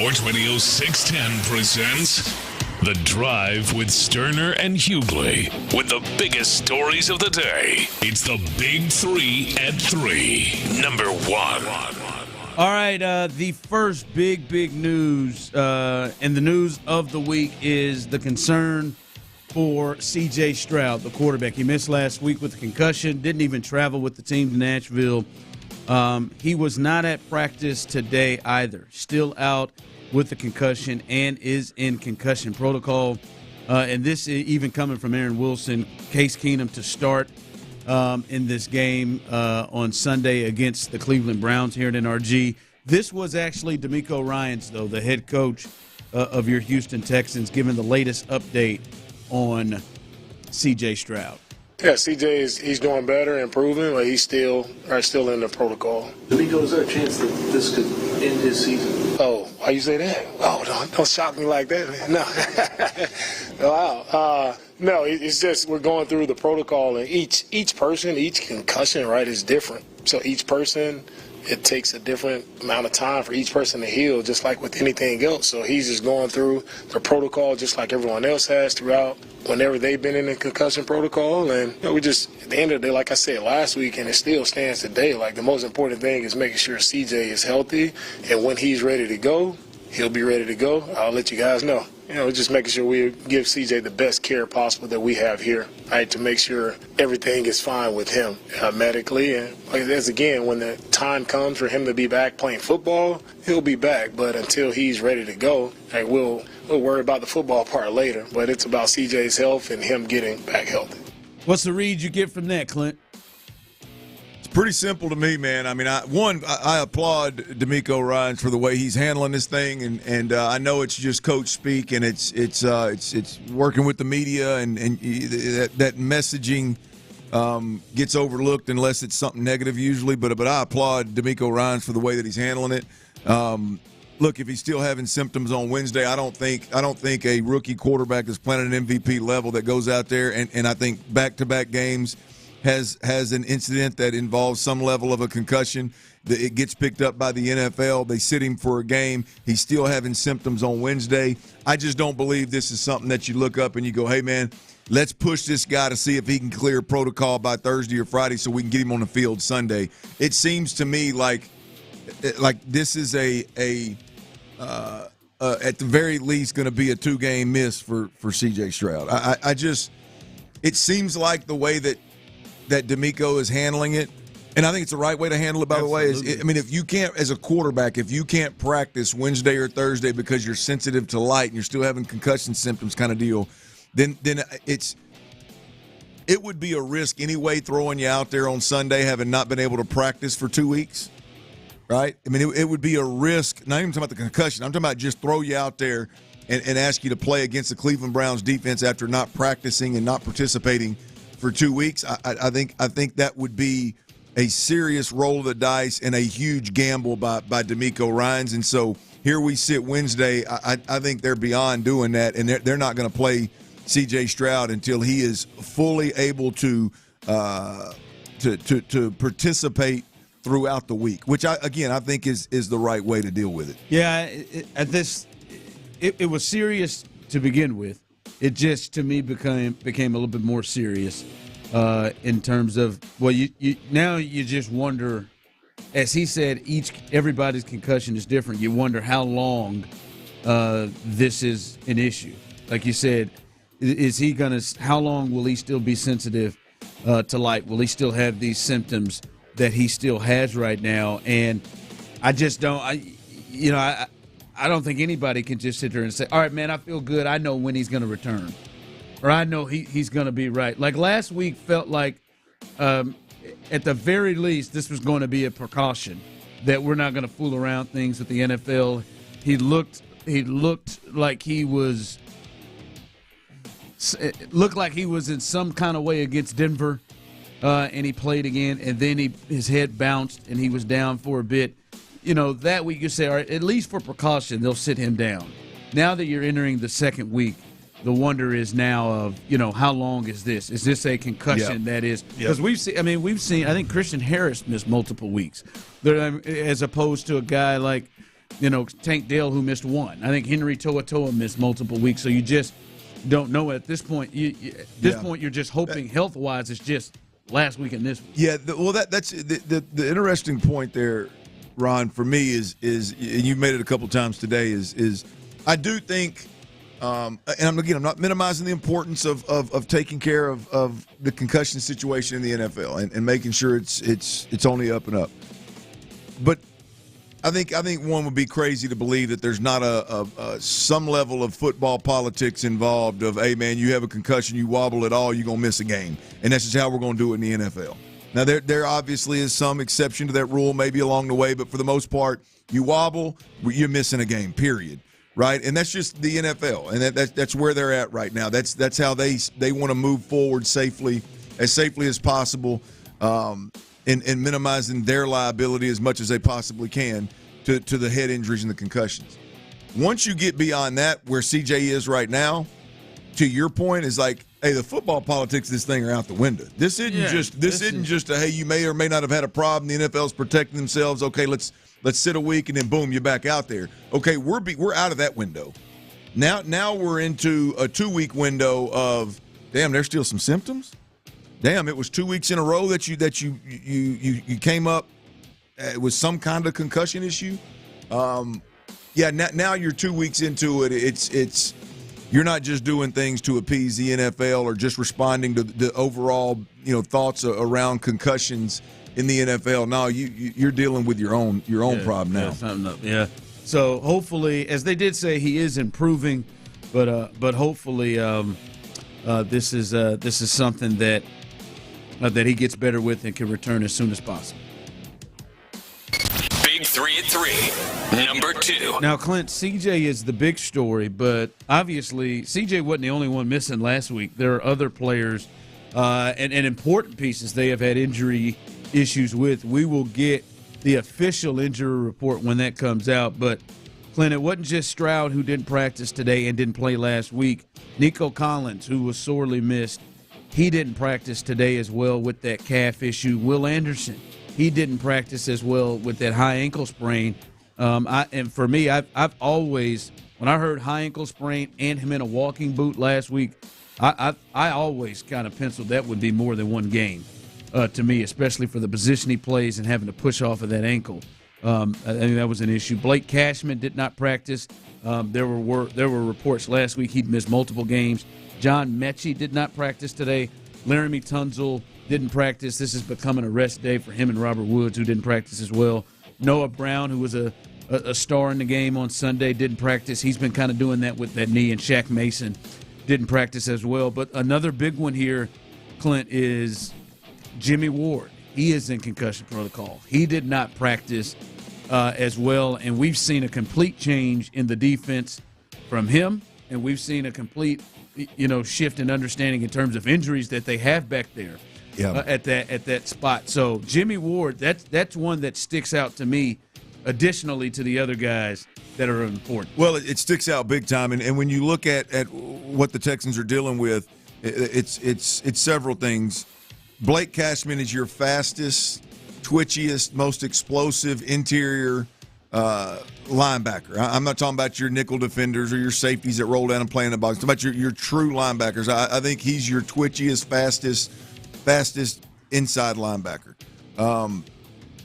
Sports Radio 610 presents The Drive with Stoerner and Hughley. With the biggest stories of the day, it's the Big 3 at 3. Number 1. All right, the first big news, and the news of the week is the concern for C.J. Stroud, the quarterback. He missed last week with a concussion, didn't even travel with the team to Nashville. He was not at practice today either. Still out with the concussion and is in concussion protocol. And this is even coming from Aaron Wilson. Case Keenum to start in this game on Sunday against the Cleveland Browns here at NRG. This was actually D'Amico Ryans, though, the head coach of your Houston Texans, giving the latest update on C.J. Stroud. Yeah, CJ he's doing better, improving, but he's still in the protocol. D'Amico, is there a chance that this could end his season? Oh, why you say that? Oh, don't shock me like that, man. No. Wow. No, it's just we're going through the protocol, and each person, each concussion, right, is different. So each person, it takes a different amount of time for each person to heal, just like with anything else. So he's just going through the protocol just like everyone else has throughout whenever they've been in the concussion protocol. And we just, at the end of the day, like I said last week, and it still stands today, like the most important thing is making sure CJ is healthy, and when he's ready to go, he'll be ready to go. I'll let you guys know. Just making sure we give CJ the best care possible that we have here, right, to make sure everything is fine with him medically. And as again, when the time comes for him to be back playing football, he'll be back. But until he's ready to go, we'll worry about the football part later. But it's about CJ's health and him getting back healthy. What's the read you get from that, Clint? Pretty simple to me, man. I mean, I applaud D'Amico Ryans for the way he's handling this thing, and I know it's just coach speak, and it's working with the media, and that messaging gets overlooked unless it's something negative usually. But I applaud D'Amico Ryans for the way that he's handling it. Look, if he's still having symptoms on Wednesday, I don't think a rookie quarterback that's playing at an MVP level that goes out there and I think back-to-back games has an incident that involves some level of a concussion. It gets picked up by the NFL. They sit him for a game. He's still having symptoms on Wednesday. I just don't believe this is something that you look up and you go, hey, man, let's push this guy to see if he can clear protocol by Thursday or Friday so we can get him on the field Sunday. It seems to me like this is at the very least going to be a 2-game miss for C.J. Stroud. It seems like the way that D'Amico is handling it, and I think it's the right way to handle it, by the way. If you can't, as a quarterback, if you can't practice Wednesday or Thursday because you're sensitive to light and you're still having concussion symptoms kind of deal, then it would be a risk anyway throwing you out there on Sunday having not been able to practice for 2 weeks, right? I mean, it would be a risk, not even talking about the concussion. I'm talking about just throw you out there and ask you to play against the Cleveland Browns defense after not practicing and not participating for 2 weeks. I think that would be a serious roll of the dice and a huge gamble by D'Amico Ryans. And so here we sit Wednesday. I think they're beyond doing that, and they're not going to play C.J. Stroud until he is fully able to participate throughout the week, which I think is the right way to deal with it. Yeah, it was serious to begin with. It just, to me, became a little bit more serious in terms of, now you just wonder, as he said, everybody's concussion is different. You wonder how long this is an issue. Like you said, how long will he still be sensitive to light? Will he still have these symptoms that he still has right now? And I just don't, I don't think anybody can just sit there and say, all right, man, I feel good. I know when he's going to return. Or I know he's going to be right. Like last week felt like, at the very least, this was going to be a precaution that we're not going to fool around things with the NFL. He looked like he was in some kind of way against Denver, and he played again, and then his head bounced, and he was down for a bit. That week you say, all right, at least for precaution, they'll sit him down. Now that you're entering the second week, the wonder is now of, how long is this? Is this a concussion that is? Because we've seen, I think Christian Harris missed multiple weeks, as opposed to a guy like Tank Dell, who missed one. I think Henry To'oTo'o missed multiple weeks. So you just don't know at this point. Point, you're just hoping health-wise it's just last week and this week. Yeah, that's the interesting point there, Ron, for me is and you've made it a couple times today, is I do think, and I'm not minimizing the importance of taking care of the concussion situation in the NFL and making sure it's only up and up. But I think one would be crazy to believe that there's not a some level of football politics involved of, hey, man, you have a concussion, you wobble at all, you're going to miss a game. And that's just how we're going to do it in the NFL. Now, there obviously is some exception to that rule maybe along the way, but for the most part, you wobble, you're missing a game, period, right? And that's just the NFL, and that's where they're at right now. That's how they want to move forward safely as possible, and minimizing their liability as much as they possibly can to the head injuries and the concussions. Once you get beyond that, where CJ is right now, to your point, is like, hey, the football politics of this thing are out the window. This isn't just a, hey, you may or may not have had a problem. The NFL's protecting themselves. Okay, let's sit a week and then boom, you're back out there. Okay, we're out of that window. Now we're into a 2-week window of, damn, there's still some symptoms. Damn, it was 2 weeks in a row that you came up with some kind of concussion issue. Now you're 2 weeks into it. It's you're not just doing things to appease the NFL or just responding to the overall thoughts around concussions in the NFL. No, you're dealing with your own problem now. Yeah. So hopefully, as they did say, he is improving, but hopefully this is something that he gets better with and can return as soon as possible. Big 3 at 3, number 2. Now, Clint, CJ is the big story, but obviously CJ wasn't the only one missing last week. There are other players and important pieces they have had injury issues with. We will get the official injury report when that comes out, but Clint, it wasn't just Stroud who didn't practice today and didn't play last week. Nico Collins, who was sorely missed, he didn't practice today as well with that calf issue. Will Anderson, he didn't practice as well with that high ankle sprain. And for me, I've always, when I heard high ankle sprain and him in a walking boot last week, I always kind of penciled that would be more than one game to me, especially for the position he plays and having to push off of that ankle. I think that was an issue. Blake Cashman did not practice. There were reports last week he'd missed multiple games. John Mechie did not practice today. Laramie Tunzel didn't practice. This is becoming a rest day for him and Robert Woods, who didn't practice as well. Noah Brown, who was a star in the game on Sunday, didn't practice. He's been kind of doing that with that knee. And Shaq Mason didn't practice as well. But another big one here, Clint, is Jimmy Ward. He is in concussion protocol. He did not practice as well. And we've seen a complete change in the defense from him. And we've seen a complete shift in understanding in terms of injuries that they have back there at that spot. So Jimmy Ward, that's one that sticks out to me additionally to the other guys that are important. Well, it sticks out big time. And when you look at what the Texans are dealing with, it's several things. Blake Cashman is your fastest, twitchiest, most explosive interior linebacker. I'm not talking about your nickel defenders or your safeties that roll down and play in the box. I'm talking about your true linebackers. I think he's your twitchiest, fastest inside linebacker.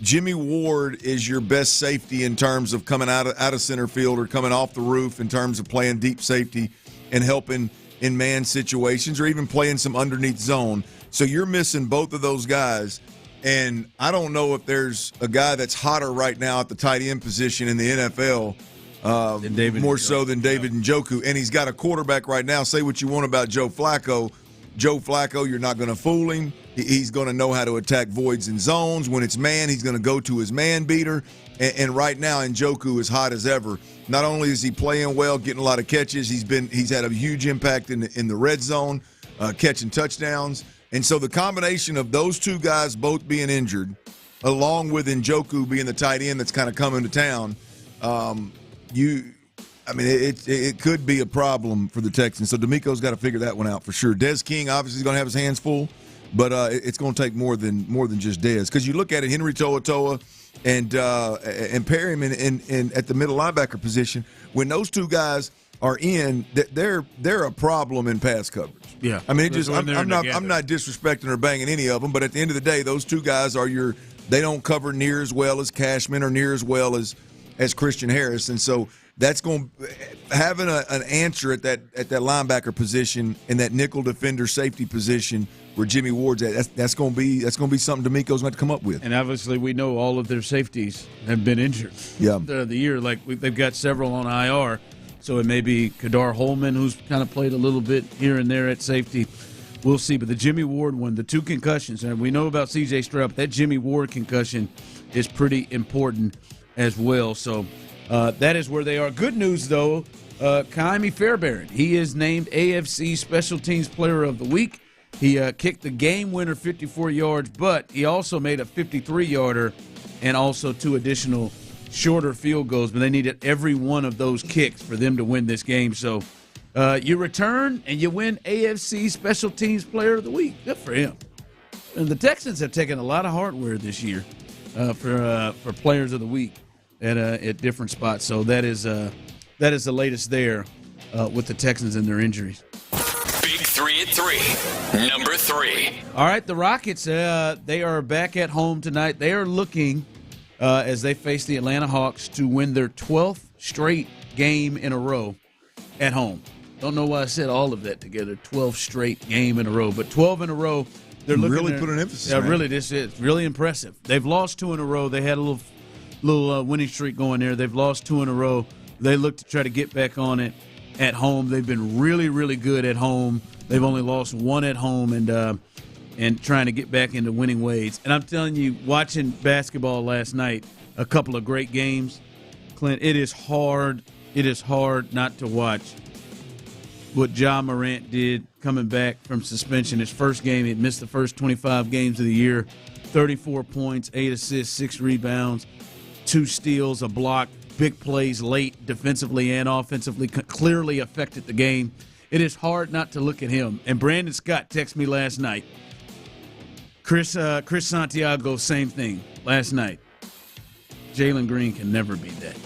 Jimmy Ward is your best safety in terms of coming out of center field or coming off the roof in terms of playing deep safety and helping in man situations or even playing some underneath zone. So you're missing both of those guys. And I don't know if there's a guy that's hotter right now at the tight end position in the NFL more so than David Njoku. And he's got a quarterback right now. Say what you want about Joe Flacco. Joe Flacco, you're not going to fool him. He's going to know how to attack voids and zones. When it's man, he's going to go to his man beater. And right now, Njoku is hot as ever. Not only is he playing well, getting a lot of catches, he's had a huge impact in the red zone, catching touchdowns. And so the combination of those two guys both being injured, along with Njoku being the tight end that's kind of coming to town, it could be a problem for the Texans. So D'Amico's got to figure that one out for sure. Des King obviously is going to have his hands full but it's going to take more than just Dez, because you look at it, Henry To'oTo'o and Perryman in at the middle linebacker position. When those two guys are in, they're a problem in pass coverage. Yeah, I mean, I'm not disrespecting or banging any of them, but at the end of the day, those two guys are they don't cover near as well as Cashman or near as well as Christian Harris, and so that's going having an answer at that linebacker position and that nickel defender safety position where Jimmy Ward's at. That's going to be something DeMeco's going to come up with. And obviously, we know all of their safeties have been injured. Yeah, the year they've got several on IR. So it may be Kadar Holman, who's kind of played a little bit here and there at safety. We'll see. But the Jimmy Ward one, the two concussions, and we know about C.J. Stroud, but that Jimmy Ward concussion is pretty important as well. So that is where they are. Good news, though, Kaimi Fairbairn. He is named AFC Special Teams Player of the Week. He kicked the game-winner 54 yards, but he also made a 53-yarder and also 2 additional shorter field goals, but they needed every one of those kicks for them to win this game. So you return and you win AFC Special Teams Player of the Week. Good for him. And the Texans have taken a lot of hardware this year for Players of the Week at different spots. So that is the latest there with the Texans and their injuries. Big 3 at 3. Number 3. All right, the Rockets, they are back at home tonight. They are looking as they face the Atlanta Hawks to win their 12th straight game in a row at home. Don't know why I said all of that together, 12 straight game in a row, but 12 in a row. They're looking really put an emphasis. Yeah, man. really, this is really impressive. They've lost 2 in a row. They had a little winning streak going there. They've lost 2 in a row. They look to try to get back on it at home. They've been really, really good at home. They've only lost 1 at home, and trying to get back into winning ways. And I'm telling you, watching basketball last night, a couple of great games, Clint, it is hard not to watch what Ja Morant did coming back from suspension. His first game, he'd missed the first 25 games of the year, 34 points, 8 assists, 6 rebounds, 2 steals, a block, big plays late defensively and offensively, clearly affected the game. It is hard not to look at him. And Brandon Scott texted me last night. Chris Santiago, same thing last night. Jalen Green can never be that.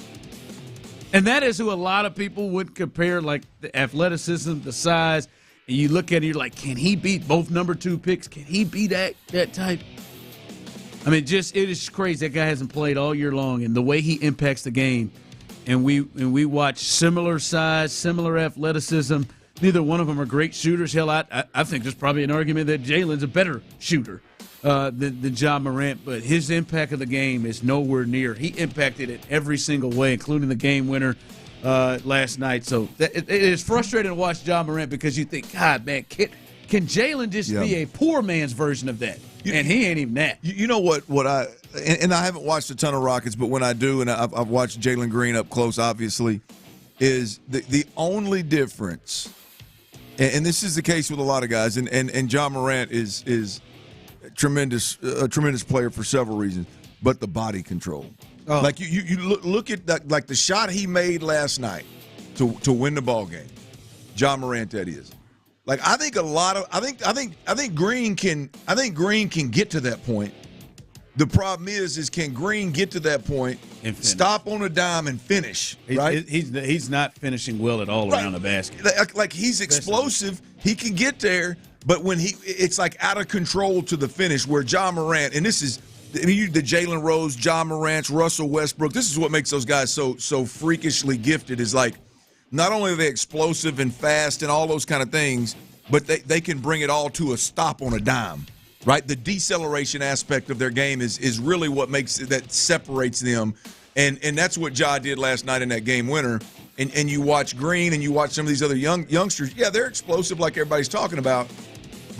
And that is who a lot of people would compare, like the athleticism, the size. And you look at it, you're like, can he beat both number 2 picks? Can he be that type? I mean, it is crazy. That guy hasn't played all year long, and the way he impacts the game. And we watch similar size, similar athleticism. Neither one of them are great shooters. Hell, I think there's probably an argument that Jalen's a better shooter than Ja Morant, but his impact of the game is nowhere near. He impacted it every single way, including the game winner last night. So it is frustrating to watch Ja Morant because you think, God, man, can Jalen just be a poor man's version of that? And he ain't even that. You know what I haven't watched a ton of Rockets, but when I do, and I've watched Jalen Green up close, obviously, is the only difference. And this is the case with a lot of guys, and Ja Morant is a tremendous player for several reasons, but the body control. Oh. Like you look at that, like the shot he made last night to win the ball game. Ja Morant, that is. Like I think Green can get to that point. The problem is can Green get to that point, stop on a dime and finish, right? He's not finishing well at all around the basket. Like he's explosive. He can get there, but when it's like out of control to the finish where Ja Morant, and this is the Jalen Rose, Ja Morant, Russell Westbrook, this is what makes those guys so freakishly gifted is like not only are they explosive and fast and all those kind of things, but they can bring it all to a stop on a dime. Right, the deceleration aspect of their game is really what separates them, and that's what Ja did last night in that game winner. And you watch Green and you watch some of these other youngsters. Yeah, they're explosive like everybody's talking about,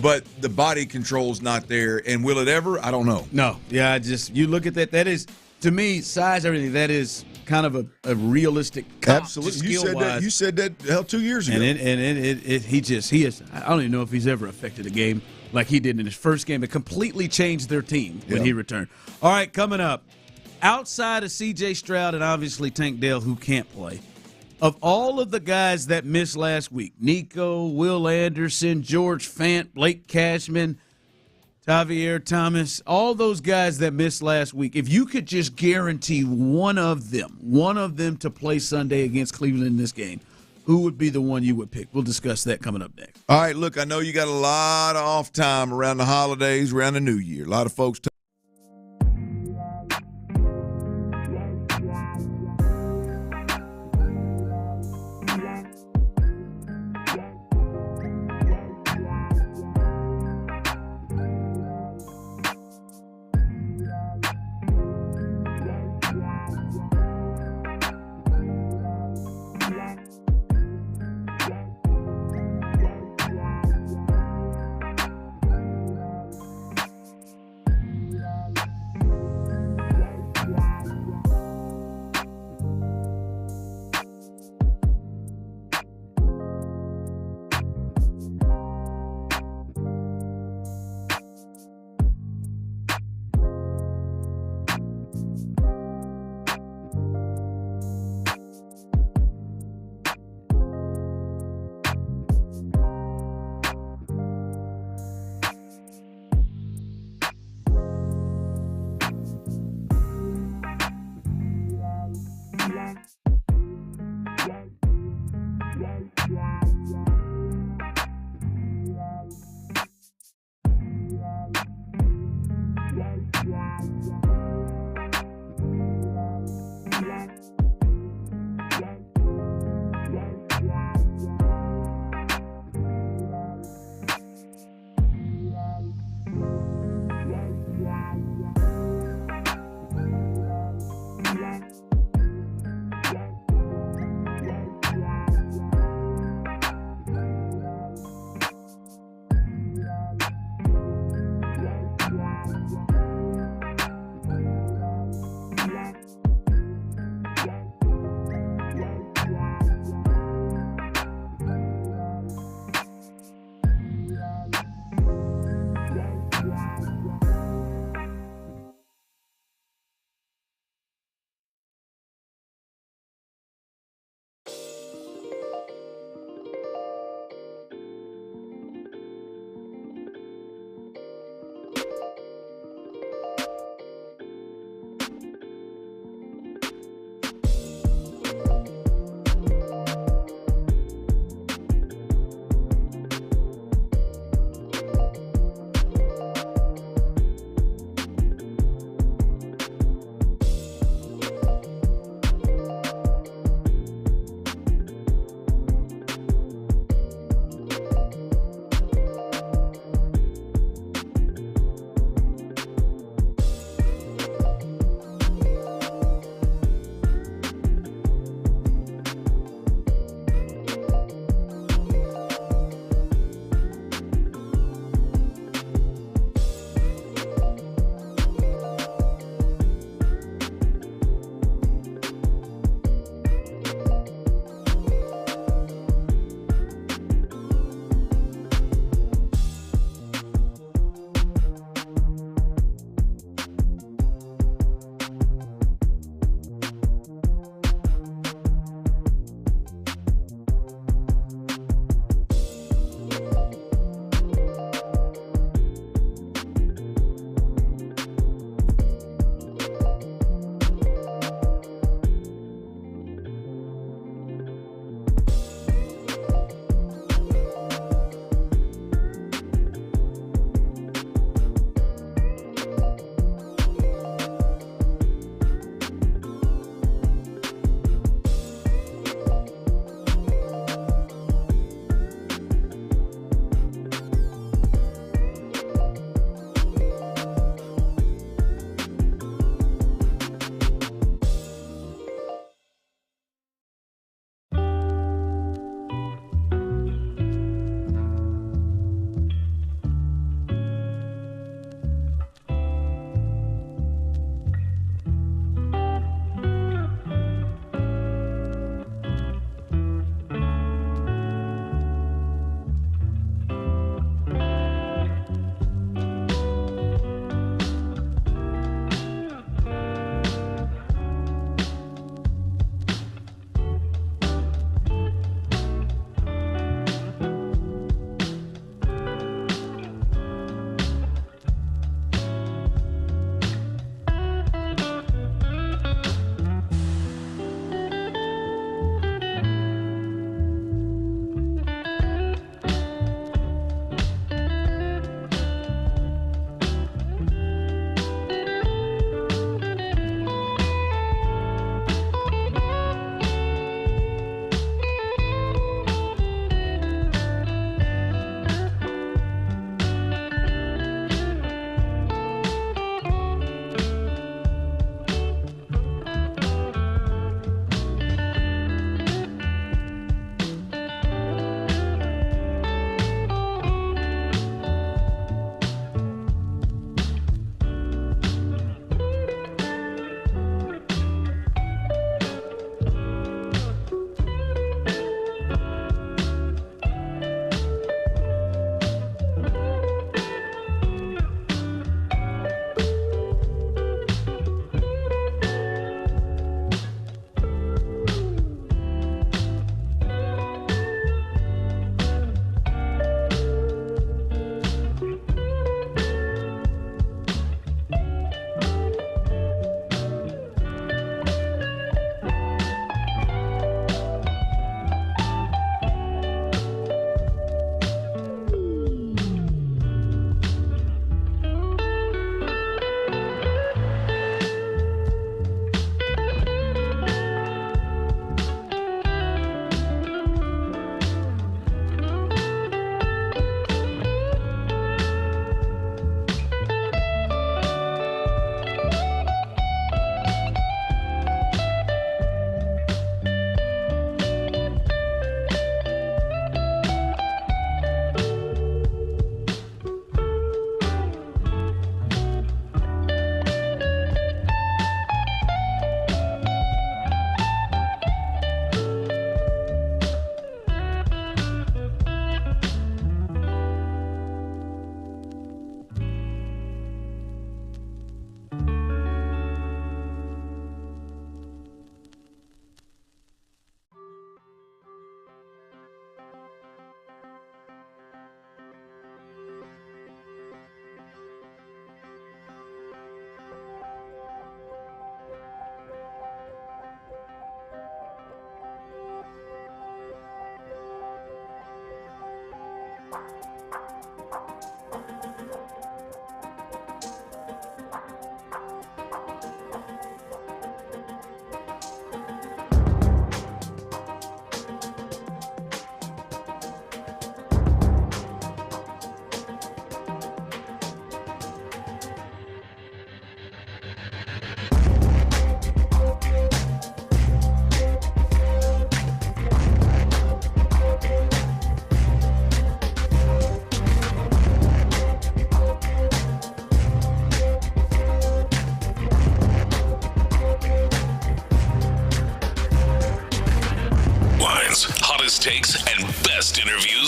but the body control's not there. And will it ever? I don't know. No, yeah, you look at that. That is, to me, size, everything. That is kind of a realistic comp. Absolutely, you said that 2 years ago. And he is. I don't even know if he's ever affected a game like he did in his first game. It completely changed their team when he returned. All right, coming up, outside of C.J. Stroud and obviously Tank Dell, who can't play, of all of the guys that missed last week, Nico, Will Anderson, George Fant, Blake Cashman, Javier Thomas, all those guys that missed last week, if you could just guarantee one of them to play Sunday against Cleveland in this game, who would be the one you would pick? We'll discuss that coming up next. All right, look, I know you got a lot of off time around the holidays, around the new year. A lot of folks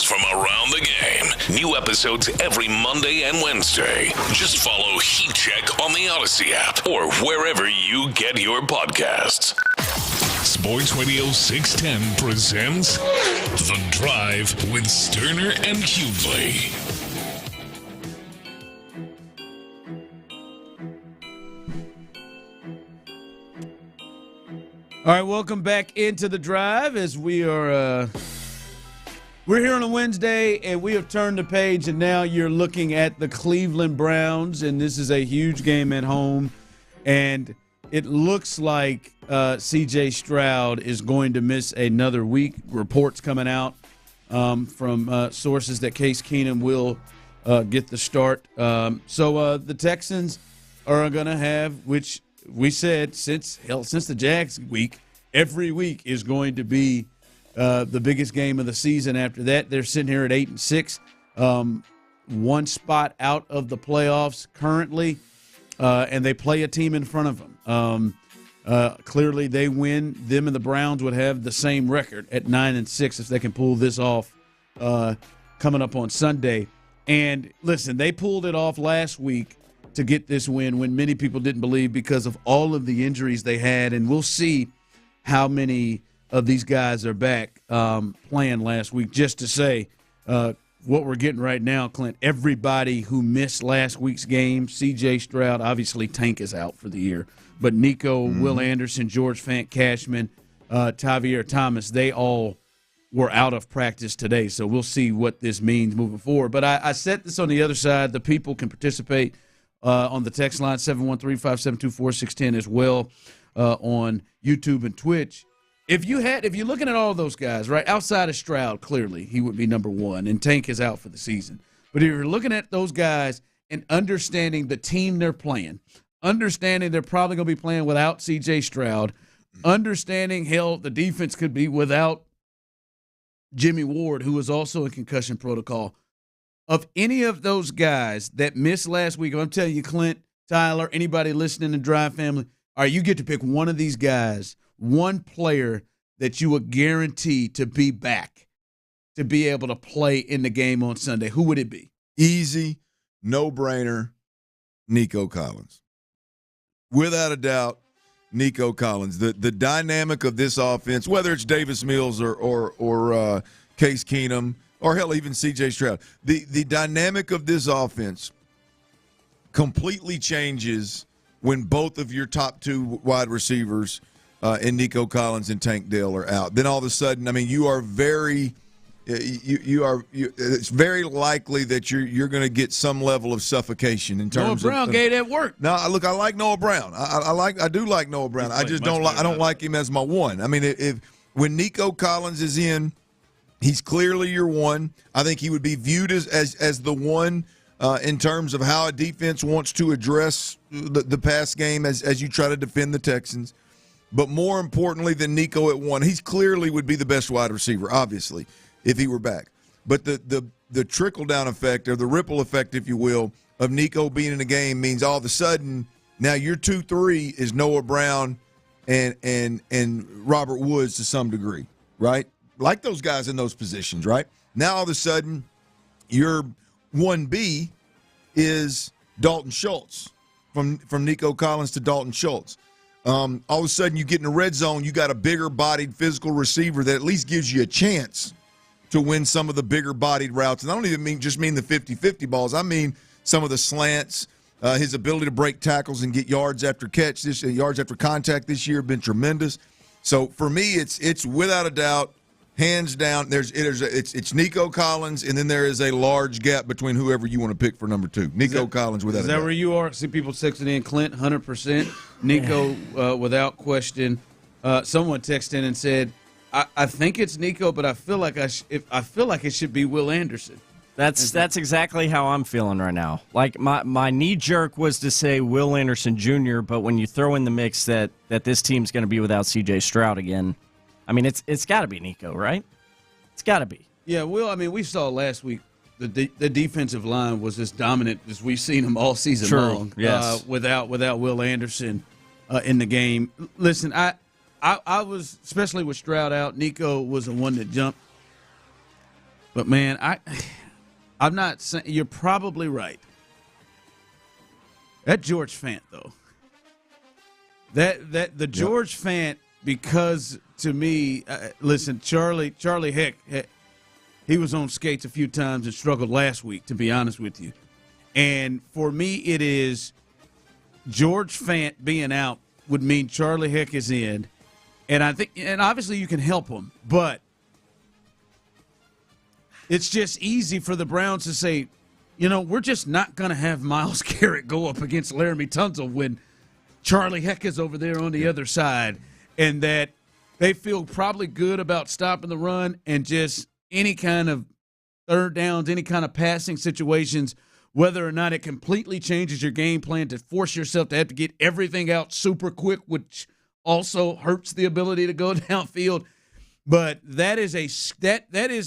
from around the game. New episodes every Monday and Wednesday. Just follow Heat Check on the Odyssey app or wherever you get your podcasts. Sports Radio 610 presents The Drive with Stoerner and Hughley. All right, welcome back into The Drive as we are we're here on a Wednesday, and we have turned the page, and now you're looking at the Cleveland Browns, and this is a huge game at home, and it looks like C.J. Stroud is going to miss another week. Reports coming out from sources that Case Keenum will get the start. So the Texans are going to have, which we said since the Jags week, every week is going to be the biggest game of the season. After that, they're sitting here at 8-6, one spot out of the playoffs currently, and they play a team in front of them. Clearly, they win. Them and the Browns would have the same record at 9-6 if they can pull this off coming up on Sunday. And listen, they pulled it off last week to get this win when many people didn't believe because of all of the injuries they had. And we'll see how many of these guys are back playing last week. Just to say what we're getting right now, Clint, everybody who missed last week's game, C.J. Stroud, obviously Tank is out for the year, but Nico, Will Anderson, George Fant, Cashman, Tavier Thomas, they all were out of practice today. So we'll see what this means moving forward. But I set this on the other side. The people can participate on the text line, 713-572-4610, as well on YouTube and Twitch. If you're looking at all those guys, right, outside of Stroud, clearly he would be number one, and Tank is out for the season. But if you're looking at those guys and understanding the team they're playing, understanding they're probably going to be playing without C.J. Stroud, understanding, hell, the defense could be without Jimmy Ward, who is also in concussion protocol. Of any of those guys that missed last week, I'm telling you, Clint, Tyler, anybody listening to Drive Family, all right, you get to pick one of these guys, one player that you would guarantee to be back, to be able to play in the game on Sunday. Who would it be? Easy, no-brainer, Nico Collins. Without a doubt, Nico Collins. The dynamic of this offense, whether it's Davis Mills or Case Keenum, or hell, even C.J. Stroud, the dynamic of this offense completely changes when both of your top two wide receivers and Nico Collins and Tank Dell are out. Then all of a sudden, I mean, it's very likely that you're going to get some level of suffocation in terms Noah Brown gave that work. No, look, I like Noah Brown. I do like Noah Brown. I just don't like him as my one. I mean, when Nico Collins is in, he's clearly your one. I think he would be viewed as the one in terms of how a defense wants to address the pass game as you try to defend the Texans. But more importantly than Nico at one, he's clearly would be the best wide receiver, obviously, if he were back. But the trickle-down effect, or the ripple effect, if you will, of Nico being in the game means all of a sudden now your 2-3 is Noah Brown and Robert Woods to some degree, right? Like those guys in those positions, right? Now all of a sudden your 1B is Dalton Schultz, from Nico Collins to Dalton Schultz. All of a sudden you get in the red zone, you got a bigger-bodied physical receiver that at least gives you a chance to win some of the bigger-bodied routes. And I don't even mean the 50-50 balls. I mean some of the slants. His ability to break tackles and get yards after catch, yards after contact this year have been tremendous. So for me, it's without a doubt, hands down. It's Nico Collins, and then there is a large gap between whoever you want to pick for number two. Nico Collins, without a doubt. Is that where you are? See people texting in, Clint, 100%. Nico, without question. Someone texted in and said, I think it's Nico, but I feel like it should be Will Anderson. That's exactly how I'm feeling right now. Like my knee jerk was to say Will Anderson Jr., but when you throw in the mix that this team's going to be without C.J. Stroud again, I mean it's got to be Nico, right? It's got to be. Yeah, Will. I mean, we saw last week the defensive line was as dominant as we've seen them all season long. Yes. Without Will Anderson in the game. Listen, I was, especially with Stroud out, Nico was the one that jumped. But, man, I'm not saying – you're probably right. That George Fant, though. The George Fant, because to me, listen, Charlie Heck, he was on skates a few times and struggled last week, to be honest with you. And for me, it is George Fant being out would mean Charlie Heck is in. And I think, and obviously you can help him, but it's just easy for the Browns to say, we're just not going to have Myles Garrett go up against Laramie Tunsil when Charlie Heck is over there on the other side, and that they feel probably good about stopping the run and just any kind of third downs, any kind of passing situations, whether or not it completely changes your game plan to force yourself to have to get everything out super quick, which also hurts the ability to go downfield. But that is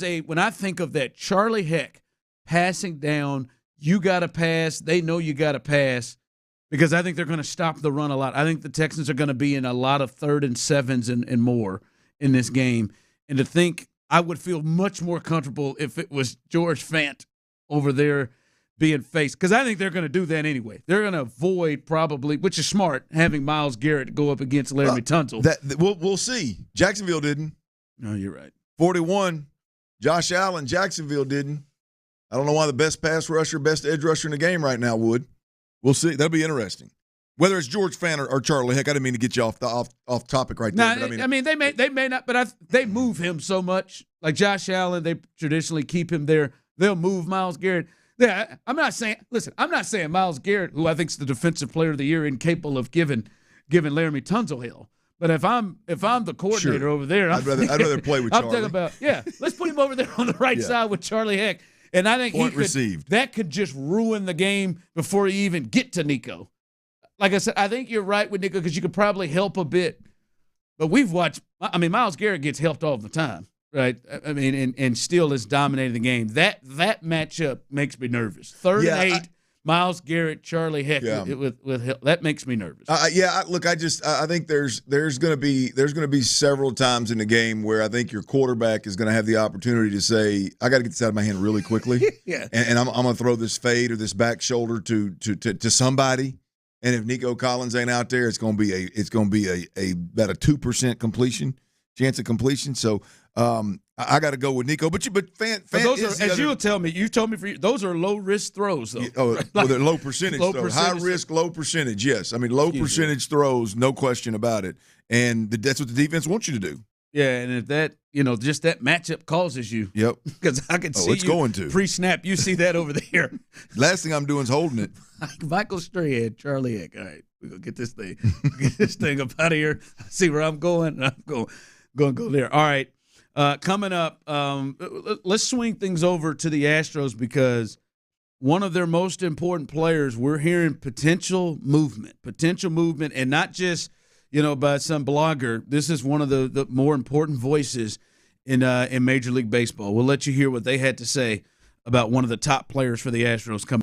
a when I think of that Charlie Heck passing down, you got to pass, they know you got to pass, because I think they're going to stop the run a lot. I think the Texans are going to be in a lot of 3rd and 7s and more in this game. And to think I would feel much more comfortable if it was George Fant over there being faced, because I think they're going to do that anyway. They're going to avoid probably, which is smart, having Myles Garrett go up against Laramie Tunsil. We'll see. Jacksonville didn't. No, you're right. 41. Josh Allen, Jacksonville didn't. I don't know why the best pass rusher, best edge rusher in the game right now would. We'll see. That'll be interesting. Whether it's George Fant or Charlie Heck, I didn't mean to get you off topic right there. No, they may not, but they move him so much. Like Josh Allen, they traditionally keep him there. They'll move Myles Garrett. Yeah, I'm not saying Myles Garrett, who I think is the defensive player of the year, incapable of giving Laramie Tunsil hell. But if I'm the coordinator over there, I'd rather play with Charlie. I'm thinking about let's put him over there on the right side with Charlie Heck. And I think that could just ruin the game before you even get to Nico. Like I said, I think you're right with Nico because you could probably help a bit. But we've watched – Myles Garrett gets helped all the time, right? And still is dominating the game. That matchup makes me nervous. 3rd and 8, Myles Garrett, Charlie Heck with that makes me nervous. I think there's going to be several times in the game where I think your quarterback is going to have the opportunity to say, I got to get this out of my hand really quickly. And I'm going to throw this fade or this back shoulder to somebody. And if Nico Collins ain't out there, it's going to be about a 2% chance of completion. So I got to go with Nico. But Fant those are, as you'll tell me, you told me those are low risk throws though. Well, they're low percentage throws. High risk, low percentage. Yes, low percentage throws, no question about it. And that's what the defense wants you to do. Yeah, and if that, just that matchup causes you. Yep. Because I can see pre-snap. You see that over there. Last thing I'm doing is holding it. Michael Strahan, Charlie Heck. All right, we're going to get this thing up out of here. See where I'm going. I'm going to go there. All right. Coming up, let's swing things over to the Astros because one of their most important players, we're hearing potential movement, and not just – by some blogger. This is one of the more important voices in Major League Baseball. We'll let you hear what they had to say about one of the top players for the Astros coming.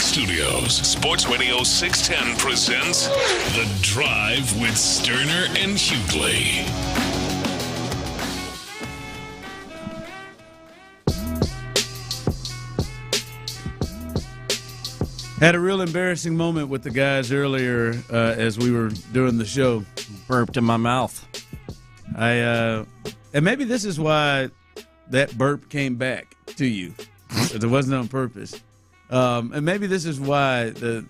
Studios, Sports Radio 610 presents The Drive with Stoerner and Hughley. Had a real embarrassing moment with the guys earlier as we were doing the show. Burped in my mouth. And maybe this is why that burp came back to you. It wasn't on purpose. And maybe this is why the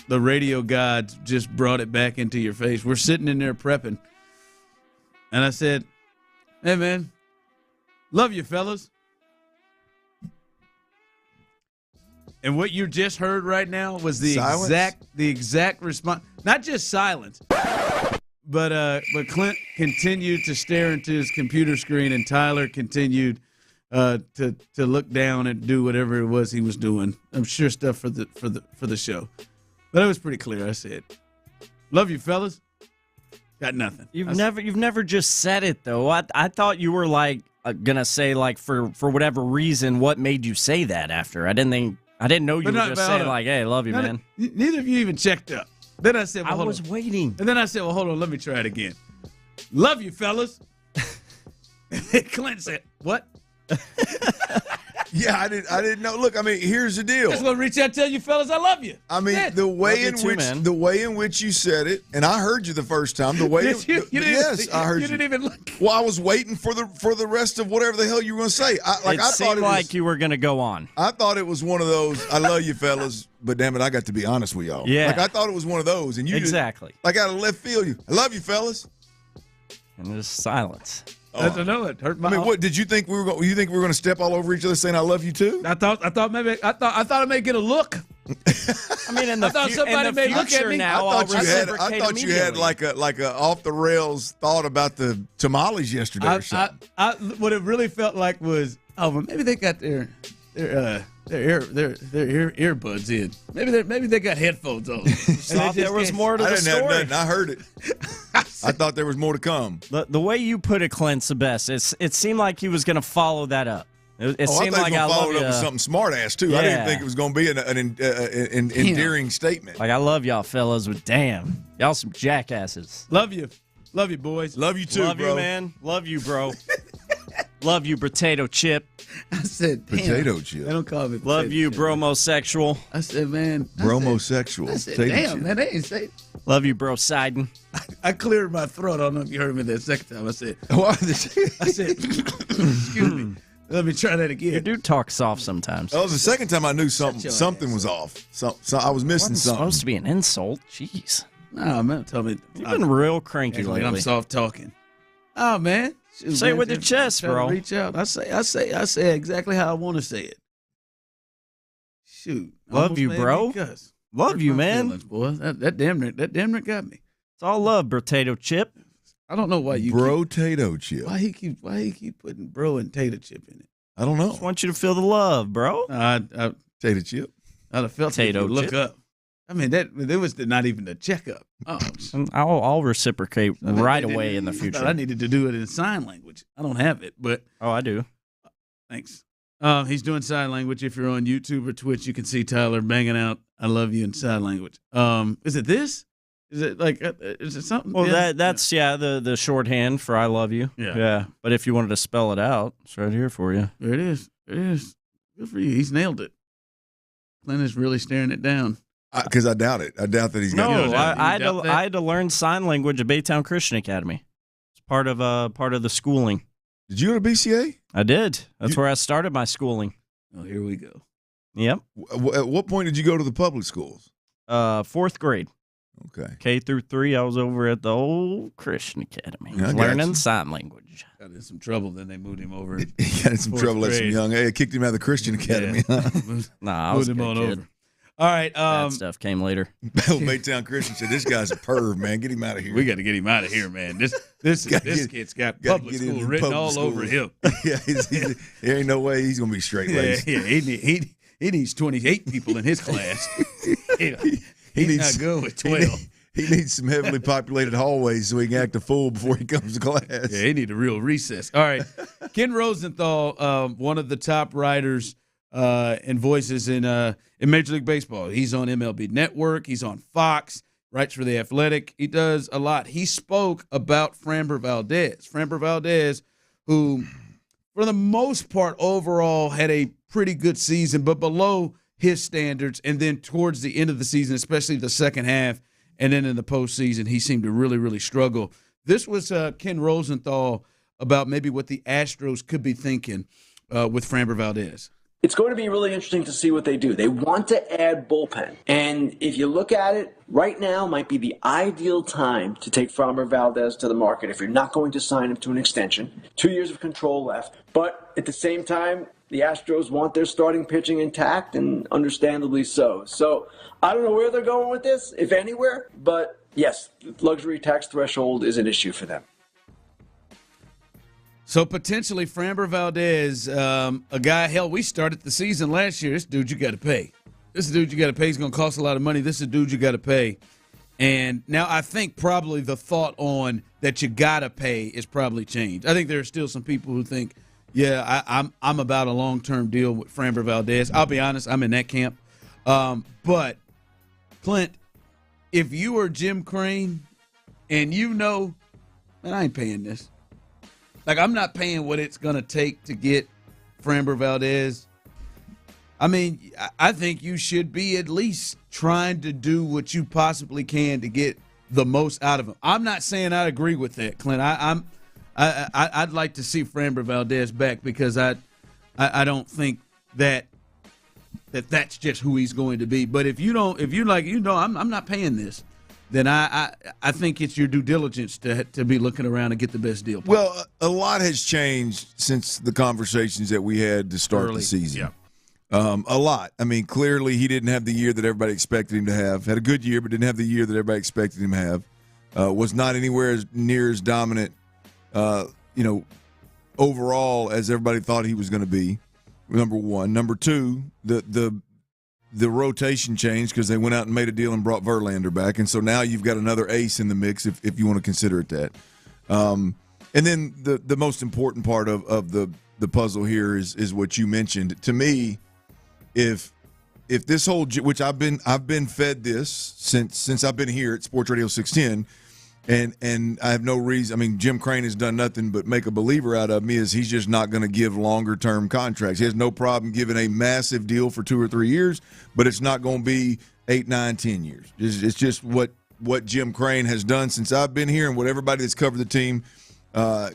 radio gods just brought it back into your face. We're sitting in there prepping. And I said, hey, man, love you, fellas. And what you just heard right now was the exact response. Not just silence, but Clint continued to stare into his computer screen, and Tyler continued to look down and do whatever it was he was doing. I'm sure stuff for the show, but it was pretty clear. I said, "Love you, fellas." Got nothing. You've never just said it though. I thought you were like gonna say like for whatever reason what made you say that after. I didn't know you were just saying like, "Hey, love you, man." Neither of you even checked up. Then I said, well, I was waiting. And then I said, well, hold on, let me try it again. Love you, fellas. Clint said, what? Yeah, I didn't know. Look, I mean, here's the deal. I just want to reach out and tell you fellas I love you. I mean, the way in which you said it, and I heard you the first time. The way I heard you. You didn't even look. Well, I was waiting for the rest of whatever the hell you were going to say. I seemed like you were going to go on. I thought it was one of those. I love you, fellas, but damn it, I got to be honest with y'all. Yeah, like I thought it was one of those, and you exactly just, like out of left field. I love you, fellas, and there's silence. I don't know. It hurt my. I mean, what did you think we were going? You think we were going to step all over each other saying "I love you" too? I thought I may get a look. I mean, in the somebody may look at me. Now, I thought you had like a off the rails thought about the tamales yesterday or something. What it really felt like was, well, maybe they got their earbuds in. Maybe they got headphones on. Thought there was more to the story. Have nothing. I heard it. I thought there was more to come. The way you put it, Clint's the best. It seemed like he was going to follow that up. It seemed like I followed love up with something smart ass too. Yeah. I didn't think it was going to be an endearing statement. Like I love y'all fellas, but damn, y'all some jackasses. Love you, boys. Love you too, love bro. Love you, man. Love you, bro. Love you, potato chip. I said, damn. Potato chip. They don't call me potato Love you, chip. bromosexual. I said, man. Bromosexual. I said, Potato damn, chip. man, they ain't say. Love you, bro Sidon. I cleared my throat. I don't know if you heard me that second time. I said, excuse me. Let me try that again. You do talk soft sometimes. Oh, the second time I knew something was off. So I was missing something. Supposed to be an insult. Jeez. No, man, tell me. You've been real cranky lately. I'm soft talking. Oh, man. Shoot, say man, it with your chest, bro. Reach out. I say exactly how I want to say it. Shoot. Love you, bro. Love you, man. Feelings, boy. That damn near got me. It's all love, potato chip. I don't know why you potato chip. Why he keep putting bro and tater chip in it? I don't know. Just want you to feel the love, bro. Potato chip. I'd have felt potato it. Look chip. up. I mean, that was not even a checkup. Oh, I'll reciprocate right away in the future. I needed to do it in sign language. I don't have it, but I do. Thanks. He's doing sign language. If you're on YouTube or Twitch, you can see Tyler banging out "I love you" in sign language. Is it this? Is it like? Is it something? Well, that's the shorthand for "I love you." Yeah. But if you wanted to spell it out, it's right here for you. There it is. It is. Good for you. He's nailed it. Clint is really staring it down. Because I doubt it. I doubt that he's got No, I had to learn sign language at Baytown Christian Academy. It's part of the schooling. Did you go to BCA? I did. That's where I started my schooling. Oh, here we go. Yep. At what point did you go to the public schools? 4th grade. Okay. K through 3, I was over at the old Christian Academy, Yeah, learning sign language. Got in some trouble, then they moved him over. He got in some trouble at some young age. Kicked him out of the Christian Academy. Nah, I was moved a him good on kid. over. All right. That stuff came later. Baytown Christian said, "This guy's a perv, man. Get him out of here. We got to get him out of here, man. This kid's got public school written all over him. Yeah, there ain't no way he's gonna be straight laced. Yeah, he needs 28 people in his class. He's not good with 12. He needs some heavily populated hallways so he can act a fool before he comes to class. Yeah, he need a real recess. All right, Ken Rosenthal, one of the top writers and voices in Major League Baseball. He's on MLB Network. He's on Fox. Writes for The Athletic. He does a lot. He spoke about Framber Valdez. Framber Valdez, who, for the most part, overall had a pretty good season, but below his standards. And then towards the end of the season, especially the second half, and then in the postseason, he seemed to really, really struggle. This was Ken Rosenthal about maybe what the Astros could be thinking with Framber Valdez. It's going to be really interesting to see what they do. They want to add bullpen. And if you look at it, right now might be the ideal time to take Framber Valdez to the market if you're not going to sign him to an extension. 2 years of control left. But at the same time, the Astros want their starting pitching intact, and understandably so. So I don't know where they're going with this, if anywhere. But yes, luxury tax threshold is an issue for them. So potentially Framber Valdez, a guy, hell, we started the season last year. This dude you got to pay. This dude you got to pay. He's going to cost a lot of money. This is a dude you got to pay. And now I think probably the thought on that you got to pay is probably changed. I think there are still some people who think, yeah, I'm about a long-term deal with Framber Valdez. I'll be honest, I'm in that camp. But, Clint, if you were Jim Crane and you know, man, I ain't paying this. Like, I'm not paying what it's going to take to get Framber Valdez. I mean, I think you should be at least trying to do what you possibly can to get the most out of him. I'm not saying I agree with that, Clint. I'd like to see Framber Valdez back because I don't think that's just who he's going to be. But if you I'm not paying this, then I think it's your due diligence to be looking around and get the best deal. Well, a lot has changed since the conversations that we had to start the season. Yeah. A lot. I mean, clearly he didn't have the year that everybody expected him to have. Had a good year, but didn't have the year that everybody expected him to have. Was not anywhere near as dominant, overall as everybody thought he was going to be. Number one. Number two, the rotation changed because they went out and made a deal and brought Verlander back, and so now you've got another ace in the mix if you want to consider it that. And then the most important part of the puzzle here is what you mentioned. To me, if this whole, which I've been fed this since I've been here at Sports Radio 610, And I have no reason. I mean, Jim Crane has done nothing but make a believer out of me. Is he's just not going to give longer term contracts. He has no problem giving a massive deal for 2 or 3 years, but it's not going to be 8, 9, 10 years. It's just what Jim Crane has done since I've been here, and what everybody that's covered the team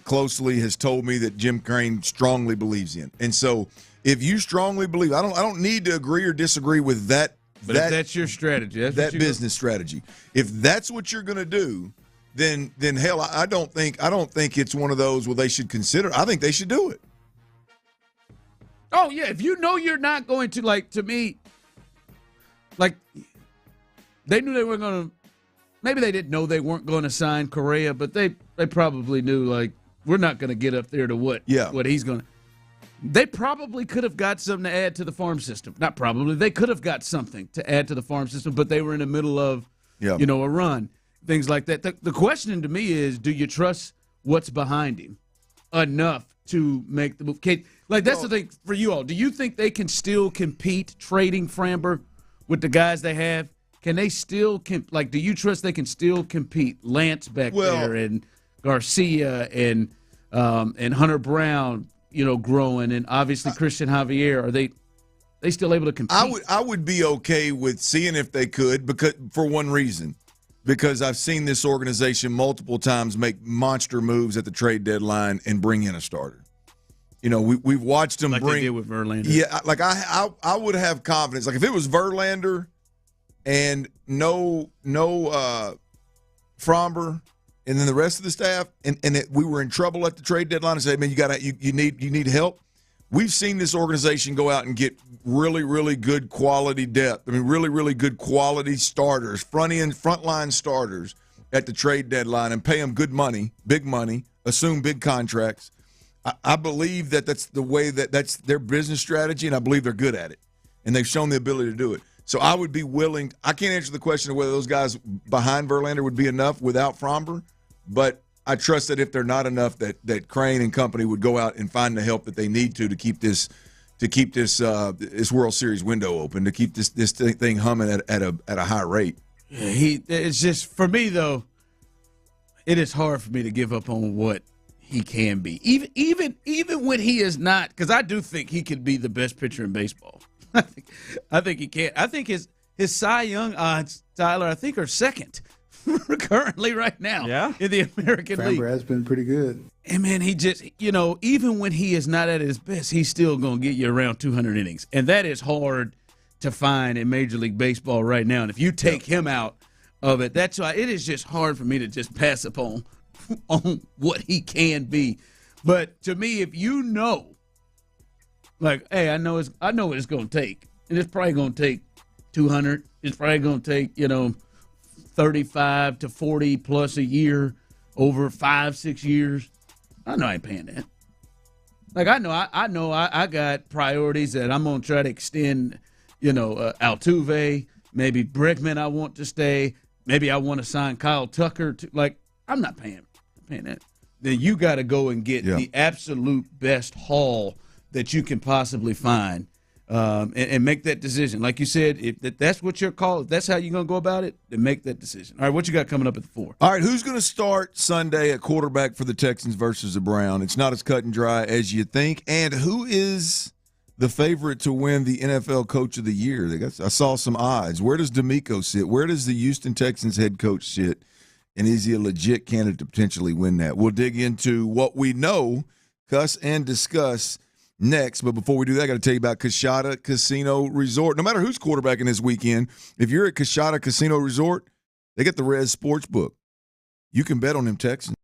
closely has told me that Jim Crane strongly believes in. And so, if you strongly believe, I don't need to agree or disagree with that. But if that's your strategy, that business strategy. If that's what you're going to do, then hell, I don't think it's one of those. Well, they should consider. I think they should do it. Oh yeah, if you know you're not going to, like, to me, like, they knew they weren't going to. Maybe they didn't know they weren't going to sign Correa, but they probably knew, like, we're not going to get up there to what he's going to. They probably could have got something to add to the farm system. Not probably. They could have got something to add to the farm system, but they were in the middle of, a run, things like that. The question to me is, do you trust what's behind him enough to make the move? That's the thing for you all. Do you think they can still compete trading Framber with the guys they have? Can they still do you trust they can still compete? Lance back there and Garcia and Hunter Brown, growing, and obviously Christian Javier. Are they still able to compete? I would be okay with seeing if they could, because for one reason, because I've seen this organization multiple times make monster moves at the trade deadline and bring in a starter. We've watched them they did with Verlander. Yeah, like I would have confidence. Like if it was Verlander and no Framber, and then the rest of the staff, and we were in trouble at the trade deadline and say, man, you need help. We've seen this organization go out and get really, really good quality depth. I mean, really, really good quality starters, frontline starters at the trade deadline, and pay them good money, big money, assume big contracts. I believe that's the way that's their business strategy, and I believe they're good at it, and they've shown the ability to do it. So I would be willing. I can't answer the question of whether those guys behind Verlander would be enough without Framber, but I trust that if they're not enough, that Crane and company would go out and find the help that they need to keep this World Series window open, to keep this thing humming at a high rate. It's just, for me though, it is hard for me to give up on what he can be, even when he is not, because I do think he could be the best pitcher in baseball. I think he can. I think his Cy Young odds, Tyler, I think are second currently right now in the American League. Framber has been pretty good. And, man, he just, even when he is not at his best, he's still going to get you around 200 innings. And that is hard to find in Major League Baseball right now. And if you take him out of it, that's why it is just hard for me to just pass upon on what he can be. But to me, if you know, like, hey, I know what it's going to take. And it's probably going to take 200. It's probably going to take, 35 to 40 plus a year over 5-6 years. I know I ain't paying that. Like, I know I got priorities that I'm going to try to extend, Altuve, maybe Bregman I want to stay. Maybe I want to sign Kyle Tucker. I'm not paying that. Then you got to go and get the absolute best haul that you can possibly find, and make that decision. Like you said, if that's what your call, if that's how you're going to go about it, then make that decision. All right, what you got coming up at the 4? All right, who's going to start Sunday at quarterback for the Texans versus the Browns? It's not as cut and dry as you think. And who is the favorite to win the NFL Coach of the Year? I saw some odds. Where does D'Amico sit? Where does the Houston Texans head coach sit? And is he a legit candidate to potentially win that? We'll dig into what we know, cuss and discuss next. But before we do that, I got to tell you about Coshada Casino Resort. No matter who's quarterbacking this weekend, if you're at Coshada Casino Resort, they got the Rez Sportsbook. You can bet on them Texans.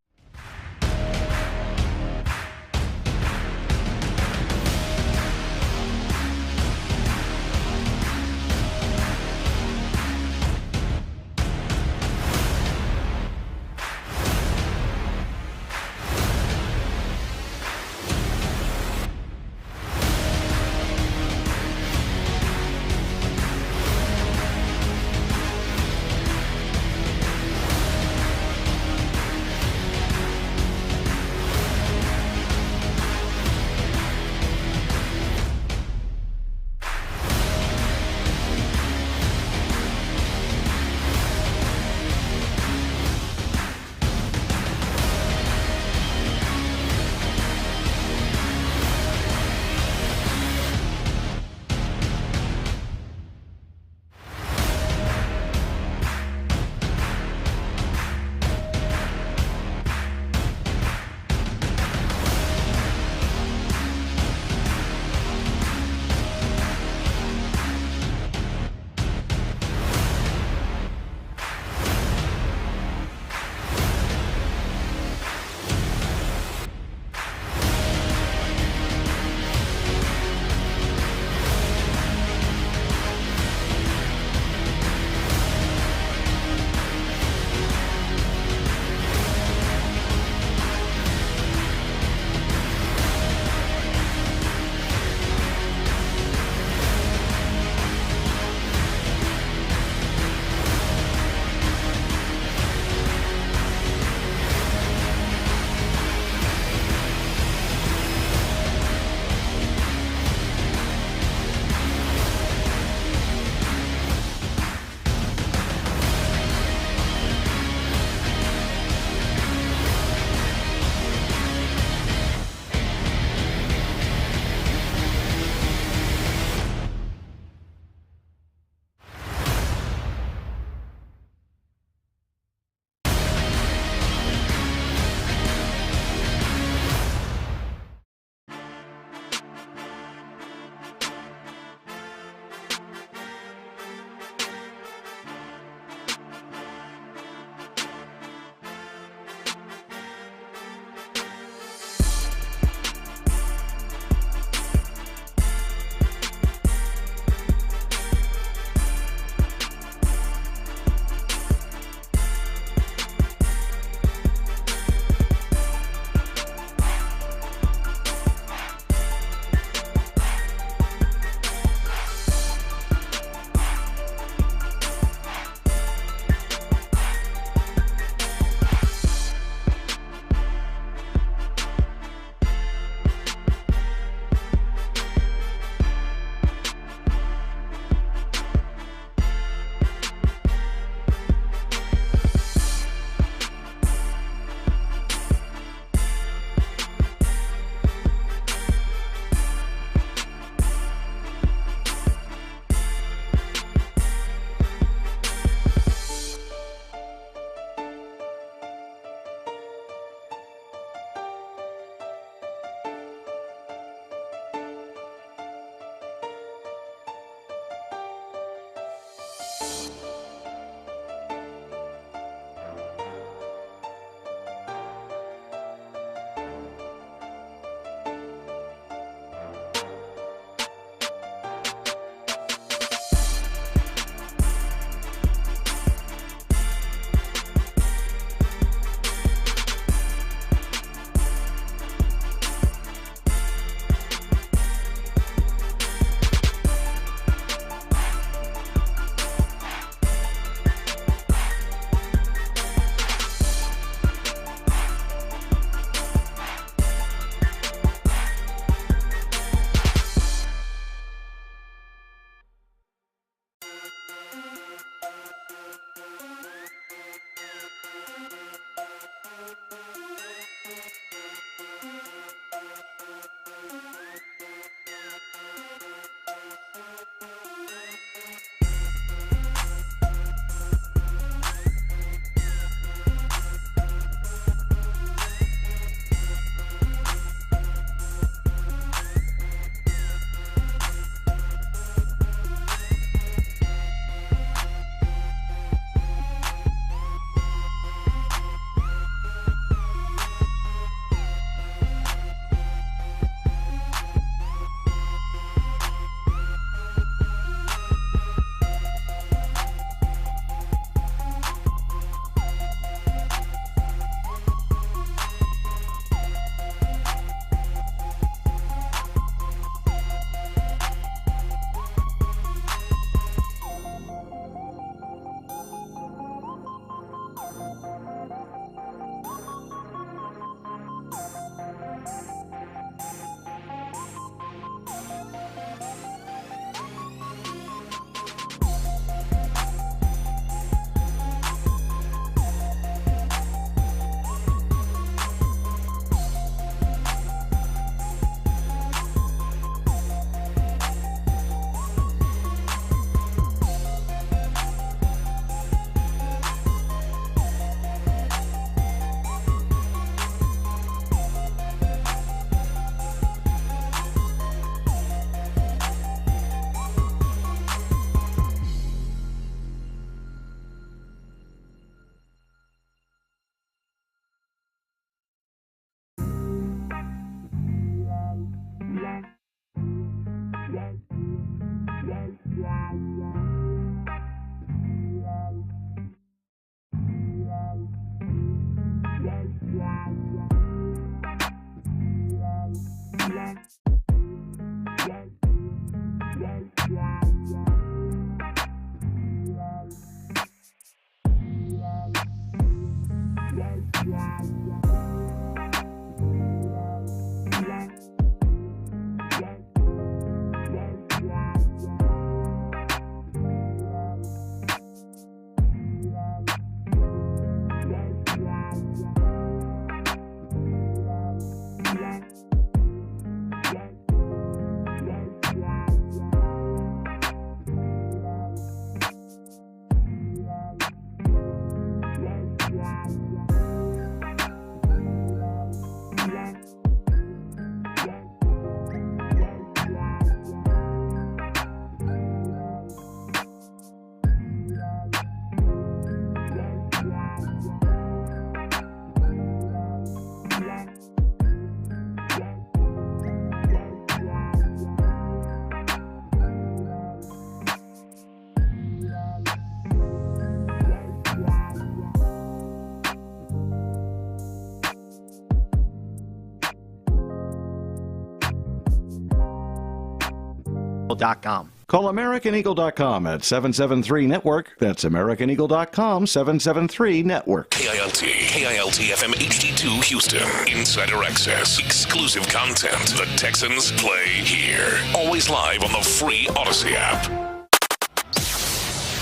AmericanEagle.com. Call AmericanEagle.com at 773-NETWORK. That's AmericanEagle.com, 773-NETWORK. KILT FM HD2 Houston. Insider access. Exclusive content. The Texans play here. Always live on the free Odyssey app.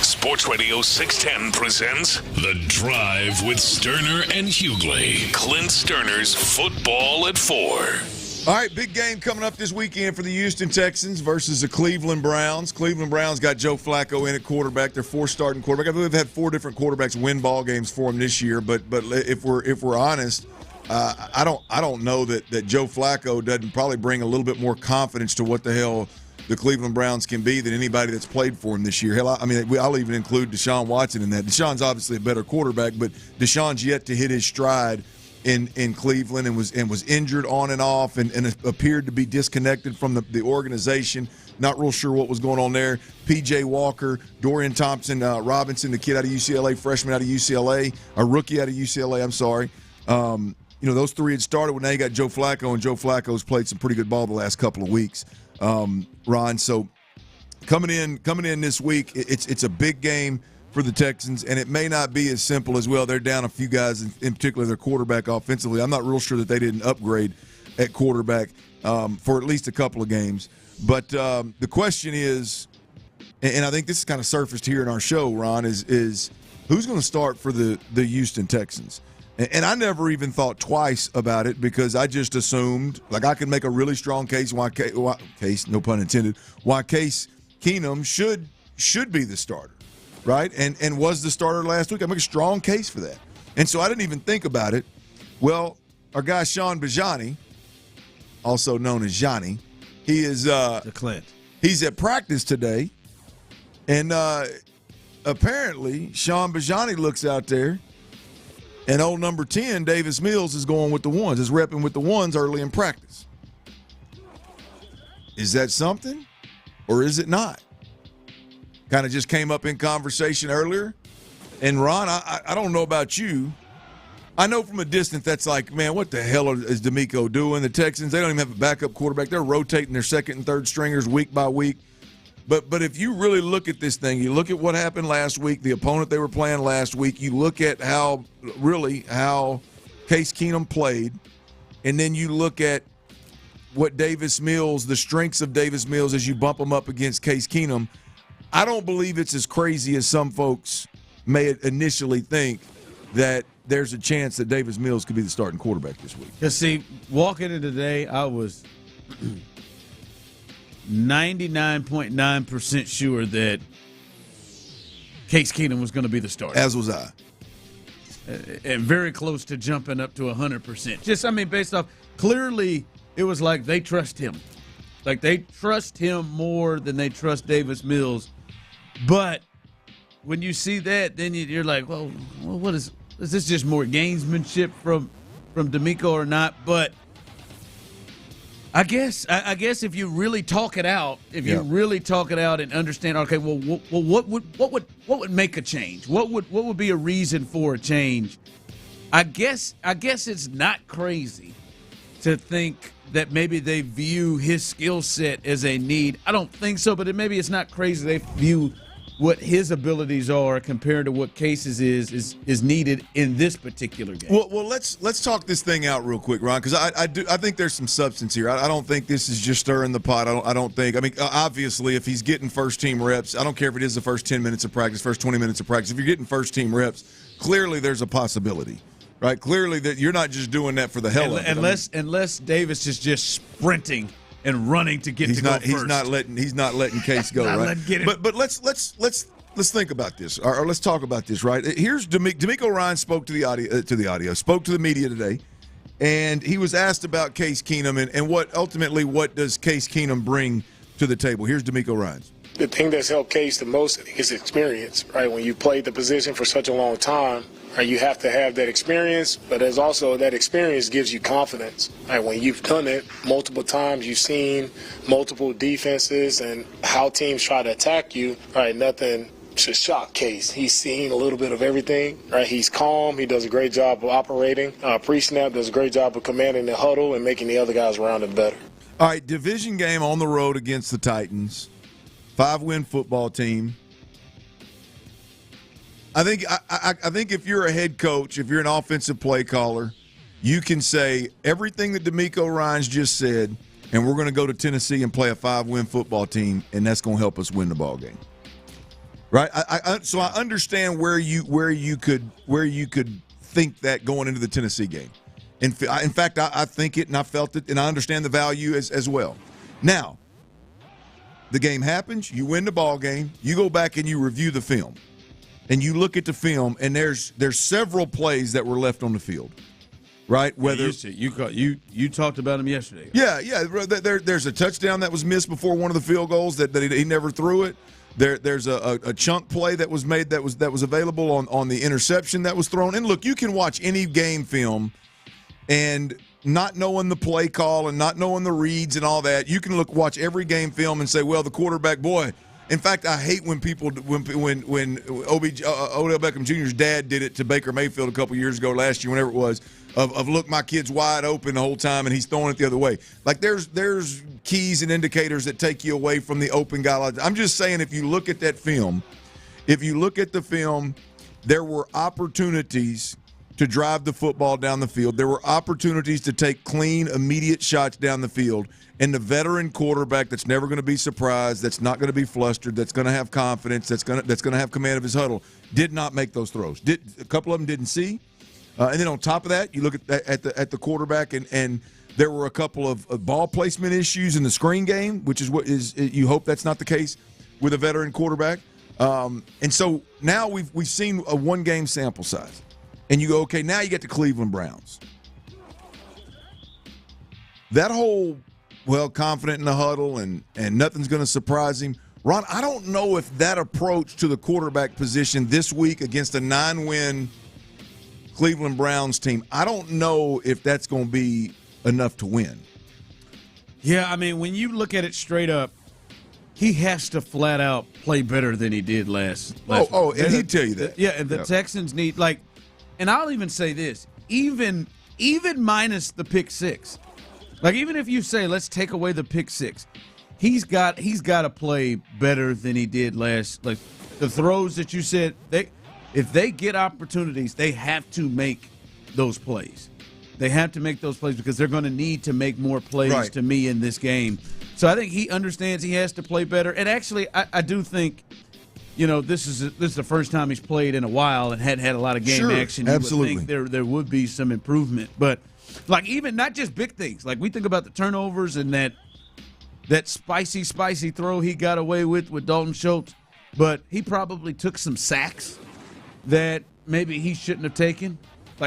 Sports Radio 610 presents The Drive with Stoerner and Hughley. Clint Stoerner's Football at 4. All right, big game coming up this weekend for the Houston Texans versus the Cleveland Browns. Cleveland Browns got Joe Flacco in at quarterback. They're 4 starting quarterback. I believe they've had 4 different quarterbacks win ball games for them this year. But if we're honest, I don't know that Joe Flacco doesn't probably bring a little bit more confidence to what the hell the Cleveland Browns can be than anybody that's played for him this year. Hell, I'll even include Deshaun Watson in that. Deshaun's obviously a better quarterback, but Deshaun's yet to hit his stride in Cleveland and was injured on and off and appeared to be disconnected from the organization. Not real sure what was going on there. P.J. Walker, Dorian Thompson-Robinson, the kid out of UCLA, freshman out of UCLA, a rookie out of UCLA, I'm sorry. Those 3 had started when they got Joe Flacco, and Joe Flacco's played some pretty good ball the last couple of weeks, Ron. So coming in this week, it's a big game for the Texans, and it may not be as simple as, well, they're down a few guys, in particular their quarterback offensively. I'm not real sure that they didn't upgrade at quarterback for at least a couple of games. But the question is, and I think this is kind of surfaced here in our show, Ron, is who's going to start for the Houston Texans? And I never even thought twice about it because I just assumed, like, I could make a really strong case, no pun intended, why Case Keenum should be the starter. Right, and was the starter last week. I make a strong case for that, and so I didn't even think about it. Well, our guy Sean Bajani, also known as Johnny, he is Clint. He's at practice today, and apparently Sean Bajani looks out there, and old number 10 Davis Mills is going with the ones, is repping with the ones early in practice. Is that something, or is it not? Kind of just came up in conversation earlier. And, Ron, I don't know about you. I know from a distance that's like, man, what the hell is D'Amico doing? The Texans, they don't even have a backup quarterback. They're rotating their second and third stringers week by week. But if you really look at this thing, you look at what happened last week, the opponent they were playing last week, you look at how Case Keenum played, and then you look at what Davis Mills, the strengths of Davis Mills as you bump them up against Case Keenum. I don't believe it's as crazy as some folks may initially think that there's a chance that Davis Mills could be the starting quarterback this week. Because, see, walking into today, I was 99.9% sure that Case Keenum was going to be the starter. As was I. And very close to jumping up to 100%. Based off, clearly it was like they trust him. Like they trust him more than they trust Davis Mills. But when you see that, then you're like, well, what is this just more gamesmanship from D'Amico or not? But I guess if you really talk it out, and understand, okay, well, what would make a change? What would be a reason for a change? I guess it's not crazy to think that maybe they view his skill set as a need. I don't think so, but maybe it's not crazy they view what his abilities are compared to what Case's is needed in this particular game. Well, let's talk this thing out real quick, Ron, because I think there's some substance here. I don't think this is just stirring the pot. I don't think. I mean, obviously, if he's getting first team reps, I don't care if it is the first 10 minutes of practice, first 20 minutes of practice. If you're getting first team reps, clearly there's a possibility, right? Clearly that you're not just doing that for the hell of it. Unless Davis is just sprinting and running to get to go first. He's not letting Case go, right? But let's think about this, or let's talk about this, right? Here's DeMeco Ryans spoke to the media today, and he was asked about Case Keenum and what does Case Keenum bring to the table. Here's DeMeco Ryans. The thing that's helped Case the most is experience, right? When you played the position for such a long time, right, you have to have that experience, but there's also that experience gives you confidence. Right? When you've done it multiple times, you've seen multiple defenses and how teams try to attack you, right? Nothing should shock Case. He's seen a little bit of everything, right? He's calm. He does a great job of operating. Pre-snap does a great job of commanding the huddle and making the other guys around him better. All right, division game on the road against the Titans. 5-win football team. I think if you're a head coach, if you're an offensive play caller, you can say everything that DeMeco Ryans just said, and we're going to go to Tennessee and play a 5-win football team, and that's going to help us win the ball game. Right? So I understand where you could think that going into the Tennessee game. In fact, I think it, and I felt it, and I understand the value as well. Now, the game happens, you win the ball game, you go back and you review the film. And you look at the film, and there's several plays that were left on the field, right? Whether you talked about them yesterday. Yeah. There's a touchdown that was missed before one of the field goals that he never threw it. There's a chunk play that was made that was available on the interception that was thrown. And look, you can watch any game film, and not knowing the play call and not knowing the reads and all that, you can watch every game film and say, well, the quarterback, boy. In fact, I hate when people when Odell Beckham Jr.'s dad did it to Baker Mayfield a couple years ago, last year, whenever it was, of look, my kid's wide open the whole time and he's throwing it the other way. Like there's keys and indicators that take you away from the open guy. I'm just saying, if you look at that film, there were opportunities to drive the football down the field. There were opportunities to take clean, immediate shots down the field. And the veteran quarterback that's never going to be surprised, that's not going to be flustered, that's going to have confidence, that's going to have command of his huddle, did not make those throws. A couple of them didn't see. And then on top of that, you look at the quarterback, and there were a couple of ball placement issues in the screen game, which is what is you hope that's not the case with a veteran quarterback. And so now we've seen a one-game sample size. And you go, okay, now you get the Cleveland Browns. That whole, confident in the huddle and nothing's going to surprise him. Ron, I don't know if that approach to the quarterback position this week against a 9-win Cleveland Browns team, I don't know if that's going to be enough to win. Yeah, I mean, when you look at it straight up, he has to flat out play better than he did last week. And he'd tell you that. Yeah, and the Texans need, and I'll even say this, even minus the pick six, even if you say let's take away the pick six, he's got to play better than he did last. Like the throws that you said, if they get opportunities, they have to make those plays. They have to make those plays because they're going to need to make more plays to me in this game. So I think he understands he has to play better. And actually, I do think, this is the first time he's played in a while and had a lot of game action. You absolutely. would think there would be some improvement. But, even not just big things. We think about the turnovers and that spicy throw he got away with Dalton Schultz. But he probably took some sacks that maybe he shouldn't have taken.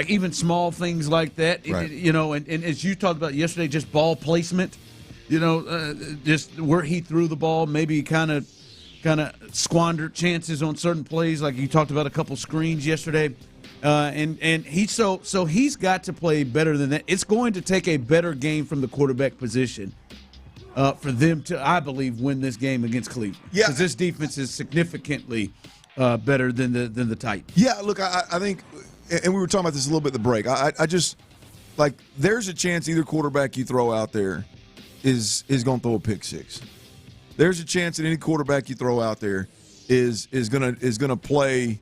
Even small things like that. Right. And as you talked about yesterday, just ball placement. Just where he threw the ball, maybe kind of squandered chances on certain plays. Like you talked about a couple screens yesterday. And he's so he's got to play better than that. It's going to take a better game from the quarterback position for them to, I believe, win this game against Cleveland. Yeah, because this defense is significantly better than the Titans. Yeah, look, I think, and we were talking about this a little bit at the break. I just like there's a chance either quarterback you throw out there is going to throw a pick six. There's a chance that any quarterback you throw out there is going to play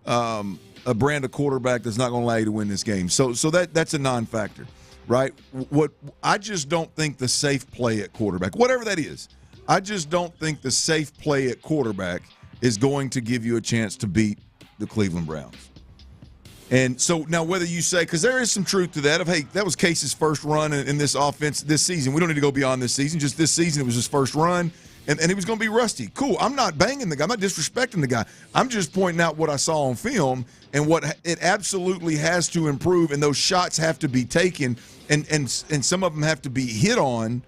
a brand of quarterback that's not going to allow you to win this game. So that's a non-factor, right? What I just don't think the safe play at quarterback, whatever that is, I just don't think the safe play at quarterback is going to give you a chance to beat the Cleveland Browns. And so now whether you say, because there is some truth to that, of, hey, that was Case's first run in this offense this season. We don't need to go beyond this season. Just this season, it was his first run, and he was going to be rusty. Cool. I'm not banging the guy. I'm not disrespecting the guy. I'm just pointing out what I saw on film and what it absolutely has to improve, and those shots have to be taken, and some of them have to be hit on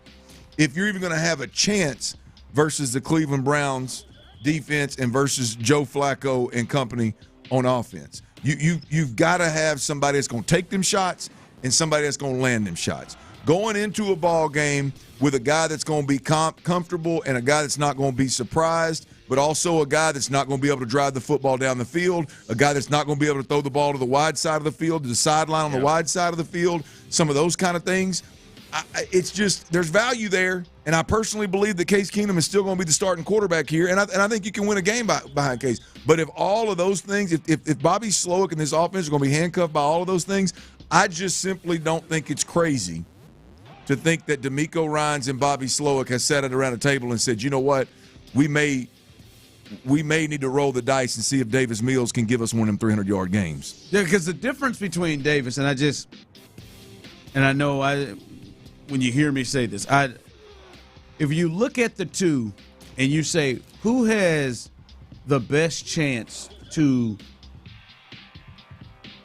if you're even going to have a chance versus the Cleveland Browns defense and versus Joe Flacco and company on offense. You've got to have somebody that's going to take them shots and somebody that's going to land them shots. Going into a ball game with a guy that's going to be comfortable and a guy that's not going to be surprised, but also a guy that's not going to be able to drive the football down the field, a guy that's not going to be able to throw the ball to the wide side of the field, to the sideline on the wide side of the field, some of those kind of things. It's just there's value there, and I personally believe that Case Keenum is still going to be the starting quarterback here, and I think you can win a game behind Case. But if all of those things, if Bobby Slowick and this offense are going to be handcuffed by all of those things, I just simply don't think it's crazy to think that DeMeco Ryans and Bobby Slowick has sat it around a table and said, you know what, we may need to roll the dice and see if Davis Mills can give us one of them 300-yard games. Yeah, because the difference between Davis and I know when you hear me say this, if you look at the two and you say who has the best chance to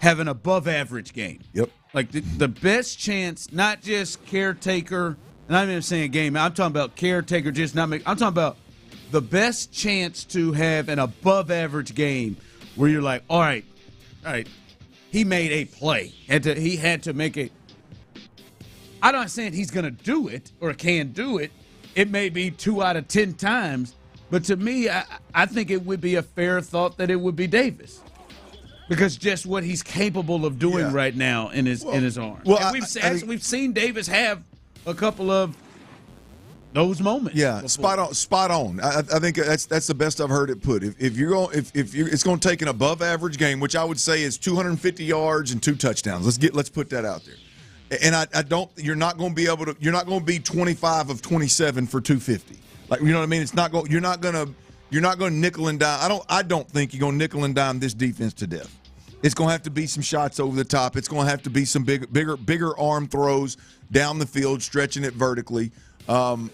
have an above-average game. Yep. Like the best chance, not just caretaker, and I'm not even saying game. I'm talking about caretaker, just not make. I'm talking about the best chance to have an above-average game where you're like, all right, he made a play. He had to make a. I'm not saying he's going to do it or can do it. It may be 2 out of 10 times, but to me, I think it would be a fair thought that it would be Davis. Because just what he's capable of doing right now in his arm. Well, we've seen Davis have a couple of those moments. Yeah, before. spot on. I think that's the best I've heard it put. If it's going to take an above average game, which I would say is 250 yards and 2 touchdowns. Let's put that out there. And I don't. You're not going to be able to. You're not going to be 25 of 27 for 250. Like, you know what I mean? It's not going. You're not going to nickel and dime. I don't think you're going to nickel and dime this defense to death. It's going to have to be some shots over the top. It's going to have to be some bigger arm throws down the field, stretching it vertically. That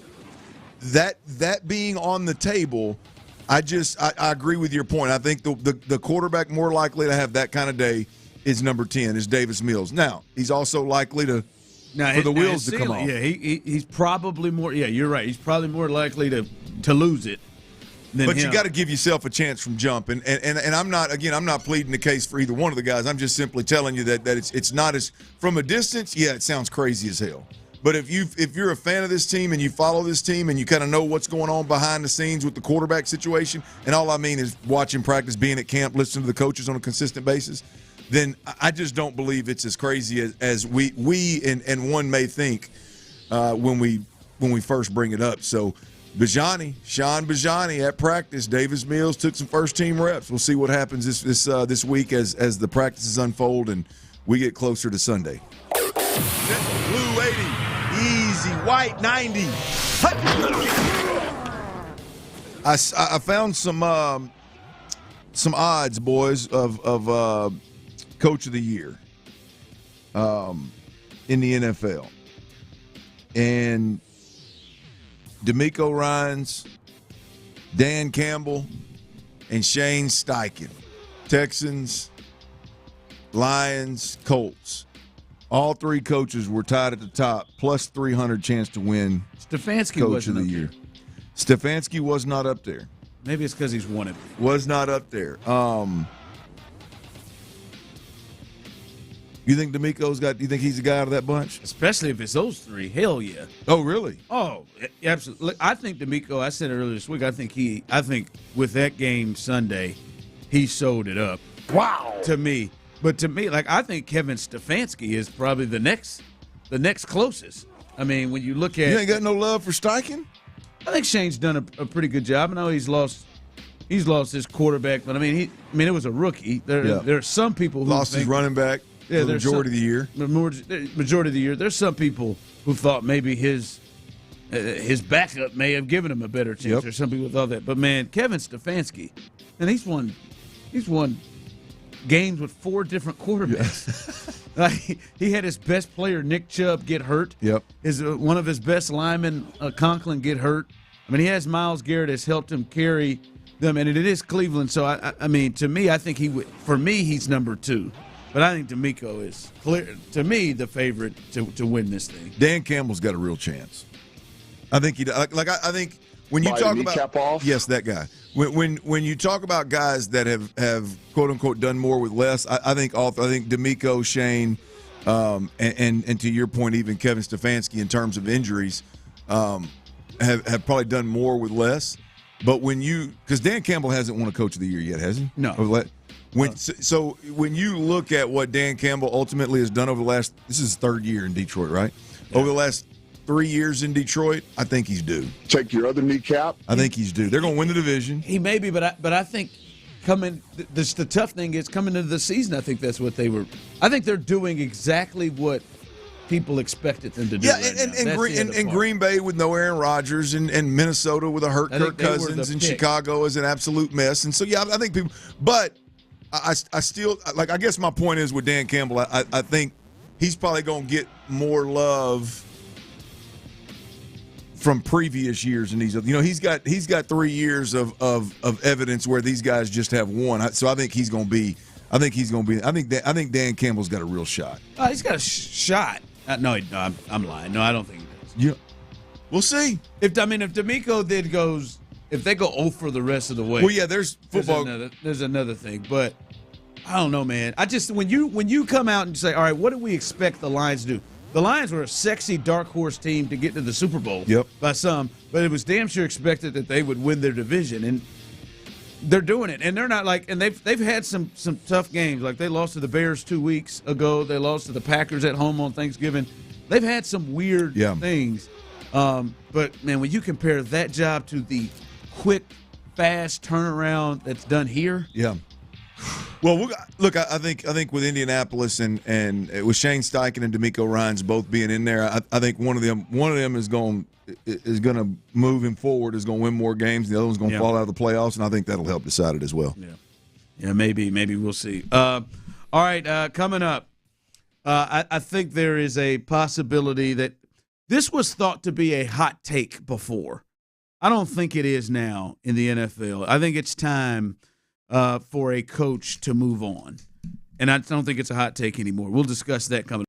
being on the table, I agree with your point. I think the quarterback more likely to have that kind of day is number 10, is Davis Mills. Now, he's also likely for the wheels to come off. Yeah, he's probably more. Yeah, you're right. He's probably more likely to lose it. But you got to give yourself a chance from jump, and I'm not pleading the case for either one of the guys. I'm just simply telling you that it's not as from a distance. Yeah, it sounds crazy as hell. But if you're a fan of this team and you follow this team and you kind of know what's going on behind the scenes with the quarterback situation, and all I mean is watching practice, being at camp, listening to the coaches on a consistent basis, then I just don't believe it's as crazy as we and one may think when we first bring it up. So. Sean Bajani at practice. Davis Mills took some first-team reps. We'll see what happens this week as the practices unfold and we get closer to Sunday. Blue 80, easy, white 90. I found some odds, boys, of Coach of the Year in the NFL, and DeMeco Ryans, Dan Campbell, and Shane Steichen. Texans, Lions, Colts. All 3 coaches were tied at the top, plus 300 chance to win Stefanski Coach of the Year. Stefanski was not up there. Maybe it's because he's won it. Was not up there. You think D'Amico's got? You think he's the guy out of that bunch? Especially if it's those three. Hell yeah. Oh, really? Oh, absolutely. I think D'Amico. I said it earlier this week. I think with that game Sunday, he sold it up. Wow. To me, but to me, like I think Kevin Stefanski is probably the next closest. I mean, when you look at, you ain't got no love for Steichen. I think Shane's done a pretty good job. I know he's lost his quarterback, but I mean, it was a rookie. There are some people who lost his running back. Yeah, the majority of the year. Majority of the year. There's some people who thought maybe his backup may have given him a better chance. Yep. Or some people thought that. But man, Kevin Stefanski, and he's won games with 4 different quarterbacks. Like, he had his best player Nick Chubb get hurt. Yep. One of his best linemen Conklin get hurt. I mean, he has Myles Garrett has helped him carry them, and it is Cleveland. So I mean, to me, I think he's number 2. But I think D'Amico is clear to me the favorite to win this thing. Dan Campbell's got a real chance. I think I think when you talk about yes, that guy. When you talk about guys that have quote unquote done more with less, I think D'Amico, Shane, and to your point, even Kevin Stefanski in terms of injuries, have probably done more with less. But because Dan Campbell hasn't won a Coach of the Year yet, has he? No. So when you look at what Dan Campbell ultimately has done over this is his 3rd year in Detroit, right? Yeah. Over the last 3 years in Detroit, I think he's due. Take your other kneecap. I think he's due. They're going to win the division. He may be, but I think the tough thing is coming into the season. I think that's what they were. I think they're doing exactly what people expected them to do. Yeah, and Green Bay with no Aaron Rodgers, and Minnesota with a hurt Kirk Cousins, and Chicago is an absolute mess. And so I think people, but. I still I guess my point is with Dan Campbell, I think he's probably going to get more love from previous years, and he's got 3 years of evidence where these guys just have won. So I think I think Dan Campbell's got a real shot. He's got a shot. No, I'm lying. No, I don't think he does. Yeah, we'll see. If D'Amico goes. If they go 0 for the rest of the way, well, yeah, there's football. There's another thing, but I don't know, man. I just when you come out and say, all right, what do we expect the Lions to do? The Lions were a sexy dark horse team to get to the Super Bowl. Yep. By some, but it was damn sure expected that they would win their division, and they're doing it. And they're not and they've had some tough games. Like they lost to the Bears 2 weeks ago. They lost to the Packers at home on Thanksgiving. They've had some weird things. But man, when you compare that job to the quick, fast turnaround that's done here. Yeah. Well, look, I think with Indianapolis and with Shane Steichen and D'Amico Ryans both being in there, I think one of them is going to move him forward, is going to win more games. The other one's going to fall out of the playoffs, and I think that'll help decide it as well. Yeah, maybe we'll see. All right, coming up, I think there is a possibility that this was thought to be a hot take before. I don't think it is now in the NFL. I think it's time for a coach to move on. And I don't think it's a hot take anymore. We'll discuss that coming up.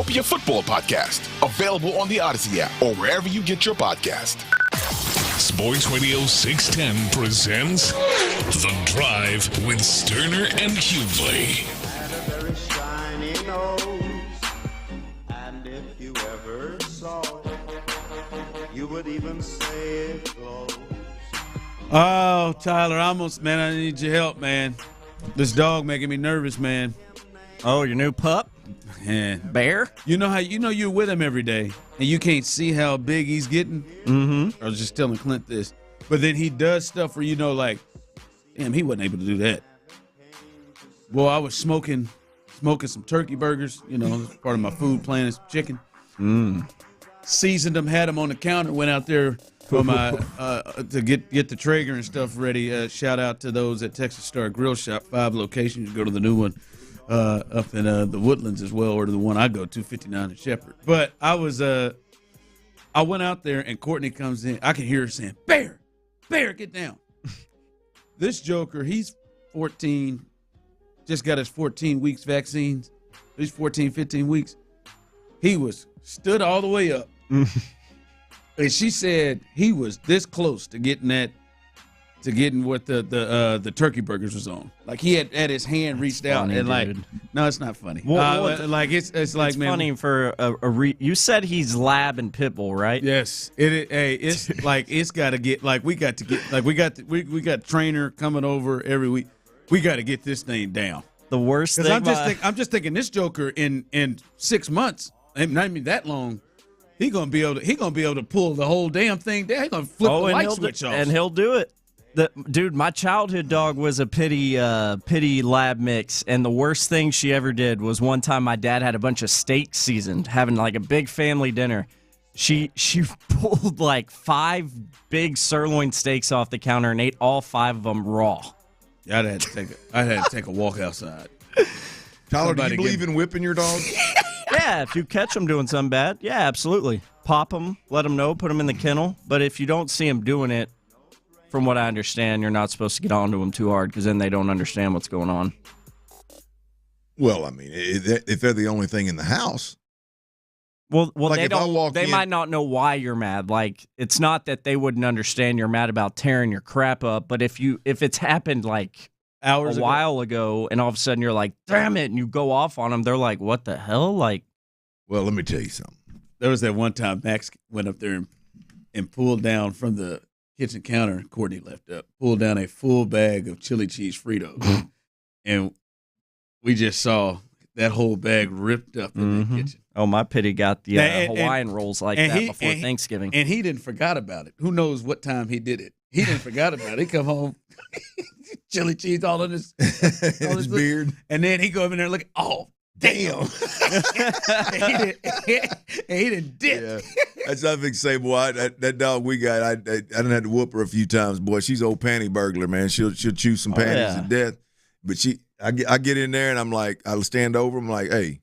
Open Your Football podcast, available on the Odyssey app or wherever you get your podcast. Sports Radio 610 presents The Drive with Stoerner and Hughley. And if you ever saw it, you would even say it close. Oh, Tyler, I need your help, man. This dog making me nervous, man. Oh, your new pup? Yeah. Bear? You know you're with him every day, and you can't see how big he's getting? Mm-hmm. I was just telling Clint this. But then he does stuff where like, damn, he wasn't able to do that. Well, I was smoking some turkey burgers, part of my food plan is chicken. Seasoned them, had them on the counter, went out there for my to get the Traeger and stuff ready. Shout out to those at Texas Star Grill Shop, 5 locations. Go to the new one up in the Woodlands as well, or to the one I go to, 59 in Shepherd. But I went out there and Courtney comes in. I can hear her saying, "Bear, get down." This joker, he's 14, just got his 14 weeks vaccines. He's 14, 15 weeks. He was stood all the way up. And she said he was this close to getting what the turkey burgers was on. Like he had his hand reached out funny, and like, dude. no, it's not funny. It's like, man, funny for you said he's lab and pit bull, right? Yes. It's like it's got to get like we got trainer coming over every week. We got to get this thing down. The worst thing. I'm just thinking this joker in 6 months, not even that long. He's gonna be able to pull the whole damn thing down. He's gonna flip the light switch off, and he'll do it. Dude, my childhood dog was a pity lab mix, and the worst thing she ever did was one time my dad had a bunch of steak seasoned, having like a big family dinner. She pulled like 5 big sirloin steaks off the counter and ate all 5 of them raw. Yeah, I had to take a walk outside. Tyler, do you believe in whipping your dog? Yeah, if you catch them doing something bad, yeah, absolutely. Pop them, let them know, put them in the kennel. But if you don't see them doing it, from what I understand, you're not supposed to get onto them too hard because then they don't understand what's going on. Well, I mean, if they're the only thing in the house. Well, like they might not know why you're mad. Like, it's not that they wouldn't understand you're mad about tearing your crap up, but if it's happened like hours a while ago and all of a sudden you're like, damn it, and you go off on them, they're like, what the hell? Like, well, let me tell you something. There was that one time Max went up there and pulled down from the kitchen counter, Courtney left up, pulled down a full bag of chili cheese Fritos. And we just saw that whole bag ripped up in the kitchen. Oh, my pity got the Hawaiian rolls like that before Thanksgiving. And he didn't forgot about it. Who knows what time he did it. He didn't forgot about it. He come home, chili cheese all in his beard. And then he go over there and look, oh, damn. he didn't dip. Yeah. That's what I think, say, boy, that dog we got, I done had to whoop her a few times, boy. She's old panty burglar, man. She'll chew some panties to death. But I get in there and I'm like, I'll stand over. I'm like, hey,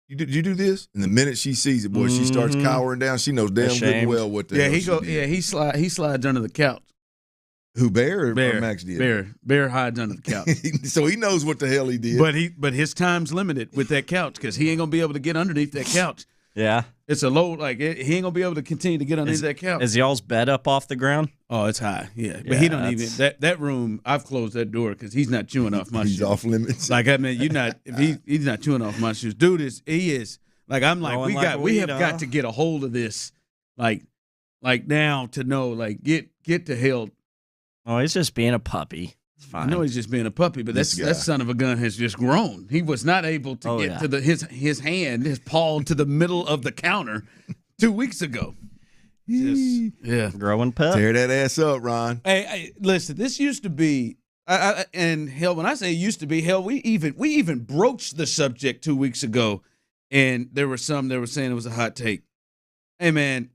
did you do this? And the minute she sees it, boy, she starts cowering down. She knows damn good and well what the hell she did. He slides under the couch. Who, Bear or Max did? Bear hides under the couch. So he knows what the hell he did. But his time's limited with that couch because he ain't gonna be able to get underneath that couch. Yeah, it's a low. He ain't gonna be able to continue to get underneath that couch. Is y'all's bed up off the ground? Oh, it's high. Yeah, but he don't even that room. I've closed that door because he's not chewing off my shoes. He's off limits. Like, I mean, if he's not chewing off my shoes, dude. He is. Like, I'm like, we have got to get a hold of this. Like now to know. Like, get to hell. Oh, he's just being a puppy. It's fine. I know he's just being a puppy, but that son of a gun has just grown. He was not able to get to his paw to the middle of the counter 2 weeks ago. Growing pup. Tear that ass up, Ron. Hey, listen, this used to be, and hell, when I say used to be, hell, we even broached the subject 2 weeks ago, and there were some that were saying it was a hot take. Hey, man,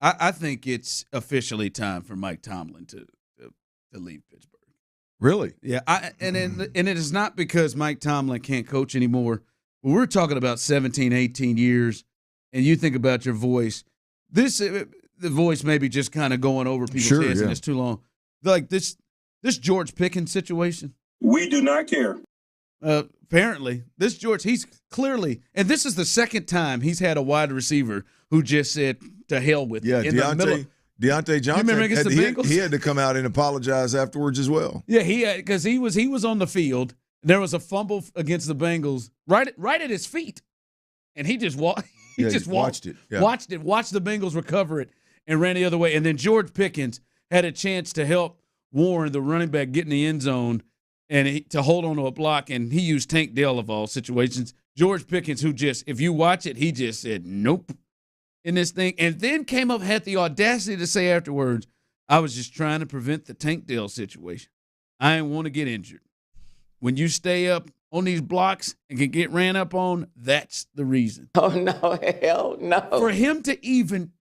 I think it's officially time for Mike Tomlin to leave Pittsburgh. Really? Yeah. And it is not because Mike Tomlin can't coach anymore. We're talking about 17, 18 years, and you think about your voice. The voice may be just kind of going over people's heads, and it's too long. Like this George Pickens situation. We do not care. apparently, this George, he's clearly, and this is the second time he's had a wide receiver who just said to hell with it. Deontay Johnson, he had to come out and apologize afterwards as well. Yeah, he had, because he was on the field. There was a fumble against the Bengals right at his feet, and he just watched it. Yeah. Watched the Bengals recover it, and ran the other way. And then George Pickens had a chance to help Warren, the running back, get in the end zone and to hold on to a block, and he used Tank Dell of all situations. George Pickens, who just, if you watch it, he just said nope in this thing, and then had the audacity to say afterwards, I was just trying to prevent the Tank Dell situation. I didn't want to get injured. When you stay up on these blocks and can get ran up on, that's the reason. Oh, no, hell no. For him to even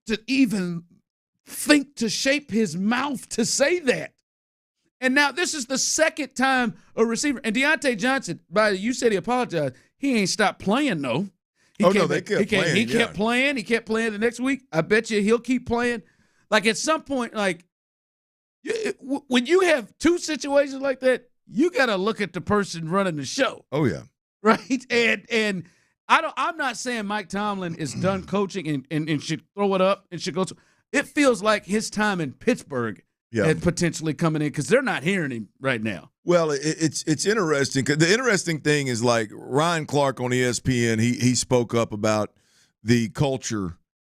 think to shape his mouth to say that. And now this is the second time a receiver, and Deontay Johnson, you said he apologized. He ain't stopped playing, though. They kept playing. He kept playing. He kept playing the next week. I bet you he'll keep playing. Like, at some point, like, when you have two situations like that, you got to look at the person running the show. Oh, yeah. Right? And I'm not saying Mike Tomlin is done coaching and should throw it up and should go to. It feels like his time in Pittsburgh is potentially coming in because they're not hearing him right now. Well, it's interesting. The interesting thing is, like, Ryan Clark on ESPN, he spoke up about the culture,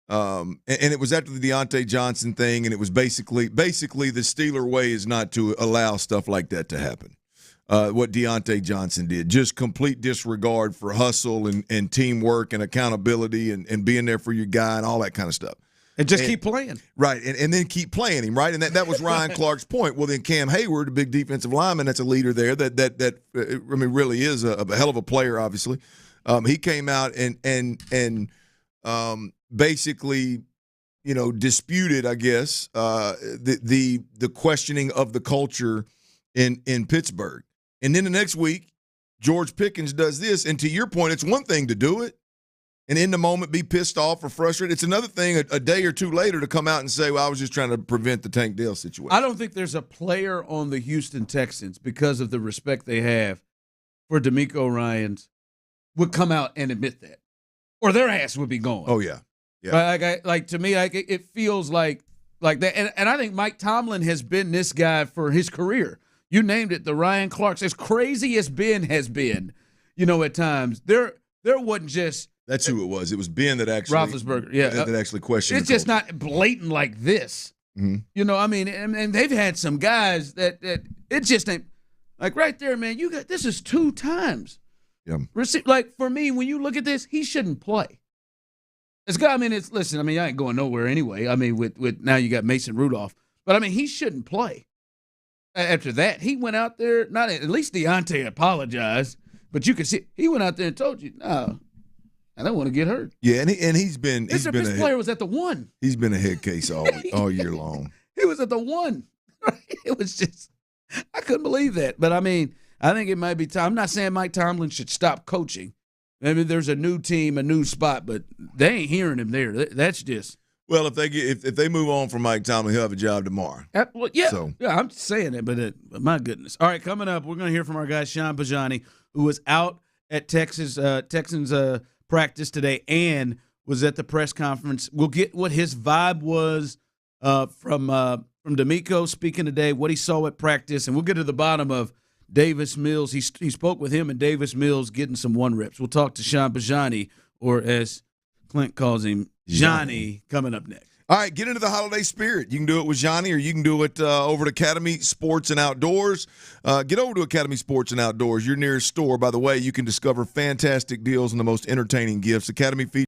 and it was after the Deontay Johnson thing, and it was basically the Steeler way is not to allow stuff like that to happen. What Deontay Johnson did, just complete disregard for hustle and teamwork and accountability and being there for your guy and all that kind of stuff. And keep playing. Right, and then keep playing him, right? And that was Ryan Clark's point. Well, then Cam Hayward, a big defensive lineman, that's a leader there that really is a hell of a player, obviously. He came out and basically, disputed, I guess, the questioning of the culture in Pittsburgh. And then the next week, George Pickens does this. And to your point, it's one thing to do it and in the moment be pissed off or frustrated. It's another thing a day or two later to come out and say, well, I was just trying to prevent the Tank Dell situation. I don't think there's a player on the Houston Texans, because of the respect they have for DeMeco Ryans, would come out and admit that. Or their ass would be gone. Oh, yeah. To me, it feels like that. And I think Mike Tomlin has been this guy for his career. You named it, the Ryan Clarks. As crazy as Ben has been, at times, there wasn't just – that's who it was. It was Ben that actually – Roethlisberger, yeah. That actually questioned it's just not blatant like this. Mm-hmm. And they've had some guys that it just ain't – like right there, man, this is 2 times. Yeah. Like, for me, when you look at this, he shouldn't play. I ain't going nowhere anyway. I mean, with now you got Mason Rudolph. But, he shouldn't play. After that, he went out there, at least Deontay apologized, but you can see he went out there and told you, no, I don't want to get hurt. Yeah, and he's been this player was at the 1. He's been a head case all year long. He was at the 1. It was just, I couldn't believe that. But I think it might be time. I'm not saying Mike Tomlin should stop coaching. Maybe there's a new team, a new spot, but they ain't hearing him there. That's just. Well, if they move on from Mike Tomlin, he'll have a job tomorrow. Yeah, I'm saying it, but my goodness. All right, coming up, we're going to hear from our guy Sean Bajani, who was out at Texans practice today and was at the press conference. We'll get what his vibe was from DeMeco speaking today, what he saw at practice, and we'll get to the bottom of Davis Mills. He spoke with him and Davis Mills getting some 1-reps. We'll talk to Sean Bajani, or as Clint calls him, Johnny, coming up next. All right, get into the holiday spirit. You can do it with Johnny, or you can do it over at Academy Sports and Outdoors. Get over to Academy Sports and Outdoors, your nearest store. By the way, you can discover fantastic deals and the most entertaining gifts. Academy features.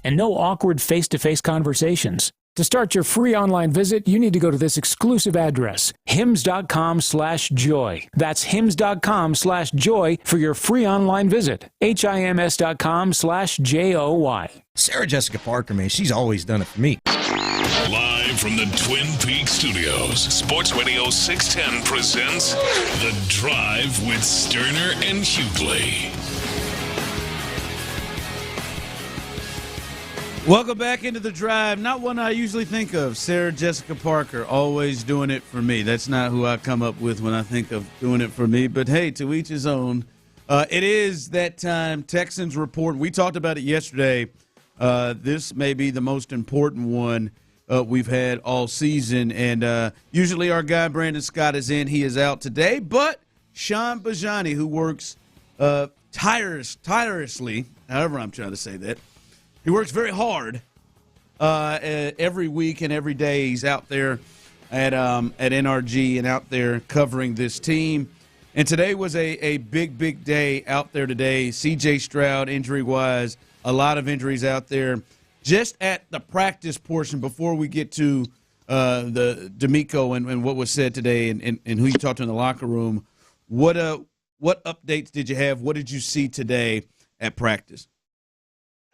and no awkward face-to-face conversations. To start your free online visit, you need to go to this exclusive address, hims.com/joy. That's hims.com/joy for your free online visit, hims.com/joy. Sarah Jessica Parker, man, she's always done it for me. Live from the Twin Peaks studios, Sports Radio 610 presents The Drive with Stoerner and Hughley. Welcome back into The Drive. Not one I usually think of. Sarah Jessica Parker, always doing it for me. That's not who I come up with when I think of doing it for me. But, hey, to each his own. It is that time. Texans report. We talked about it yesterday. This may be the most important one we've had all season. And usually our guy Brandon Scott is in. He is out today. But Sean Bajani, who works tirelessly, however I'm trying to say that, he works very hard every week and every day. He's out there at NRG and out there covering this team. And today was a big, big day out there today. C.J. Stroud, injury-wise, a lot of injuries out there. Just at the practice portion, before we get to the D'Amico and what was said today and who you talked to in the locker room, what updates did you have? What did you see today at practice?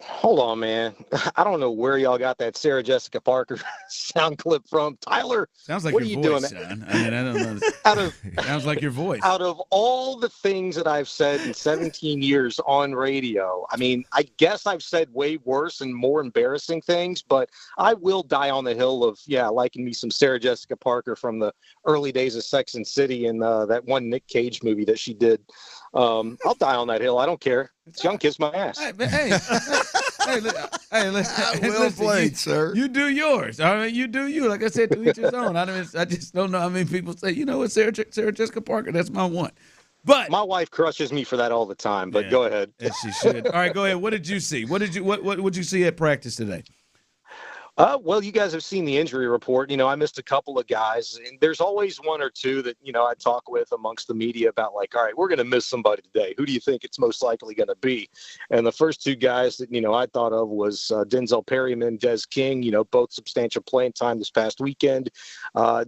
Hold on, man. I don't know where y'all got that Sarah Jessica Parker sound clip from. Tyler, sounds like what your are you voice, doing? son. I mean, I don't know. Sounds like your voice. Out of all the things that I've said in 17 years on radio, I mean, I guess I've said way worse and more embarrassing things, but I will die on the hill of, liking me some Sarah Jessica Parker from the early days of Sex and City and that one Nick Cage movie that she did. I'll die on that hill. I don't care. Young kiss my ass. Well played, sir. You do yours. I mean, you do you. Like I said, to each his own. I just don't know how many people say, you know what, Sarah Jessica Parker, that's my one. But my wife crushes me for that all the time. But go ahead. Yes, she should. All right, go ahead. What did you see? What did you see at practice today? Well, you guys have seen the injury report. I missed a couple of guys, and there's always one or two that, I talk with amongst the media about, like, all right, we're going to miss somebody today. Who do you think it's most likely going to be? And the first two guys that, I thought of was Denzel Perryman, Des King, both substantial playing time this past weekend.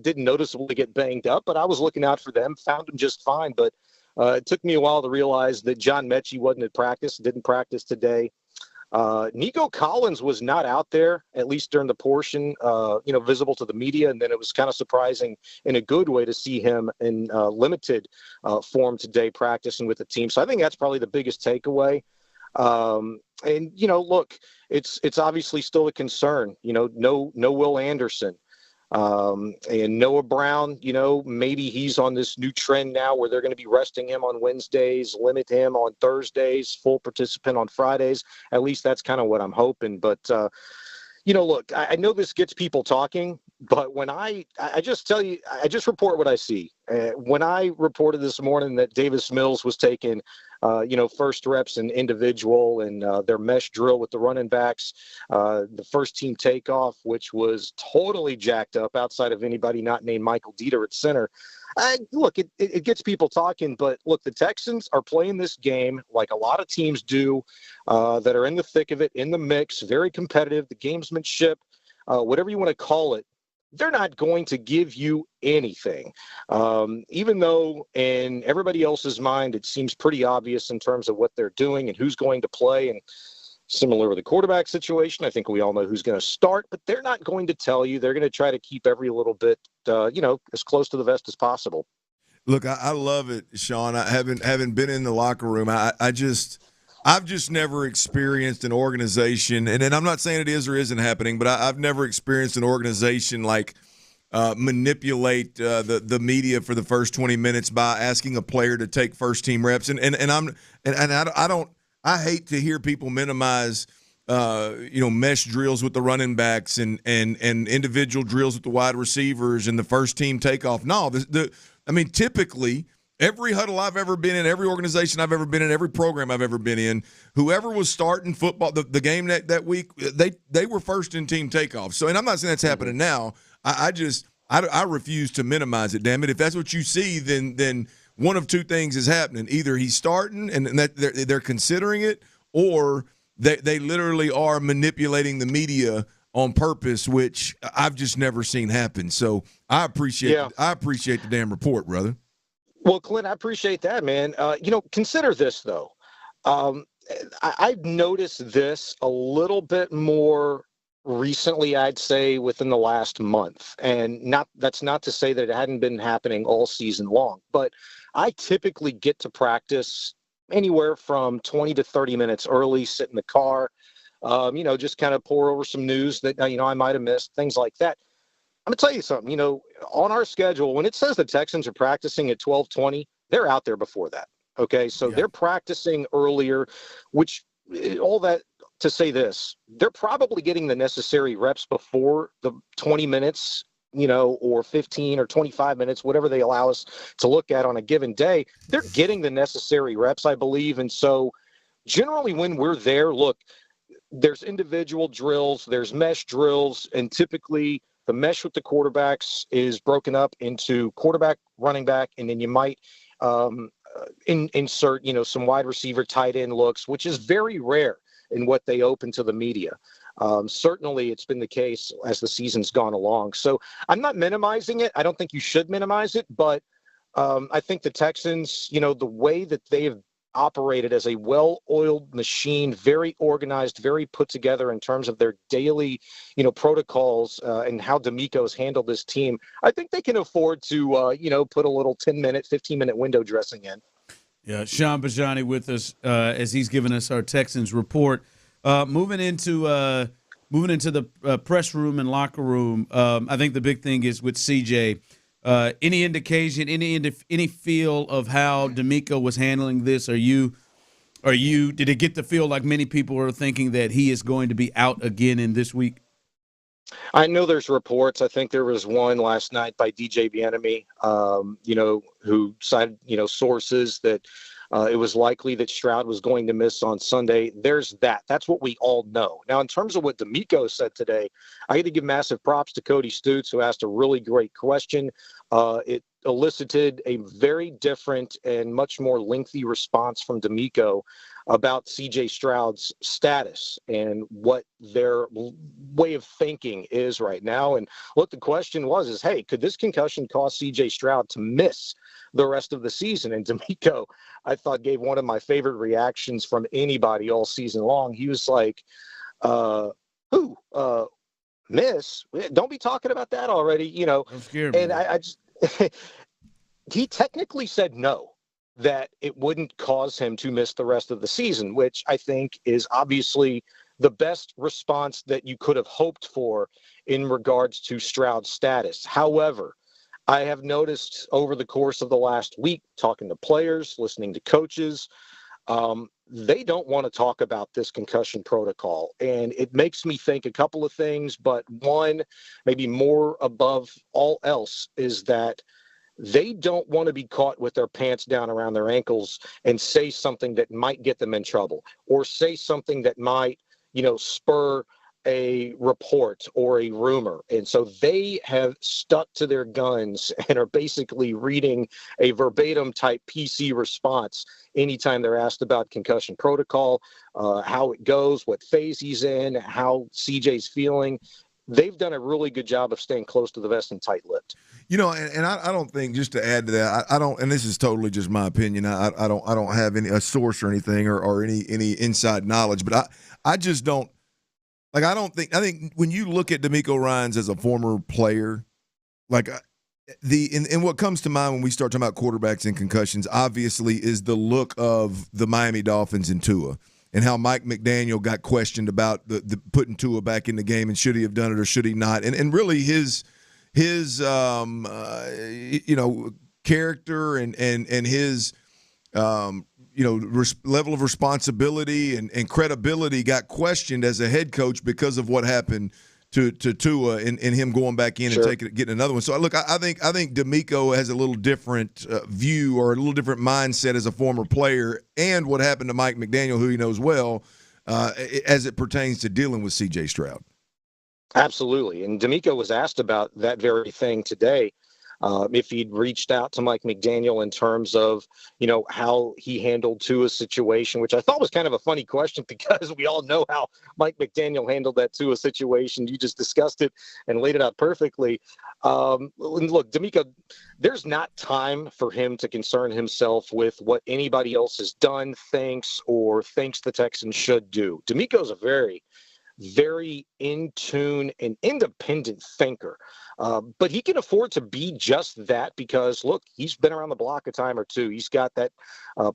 Didn't noticeably get banged up, but I was looking out for them, found them just fine. But it took me a while to realize that John Mechie wasn't at practice, didn't practice today. Nico Collins was not out there, at least during the portion, visible to the media. And then it was kind of surprising in a good way to see him in limited form today practicing with the team. So I think that's probably the biggest takeaway. Look, it's obviously still a concern, no Will Anderson. And Noah Brown, maybe he's on this new trend now where they're going to be resting him on Wednesdays, limit him on Thursdays, full participant on Fridays. At least that's kind of what I'm hoping. But, look, I know this gets people talking, but when I just tell you, I just report what I see. When I reported this morning that Davis Mills was taking, first reps and individual and their mesh drill with the running backs, the first team takeoff, which was totally jacked up outside of anybody not named Michael Dieter at center. Look, it gets people talking, but look, the Texans are playing this game like a lot of teams do that are in the thick of it, in the mix, very competitive, the gamesmanship, whatever you want to call it. They're not going to give you anything, even though in everybody else's mind, it seems pretty obvious in terms of what they're doing and who's going to play. And similar with the quarterback situation, I think we all know who's going to start, but they're not going to tell you. They're going to try to keep every little bit, as close to the vest as possible. Look, I love it, Sean. I haven't been in the locker room. I've just never experienced an organization, and I'm not saying it is or isn't happening, but I've never experienced an organization like manipulate the media for the first 20 minutes by asking a player to take first team reps. I hate to hear people minimize mesh drills with the running backs and individual drills with the wide receivers and the first team takeoff. No, typically every huddle I've ever been in, every organization I've ever been in, every program I've ever been in, whoever was starting football, the game that week, they were first in team takeoff. So, and I'm not saying that's happening now. I refuse to minimize it. Damn it! If that's what you see, then one of two things is happening: either he's starting and that they're considering it, or They literally are manipulating the media on purpose, which I've just never seen happen. So I appreciate the damn report, brother. Well, Clint, I appreciate that, man. Consider this, though. I've noticed this a little bit more recently, I'd say within the last month. And that's not to say that it hadn't been happening all season long, but I typically get to practice anywhere from 20 to 30 minutes early, sit in the car, just kind of pour over some news that, I might have missed, things like that. I'm going to tell you something, on our schedule, when it says the Texans are practicing at 12:20, they're out there before that. Okay. So they're practicing earlier, which all that to say this, they're probably getting the necessary reps before the 20 minutes, or 15 or 25 minutes, whatever they allow us to look at on a given day. They're getting the necessary reps, I believe. And so generally when we're there, look, there's individual drills, there's mesh drills, and typically the mesh with the quarterbacks is broken up into quarterback, running back, and then you might insert, some wide receiver tight end looks, which is very rare in what they open to the media. Certainly it's been the case as the season's gone along. So I'm not minimizing it. I don't think you should minimize it, but I think the Texans, the way that they have operated as a well-oiled machine, very organized, very put together in terms of their daily, protocols and how DeMeco's handled this team, I think they can afford to, put a little 10-minute, 15-minute window dressing in. Yeah, Sean Bajani with us as he's giving us our Texans report. Moving into the press room and locker room, I think the big thing is with CJ. Any indication, any feel of how DeMeco was handling this? Did it get the feel like many people are thinking that he is going to be out again in this week? I know there's reports. I think there was one last night by DJ Bieniemy, who cited, sources that it was likely that Stroud was going to miss on Sunday. There's that. That's what we all know. Now, in terms of what DeMeco said today, I had to give massive props to Cody Stutes, who asked a really great question. It elicited a very different and much more lengthy response from DeMeco about CJ Stroud's status and what their way of thinking is right now. And look, the question was, hey, could this concussion cause CJ Stroud to miss the rest of the season? And DeMeco, I thought, gave one of my favorite reactions from anybody all season long. He was like, who? Miss? Don't be talking about that already, Don't scare me. And I just he technically said no, that it wouldn't cause him to miss the rest of the season, which I think is obviously the best response that you could have hoped for in regards to Stroud's status. However, I have noticed over the course of the last week, talking to players, listening to coaches, they don't want to talk about this concussion protocol. And it makes me think a couple of things, but one, maybe more above all else, is that they don't want to be caught with their pants down around their ankles and say something that might get them in trouble, or say something that might, spur a report or a rumor. And so they have stuck to their guns and are basically reading a verbatim type PC response anytime they're asked about concussion protocol, how it goes, what phase he's in, how CJ's feeling. They've done a really good job of staying close to the vest and tight-lipped. And I don't think, just to add to that, I don't, and this is totally just my opinion. I don't have a source or anything or any inside knowledge, but I just don't. Like, I think when you look at DeMeco Ryans as a former player, like and what comes to mind when we start talking about quarterbacks and concussions, obviously, is the look of the Miami Dolphins and Tua, and how Mike McDaniel got questioned about the putting Tua back in the game, and should he have done it or should he not, and really his character and his level of responsibility and credibility got questioned as a head coach because of what happened to Tua and him going back in and getting another one. So look, I think DeMeco has a little different view or a little different mindset as a former player, and what happened to Mike McDaniel, who he knows well, as it pertains to dealing with C.J. Stroud. Absolutely. And DeMeco was asked about that very thing today. if he'd reached out to Mike McDaniel in terms of, how he handled Tua's situation, which I thought was kind of a funny question because we all know how Mike McDaniel handled that Tua situation. You just discussed it and laid it out perfectly. Look, D'Amico, there's not time for him to concern himself with what anybody else has done, thinks the Texans should do. D'Amico's a very, very in tune and independent thinker. But he can afford to be just that because, look, he's been around the block a time or two. He's got that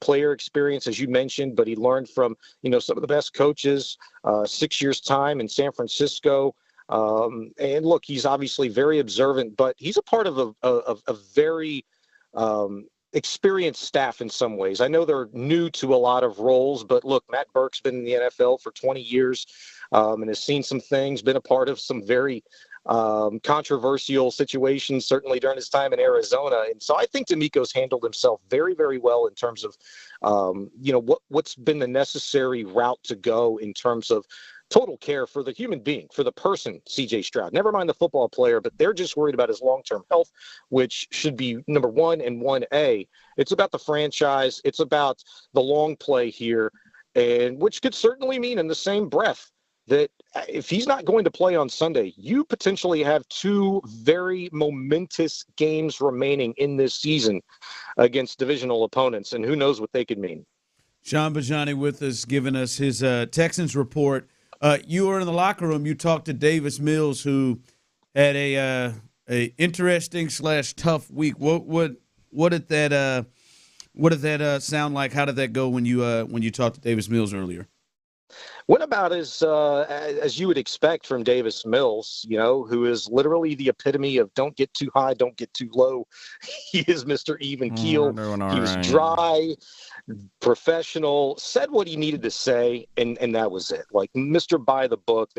player experience, as you mentioned, but he learned from, some of the best coaches, 6 years' time in San Francisco. And look, he's obviously very observant, but he's a part of a very experienced staff in some ways. I know they're new to a lot of roles, but look, Matt Burke's been in the NFL for 20 years and has seen some things, been a part of some very controversial situations, certainly during his time in Arizona. And so I think D'Amico's handled himself very, very well in terms of, what's been the necessary route to go in terms of total care for the human being, for the person, C.J. Stroud. Never mind the football player, but they're just worried about his long-term health, which should be number one and 1A. It's about the franchise. It's about the long play here, and which could certainly mean in the same breath that if he's not going to play on Sunday, you potentially have two very momentous games remaining in this season against divisional opponents, and who knows what they could mean. Sean Bajani with us, giving us his Texans report. You were in the locker room. You talked to Davis Mills, who had a interesting / tough week. What did that sound like? How did that go when you talked to Davis Mills earlier? Went about as you would expect from Davis Mills, who is literally the epitome of don't get too high, don't get too low. He is Mr. Even Keel. He was dry, professional, said what he needed to say, and that was it. Like Mr. By the book,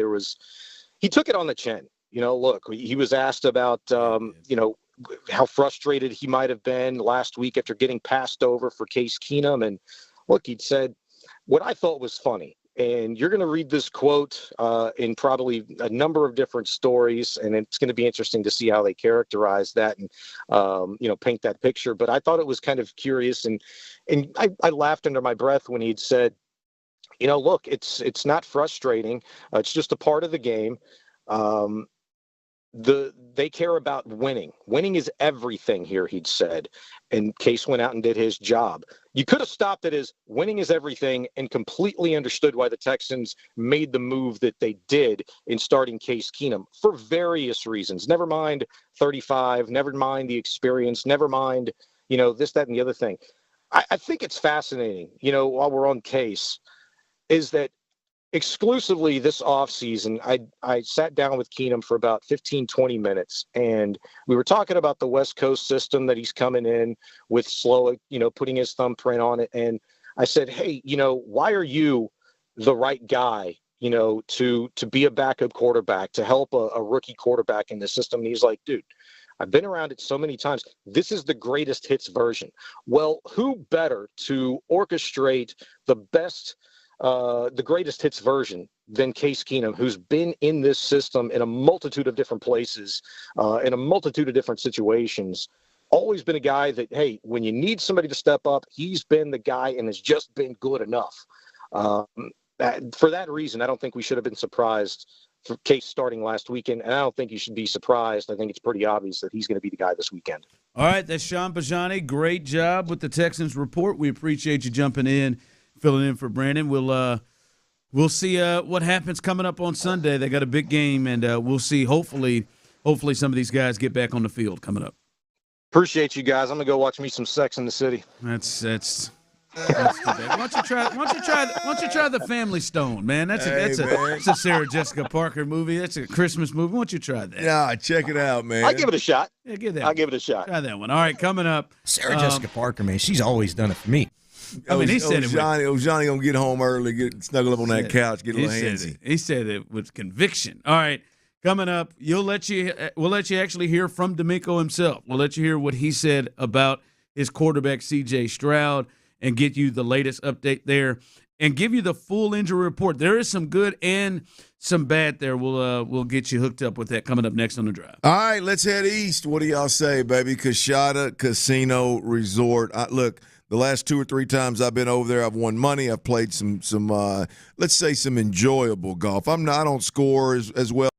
he took it on the chin. Look, he was asked about, how frustrated he might have been last week after getting passed over for Case Keenum. And look, he'd said what I thought was funny. And you're going to read this quote in probably a number of different stories, and it's going to be interesting to see how they characterize that and, paint that picture. But I thought it was kind of curious, and I laughed under my breath when he'd said, look, it's not frustrating. It's just a part of the game. They care about winning. Winning is everything here, he'd said. And Case went out and did his job. You could have stopped it as winning is everything and completely understood why the Texans made the move that they did in starting Case Keenum for various reasons. Never mind 35, never mind the experience, never mind, this, that, and the other thing. I think it's fascinating, while we're on Case, is that exclusively this offseason, I sat down with Keenum for about 15, 20 minutes, and we were talking about the West Coast system that he's coming in with slow, putting his thumbprint on it. And I said, hey, why are you the right guy, to be a backup quarterback, to help a rookie quarterback in the system? And he's like, dude, I've been around it so many times. This is the greatest hits version. Well, who better to orchestrate the greatest hits version than Case Keenum, who's been in this system in a multitude of different places, in a multitude of different situations. Always been a guy that, hey, when you need somebody to step up, he's been the guy and has just been good enough. For that reason, I don't think we should have been surprised for Case starting last weekend, and I don't think you should be surprised. I think it's pretty obvious that he's going to be the guy this weekend. All right, that's Sean Bajani. Great job with the Texans report. We appreciate you jumping in, filling in for Brandon. We'll see what happens coming up on Sunday. They got a big game, and we'll see. Hopefully some of these guys get back on the field coming up. Appreciate you guys. I'm gonna go watch me some Sex in the City. That's too bad. Why don't you try the Family Stone, man? That's a Sarah Jessica Parker movie. That's a Christmas movie. Why don't you try that? Yeah, check it out, man. I'll give it a shot. Yeah, give it a shot. Try that one. All right, coming up, Sarah Jessica Parker, man. She's always done it for me. He said it. Johnny gonna get home early, snuggle up on that couch, get a little handsy. He said it with conviction. All right, coming up, we'll let you actually hear from D'Amico himself. We'll let you hear what he said about his quarterback C.J. Stroud and get you the latest update there. and give you the full injury report. There is some good and some bad there. We'll get you hooked up with that coming up next on The Drive. All right, let's head east. What do y'all say, baby? Coshada Casino Resort. Look, the last 2 or 3 times I've been over there, I've won money. I've played some let's say some enjoyable golf. I don't score as well.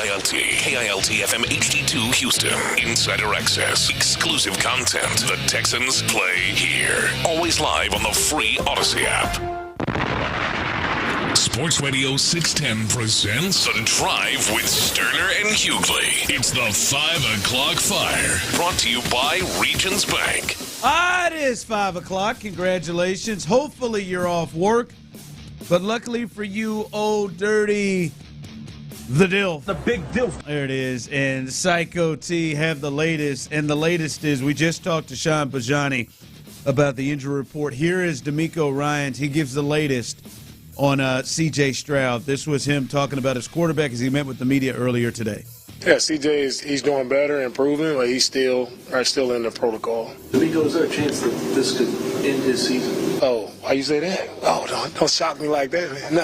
KILT FM HD2 Houston. Insider access. Exclusive content. The Texans play here. Always live on the free Odyssey app. Sports Radio 610 presents The Drive with Stoerner and Hughley. It's the 5 o'clock fire. Brought to you by Regions Bank. It is 5 o'clock. Congratulations. Hopefully you're off work. But luckily for you, old dirty, the DILF. The big DILF. There it is. And Psycho T have the latest. And the latest is we just talked to Sean Pajani about the injury report. Here is D'Amico Ryans. He gives the latest on C.J. Stroud. This was him talking about his quarterback as he met with the media earlier today. Yeah, C.J. he's doing better, improving, but he's still in the protocol. D'Amico, is there a chance that this could end his season? Oh, why you say that? Oh, don't shock me like that, man.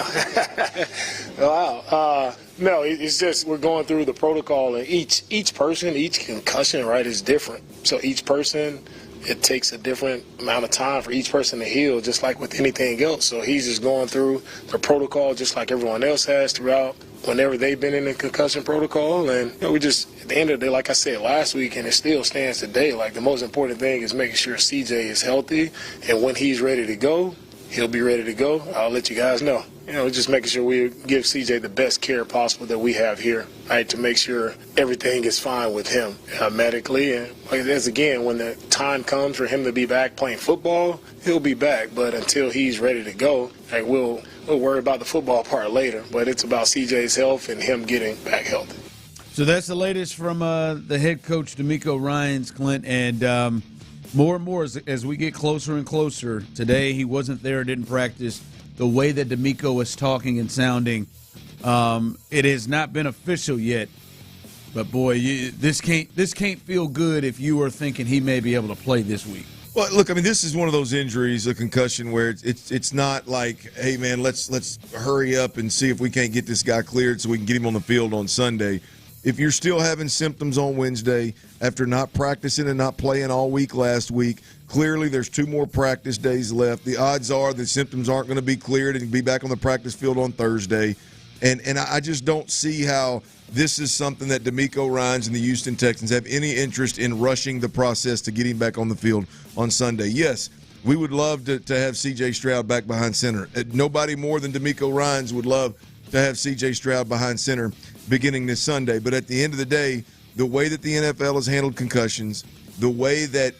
No. Wow. No, it's just we're going through the protocol, and each person, each concussion, right, is different. So each person, it takes a different amount of time for each person to heal, just like with anything else. So he's just going through the protocol just like everyone else has throughout whenever they've been in the concussion protocol. And we just, at the end of the day, like I said last week, and it still stands today, like the most important thing is making sure CJ is healthy, and when he's ready to go, he'll be ready to go. I'll let you guys know. Just making sure we give CJ the best care possible that we have here, right, to make sure everything is fine with him medically. And as again, when the time comes for him to be back playing football, he'll be back. But until he's ready to go, we'll worry about the football part later. But it's about CJ's health and him getting back healthy. So that's the latest from the head coach, D'Amico Ryans, Clint. And more and more as we get closer and closer. Today he wasn't there, didn't practice. The way that D'Amico is talking and sounding, it has not been official yet. But boy, this can't feel good if you are thinking he may be able to play this week. Well, look, I mean, this is one of those injuries, a concussion, where it's not like, hey man, let's hurry up and see if we can't get this guy cleared so we can get him on the field on Sunday. If you're still having symptoms on Wednesday after not practicing and not playing all week last week, clearly there's 2 more practice days left. The odds are the symptoms aren't going to be cleared and be back on the practice field on Thursday. And I just don't see how this is something that D'Amico Ryans and the Houston Texans have any interest in rushing the process to get him back on the field on Sunday. Yes, we would love to have C.J. Stroud back behind center. Nobody more than D'Amico Ryans would love to have C.J. Stroud behind center beginning this Sunday. But at the end of the day, the way that the NFL has handled concussions, the way that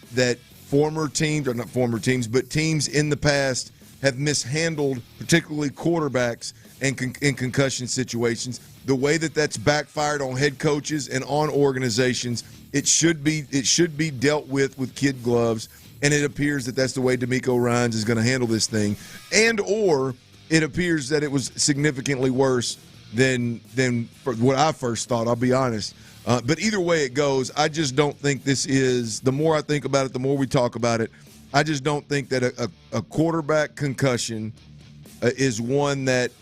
former teams, or not former teams, but teams in the past have mishandled, particularly quarterbacks in concussion situations, the way that that's backfired on head coaches and on organizations, it should be dealt with kid gloves. And it appears that that's the way D'Amico Ryans is going to handle this thing, or it appears that it was significantly worse than what I first thought, I'll be honest. But either way it goes, I just don't think this is, the more I think about it, the more we talk about it, I just don't think that a quarterback concussion is one that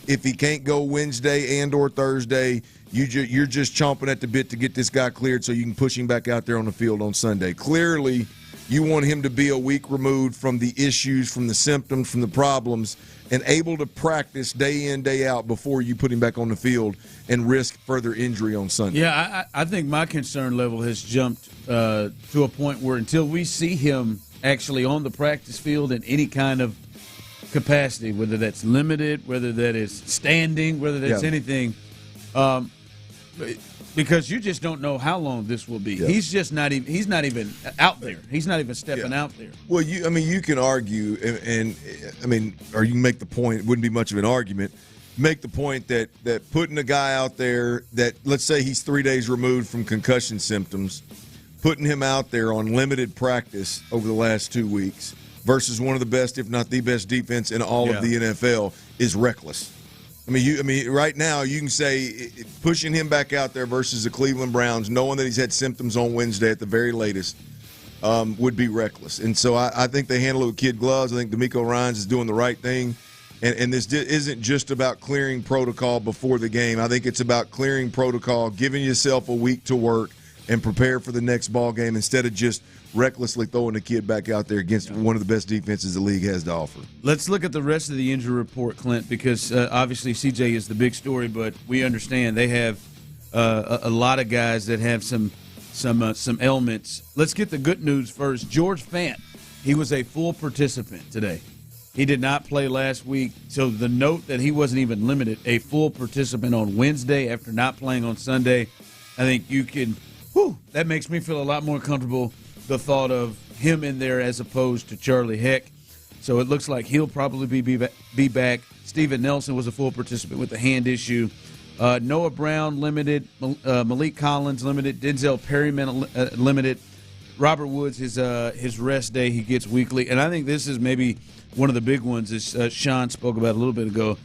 if he can't go Wednesday and or Thursday, you're just chomping at the bit to get this guy cleared so you can push him back out there on the field on Sunday. Clearly, you want him to be a week removed from the issues, from the symptoms, from the problems, and able to practice day in, day out before you put him back on the field and risk further injury on Sunday. Yeah, I think my concern level has jumped to a point where until we see him actually on the practice field in any kind of capacity, whether that's limited, whether that is standing, whether that's anything, because you just don't know how long this will be. Yeah. He's not even out there. He's not even stepping out there. Well, you can argue, or you can make the point, it wouldn't be much of an argument, make the point that putting a guy out there that, let's say he's 3 days removed from concussion symptoms, putting him out there on limited practice over the last 2 weeks versus one of the best, if not the best defense in all of the NFL is reckless. Right now you can say pushing him back out there versus the Cleveland Browns, knowing that he's had symptoms on Wednesday at the very latest, would be reckless. And so I think they handle it with kid gloves. I think D'Amico Ryans is doing the right thing. And this isn't just about clearing protocol before the game. I think it's about clearing protocol, giving yourself a week to work and prepare for the next ball game instead of just recklessly throwing the kid back out there against one of the best defenses the league has to offer. Let's look at the rest of the injury report, Clint, because obviously CJ is the big story, but we understand they have a lot of guys that have some ailments. Let's get the good news first. George Fant, he was a full participant today. He did not play last week, so the note that he wasn't even limited, a full participant on Wednesday after not playing on Sunday, I think you can that makes me feel a lot more comfortable, the thought of him in there as opposed to Charlie Heck. So it looks like he'll probably be back. Steven Nelson was a full participant with the hand issue. Noah Brown limited, Malik Collins limited, Denzel Perryman limited. Robert Woods, his rest day he gets weekly. And I think this is maybe one of the big ones, as Sean spoke about a little bit ago.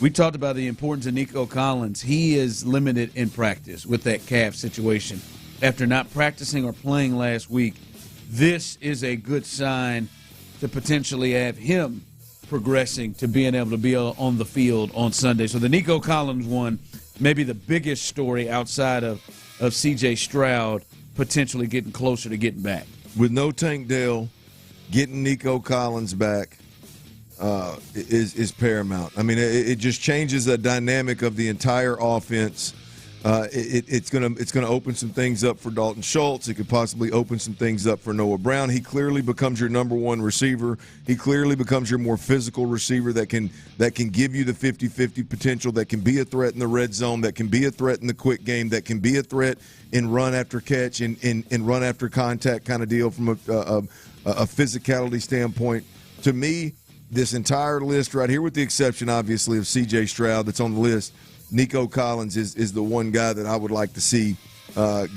We talked about the importance of Nico Collins. He is limited in practice with that calf situation. After not practicing or playing last week, this is a good sign to potentially have him progressing to being able to be on the field on Sunday. So the Nico Collins one, maybe the biggest story outside of C.J. Stroud potentially getting closer to getting back. With no Tank Dell, getting Nico Collins back is paramount. I mean, it just changes the dynamic of the entire offense. It's gonna open some things up for Dalton Schultz. It could possibly open some things up for Noah Brown. He clearly becomes your number one receiver. He clearly becomes your more physical receiver that can give you the 50-50 potential, that can be a threat in the red zone, that can be a threat in the quick game, that can be a threat in run after catch, in run after contact kind of deal from a physicality standpoint. To me, this entire list right here, with the exception, obviously, of C.J. Stroud that's on the list, Nico Collins is the one guy that I would like to see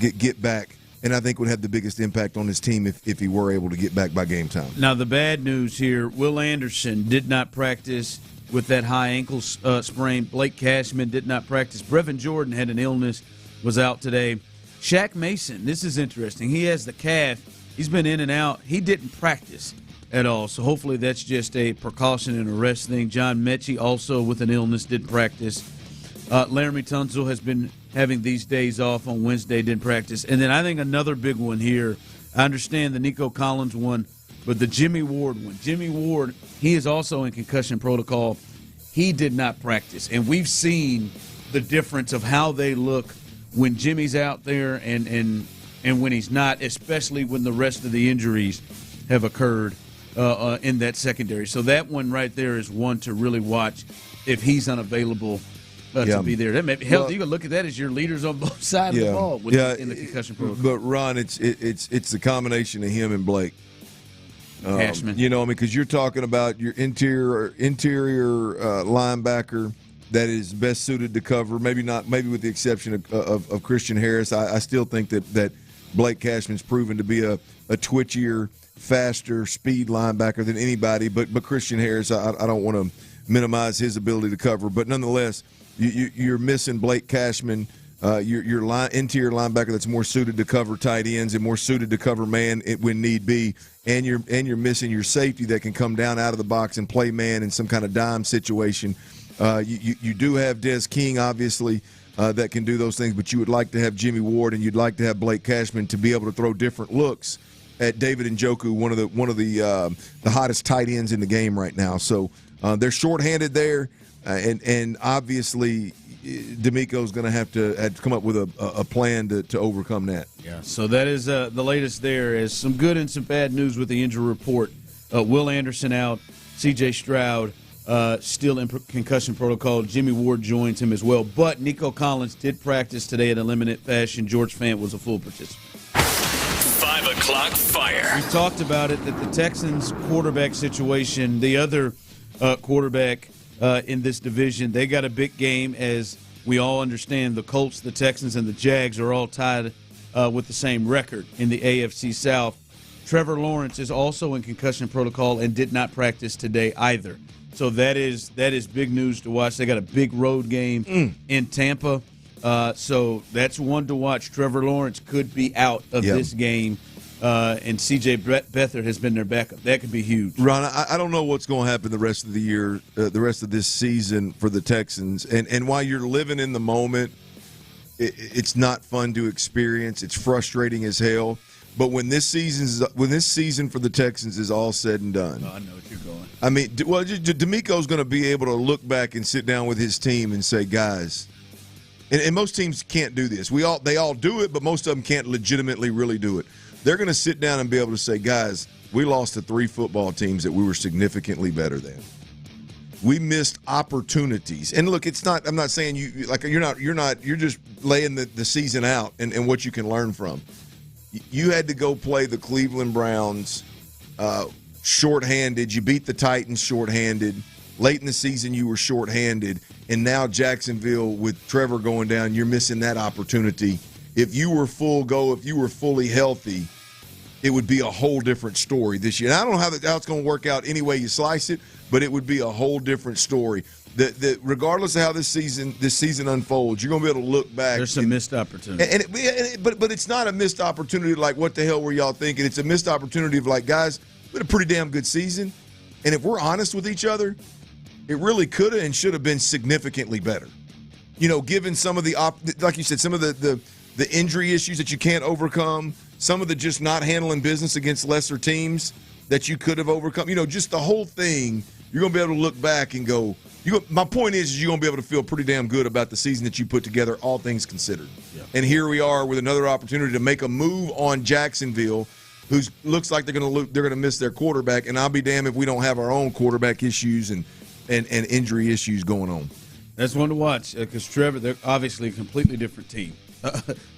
get back, and I think would have the biggest impact on his team if he were able to get back by game time. Now, the bad news here, Will Anderson did not practice with that high ankle sprain. Blake Cashman did not practice. Brevin Jordan had an illness, was out today. Shaq Mason, this is interesting. He has the calf. He's been in and out. He didn't practice at all, so hopefully that's just a precaution and a rest thing. John Mechie, also with an illness, didn't practice. Laramie Tunsil has been having these days off on Wednesday, didn't practice. And then I think another big one here, I understand the Nico Collins one, but the Jimmy Ward one. Jimmy Ward, he is also in concussion protocol. He did not practice. And we've seen the difference of how they look when Jimmy's out there and when he's not, especially when the rest of the injuries have occurred in that secondary. So that one right there is one to really watch if he's unavailable to be there. That may be, hell, you can look at that as your leaders on both sides of the ball in the concussion protocol. But Ron, it's the combination of him and Blake. Cashman. You know, I mean, because you're talking about your interior linebacker that is best suited to cover. Maybe with the exception of Christian Harris. I still think that Blake Cashman's proven to be a twitchier, faster, speed linebacker than anybody. But Christian Harris, I don't want to minimize his ability to cover. But nonetheless, you're missing Blake Cashman, your interior linebacker that's more suited to cover tight ends and more suited to cover man when need be, and you're missing your safety that can come down out of the box and play man in some kind of dime situation. You do have Des King, obviously, that can do those things, but you would like to have Jimmy Ward and you'd like to have Blake Cashman to be able to throw different looks at David Njoku, one of the hottest tight ends in the game right now. So they're shorthanded there. And obviously, D'Amico's going to have to come up with a plan to overcome that. Yeah. So that is the latest there. As some good and some bad news with the injury report. Will Anderson out. C.J. Stroud still in concussion protocol. Jimmy Ward joins him as well. But Nico Collins did practice today in a limited fashion. George Fant was a full participant. 5 o'clock fire. We talked about it, that the Texans quarterback situation, the other quarterback in this division, they got a big game. As we all understand, the Colts, the Texans, and the Jags are all tied with the same record in the AFC South. Trevor Lawrence is also in concussion protocol and did not practice today either. So that is big news to watch. They got a big road game in Tampa. So that's one to watch. Trevor Lawrence could be out of this game. And C.J. Beathard has been their backup. That could be huge. Ron, I don't know what's going to happen the rest of the year, the rest of this season for the Texans. And while you're living in the moment, it's not fun to experience. It's frustrating as hell. But when this season for the Texans is all said and done, I know what you're going. I mean, well, D'Amico's going to be able to look back and sit down with his team and say, guys, and most teams can't do this. They all do it, but most of them can't legitimately really do it. They're going to sit down and be able to say, guys, we lost to 3 football teams that we were significantly better than. We missed opportunities. And look, it's not. I'm not saying you're just laying the season out and what you can learn from. You had to go play the Cleveland Browns shorthanded. You beat the Titans shorthanded. Late in the season, you were shorthanded. And now Jacksonville, with Trevor going down, you're missing that opportunity. If you were full go, if you were fully healthy, it would be a whole different story this year. And I don't know how it's going to work out any way you slice it, but it would be a whole different story. That regardless of how this season unfolds, you're going to be able to look back. There's some missed opportunity. But it's not a missed opportunity like, what the hell were y'all thinking? It's a missed opportunity of like, guys, we had a pretty damn good season. And if we're honest with each other, it really could have and should have been significantly better. Given some of the, like you said, some of the injury issues that you can't overcome, some of the just not handling business against lesser teams that you could have overcome. Just the whole thing, you're going to be able to look back and go, my point is you're going to be able to feel pretty damn good about the season that you put together, all things considered. Yeah. And here we are with another opportunity to make a move on Jacksonville, who looks like they're going to miss their quarterback, and I'll be damned if we don't have our own quarterback issues and injury issues going on. That's one to watch because Trevor, they're obviously a completely different team.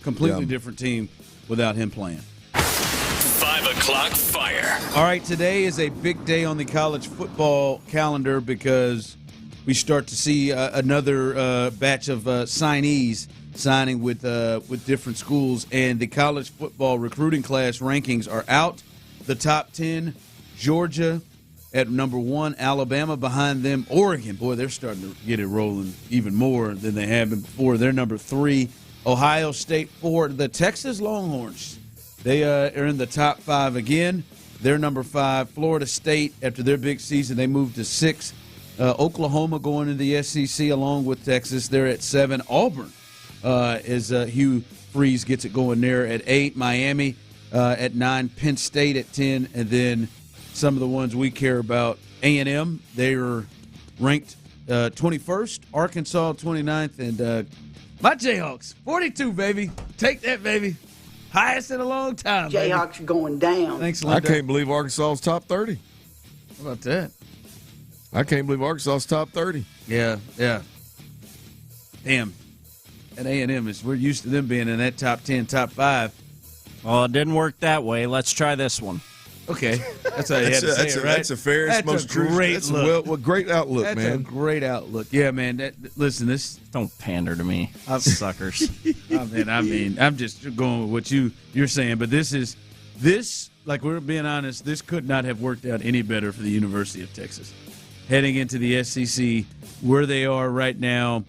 Different team without him playing. 5 o'clock fire. All right, today is a big day on the college football calendar because we start to see another batch of signees signing with different schools, and the college football recruiting class rankings are out. The top 10, Georgia at number 1, Alabama behind them, Oregon. Boy, they're starting to get it rolling even more than they have been before. They're number 3. Ohio State 4. The Texas Longhorns, they are in the top 5 again. They're number 5. Florida State, after their big season, they moved to 6. Oklahoma going into the SEC along with Texas. They're at 7. Auburn, as Hugh Freeze gets it going there at 8. Miami at 9. Penn State at 10. And then some of the ones we care about, A&M, they are ranked 21st. Arkansas 29th. And my Jayhawks, 42, baby. Take that, baby. Highest in a long time, Jayhawks baby. Going down. Thanks, Linda. I can't believe Arkansas is top 30. How about that? I can't believe Arkansas is top 30. Yeah. Damn. At A&M, we're used to them being in that top 10, top 5. Well, it didn't work that way. Let's try this one. Okay, that's how you had to say it, right? That's a fairest, most true. Great look. Great outlook, that's man. That's a great outlook. Yeah, man. Listen, this don't pander to me, suckers. I mean, I'm just going with what you're saying, but this. Like we're being honest, this could not have worked out any better for the University of Texas. Heading into the SEC, where they are right now,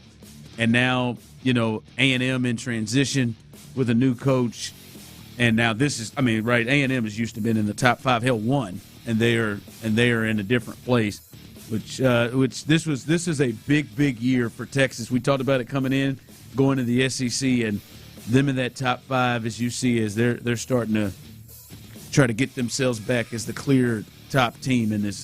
and now A&M in transition with a new coach. And now this is, right? A&M has used to been in the top 5, hell 1, and they are in a different place. Which this is a big year for Texas. We talked about it coming in, going to the SEC, and them in that top 5, as you see, as they're starting to try to get themselves back as the clear top team in this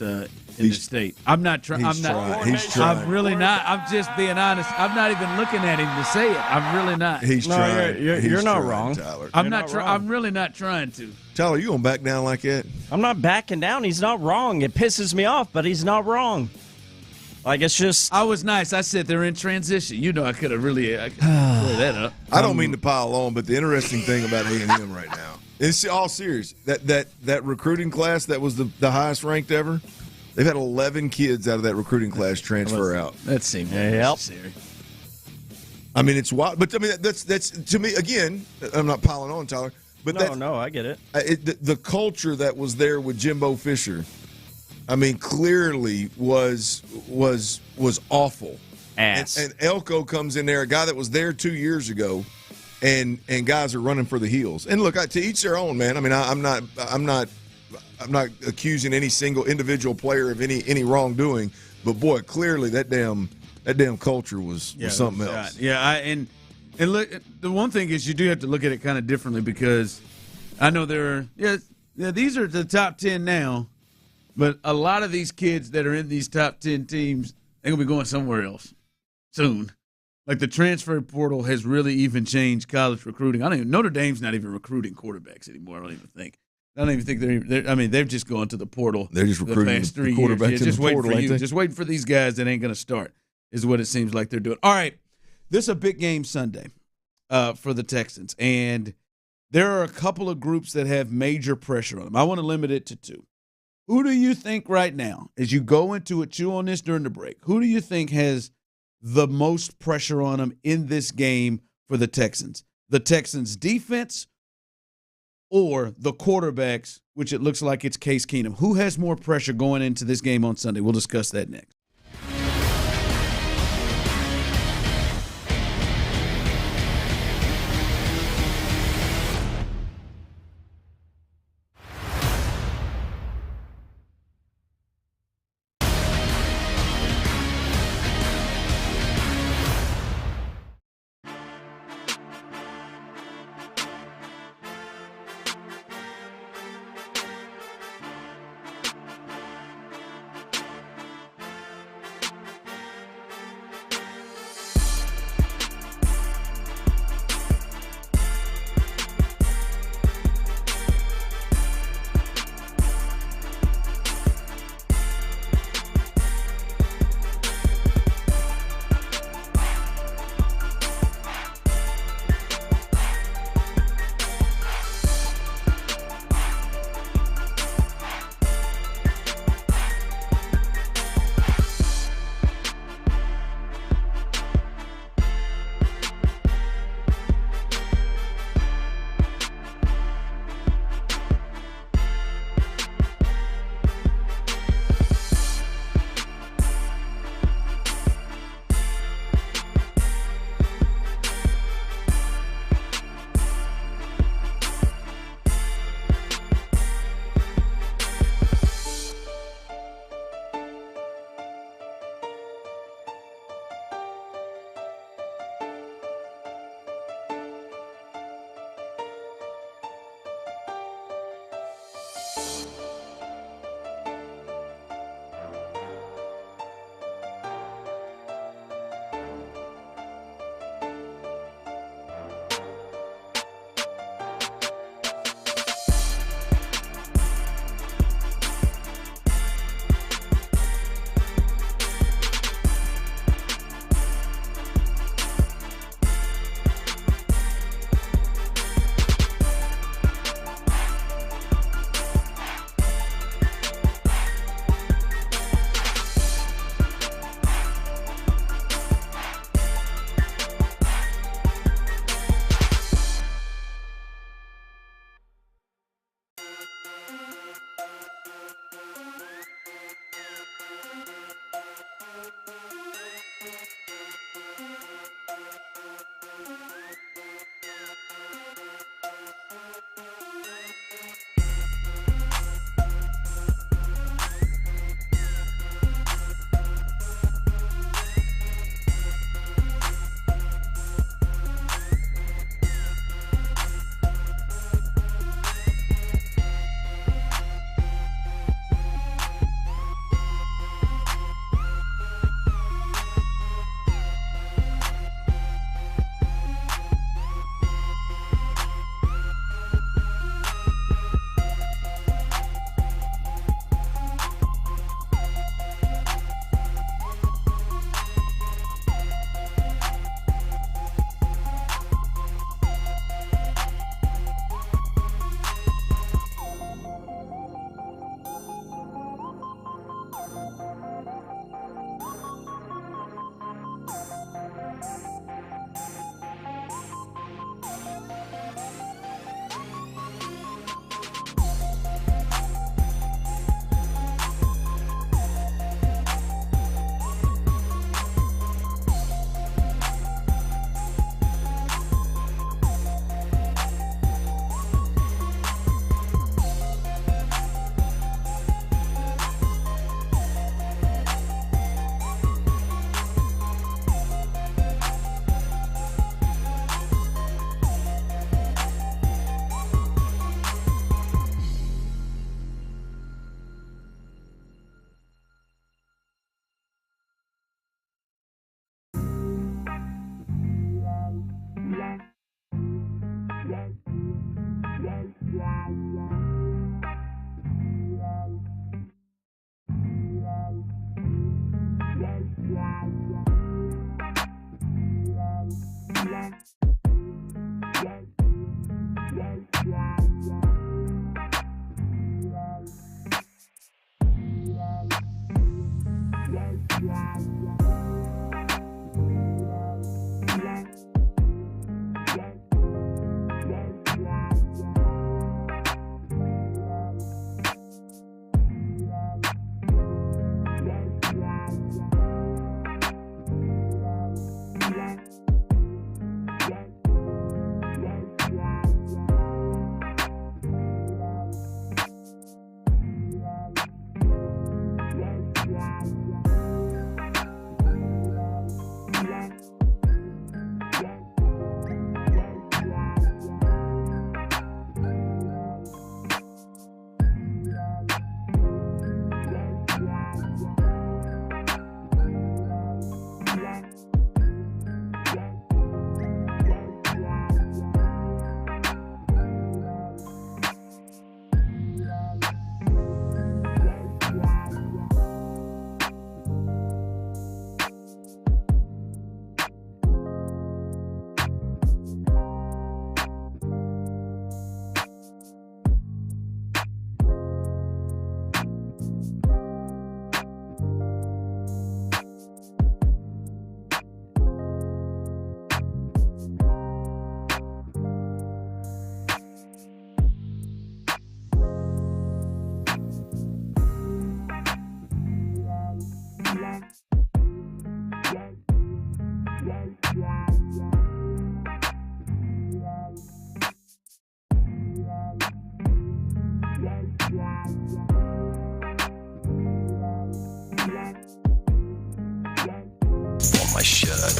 state. I'm not trying. He's trying. I'm really not. I'm just being honest. I'm not even looking at him to say it. I'm really not. He's trying. You're not wrong, Tyler. I'm not trying. I'm really not trying to. Tyler, you gonna back down like that? I'm not backing down. He's not wrong. It pisses me off, but he's not wrong. Like, it's just. I was nice. I said they're in transition. I could have really cleared that up. I don't mean to pile on, but the interesting thing about A&M right now, it's all serious. That recruiting class that was the highest ranked ever. They've had 11 kids out of that recruiting class transfer out. That seems necessary. It's wild. But that's to me again. I'm not piling on, Tyler. But no, I get it. The culture that was there with Jimbo Fisher, clearly was awful. Ass. And Elko comes in there, a guy that was there 2 years ago, and guys are running for the heels. And look, to each their own, man. I'm not accusing any single individual player of any wrongdoing, but boy, clearly that damn culture was something else. Yeah, and look, the one thing is you do have to look at it kind of differently because I know these are the top 10 now, but a lot of these kids that are in these top 10 teams, they're gonna be going somewhere else soon. Like the transfer portal has really even changed college recruiting. Notre Dame's not even recruiting quarterbacks anymore. I don't even think they're. I mean, they've just gone to the portal. They're just recruiting the past 3 the quarterbacks years. in Just the waiting portal. for you. Just waiting for these guys that ain't going to start. Is what it seems like they're doing. All right, this is a big game Sunday for the Texans, and there are a couple of groups that have major pressure on them. I want to limit it to 2. Who do you think right now, as you go into it, chew on this during the break, who do you think has the most pressure on them in this game for the Texans? The Texans defense or the quarterbacks, which it looks like it's Case Keenum? Who has more pressure going into this game on Sunday? We'll discuss that next.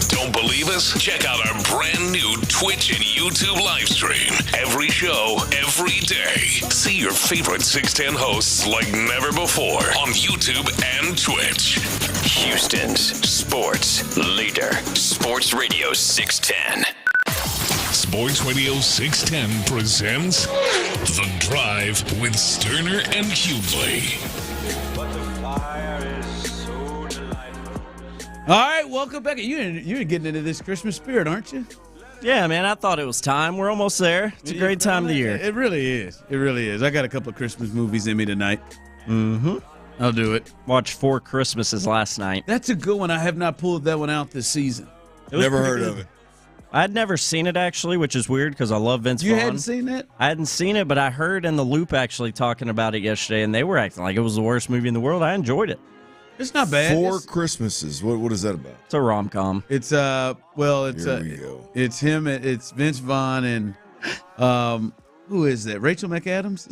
Don't believe us? Check out our brand new Twitch and YouTube live stream. Every show, every day. See your favorite 610 hosts like never before on YouTube and Twitch. Houston's sports leader. Sports Radio 610. Sports Radio 610 presents The Drive with Stoerner and Hughley. All right, welcome back. You're getting into this Christmas spirit, aren't you? Yeah, man, I thought it was time. We're almost there. It's a great time of the year. It really is. It really is. I got a couple of Christmas movies in me tonight. Mm-hmm. I'll do it. Watched 4 Christmases last night. That's a good one. I have not pulled that one out this season. Never heard of it. I'd never seen it, actually, which is weird because I love Vince Vaughn. You hadn't seen that? I hadn't seen it, but I heard in the Loop actually talking about it yesterday, and they were acting like it was the worst movie in the world. I enjoyed it. It's not bad. 4 Christmases. What is that about? It's a rom-com. It's Here we go. It's him. It's Vince Vaughn and who is that? Rachel McAdams?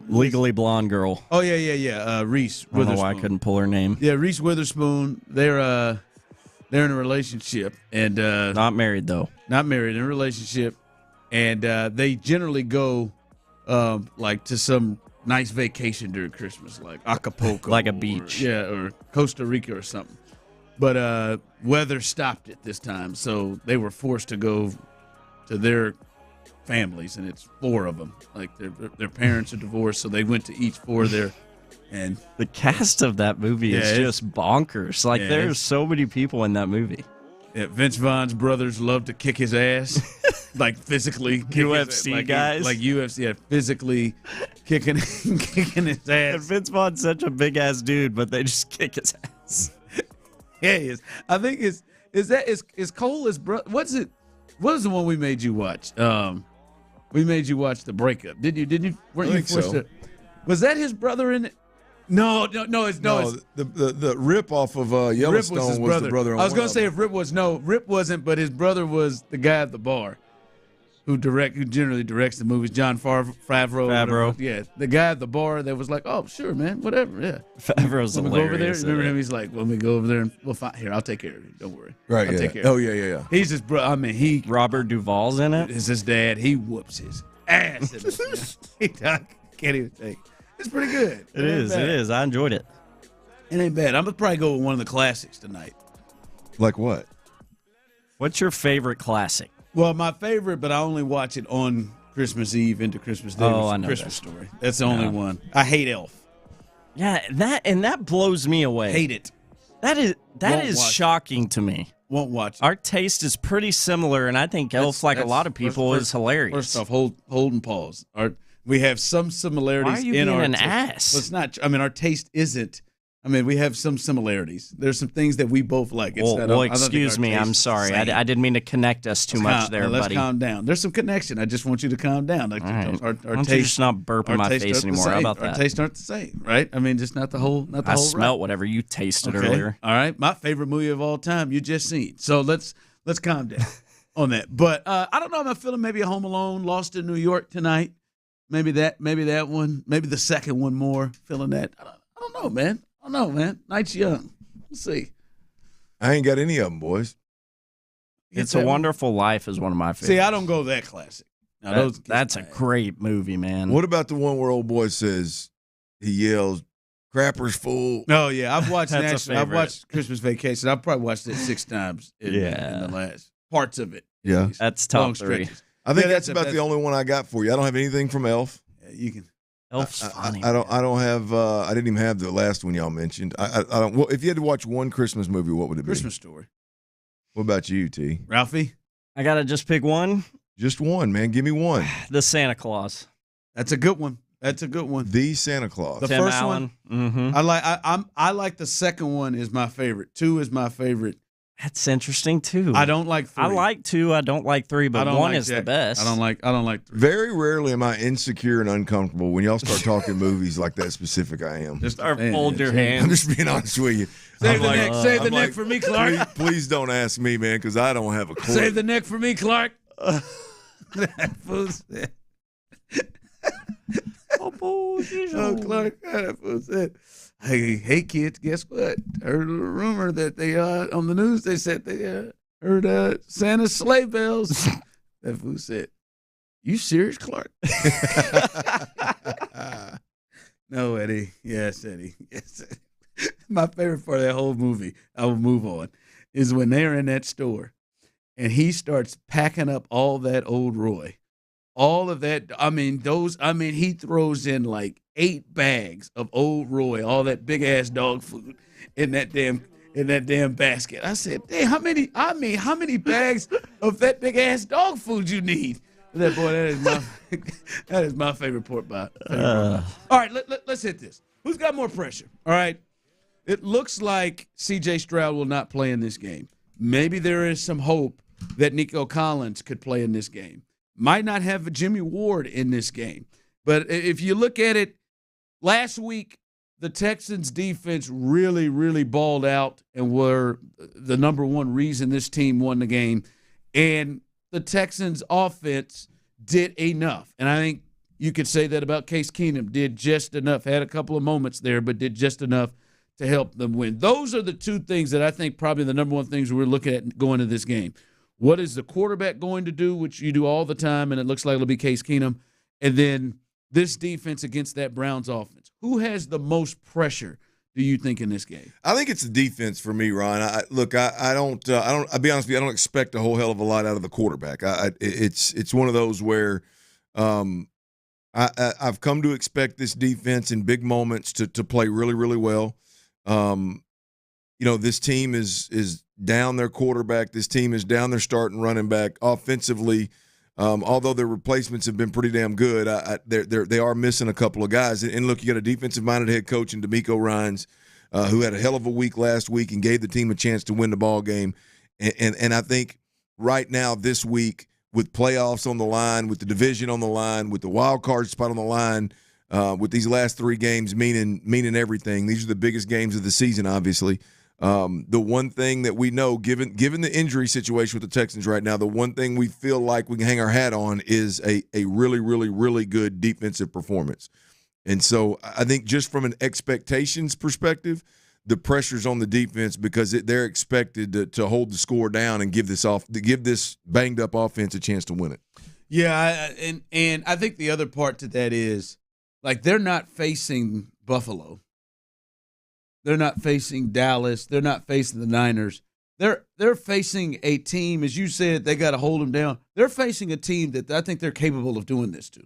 Legally Blonde girl. Oh yeah. Reese Witherspoon. I don't know why I couldn't pull her name. Yeah, Reese Witherspoon. They're in a relationship and not married though. Not married, in a relationship, and they generally go like to some nice vacation during Christmas, like Acapulco, like a beach, or Costa Rica or something. But weather stopped it this time, so they were forced to go to their families, and it's 4 of them. Like their parents are divorced, so they went to each 4 of their. And the cast of that movie is just bonkers. Like there's so many people in that movie. Yeah, Vince Vaughn's brothers love to kick his ass, like physically. UFC guys, like UFC, physically kicking his ass. And Vince Vaughn's such a big ass dude, but they just kick his ass. Yeah, he is. I think is Cole his brother? What is the one we made you watch? We made you watch The Breakup. Did you? Weren't you forced to? Was that his brother in it? No. The Rip off of Yellowstone was the brother. I was going to say if Rip was Rip wasn't, but his brother was the guy at the bar who generally directs the movies. John Favreau. Yeah, the guy at the bar that was like, "Oh, sure, man, whatever." Yeah, Favreau's hilarious. Go over there. Remember him? He's like, "Let me go over there and we'll find here. I'll take care of you. Don't worry." Right. I'll take care Oh of you. yeah. He's his brother. I mean, Robert Duvall's in it. Is his dad? He whoops his ass. He can't even take. It's pretty good. It is. I enjoyed it. It ain't bad. I'm going to probably go with one of the classics tonight. Like what? What's your favorite classic? Well, my favorite, but I only watch it on Christmas Eve into Christmas Day. Oh, I know Christmas Story. That's the only one. I hate Elf. Yeah, that blows me away. Hate it. That is shocking to me. won't watch it. Our taste is pretty similar, and I think Elf, like a lot of people, is hilarious. First off, hold and pause. We have some similarities. Why are you in being our an taste. ass? Well, it's not. I mean, our taste isn't. I mean, we have some similarities. There's some things that we both like. Excuse me. I'm sorry. I didn't mean to connect us too much there, let's buddy. Calm down. There's some connection. I just want you to calm down. Like, right. Our Why don't taste, you just not burp in my face anymore? How about that? Our tastes aren't the same, right? I mean, just not the whole. I smelt whatever you tasted earlier. All right, my favorite movie of all time. You just seen. So let's calm down on that. But I don't know. I'm feeling maybe a Home Alone, Lost in New York tonight. Maybe that one. Maybe the second one more. Feeling that. I don't know, man. I don't know, man. Night's young. We'll see. I ain't got any of them, boys. It's a Wonderful Life is one of my favorites. See, I don't go that classic. Now, that's a great movie, man. What about the one where old boy says, he yells, "Crapper's full"? Oh yeah, I've watched I've watched Christmas Vacation. I've probably watched it 6 times in the last parts of it. Yeah, that's top 3. I think that's about the only one I got for you. I don't have anything from Elf. Yeah, you can. Elf's funny. I don't have. I didn't even have the last one y'all mentioned. I don't. Well, if you had to watch one Christmas movie, what would it be? Christmas Story. What about you, T? Ralphie? I gotta just pick one. Just one, man. Give me one. The Santa Claus. That's a good one. That's a good one. The Santa Claus. The Tim first Allen. one. Mm-hmm. I like the second one is my favorite. 2 is my favorite. That's interesting too. I don't like 3. I like 2. I don't like 3, but 1 is the best. I don't like 3. Very rarely am I insecure and uncomfortable when y'all start talking movies like that specific. I am. Just fold your hands. I'm just being honest with you. Save the neck for me, Clark. Please don't ask me, man, because I don't have a clue. Save the neck for me, Clark. That fool said. Oh, Clark. That fool said. Hey, kids, guess what? I heard a rumor that they on the news they said they heard Santa's sleigh bells. That fool said, "You serious, Clark?" No, Eddie. Yes, Eddie. Yes. My favorite part of that whole movie, I will move on, is when they're in that store and he starts packing up all that Old Roy. All of that, he throws in like 8 bags of Old Roy, all that big ass dog food in that damn basket. I said, "Hey, how many bags of that big ass dog food you need?" That is my favorite part. All right, let's hit this. Who's got more pressure? All right, it looks like C.J. Stroud will not play in this game. Maybe there is some hope that Nico Collins could play in this game. Might not have Jimmy Ward in this game. But if you look at it, last week, the Texans' defense really, really balled out and were the number one reason this team won the game. And the Texans' offense did enough. And I think you could say that about Case Keenum. Did just enough. Had a couple of moments there, but did just enough to help them win. Those are the 2 things that I think probably the number one things we're looking at going into this game. What is the quarterback going to do, which you do all the time, and it looks like it'll be Case Keenum, and then this defense against that Browns offense. Who has the most pressure, do you think, in this game? I think it's the defense for me, Ryan. I'll be honest with you, I don't expect a whole hell of a lot out of the quarterback. It's one of those where I've come to expect this defense in big moments to play really, really well. This team is down their quarterback. This team is down their starting running back. Offensively, although their replacements have been pretty damn good, they are missing a couple of guys. And look, you got a defensive-minded head coach in DeMeco Ryans, who had a hell of a week last week and gave the team a chance to win the ball game. And I think right now this week, with playoffs on the line, with the division on the line, with the wild card spot on the line, with these last 3 games meaning everything. These are the biggest games of the season, obviously. The one thing that we know, given the injury situation with the Texans right now, the one thing we feel like we can hang our hat on is a really, really, really good defensive performance. And so I think just from an expectations perspective, the pressure's on the defense because they're expected to hold the score down and give this banged up offense a chance to win it. Yeah, and I think the other part to that is, like, they're not facing Buffalo. They're not facing Dallas. They're not facing the Niners. They're facing a team, as you said, they got to hold them down. They're facing a team that I think they're capable of doing this to.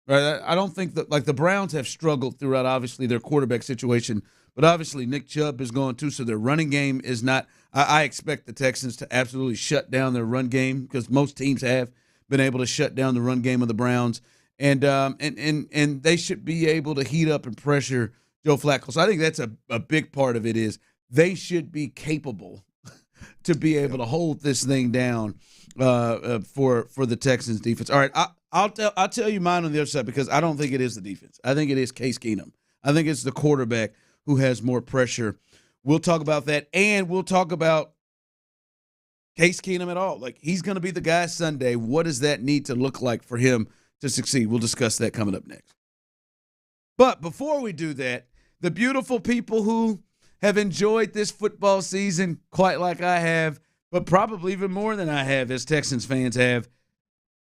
Right? I don't think that, like, the Browns have struggled throughout, obviously, their quarterback situation, But obviously Nick Chubb is gone too, so their running game is not – I expect the Texans to absolutely shut down their run game because most teams have been able to shut down the run game of the Browns. And they should be able to heat up and pressure Joe Flacco. So I think that's a big part of it is they should be capable to be able to hold this thing down for the Texans defense. All right, I'll tell you mine on the other side because I don't think it is the defense. I think it is Case Keenum. I think it's the quarterback who has more pressure. We'll talk about that, and we'll talk about Case Keenum at all. Like, he's going to be the guy Sunday. What does that need to look like for him to succeed? We'll discuss that coming up next. But before we do that, the beautiful people who have enjoyed this football season quite like I have, but probably even more than I have as Texans fans have,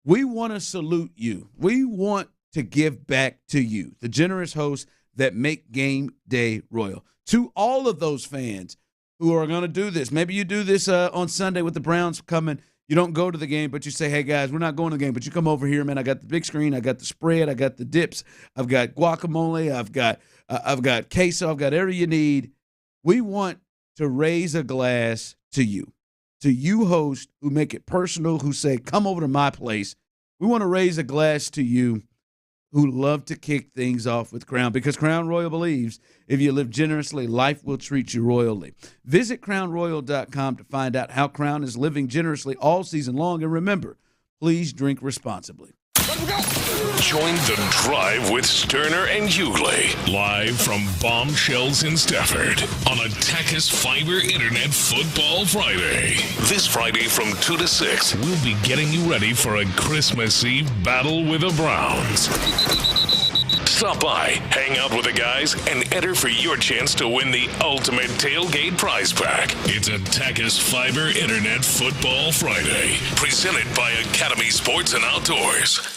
we want to salute you. We want to give back to you, the generous hosts that make game day royal. To all of those fans who are going to do this, maybe you do this on Sunday with the Browns coming. You don't go to the game, but you say, hey, guys, we're not going to the game, but you come over here, man. I got the big screen. I got the spread. I got the dips. I've got guacamole. I've got queso. I've got everything you need. We want to raise a glass to you hosts who make it personal, who say, come over to my place. We want to raise a glass to you who love to kick things off with Crown, because Crown Royal believes if you live generously, life will treat you royally. Visit crownroyal.com to find out how Crown is living generously all season long. And remember, please drink responsibly. Join the Drive with Stoerner and Hughley, live from Bombshells in Stafford on a Tachys Fiber Internet Football Friday. This Friday from 2 to 6, we'll be getting you ready for a Christmas Eve battle with the Browns. Stop by, hang out with the guys, and enter for your chance to win the ultimate tailgate prize pack. It's a Tachys Fiber Internet Football Friday, presented by Academy Sports and Outdoors.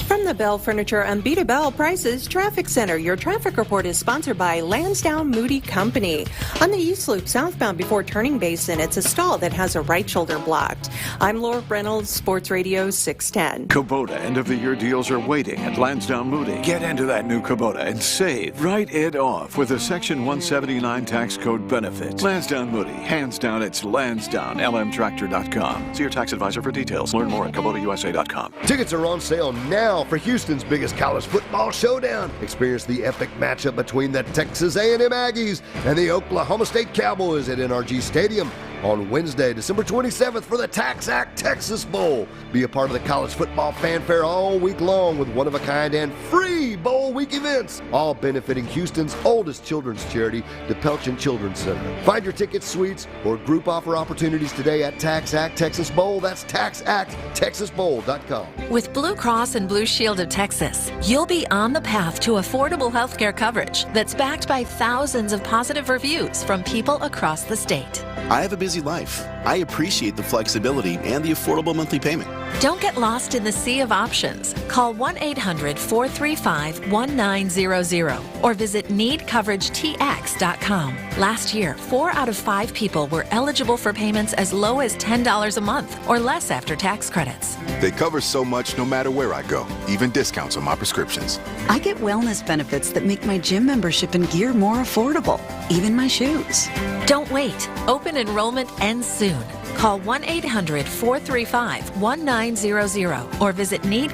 From the Bell Furniture and Beta Bell Prices Traffic Center, your traffic report is sponsored by Lansdowne Moody Company. On the East Loop southbound before Turning Basin, it's a stall that has a right shoulder blocked. I'm Laura Reynolds, Sports Radio 610. Kubota end-of-the-year deals are waiting at Lansdowne Moody. Get into that new Kubota and save. Write it off with a Section 179 tax code benefit. Lansdowne Moody. Hands down, it's Lansdowne. LMTractor.com. See your tax advisor for details. Learn more at KubotaUSA.com. Tickets are on sale now for Houston's biggest college football showdown. Experience the epic matchup between the Texas A&M Aggies and the Oklahoma State Cowboys at NRG Stadium on Wednesday, December 27th for the Tax Act Texas Bowl. Be a part of the college football fanfare all week long with one-of-a-kind and free Bowl Week events, all benefiting Houston's oldest children's charity, the Pelchin Children's Center. Find your tickets, suites, or group offer opportunities today at Tax Act Texas Bowl. That's taxacttexasbowl.com. With Blue Cross and Blue Shield of Texas, you'll be on the path to affordable health care coverage that's backed by thousands of positive reviews from people across the state. I have a busy life. I appreciate the flexibility and the affordable monthly payment. Don't get lost in the sea of options. Call 1-800-435-1900 or visit needcoveраgetx.com. Last year, 4 out of 5 people were eligible for payments as low as $10 a month or less after tax credits. They cover so much no matter where I go, even discounts on my prescriptions. I get wellness benefits that make my gym membership and gear more affordable, even my shoes. Don't wait. Open enrollment ends soon. Call 1-800-435-1900 or visit Need.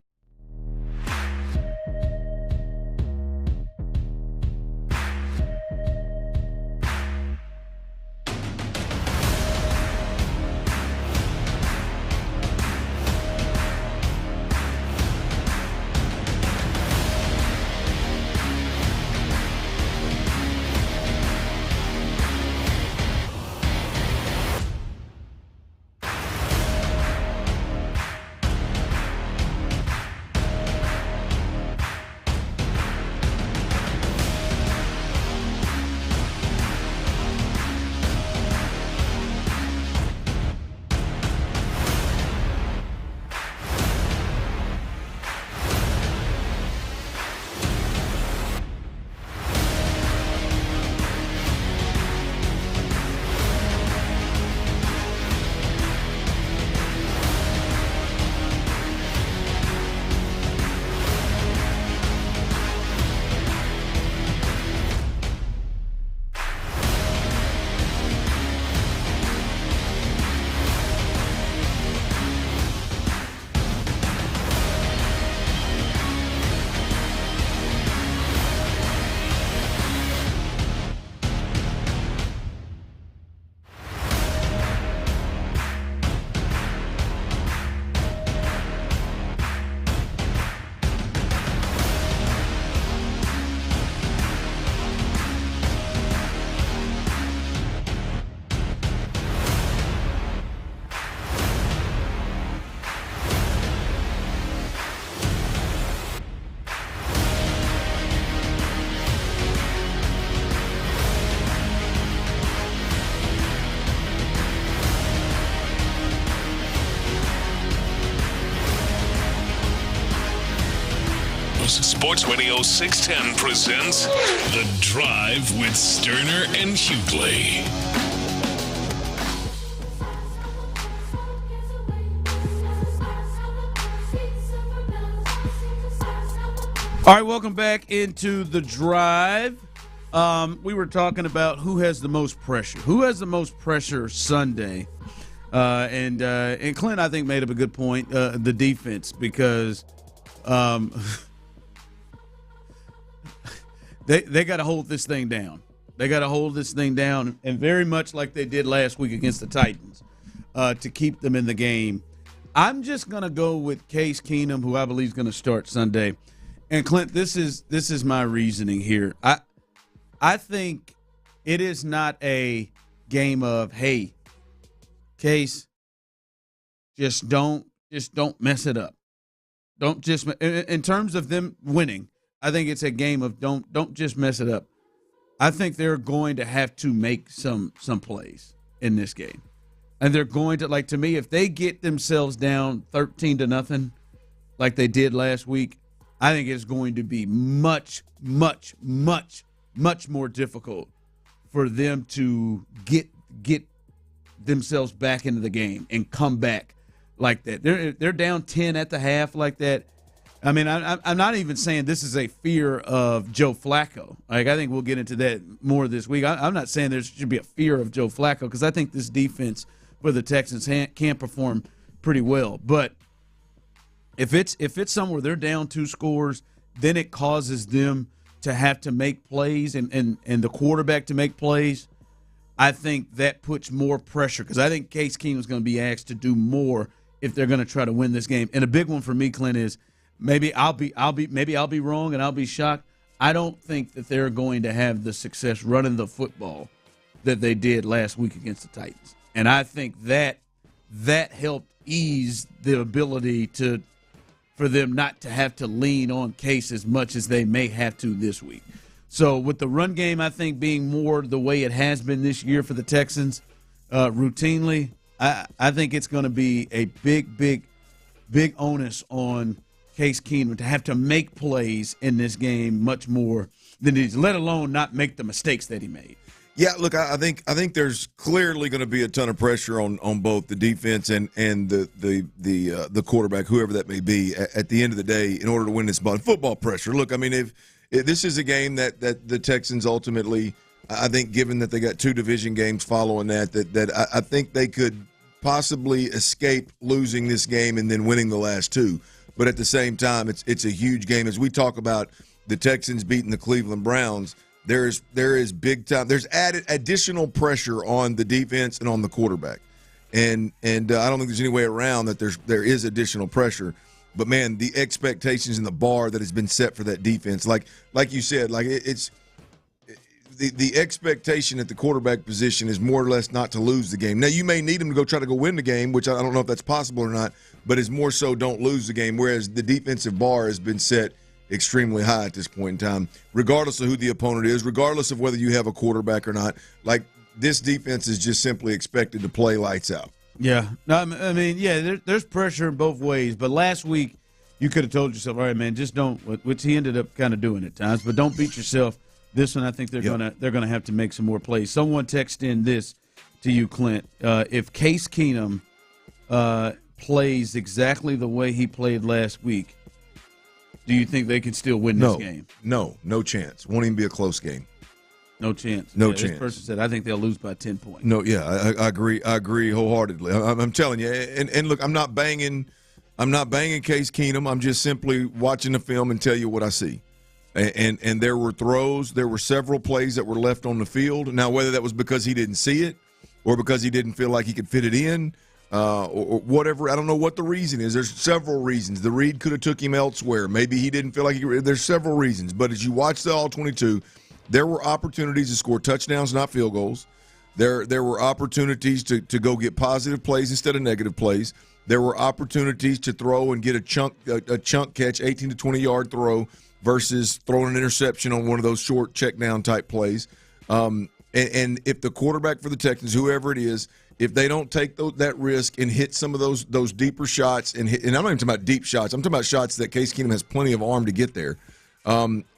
Sports Radio 610 presents The Drive with Stoerner and Hughley. All right, welcome back into The Drive. We were talking about who has the most pressure. Who has the most pressure Sunday? And Clint, I think, made up a good point, the defense, because they got to hold this thing down. They got to hold this thing down, and very much like they did last week against the Titans, to keep them in the game. I'm just going to go with Case Keenum, who I believe is going to start Sunday. And Clint, this is my reasoning here. I think it is not a game of, hey, Case, just don't mess it up. Don't just, in terms of them winning, I think it's a game of don't just mess it up. I think they're going to have to make some plays in this game. And they're going to, like, to me, if they get themselves down 13-0 like they did last week, I think it's going to be much, much, much, much more difficult for them to get themselves back into the game and come back like that. They're down 10 at the half like that. I mean, I'm not even saying this is a fear of Joe Flacco. Like, I think we'll get into that more this week. I'm not saying there should be a fear of Joe Flacco, because I think this defense for the Texans can perform pretty well. But if it's somewhere they're down 2 scores, then it causes them to have to make plays and the quarterback to make plays. I think that puts more pressure, because I think Case Keenum is going to be asked to do more if they're going to try to win this game. And a big one for me, Clint, is maybe I'll be wrong and I'll be shocked. I don't think that they're going to have the success running the football that they did last week against the Titans. And I think that helped ease the ability for them not to have to lean on Case as much as they may have to this week. So with the run game, I think, being more the way it has been this year for the Texans routinely, I think it's going to be a big onus on Case Keenum to have to make plays in this game much more than he is, let alone not make the mistakes that he made. Yeah, look, I think there's clearly going to be a ton of pressure on both the defense and the quarterback, whoever that may be, at the end of the day, in order to win this ball. Football pressure. Look, I mean, if this is a game that the Texans ultimately, I think, given that they got 2 division games following that I think they could possibly escape losing this game and then winning the last 2. But at the same time, it's a huge game. As we talk about the Texans beating the Cleveland Browns, there is big time. There's additional pressure on the defense and on the quarterback, and I don't think there's any way around that. There is additional pressure, but man, the expectations and the bar that has been set for that defense, like you said, like it's the expectation at the quarterback position is more or less not to lose the game. Now you may need them to try to win the game, which I don't know if that's possible or not, but it's more so don't lose the game. Whereas the defensive bar has been set extremely high at this point in time, regardless of who the opponent is, regardless of whether you have a quarterback or not. Like, this defense is just simply expected to play lights out. Yeah. No, I mean, yeah, there's pressure in both ways. But last week, you could have told yourself, all right, man, just don't, which he ended up kind of doing at times, but don't beat yourself. This one, I think they're gonna have to make some more plays. Someone text in this to you, Clint. If Case Keenum plays exactly the way he played last week, do you think they can still win this game? No chance. Won't even be a close game. No chance. No chance. This person said, I think they'll lose by 10 points. No, yeah, I agree. I agree wholeheartedly. I'm telling you. And look, I'm not banging Case Keenum. I'm just simply watching the film and tell you what I see. And there were throws. There were several plays that were left on the field. Now, whether that was because he didn't see it or because he didn't feel like he could fit it in, or whatever. I don't know what the reason is. There's several reasons. The read could have took him elsewhere. Maybe he didn't feel like he could. There's several reasons. But as you watch the All-22, there were opportunities to score touchdowns, not field goals. There were opportunities to go get positive plays instead of negative plays. There were opportunities to throw and get a chunk catch, 18 to 20-yard throw versus throwing an interception on one of those short check-down type plays. And if the quarterback for the Texans, whoever it is, if they don't take that risk and hit some of those deeper shots, and I'm not even talking about deep shots. I'm talking about shots that Case Keenum has plenty of arm to get there.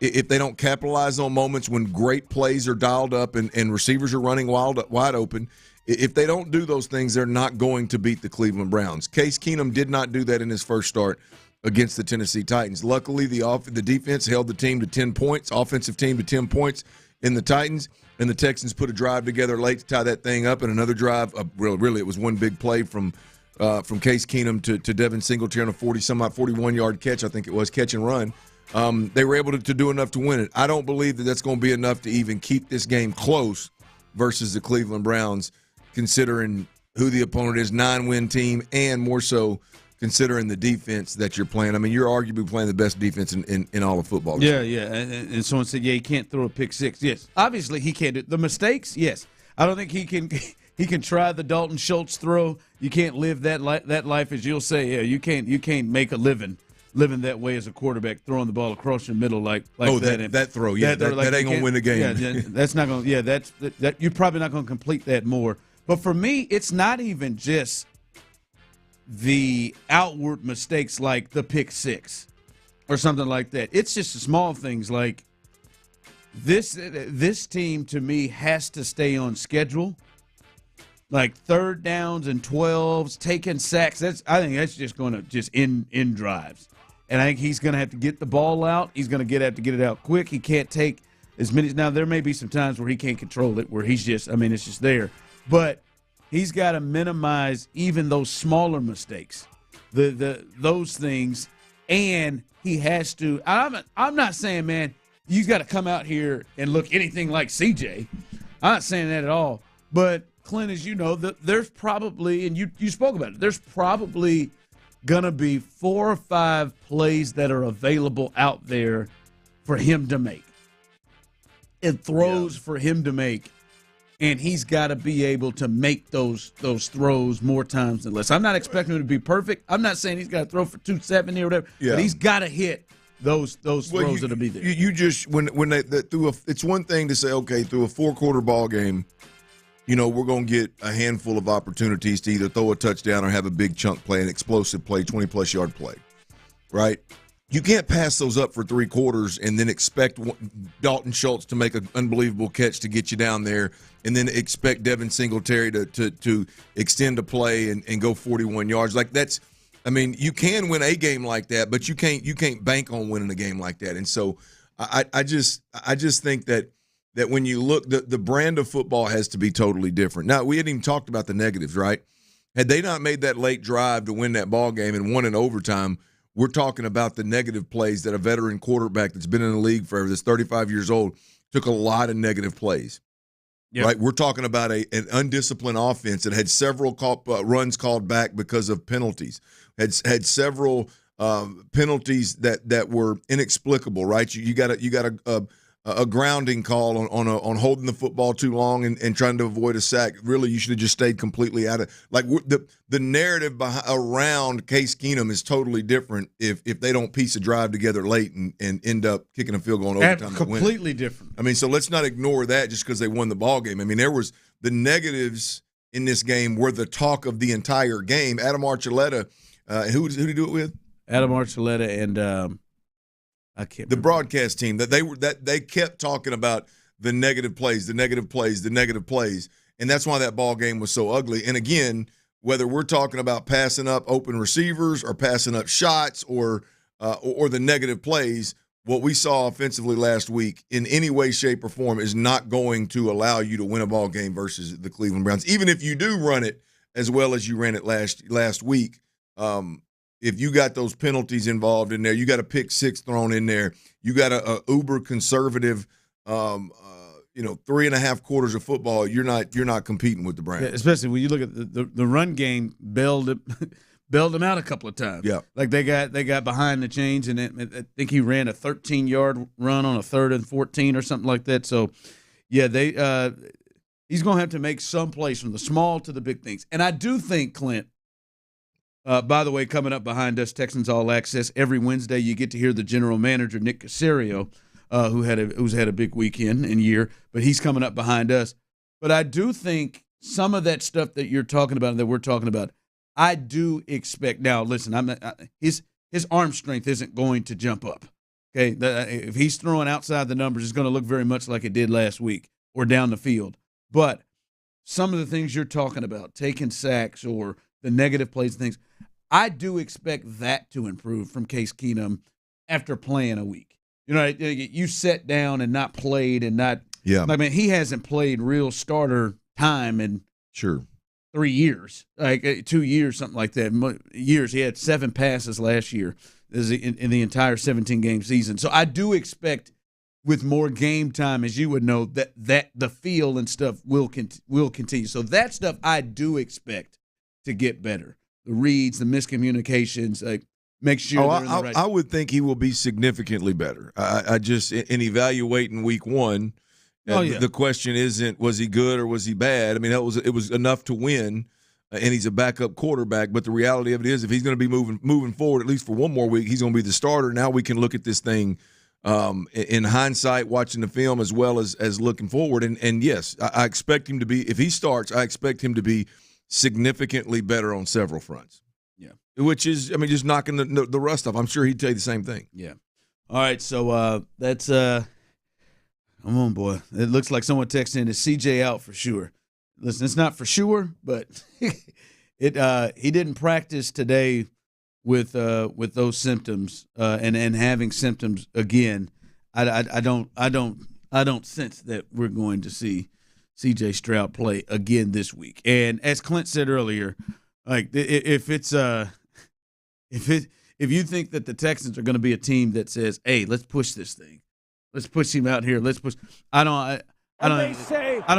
If they don't capitalize on moments when great plays are dialed up and receivers are running wide open, if they don't do those things, they're not going to beat the Cleveland Browns. Case Keenum did not do that in his first start against the Tennessee Titans. Luckily, the defense held the team to 10 points, offensive team to 10 points in the Titans, and the Texans put a drive together late to tie that thing up, and another drive. Really, it was one big play from Case Keenum to Devin Singletary on a 41-yard catch, I think it was, catch and run. They were able to do enough to win it. I don't believe that that's going to be enough to even keep this game close versus the Cleveland Browns, considering who the opponent is, 9-win team, and more so considering the defense that you're playing. I mean, you're arguably playing the best defense in all of football. Yeah. And someone said, he can't throw a pick six. Yes, obviously he can't do the mistakes. Yes, I don't think he can. He can try the Dalton Schultz throw. You can't live that life, as you'll say. Yeah, you can't make a living that way as a quarterback, throwing the ball across your middle like that. That throw, yeah, that ain't gonna win the game. Yeah, that's not gonna. Yeah, that you're probably not gonna complete that more. But for me, it's not even just the outward mistakes like the pick six or something like that. It's just the small things like this team, to me, has to stay on schedule. Like third downs and 12s, taking sacks. I think that's just going to just end drives. And I think he's going to have to get the ball out. He's going to have to get it out quick. He can't take as many. Now, there may be some times where he can't control it, where he's just, it's just there. But he's got to minimize even those smaller mistakes, those things. And he has to. I'm not saying, man, you got to come out here and look anything like CJ. I'm not saying that at all. But Clint, as you know, there's probably, and you spoke about it, there's probably going to be 4 or 5 plays that are available out there for him to make. And throws for him to make. And he's got to be able to make those throws more times than less. I'm not expecting him to be perfect. I'm not saying he's got to throw for 270 or whatever, but he's got to hit those throws that'll be there. You just when they it's one thing to say, okay, through a 4-quarter ball game, we're going to get a handful of opportunities to either throw a touchdown or have a big chunk play, an explosive play, 20-plus yard play, right? You can't pass those up for 3 quarters and then expect Dalton Schultz to make an unbelievable catch to get you down there and then expect Devin Singletary to extend a play and go 41 yards. Like that's – you can win a game like that, but you can't bank on winning a game like that. And so I just think that when you look, the brand of football has to be totally different. Now, we hadn't even talked about the negatives, right? Had they not made that late drive to win that ball game and won in overtime, we're talking about the negative plays that a veteran quarterback that's been in the league forever, that's 35 years old, took a lot of negative plays. Yep. Right? We're talking about an undisciplined offense that had several runs called back because of penalties, had several penalties that were inexplicable, right? You got a grounding call on holding the football too long and trying to avoid a sack. Really, you should have just stayed completely out of – like the narrative around Case Keenum is totally different if they don't piece a drive together late and end up kicking a field goal in overtime. Completely different. So let's not ignore that just because they won the ball game. There was – the negatives in this game were the talk of the entire game. Adam Archuleta, who did he do it with? Adam Archuleta and I can't remember. The broadcast team that they kept talking about the negative plays, and that's why that ball game was so ugly. And again, whether we're talking about passing up open receivers or passing up shots or the negative plays, what we saw offensively last week in any way, shape, or form is not going to allow you to win a ball game versus the Cleveland Browns, even if you do run it as well as you ran it last week. If you got those penalties involved in there, you got a pick six thrown in there, you got a uber conservative, 3.5 quarters of football, you're not competing with the Browns. Yeah, especially when you look at the run game, bailed them out a couple of times. Yeah, like they got behind the chains, and I think he ran a 13-yard run on a 3rd and 14 or something like that. So, yeah, he's going to have to make some plays from the small to the big things, and I do think, Clint. By the way, coming up behind us, Texans All Access. Every Wednesday, you get to hear the general manager, Nick Caserio, who's had a big weekend and year, but he's coming up behind us. But I do think some of that stuff that you're talking about and that we're talking about, I do expect. Now, listen, his arm strength isn't going to jump up. Okay, if he's throwing outside the numbers, it's going to look very much like it did last week or down the field. But some of the things you're talking about, taking sacks or the negative plays and things, I do expect that to improve from Case Keenum after playing a week. You know, you sat down and not played and not – yeah. I mean, he hasn't played real starter time in 3 years, like 2 years, something like that. Years. He had 7 passes last year in the entire 17-game season. So I do expect with more game time, as you would know, that the feel and stuff will continue. So that stuff I do expect to get better. The reads, the miscommunications, make sure they're in the right. I would think he will be significantly better. I just, in evaluating week 1, the question isn't was he good or was he bad. I mean, it was enough to win. And he's a backup quarterback, but the reality of it is if he's going to be moving forward, at least for one more week, he's going to be the starter. Now we can look at this thing in hindsight, watching the film as well as looking forward. And yes, I expect him to be – if he starts, I expect him to be significantly better on several fronts. Yeah. Which is, I mean, just knocking the rust off. I'm sure he'd tell you the same thing. Yeah. All right, so that's come on, boy. It looks like someone texted in, is CJ out for sure? Listen, it's not for sure, but he didn't practice today with those symptoms and having symptoms again. I don't sense that we're going to see C.J. Stroud play again this week. And as Clint said earlier, like if you think that the Texans are going to be a team that says, "Hey, let's push this thing, let's push him out here, let's push," I don't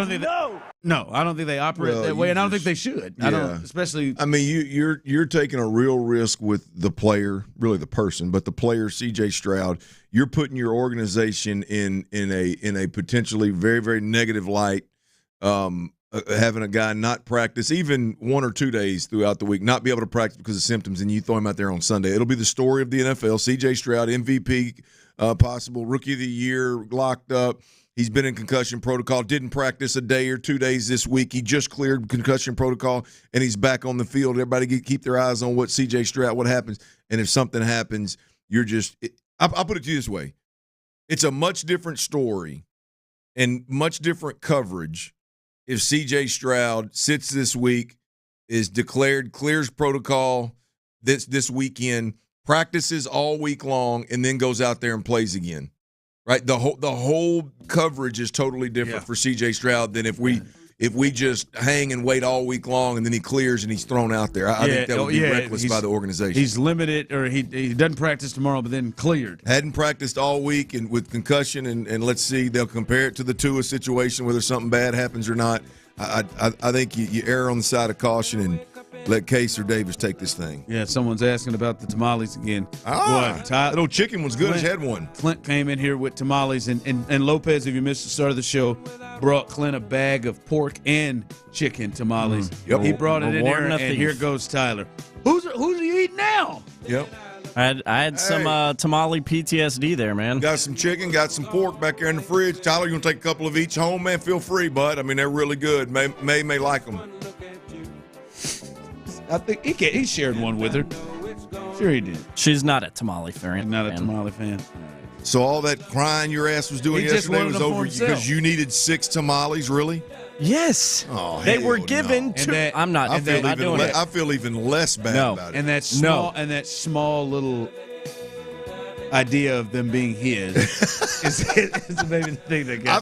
think they operate that way, and I don't think they should. Yeah. I don't, especially. I mean, you're taking a real risk with the player, really the person, but the player C.J. Stroud. You're putting your organization in a potentially very, very negative light. Having a guy not practice even 1 or 2 days throughout the week, not be able to practice because of symptoms, and you throw him out there on Sunday. It'll be the story of the NFL. C.J. Stroud, MVP, possible Rookie of the Year, locked up. He's been in concussion protocol, didn't practice a day or 2 days this week. He just cleared concussion protocol, and he's back on the field. Everybody keep their eyes on what C.J. Stroud, what happens. And if something happens, you're just – I'll put it to you this way. It's a much different story and much different coverage if C.J. Stroud sits this week, is declared, clears protocol this weekend, practices all week long, and then goes out there and plays again. Right, the whole coverage is totally different for C.J. Stroud than if we just hang and wait all week long and then he clears and he's thrown out there. I think that would be reckless by the organization. He's limited, or he doesn't practice tomorrow, but then cleared. Hadn't practiced all week and with concussion, and let's see, they'll compare it to the Tua situation, whether something bad happens or not. I think you err on the side of caution and let Case or Davis take this thing. Yeah, someone's asking about the tamales again. That old chicken was good. I had one. Clint came in here with tamales, and Lopez, if you missed the start of the show, brought Clint a bag of pork and chicken tamales. Yep. He brought it in here, and here goes Tyler. Who's he eating now? Yep. I had some tamale PTSD there, man. Got some chicken, got some pork back there in the fridge. Tyler, you want to take a couple of each home, man? Feel free, bud. I mean, they're really good. May like them. I think he shared one with her. Sure he did. She's not a tamale fan. Not a tamale fan. So all that crying your ass was doing yesterday was over because you needed 6 tamales, really? Yes. Oh, they were given to. I'm not. I feel even less bad about it. And that small little idea of them being his is maybe the thing that got.